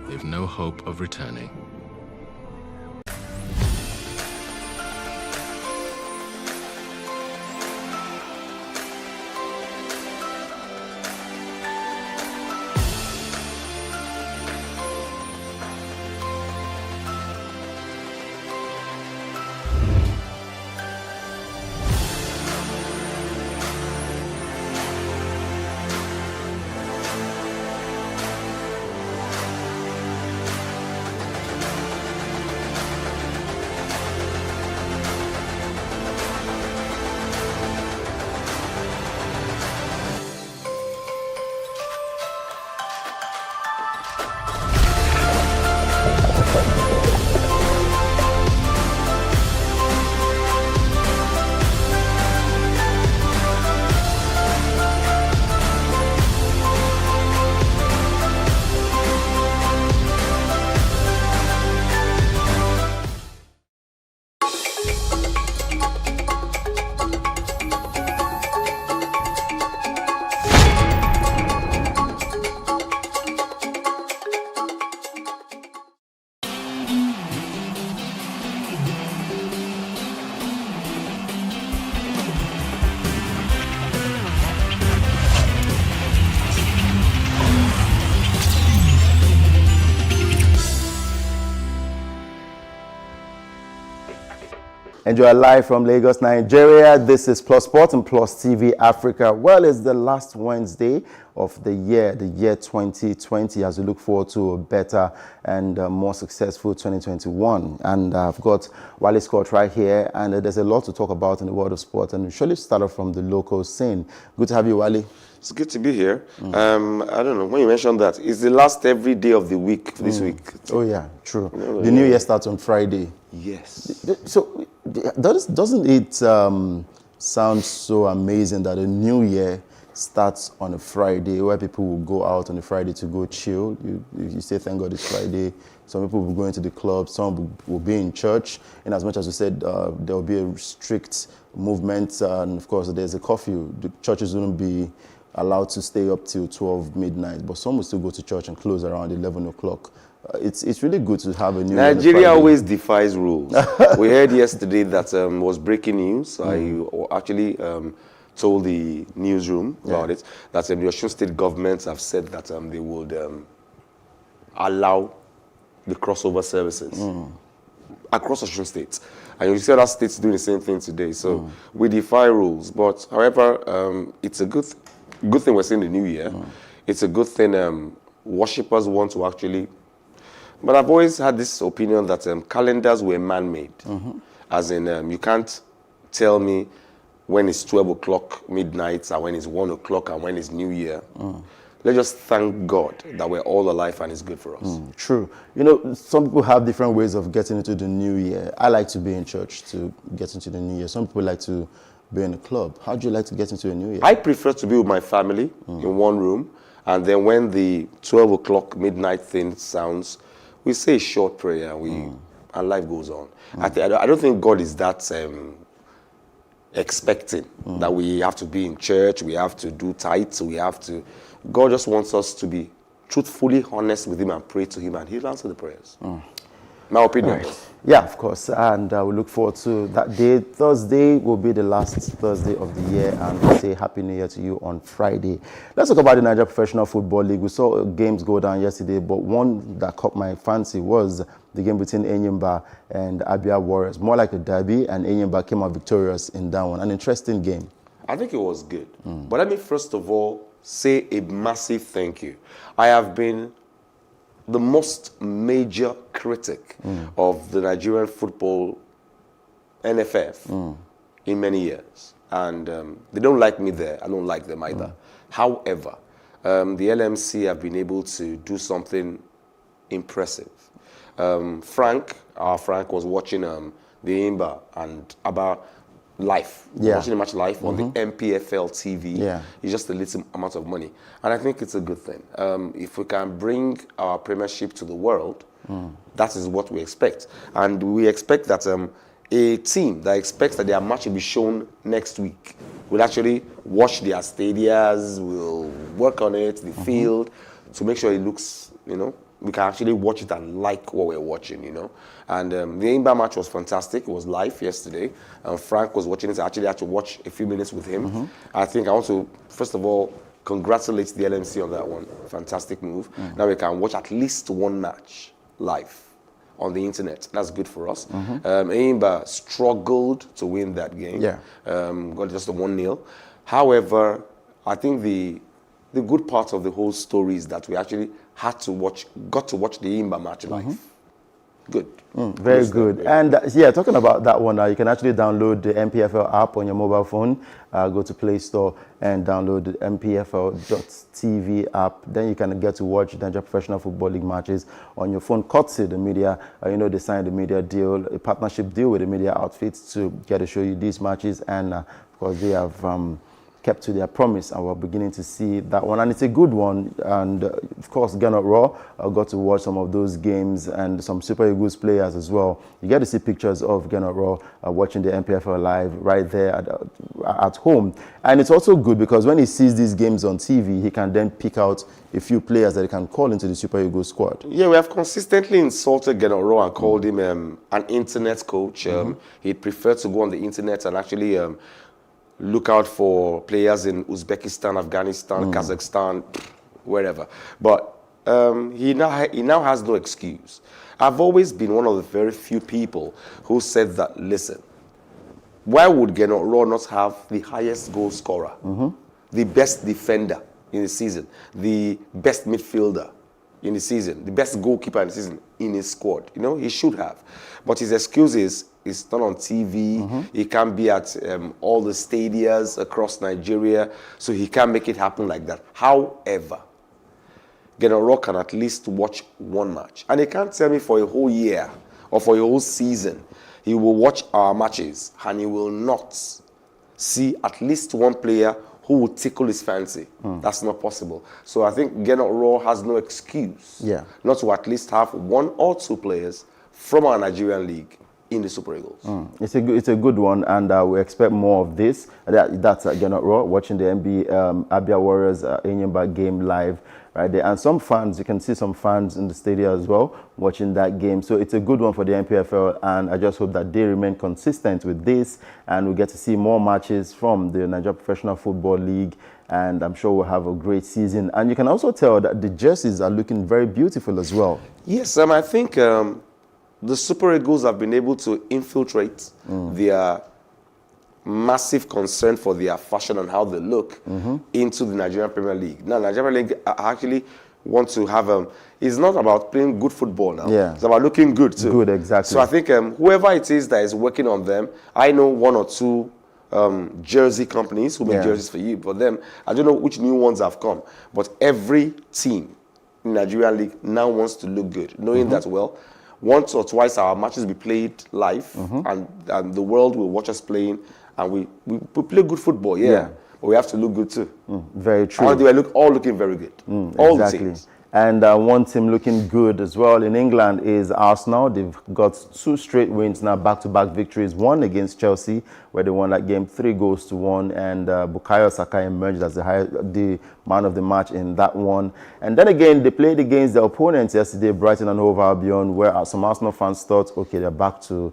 they've no hope of returning. Enjoy live from Lagos, Nigeria. This is Plus Sport and Plus TV Africa. Well, it's the last Wednesday of the year 2020, as we look forward to a better and more successful 2021. And I've got Wale Scott right here, and there's a lot to talk about in the world of sport. And we surely start off from the local scene. Good to have you, Wale. It's good to be here. I don't know, when you mentioned that, it's the last every day of the week this week. Oh, yeah, true. The new year starts on Friday. Yes. So, doesn't it sound so amazing that a new year starts on a Friday, where people will go out on a Friday to go chill? You say, thank God it's Friday. Some people will go into the club, some will be in church. And as much as we said, there will be a strict movement, and of course, there's a curfew. The churches wouldn't be allowed to stay up till 12 midnight, but some will still go to church and close around 11 o'clock. it's really good to have a new Nigeria always defies rules. We heard yesterday that was breaking news. I actually told the newsroom about it, that the Osun State government have said that they would allow the crossover services across Osun State. And you see other states doing the same thing today. So we defy rules. But however, it's a good thing we're seeing the new year. It's a good thing worshippers want to actually... But I've always had this opinion that calendars were man-made. As in, you can't tell me when it's 12 o'clock midnight and when it's 1 o'clock and when it's New Year. Let's just thank God that we're all alive and it's good for us. True. You know, some people have different ways of getting into the new year. I like to be in church to get into the new year. Some people like to be in a club. How do you like to get into a new year? I prefer to be with my family in one room, and then when the 12 o'clock midnight thing sounds, we say a short prayer and life goes on. I don't think God is that expecting that we have to be in church, we have to do tithes, we have to... God just wants us to be truthfully honest with him and pray to him, and he'll answer the prayers. My opinion. Right. Yeah, of course. And we look forward to that day. Thursday will be the last Thursday of the year, and we'll say Happy New Year to you on Friday. Let's talk about the Nigeria Professional Football League. We saw games go down yesterday, but one that caught my fancy was the game between Enyimba and Abia Warriors. More like a derby, and Enyimba came out victorious in that one. An interesting game. I think it was good. But let me first of all say a massive thank you. I have been the most major critic of the Nigerian football NFF in many years. And they don't like me there. I don't like them either. However, the LMC have been able to do something impressive. Frank was watching the Enyimba and Aba live, watching the match live on the MPFL TV. It's just a little amount of money, and I think it's a good thing. If we can bring our Premiership to the world, that is what we expect, and we expect that a team that expects that their match will be shown next week will actually watch their stadiums, will work on it, the field, to make sure it looks, we can actually watch it and like what we're watching, And the Enyimba match was fantastic. It was live yesterday. Frank was watching it. I actually had to watch a few minutes with him. I think I want to, first of all, congratulate the LMC on that one. Fantastic move. Now we can watch at least one match live on the internet. That's good for us. Enyimba struggled to win that game. Got just a 1-0. However, I think the good part of the whole story is that we actually got to watch the Enyimba match live. Good. Very good. And talking about that one, you can actually download the MPFL app on your mobile phone. Go to Play Store and download the MPFL.TV app. Then you can get to watch the Nigeria Professional Football League matches on your phone. Courtesy the media, they signed a media deal, a partnership deal with the media outfits to get to show you these matches. And of course, they have kept to their promise, and we're beginning to see that one, and it's a good one. And of course, Gernot Raw got to watch some of those games, and some Super Eagles players as well. You get to see pictures of Gernot Raw watching the MPFL live right there at home. And it's also good because when he sees these games on TV, he can then pick out a few players that he can call into the Super Eagles squad. Yeah, we have consistently insulted Gernot Raw and called him an internet coach. He'd prefer to go on the internet and actually look out for players in Uzbekistan, Afghanistan, Kazakhstan, wherever. But he now has no excuse. I've always been one of the very few people who said that, listen, why would Gernot Raw not have the highest goal scorer, the best defender in the season, the best midfielder in the season, the best goalkeeper in the season in his squad? He should have. But his excuse is, it's not on TV. He can't be at all the stadiums across Nigeria, so he can't make it happen like that. However, Gernot Raw can at least watch one match. And he can't tell me for a whole year or for a whole season he will watch our matches and he will not see at least one player who will tickle his fancy. That's not possible. So I think Gernot Raw has no excuse not to at least have one or two players from our Nigerian league in the Super Eagles. It's a good one, and we expect more of this. That's Gernot Rohr watching the Abia Warriors Enyimba game live right there. And some fans, you can see some fans in the stadium as well watching that game. So it's a good one for the NPFL, and I just hope that they remain consistent with this, and we get to see more matches from the Nigeria Professional Football League, and I'm sure we'll have a great season. And you can also tell that the jerseys are looking very beautiful as well. Yes, I think the Super Eagles have been able to infiltrate their massive concern for their fashion and how they look into the Nigerian Premier League. Now, Nigerian League actually want to have it's not about playing good football now. Yeah. It's about looking good too. Good, exactly. So I think whoever it is that is working on them, I know one or two jersey companies who make jerseys for you. For them, I don't know which new ones have come, but every team in Nigerian League now wants to look good, knowing that, well, once or twice our matches will be played live, and the world will watch us playing, and we play good football, but we have to look good too. Very true. And they are all looking very good. All the teams. And one team looking good as well in England is Arsenal. They've got 2 straight wins now, back-to-back victories. One against Chelsea, where they won that game 3-1, and Bukayo Saka emerged as the man of the match in that one. And then again, they played against their opponents yesterday, Brighton and Hove Albion, where some Arsenal fans thought, okay, they're back to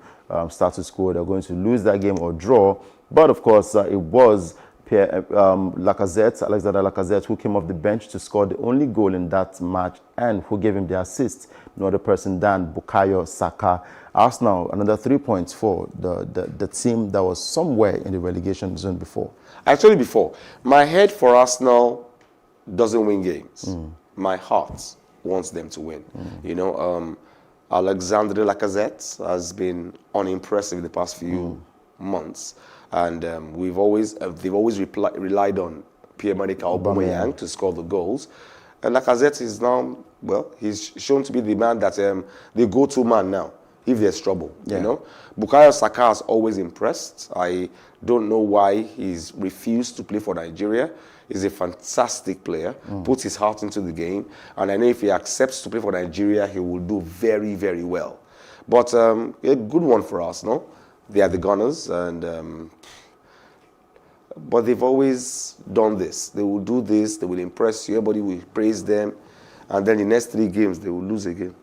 status quo. They're going to lose that game or draw. But of course, it was Alexander Lacazette, who came off the bench to score the only goal in that match, and who gave him the assist, no other person than Bukayo Saka. Arsenal, another 3 points for the team that was somewhere in the relegation zone before. Actually, my head for Arsenal doesn't win games. My heart wants them to win. You know, Alexander Lacazette has been unimpressive in the past few months. And they've always relied on Pierre-Emerick Aubameyang to score the goals. And Lacazette is now, well, he's shown to be the man that the go-to man now if there's trouble. You know, Bukayo Saka has always impressed. I don't know why he's refused to play for Nigeria. He's a fantastic player, puts his heart into the game, and I know if he accepts to play for Nigeria, he will do very, very well. But a good one for us, no? They are the Gunners, and but they've always done this. They will do this, they will impress you, everybody will praise them, and then the next 3 games, they will lose again.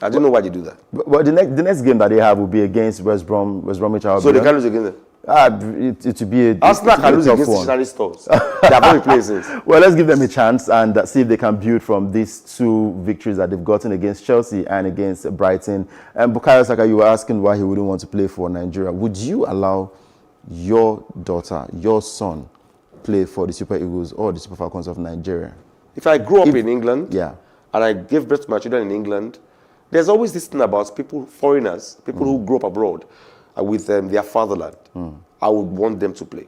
I don't know why they do that. But the next game that they have will be against West Bromwich Albion. So they can lose again then? It will be a Arsenal can lose against stationary stores. They have only places. Well, let's give them a chance and see if they can build from these 2 victories that they've gotten against Chelsea and against Brighton. And Bukayo Saka, you were asking why he wouldn't want to play for Nigeria. Would you allow your daughter, your son, play for the Super Eagles or the Super Falcons of Nigeria? If I grew up in England, and I gave birth to my children in England, there's always this thing about people, foreigners, people who grew up abroad with their fatherland. I would want them to play.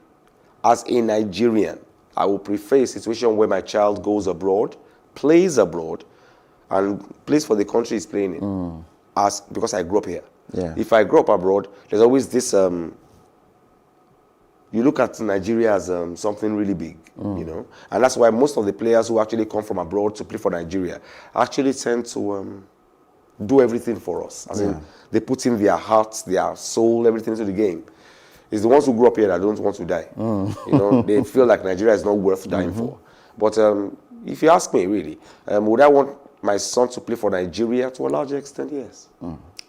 As a Nigerian, I would prefer a situation where my child goes abroad, plays abroad, and plays for the country he's playing in, because I grew up here. If I grew up abroad, there's always this, you look at Nigeria as something really big, you know, and that's why most of the players who actually come from abroad to play for Nigeria actually tend to do everything for us. As in, they put in their hearts, their soul, everything into the game. It's the ones who grew up here that don't want to die. You know, they feel like Nigeria is not worth dying for. But if you ask me, really, would I want my son to play for Nigeria to a large extent? Yes.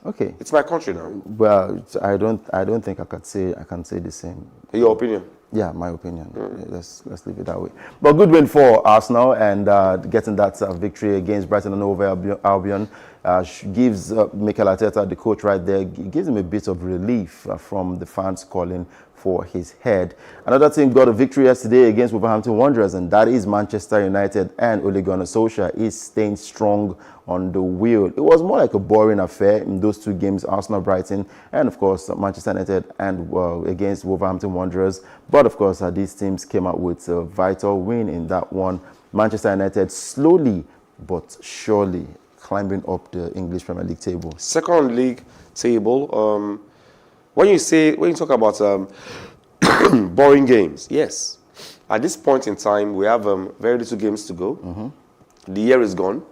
Okay. It's my country now. Well, I don't think I can say the same. Your opinion? Yeah, my opinion. Let's leave it that way. But good win for Arsenal, and getting that victory against Brighton and Hove Albion gives Mikel Arteta, the coach right there, gives him a bit of relief from the fans calling for his head. Another team got a victory yesterday against Wolverhampton Wanderers, and that is Manchester United, and Ole Gunnar Solskjaer is staying strong on the wheel. It was more like a boring affair in those 2 games, Arsenal, Brighton, and of course Manchester United and against Wolverhampton Wanderers. But of course these teams came out with a vital win in that one. Manchester United slowly but surely climbing up the English Premier League table. Second league table. When you talk about boring games, yes. At this point in time, we have very little games to go. The year is gone.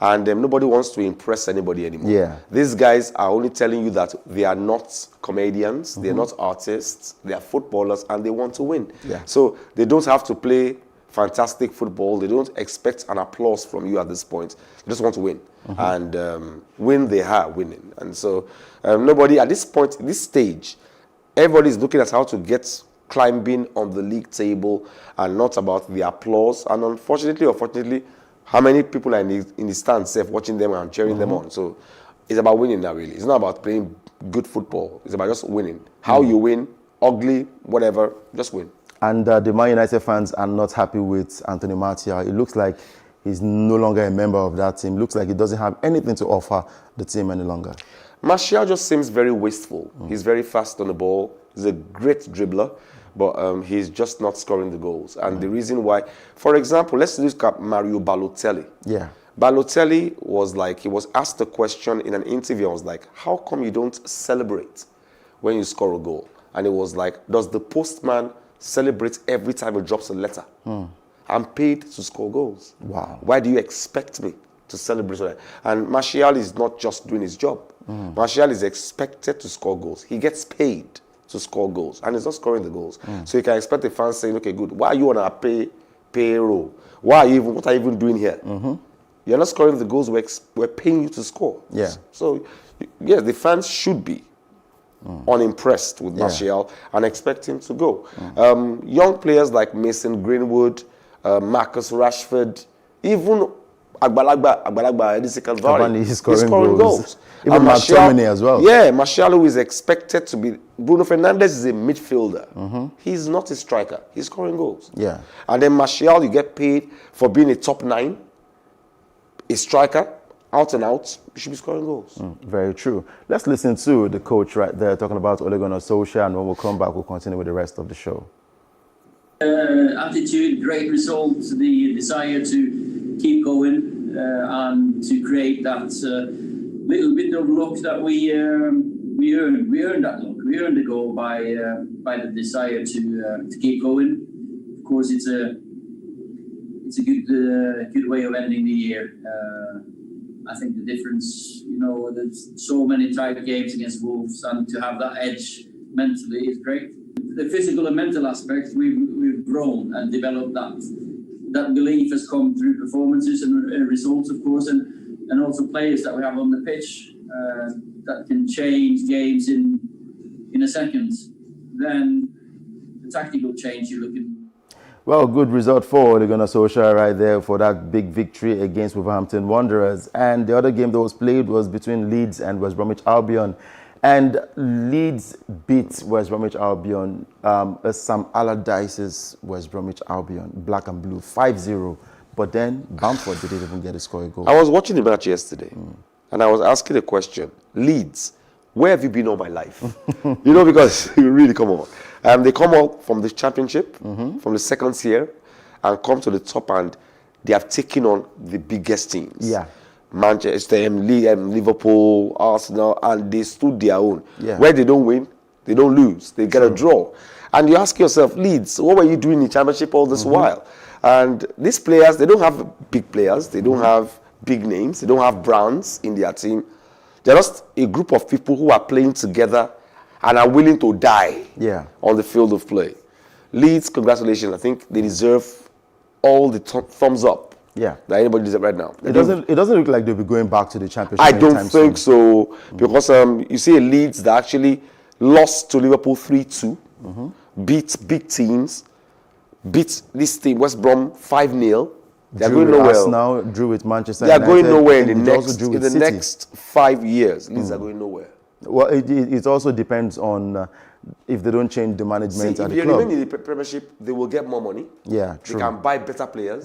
And nobody wants to impress anybody anymore. Yeah. These guys are only telling you that they are not comedians, they're not artists, they are footballers, and they want to win. Yeah. So they don't have to play fantastic football. They don't expect an applause from you at this point. They just want to win. And win, they are winning. And so nobody, at this point, this stage, everybody is looking at how to get climbing on the league table and not about the applause. And unfortunately or fortunately, how many people are in the stands watching them and cheering them on. So it's about winning now, really. It's not about playing good football. It's about just winning. How you win, ugly, whatever, just win. And the Man United fans are not happy with Anthony Martial. It looks like he's no longer a member of that team. It looks like he doesn't have anything to offer the team any longer. Martial just seems very wasteful. He's very fast on the ball. He's a great dribbler, but he's just not scoring the goals. And the reason why, for example, let's look at Mario Balotelli. Yeah. Balotelli was like, he was asked a question in an interview. I was like, how come you don't celebrate when you score a goal? And it was like, does the postman celebrate every time he drops a letter? I'm paid to score goals. Wow. Why do you expect me to celebrate that? And Martial is not just doing his job. Martial is expected to score goals. He gets paid to score goals, and he's not scoring the goals. So you can expect the fans saying, okay, good, why are you on our payroll? What are you even doing here? You're not scoring the goals we're paying you to score. Yeah. So, yes, the fans should be unimpressed with Martial and expect him to go. Young players like Mason Greenwood, Marcus Rashford, even Agbalagba, Edison Cavani, he's scoring goals. Even Martial, McTominay as well. Yeah, Martial, who is expected to be... Bruno Fernandes is a midfielder. He's not a striker. He's scoring goals. Yeah. And then Martial, you get paid for being a top 9, a striker, out and out, you should be scoring goals. Very true. Let's listen to the coach right there talking about Ole Gunnar Solskjaer, and when we'll come back, we'll continue with the rest of the show. Attitude, great results, the desire to keep going and to create that little bit of luck that we earned. We earned that luck. We earned the goal by the desire to keep going. Of course, it's a good way of ending the year. I think the difference, there's so many tight games against Wolves, and to have that edge mentally is great. The physical and mental aspects, we've grown and developed that belief has come through performances and results, of course, and also players that we have on the pitch that can change games in a second. Then the tactical change you're looking. Well, good result for Ole Gunnar Solskjaer right there for that big victory against Wolverhampton Wanderers. And the other game that was played was between Leeds and West Bromwich Albion. And Leeds beat West Bromwich Albion, Sam Allardyce's West Bromwich Albion, black and blue, 5-0. But then Bamford didn't even get a score goal. I was watching the match yesterday, and I was asking a question. Leeds, where have you been all my life? Because you really come on. They come out from the championship, from the second tier, and come to the top, and they have taken on the biggest teams. Yeah. Manchester, Liverpool, Arsenal, and they stood their own. Yeah. Where they don't win, they don't lose. They get a draw. And you ask yourself, Leeds, what were you doing in the championship all this while? And these players, they don't have big players. They don't have big names. They don't have brands in their team. They're just a group of people who are playing together and are willing to die on the field of play. Leeds, congratulations. I think they deserve all the thumbs up that anybody deserves right now. It doesn't look like they'll be going back to the championship. I don't think so, because you see a Leeds that actually lost to Liverpool 3-2, beat big teams, beat this team, West Brom 5-0. They're going nowhere. Arsenal drew with Manchester United. They're going nowhere in the next 5 years. Leeds are going nowhere. Well, it also depends on if they don't change the management at the club. If they remain in the Premiership, they will get more money. Yeah, true. They can buy better players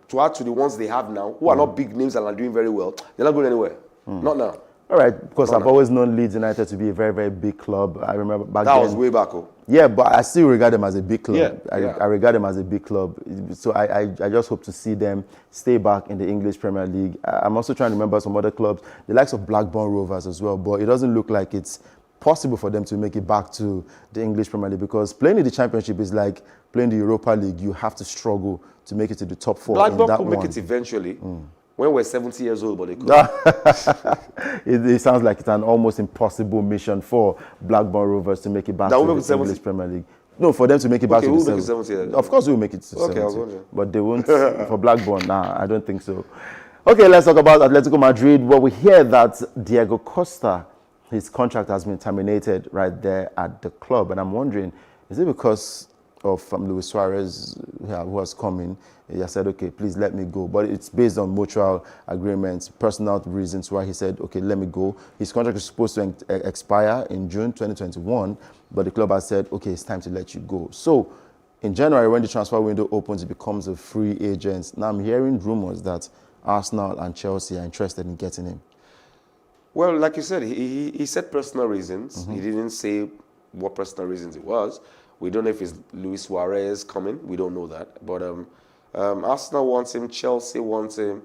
to add to the ones they have now, who are not big names and are doing very well. They're not going anywhere. Not now. All right, because I've always known Leeds United to be a very, very big club. I remember back then. That was way back. Yeah, but I still regard them as a big club. Yeah, I regard them as a big club. So I just hope to see them stay back in the English Premier League. I'm also trying to remember some other clubs, the likes of Blackburn Rovers as well, but it doesn't look like it's possible for them to make it back to the English Premier League, because playing in the Championship is like playing the Europa League. You have to struggle to make it to the top four. Blackburn could make it eventually, When we're 70 years old, but they could. It sounds like it's an almost impossible mission for Blackburn Rovers to make it back That to will the make it 70? English Premier League. No, for them to make it back Okay, to we'll the make it 70. 70, yeah. Of course we'll make it to Okay, I was 70. wondering. But they won't for Blackburn. Nah, I don't think so. Okay, let's talk about Atletico Madrid. Well, we hear that Diego Costa, his contract has been terminated right there at the club. And I'm wondering, is it because of Luis Suarez, who has come in? He has said, okay, please let me go. But it's based on mutual agreements, personal reasons why he said, okay, let me go. His contract is supposed to expire in June 2021, but the club has said, okay, it's time to let you go. So in January, when the transfer window opens, he becomes a free agent. Now I'm hearing rumors that Arsenal and Chelsea are interested in getting him. Well, like you said, he said personal reasons. He didn't say what personal reasons it was. We don't know if it's Luis Suarez coming. We don't know that. But Arsenal wants him. Chelsea wants him.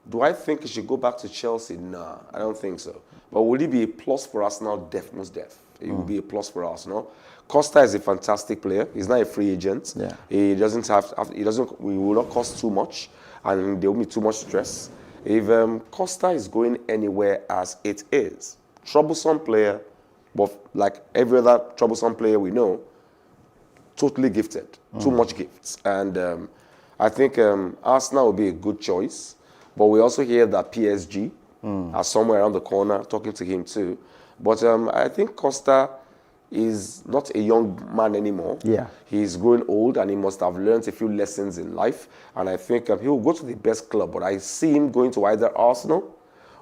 Do I think he should go back to Chelsea? Nah, I don't think so. But will he be a plus for Arsenal? Most def. It will be a plus for Arsenal. Costa is a fantastic player. He's not a free agent. Yeah. He doesn't have. He doesn't. We will not cost too much, and there will be too much stress. If Costa is going anywhere as it is, troublesome player, but like every other troublesome player we know, totally gifted, too much gifts. And I think Arsenal will be a good choice. But we also hear that PSG are somewhere around the corner talking to him too. But I think Costa is not a young man anymore. Yeah. He's growing old and he must have learned a few lessons in life. And I think he will go to the best club. But I see him going to either Arsenal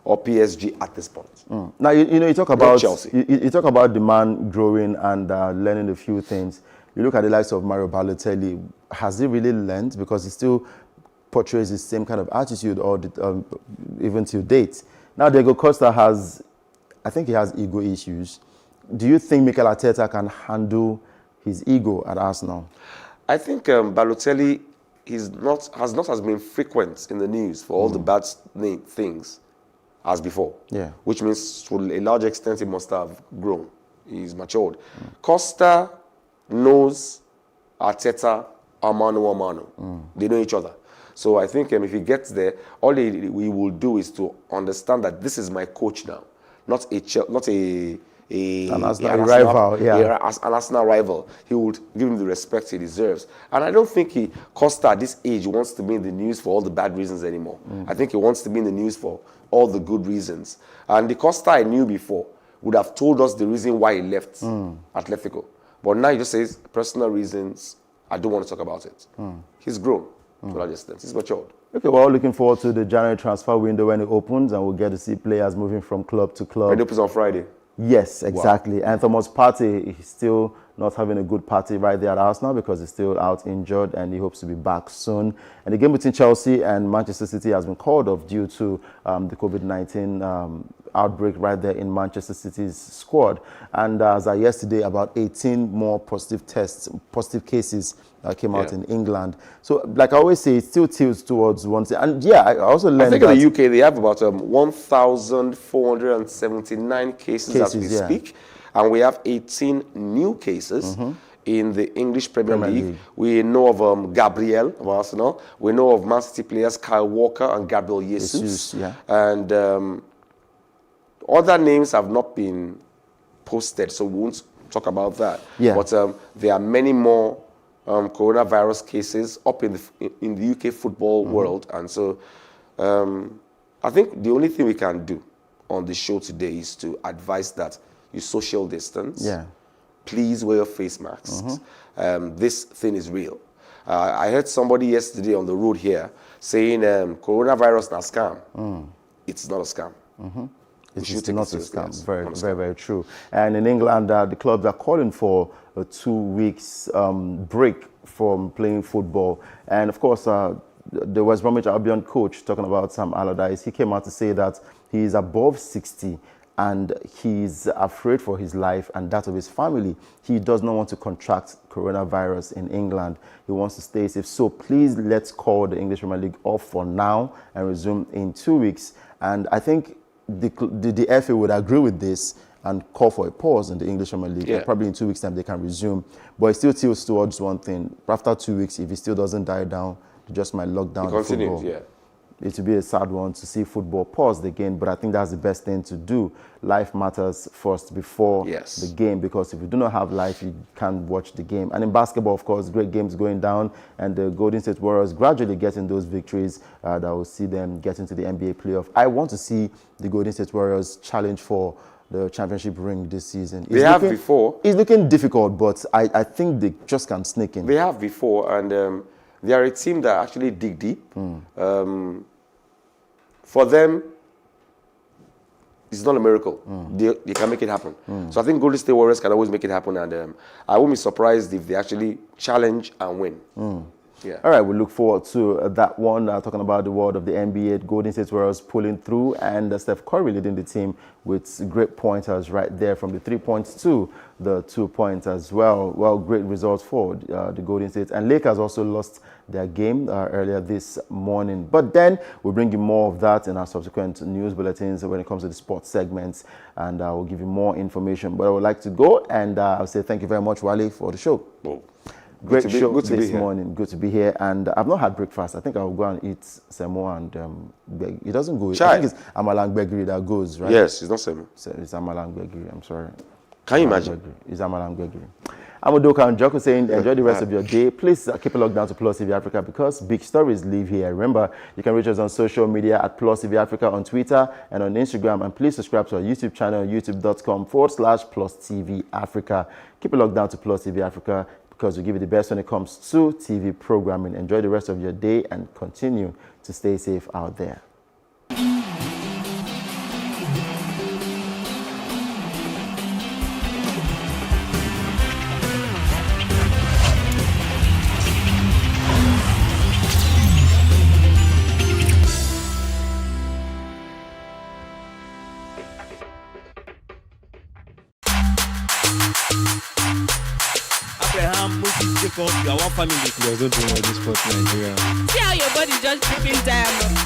or PSG at this point. Now, you talk about Chelsea. You talk about the man growing and learning a few things. You look at the likes of Mario Balotelli. Has he really learned? Because he still portrays the same kind of attitude, or even till date. Now, Diego Costa I think he has ego issues. Do you think Mikel Arteta can handle his ego at Arsenal? I think Balotelli has not been frequent in the news for all the bad things as before. Yeah. Which means to a large extent he must have grown. He's matured. Costa knows Arteta, Amano. They know each other. So I think if he gets there, all we will do is to understand that this is my coach now, not an Arsenal rival. He would give him the respect he deserves. And I don't think Costa at this age wants to be in the news for all the bad reasons anymore. I think he wants to be in the news for all the good reasons. And the Costa I knew before would have told us the reason why he left Atletico. But now he just says, personal reasons, I don't want to talk about it. He's grown to a large extent. He's matured. Okay, we're all looking forward to the January transfer window when it opens, and we'll get to see players moving from club to club. It opens on Friday. Yes, exactly. Wow. And Thomas Partey, he's still not having a good party right there at Arsenal because he's still out injured and he hopes to be back soon. And the game between Chelsea and Manchester City has been called off due to the COVID-19 outbreak right there in Manchester City's squad. And as of yesterday, about 18 more positive cases came out in England. So, like I always say, it still tilts towards one thing. And yeah, I also learned that in the UK, they have about 1,479 cases as we speak. And we have 18 new cases in the English Premier League. We know of Gabriel of Arsenal. We know of Man City players Kyle Walker and Gabriel Jesus. And other names have not been posted, so we won't talk about that. But there are many more coronavirus cases up in the UK football world. And so I think the only thing we can do on the show today is to advise that you social distance. Please wear your face masks. This thing is real. I heard somebody yesterday on the road here saying coronavirus is a scam. It's not a scam. It's not a scam. Very, very true. And in England, the clubs are calling for a 2 weeks break from playing football. And of course, the West Bromwich Albion coach, talking about Sam Allardyce, he came out to say that he is above 60 and he's afraid for his life and that of his family. He does not want to contract coronavirus in England. He wants to stay safe. So please, let's call the English Premier League off for now and resume in 2 weeks. And I think the FA would agree with this and call for a pause in the English Premier League. And probably in 2 weeks' time they can resume. But it still tilts towards one thing. After 2 weeks, if it still doesn't die down, they just might lock down the football. it would be a sad one to see football paused again, but I think that's the best thing to do. Life matters first before the game, because if you do not have life, you can't watch the game. And in basketball, of course, great games going down, and the Golden State Warriors gradually getting those victories that will see them get into the NBA playoff. I want to see the Golden State Warriors challenge for the championship ring this season. They have before. It's looking difficult, but I think they just can sneak in. They have before, and they are a team that actually dig deep. For them, it's not a miracle. They can make it happen. So I think Golden State Warriors can always make it happen, and I won't be surprised if they actually challenge and win. Yeah. All right, we look forward to that one. Talking about the world of the NBA, Golden State Warriors pulling through, and Steph Curry leading the team with great pointers right there from the 3 points to the 2 points as well. Well, great results for the Golden State. And Lakers also lost their game earlier this morning. But then we'll bring you more of that in our subsequent news bulletins when it comes to the sports segments, and we'll give you more information. But I would like to go, and I'll say thank you very much, Wale, for the show. Great show this morning. Good to be here. And I've not had breakfast. I think I'll go and eat semo and it doesn't go. Chai. I think it's Amalang Begri that goes, right? Yes, it's not semo. It's Amalang Begri. I'm sorry. Can you imagine? It's Amalang Begri. I'm Udoka and Joko saying enjoy the rest of your day. Please keep it locked down to Plus TV Africa, because big stories live here. Remember, you can reach us on social media at Plus TV Africa on Twitter and on Instagram. And please subscribe to our YouTube channel, youtube.com/Plus TV Africa. Keep it locked down to Plus TV Africa, because we give you the best when it comes to TV programming. Enjoy the rest of your day and continue to stay safe out there. You are one family. There's no doing all this sport in Nigeria. See how your body just dripping diamond.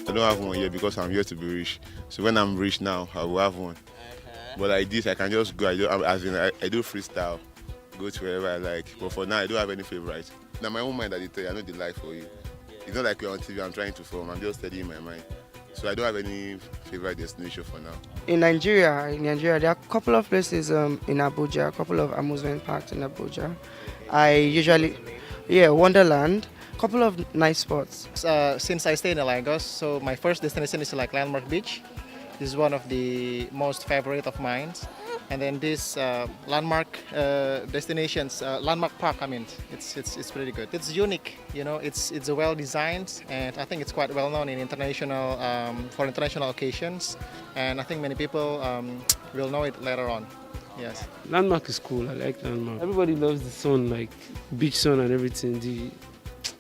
I don't have one yet because I'm yet to be rich. So when I'm rich now, I will have one. But like this, I can just go. I do freestyle, go to wherever I like. But for now, I don't have any favorite. Now my own mind, I tell you, I know the life for you. It's not like you're on TV. I'm trying to film. I'm just studying my mind. So I don't have any favorite destination for now. In Nigeria, there are a couple of places in Abuja, a couple of amusement parks in Abuja. I usually, Wonderland, a couple of nice spots. Since I stay in Lagos, so my first destination is like Landmark Beach. This is one of the most favorite of mine. And then this landmark destinations, landmark park. I mean, it's pretty good. It's unique, you know. It's well designed, and I think it's quite well known in international for international occasions. And I think many people will know it later on. Yes. Landmark is cool. I like Landmark. Everybody loves the sun, like beach sun and everything. The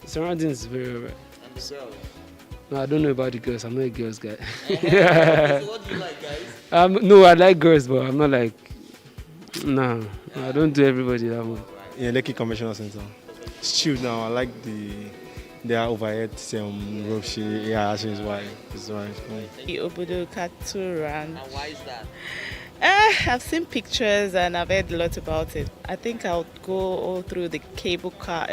surroundings is very alright. And the girls? No, I don't know about the girls. I'm not a girls guy. So what do you like, guys? No, I like girls, but I'm not like, no, I don't do everybody that way. Yeah, Lekki Conventional Center. It's chilled now. I like their overhead rope shit. Yeah, that's why. It's why it's cool. Obodo Katuran. And why is that? I've seen pictures and I've heard a lot about it. I think I'll go all through the cable car,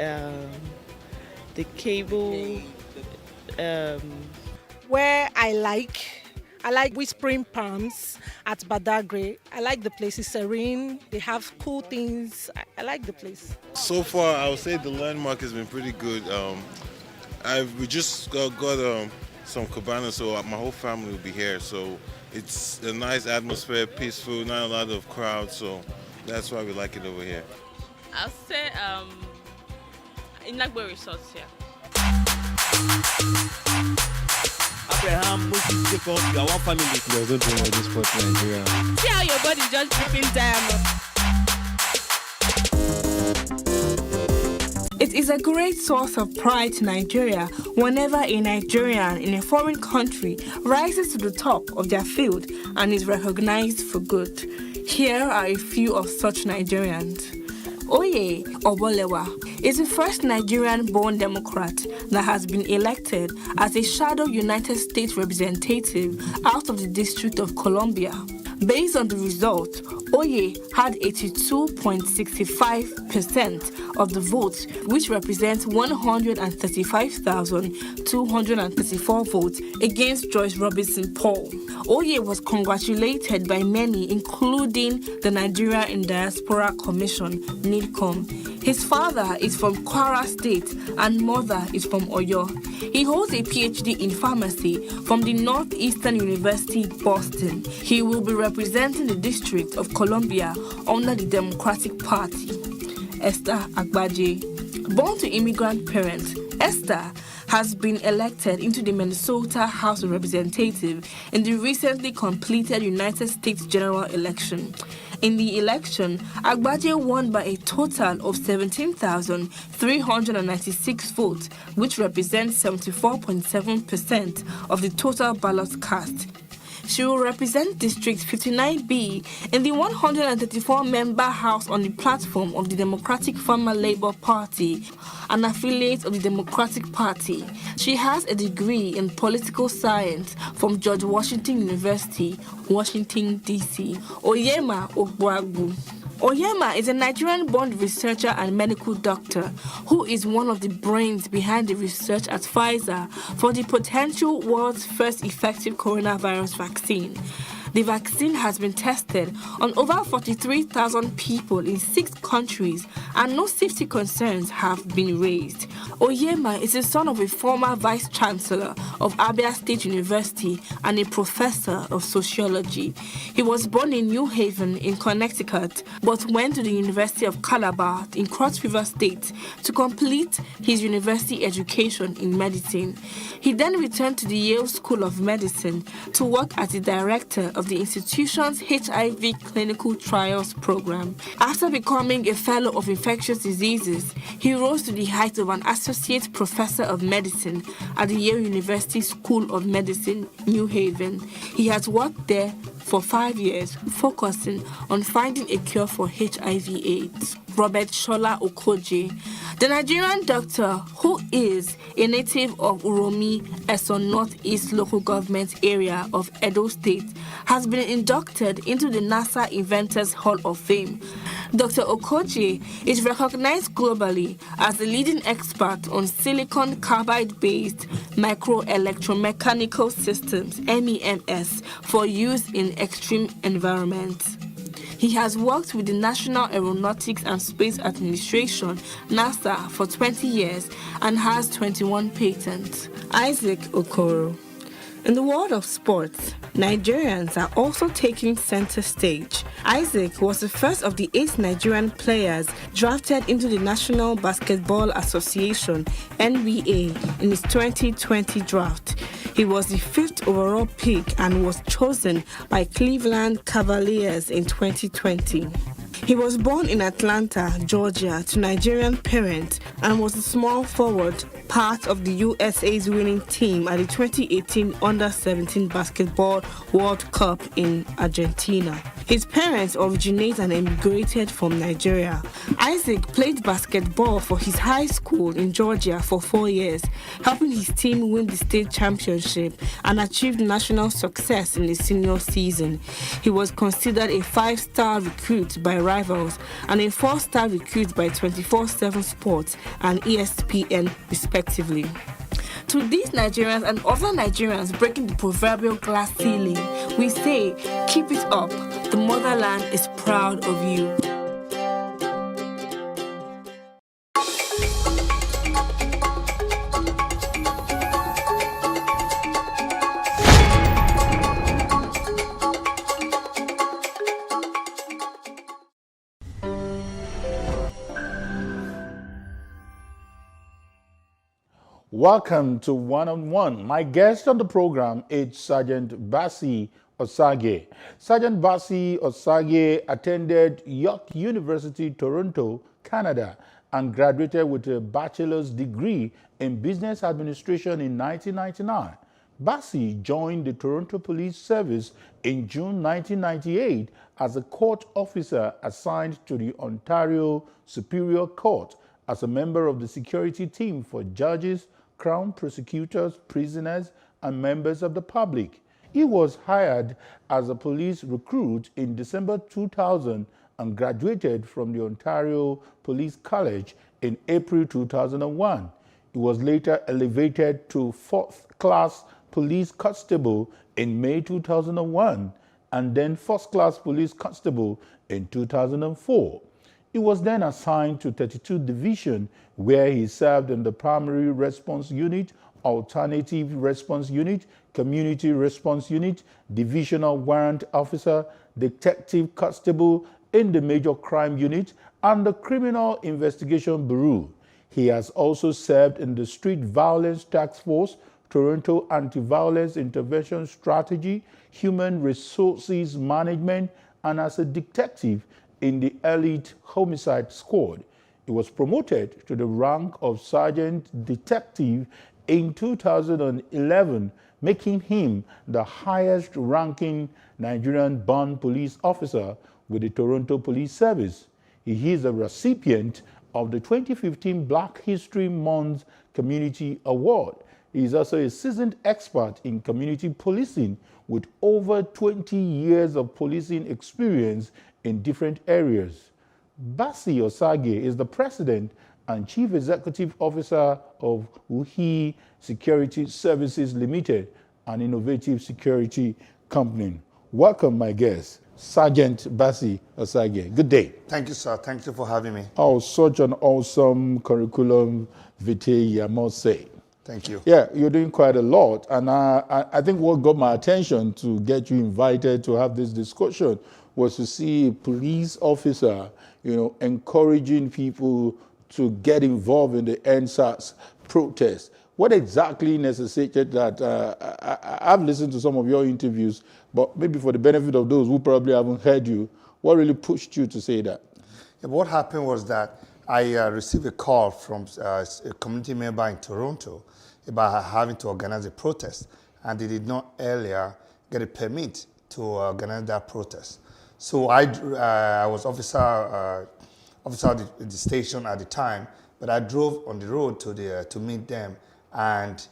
Where I like Whispering Palms at Badagry. I like the place. It's serene. They have cool things. I like the place. So far, I would say the landmark has been pretty good. We just got some cabanas, so my whole family will be here. So it's a nice atmosphere, peaceful, not a lot of crowds. So that's why we like it over here. I'll say in Nagbo Resorts here. Abraham, Moses, Jacob, you are one family. There's no doing all this sport in Nigeria. See how your body just dripping diamond. It is a great source of pride to Nigeria whenever a Nigerian in a foreign country rises to the top of their field and is recognized for good. Here are a few of such Nigerians. Oye Obolewa is the first Nigerian-born Democrat that has been elected as a shadow United States representative out of the District of Columbia. Based on the result, Oye had 82.65% of the votes, which represents 135,234 votes against Joyce Robinson Paul. Oye was congratulated by many, including the Nigeria in Diaspora Commission, NIDCOM. His father is from Kwara State and mother is from Oyo. He holds a PhD in pharmacy from the Northeastern University, Boston. He will be representing the District of Columbia under the Democratic Party. Esther Agbaje. Born to immigrant parents, Esther has been elected into the Minnesota House of Representatives in the recently completed United States general election. In the election, Agbaje won by a total of 17,396 votes, which represents 74.7% of the total ballots cast. She will represent District 59B in the 134-member House on the platform of the Democratic Farmer Labor Party, an affiliate of the Democratic Party. She has a degree in political science from George Washington University, Washington, D.C. Oyema Ogbuagbu. Oyema is a Nigerian-born researcher and medical doctor who is one of the brains behind the research at Pfizer for the potential world's first effective coronavirus vaccine. The vaccine has been tested on over 43,000 people in 6 countries and no safety concerns have been raised. Oyema is the son of a former vice chancellor of Abia State University and a professor of sociology. He was born in New Haven in Connecticut but went to the University of Calabar in Cross River State to complete his university education in medicine. He then returned to the Yale School of Medicine to work as the director of the institution's HIV clinical trials program. After becoming a fellow of infectious diseases, he rose to the height of an associate professor of medicine at the Yale University School of Medicine, New Haven. He has worked there for 5 years, focusing on finding a cure for HIV/AIDS. Robert Shola Okoje, the Nigerian doctor who is a native of Uromi, Eson Northeast local government area of Edo State, has been inducted into the NASA Inventors Hall of Fame. Dr. Okoje is recognized globally as a leading expert on silicon carbide-based microelectromechanical systems, MEMS, for use in extreme environments. He has worked with the National Aeronautics and Space Administration, NASA, for 20 years and has 21 patents. Isaac Okoro. In the world of sports, Nigerians are also taking center stage. Isaac was the first of the 8 Nigerian players drafted into the National Basketball Association, NBA, in his 2020 draft. He was the 5th overall pick and was chosen by Cleveland Cavaliers in 2020. He was born in Atlanta, Georgia, to Nigerian parents and was a small forward, part of the USA's winning team at the 2018 Under-17 Basketball World Cup in Argentina. His parents originated and immigrated from Nigeria. Isaac played basketball for his high school in Georgia for 4 years, helping his team win the state championship and achieve national success in his senior season. He was considered a 5-star recruit by Rivals and a 4-star recruit by 24/7 Sports and ESPN, respectively. To these Nigerians and other Nigerians breaking the proverbial glass ceiling, we say, keep it up. The motherland is proud of you. Welcome to One on One. My guest on the program is Sergeant Bassey Osagie. Sergeant Bassey Osagie attended York University, Toronto, Canada, and graduated with a bachelor's degree in business administration in 1999. Bassey joined the Toronto Police Service in June 1998 as a court officer assigned to the Ontario Superior Court as a member of the security team for judges, Crown prosecutors, prisoners, and members of the public. He was hired as a police recruit in December 2000 and graduated from the Ontario Police College in April 2001. He was later elevated to 4th class police constable in May 2001 and then 1st class police constable in 2004. He was then assigned to 32 Division, where he served in the Primary Response Unit, Alternative Response Unit, Community Response Unit, Divisional Warrant Officer, Detective Constable in the Major Crime Unit, and the Criminal Investigation Bureau. He has also served in the Street Violence Task Force, Toronto Anti-Violence Intervention Strategy, Human Resources Management, and as a detective in the Elite Homicide Squad. He was promoted to the rank of Sergeant Detective in 2011, making him the highest-ranking Nigerian-born police officer with the Toronto Police Service. He is a recipient of the 2015 Black History Month Community Award. He is also a seasoned expert in community policing with over 20 years of policing experience in different areas. Bassey Osagie is the president and chief executive officer of Uhi Security Services Limited, an innovative security company. Welcome, my guest, Sergeant Bassey Osagie. Good day. Thank you, sir. Thank you for having me. Oh, such an awesome curriculum vitae, I must say. Thank you. Yeah, you're doing quite a lot. And I think what got my attention to get you invited to have this discussion was to see a police officer, encouraging people to get involved in the NSAS protest. What exactly necessitated that? I've listened to some of your interviews, but maybe for the benefit of those who probably haven't heard you, what really pushed you to say that? Yeah, what happened was that I received a call from a community member in Toronto about having to organize a protest, and they did not earlier get a permit to organize that protest. So I was officer at the station at the time, but I drove on the road to meet them and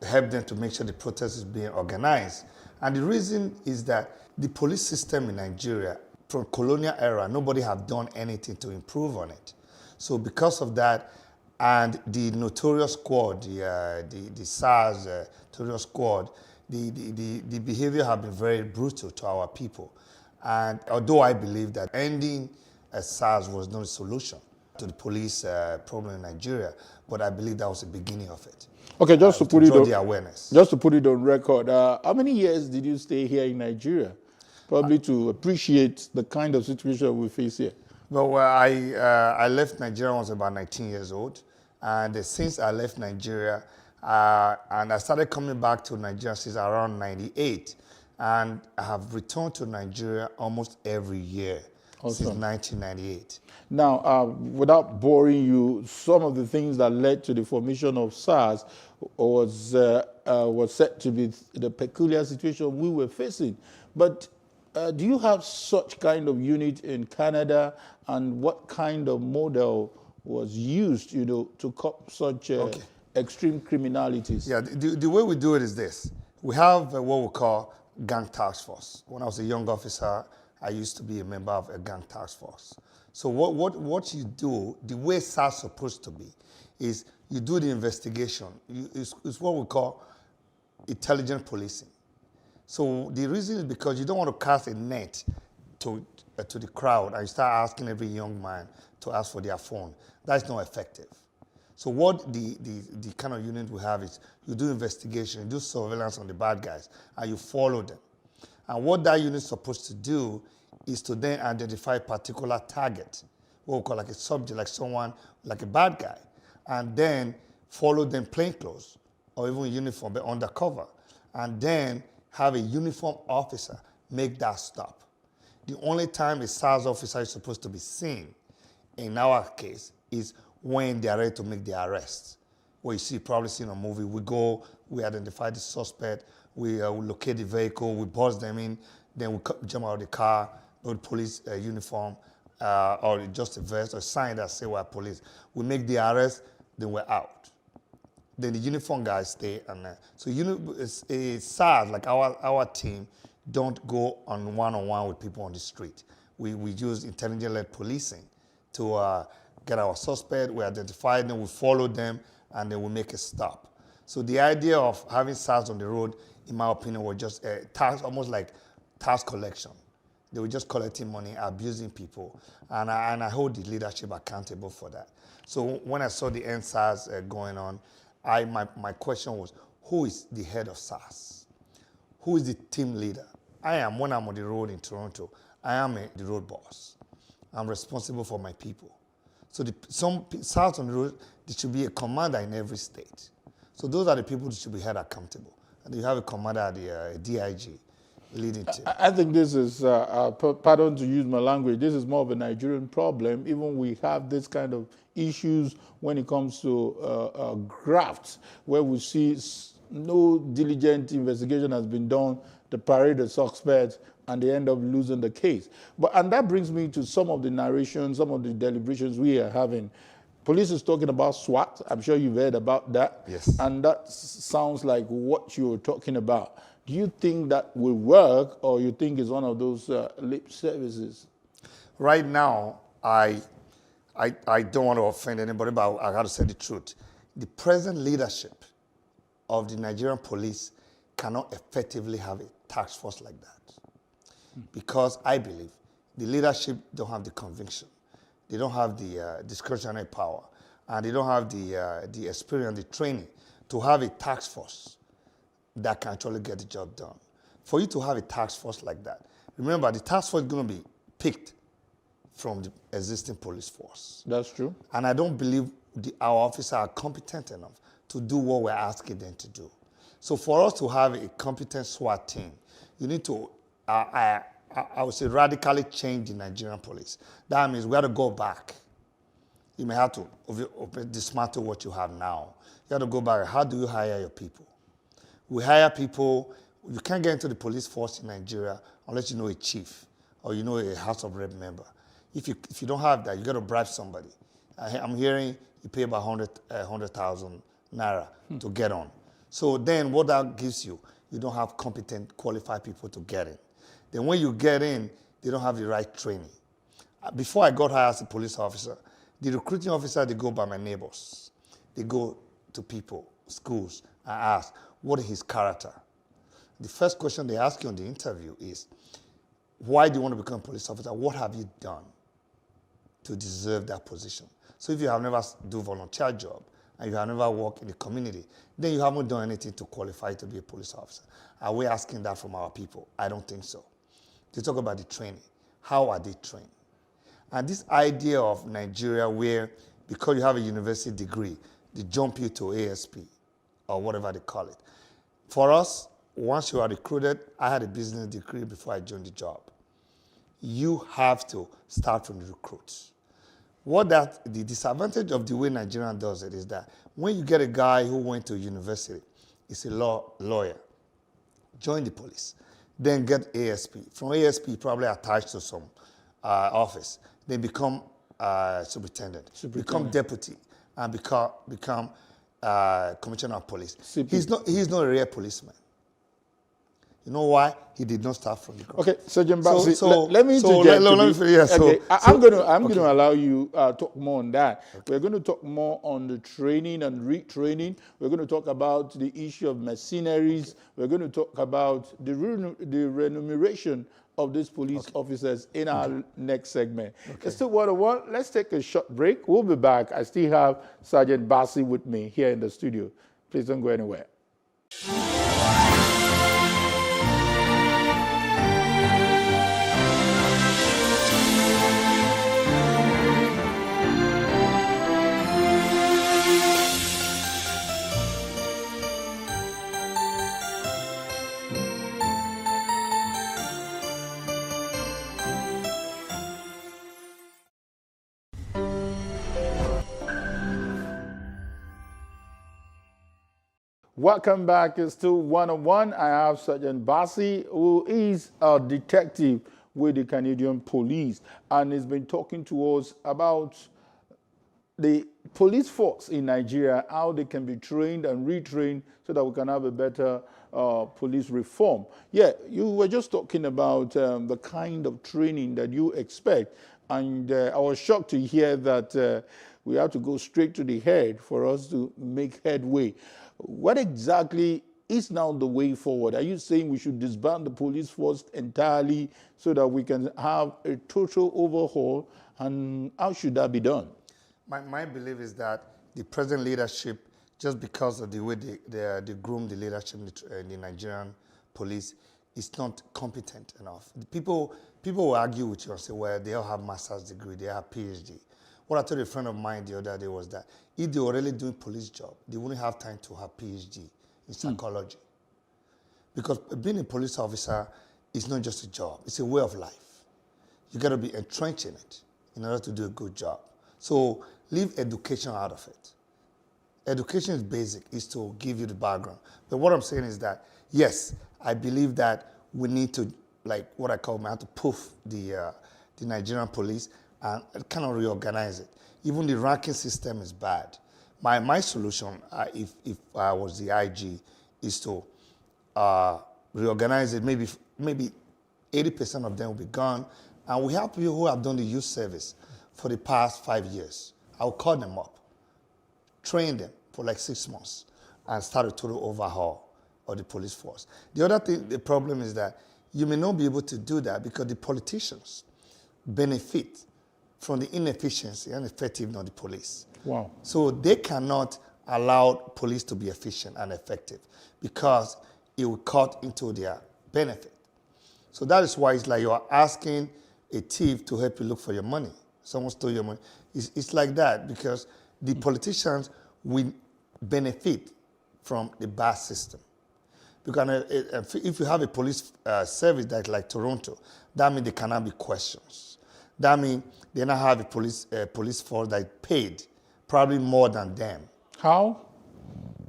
help them to make sure the protest is being organized. And the reason is that the police system in Nigeria, from colonial era, nobody have done anything to improve on it. So because of that, and the notorious squad, the SARS notorious squad, the behavior have been very brutal to our people. And although I believe that ending SARS was not a solution to the police problem in Nigeria, but I believe that was the beginning of it. Okay, just to put it on the awareness. Just to put it on record, how many years did you stay here in Nigeria? Probably to appreciate the kind of situation we face here. Well, I left Nigeria when I was about 19 years old. And since I left Nigeria, and I started coming back to Nigeria since around 98. And I have returned to Nigeria almost every year since 1998. Now, without boring you, some of the things that led to the formation of SARS was said to be the peculiar situation we were facing. But do you have such kind of unit in Canada, and what kind of model was used, to cope such extreme criminalities? Yeah, the way we do it is this. We have what we call gang task force. When I was a young officer, I used to be a member of a gang task force. So what you do, the way SARS is supposed to be, is you do the investigation. It's what we call intelligent policing. So the reason is because you don't want to cast a net to the crowd and you start asking every young man to ask for their phone. That's not effective. So what the kind of unit we have is you do investigation, you do surveillance on the bad guys, and you follow them. And what that unit is supposed to do is to then identify a particular target, what we call like a subject, like someone, like a bad guy, and then follow them plainclothes or even uniform, but undercover, and then have a uniform officer make that stop. The only time a SARS officer is supposed to be seen, in our case, is when they are ready to make the arrest. What you see, probably seen in a movie, we go, we identify the suspect, we locate the vehicle, we buzz them in, then we jump out of the car, with police uniform, or just a vest or sign that say we're police. We make the arrest, then we're out. then the uniform guys stay. And so it's sad, like our team don't go on one-on-one with people on the street. We use intelligence-led policing to get our suspect, we identify them, we follow them, and then we make a stop. So the idea of having SARS on the road, in my opinion, was just a tax, almost like tax collection. They were just collecting money, abusing people, and I hold the leadership accountable for that. So when I saw the end SARS going on, my question was, who is the head of SARS? Who is the team leader? When I'm on the road in Toronto, I am the road boss. I'm responsible for my people. So SARS on the road, there should be a commander in every state. So those are the people that should be held accountable. And you have a commander at the DIG leading team. I think this is, pardon to use my language, this is more of a Nigerian problem. Even we have this kind of issues when it comes to grafts, where we see no diligent investigation has been done to parade the suspects, and they end up losing the case. And that brings me to some of the narrations, some of the deliberations we are having. Police is talking about SWAT. I'm sure you've heard about that. Yes. And that sounds like what you're talking about. Do you think that will work, or you think it's one of those lip services? Right now, I don't want to offend anybody, but I got to say the truth. The present leadership of the Nigerian police cannot effectively have a task force like that. Because I believe the leadership don't have the conviction. They don't have the discretionary power, and they don't have the experience, the training to have a task force that can actually get the job done. For you to have a task force like that, remember the task force is going to be picked from the existing police force. That's true. And I don't believe our officers are competent enough to do what we're asking them to do. So for us to have a competent SWAT team, you need to, I would say, radically change the Nigerian police. That means we have to go back. You may have to dismantle what you have now. You have to go back. How do you hire your people? We hire people. You can't get into the police force in Nigeria unless you know a chief or you know a House of Rep member. If you don't have that, you got to bribe somebody. I'm hearing you pay about 100,000 naira to get on. So then what that gives you, you don't have competent, qualified people to get in. Then when you get in, they don't have the right training. Before I got hired as a police officer, the recruiting officer, they go by my neighbors. They go to people, schools, and ask, what is his character? The first question they ask you on the interview is, why do you want to become a police officer? What have you done to deserve that position? So if you have never done a volunteer job, and you have never worked in the community, then you haven't done anything to qualify to be a police officer. Are we asking that from our people? I don't think so. They talk about the training. How are they trained? And this idea of Nigeria where, because you have a university degree, they jump you to ASP or whatever they call it. For us, once you are recruited, I had a business degree before I joined the job. You have to start from the recruits. The disadvantage of the way Nigeria does it is that when you get a guy who went to university, he's a lawyer, join the police, then get ASP. From ASP, probably attached to some office, then become superintendent, become deputy, and become commissioner of police. He's not a real policeman. You know why? He did not start from the ground. Okay, Sergeant Bassi, let me interject. I'm going to allow you talk more on that. Okay. We're going to talk more on the training and retraining. We're going to talk about the issue of mercenaries. We're going to talk about the remuneration of these police officers in our next segment. Okay. It's still 101. Let's take a short break. We'll be back. I still have Sergeant Bassi with me here in the studio. Please don't go anywhere. Welcome back. It's still 101. I have Sergeant Bassi, who is a detective with the Canadian Police, and he's been talking to us about the police force in Nigeria, how they can be trained and retrained so that we can have a better police reform. Yeah, you were just talking about the kind of training that you expect, and I was shocked to hear that we have to go straight to the head for us to make headway. What exactly is now the way forward? Are you saying we should disband the police force entirely so that we can have a total overhaul, and how should that be done? My belief is that the present leadership, just because of the way they groom the leadership in the Nigerian police, is not competent enough. People will argue with you and say, well, they all have master's degree, they have PhD. What I told a friend of mine the other day was that if they were really doing police job, they wouldn't have time to have PhD in psychology. Because being a police officer is not just a job, it's a way of life. You got to be entrenched in it in order to do a good job. So leave education out of it. Education is basic, is to give you the background. But what I'm saying is that, yes, I believe that we need to, like what I call, we have to poof the Nigerian police and kind of reorganize it. Even the ranking system is bad. My solution, if I was the IG, is to reorganize it. Maybe 80% of them will be gone. And we have people who have done the youth service for the past 5 years. I'll call them up, train them for like 6 months, and start a total overhaul of the police force. The other thing, the problem is that you may not be able to do that because the politicians benefit from the inefficiency and effectiveness of the police. Wow. So they cannot allow police to be efficient and effective because it will cut into their benefit. So that is why it's like you are asking a thief to help you look for your money. Someone stole your money. It's like that because the politicians will benefit from the bad system. Because if you have a police service that's like Toronto, that means there cannot be questions. That means they now have a police force that is paid probably more than them. How?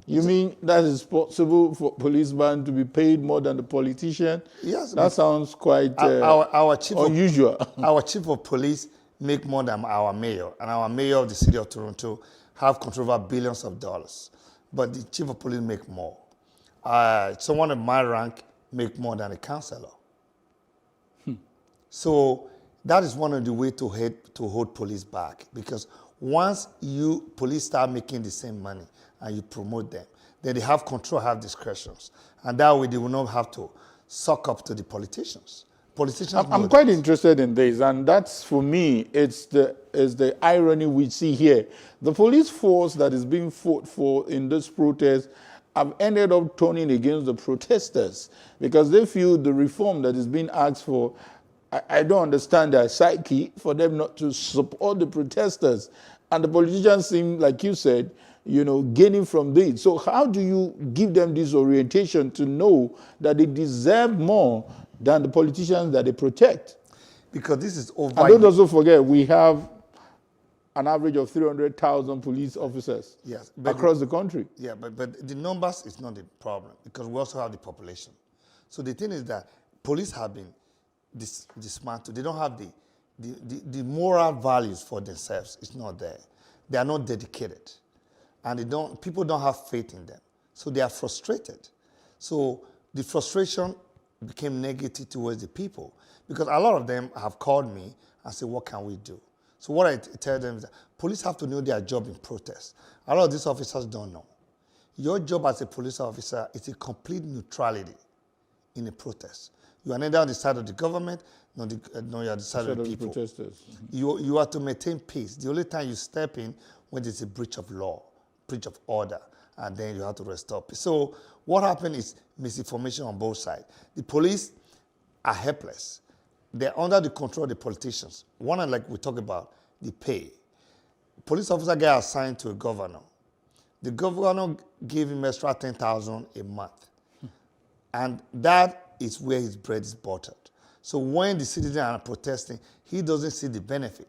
You mean that it's possible for policemen to be paid more than the politician? Yes. That sounds quite unusual. Our chief of police make more than our mayor, and our mayor of the city of Toronto have control over billions of dollars. But the chief of police make more. Someone of my rank make more than a councillor. So that is one of the ways to hold police back, because once police start making the same money and you promote them, then they have control, have discretions. And that way they will not have to suck up to the politicians. I'm quite interested in this, and that's, for me, it's the irony we see here. The police force that is being fought for in this protest have ended up turning against the protesters because they feel the reform that is being asked for, I don't understand their psyche for them not to support the protesters. And the politicians seem, like you said, gaining from this. So how do you give them this orientation to know that they deserve more than the politicians that they protect? Because this is over. And don't also forget, we have an average of 300,000 police officers across the country. Yeah, but the numbers is not the problem because we also have the population. So the thing is that police have been dismantled. They don't have the moral values for themselves. It's not there. They are not dedicated. And people don't have faith in them. So they are frustrated. So the frustration became negative towards the people because a lot of them have called me and said, what can we do? So what I tell them is that police have to know their job in protest. A lot of these officers don't know. Your job as a police officer is a complete neutrality in a protest. You are neither on the side of the government, nor you are the side of the people. Protesters. You are to maintain peace. The only time you step in when there's a breach of law, breach of order, and then you have to restore peace. So what happened is misinformation on both sides. The police are helpless. They're under the control of the politicians. One, like we talk about, the pay. Police officer get assigned to a governor. The governor gave him extra 10,000 a month. And that is where his bread is buttered. So when the citizens are protesting, he doesn't see the benefit.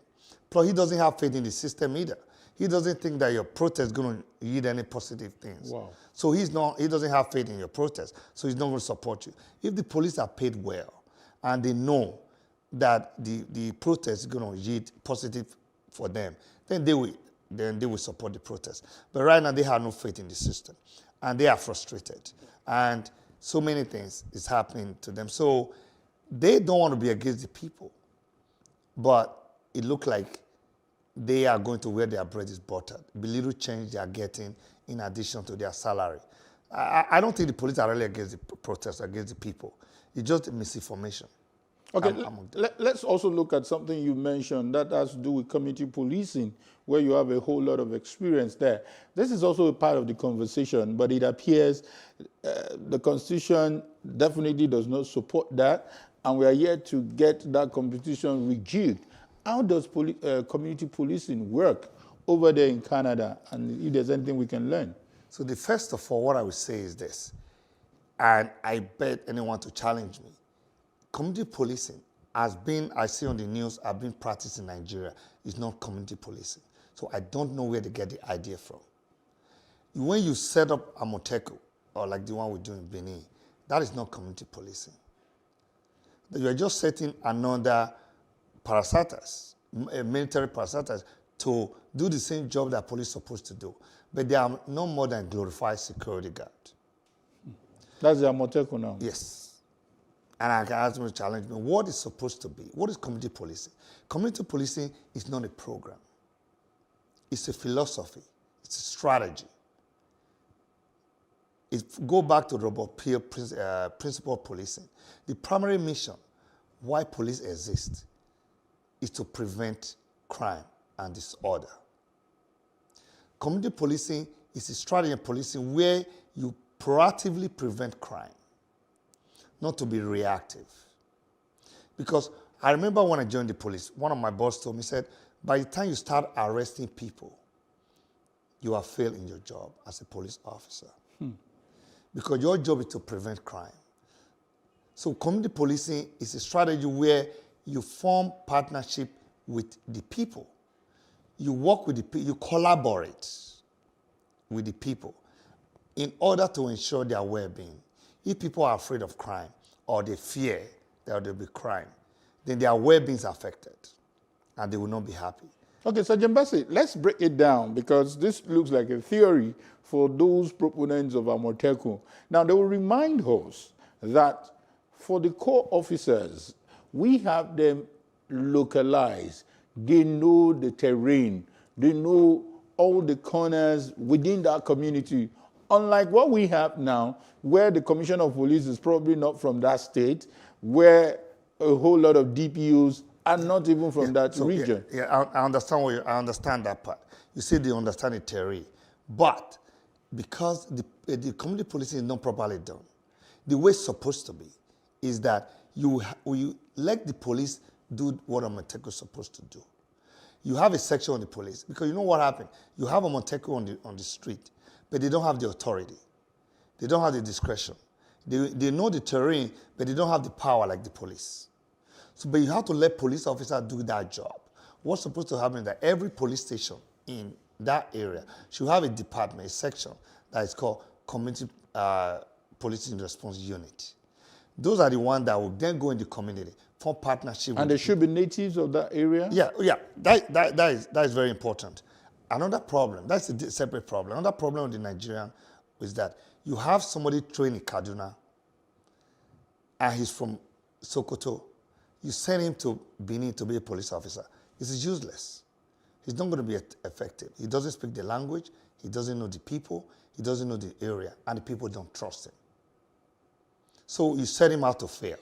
Plus, he doesn't have faith in the system either. He doesn't think that your protest is going to yield any positive things. Wow. So he doesn't have faith in your protest, so he's not going to support you. If the police are paid well and they know that the protest is going to yield positive for them, then they will then they will support the protest. But right now, they have no faith in the system, and they are frustrated. And so many things is happening to them. So they don't want to be against the people, but it looks like they are going to where their bread is buttered. The little change they are getting in addition to their salary. I don't think the police are really against the protest, against the people. It's just misinformation. Okay, let's also look at something you mentioned that has to do with community policing, where you have a whole lot of experience there. This is also a part of the conversation, but it appears the Constitution definitely does not support that, and we are yet to get that competition rejigged. How does community policing work over there in Canada, and if there's anything we can learn? So the first of all, what I would say is this, and I bet anyone to challenge me. Community policing has been, I see on the news, have been practiced in Nigeria. It's not community policing. So I don't know where they get the idea from. When you set up a Moteco, or like the one we do in Benin, that is not community policing. You are just setting another parastatus, military parastatus, to do the same job that police are supposed to do. But they are no more than glorified security guard. That's the Moteco now? Yes. And I can ask them to challenge me, what is supposed to be? What is community policing? Community policing is not a program. It's a philosophy. It's a strategy. Go back to Robert Peel principle of policing. The primary mission why police exist is to prevent crime and disorder. Community policing is a strategy of policing where you proactively prevent crime, not to be reactive. Because I remember when I joined the police, one of my boss told me, said, by the time you start arresting people, you have failed in your job as a police officer. Because your job is to prevent crime. So community policing is a strategy where you form partnership with the people. You work with the people, you collaborate with the people in order to ensure their well-being. If people are afraid of crime or they fear that there will be crime, then their well-being is affected and they will not be happy. Okay, Sergeant Bassey, let's break it down because this looks like a theory for those proponents of Amoteco. Now, they will remind us that for the core officers, we have them localized. They know the terrain. They know all the corners within that community. Unlike what we have now, where the Commissioner of Police is probably not from that state, where a whole lot of DPOs are not even from that region. I understand I understand that part. You say they understand the terrain, but because the community policing is not properly done, the way it's supposed to be is that you let the police do what a Moteco is supposed to do. You have a section on the police because you know what happened. You have a Moteco on the street, but they don't have the authority. They don't have the discretion. They know the terrain, but they don't have the power like the police. So, but you have to let police officers do that job. What's supposed to happen is that every police station in that area should have a department, a section that is called Community Policing Response Unit. Those are the ones that will then go in the community, form partnership. And they should be natives of that area? Yeah. That is very important. Another problem, that's a separate problem. Another problem with the Nigerian is that you have somebody trained in Kaduna and he's from Sokoto. You send him to Benin to be a police officer. It's useless. He's not going to be effective. He doesn't speak the language. He doesn't know the people. He doesn't know the area. And the people don't trust him. So you set him out to fail.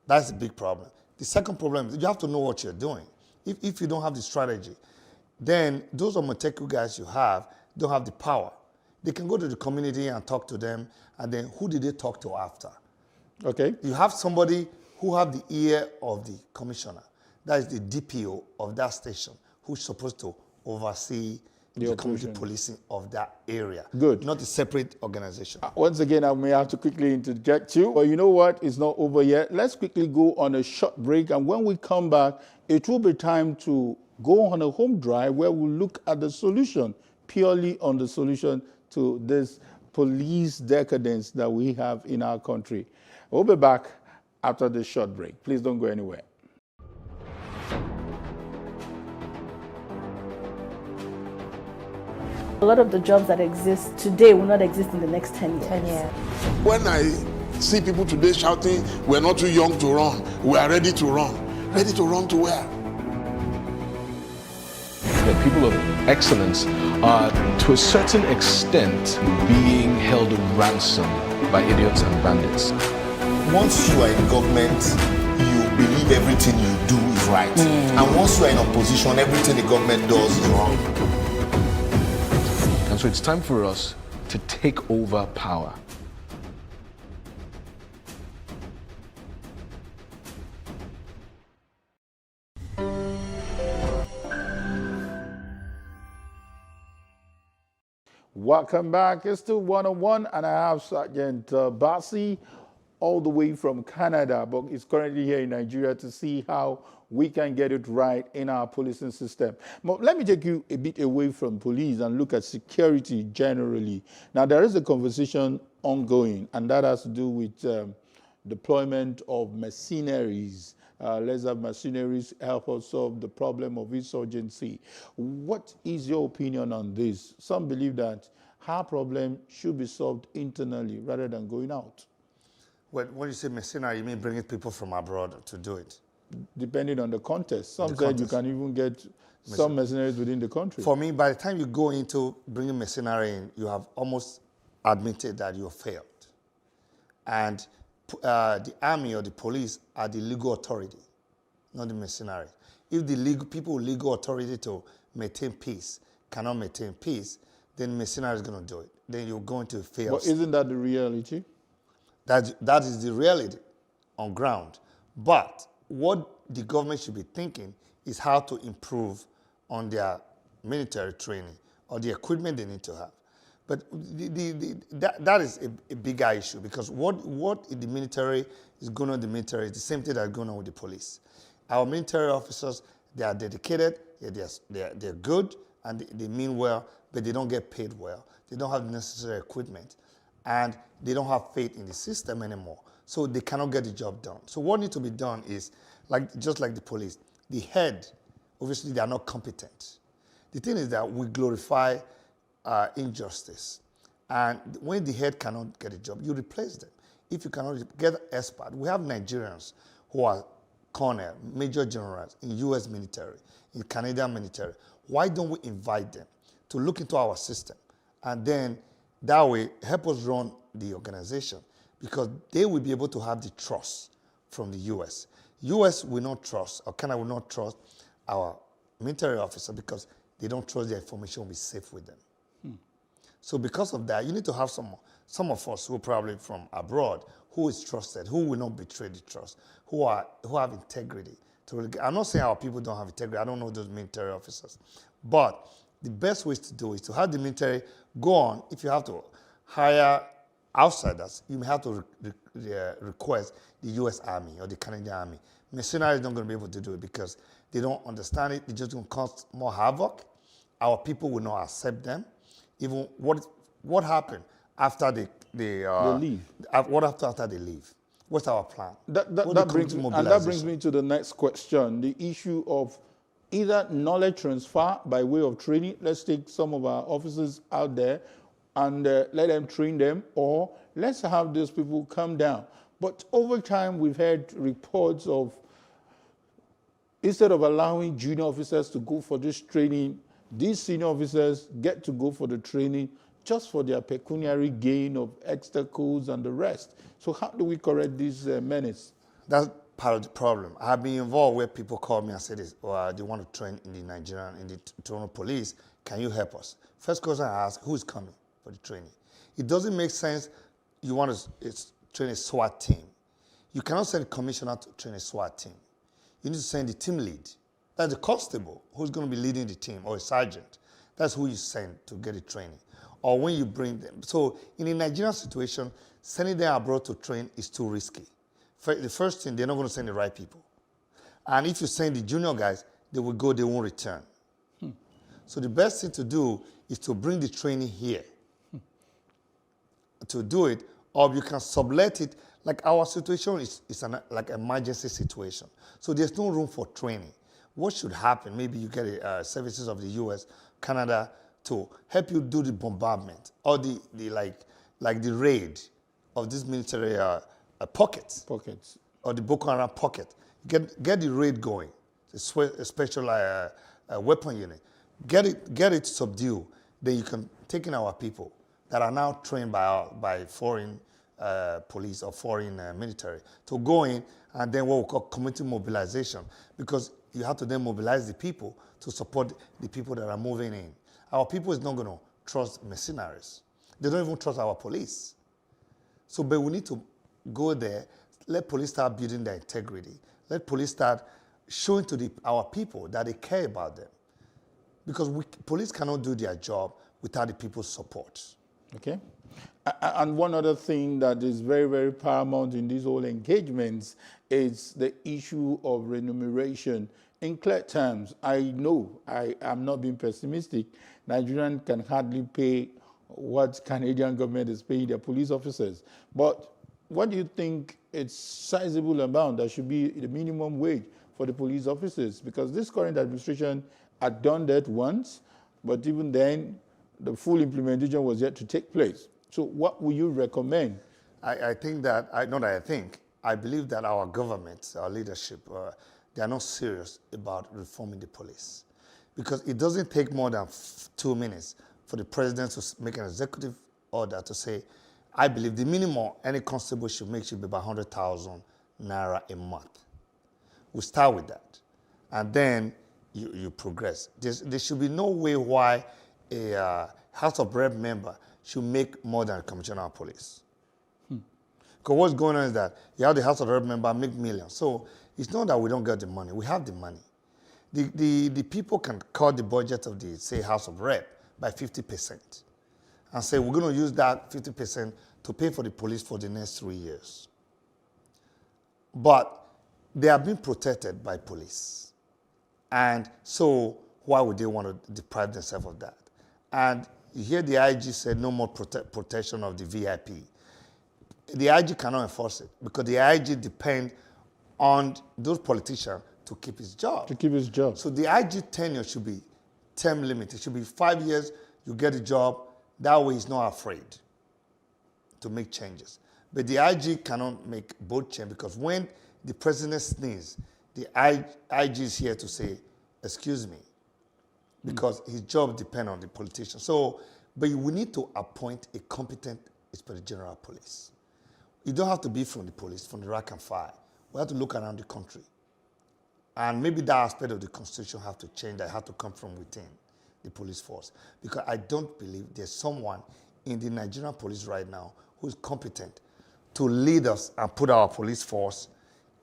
That's the big problem. The second problem is you have to know what you're doing. If you don't have the strategy, then those Moteco guys you have don't have the power. They can go to the community and talk to them, and then who did they talk to after? Okay. You have somebody who have the ear of the commissioner. That is the DPO of that station, who's supposed to oversee the community policing of that area. Good. Not a separate organization. Once again, I may have to quickly interject you. But you know what? It's not over yet. Let's quickly go on a short break. And when we come back, it will be time to go on a home drive where we'll look at the solution, purely on the solution to this police decadence that we have in our country. We'll be back after this short break. Please don't go anywhere. A lot of the jobs that exist today will not exist in the next 10 years. 10 years. When I see people today shouting, we're not too young to run, we are ready to run. Ready to run to where? The people of excellence are, to a certain extent, being held ransom by idiots and bandits. Once you are in government, you believe everything you do is right. And once you are in opposition, everything the government does is wrong. And so it's time for us to take over power. Welcome back. It's still 101, and I have Sergeant Bassey all the way from Canada, but he's currently here in Nigeria to see how we can get it right in our policing system. But let me take you a bit away from police and look at security generally. Now, there is a conversation ongoing, and that has to do with deployment of mercenaries. Let's have mercenaries help us solve the problem of insurgency. What is your opinion on this? Some believe that our problem should be solved internally rather than going out. When you say mercenary, you mean bringing people from abroad to do it? Depending on the context. Some said you can even get some mercenaries within the country. For me, by the time you go into bringing mercenary in, you have almost admitted that you have failed. And the army or the police are the legal authority, not the mercenary. If the people with legal authority to maintain peace cannot maintain peace, then mercenary is going to do it. Then you're going to fail. But isn't that the reality? That is the reality on ground. But what the government should be thinking is how to improve on their military training or the equipment they need to have. But that is a bigger issue, because what the military is going on in the military is the same thing that's going on with the police. Our military officers, they are dedicated, they're good, and they mean well, but they don't get paid well. They don't have the necessary equipment, and they don't have faith in the system anymore. So they cannot get the job done. So what needs to be done is, just like the police, the head, obviously they are not competent. The thing is that we glorify injustice. And when the head cannot get a job, you replace them. If you cannot get an expert, we have Nigerians who are colonel, major generals in US military, in Canadian military. Why don't we invite them to look into our system? And then that way help us run the organization, because they will be able to have the trust from the US. US will not trust, or Canada will not trust our military officer, because they don't trust their information will be safe with them. So because of that, you need to have some of us who are probably from abroad, who is trusted, who will not betray the trust, who have integrity. I'm not saying our people don't have integrity. I don't know those military officers. But the best way to do is to have the military go on. If you have to hire outsiders, you may have to request the US Army or the Canadian Army. Mercenaries are not going to be able to do it because they don't understand it. They're just going to cause more havoc. Our people will not accept them. Even what happened after they leave? What after they leave? What's our plan? That brings me to the next question: the issue of either knowledge transfer by way of training. Let's take some of our officers out there and let them train them, or let's have those people come down. But over time, we've heard reports of, instead of allowing junior officers to go for this training, these senior officers get to go for the training just for their pecuniary gain of extra codes and the rest. So how do we correct this menace? That's part of the problem. I have been involved where people call me and say this, they want to train in the Nigerian, in the Toronto police. Can you help us? First question I ask, who is coming for the training? It doesn't make sense you want to train a SWAT team. You cannot send a commissioner to train a SWAT team. You need to send the team lead. That's the constable who's going to be leading the team, or a sergeant. That's who you send to get the training. Or when you bring them. So in a Nigerian situation, sending them abroad to train is too risky. The first thing, they're not going to send the right people. And if you send the junior guys, they will go, they won't return. So the best thing to do is to bring the training here. To do it, or you can sublet it. Like our situation is like an emergency situation. So there's no room for training. What should happen? Maybe you get services of the US, Canada to help you do the bombardment or the like the raid of this military pockets or the Boko Haram pocket. Get the raid going. It's a special weapon unit. Get it subdued. Then you can take in our people that are now trained by foreign police or foreign military to go in and then what we call community mobilization, because you have to then mobilize the people to support the people that are moving in. Our people is not going to trust mercenaries. They don't even trust our police. So, but we need to go there, let police start building their integrity. Let police start showing to our people that they care about them. Because police cannot do their job without the people's support. Okay. And one other thing that is very, very paramount in these whole engagements is the issue of remuneration. In clear terms, I know, I am not being pessimistic, Nigerians can hardly pay what Canadian government is paying their police officers. But what do you think it's sizable amount that should be the minimum wage for the police officers? Because this current administration had done that once, but even then, the full implementation was yet to take place. So what would you recommend? I think that, I believe that our government, our leadership, they are not serious about reforming the police. Because it doesn't take more than 2 minutes for the president to make an executive order to say, I believe the minimum any constable should make should be about 100,000 naira a month. We start with that. And then you progress. There should be no way why a House of Rep member should make more than a commissioner of police. Because what's going on is that you have the House of Rep member make millions. So it's not that we don't get the money. We have the money. The people can cut the budget of the, say, House of Rep by 50% and say, we're going to use that 50% to pay for the police for the next 3 years. But they are being protected by police. And so why would they want to deprive themselves of that? And here the IG said no more protection of the VIP. The IG cannot enforce it because the IG depends on those politicians to keep his job. To keep his job. So the IG tenure should be term limited. It should be 5 years, you get a job. That way he's not afraid to make changes. But the IG cannot make both change because when the president sneezes, the IG is here to say, excuse me, because his job depends on the politician. So, but we need to appoint a competent Inspector General of Police. You don't have to be from the police, from the rank and file. We have to look around the country. And maybe that aspect of the Constitution have to change, that have to come from within the police force. Because I don't believe there's someone in the Nigerian police right now who is competent to lead us and put our police force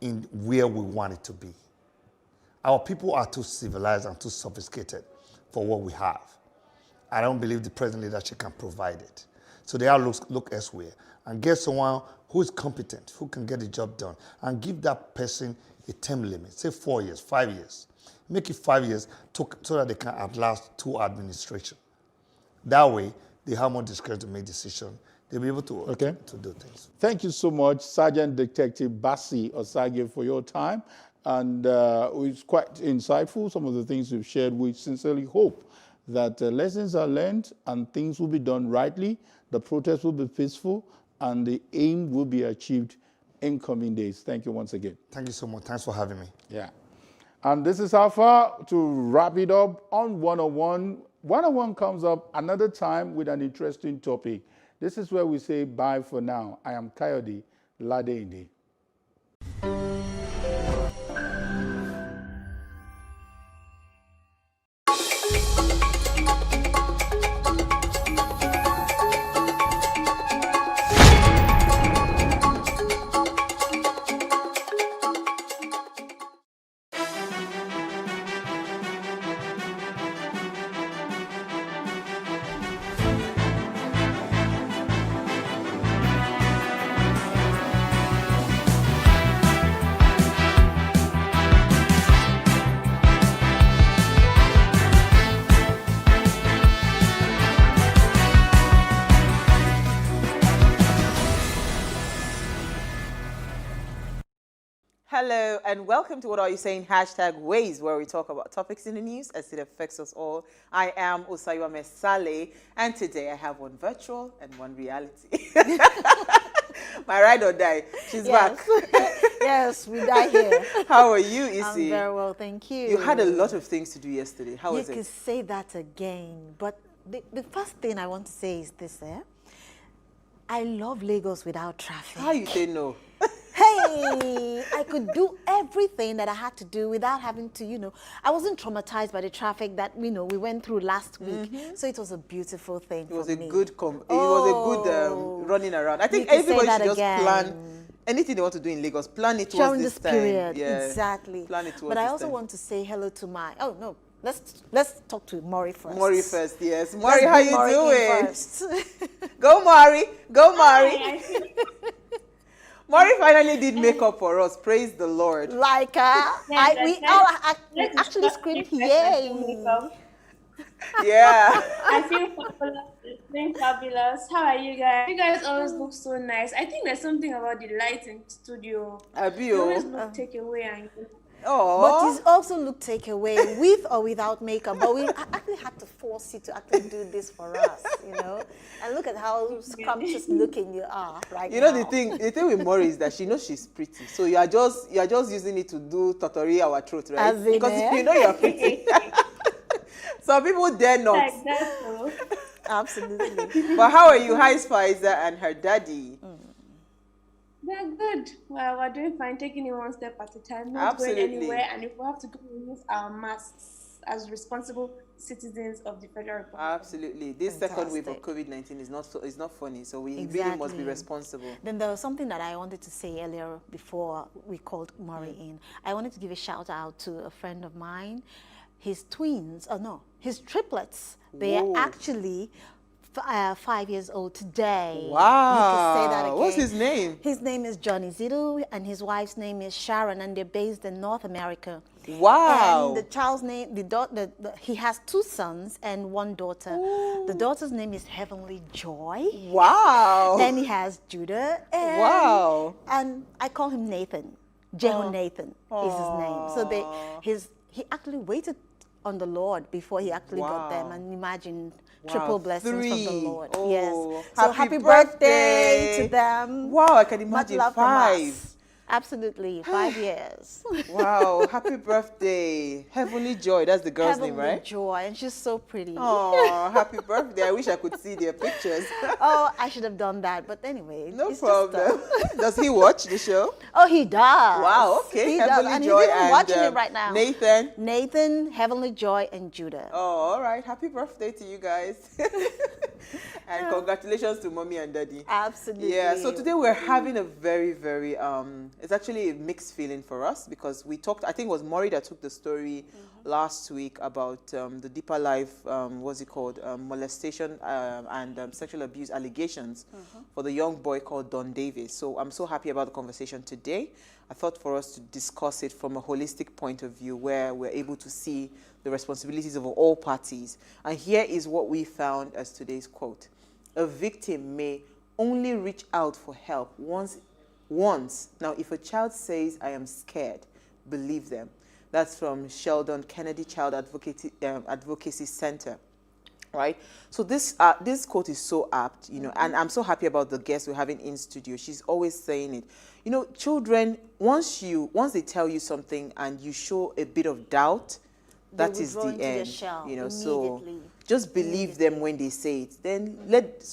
in where we want it to be. Our people are too civilized and too sophisticated for what we have. I don't believe the present leadership can provide it. So they have to look elsewhere and get someone who is competent, who can get the job done, and give that person a term limit, say 4 years, 5 years. Make it 5 years so that they can outlast 2 administrations. That way, they have more discretion to make decisions. They'll be able to do things. Thank you so much, Sergeant Detective Bassey Osagie, for your time. And it's quite insightful, some of the things you've shared. We sincerely hope that lessons are learned and things will be done rightly, the protest will be peaceful, and the aim will be achieved in coming days. Thank you once again. Thank you so much. Thanks for having me. Yeah. And this is how far to wrap it up on 101. 101 comes up another time with an interesting topic. This is where we say bye for now. I am Kayode Ladeinde. Hello and welcome to What Are You Saying? #Ways, where we talk about topics in the news as it affects us all. I am Osayiwa Mesale, and today I have one virtual and one reality. My ride or die. She's back. Yes, we die here. How are you, Issy? I'm very well, thank you. You had a lot of things to do yesterday. How was it? You could say that again, but the first thing I want to say is this, I love Lagos without traffic. How you say no? Hey, I could do everything that I had to do without having to, I wasn't traumatized by the traffic that, we went through last week. So it was a beautiful thing It was for a me. good it was a good running around. I think everybody should just plan anything they want to do in Lagos. Plan it towards during this this time. period. Yeah. Exactly. Plan it towards But I this also time. want to say hello to my let's talk to Maury first. Maury first, yes. Maury, how bring you Maury in doing? first. Go Maury, go Maury. Maury finally did makeup for us. Praise the Lord. Like we actually screamed yay. Yeah. I feel fabulous. It's been fabulous. How are you guys? You guys always look so nice. I think there's something about the light in studio. You always look take away and But it's also look take away with or without makeup. But we actually had to force you to actually do this for us, And look at how scrumptious looking you are right now. The thing with Maury is that she knows she's pretty. So you are just using it to do Totori our throat, right? As in, because you know you're pretty. Some people dare not. like that, though. Absolutely. But how are you? Hi, Spicer and her daddy. They're good. Well, we're doing fine, taking it one step at a time, not Absolutely. going anywhere. And if we have to go, we use our masks as responsible citizens of the Federal Republic. Absolutely. This second wave of COVID-19 is not funny, so we really must be responsible. Then there was something that I wanted to say earlier before we called Maury in. I wanted to give a shout out to a friend of mine. His his triplets, they are actually 5 years old today. Wow. You can say that again. What's his name? His name is Johnny Zidu, and his wife's name is Sharon, and they're based in North America. Wow. And the child's name, he has 2 sons and 1 daughter. Ooh. The daughter's name is Heavenly Joy. Wow. Then he has Judah. And, wow. And I call him Nathan. Nathan is his name. So he actually waited on the Lord before he actually got them, and imagine triple blessings from the Lord. Oh, yes. So happy birthday to them. Wow, I can imagine. Much love 5. from us. Absolutely, 5 years. Wow, happy birthday. Heavenly Joy, that's the girl's name, right? Heavenly Joy, and she's so pretty. Oh, happy birthday. I wish I could see their pictures. Oh, I should have done that, but anyway. No problem. Does he watch the show? Oh, he does. Wow, okay. He Heavenly does. And Joy he's even watching it right now. Nathan, Heavenly Joy, and Judah. Oh, all right. Happy birthday to you guys. And congratulations to mommy and daddy. Absolutely. Yeah, so today we're having a very, very, it's actually a mixed feeling for us because we talked, I think it was Maury that took the story last week about the Deeper Life, molestation and sexual abuse allegations for the young boy called Don Davis. So I'm so happy about the conversation today. I thought for us to discuss it from a holistic point of view where we're able to see the responsibilities of all parties. And here is what we found as today's quote. A victim may only reach out for help once. Now, if a child says, I am scared, believe them. That's from Sheldon Kennedy Child Advocacy Center. Right? So this quote is so apt, and I'm so happy about the guest we're having in studio. She's always saying it. Children, once they tell you something and you show a bit of doubt, that is the end. So just believe them when they say it. Then let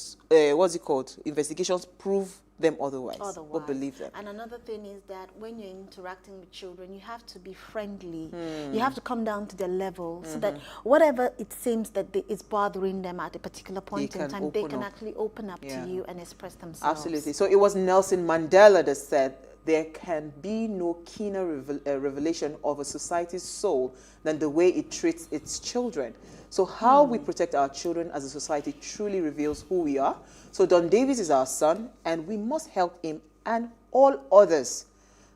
investigations prove them otherwise. But believe them. And another thing is that when you're interacting with children, you have to be friendly. You have to come down to their level so that whatever it seems that is bothering them at a particular point in time, they can actually open up to you and express themselves. Absolutely. So it was Nelson Mandela that said, there can be no keener revelation of a society's soul than the way it treats its children. So how we protect our children as a society truly reveals who we are. So Don Davis is our son, and we must help him and all others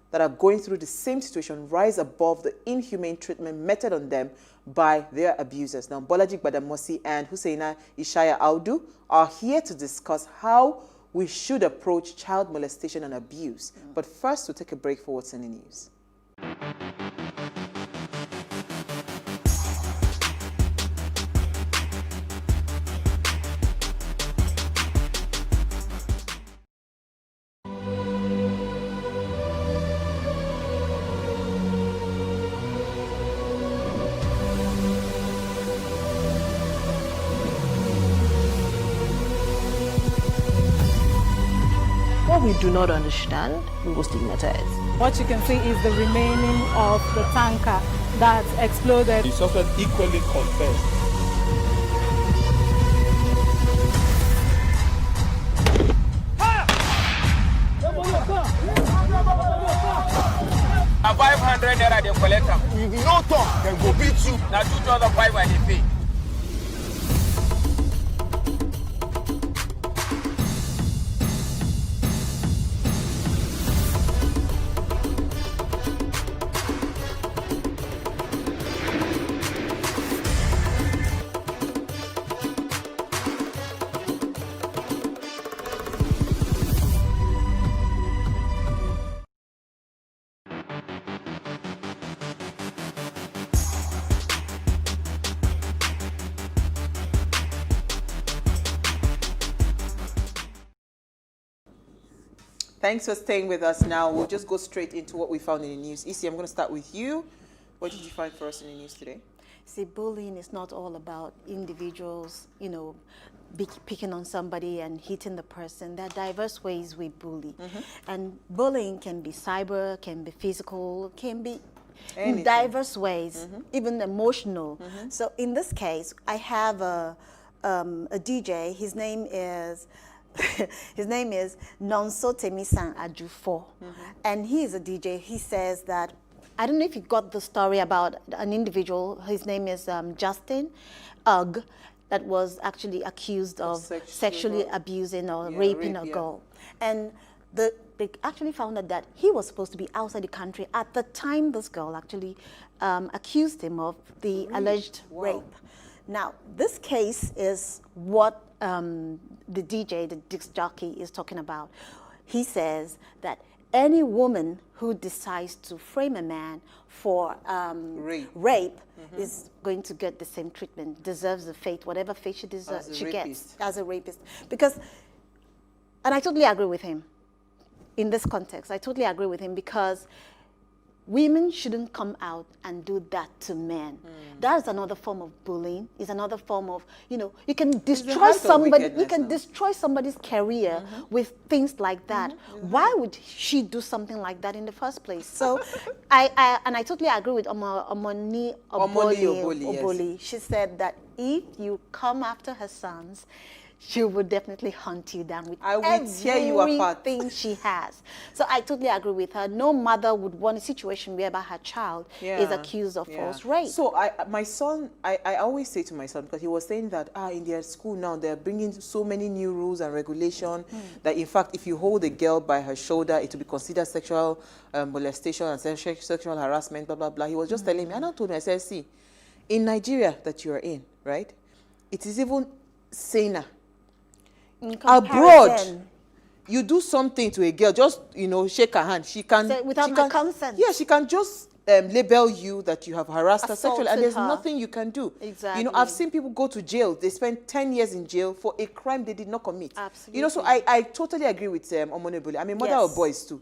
that are going through the same situation rise above the inhumane treatment meted on them by their abusers. Now, Bolaji Gbadamosi and Hussaina Ishaya Audu are here to discuss how we should approach child molestation and abuse. But first, we'll take a break for what's in the news. What we do not understand, we will stigmatize. What you can see is the remaining of the tanker that exploded. The suspect equally confessed. A 500 naira they collect them. If you no talk, then go beat you. Now 2,500 they pay. Thanks for staying with us. Now we'll just go straight into what we found in the news. Isi, I'm going to start with you. What did you find for us in the news today? See, bullying is not all about individuals, you know, picking on somebody and hitting the person. There are diverse ways we bully. And bullying can be cyber, can be physical, can be in diverse ways, even emotional. So in this case, I have a DJ. His name is Nonso Temisan Ajufo. And he is a DJ. He says that, I don't know if you got the story about an individual. His name is Justin Ugg, that was actually accused of sexually abusing or raping a girl. And they actually found out that he was supposed to be outside the country at the time this girl actually accused him of the alleged rape. Now, this case is what the DJ, the disc jockey, is talking about. He says that any woman who decides to frame a man for rape is going to get the same treatment, deserves the fate, whatever fate she deserves, she gets as a rapist. Because, and I totally agree with him in this context. I totally agree with him because women shouldn't come out and do that to men. That is another form of bullying. Is another form of, you know, you can destroy somebody. You can destroy somebody's career with things like that. Why would she do something like that in the first place? So, I totally agree with Omoni Oboli. She said that if you come after her sons, she would definitely hunt you down with everything she has. So I totally agree with her. No mother would want a situation whereby her child is accused of false rape. So my son, I always say to my son, because he was saying that in their school now, they're bringing so many new rules and regulation that in fact, if you hold a girl by her shoulder, it will be considered sexual molestation and sexual harassment, blah, blah, blah. He was just telling me, and I told him, I said, see, in Nigeria that you are in, right, it is even saner. Abroad, you do something to a girl, just, you know, shake her hand. She can, without my consent. Yeah, she can just label you that you have harassed her sexually, and there's nothing you can do. Exactly. You know, I've seen people go to jail. They spend 10 years in jail for a crime they did not commit. Absolutely. You know, so I totally agree with Omonebule. I'm a mother of boys too.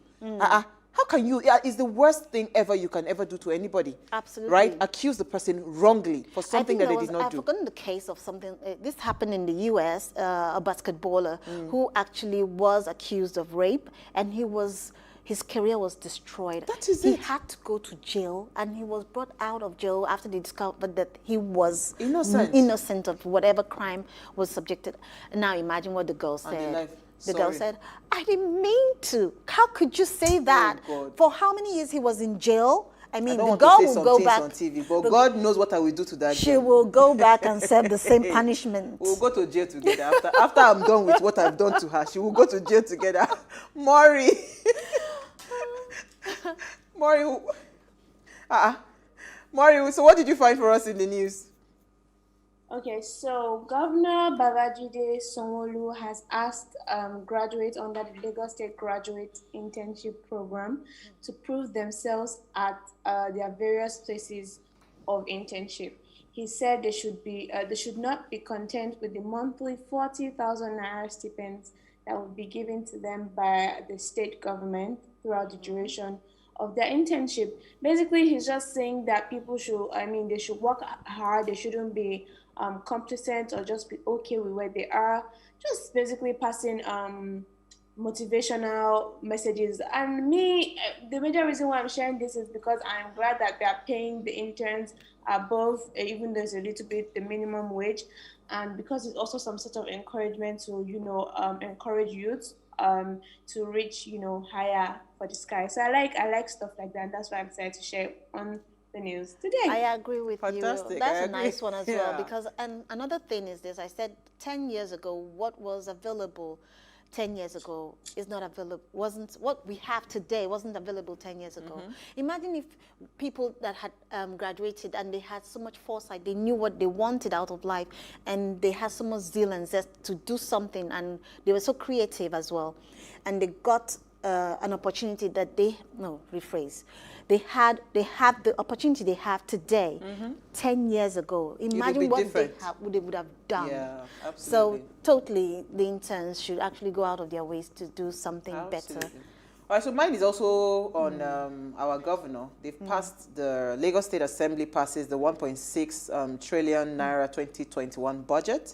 How can you, it's the worst thing ever you can ever do to anybody. Absolutely. Right? Accuse the person wrongly for something that they did not do. I've forgotten the case of something, this happened in the US, a basketballer who actually was accused of rape, and his career was destroyed. He had to go to jail, and he was brought out of jail after they discovered that he was innocent of whatever crime was subjected. And now imagine what the girl said. The girl said, I didn't mean to. How could you say that? For how many years he was in jail? I mean, the girl will go back on TV, but God knows what I will do to that. She will go back and serve the same punishment. We'll go to jail together. After I'm done with what I've done to her, she will go to jail together. Maury. Maury, so what did you find for us in the news? Okay, so Governor Babajide Sanwo-Olu has asked graduates under the Lagos State Graduate Internship Program to prove themselves at their various places of internship. He said they should not be content with the monthly 40,000 naira stipends that will be given to them by the state government throughout the duration of their internship. Basically, he's just saying that people should, they should work hard. They shouldn't be complacent or just be okay with where they are. Just basically passing motivational messages. And me, the major reason why I'm sharing this is because I'm glad that they are paying the interns above, even though it's a little bit the minimum wage, and because it's also some sort of encouragement to, encourage youth to reach, higher for the sky. So I like stuff like that, and that's why I'm excited to share on the news today. I agree with Fantastic. you. That's I a agree. nice one as well, because and another thing is this, I said 10 years ago, what was available 10 years ago is not available, wasn't what we have today wasn't available 10 years ago. Imagine if people that had graduated and they had so much foresight, they knew what they wanted out of life, and they had so much zeal and zest to do something, and they were so creative as well, and they got an opportunity that they have the opportunity they have today 10 years ago. Imagine what they would have done. Yeah, absolutely. So totally the interns should actually go out of their ways to do something better. All right, so mine is also on our governor. They've passed, the Lagos State Assembly passes the 1.6 trillion naira 2021 budget.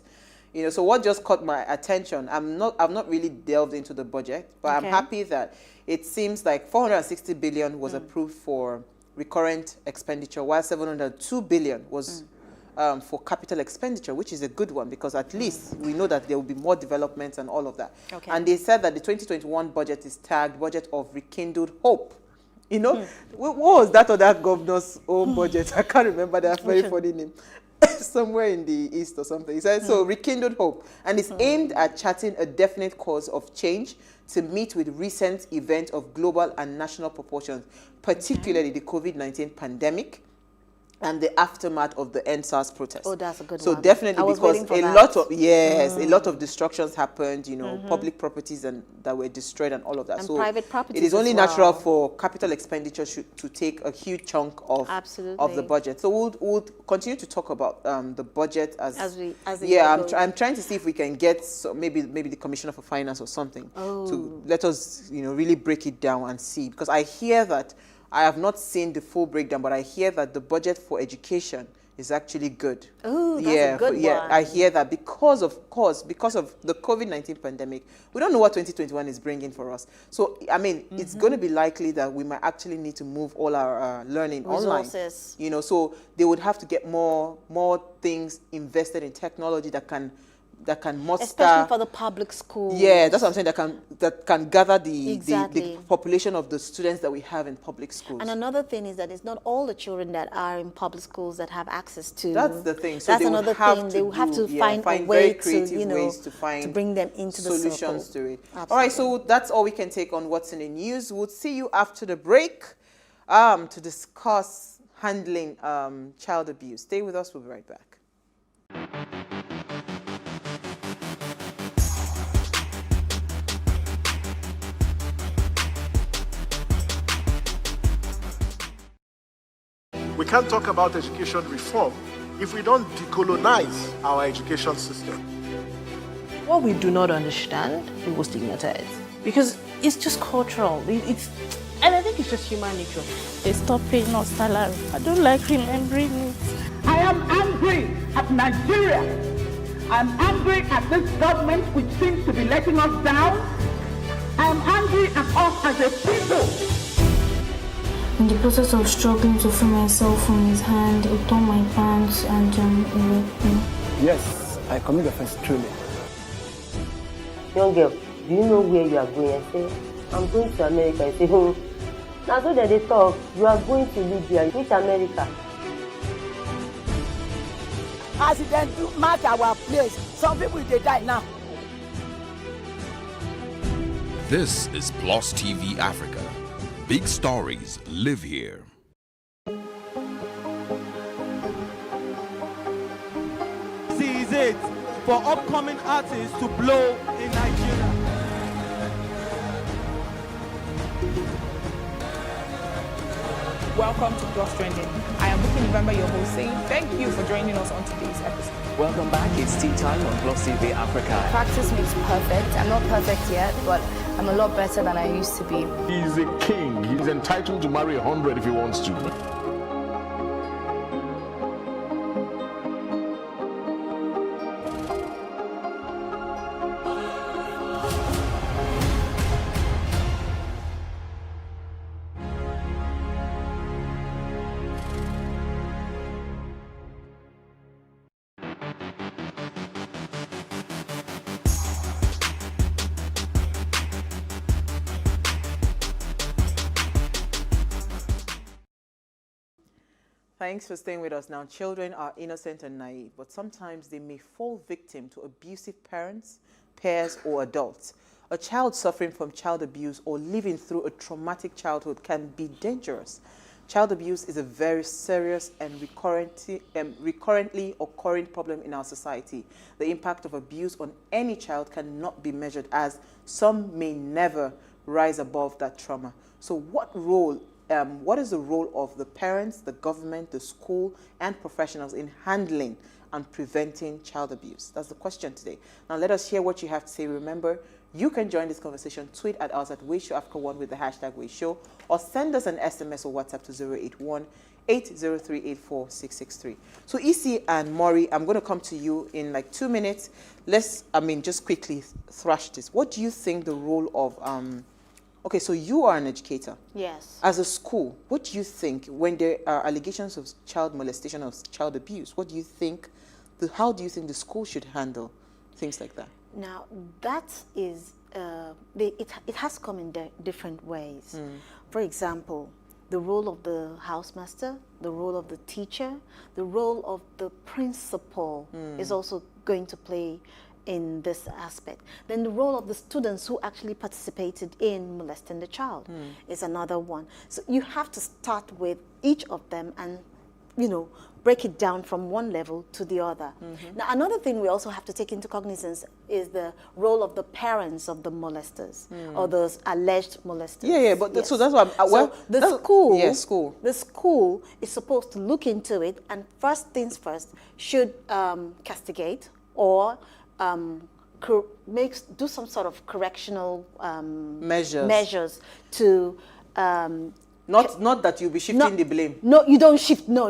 So what just caught my attention, I've not really delved into the budget, but I'm happy that it seems like 460 billion was approved for recurrent expenditure, while 702 billion was for capital expenditure, which is a good one, because at least we know that there will be more developments and all of that. And they said that the 2021 budget is tagged Budget of Rekindled Hope. What was that other governor's own budget? I can't remember that very funny name. Somewhere in the east or something. He said, so Rekindled Hope. And it's aimed at charting a definite course of change to meet with recent events of global and national proportions, particularly the COVID-19 pandemic and the aftermath of the EndSARS protest. Oh, that's a good one. So definitely, because a lot of destructions happened, public properties that were destroyed and all of that. And so private properties it is only natural for capital expenditure to take a huge chunk of the budget. So we'll continue to talk about the budget as I'm trying to see if we can get maybe the Commissioner for Finance or something to let us really break it down and see, because I hear that. I have not seen the full breakdown, but I hear that the budget for education is actually good. Oh, that's a good one. Yeah, I hear that because of the COVID-19 pandemic, we don't know what 2021 is bringing for us. So, it's going to be likely that we might actually need to move all our learning resources online. So they would have to get more things invested in technology that can muster, especially for the public schools. Yeah, that's what I'm saying. That can gather the population of the students that we have in public schools. And another thing is that it's not all the children that are in public schools that have access to. That's the thing. So that's another thing. They will have to find a way to bring them into the solutions to it. Absolutely. All right, so that's all we can take on What's in the News. We'll see you after the break to discuss handling child abuse. Stay with us. We'll be right back. We can't talk about education reform if we don't decolonize our education system. What we do not understand, we will stigmatize. Because it's just cultural. And I think it's just human nature. They stop paying us salary. I don't like remembering it. I am angry at Nigeria. I'm angry at this government which seems to be letting us down. I am angry at us as a people. In the process of struggling to free myself from his hand, he tore my pants and he raped me. Yes, I commit offense truly. Young girl, do you know where you are going? I say, I'm going to America. I say, now so that they talk, you are going to Libya. Which America? Accident to mark our place. Some people, they die now. This is Plus TV Africa. Big stories live here. for upcoming artists to blow in Nigeria. Welcome to Plus Trending. I am Buki November, your host, saying thank you for joining us on today's episode. Welcome back. It's tea time on Plus TV Africa. Practice makes perfect. I'm not perfect yet, but I'm a lot better than I used to be. He's a king. He's entitled to marry 100 if he wants to. Thanks for staying with us. Now, children are innocent and naive, but sometimes they may fall victim to abusive parents, peers, or adults. A child suffering from child abuse or living through a traumatic childhood can be dangerous. Child abuse is a very serious and recurrently occurring problem in our society. The impact of abuse on any child cannot be measured, as some may never rise above that trauma. So what is the role of the parents, the government, the school, and professionals in handling and preventing child abuse? That's the question today. Now let us hear what you have to say. Remember, you can join this conversation. Tweet at us at WayShowAfrica1 with the hashtag WayShow, or send us an SMS or WhatsApp to 081-803-84663. So Isi and Maury, I'm going to come to you in like 2 minutes. Let's, just quickly thrash this. What do you think the role of okay, so you are an educator. Yes. As a school, what do you think when there are allegations of child molestation or child abuse? What do you think, how do you think the school should handle things like that? Now, that is, it has come in different ways. For example, the role of the housemaster, the role of the teacher, the role of the principal is also going to play in this aspect. Then the role of the students who actually participated in molesting the child is another one. So you have to start with each of them and, break it down from one level to the other. Now, another thing we also have to take into cognizance is the role of the parents of the molesters or those alleged molesters. Yeah, but so that's why the school is supposed to look into it, and first things first, should castigate or do some sort of correctional measures to not that you'll be shifting the blame. No, you don't shift. No.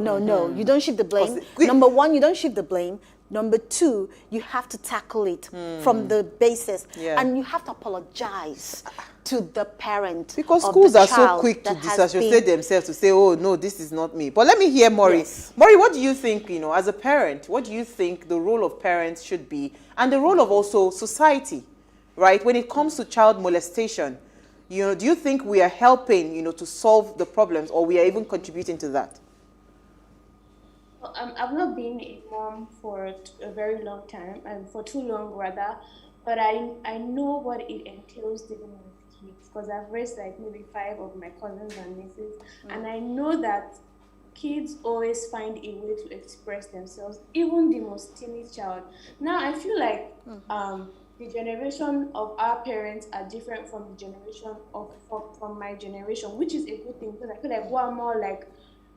You don't shift the blame. Number one, you don't shift the blame. Number two, you have to tackle it from the basis, and you have to apologize to the parent. Because schools are so quick to disassociate themselves to say, "Oh no, this is not me." But let me hear Maury. Yes. Maury, what do you think? As a parent, what do you think the role of parents should be, and the role of also society, right? When it comes to child molestation, do you think we are helping, to solve the problems, or we are even contributing to that? Well, I've not been a mom for a very long time, and for too long rather, but I know what it entails dealing with kids, because I've raised like maybe 5 of my cousins and nieces, and I know that kids always find a way to express themselves, even the most timid child. Now I feel like the generation of our parents are different from the generation from my generation, which is a good thing, because I feel like we're more like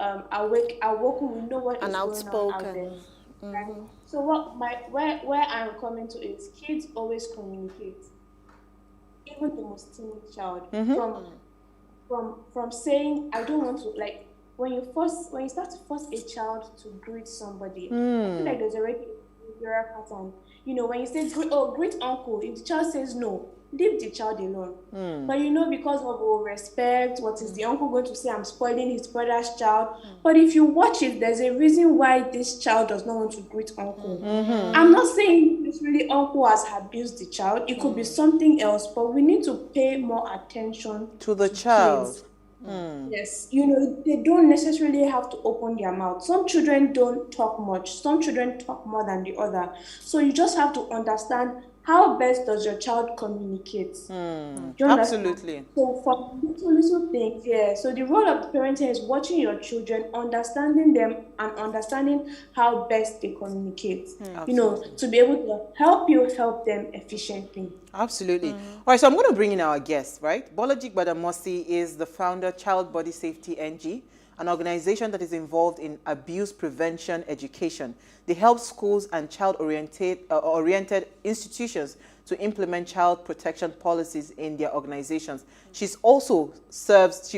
awoken, we know what is going on out there. Right? So where I'm coming to is kids always communicate, even the most timid child, from saying I don't want to, like when you start to force a child to greet somebody, I feel like there's already a behavioral pattern. When you say greet uncle, if the child says no, leave the child alone. But because of respect, what is the uncle going to say? I'm spoiling his brother's child. But if you watch it, there's a reason why this child does not want to greet uncle. I'm not saying it's really uncle has abused the child. It could be something else, but we need to pay more attention to the child. Kids. Yes, they don't necessarily have to open their mouth. Some children don't talk much. Some children talk more than the other. So you just have to understand how best does your child communicate? Do you understand? Absolutely. So for little things, yeah. So the role of the parent here is watching your children, understanding them, and understanding how best they communicate. You know, to be able to help them efficiently. Absolutely. All right, so I'm going to bring in our guest, right? Bolaji Gbadamosi is the founder, Child Body Safety NG, an organization that is involved in abuse prevention education. They help schools and child-oriented institutions to implement child protection policies in their organizations. She also serves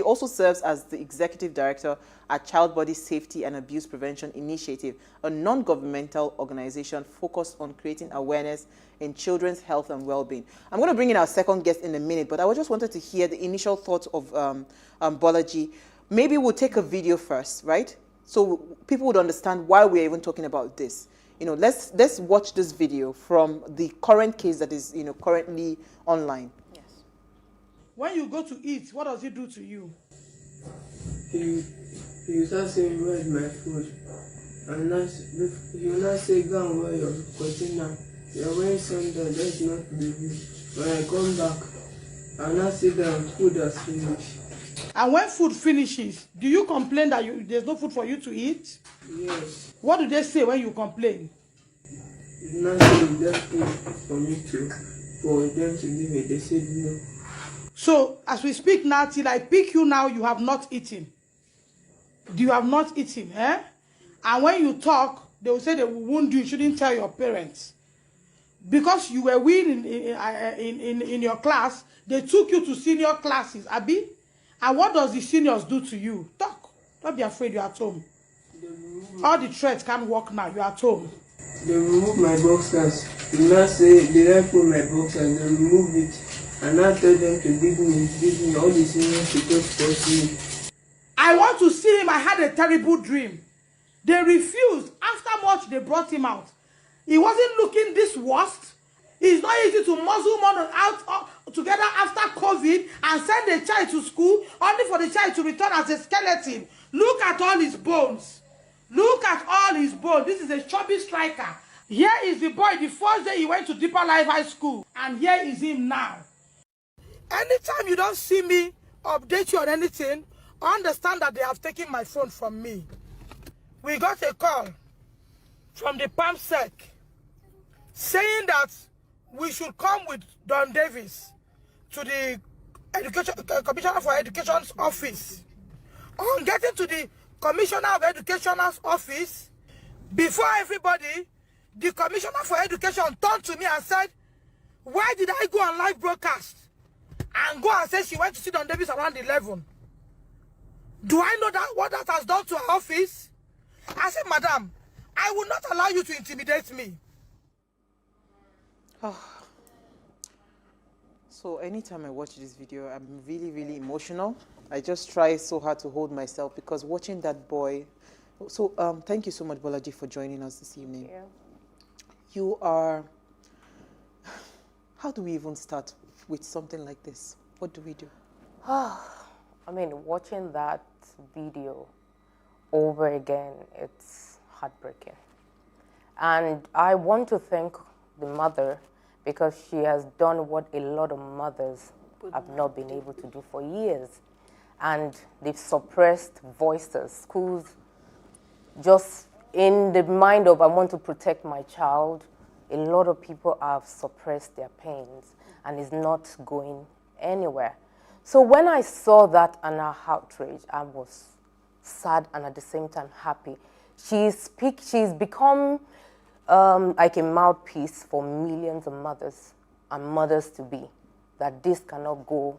as the executive director at Child Body Safety and Abuse Prevention Initiative, a non-governmental organization focused on creating awareness in children's health and well-being. I'm going to bring in our second guest in a minute, but I just wanted to hear the initial thoughts of Bolaji. Maybe we'll take a video first, right? So people would understand why we're even talking about this. You know, let's watch this video from the current case that is, you know, currently online. Yes. When you go to eat, what does he do to you? He start saying, "Where's my food?" And he will not say, "Go and wear your container. You're wearing sandal, that's not the view." When I come back, I will not sit down, food has finished. And when food finishes, do you complain that there's no food for you to eat? Yes. What do they say when you complain? It's not just food for them to give it. They said no. So, as we speak now, till I pick you now, you have not eaten. You have not eaten, eh? And when you talk, they will say they will wound you. You shouldn't tell your parents. Because you were weak in your class, they took you to senior classes, Abi? And what does the seniors do to you? Talk. Don't be afraid, you're at home. All the threats can't work now, you're at home. They remove my boxers. You not say, did I put my boxers? They remove it. And I tell them to give me all the seniors to just force me. I want to see him. I had a terrible dream. They refused. After much, they brought him out. He wasn't looking this worst. It's not easy to muzzle one out together after COVID and send a child to school only for the child to return as a skeleton. Look at all his bones. Look at all his bones. This is a chubby striker. Here is the boy the first day he went to Deeper Life High School. And here is him now. Anytime you don't see me update you on anything, understand that they have taken my phone from me. We got a call from the PAMSEC saying that we should come with Don Davis to the Commissioner for Education's office. On getting to the Commissioner of Education's office, before everybody, the Commissioner for Education turned to me and said, "Why did I go on live broadcast and go and say she went to see Don Davis around 11? Do I know that what that has done to her office?" I said, "Madam, I will not allow you to intimidate me." So anytime I watch this video, I'm really, really emotional. I just try so hard to hold myself because watching that boy. So thank you so much, Bolaji, for joining us this evening. Yeah. You are. How do we even start with something like this? What do we do? I mean, watching that video over again, it's heartbreaking. And I want to thank the mother because she has done what a lot of mothers have not been able to do for years. And they've suppressed voices. Schools, just in the mind of, I want to protect my child, a lot of people have suppressed their pains and it's not going anywhere. So when I saw that and her outrage, I was sad and at the same time happy. She's become like a mouthpiece for millions of mothers and mothers-to-be, that this cannot go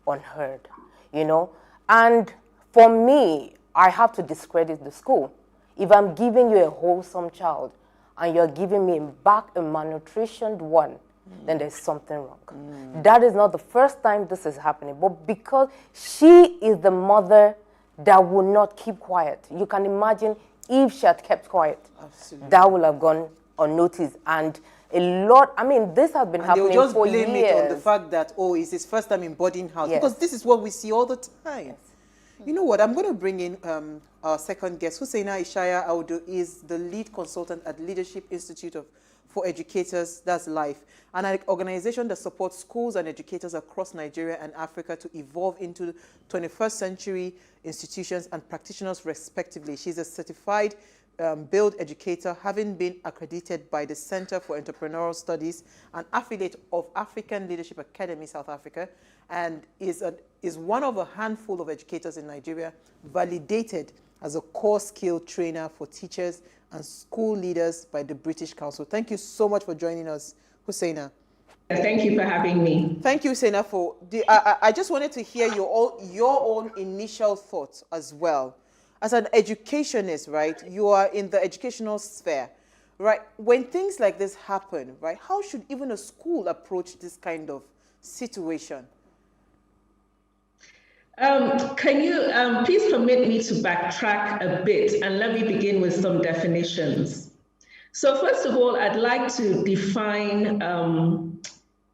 unheard, you know. And for me, I have to discredit the school. If I'm giving you a wholesome child and you're giving me back a malnutritioned one, then there's something wrong. That is not the first time this is happening, but because she is the mother that will not keep quiet. You can imagine if she had kept quiet, that would have gone unnoticed. And a lot, I mean, this has been happening for years. They'll just blame it on the fact that, oh, it's his first time in boarding house. Yes. Because this is what we see all the time. Yes. You know what? I'm going to bring in our second guest. Hussaina Ishaya Audu is the lead consultant at Leadership Institute for Educators, that's LIFE, an organization that supports schools and educators across Nigeria and Africa to evolve into 21st century institutions and practitioners respectively. She's a certified Build educator, having been accredited by the Center for Entrepreneurial Studies, an affiliate of African Leadership Academy South Africa, and is one of a handful of educators in Nigeria validated as a core skill trainer for teachers and school leaders by the British Council. Thank you so much for joining us, Hussaina. Thank you for having me. Thank you, Hussaina, for I just wanted to hear your own initial thoughts as well. As an educationist, right, you are in the educational sphere, right? When things like this happen, right, how should even a school approach this kind of situation? Can you please permit me to backtrack a bit and let me begin with some definitions. So first of all, I'd like to define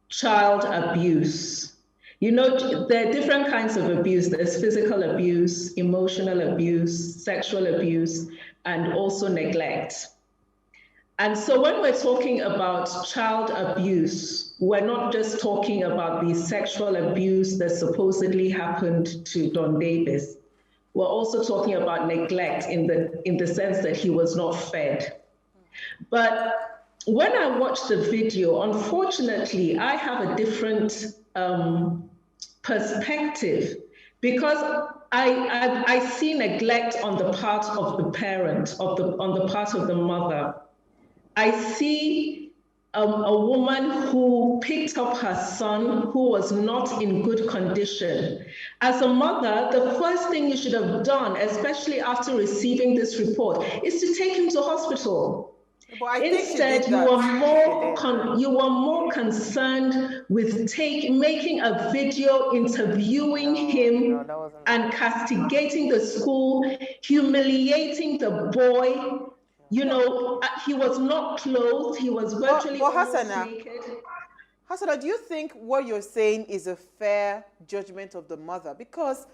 child abuse. You know, there are different kinds of abuse. There's physical abuse, emotional abuse, sexual abuse, and also neglect. And so when we're talking about child abuse, we're not just talking about the sexual abuse that supposedly happened to Don Davis. We're also talking about neglect in the sense that he was not fed. But when I watched the video, unfortunately, I have a different perspective, because I see neglect on the part of the parent, on the part of the mother. I see a woman who picked up her son who was not in good condition. As a mother, the first thing you should have done, especially after receiving this report, is to take him to hospital. Instead, you were more concerned with making a video interviewing him and castigating the school, humiliating the boy. You know, he was not clothed, he was virtually almost naked. Hussaina, do you think what you're saying is a fair judgment of the mother? Because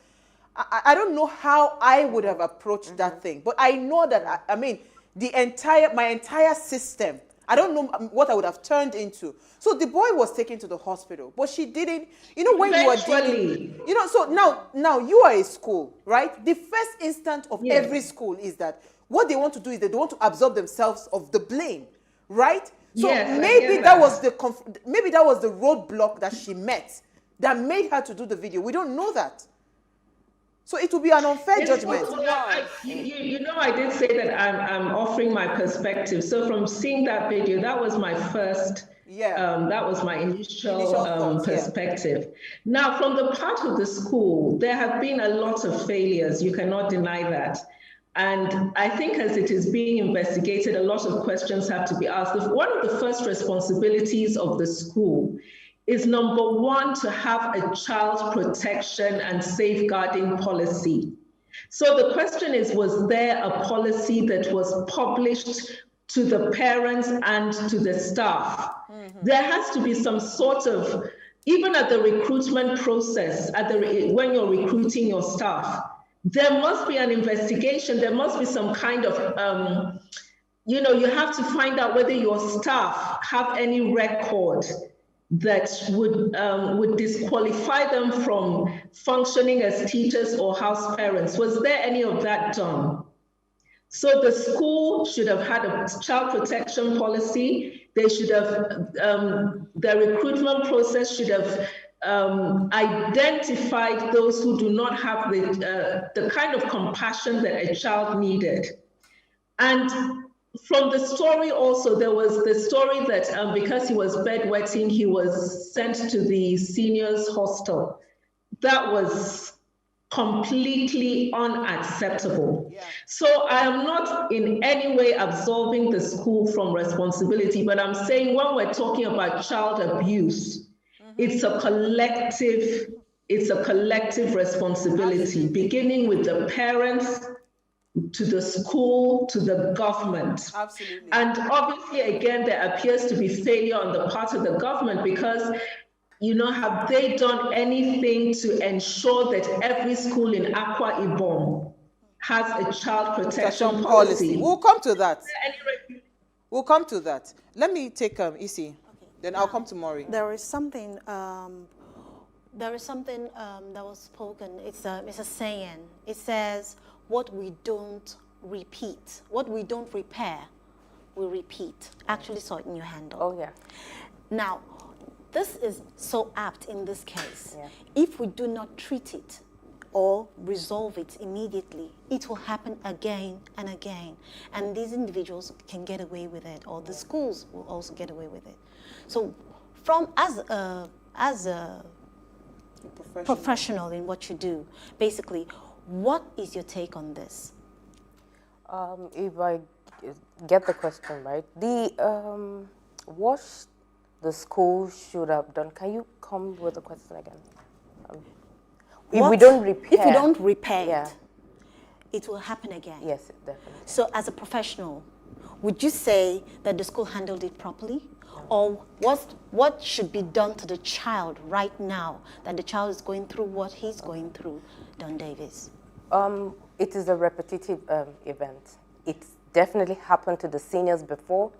I don't know how I would have approached that thing, but I know that, I mean, my entire system, I don't know what I would have turned into. So the boy was taken to the hospital, but she didn't, you know, when you are dealing, you know, so now you are a school, right? The first instant of every school is that what they want to do is they want to absolve themselves of the blame, right? So maybe that was the roadblock that she met that made her to do the video. We don't know that. So it will be an unfair judgment. You know, I did say that I'm offering my perspective. So from seeing that video, that was my first, that was my initial perspective. Now, from the part of the school, there have been a lot of failures. You cannot deny that. And I think as it is being investigated, a lot of questions have to be asked. One of the first responsibilities of the school is, number one, to have a child protection and safeguarding policy. So the question is, was there a policy that was published to the parents and to the staff? There has to be some sort of, even at the recruitment process, when you're recruiting your staff, there must be an investigation. There must be some kind of, you know, you have to find out whether your staff have any record that would disqualify them from functioning as teachers or house parents. Was there any of that done? So the school should have had a child protection policy. They should have, the recruitment process should have identified those who do not have the kind of compassion that a child needed. And from the story also, there was the story that because he was bedwetting, he was sent to the seniors hostel. That was completely unacceptable. So I am not in any way absolving the school from responsibility, but I'm saying when we're talking about child abuse, it's a collective responsibility, beginning with the parents, to the school, to the government. Absolutely. And obviously, again, there appears to be failure on the part of the government, because have they done anything to ensure that every school in Akwa Ibom has a child protection policy? We'll come to that. We'll come to that. Let me take Isi. Then I'll come to Maury. There is something. That was spoken. It's a saying. It says, "What we don't repeat, what we don't repair, we repeat." Actually, saw it in your handle. Oh yeah. Now, this is so apt in this case. Yeah. If we do not treat it or resolve it immediately, it will happen again and again. And these individuals can get away with it, or the schools will also get away with it. So as a professional in what you do, basically, what is your take on this? If I get the question right, what the school should have done. Can you come with the question again? If we don't repair, it will happen again. Yes, definitely. So as a professional, would you say that the school handled it properly? Or what should be done to the child right now that the child is going through what he's going through, Don Davis? It is a repetitive event. It definitely happened to the seniors before,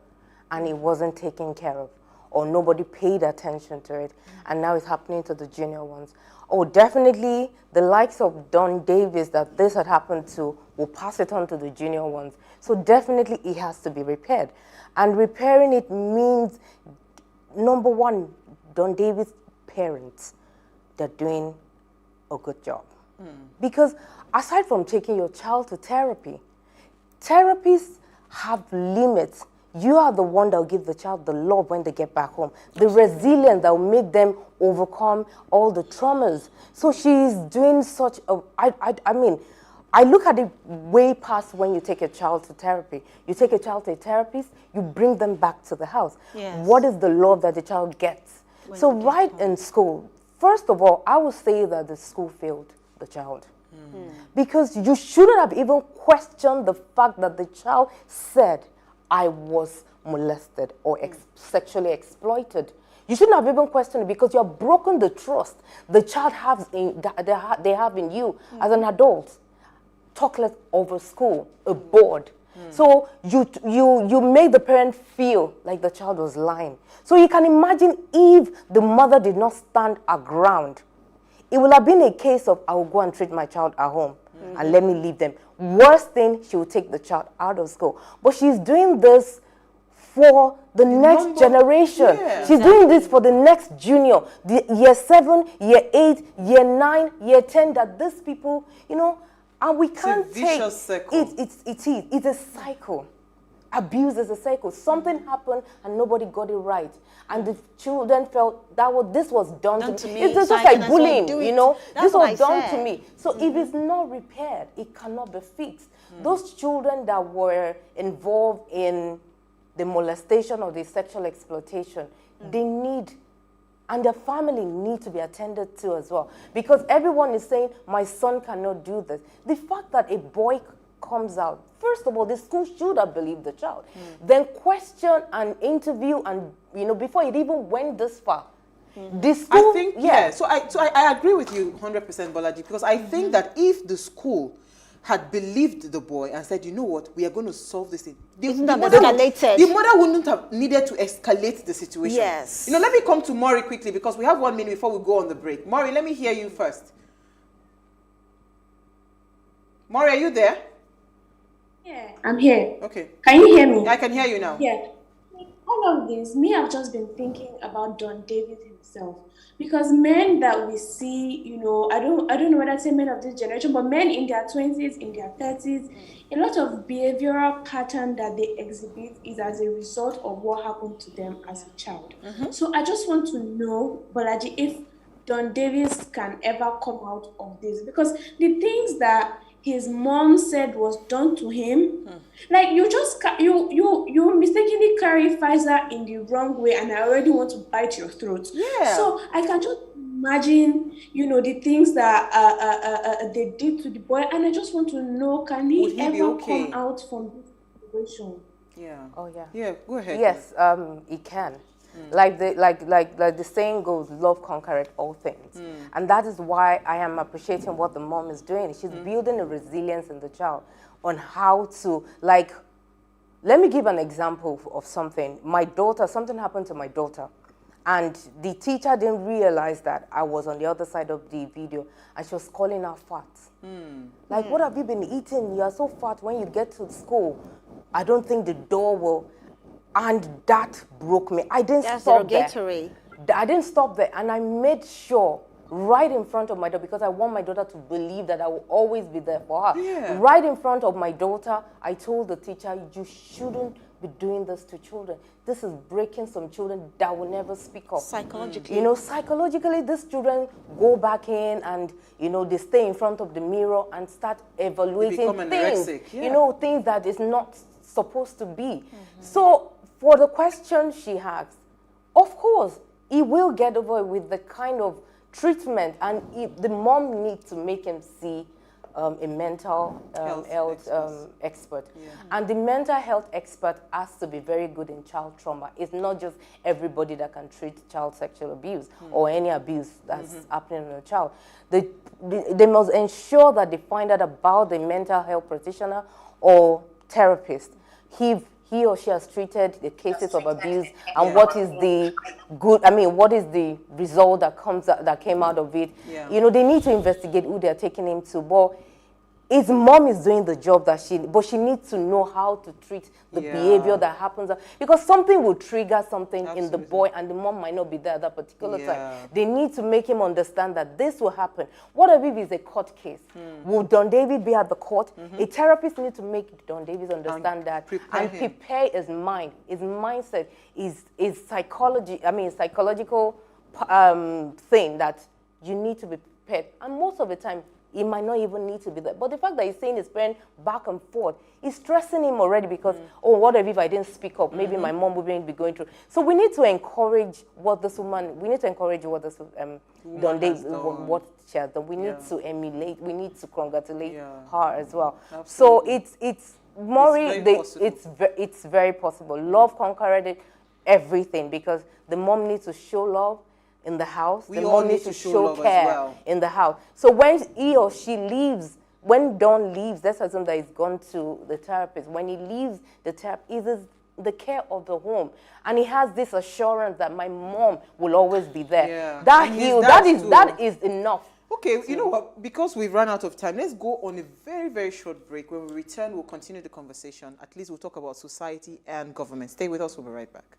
and it wasn't taken care of, or nobody paid attention to it, and now it's happening to the junior ones. Oh, definitely the likes of Don Davis that this had happened to will pass it on to the junior ones. So definitely it has to be repaired. And repairing it means, number one, Don Davis' parents, they're doing a good job. Because aside from taking your child to therapy, therapists have limits. You are the one that will give the child the love when they get back home, the resilience that will make them overcome all the traumas. So she's doing such a, I mean, I look at it way past when you take a child to therapy. You take a child to a therapist, you bring them back to the house. Yes. What is the love that the child gets? So right in school, first of all, I would say that the school failed the child. Because you shouldn't have even questioned the fact that the child said, I was molested or sexually exploited. You shouldn't have even questioned it because you have broken the trust the child they have in you as an adult. Talk less over school, a board. So you made the parent feel like the child was lying. So you can imagine if the mother did not stand her ground, it would have been a case of, I will go and treat my child at home and let me leave them. Worst thing, she will take the child out of school. But she's doing this for the next generation. She's doing this for the next junior, the year 7, year 8, year 9, year 10, that these people, and we can't take it. It's a cycle. Abuse is a cycle. Something happened and nobody got it right. And the children felt this was done to me. It's just like bullying, This was done to me. So if it's not repaired, it cannot be fixed. Those children that were involved in the molestation or the sexual exploitation, they need, and their family need to be attended to as well. Because everyone is saying, my son cannot do this. The fact that a boy comes out, first of all, the school should have believed the child. Then question and interview, and before it even went this far. The school, I think, So I agree with you 100%, Bolaji, because I think that if the school had believed the boy and said, you know what, we are going to solve this thing, the mother wouldn't have needed to escalate the situation. Yes. Let me come to Maury quickly because we have 1 minute before we go on the break. Maury, let me hear you first. Maury, are you there? Yeah, I'm here. Okay. Can you hear me? I can hear you now. Yeah. All of this, I've just been thinking about Don Davis himself. Because men that we see, I don't know whether to say men of this generation, but men in their 20s, in their 30s, a lot of behavioral pattern that they exhibit is as a result of what happened to them as a child. So I just want to know, Bolaji, if Don Davis can ever come out of this. Because the things that his mom said was done to him, like you mistakenly carry Pfizer in the wrong way, and I already want to bite your throat. Yeah. So I can just imagine, the things that they did to the boy, and I just want to know, can he ever come out from this situation? Yeah. Oh yeah. Yeah. Go ahead. Yes, he can. Like the saying goes, love conquereth all things. And that is why I am appreciating what the mom is doing. She's building a resilience in the child on how to, like, let me give an example of something. My daughter, something happened to my daughter. And the teacher didn't realize that I was on the other side of the video, and she was calling her fat. Like, what have you been eating? You are so fat. When you get to school, I don't think the door will. And that broke me. I didn't stop there. I didn't stop there, and I made sure right in front of my daughter, because I want my daughter to believe that I will always be there for her. Yeah. Right in front of my daughter, I told the teacher, you shouldn't be doing this to children. This is breaking some children that will never speak up. Psychologically. You know, psychologically, these children go back in and, you know, they stay in front of the mirror and start evaluating things. You know, things that is not supposed to be. So, for the question she asked, of course, he will get over it with the kind of treatment, and the mom needs to make him see a mental health expert. And the mental health expert has to be very good in child trauma. It's not just everybody that can treat child sexual abuse or any abuse that's happening in a child. They must ensure that they find out about the mental health practitioner or therapist. He or she has treated the cases of abuse, and what is the what is the result that came out of it? You know, they need to investigate who they're taking him to. But his mom is doing the job but she needs to know how to treat the behavior that happens, because something will trigger something in the boy, and the mom might not be there at that particular time. They need to make him understand that this will happen. What if it's a court case? Will Don David be at the court? A therapist needs to make Don David understand that and prepare his mind. His mindset is psychological thing that you need to be prepared. And most of the time, he might not even need to be there. But the fact that he's seeing his parent back and forth is stressing him already, because, oh, what if I didn't speak up? Maybe my mom wouldn't be going through. So we need to encourage what this woman, Don David, what she has done. We need to emulate, we need to congratulate her as well. So it's Maury, it's very possible. Love conquered everything, because the mom needs to show love in the house. The mom needs to show care in the house. So when he or she leaves, when Don leaves, let's assume that he's gone to the therapist. When he leaves the therapist, it is the care of the home. And he has this assurance that my mom will always be there. That is enough. Okay, you know what? Because we've run out of time, let's go on a very, very short break. When we return, we'll continue the conversation. At least we'll talk about society and government. Stay with us. We'll be right back.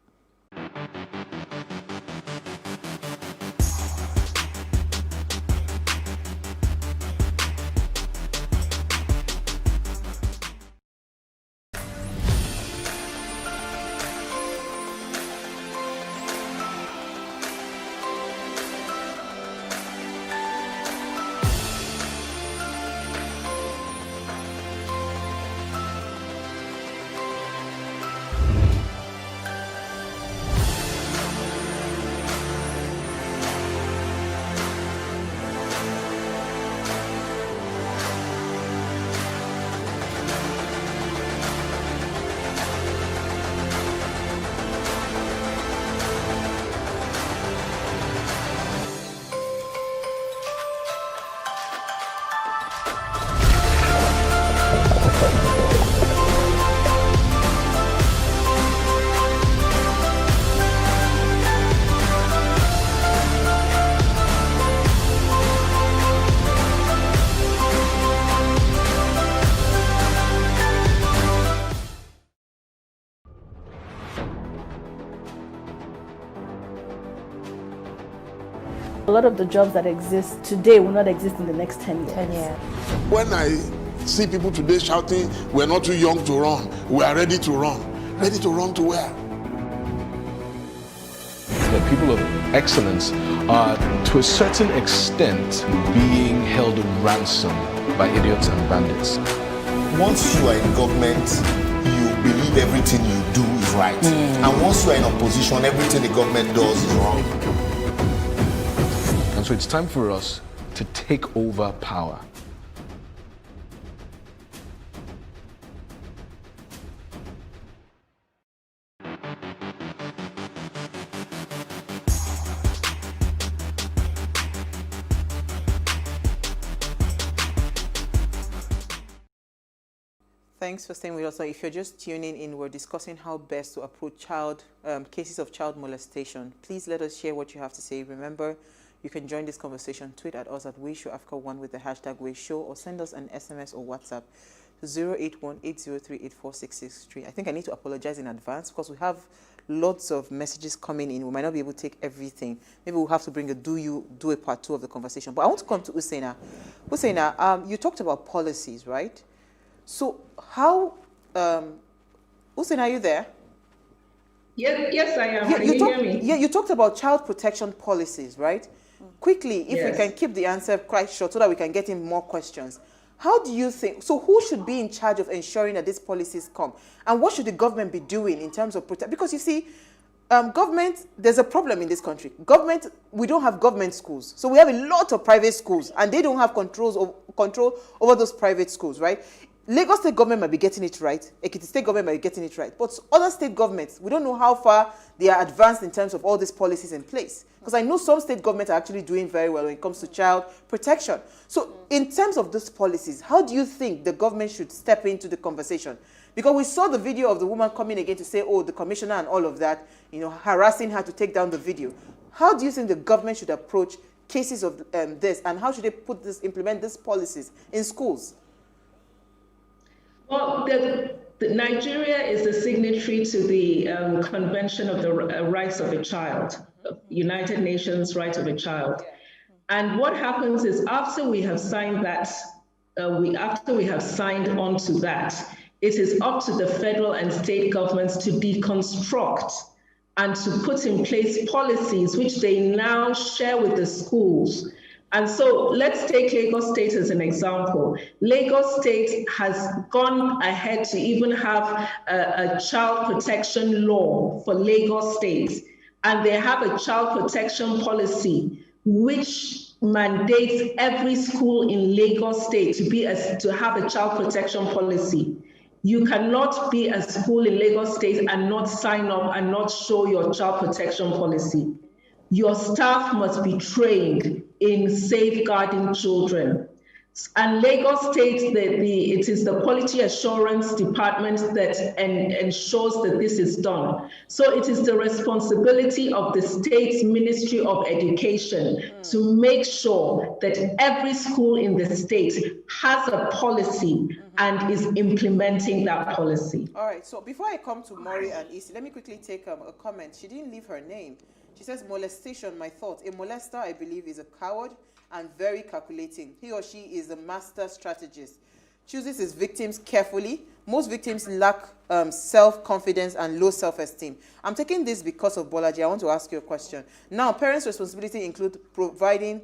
A lot of the jobs that exist today will not exist in the next 10 years. When I see people today shouting, we're not too young to run, we are ready to run. Ready to run to where? The people of excellence are, to a certain extent, being held ransom by idiots and bandits. Once you are in government, you believe everything you do is right. And once you are in opposition, everything the government does is wrong. And so it's time for us to take over power. Thanks for staying with us. So if you're just tuning in, we're discussing how best to approach cases of child molestation. Please let us share what you have to say. Remember, you can join this conversation. Tweet at us at WayShowAfrica1 with the hashtag WayShow, or send us an SMS or WhatsApp to 081-803-84663. I think I need to apologize in advance because we have lots of messages coming in. We might not be able to take everything. Maybe we'll have to bring do a part 2 of the conversation. But I want to come to Usaina. Usaina, you talked about policies, right? So how, Usaina, are you there? Yes, I am. Can you hear me? Yeah, you talked about child protection policies, right? Quickly, if we can keep the answer quite short so that we can get in more questions. How do you think, so who should be in charge of ensuring that these policies come? And what should the government be doing in terms of protection? Because you see, government, there's a problem in this country. Government, we don't have government schools. So we have a lot of private schools and they don't have control over those private schools, right? Lagos State government might be getting it right. Ekiti State government might be getting it right. But other state governments, we don't know how far they are advanced in terms of all these policies in place. Because I know some state governments are actually doing very well when it comes to child protection. So in terms of these policies, how do you think the government should step into the conversation? Because we saw the video of the woman coming again to say, oh, the commissioner and all of that, harassing her to take down the video. How do you think the government should approach cases of this, and how should they implement these policies in schools? Well, Nigeria is a signatory to the Convention of the Rights of a Child, United Nations Rights of a Child. And what happens is after we have signed that, after we have signed onto that, it is up to the federal and state governments to deconstruct and to put in place policies which they now share with the schools. And so let's take Lagos State as an example. Lagos State has gone ahead to even have a child protection law for Lagos State. And they have a child protection policy which mandates every school in Lagos State to have a child protection policy. You cannot be a school in Lagos State and not sign up and not show your child protection policy. Your staff must be trained in safeguarding children. And Lagos State, it is the Quality Assurance Department that ensures that this is done. So it is the responsibility of the state's Ministry of Education to make sure that every school in the state has a policy and is implementing that policy. All right, so before I come to Maury and Isi, let me quickly take a comment. She didn't leave her name. She says, molestation, my thought. A molester, I believe, is a coward and very calculating. He or she is a master strategist. Chooses his victims carefully. Most victims lack self-confidence and low self-esteem. I'm taking this because of Bolaji. I want to ask you a question. Now, parents' responsibility include providing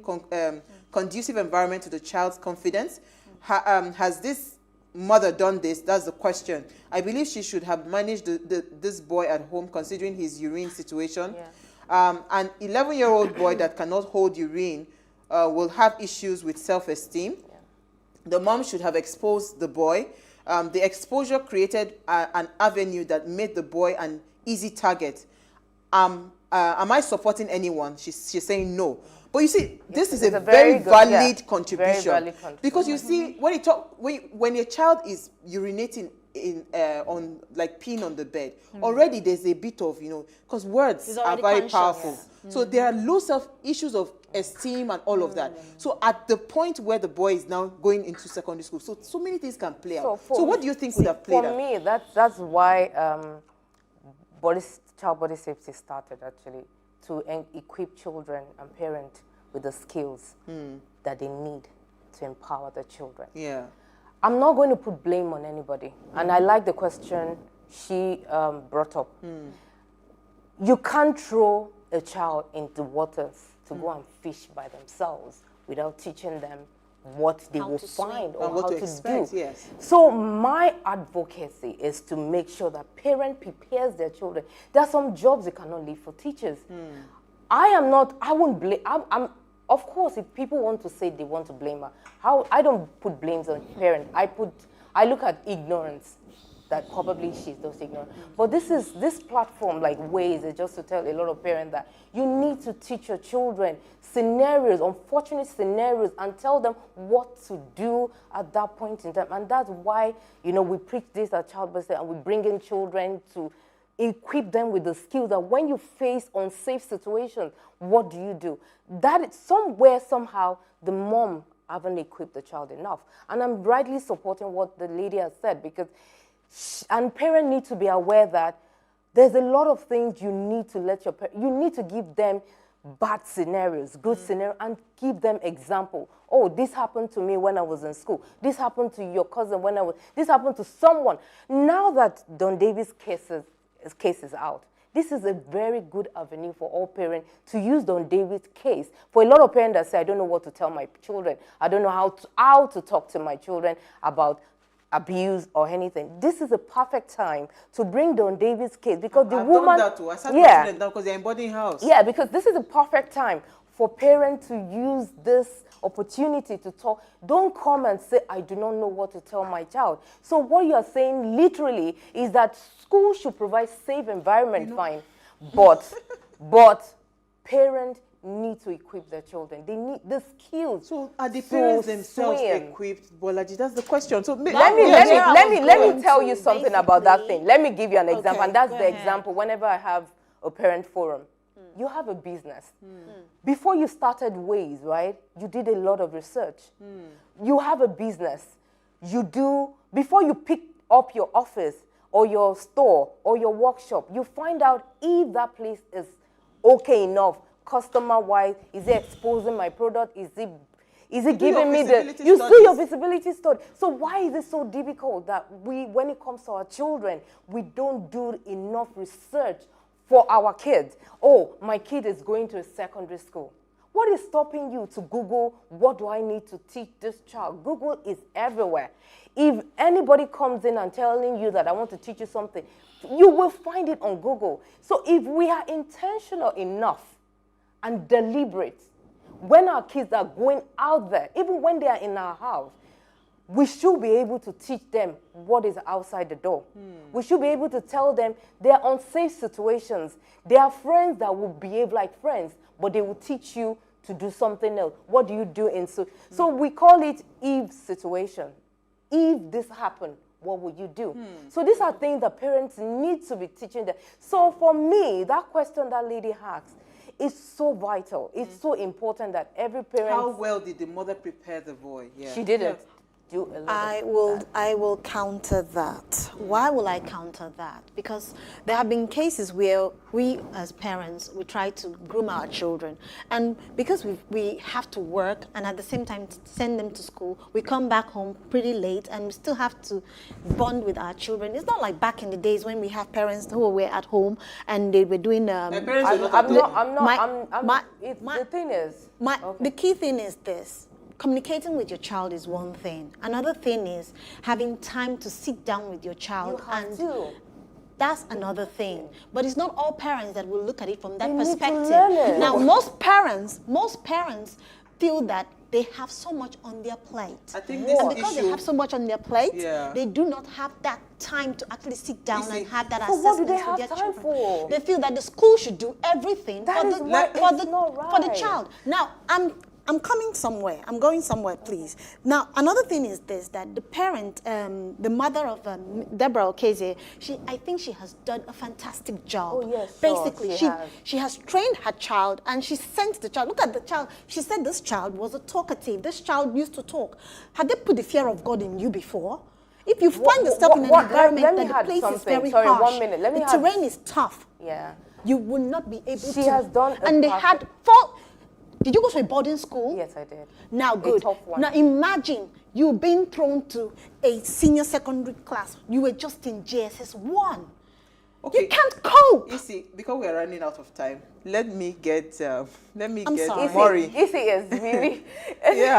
conducive environment to the child's confidence. Has this mother done this? That's the question. I believe she should have managed this boy at home, considering his urine situation. Yeah. An 11-year-old boy that cannot hold urine will have issues with self-esteem. Yeah. The mom should have exposed the boy. The exposure created an avenue that made the boy an easy target. Am I supporting anyone? She's saying no. But you see, this is a very valid contribution. Very valid contribution. Because you see, when a child is urinating on, like, peeing on the bed, already there's a bit of, because words are very powerful. Yeah. So there are low issues of esteem and all of that. So at the point where the boy is now going into secondary school, so many things can play out. So what do you think would have played out? For me, that's why child body safety started, actually, to equip children and parents with the skills that they need to empower the children. Yeah. I'm not going to put blame on anybody. And I like the question she brought up. You can't throw a child into waters to go and fish by themselves without teaching them what they will find or how to expect, do. Yes. So my advocacy is to make sure that parent prepares their children. There are some jobs you cannot leave for teachers. I won't blame, of course, if people want to say they want to blame her, I don't put blames on parents. I look at ignorance. that probably she's just ignorant. But this platform like Waze is just to tell a lot of parents that you need to teach your children scenarios, unfortunate scenarios, and tell them what to do at that point in time. And that's why, you know, we preach this at Child Birth and we bring in children to equip them with the skills that when you face unsafe situations, what do? That is somewhere, somehow, the mom haven't equipped the child enough. And I'm rightly supporting what the lady has said, because and parents need to be aware that there's a lot of things you need to let your parents, you need to give them bad scenarios, good scenarios, and give them example. Oh, this happened to me when I was in school. This happened to your cousin when this happened to someone. Now that Don Davis' case is out, this is a very good avenue for all parents to use Don Davis' case. For a lot of parents that say, I don't know what to tell my children. I don't know how to talk to my children about abuse or anything. This is a perfect time to bring Don Davis' case, because the woman... I've done that too. I started watching them down because they're in boarding house. Yeah, because this is a perfect time for parents to use this opportunity to talk. Don't come and say, I do not know what to tell my child. So what you're saying literally is that school should provide safe environment, fine. But parents need to equip their children. They need the skills. So are the parents themselves equipped, Bolaji? That's the question. So let me tell you something about that thing. Let me give you an example, and that's the example. Whenever I have a parent forum, you have a business. Before you started Waze, right? You did a lot of research. You have a business. Before you pick up your office or your store or your workshop, you find out if that place is okay enough, customer-wise. Is it exposing my product? Is it giving me you do your visibility study. So why is it so difficult that when it comes to our children, we don't do enough research for our kids? Oh, my kid is going to a secondary school. What is stopping you to Google, what do I need to teach this child? Google is everywhere. If anybody comes in and telling you that I want to teach you something, you will find it on Google. So if we are intentional enough and deliberate, when our kids are going out there, even when they are in our house, we should be able to teach them what is outside the door. We should be able to tell them there are unsafe situations. There are friends that will behave like friends, but they will teach you to do something else. What do you do in so we call it if situation. If this happened, what would you do? So these are things that parents need to be teaching them. So for me, that question that lady asked is so vital. It's so important that every parent... How well did the mother prepare the boy? Yeah. She didn't. I will counter that. Why will I counter that? Because there have been cases where we as parents, we try to groom our children, and because we have to work and at the same time send them to school, we come back home pretty late and we still have to bond with our children. It's not like back in the days when we have parents who were at home and they were doing the key thing is this. Communicating with your child is one thing. Another thing is having time to sit down with your child. That's another thing. But it's not all parents that will look at it from that perspective. Now, most parents feel that they have so much on their plate. I think this and because they have so much on their plate, they do not have that time to actually sit down and have that assessment with their children. They feel that the school should do everything for the child. Now, I'm coming somewhere. I'm going somewhere, please. Now, another thing is this, that the parent, the mother of Deborah Okeze, I think she has done a fantastic job. Oh, yes, basically, she has trained her child and she sent the child. Look at the child. She said this child was a talkative. This child used to talk. Had they put the fear of God in you before? If you find yourself in an environment that the place is very harsh, the terrain is tough, you will not be able to. She has done and they had 4... Did you go to a boarding school? Yes, I did. Now, good. A tough one. Now, imagine you being thrown to a senior secondary class. You were just in JSS 1. Okay. You can't cope. You see, because we're running out of time, let me get Mori. Isi is really... I'm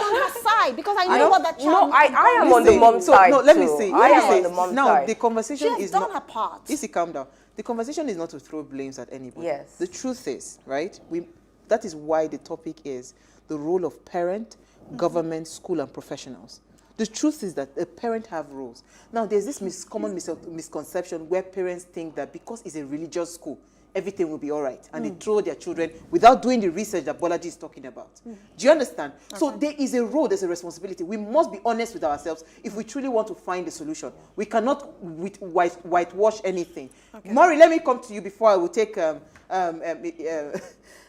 on her side because I know what that child... No, I am on the mom's side. No, let me see. I am on the mom's side. Now, the conversation is not... She has done her part. Isi, calm down. The conversation is not to throw blames at anybody. Yes. The truth is, right, that is why the topic is the role of parent, government, school, and professionals. The truth is that a parent have roles. Now, there's this common misconception where parents think that because it's a religious school, everything will be all right. And they throw their children without doing the research that Bolaji is talking about. Do you understand? So there is a role, there's a responsibility. We must be honest with ourselves if we truly want to find a solution. We cannot whitewash anything. Maury, let me come to you before I will take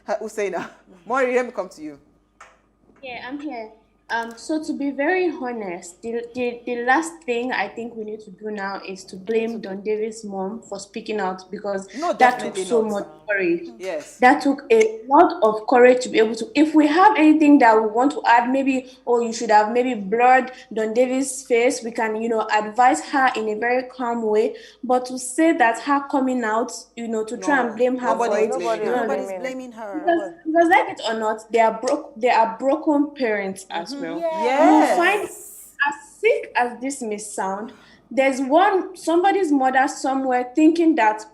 Usaina. Maury, let me come to you. Yeah, I'm here. So to be very honest, the last thing I think we need to do now is to blame Don Davis' mom for speaking out, because that took so much courage. Yes. That took a lot of courage to be able to. If we have anything that we want to add, maybe, you should have maybe blurred Don Davis' face, we can, advise her in a very calm way. But to say that her coming out, to try and blame her for it, nobody's blaming her. Because like it or not, they are broken parents as well. Yes. You find, as sick as this may sound, there's somebody's mother somewhere thinking that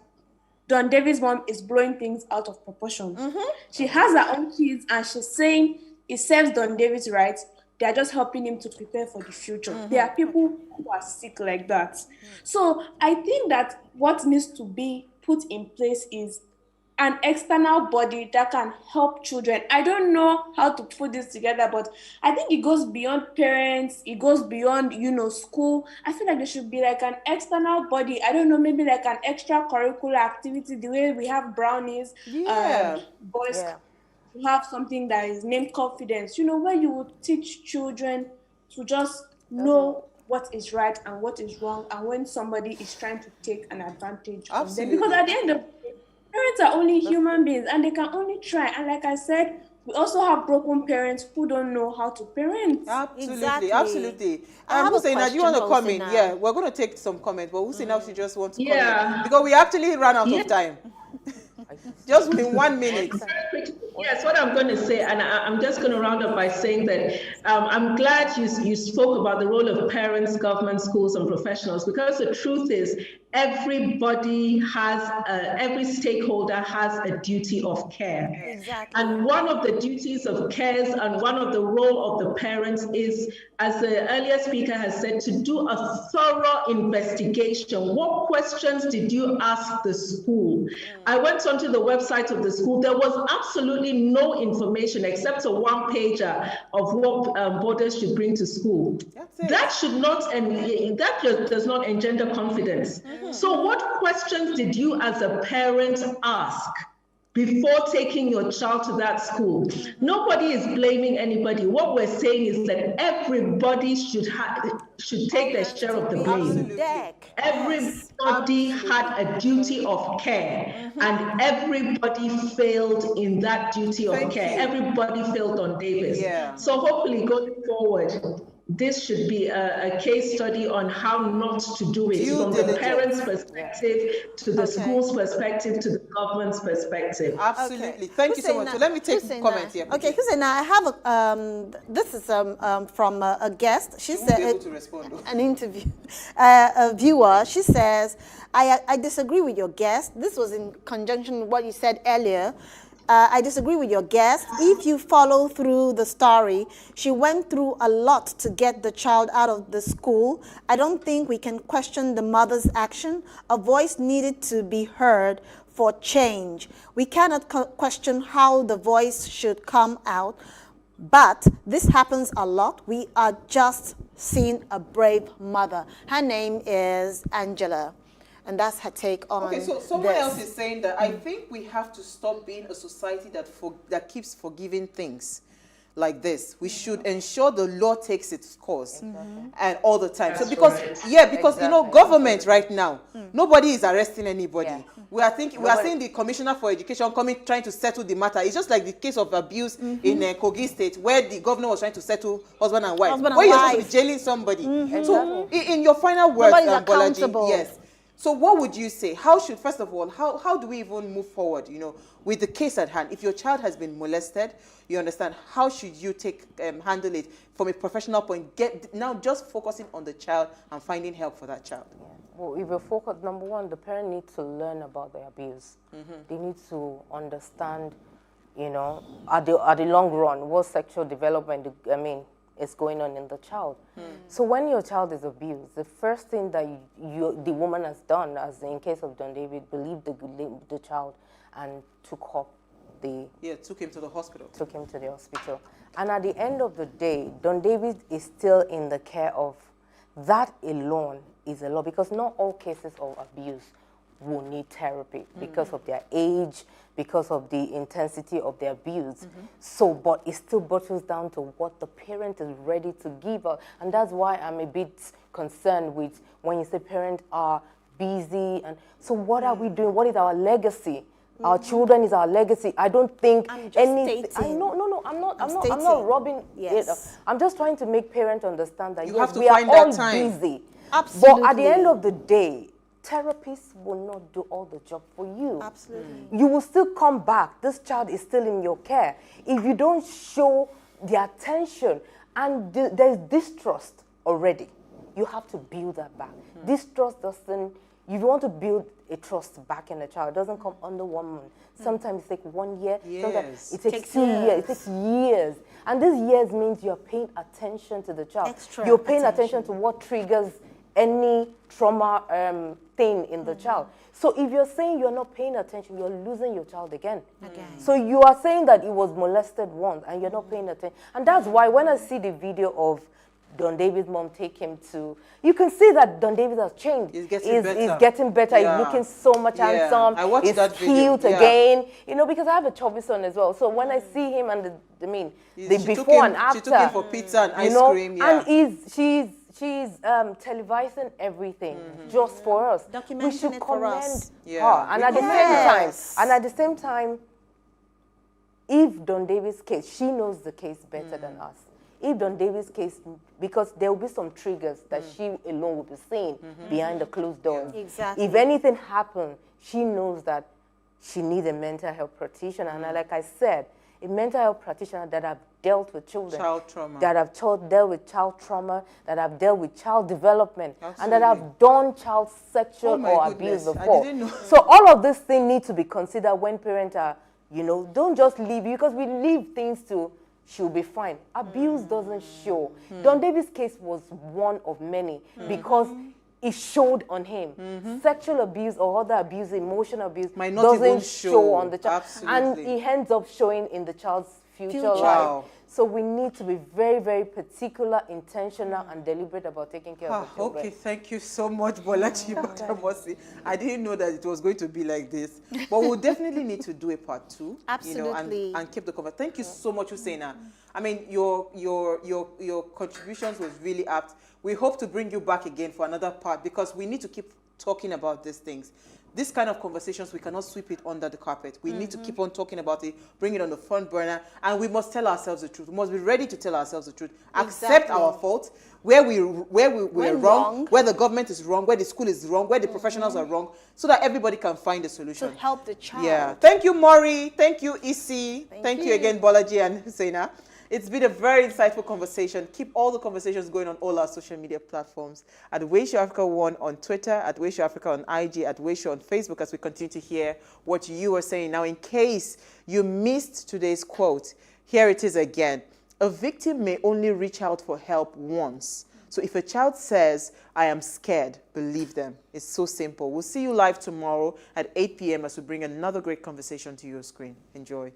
Don Davis' mom is blowing things out of proportion. She has her own kids and she's saying it serves Don Davis right. They're just helping him to prepare for the future. There are people who are sick like that. So I think that what needs to be put in place is an external body that can help children. I don't know how to put this together, but I think it goes beyond parents. It goes beyond, school. I feel like there should be like an external body. I don't know, maybe like an extracurricular activity, the way we have brownies, boys have something that is named confidence, where you would teach children to just know what is right and what is wrong, and when somebody is trying to take an advantage of them. Because at the end of the day, parents are only human beings and they can only try. And like I said, we also have broken parents who don't know how to parent. Absolutely. Husseina, do you want to comment? Yeah, we're going to take some comments, but Husseina, she just wants to comment. Because we actually ran out of time. Just in 1 minute. Yes, what I'm going to say, and I'm just going to round up by saying that I'm glad you spoke about the role of parents, government, schools, and professionals, because the truth is everybody has, every stakeholder has a duty of care. Exactly. And one of the duties of cares and one of the role of the parents is, as the earlier speaker has said, to do a thorough investigation. What questions did you ask the school? I went onto the website of the school. There was absolutely no information except a one-pager of what boarders should bring to school. That should not, and that does not engender confidence. So what questions did you as a parent ask before taking your child to that school? Nobody is blaming anybody. What we're saying is that everybody should take their share of the blame. Everybody had a duty of care, and everybody failed in that duty of care. Everybody failed on Davis. So hopefully going forward, this should be a case study on how not to do it, from the parents' perspective, to the school's perspective, to the government's perspective. Absolutely. Thank you so much. So let me take some comments here. Okay, Husseina, I have this is from a guest. She said, an interview, a viewer. She says, I disagree with your guest. This was in conjunction with what you said earlier. I disagree with your guest. If you follow through the story, she went through a lot to get the child out of the school. I don't think we can question the mother's action. A voice needed to be heard for change. We cannot question how the voice should come out, but this happens a lot. We are just seeing a brave mother. Her name is Angela. And that's her take on Okay, so someone else is saying that I think we have to stop being a society that keeps forgiving things like this. We should ensure the law takes its course and all the time. So because government right now, nobody is arresting anybody. We are seeing the commissioner for education trying to settle the matter. It's just like the case of abuse in Kogi State, where the governor was trying to settle husband and wife. Where you're supposed to be jailing somebody. So in your final words, Bolaji, yes. So what would you say? First of all, how do we even move forward, with the case at hand? If your child has been molested, you understand, how should you handle it from a professional point? Now just focusing on the child and finding help for that child. Yeah. Well, if you focus, number one, the parent needs to learn about the abuse. They need to understand, at the long run, what sexual development, is going on in the child. So when your child is abused, the first thing that the woman has done, as in case of Don David, believed the child and took him to the hospital. Took him to the hospital. And at the end of the day, Don David is still in the care of, that alone is a lot, because not all cases of abuse will need therapy because of their age, because of the intensity of the abuse. So, but it still boils down to what the parent is ready to give up. And that's why I'm a bit concerned with when you say parents are busy. And so what are we doing? What is our legacy? Our children is our legacy. I don't think I'm not robbing it. I'm just trying to make parents understand that yes, we are all busy. Absolutely. But at the end of the day, therapists will not do all the job for you. Absolutely. You will still come back. This child is still in your care. If you don't show the attention, and there's distrust already, you have to build that back. Distrust doesn't, if you want to build a trust back in a child, it doesn't come under 1 month. Sometimes it takes 1 year, sometimes it takes 2 years, it takes years. And these years means you're paying attention to the child. You're paying attention to what triggers any trauma thing in the child. So if you're saying you're not paying attention, you're losing your child again. So you are saying that he was molested once and you're not paying attention. And that's why when I see the video of Don David's mom take him to, you can see that Don David has changed. He's getting better. He's getting better. He's looking so much handsome. I watched that video. He's cute again. You know, because I have a chubby son as well. So when I see him and the before and after. She took him for pizza and ice cream. And she's televising everything just for us. We should commend her. And at the same time, if Don David's case, she knows the case better than us. If Don David's case, because there will be some triggers that she alone will be seeing behind the closed doors. Exactly. If anything happens, she knows that she needs a mental health practitioner. And like I said, a mental health practitioner that have dealt with children, child trauma, that have dealt with child trauma, that have dealt with child development, and that have done child sexual or abuse before. I didn't know. So all of these things need to be considered when parents are, don't just leave, because we leave things to, she'll be fine. Abuse doesn't show. Don David's case was one of many because it showed on him. Sexual abuse or other abuse, emotional abuse, doesn't show on the child. And it ends up showing in the child's future life. So we need to be very, very particular, intentional, and deliberate about taking care of the children. Okay, thank you so much, Bolaji Batamosi. I didn't know that it was going to be like this. But we'll definitely need to do a part 2. Absolutely. And keep the cover. Thank you so much, Usaina. I mean, your contributions was really apt. We hope to bring you back again for another part because we need to keep talking about these things. This kind of conversations, we cannot sweep it under the carpet. We need to keep on talking about it, bring it on the front burner, and we must tell ourselves the truth. We must be ready to tell ourselves the truth. Accept our faults, where we're wrong, where the government is wrong, where the school is wrong, where the professionals are wrong, so that everybody can find a solution. To help the child. Yeah. Thank you, Maury. Thank you, Isi. Thank you again, Bolaji and Usaina. It's been a very insightful conversation. Keep all the conversations going on all our social media platforms. At Wayshow Africa 1 on Twitter, at Wayshow Africa on IG, at Wayshow on Facebook, as we continue to hear what you are saying. Now, in case you missed today's quote, here it is again. A victim may only reach out for help once. So if a child says, I am scared, believe them. It's so simple. We'll see you live tomorrow at 8 p.m. as we bring another great conversation to your screen. Enjoy.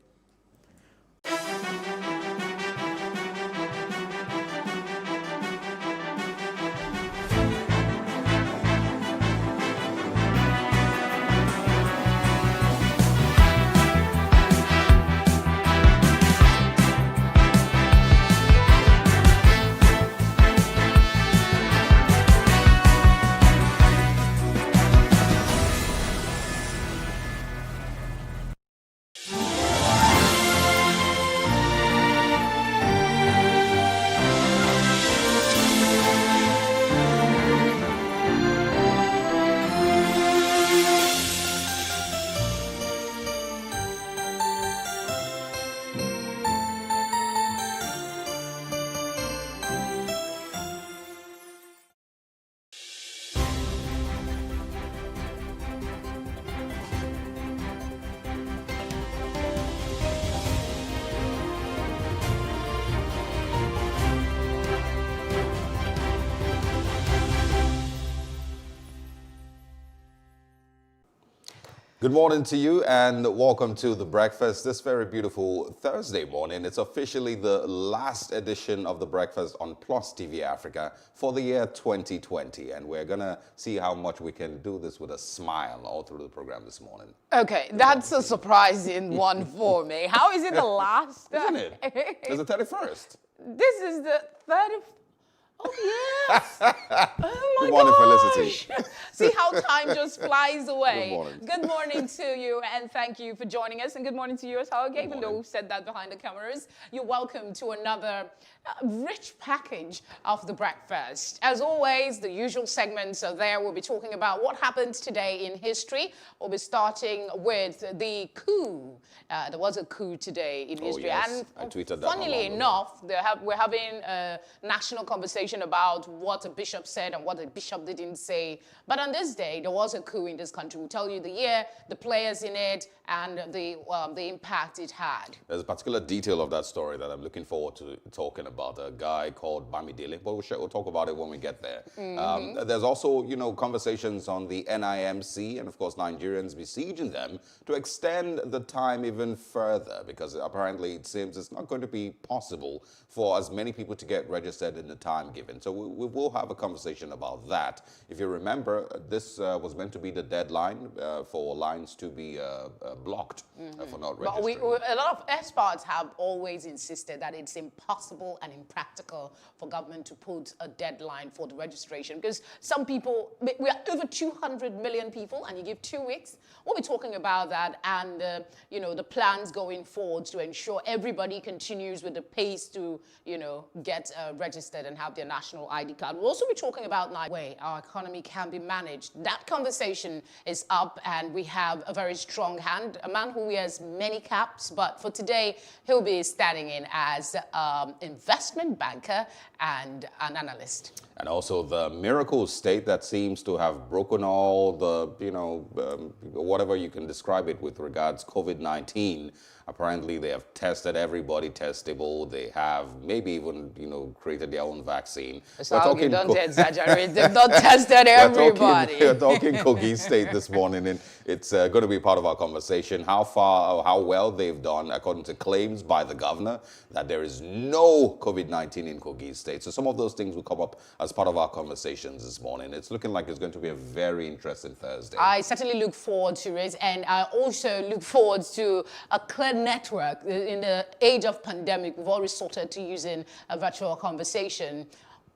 Good morning to you and welcome to The Breakfast this very beautiful Thursday morning. It's officially the last edition of The Breakfast on Plus TV Africa for the year 2020. And we're going to see how much we can do this with a smile all through the program this morning. Okay, that's a surprising one for me. How is it the last? Isn't it? It's the 31st. This is the 30th. Oh, yes. Oh, my Good morning, gosh. Felicity. See how time just flies away. Good morning. Good morning to you, and thank you for joining us. And good morning to you as well, even though we've said that behind the cameras. You're welcome to another rich package of The Breakfast. As always, the usual segments are there. We'll be talking about what happened today in history. We'll be starting with the coup. There was a coup today in history. Yes. And I tweeted that funnily enough, we're having a national conversation about what a bishop said and what a bishop didn't say. But on this day, there was a coup in this country. We'll tell you the year, the players in it, and the impact it had. There's a particular detail of that story that I'm looking forward to talking about. A guy called Bamidele, but we'll talk about it when we get there. There's also, conversations on the NIMC and, of course, Nigerians besieging them to extend the time even further because apparently it seems it's not going to be possible for as many people to get registered in the time given. So we will have a conversation about that. If you remember, this was meant to be the deadline for lines to be blocked for not registering. But a lot of experts have always insisted that it's impossible and impractical for government to put a deadline for the registration because some people, we are over 200 million people and you give 2 weeks. We'll be talking about that and, the plans going forward to ensure everybody continues with the pace to, get registered and have their national ID card. We'll also be talking about the way our economy can be managed. That conversation is up and we have a very strong hand, a man who wears many caps, but for today, he'll be standing in as investment banker and an analyst. And also the miracle state that seems to have broken all the, whatever you can describe it with regards COVID-19. Apparently, they have tested everybody testable. They have maybe even, created their own vaccine. So don't exaggerate. They've not tested everybody. We're talking Kogi State this morning, and it's going to be part of our conversation. How well they've done, according to claims by the governor, that there is no COVID-19 in Kogi State. So some of those things will come up as part of our conversations this morning. It's looking like it's going to be a very interesting Thursday. I certainly look forward to it, and I also look forward to a clear network. In the age of pandemic, we've all resorted to using a virtual conversation.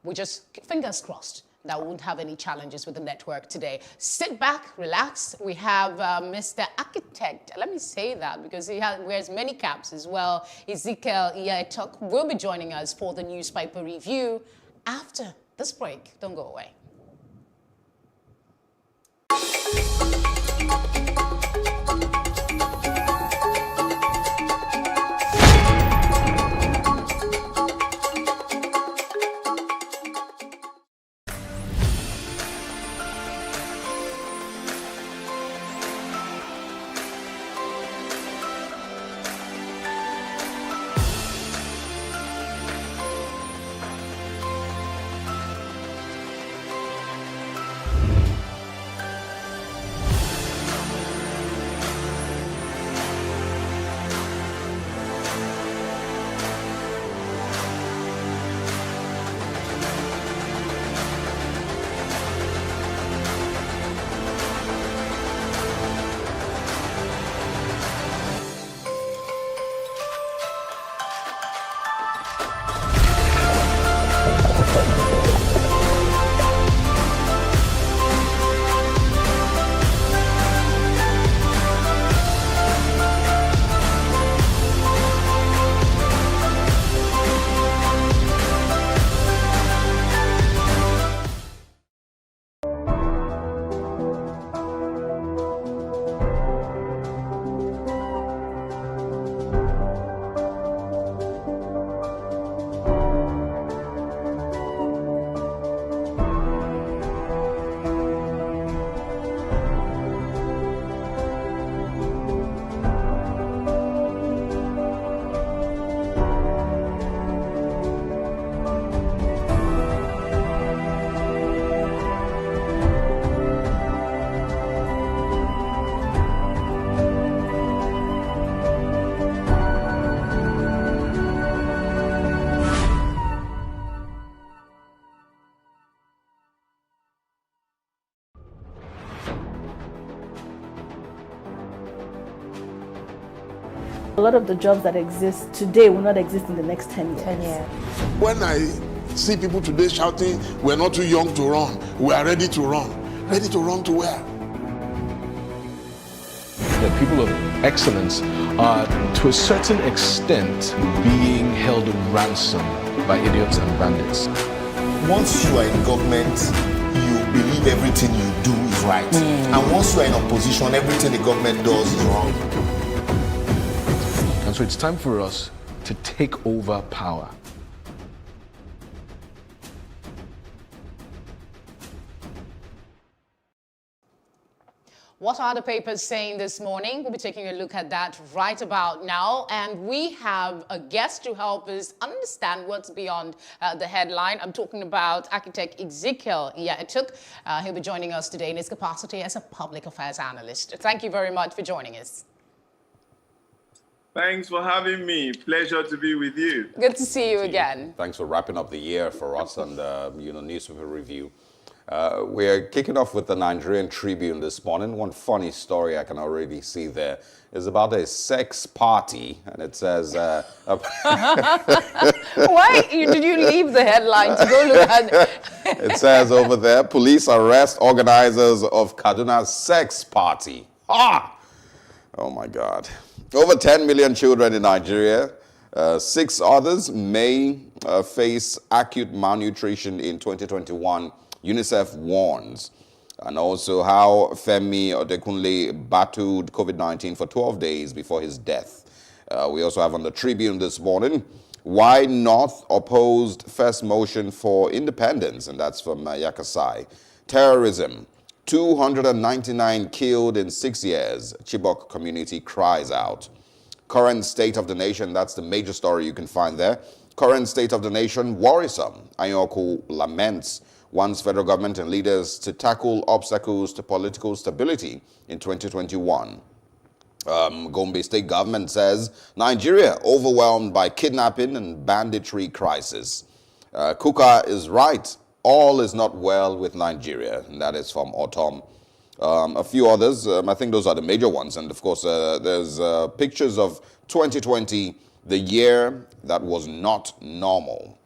We just, fingers crossed, that we won't have any challenges with the network today. Sit back, relax. We have Mr. Architect. Let me say that because he wears many caps as well. Ezekiel Iyatok will be joining us for the newspaper review after this break. Don't go away. A lot of the jobs that exist today will not exist in the next 10 years. 10 years. When I see people today shouting, we're not too young to run, we are ready to run. Ready to run to where? The people of excellence are, to a certain extent, being held ransom by idiots and bandits. Once you are in government, you believe everything you do is right. And once you are in opposition, everything the government does is wrong. And so it's time for us to take over power. What are the papers saying this morning? We'll be taking a look at that right about now. And we have a guest to help us understand what's beyond the headline. I'm talking about architect Ezekiel Iyatuk. He'll be joining us today in his capacity as a public affairs analyst. Thank you very much for joining us. Thanks for having me. Pleasure to be with you. Good to see you again. Thanks for wrapping up the year for us and Newspaper Review. We're kicking off with the Nigerian Tribune this morning. One funny story I can already see there is about a sex party, and it says... Why did you leave the headline to go look at it? It says over there, police arrest organizers of Kaduna's sex party. Ah! Oh my God. Over 10 million children in Nigeria. 6 others may face acute malnutrition in 2021. UNICEF warns. And also how Femi Odekunle battled COVID-19 for 12 days before his death. We also have on the Tribune this morning, why North opposed first motion for independence, and that's from Yakasai. Terrorism, 299 killed in 6 years. Chibok community cries out. Current state of the nation, that's the major story you can find there. Current state of the nation, worrisome. Anyoku laments wants federal government and leaders to tackle obstacles to political stability in 2021. Gombe state government says Nigeria overwhelmed by kidnapping and banditry crisis. Kuka is right. All is not well with Nigeria. And that is from Autumn. A few others, I think those are the major ones. And of course, there's pictures of 2020, the year that was not normal.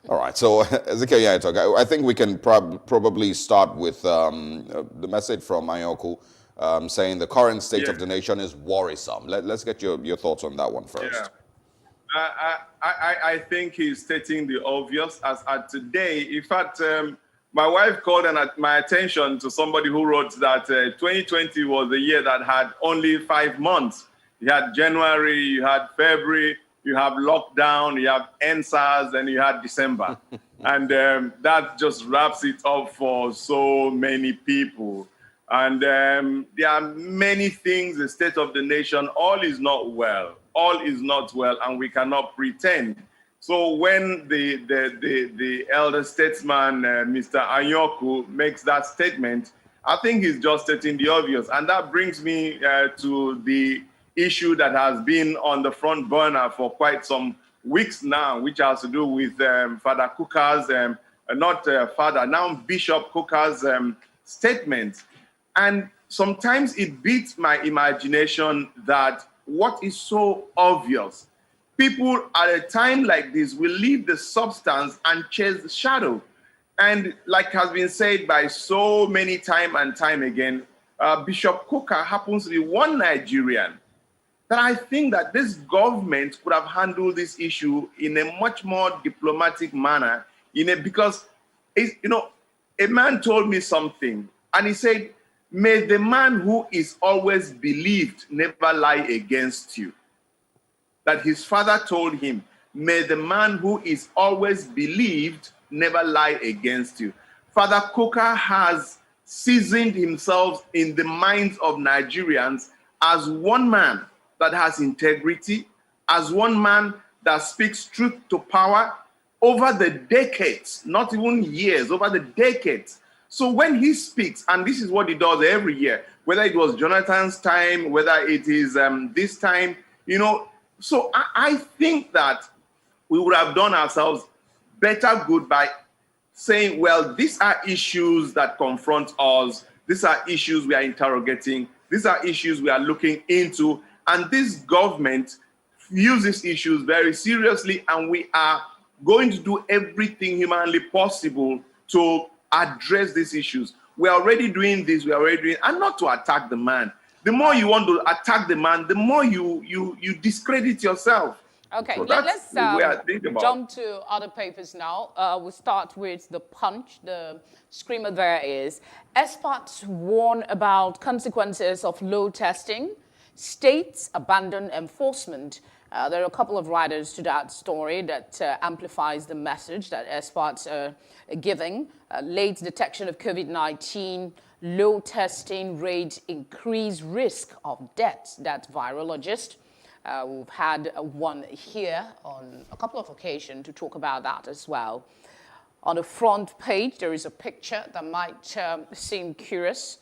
All right, so Ezekiel Iyatuk, I think we can probably start with the message from Anyoku saying the current state of the nation is worrisome. Let's get your thoughts on that one first. Yeah. I think he's stating the obvious. As at today, in fact, my wife called my attention to somebody who wrote that 2020 was the year that had only 5 months. You had January, you had February, you have lockdown, you have NSAS, and you had December. And that just wraps it up for so many people. And there are many things, the state of the nation, all is not well. All is not well, and we cannot pretend. So when the elder statesman, Mr. Anyoku, makes that statement, I think he's just stating the obvious. And that brings me to the issue that has been on the front burner for quite some weeks now, which has to do with Father Kuka's, now Bishop Kuka's statement. And sometimes it beats my imagination that what is so obvious, people at a time like this will leave the substance and chase the shadow. And like has been said by so many time and time again, Bishop Kuka happens to be one Nigerian. That I think that this government could have handled this issue in a much more diplomatic manner, because a man told me something, and he said, may the man who is always believed never lie against you. That his father told him, may the man who is always believed never lie against you. Father Kuka has seasoned himself in the minds of Nigerians as one man that has integrity, as one man that speaks truth to power over the decades, not even years, over the decades. So when he speaks, and this is what he does every year, whether it was Jonathan's time, whether it is this time, so I think that we would have done ourselves better good by saying, well, these are issues that confront us. These are issues we are interrogating. These are issues we are looking into. And this government use these issues very seriously, and we are going to do everything humanly possible to address these issues. We're already doing this, and not to attack the man. The more you want to attack the man, the more you discredit yourself. Okay, So let's the way I think about jump to other papers now. We'll start with The Punch. The screamer there is, experts warn about consequences of low testing. States abandon enforcement. There are a couple of writers to that story that amplifies the message that experts are giving. Late detection of COVID-19, low testing rate, increased risk of death. That's virologist. We've had one here on a couple of occasions to talk about that as well. On the front page, there is a picture that might seem curious.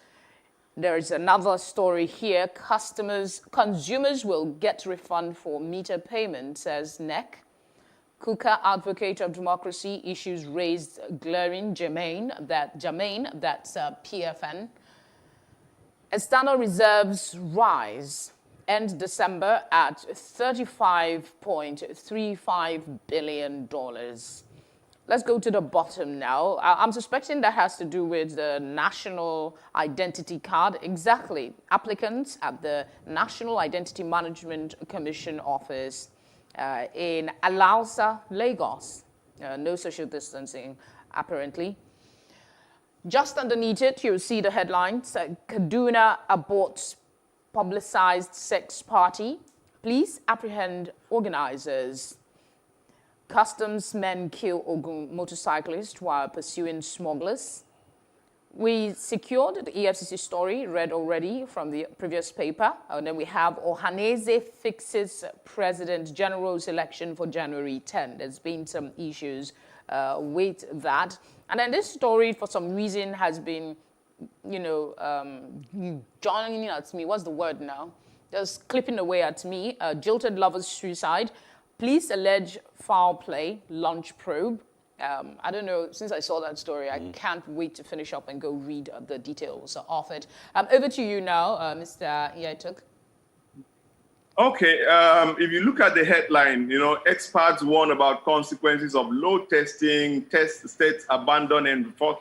There is another story here. Consumers will get refund for meter payment, says NEC. Kuka, advocate of democracy, issues raised glaring. Jermaine, that's PFN. External reserves rise. End December at $35.35 billion. Let's go to the bottom now. I'm suspecting that has to do with the National Identity Card. Exactly. Applicants at the National Identity Management Commission office in Alausa, Lagos. No social distancing, apparently. Just underneath it, you'll see the headlines. Kaduna aborts publicized sex party. Police apprehend organizers. Customs men kill Ogun motorcyclist while pursuing smugglers. We secured the EFCC story, read already from the previous paper. And then we have Ohaneze fixes President General's election for January 10. There's been some issues with that. And then this story, for some reason, has been, joining at me. What's the word now? Just clipping away at me. Jilted lover's suicide. Police allege foul play, launch probe. I don't know, since I saw that story, I can't wait to finish up and go read the details of it. Over to you now, Mr. Iyatuk. Okay, if you look at the headline, experts warn about consequences of low testing, states abandon and forth.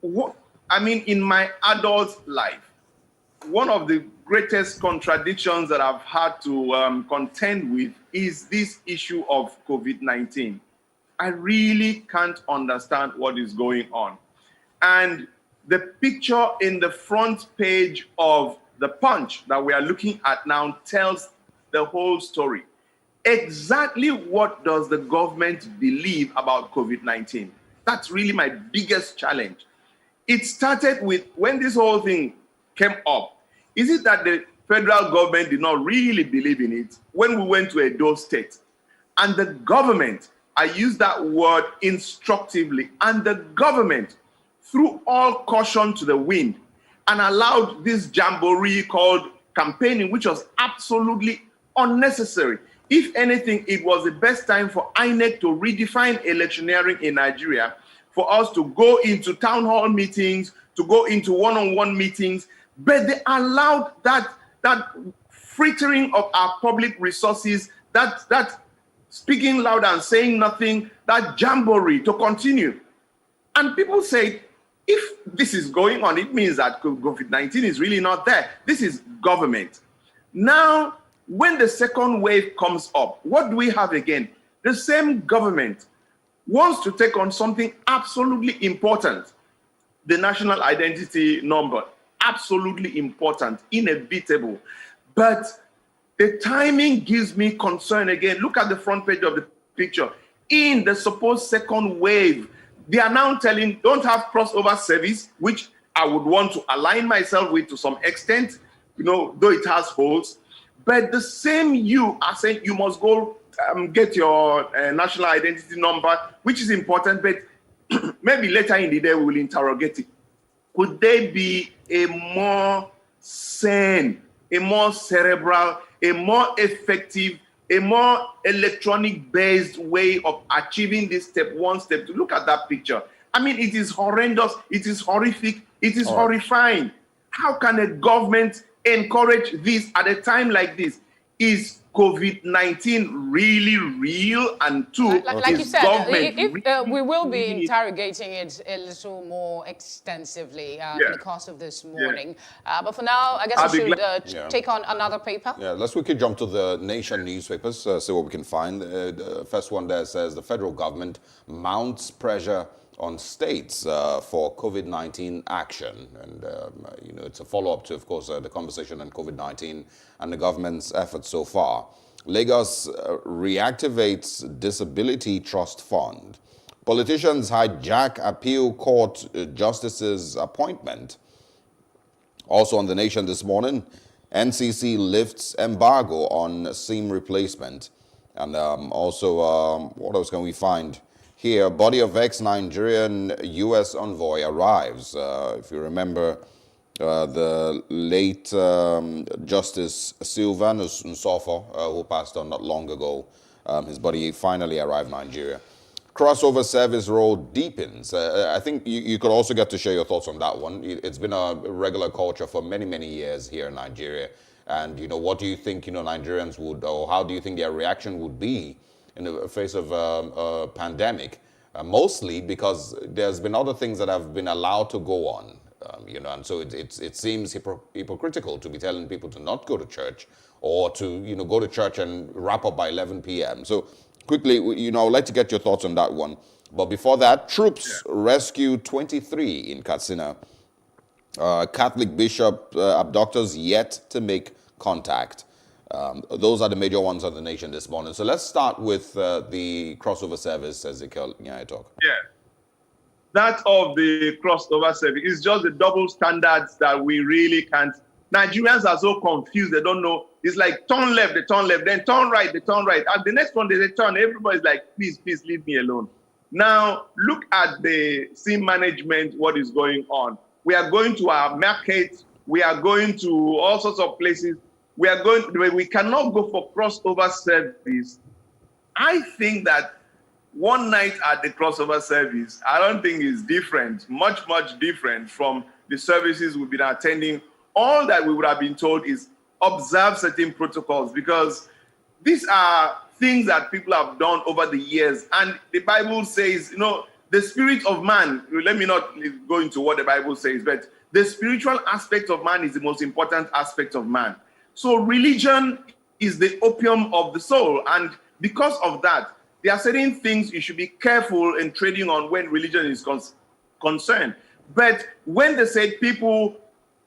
In my adult life, one of the greatest contradictions that I've had to contend with is this issue of COVID-19. I really can't understand what is going on. And the picture in the front page of The Punch that we are looking at now tells the whole story. Exactly what does the government believe about COVID-19? That's really my biggest challenge. It started with, when this whole thing came up, is it that the federal government did not really believe in it when we went to Edo State? And the government, I use that word instructively, and the government threw all caution to the wind and allowed this jamboree called campaigning, which was absolutely unnecessary. If anything, it was the best time for INEC to redefine electioneering in Nigeria, for us to go into town hall meetings, to go into one-on-one meetings, but they allowed that frittering of our public resources, that speaking loud and saying nothing, that jamboree to continue. And people say, if this is going on, it means that COVID-19 is really not there. This is government. Now, when the second wave comes up, what do we have again? The same government wants to take on something absolutely important, the national identity number. Absolutely important, inevitable. But the timing gives me concern again. Look at the front page of the picture. In the supposed second wave, they are now telling, don't have crossover service, which I would want to align myself with to some extent, though it has holes. But the same you are saying you must go get your national identity number, which is important, but maybe later in the day we will interrogate it. Could there be a more sane, a more cerebral, a more effective, a more electronic-based way of achieving this step one, step two? Look at that picture. It is horrendous, it is horrific, it is horrifying. How can a government encourage this at a time like this? Is COVID-19 really real? And two, like you is said, government we will be interrogating it a little more extensively in the course of this morning. But for now, I guess we should take on another paper. Yeah, let's quickly jump to the Nation newspapers, see what we can find. The first one there says the federal government mounts pressure on states for COVID-19 action. And, you know, it's a follow-up to, of course, the conversation on COVID-19 and the government's efforts so far. Lagos reactivates Disability Trust Fund. Politicians hijack appeal court justice's appointment. Also on the Nation this morning, NCC lifts embargo on SIM replacement. And also, what else can we find? Here, body of ex-Nigerian U.S. envoy arrives. If you remember, the late Justice Sylvanus Nsofo, who passed on not long ago, his body finally arrived in Nigeria. Crossover service role deepens. I think you could also get to share your thoughts on that one. It's been a regular culture for many, many years here in Nigeria. And, you know, what do you think, you know, Nigerians would, or how do you think their reaction would be in the face of a pandemic, mostly because there's been other things that have been allowed to go on, you know, and so it seems hypocritical to be telling people to not go to church or to, you know, go to church and wrap up by 11 p.m. So quickly, you know, I'd like to get your thoughts on that one. But before that, troops rescue 23 in Katsina. Catholic bishop abductors yet to make contact. Those are the major ones of the Nation this morning. So let's start with the crossover service, Ezekiel Nyaitok. Yeah. That of the crossover service is just the double standards that we really can't. Nigerians are so confused, they don't know. It's like turn left, they turn left, then turn right, they turn right. And the next one, they turn. Everybody's like, please, leave me alone. Now, look at the SIM management, what is going on. We are going to our markets. We are going to all sorts of places. We cannot go for crossover service. I think that one night at the crossover service, I don't think is different, much different from the services we've been attending. All that we would have been told is observe certain protocols, because these are things that people have done over the years. And the Bible says, you know, the spirit of man, let me not go into what the Bible says, but the spiritual aspect of man is the most important aspect of man. So religion is the opium of the soul. And because of that, there are certain things you should be careful in trading on when religion is concerned. But when they said people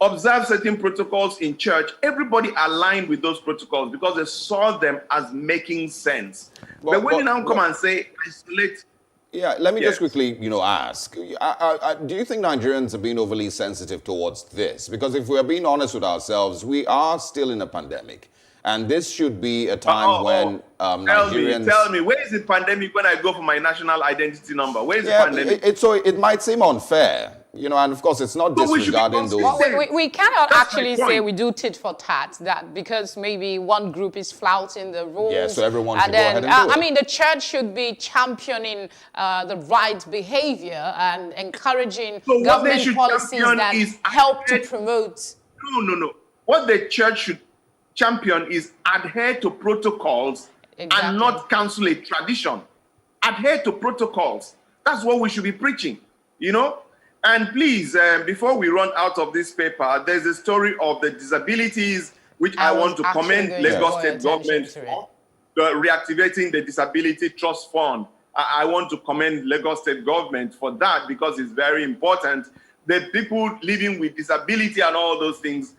observe certain protocols in church, everybody aligned with those protocols because they saw them as making sense. But when you now come and say, isolate. Yeah, let me just quickly, you know, ask, do you think Nigerians are being overly sensitive towards this? Because if we're being honest with ourselves, we are still in a pandemic. And this should be a time when Nigerians... Tell me, where is the pandemic when I go for my national identity number? Where is the pandemic? So it might seem unfair, you know, and of course it's not disregarding those... We cannot actually say we do tit for tat, that because maybe one group is flouting the rules. Yeah, so everyone should go ahead and do it. I mean, the church should be championing the right behavior and encouraging government policies that help to promote... No. What the church should champion is adhere to protocols and not cancel a tradition. Adhere to protocols. That's what we should be preaching, you know? And please, before we run out of this paper, there's a story of the disabilities, which I want to commend Lagos State government for reactivating the Disability Trust Fund. I want to commend Lagos State government for that because it's very important. The people living with disability and all those things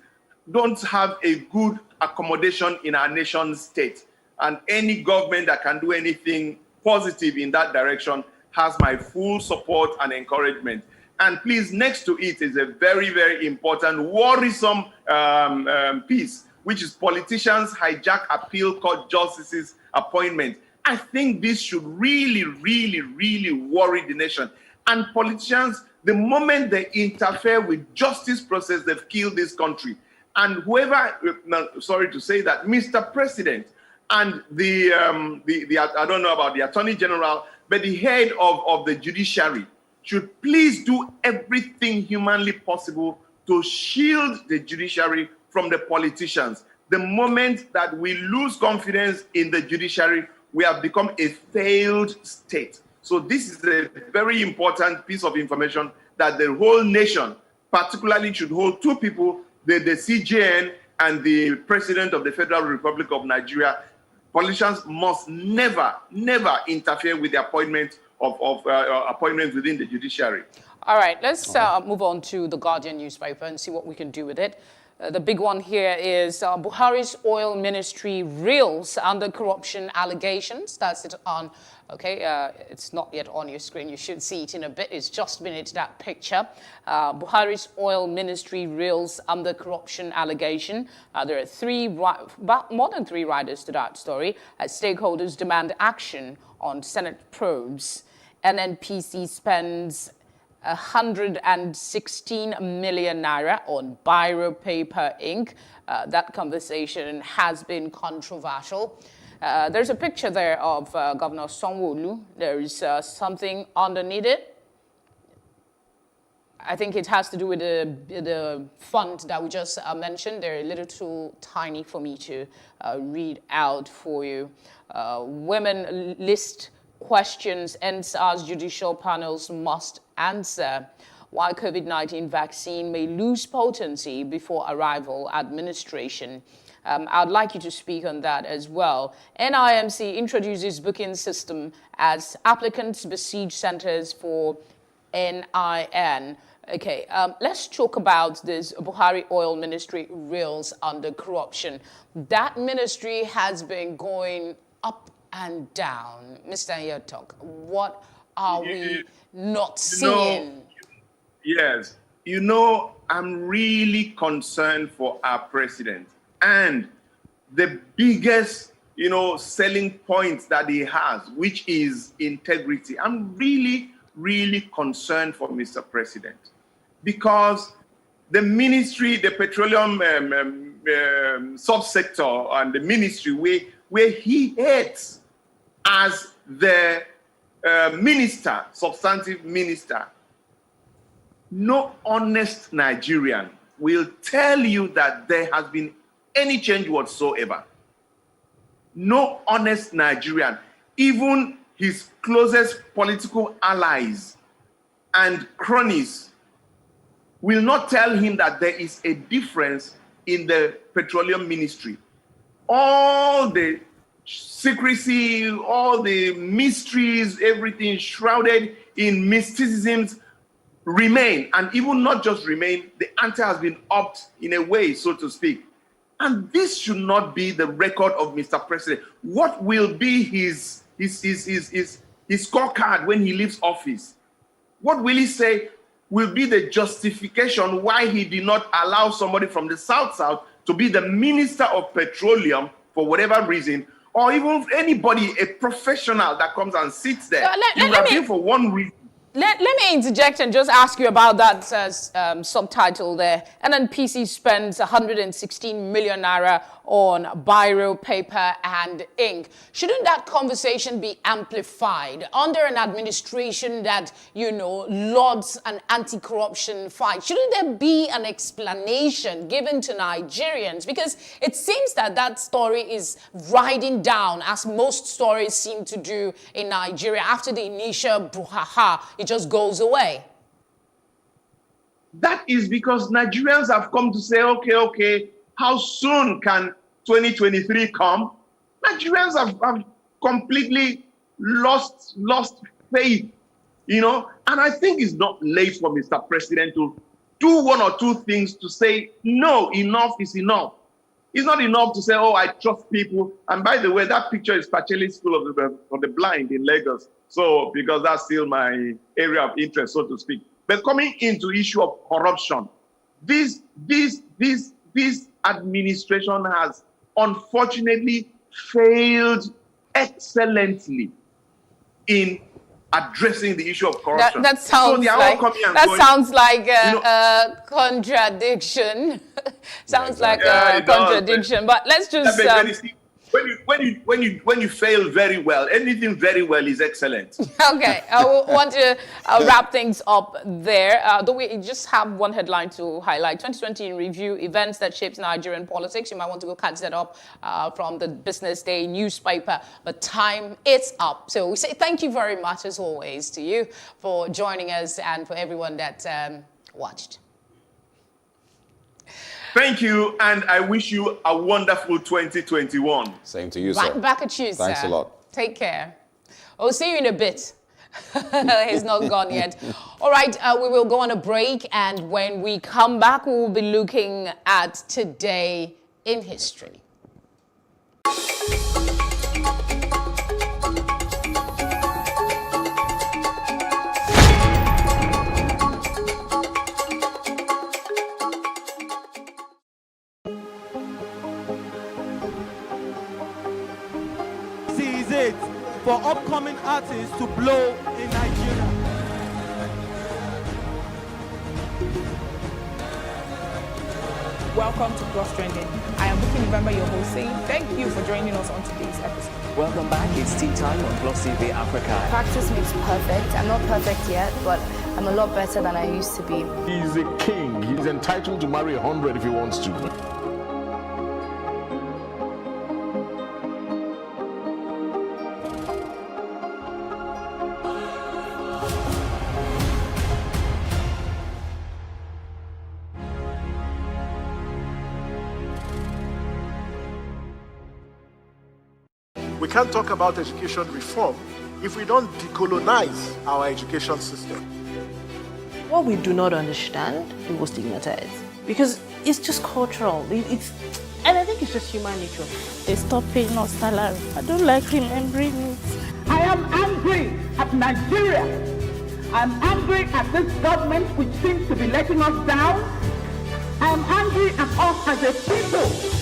don't have a good accommodation in our nation state. And any government that can do anything positive in that direction has my full support and encouragement. And please, next to it is a very, very important, worrisome piece, which is politicians hijack appeal court justices' appointment. I think this should really, really, really worry the nation. And politicians, the moment they interfere with justice process, they've killed this country. And whoever, sorry to say that, Mr. President and I don't know about the Attorney General, but the head of the judiciary should please do everything humanly possible to shield the judiciary from the politicians. the moment that we lose confidence in the judiciary, we have become a failed state. So this is a very important piece of information that the whole nation particularly should hold two people, the CJN and the President of the Federal Republic of Nigeria. Politicians must never interfere with the appointment of appointments within the judiciary. All right, let's move on to the Guardian newspaper and see what we can do with it. The big one here is Buhari's oil ministry reels under corruption allegations. That's it on, okay, it's not yet on your screen. You should see it in a bit. It's just been into that picture. Buhari's oil ministry reels under corruption allegation. There are more than 3 riders to that story as stakeholders demand action on Senate probes. NNPC spends 116 million naira on Biro Paper Inc. That conversation has been controversial. There's a picture there of Governor Sanwo-Olu. There is something underneath it. I think it has to do with the font that we just mentioned. They're a little too tiny for me to read out for you. Women list questions NSAS judicial panels must answer. Why COVID-19 vaccine may lose potency before arrival administration. I'd like you to speak on that as well. NIMC introduces booking system as applicants besiege centers for NIN. Okay, let's talk about this Buhari oil ministry reels under corruption. That ministry has been going up and down. Mr. Nyetok, what are we not seeing? Yes, I'm really concerned for our president. And the biggest, selling point that he has, which is integrity. I'm really, really concerned for Mr. President. Because the ministry, the petroleum subsector and the ministry where he heads as the minister, substantive minister, no honest Nigerian will tell you that there has been any change whatsoever. No honest Nigerian, even his closest political allies and cronies, will not tell him that there is a difference in the petroleum ministry. All the secrecy, all the mysteries, everything shrouded in mysticisms remain, and even not just remain, the ante has been upped in a way, so to speak. And this should not be the record of Mr. President. What will be his scorecard when he leaves office? What will he say will be the justification why he did not allow somebody from the South to be the Minister of Petroleum for whatever reason, or even anybody, a professional that comes and sits there. You have been for one reason. Let me interject and just ask you about that subtitle there. NNPC spends 116 million naira on Biro Paper and Ink. Shouldn't that conversation be amplified under an administration that, lauds an anti-corruption fight? Shouldn't there be an explanation given to Nigerians? Because it seems that story is riding down, as most stories seem to do in Nigeria. After the initial brouhaha, it just goes away. That is because Nigerians have come to say, okay, how soon can 2023 come? Nigerians have completely lost faith, and I think it's not late for Mr. President to do one or two things to say, no, enough is enough. It's not enough to say, I trust people. And by the way, that picture is Pacheli School of the Blind in Lagos. So, because that's still my area of interest, so to speak. But coming into issue of corruption, this administration has unfortunately failed excellently in addressing the issue of corruption. That sounds like a contradiction. Sounds like a contradiction. But let's just when you fail very well, anything very well is excellent. Okay, I want to wrap things up there. Though we just have one headline to highlight: 2020 in review, events that shaped Nigerian politics. You might want to go catch that up from the Business Day newspaper. But time is up, so we say thank you very much, as always, to you for joining us and for everyone that watched. Thank you, and I wish you a wonderful 2021. Same to you, sir. Right back at you, sir. Thanks a lot. Take care. I'll see you in a bit. He's not gone yet. All right, we will go on a break, and when we come back, we will be looking at today in history. For upcoming artists to blow in Nigeria. Welcome to Plus Trending. I am Buki November, your host, saying thank you for joining us on today's episode. Welcome back. It's tea time on Plus TV Africa. Practice makes perfect. I'm not perfect yet, but I'm a lot better than I used to be. He's a king. He's entitled to marry 100 if he wants to. We can't talk about education reform if we don't decolonize our education system. What we do not understand, we will stigmatize. Because it's just cultural. And I think it's just human nature. They stop paying us salary. I don't like remembering it. I am angry at Nigeria. I'm angry at this government which seems to be letting us down. I am angry at us as a people.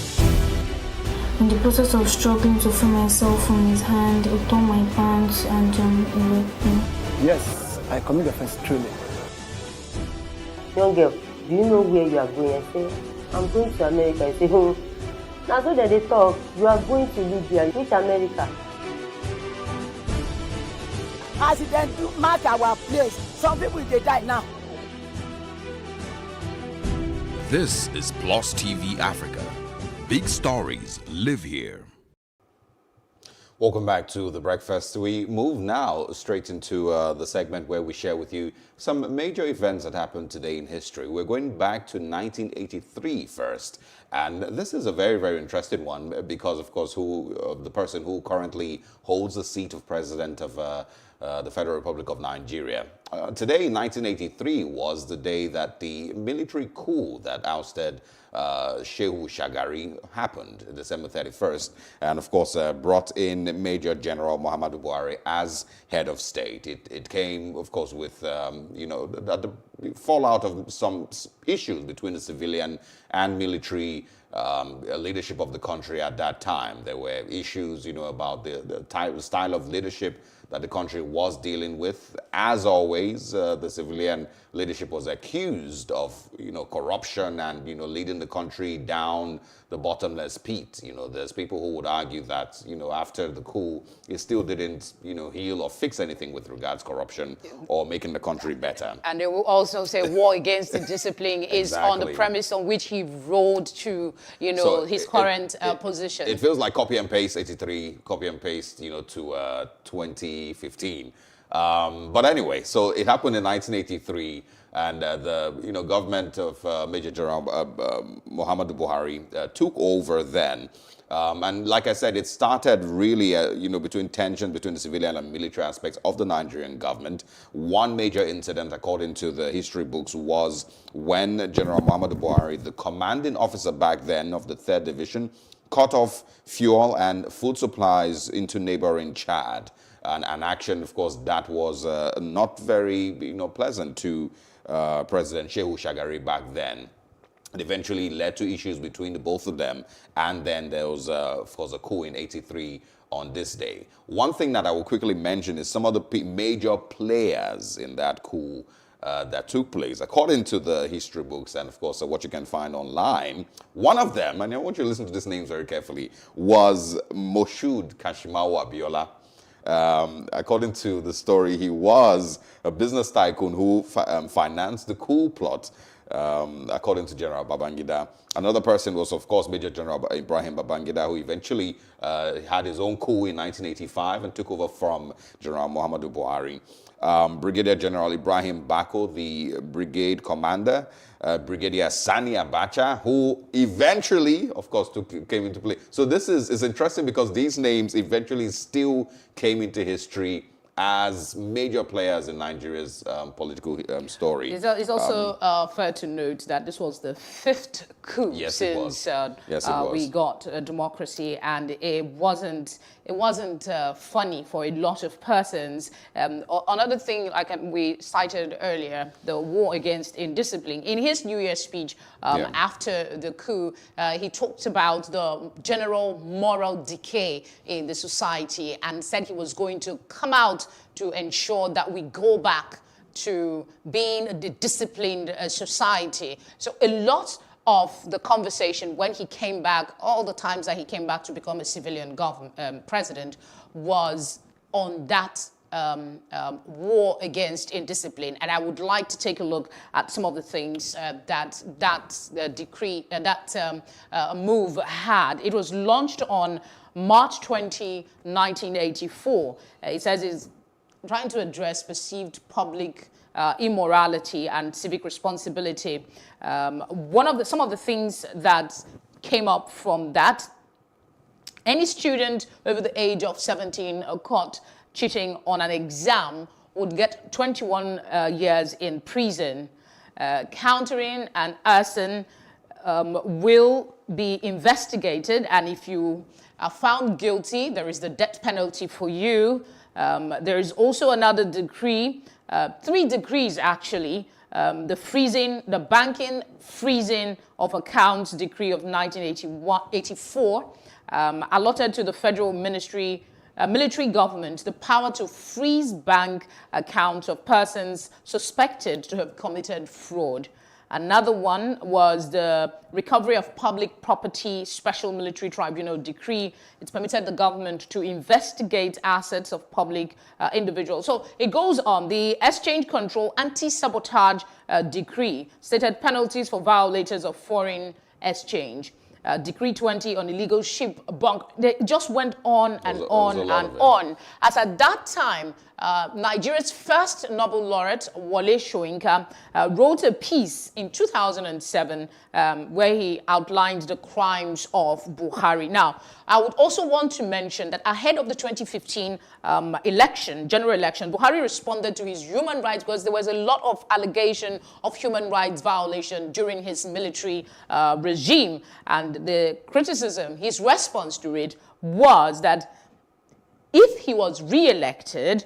In the process of struggling to free myself from his hand, he tore my pants and he raped me. Yes, I commit offense truly. Young girl, do you know where you are going? I say, I'm going to America. I say, now so that they talk, you are going to Libya. Which America? As it then do mark our place, some people they die now. This is Plus TV Africa. Big stories live here. Welcome back to The Breakfast. We move now straight into the segment where we share with you some major events that happened today in history. We're going back to 1983 first. And this is a very, very interesting one because, of course, the person who currently holds the seat of president of the Federal Republic of Nigeria. Today, 1983, was the day that the military coup that ousted Shehu Shagari happened, December 31st, and of course brought in Major General Muhammadu Buhari as head of state. It came, of course, with the fallout of some issues between the civilian and military leadership of the country at that time. There were issues, about the style of leadership that the country was dealing with. As always, the civilian leadership was accused of, corruption and, leading the country down the bottomless pit. There's people who would argue that, after the coup, it still didn't, heal or fix anything with regards to corruption or making the country better. And they will also say war against the discipline is on the premise on which he rode to, So his current position. It feels like copy and paste 83, copy and paste, to 2015. But anyway, so it happened in 1983, and the government of Major General Muhammadu Buhari took over then. And like I said, it started really, between tension between the civilian and military aspects of the Nigerian government. One major incident, according to the history books, was when General Muhammadu Buhari, the commanding officer back then of the 3rd Division, cut off fuel and food supplies into neighboring Chad. An action, of course, that was not very, pleasant to President Shehu Shagari back then. It eventually led to issues between the both of them, and then there was, of course, a coup in 83 on this day. One thing that I will quickly mention is some of the major players in that coup that took place. According to the history books and, of course, what you can find online, one of them, and I want you to listen to these names very carefully, was Moshood Kashimawo Abiola. According to the story, he was a business tycoon who financed the coup plot, according to General Babangida. Another person was, of course, Major General Ibrahim Babangida, who eventually had his own coup in 1985 and took over from General Muhammadu Buhari. Brigadier General Ibrahim Bako, the brigade commander, Brigadier Sani Abacha, who eventually, of course, came into play. So this is interesting because these names eventually still came into history as major players in Nigeria's political story. It's also fair to note that this was the 5th coup since we got democracy, and it wasn't funny for a lot of persons. Another thing, like we cited earlier, the war against indiscipline. In his New Year's speech after the coup, he talked about the general moral decay in the society and said he was going to come out to ensure that we go back to being a disciplined society. So a lot of the conversation when he came back, all the times that he came back to become a civilian president, was on that war against indiscipline. And I would like to take a look at some of the things that decree, that move had. It was launched on March 20, 1984. It says it's trying to address perceived public immorality and civic responsibility. Some of the things that came up from that: any student over the age of 17 caught cheating on an exam would get 21 years in prison. Countering and arson will be investigated, and if you are found guilty, there is the death penalty for you. There is also another decree, 3 decrees actually, the banking freezing of accounts decree of 1984 allotted to the federal military government the power to freeze bank accounts of persons suspected to have committed fraud. Another one was the Recovery of Public Property Special Military Tribunal decree. It's permitted the government to investigate assets of public individuals. So it goes on. The Exchange Control Anti-Sabotage decree stated penalties for violators of foreign exchange. Decree 20 on illegal ship bunk. They just went on and on. As at that time, Nigeria's first Nobel laureate, Wole Soyinka, wrote a piece in 2007 where he outlined the crimes of Buhari. Now, I would also want to mention that ahead of the 2015 general election, Buhari responded to his human rights because there was a lot of allegation of human rights violation during his military regime. And the criticism, his response to it was that if he was re-elected,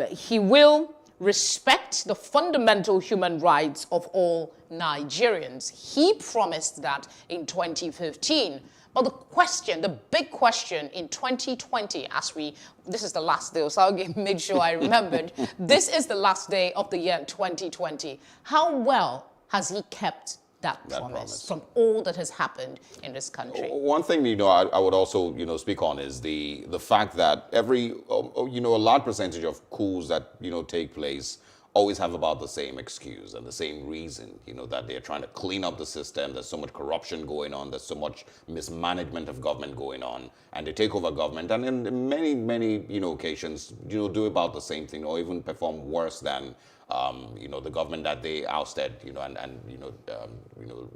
he will respect the fundamental human rights of all Nigerians. He promised that in 2015. But the big question in 2020, this is the last day, so I'll make sure I remembered. This is the last day of the year 2020. How well has he kept that promise from all that has happened in this country? One thing, I would also, speak on is the fact that every, a large percentage of coups that, take place always have about the same excuse and the same reason, that they're trying to clean up the system. There's so much corruption going on. There's so much mismanagement of government going on. And they take over government and in many, many, occasions, do about the same thing or even perform worse than the government that they ousted, and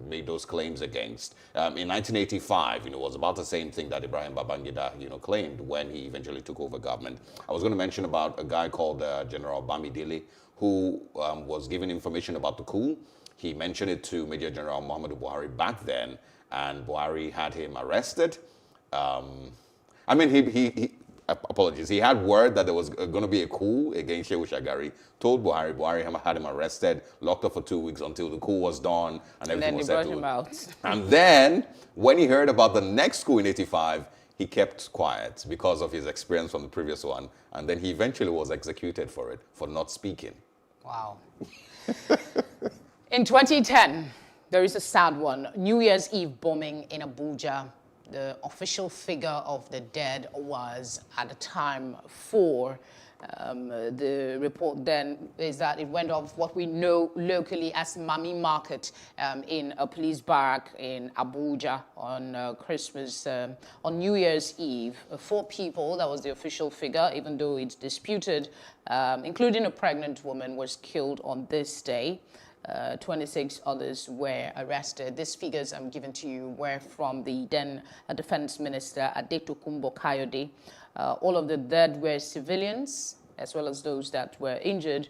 made those claims against. In 1985, it was about the same thing that Ibrahim Babangida, claimed when he eventually took over government. I was going to mention about a guy called General Bamidele, who was given information about the coup. He mentioned it to Major General Muhammadu Buhari back then, and Buhari had him arrested. Apologies. He had word that there was going to be a coup against Shehu Shagari. Told Buhari. Buhari had him arrested, locked up for 2 weeks until the coup was done and everything was settled. And then he brought him out. And then, when he heard about the next coup in 85, he kept quiet because of his experience from the previous one. And then he eventually was executed for it, for not speaking. Wow. In 2010, there is a sad one. New Year's Eve bombing in Abuja. The official figure of the dead was, at the time, 4. The report then is that it went off what we know locally as Mami Market in a police barrack in Abuja on Christmas, on New Year's Eve. 4 people, that was the official figure, even though it's disputed, including a pregnant woman, was killed on this day. 26 others were arrested. These figures I'm giving to you were from the then Defense Minister Adetokunbo Kayode. All of the dead were civilians, as well as those that were injured.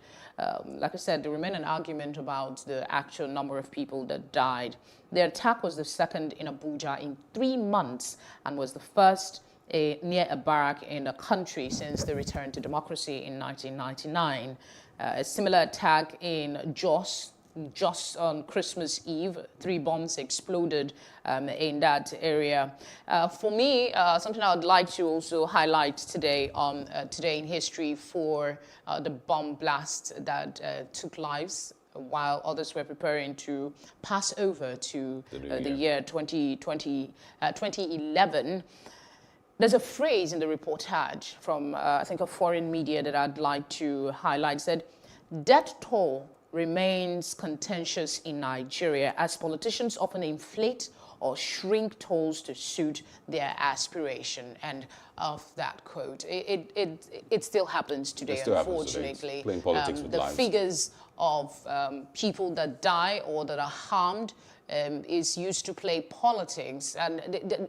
Like I said, there remained an argument about the actual number of people that died. The attack was the second in Abuja in 3 months and was the first near a barrack in the country since the return to democracy in 1999. A similar attack in Jos, just on Christmas Eve, 3 bombs exploded in that area. For me, something I would like to also highlight today on Today in History for the bomb blast that took lives while others were preparing to pass over to the year 2011. There's a phrase in the reportage from, I think, a foreign media that I'd like to highlight. It said, death toll remains contentious in Nigeria as politicians often inflate or shrink tolls to suit their aspiration. And of that quote, it still happens today, unfortunately. Playing politics with the lives. figures of people that die or that are harmed is used to play politics, and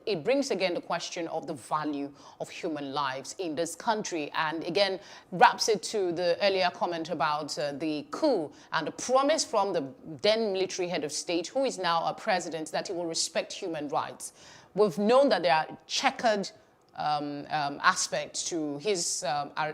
it brings again the question of the value of human lives in this country, and again wraps it to the earlier comment about the coup and the promise from the then military head of state, who is now a president, that he will respect human rights. We've known that there are checkered aspects to his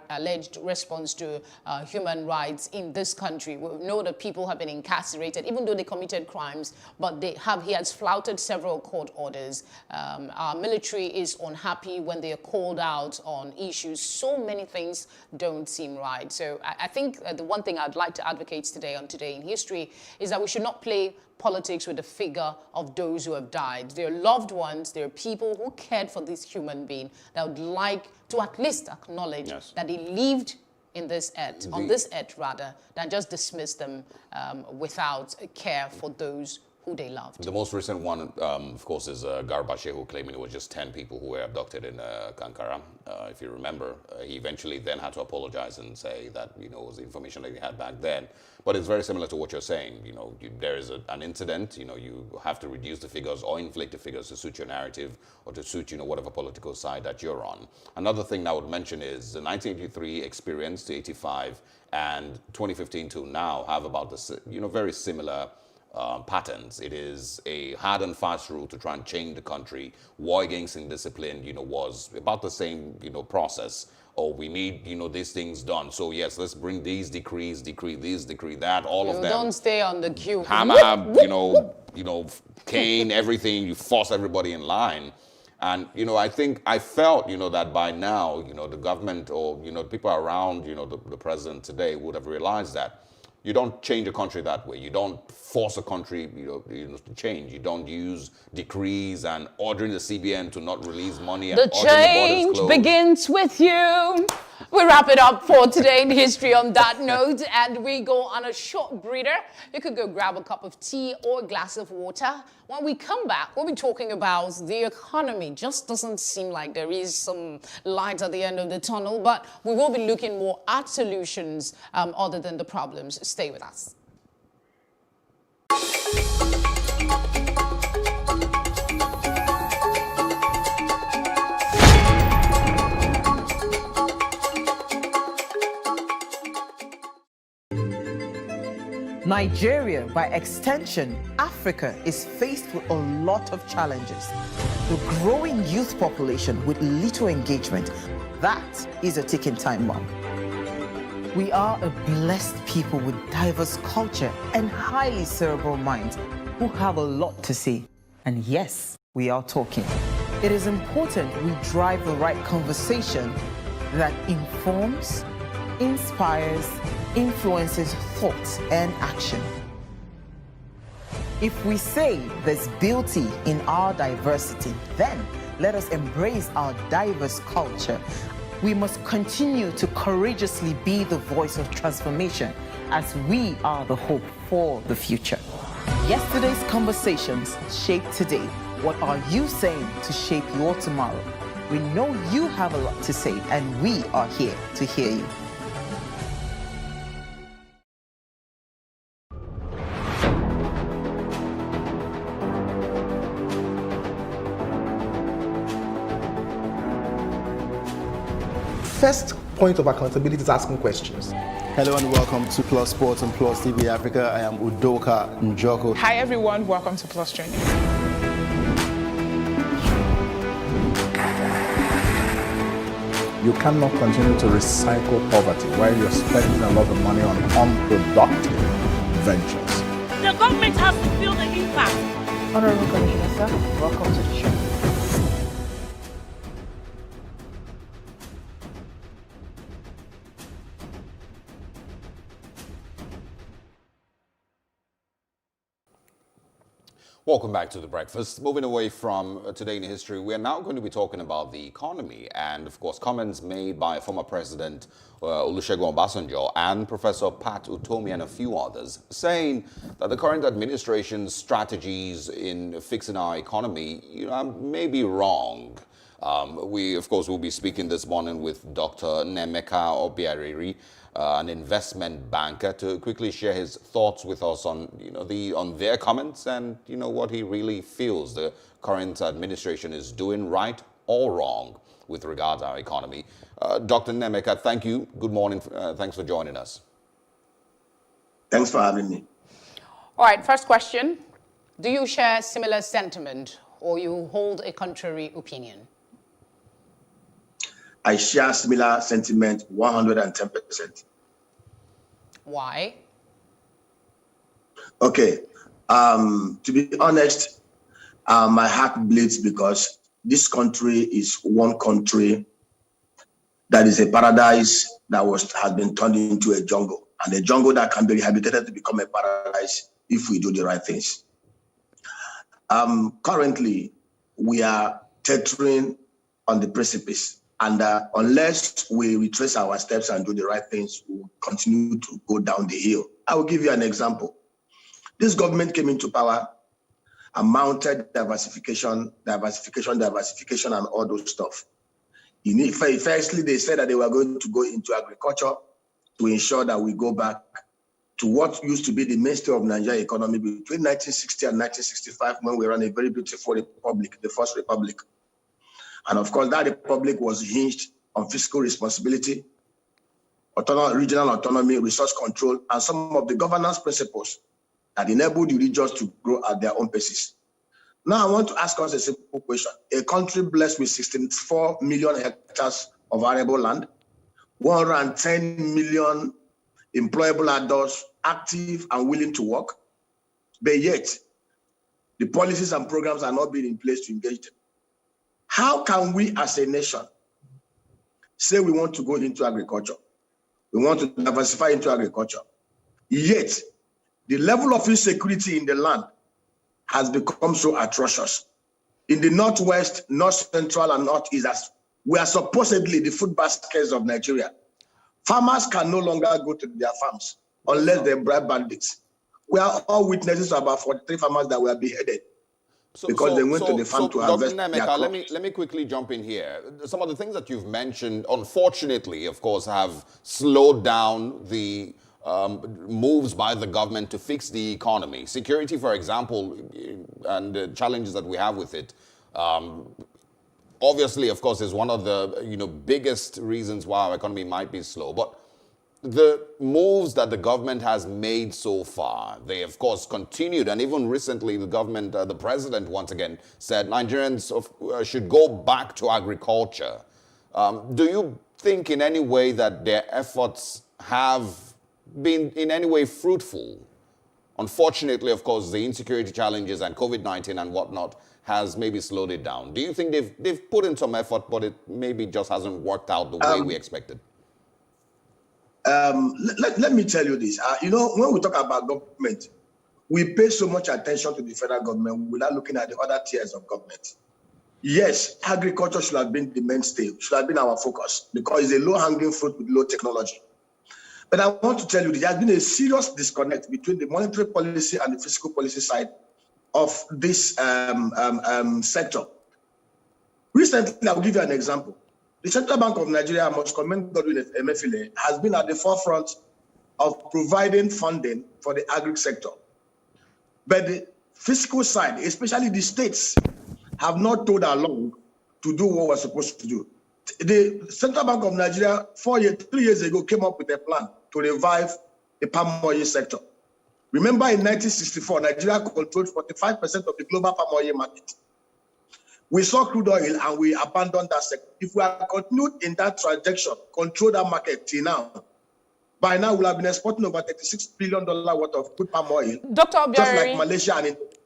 alleged response to human rights in this country. We know that people have been incarcerated, even though they committed crimes, but he has flouted several court orders. Our military is unhappy when they are called out on issues. So many things don't seem right. So I think the one thing I'd like to advocate today on Today in History is that we should not play politics with the figure of those who have died. They're loved ones, they're people who cared for this human being that would like to at least acknowledge that they lived in this earth, on this earth rather, than just dismiss them without care for those who they loved. The most recent one, of course, is Garba Shehu claiming it was just 10 people who were abducted in Kankara. If you remember, he eventually then had to apologize and say that, it was the information that he had back then. But it's very similar to what you're saying. There is an incident, you have to reduce the figures or inflate the figures to suit your narrative or to suit, whatever political side that you're on. Another thing I would mention is the 1983 experience to 85 and 2015 to now have about the, very similar patterns. It is a hard and fast rule to try and change the country. War against indiscipline, was about the same, process. Oh, we need, these things done. So yes, let's bring these decree this, decree that, all of them. Don't stay on the queue. Hammer, cane, everything. You force everybody in line. And, I felt, that by now, the government or, people around, the president today would have realized that you don't change a country that way. You don't force a country to change. You don't use decrees and ordering the CBN to not release money. The change begins with you. We wrap it up for Today in History on that note, and we go on a short breather. You could go grab a cup of tea or a glass of water. When we come back, we'll be talking about the economy. Just doesn't seem like there is some light at the end of the tunnel, but we will be looking more at solutions other than the problems. Stay with us. Nigeria, by extension, Africa, is faced with a lot of challenges. The growing youth population with little engagement, that is a ticking time bomb. We are a blessed people with diverse culture and highly cerebral minds who have a lot to say. And yes, we are talking. It is important we drive the right conversation that informs, inspires, influences thoughts and action. If we say there's beauty in our diversity, then let us embrace our diverse culture. We must continue to courageously be the voice of transformation, as we are the hope for the future. Yesterday's conversations shape today. What are you saying to shape your tomorrow? We know you have a lot to say, and we are here to hear you. First point of accountability is asking questions. Hello and welcome to Plus Sports and Plus TV Africa. I am Udoka Njoko. Hi everyone, welcome to Plus Training. You cannot continue to recycle poverty while you're spending a lot of money on unproductive ventures. The government has to feel the impact. Honorable Commissioner, sir, welcome to the show. Welcome back to The Breakfast. Moving away from Today in History, we are now going to be talking about the economy and, of course, comments made by former President Olusegun Obasanjo and Professor Pat Utomi and a few others, saying that the current administration's strategies in fixing our economy may be wrong. We, of course, will be speaking this morning with Dr. Nemeka Obiariri, an investment banker, to quickly share his thoughts with us on on their comments and what he really feels the current administration is doing right or wrong with regard to our economy. Dr. Nemeka, thank you. Good morning. Thanks for joining us. Thanks for having me. All right, first question. Do you share similar sentiment or you hold a contrary opinion? I share similar sentiment 110%. Why? Okay. To be honest, my heart bleeds because this country is one country that is a paradise that has been turned into a jungle, and a jungle that can be rehabilitated to become a paradise if we do the right things. Currently, we are teetering on the precipice. And unless we retrace our steps and do the right things, we will continue to go down the hill. I will give you an example. This government came into power and mounted diversification, and all those stuff. Firstly, they said that they were going to go into agriculture to ensure that we go back to what used to be the mainstay of Nigerian economy between 1960 and 1965, when we ran a very beautiful republic, the First Republic. And of course, that republic was hinged on fiscal responsibility, regional autonomy, resource control, and some of the governance principles that enabled the regions to grow at their own paces. Now, I want to ask us a simple question. A country blessed with 64 million hectares of arable land, 110 million employable adults active and willing to work, but yet the policies and programs are not being in place to engage them. How can we as a nation say we want to go into agriculture, we want to diversify into agriculture, yet the level of insecurity in the land has become so atrocious? In the Northwest, North Central, and Northeast, we are supposedly the food baskets of Nigeria. Farmers can no longer go to their farms unless they bribe bandits. We are all witnesses to about 43 farmers that were beheaded. Because they went to the farm to harvest their crops. Let me quickly jump in here. Some of the things that you've mentioned, unfortunately, of course, have slowed down the moves by the government to fix the economy. Security, for example, and the challenges that we have with it, obviously, of course, is one of the biggest reasons why our economy might be slow. But the moves that the government has made so far, they of course continued, and even recently the government, the president once again said Nigerians should go back to agriculture. Do you think in any way that their efforts have been in any way fruitful? Unfortunately, of course, the insecurity challenges and COVID-19 and whatnot has maybe slowed it down. Do you think they've put in some effort, but it maybe just hasn't worked out the way we expected? let me tell you this. When we talk about government, we pay so much attention to the federal government without looking at the other tiers of government. Yes, agriculture should have been the mainstay, should have been our focus, because it's a low-hanging fruit with low technology. But I want to tell you, there has been a serious disconnect between the monetary policy and the fiscal policy side of this sector. Recently, I'll give you an example. The Central Bank of Nigeria, I must commend Godwin Emefiele, has been at the forefront of providing funding for the agri sector. But the fiscal side, especially the states, have not towed along to do what we're supposed to do. The Central Bank of Nigeria, 3 years ago, came up with a plan to revive the palm oil sector. Remember, in 1964, Nigeria controlled 45% of the global palm oil market. We saw crude oil and we abandoned that sector. If we had continued in that trajectory, control that market till now, by now we'll have been exporting over $36 billion worth of crude palm oil. Dr. Obiari, just like Malaysia and Indonesia.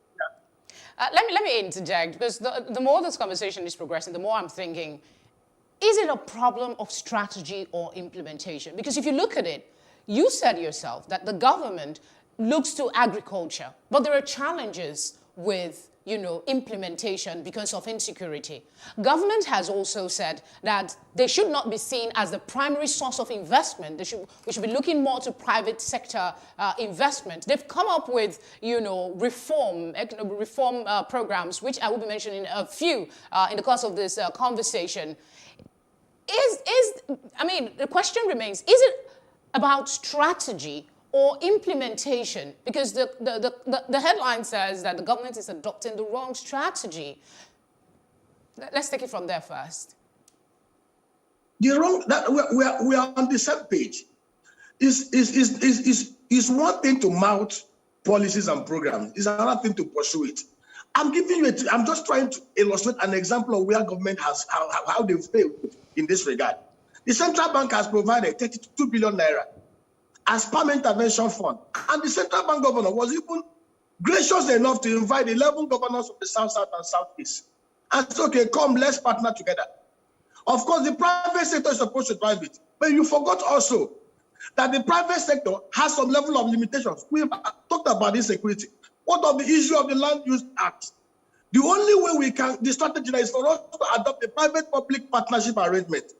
Let me interject, because the more this conversation is progressing, the more I'm thinking, is it a problem of strategy or implementation? Because if you look at it, you said yourself that the government looks to agriculture, but there are challenges with implementation because of insecurity. Government has also said that they should not be seen as the primary source of investment. We should be looking more to private sector investment. They've come up with, reform programs, which I will be mentioning a few in the course of this conversation. The question remains, is it about strategy or implementation? Because the headline says that the government is adopting the wrong strategy. Let's take it from there first. We are on the same page. It's one thing to mount policies and programs. It's another thing to pursue it. I'm just trying to illustrate an example of where government has how they failed in this regard. The central bank has provided 32 billion naira as palm intervention fund. And the central bank governor was even gracious enough to invite 11 governors of the South, South, and Southeast. And said, okay, come, let's partner together. Of course, the private sector is supposed to drive it. But you forgot also that the private sector has some level of limitations. We've talked about insecurity. What of the issue of the Land Use Act? The only way the strategy is for us to adopt a private-public partnership arrangement.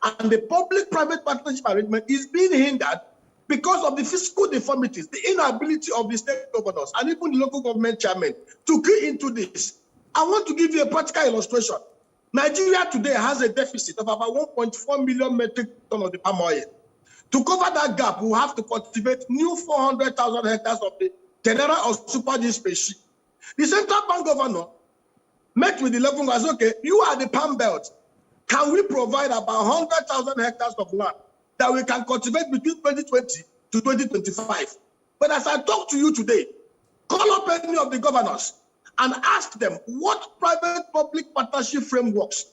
And the public-private partnership arrangement is being hindered because of the fiscal deformities, the inability of the state governors and even the local government chairmen to key into this. I want to give you a practical illustration. Nigeria today has a deficit of about 1.4 million metric tons of the palm oil. To cover that gap, we will have to cultivate new 400,000 hectares of the Tenera or Super G species. The central bank governor met with the 11 guys, okay, you are the palm belt. Can we provide about 100,000 hectares of land that we can cultivate between 2020 to 2025? But as I talk to you today, call up any of the governors and ask them what private-public partnership frameworks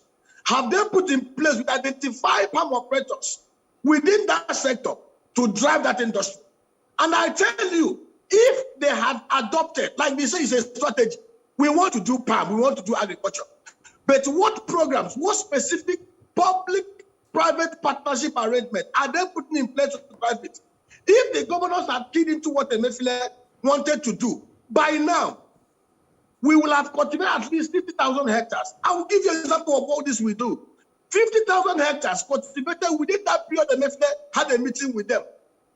have they put in place to identify palm operators within that sector to drive that industry. And I tell you, if they had adopted, like they say, it's a strategy, we want to do palm, we want to do agriculture. But what programs, what specific public-private partnership arrangement are they putting in place to drive it? If the governors had keyed into what Emefiele wanted to do, by now, we will have cultivated at least 50,000 hectares. I will give you an example of all this we do. 50,000 hectares cultivated within that period Emefiele had a meeting with them.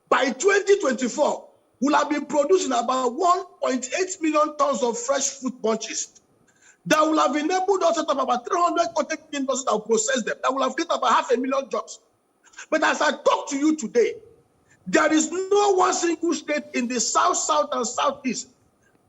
By 2024, we'll have been producing about 1.8 million tons of fresh fruit bunches that will have enabled us to have about 300 cottage industries that will process them. That will have created about 500,000 jobs. But as I talk to you today, there is no one single state in the South, South, and Southeast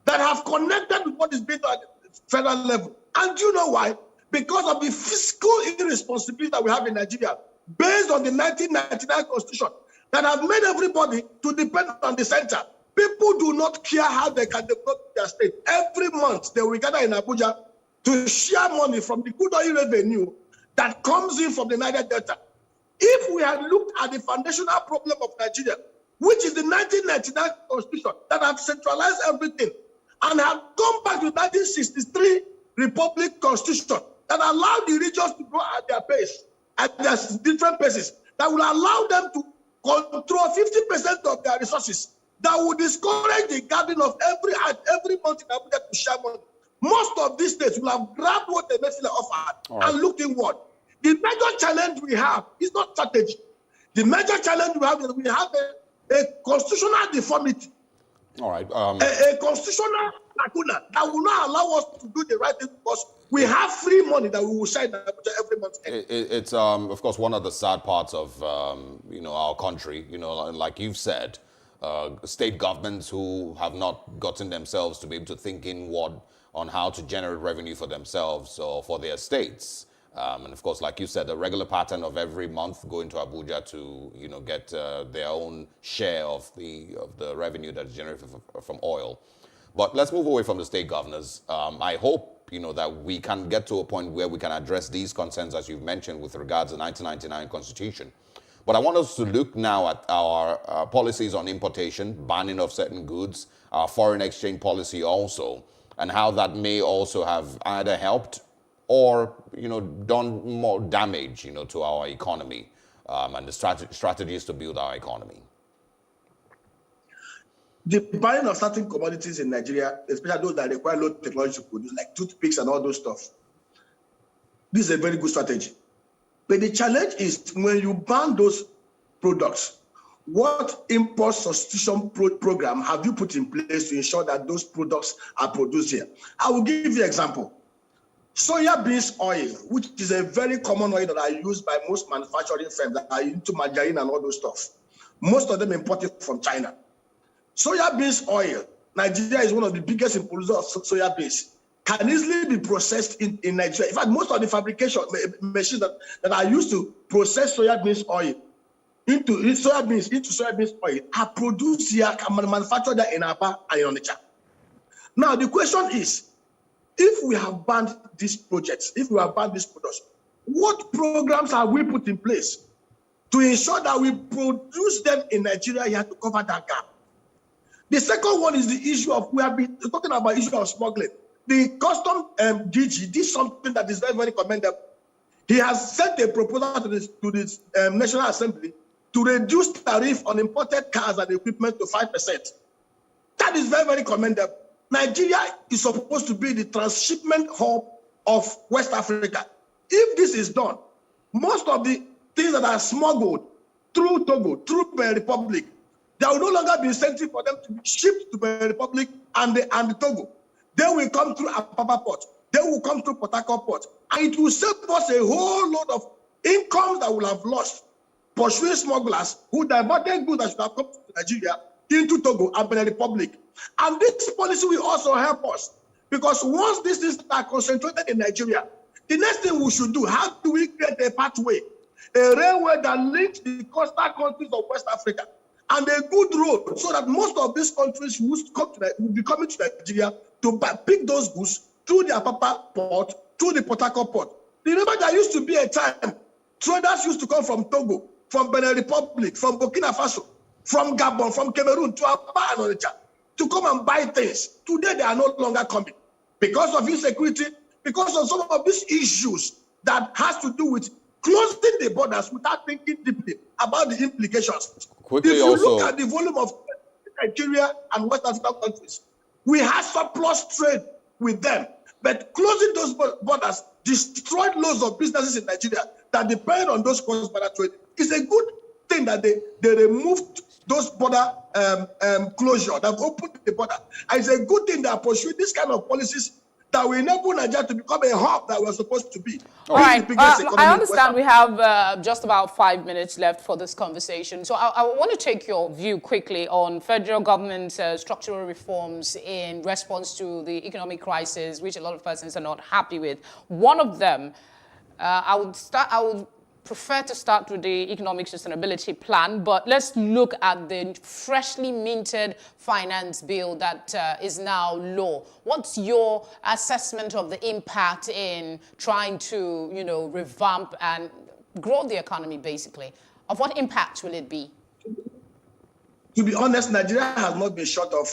that have connected with what is being done at the federal level. And do you know why? Because of the fiscal irresponsibility that we have in Nigeria, based on the 1999 Constitution, that have made everybody to depend on the center. People do not care how they can develop their state. Every month, they will gather in Abuja to share money from the crude oil revenue that comes in from the Niger Delta. If we had looked at the foundational problem of Nigeria, which is the 1999 Constitution that have centralized everything, and have gone back to 1963 Republic Constitution that allowed the regions to grow at their pace, at their different paces, that will allow them to control 50% of their resources, that will discourage the gathering of every month in Abuja to share money. Most of these states will have grabbed what the Mesila offered and looked inward. The major challenge we have is not strategy. The major challenge we have is we have a constitutional deformity. All right. A constitutional lacuna that will not allow us to do the right thing because we have free money that we will share every month. It's of course one of the sad parts of our country. Like you've said, state governments who have not gotten themselves to be able to think inward on how to generate revenue for themselves or for their states. And of course, like you said, the regular pattern of every month going to Abuja to get their own share of the revenue that is generated from oil. But let's move away from the state governors. I hope that we can get to a point where we can address these concerns, as you've mentioned, with regards to the 1999 Constitution. But I want us to look now at our policies on importation, banning of certain goods, our foreign exchange policy also, and how that may also have either helped or done more damage to our economy, and the strategies to build our economy. The buying of certain commodities in Nigeria, especially those that require low technology to produce, like toothpicks and all those stuff, this is a very good strategy. But the challenge is when you ban those products, what import substitution program have you put in place to ensure that those products are produced here? I will give you an example. Soya beans oil, which is a very common oil that are used by most manufacturing firms that are into margarine and all those stuff. Most of them imported from China. Soya beans oil, Nigeria is one of the biggest importers of soya beans, can easily be processed in Nigeria. In fact, most of the fabrication machines that are used to process soya beans oil into soya beans oil are produced here, manufactured in Aba and Onitsha. Now, the question is, if we have banned these projects, if we have banned these products, what programs have we put in place to ensure that we produce them in Nigeria here to cover that gap? The second one is the issue of, we have been talking about issue of smuggling. The custom DG did something that is very, very commendable. He has sent a proposal to the National Assembly to reduce tariff on imported cars and equipment to 5%. That is very, very commendable. Nigeria is supposed to be the transshipment hub of West Africa. If this is done, most of the things that are smuggled through Togo, through Benin Republic, there will no longer be incentive for them to be shipped to Benin Republic and the Togo. They will come through Apapa Port. They will come through Port Harcourt Port. And it will save us a whole lot of income that we'll have lost pursuing smugglers who diverted goods that should have come to Nigeria into Togo and Benin Republic. And this policy will also help us because once these things are concentrated in Nigeria, the next thing we should do, how do we create a pathway, a railway that links the coastal countries of West Africa and a good road so that most of these countries will be coming to Nigeria to pick those goods through the Apapa Port, through the Port Harcourt Port. Remember, there used to be a time traders used to come from Togo, from Benin Republic, from Burkina Faso, from Gabon, from Cameroon to Aba and Onitsha to come and buy things. Today, they are no longer coming because of insecurity, because of some of these issues that has to do with closing the borders without thinking deeply about the implications. Quickly, if you also look at the volume of Nigeria and West African countries, we have surplus trade with them, but closing those borders destroyed loads of businesses in Nigeria that depend on those cross-border trade. It's a good thing that they removed those border closure, they've opened the border. And it's a good thing they are pursuing this kind of policies that will enable Nigeria to become a hub that we're supposed to be. All right, I understand we have just about 5 minutes left for this conversation. So I want to take your view quickly on federal government structural reforms in response to the economic crisis, which a lot of persons are not happy with. One of them, I would prefer to start with the economic sustainability plan, but let's look at the freshly minted finance bill that is now law. What's your assessment of the impact in trying to, revamp and grow the economy, basically? Of what impact will it be? To be honest, Nigeria has not been short of,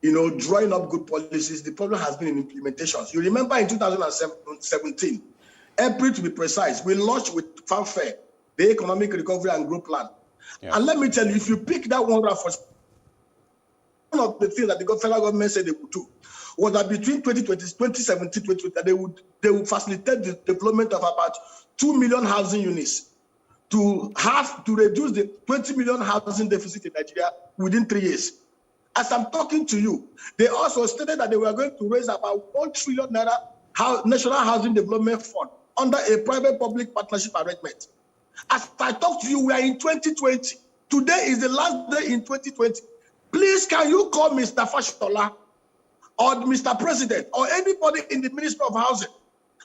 drawing up good policies. The problem has been in implementations. You remember in 2017, April to be precise, we launched with fanfare the Economic Recovery and Growth Plan. Yeah. And let me tell you, if you pick that 140, one of the things that the federal government said they would do was that between 2017, 2020, they would facilitate the development of about 2 million housing units to reduce the 20 million housing deficit in Nigeria within 3 years. As I'm talking to you, they also stated that they were going to raise about 1 trillion naira National Housing Development Fund under a private-public partnership arrangement. As I talk to you, we are in 2020. Today is the last day in 2020. Please, can you call Mr. Fashola or Mr. President or anybody in the Ministry of Housing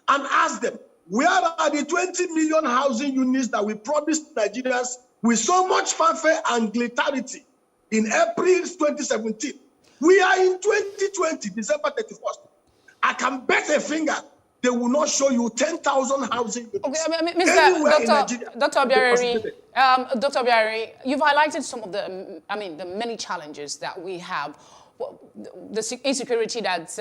and ask them, where are the 20 million housing units that we promised Nigerians with so much fanfare and glitterity in April 2017? We are in 2020, December 31st. I can bet a finger they will not show you 10,000 housing units. Okay, Dr. Obiari, you've highlighted some of the, the many challenges that we have. The insecurity that's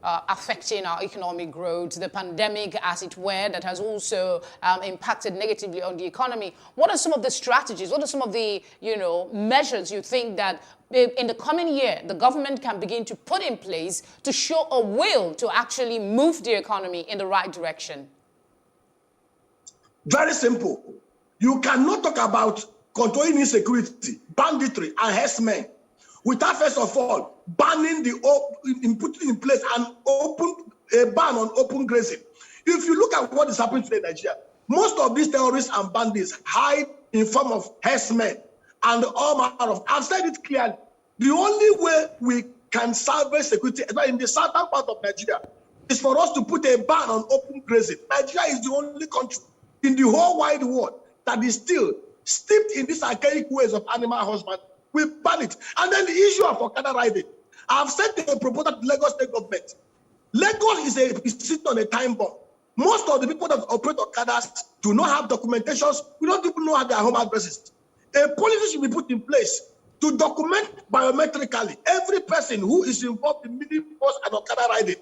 affecting our economic growth, the pandemic, as it were, that has also impacted negatively on the economy. What are some of the strategies? What are some of the, measures you think that in the coming year the government can begin to put in place to show a will to actually move the economy in the right direction? Very simple. You cannot talk about controlling insecurity, banditry, and herdsmen without first of all banning putting in place a ban on open grazing. If you look at what is happening today in Nigeria, most of these terrorists and bandits hide in form of herdsmen and all manner of. I've said it clearly. The only way we can salvage security in the southern part of Nigeria is for us to put a ban on open grazing. Nigeria is the only country in the whole wide world that is still steeped in these archaic ways of animal husbandry. We ban it. And then the issue of Okada riding. I've sent a proposal to Lagos State government. Lagos is sitting on a time bomb. Most of the people that operate Okadas do not have documentations. We don't even know their home addresses. A policy should be put in place to document biometrically every person who is involved in minibus and Okada riding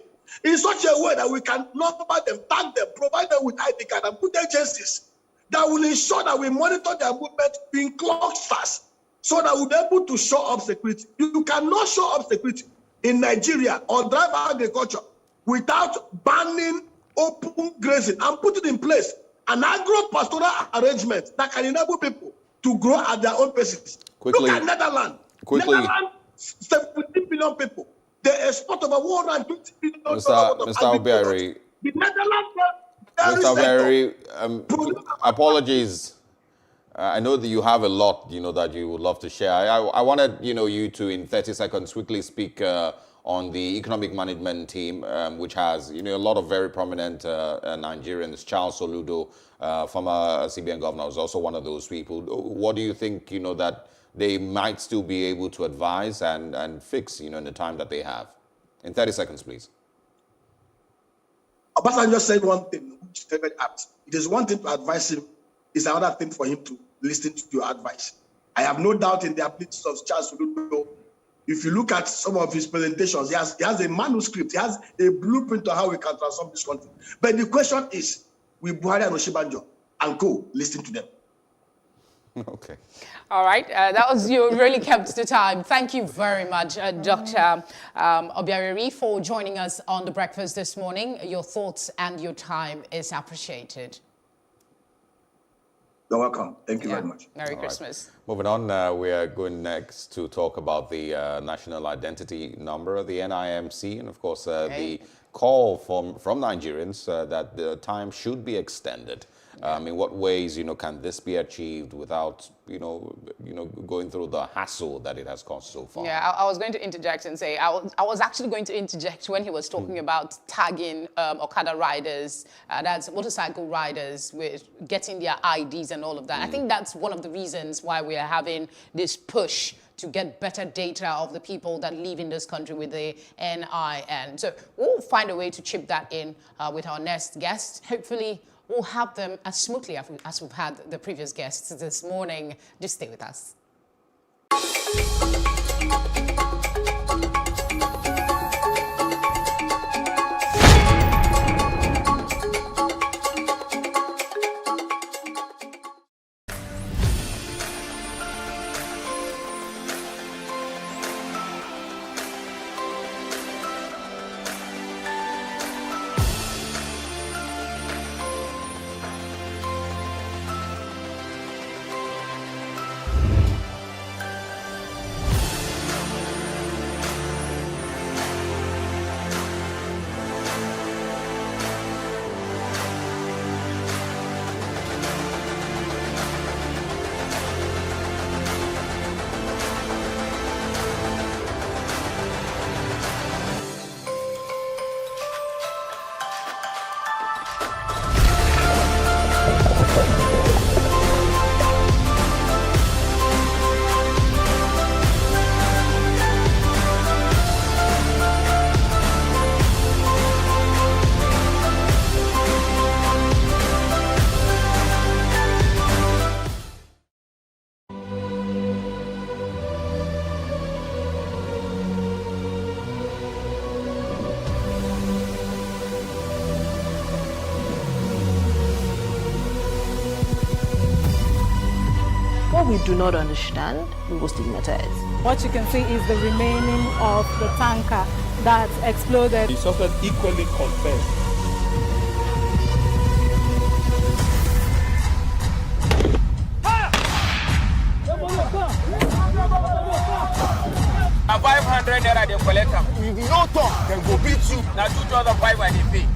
in such a way that we can number them, tag them, provide them with ID card and put agencies that will ensure that we monitor their movement in clock fast, so that we'll be able to show up security. You cannot show up security in Nigeria or drive agriculture without banning open grazing and putting in place an agro-pastoral arrangement that can enable people to grow at their own paces. Quickly. Look at Netherlands. Netherlands, 17 million people. They export over 120 billion. Mr. Obiari. The Netherlands. Mr. Obiari, apologies. I know that you have a lot, that you would love to share. I wanted, you to, in 30 seconds, quickly speak on the economic management team, which has, a lot of very prominent Nigerians. Charles Soludo, former CBN governor, was also one of those people. What do you think, that they might still be able to advise and fix, in the time that they have? In 30 seconds, please. Obasanjo said one thing, which is very apt. It is one thing to advise him. It's another thing for him to listen to your advice. I have no doubt in the abilities of Charles Soludo. If you look at some of his presentations, he has a manuscript, he has a blueprint on how we can transform this country. But the question is, will Buhari and Oshibanjo and co listen to them? Okay. All right. You really kept the time. Thank you very much, Dr. Obiari, for joining us on The Breakfast this morning. Your thoughts and your time is appreciated. You're welcome. Thank you very much. Merry Christmas. Right. Moving on, we are going next to talk about the National Identity Number, the NIMC, and of course the call from Nigerians that the time should be extended. In what ways, can this be achieved without, going through the hassle that it has caused so far? Yeah, I was going to interject and say, I was actually going to interject when he was talking about tagging Okada riders, that's motorcycle riders, with getting their IDs and all of that. I think that's one of the reasons why we are having this push to get better data of the people that live in this country with the NIN. So we'll find a way to chip that in with our next guest. Hopefully, we'll have them as smoothly as we've had the previous guests this morning. Just stay with us. What we do not understand, we will stigmatize. What you can see is the remaining of the tanker that exploded. The suspect equally confessed. A 500 naira they collect am. If you no talk, dem go beat you. Na 2,500 they pay.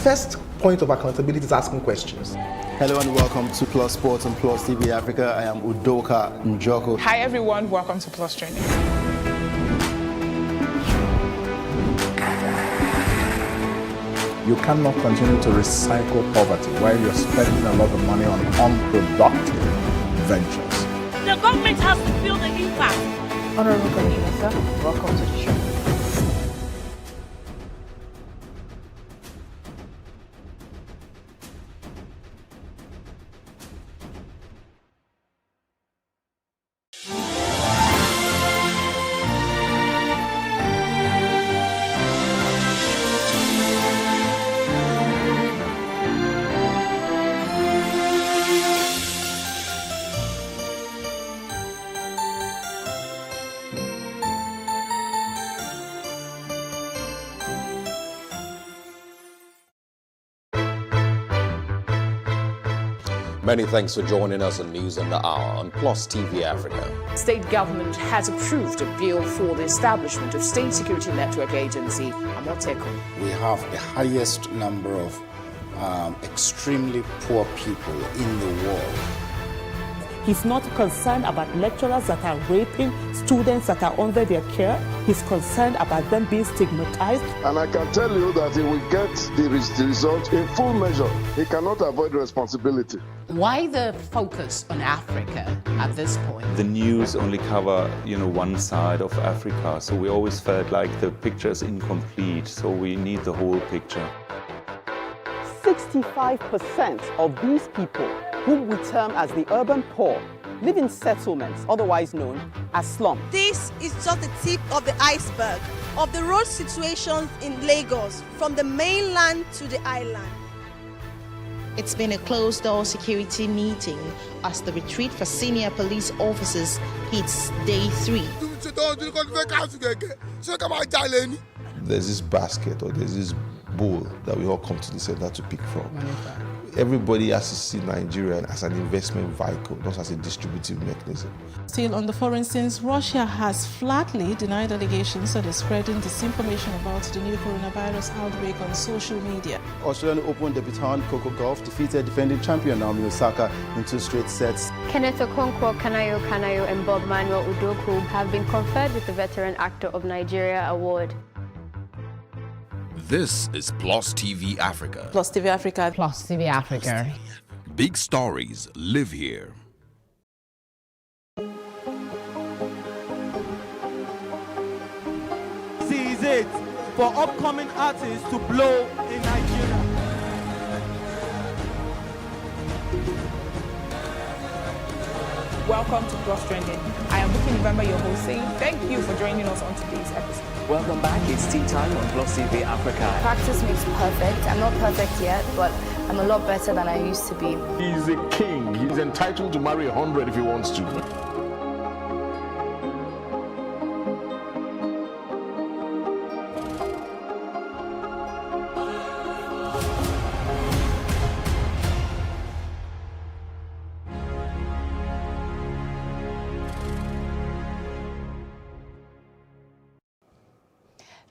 First point of accountability is asking questions. Hello and welcome to Plus Sports and Plus TV Africa. I am Udoka Njoko. Hi everyone, welcome to Plus Training. You cannot continue to recycle poverty while you're spending a lot of money on unproductive ventures. The government has to feel the impact. Honorable Commissioner, sir, welcome to the show. Many thanks for joining us on News on the Hour on Plus TV Africa. State government has approved a bill for the establishment of State Security Network Agency, Amoteco. We have the highest number of extremely poor people in the world. He's not concerned about lecturers that are raping students that are under their care. He's concerned about them being stigmatized. And I can tell you that he will get the result in full measure. He cannot avoid responsibility. Why the focus on Africa at this point? The news only cover, one side of Africa, so we always felt like the picture is incomplete, so we need the whole picture. 65% of these people, whom we term as the urban poor, live in settlements, otherwise known as slums. This is just the tip of the iceberg of the road situations in Lagos, from the mainland to the island. It's been a closed-door security meeting as the retreat for senior police officers hits day 3. There's this basket or there's this bowl that we all come to the center to pick from. Everybody has to see Nigeria as an investment vehicle, not as a distributive mechanism. Still on the foreign scenes, Russia has flatly denied allegations that is spreading disinformation about the new coronavirus outbreak on social media. Australian Open debutant Coco Gauff defeated defending champion Naomi Osaka in 2 straight sets. Kenneth Okonkwo Kanayo and Bob Manuel Udoku have been conferred with the Veteran Actor of Nigeria Award. This is Plus TV Africa. Plus TV Africa. Plus TV Africa. Big stories live here. This is it for upcoming artists to blow in Nigeria. Welcome to Plus Trending. I am Buki November, your host, saying thank you for joining us on today's episode. Welcome back. It's tea time on Plus TV Africa. Practice makes perfect. I'm not perfect yet, but I'm a lot better than I used to be. He's a king. He's entitled to marry 100 if he wants to.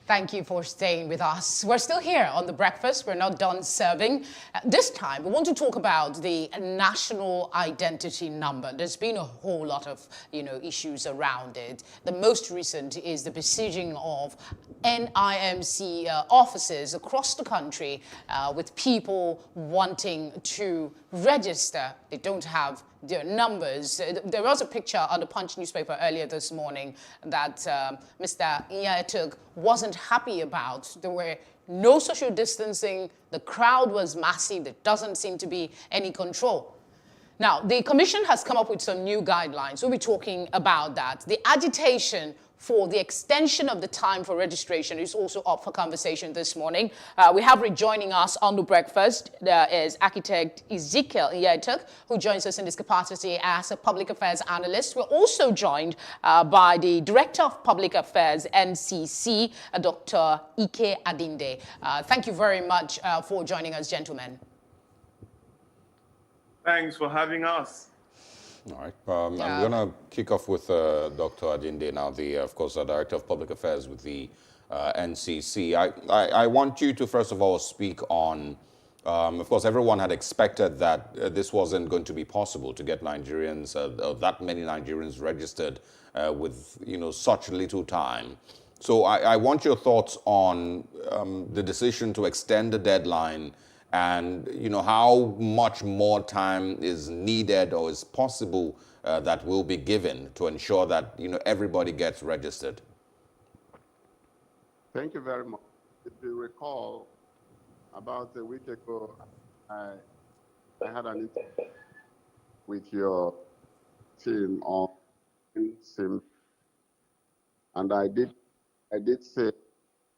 Thank you for staying with us. We're still here on The Breakfast. We're not done serving. This time, we want to talk about the national identity number. There's been a whole lot of, issues around it. The most recent is the besieging of NIMC offices across the country with people wanting to register. They don't have their numbers. There was a picture on the Punch newspaper earlier this morning that Mr. Iyatuk wasn't happy about. There were no social distancing. The crowd was massive. There doesn't seem to be any control. Now, the Commission has come up with some new guidelines. We'll be talking about that. The agitation for the extension of the time for registration is also up for conversation this morning. We have rejoining us on The Breakfast is architect Ezekiel Iyatuk, who joins us in this capacity as a public affairs analyst. We're also joined by the Director of Public Affairs, NCC, Dr. Ike Adinde. Thank you very much for joining us, gentlemen. Thanks for having us. All right. I'm going to kick off with Dr. Adinde now, of course, the Director of Public Affairs with the NCC. I want you to, first of all, speak on, of course, everyone had expected that this wasn't going to be possible to get Nigerians, that many Nigerians registered with, such little time. So I want your thoughts on the decision to extend the deadline and, how much more time is needed or is possible that will be given to ensure that, everybody gets registered. Thank you very much. If you recall, about a week ago, I had an interview with your team on SIM, and I did say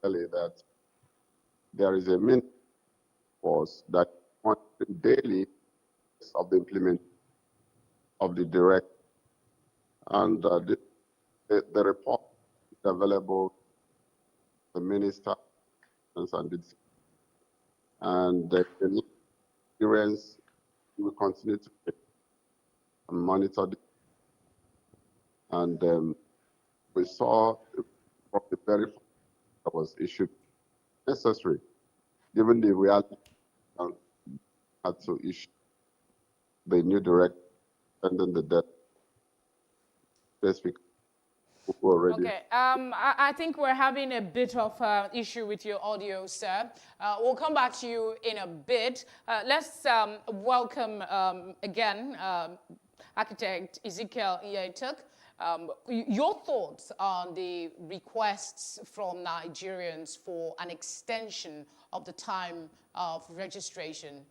earlier that there is a minimum force that daily of the implementation of the direct, and the report is available to the minister and the experience will continue to monitor this. And we saw from the very first that was issued necessary, given the reality, had to issue the new direct and then the debt. Already. Okay, I think we're having a bit of issue with your audio, sir. We'll come back to you in a bit. Let's welcome again architect Ezekiel Iyatuk. Your thoughts on the requests from Nigerians for an extension of the time of registration,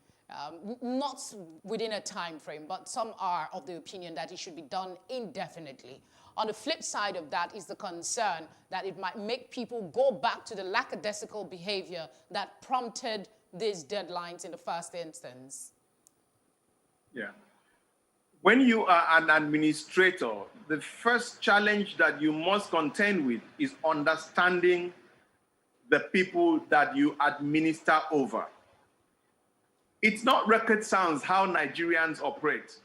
not within a time frame, but some are of the opinion that it should be done indefinitely. On the flip side of that is the concern that it might make people go back to the lackadaisical behavior that prompted these deadlines in the first instance. Yeah. When you are an administrator, the first challenge that you must contend with is understanding the people that you administer over. It's not rocket science how Nigerians operate.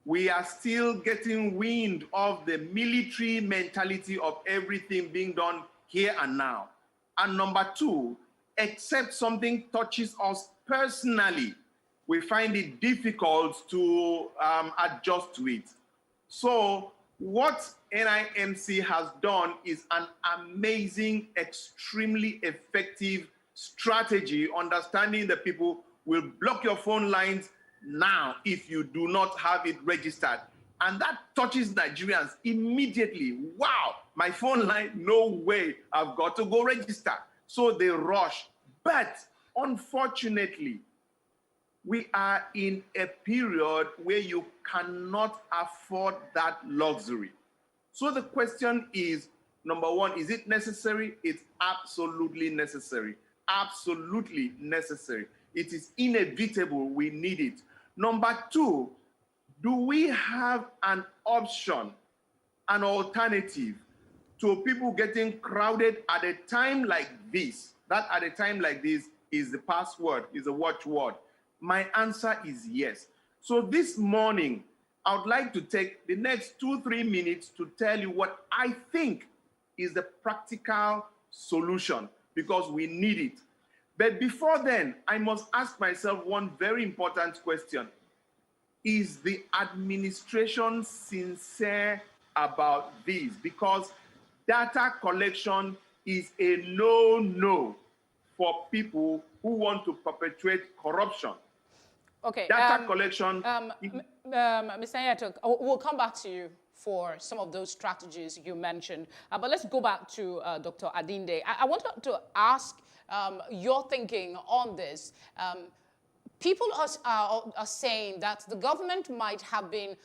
We are still getting wind of the military mentality of everything being done here and now. And number two, except something touches us personally, we find it difficult to adjust to it. So what NIMC has done is an amazing, extremely effective strategy, understanding that people will block your phone lines now if you do not have it registered. And that touches Nigerians immediately. Wow, my phone line, no way, I've got to go register. So they rush. But unfortunately, we are in a period where you cannot afford that luxury. So the question is, number one, is it necessary? It's absolutely necessary. Absolutely necessary. It is inevitable, we need it. Number two, do we have an option, an alternative to people getting crowded at a time like this? That at a time like this is the password, is the watchword. My answer is yes. So this morning, I would like to take the next 2-3 minutes to tell you what I think is the practical solution because we need it. But before then, I must ask myself one very important question. Is the administration sincere about this? Because data collection is a no-no for people who want to perpetuate corruption. Okay. Data collection. Mr. Nyatuk, we'll come back to you for some of those strategies you mentioned. But let's go back to Dr. Adinde. I wanted to ask your thinking on this. People are saying that the government might have been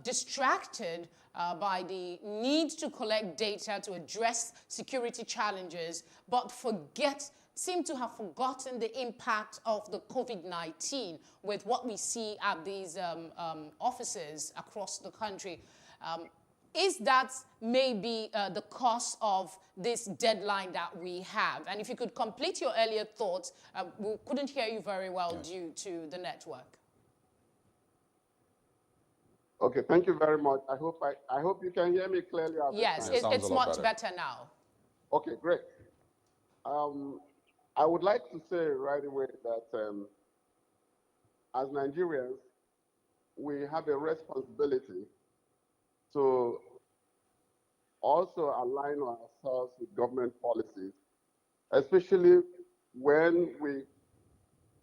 distracted by the need to collect data to address security challenges, but seem to have forgotten the impact of the COVID-19 with what we see at these offices across the country. Is that maybe the cause of this deadline that we have? And if you could complete your earlier thoughts, we couldn't hear you very well due to the network. Okay, thank you very much. I hope you can hear me clearly. Yes, it's much better now. Okay, great. I would like to say right away that as Nigerians, we have a responsibility to also align ourselves with government policies, especially when we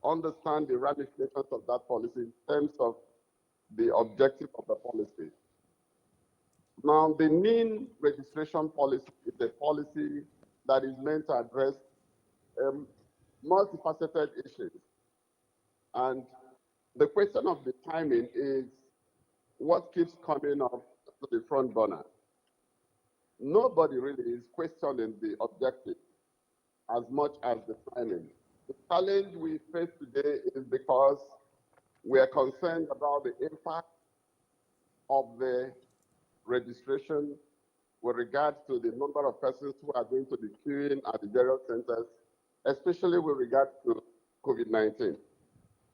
understand the ramifications of that policy in terms of the objective of the policy. Now, the NIN registration policy is a policy that is meant to address multifaceted issues. And the question of the timing is what keeps coming up to the front burner. Nobody really is questioning the objective as much as the timing. The challenge we face today is because we are concerned about the impact of the registration with regard to the number of persons who are going to be queuing at the various centers, especially with regard to COVID-19.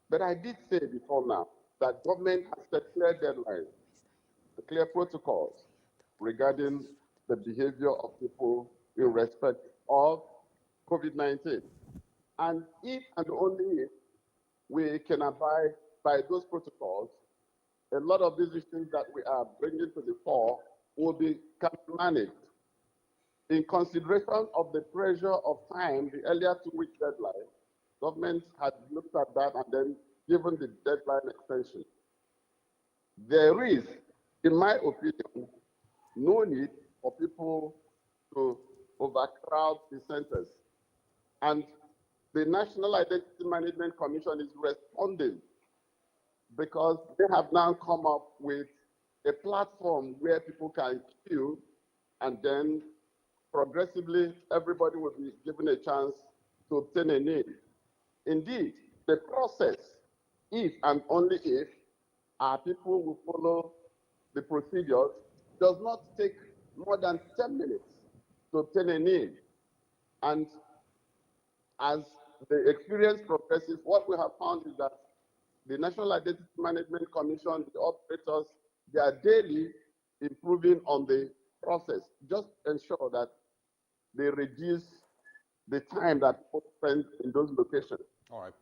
But I did say before now that government has set clear deadlines, clear protocols regarding the behavior of people in respect of COVID-19. And if and only if we can abide by those protocols, a lot of these issues that we are bringing to the fore will be managed. In consideration of the pressure of time, the earlier 2-week deadline, government had looked at that and then given the deadline extension. There is, in my opinion, no need for people to overcrowd the centers. And the National Identity Management Commission is responding because they have now come up with a platform where people can queue, and then progressively everybody will be given a chance to obtain a name. Indeed, the process, if and only if our people will follow the procedures, does not take more than 10 minutes to obtain a name. And as the experience progresses, what we have found is that the National Identity Management Commission, the operators, they are daily improving on the process. Just ensure that they reduce the time that people spend in those locations. All right.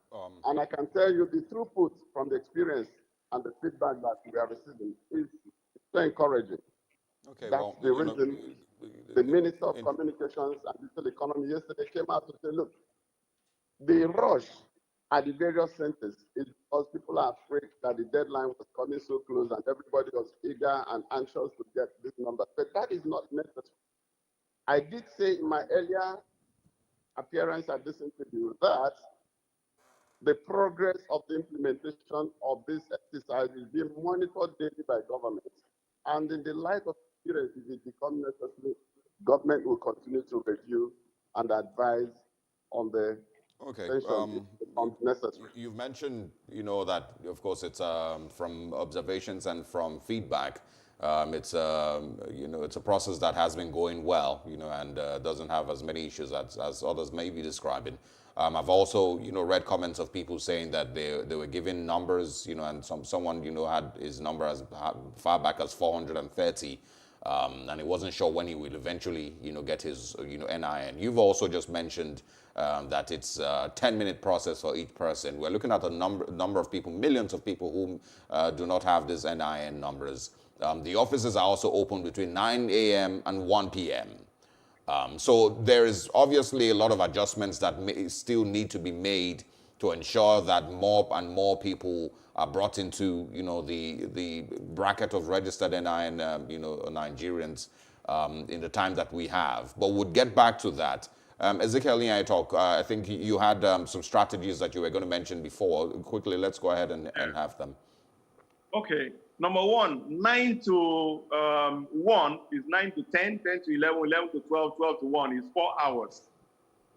And I can tell you the throughput from the experience and the feedback that we are receiving is so encouraging. Okay, That's well, the reason the Minister of Communications and Digital Economy yesterday came out to say, look, the rush at the various centers is because people are afraid that the deadline was coming so close and everybody was eager and anxious to get this number. But that is not necessary. I did say in my earlier appearance at this interview that the progress of the implementation of this exercise is being monitored daily by government. And in the light of experience, if it becomes necessary, government will continue to review and advise on the necessary. You've mentioned, that of course it's from observations and from feedback. It's a process that has been going well, and doesn't have as many issues as others may be describing. I've also, read comments of people saying that they were given numbers, and someone, had his number as far back as 430. and he wasn't sure when he will eventually, get his, NIN. You've also just mentioned that it's a 10-minute process for each person. We're looking at a number of people, millions of people who do not have these NIN numbers. The offices are also open between 9 a.m. and 1 p.m. So there is obviously a lot of adjustments that still need to be made to ensure that more and more people are brought into, the bracket of registered NIN, Nigerians in the time that we have. But we'll get back to that. Ezekiel Nyaitok, I think you had some strategies that you were going to mention before. Quickly, let's go ahead and have them. Okay. Number one, 9 to 1 is 9 to 10, 10 to 11, 11 to 12, 12 to 1 is 4 hours.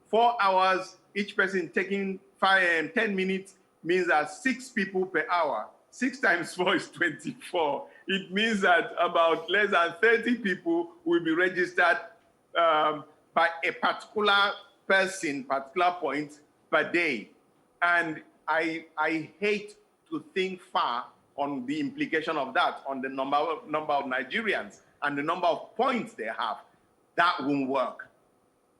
4 hours, each person taking 10 minutes means that 6 people per hour. 6 times 4 is 24. It means that about less than 30 people will be registered by a particular person, particular point per day. And I hate to think far on the implication of that, on the number of Nigerians and the number of points they have. That won't work.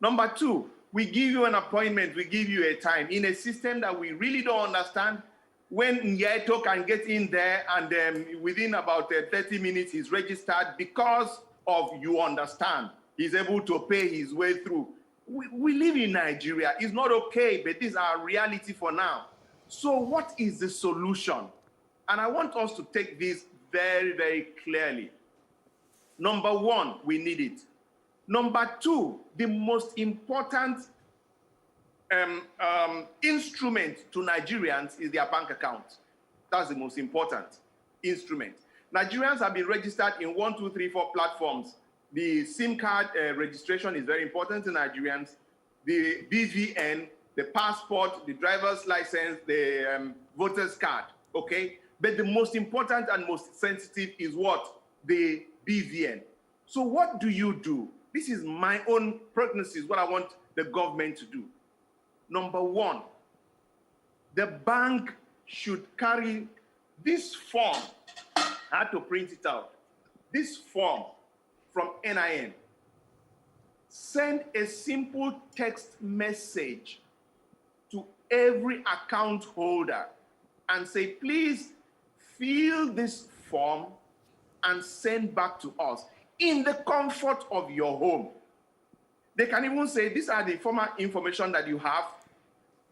Number two, we give you an appointment, we give you a time in a system that we really don't understand. When Nyaito can get in there and within about 30 minutes he's registered because of, you understand, he's able to pay his way through. We live in Nigeria. It's not okay, but this is our reality for now. So what is the solution? And I want us to take this very, very clearly. Number one, we need it. Number two, the most important instrument to Nigerians is their bank account. That's the most important instrument. Nigerians have been registered in 1, 2, 3, 4 platforms. The SIM card registration is very important to Nigerians. The BVN, the passport, the driver's license, the voter's card, okay? But the most important and most sensitive is what? The BVN. So what do? This is my own prognosis, what I want the government to do. Number one, the bank should carry this form. I had to print it out. This form from NIN. Send a simple text message to every account holder and say, please fill this form and send back to us in the comfort of your home. They can even say, these are the former information that you have.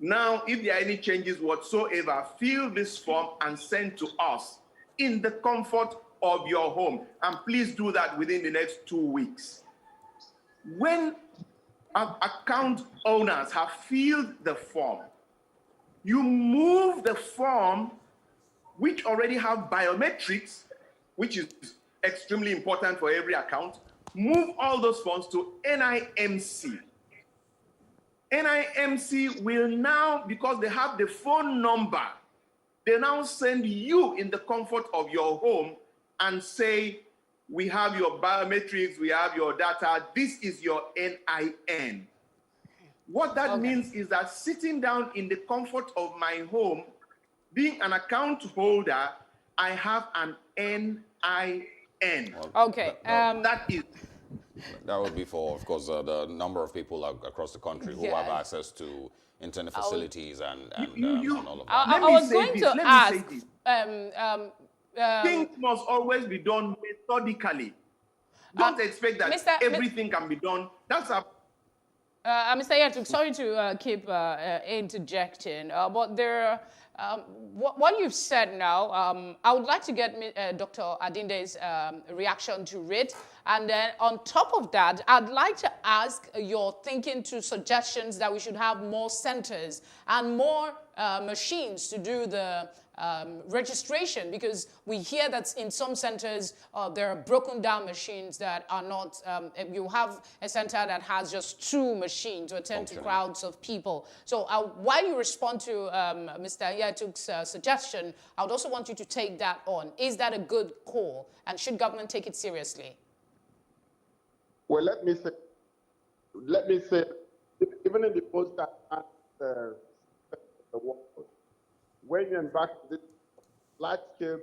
Now, if there are any changes whatsoever, fill this form and send to us in the comfort of your home. And please do that within the next 2 weeks. When account owners have filled the form, you move the form, which already have biometrics, which is extremely important for every account, move all those forms to NIMC. NIMC will now, because they have the phone number, they now send you in the comfort of your home and say, we have your biometrics, we have your data, this is your NIN. What that means is that sitting down in the comfort of my home, being an account holder, I have an NIN. Okay. That would be for, of course, the number of people across the country who have access to internet facilities and all of that. I was going to ask. Things must always be done methodically. Don't expect that everything can be done. That's a Mr. Nyaitok, sorry to keep interjecting, but there, what you've said now, I would like to get Dr. Adinde's reaction to it. And then on top of that, I'd like to ask your thinking to suggestions that we should have more centers and more machines to do the registration, because we hear that in some centers there are broken down machines that are not, you have a center that has just 2 machines to attend to crowds of people. So while you respond to Mr. Nyaitok's suggestion, I would also want you to take that on. Is that a good call, and should government take it seriously? Well, let me say, even in the post-advanced the world, when you embark on this large scale,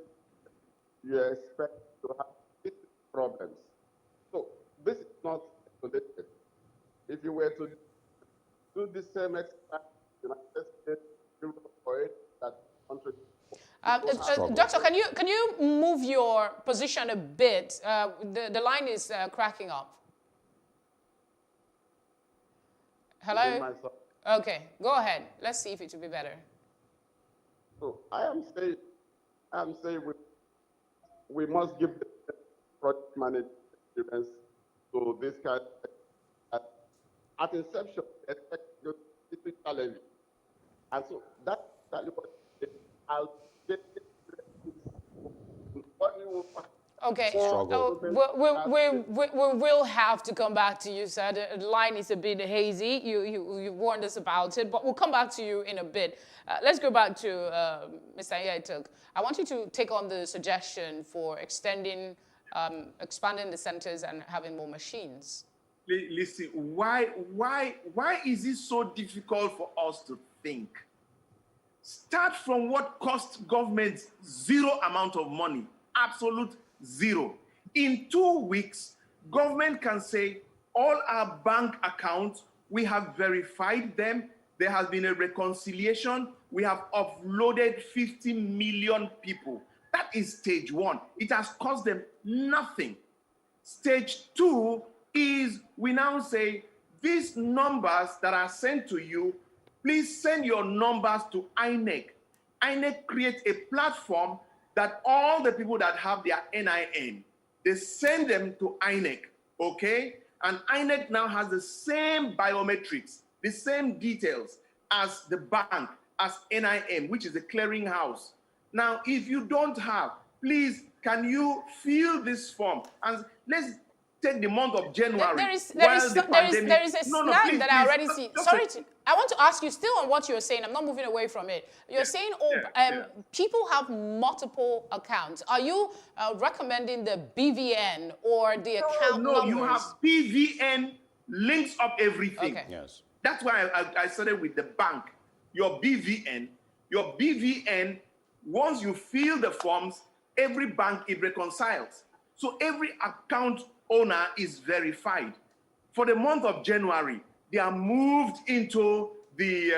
you expect to have problems. this is not isolated. If you were to do the same exercise in the United States, Europe, or that country. Doctor, can you move your position a bit? The line is cracking up. Hello? Okay, go ahead. Let's see if it will be better. So I am saying we must give the project management experience to this kind of, at inception, expect to be challenging. And so that's what I'll get Okay, we will have to come back to you, sir. The line is a bit hazy. You warned us about it, but we'll come back to you in a bit. Let's go back to Mr. Yaituk. I want you to take on the suggestion for expanding the centers and having more machines. Listen, why is it so difficult for us to think? Start from what costs government zero amount of money, absolute zero. In 2 weeks, government can say, all our bank accounts, we have verified them. There has been a reconciliation. We have uploaded 50 million people. That is stage one. It has cost them nothing. Stage two is we now say, these numbers that are sent to you, please send your numbers to INEC. INEC creates a platform that all the people that have their NIN, they send them to INEC, okay? And INEC now has the same biometrics, the same details as the bank, as NIM, which is the clearinghouse. Now, if you don't have, please, can you fill this form? And let's take the month of January. There is a snag that I already see. Sorry, I want to ask you still on what you're saying. I'm not moving away from it. You're saying people have multiple accounts. Are you recommending the BVN or the account numbers? No, you have BVN links up everything. Okay. Yes. That's why I started with the bank. Your BVN, once you fill the forms, every bank, it reconciles. So every account owner is verified. For the month of January, they are moved into the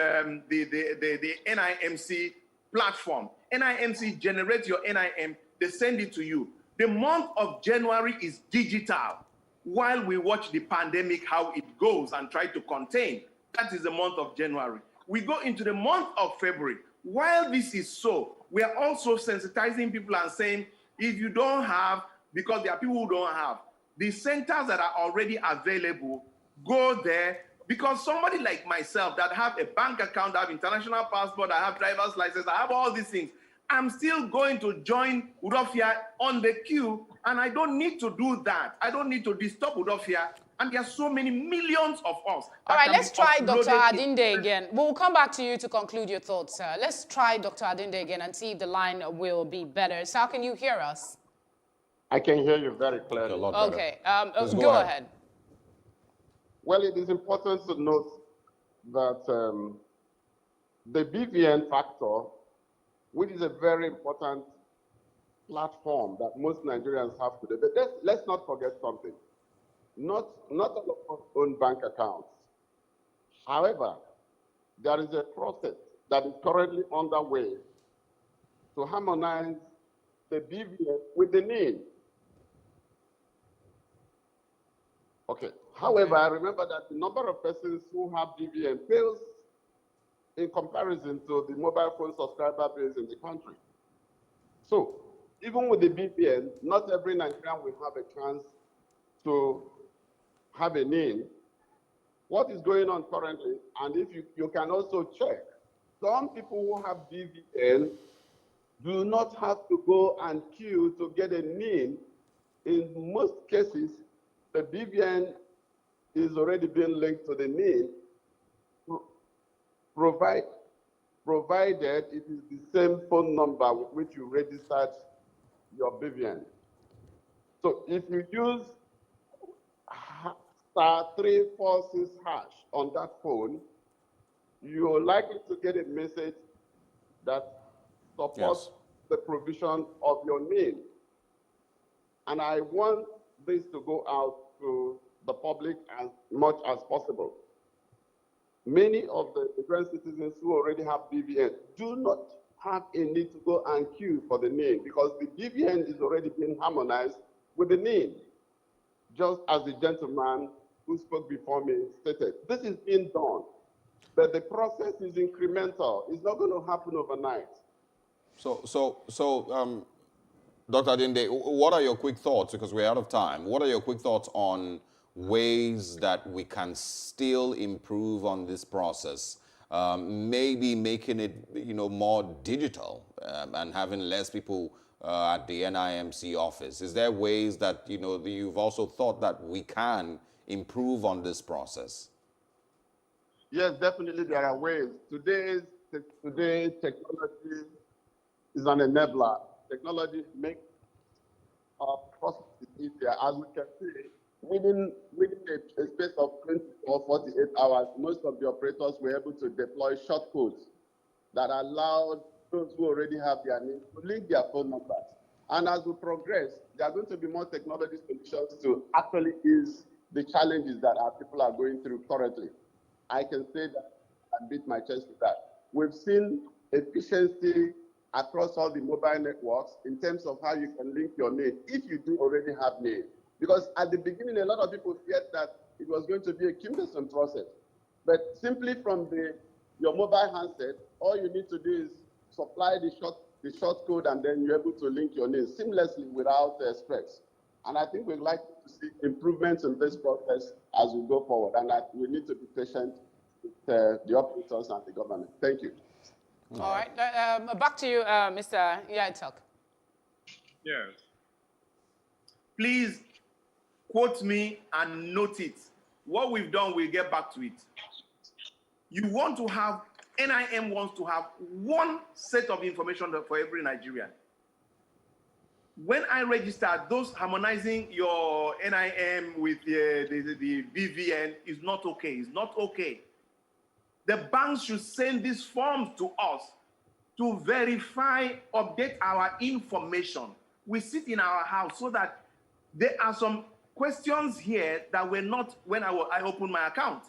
NIMC platform. NIMC generates your NIM, they send it to you. The month of January is digital. While we watch the pandemic, how it goes and try to contain, that is the month of January. We go into the month of February. While this is so, we are also sensitizing people and saying, if you don't have, because there are people who don't have, the centers that are already available, go there, because somebody like myself that have a bank account, I have international passport, I have driver's license, I have all these things, I'm still going to join Udofia on the queue, and I don't need to do that. I don't need to disturb Udofia, and there are so many millions of us. All right, let's try Dr. Adinde again. We'll come back to you to conclude your thoughts, sir. Let's try Dr. Adinde again and see if the line will be better. So how can you hear us? I can hear you very clearly. Okay, go ahead. Well, it is important to note that the BVN factor, which is a very important platform that most Nigerians have today, but let's not forget something. Not all of us own bank accounts. However, there is a process that is currently underway to harmonize the BVN with the NIN. Okay. However, I remember that the number of persons who have BVN pales in comparison to the mobile phone subscriber base in the country. So, even with the BVN, not every Nigerian will have a chance to have a NIN. What is going on currently, and if you can also check, some people who have BVN do not have to go and queue to get a NIN. In most cases, the BVN is already being linked to the NIN, provided it is the same phone number with which you registered your BVN. So if you use *346# on that phone, you're likely to get a message that supports the provision of your NIN. And I want this to go out to the public as much as possible. Many of the Nigerian citizens who already have BVN do not have a need to go and queue for the name because the BVN is already being harmonized with the name, just as the gentleman who spoke before me stated. This is being done, but the process is incremental. It's not going to happen overnight. Dr. Adinde, what are your quick thoughts, because we're out of time, what are your quick thoughts on ways that we can still improve on this process? Maybe making it, more digital and having less people at the NIMC office. Is there ways that, you've also thought that we can improve on this process? Yes, definitely there are ways. Today, technology is an enabler. Technology makes our process easier. As we can see, within a space of 24 or 48 hours, most of the operators were able to deploy shortcodes that allowed those who already have their names to link their phone numbers. And as we progress, there are going to be more technology solutions to actually ease the challenges that our people are going through currently. I can say that and beat my chest with that. We've seen efficiency across all the mobile networks in terms of how you can link your name if you do already have name. Because at the beginning, a lot of people feared that it was going to be a cumbersome process. But simply from your mobile handset, all you need to do is supply the short code, and then you're able to link your name seamlessly without stress. And I think we'd like to see improvements in this process as we go forward. And that we need to be patient with the operators and the government. Thank you. All right. Back to you, Mr. Yaitok. Yes. Please quote me and note it. What we've done, we'll get back to it. You want to have, NIM wants to have one set of information for every Nigerian. When I registered, those harmonizing your NIM with the BVN is not okay. It's not okay. The banks should send these forms to us to verify, update our information. We sit in our house so that there are some questions here that were not when I opened my account.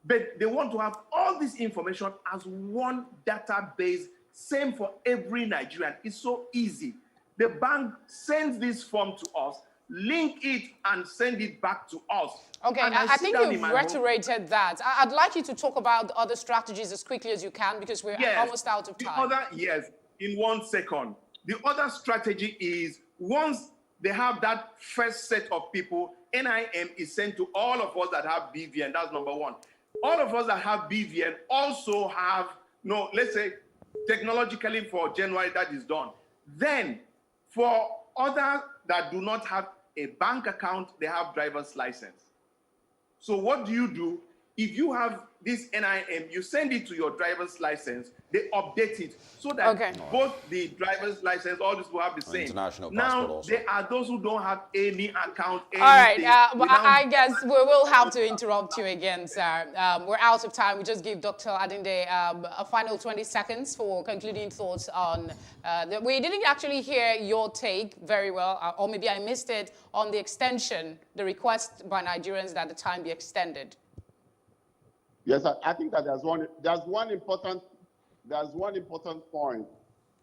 But they want to have all this information as one database, same for every Nigerian. It's so easy. The bank sends this form to us, link it and send it back to us. Okay, I think you've reiterated that. I'd like you to talk about other strategies as quickly as you can because we're almost out of time. Yes, in 1 second. The other strategy is once they have that first set of people, NIM is sent to all of us that have BVN. That's number one. All of us that have BVN also have, let's say, technologically for January that is done. Then, for others that do not have a bank account, they have driver's license. So what do? If you have this NIM, you send it to your driver's license, they update it so that both the driver's license, all these will have the same. International now, passport also. there are those who don't have any account, anything. All right, but I guess we will have to interrupt you again, sir. We're out of time. We just give Dr. Adinde a final 20 seconds for concluding thoughts on we didn't actually hear your take very well, or maybe I missed it, on the extension, the request by Nigerians that the time be extended. Yes, I think that there's one important point,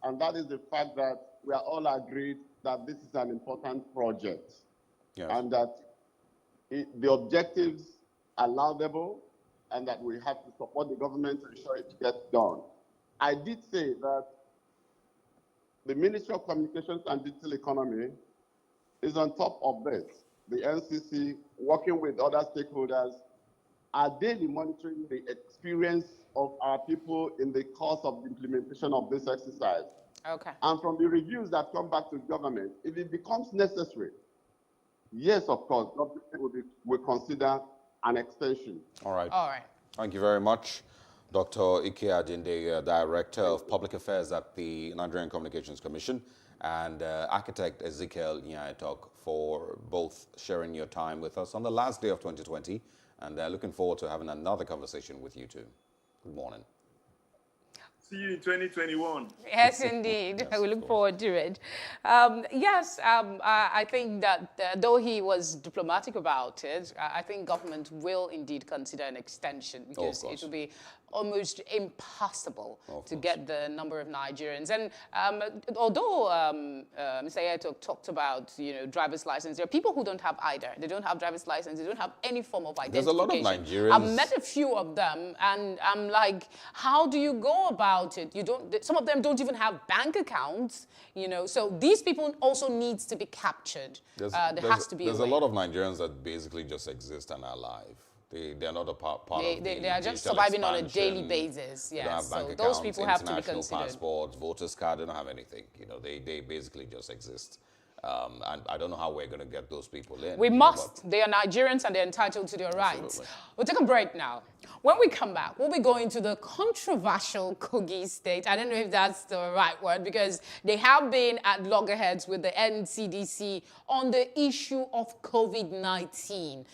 and that is the fact that we are all agreed that this is an important project, and that the objectives are laudable, and that we have to support the government to ensure it gets done. I did say that the Ministry of Communications and Digital Economy is on top of this. The NCC, working with other stakeholders, are daily monitoring the experience of our people in the course of the implementation of this exercise. Okay. And from the reviews that come back to government, if it becomes necessary, yes, of course, government will consider an extension. All right. All right. Thank you very much. Dr. Ike Adinde, Director of Public Affairs at the Nigerian Communications Commission, and architect Ezekiel Yaitok, for both sharing your time with us on the last day of 2020. And looking forward to having another conversation with you too. Good morning. See you in 2021. Yes, indeed. We look forward to it. I think that though he was diplomatic about it, I think government will indeed consider an extension because it will be almost impossible to get the number of Nigerians. And although Mr. Yato talked about, driver's license, there are people who don't have either. They don't have driver's license. They don't have any form of identification. There's a lot of Nigerians. I've met a few of them, and I'm like, how do you go about it? Some of them don't even have bank accounts, So these people also needs to be captured. There has to be There's a lot of Nigerians that basically just exist and are alive. They're not a part of They are just surviving on a daily basis. They don't have bank accounts, those people have to be international considered. passports, voters card, they don't have anything. They basically just exist. And I don't know how we're going to get those people in. We must. They are Nigerians and they're entitled to their rights. Absolutely. We'll take a break now. When we come back, we'll be going to the controversial Kogi State. I don't know if that's the right word because they have been at loggerheads with the NCDC on the issue of COVID-19.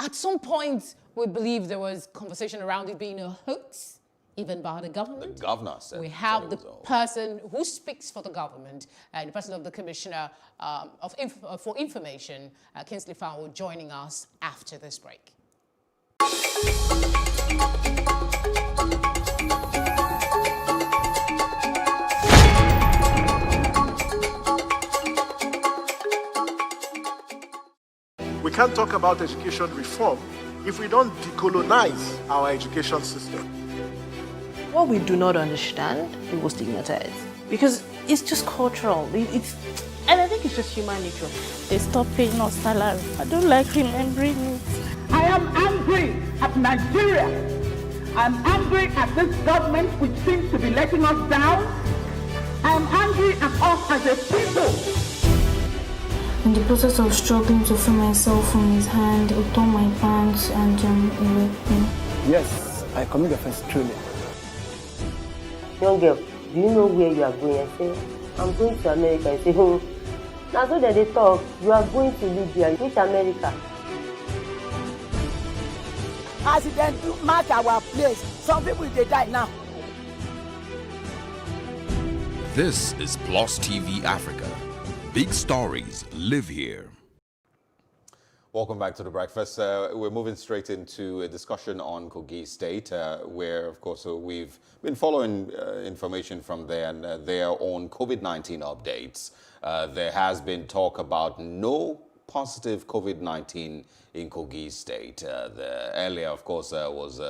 At some point, we believe there was conversation around it being a hoax, even by the government. The governor said we have the person who speaks for the government, and the person of the Commissioner for Information, Kingsley Fowle, joining us after this break. We can't talk about education reform if we don't decolonize our education system. What we do not understand, we will stigmatize. Because it's just cultural. And I think it's just human nature. They stop paying us salary. I don't like remembering it. I am angry at Nigeria. I'm angry at this government which seems to be letting us down. I'm angry at us as a people. In the process of struggling to free myself from his hand, he tore my pants and he raped me. Yes, I committed offense truly. Young girl, do you know where you are going? I say, I'm going to America. I say, now so that they talk, you are going to Libya. Which America? As it then mark our place, some people they die now. This is Plus TV Africa. Big stories live here. Welcome back to The Breakfast. We're moving straight into a discussion on Kogi State, where, of course, we've been following information from there and their own COVID-19 updates. There has been talk about no positive COVID-19 in Kogi State. Earlier, of course, was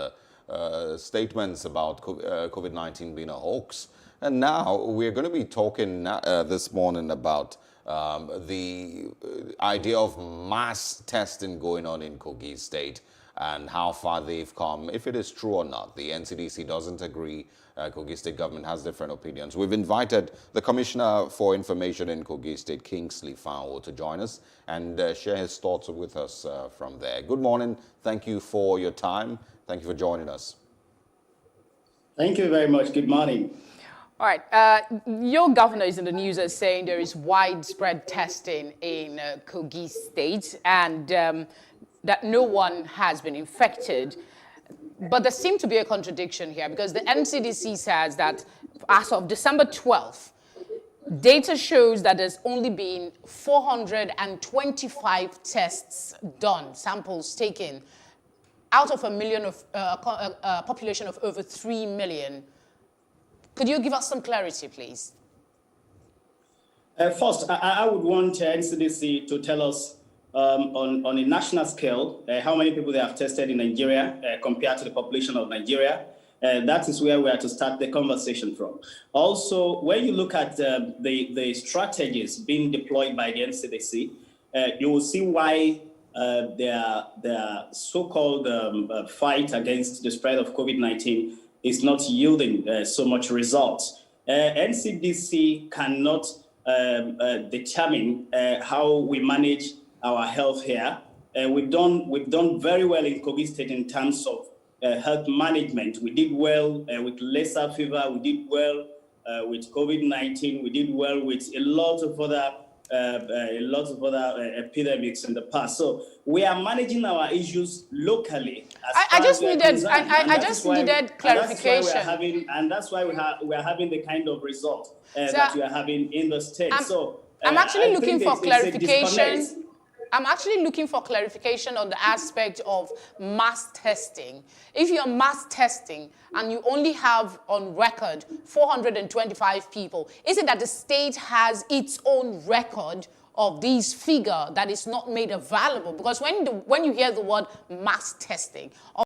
statements about COVID-19 being a hoax. And now we're going to be talking this morning about the idea of mass testing going on in Kogi State and how far they've come, if it is true or not. The NCDC doesn't agree. Kogi State government has different opinions. We've invited the Commissioner for Information in Kogi State, Kingsley Fowle, to join us and share his thoughts with us from there. Good morning. Thank you for your time. Thank you for joining us. Thank you very much. Good morning. All right. Your governor is in the news as saying there is widespread testing in Kogi State and that no one has been infected. But there seems to be a contradiction here because the NCDC says that as of December 12th, data shows that there's only been 425 tests done, samples taken, out of a population of over 3 million. Could you give us some clarity, please? First, I would want NCDC to tell us on a national scale how many people they have tested in Nigeria compared to the population of Nigeria. That is where we are to start the conversation from. Also, when you look at the strategies being deployed by the NCDC, you will see why their so-called fight against the spread of COVID-19 is not yielding so much results. NCDC cannot determine how we manage our health here. We've done very well in Kogi State in terms of health management. We did well with Lassa fever. We did well with COVID-19. We did well with a lot of other a lot of other epidemics in the past. So we are managing our issues locally. I just needed clarification. And that's why we are having the kind of result that we are having in the state. I'm actually looking for clarification. I'm actually looking for clarification on the aspect of mass testing. If you're mass testing and you only have on record 425 people, is it that the state has its own record of these figure that is not made available? Because when you hear the word mass testing,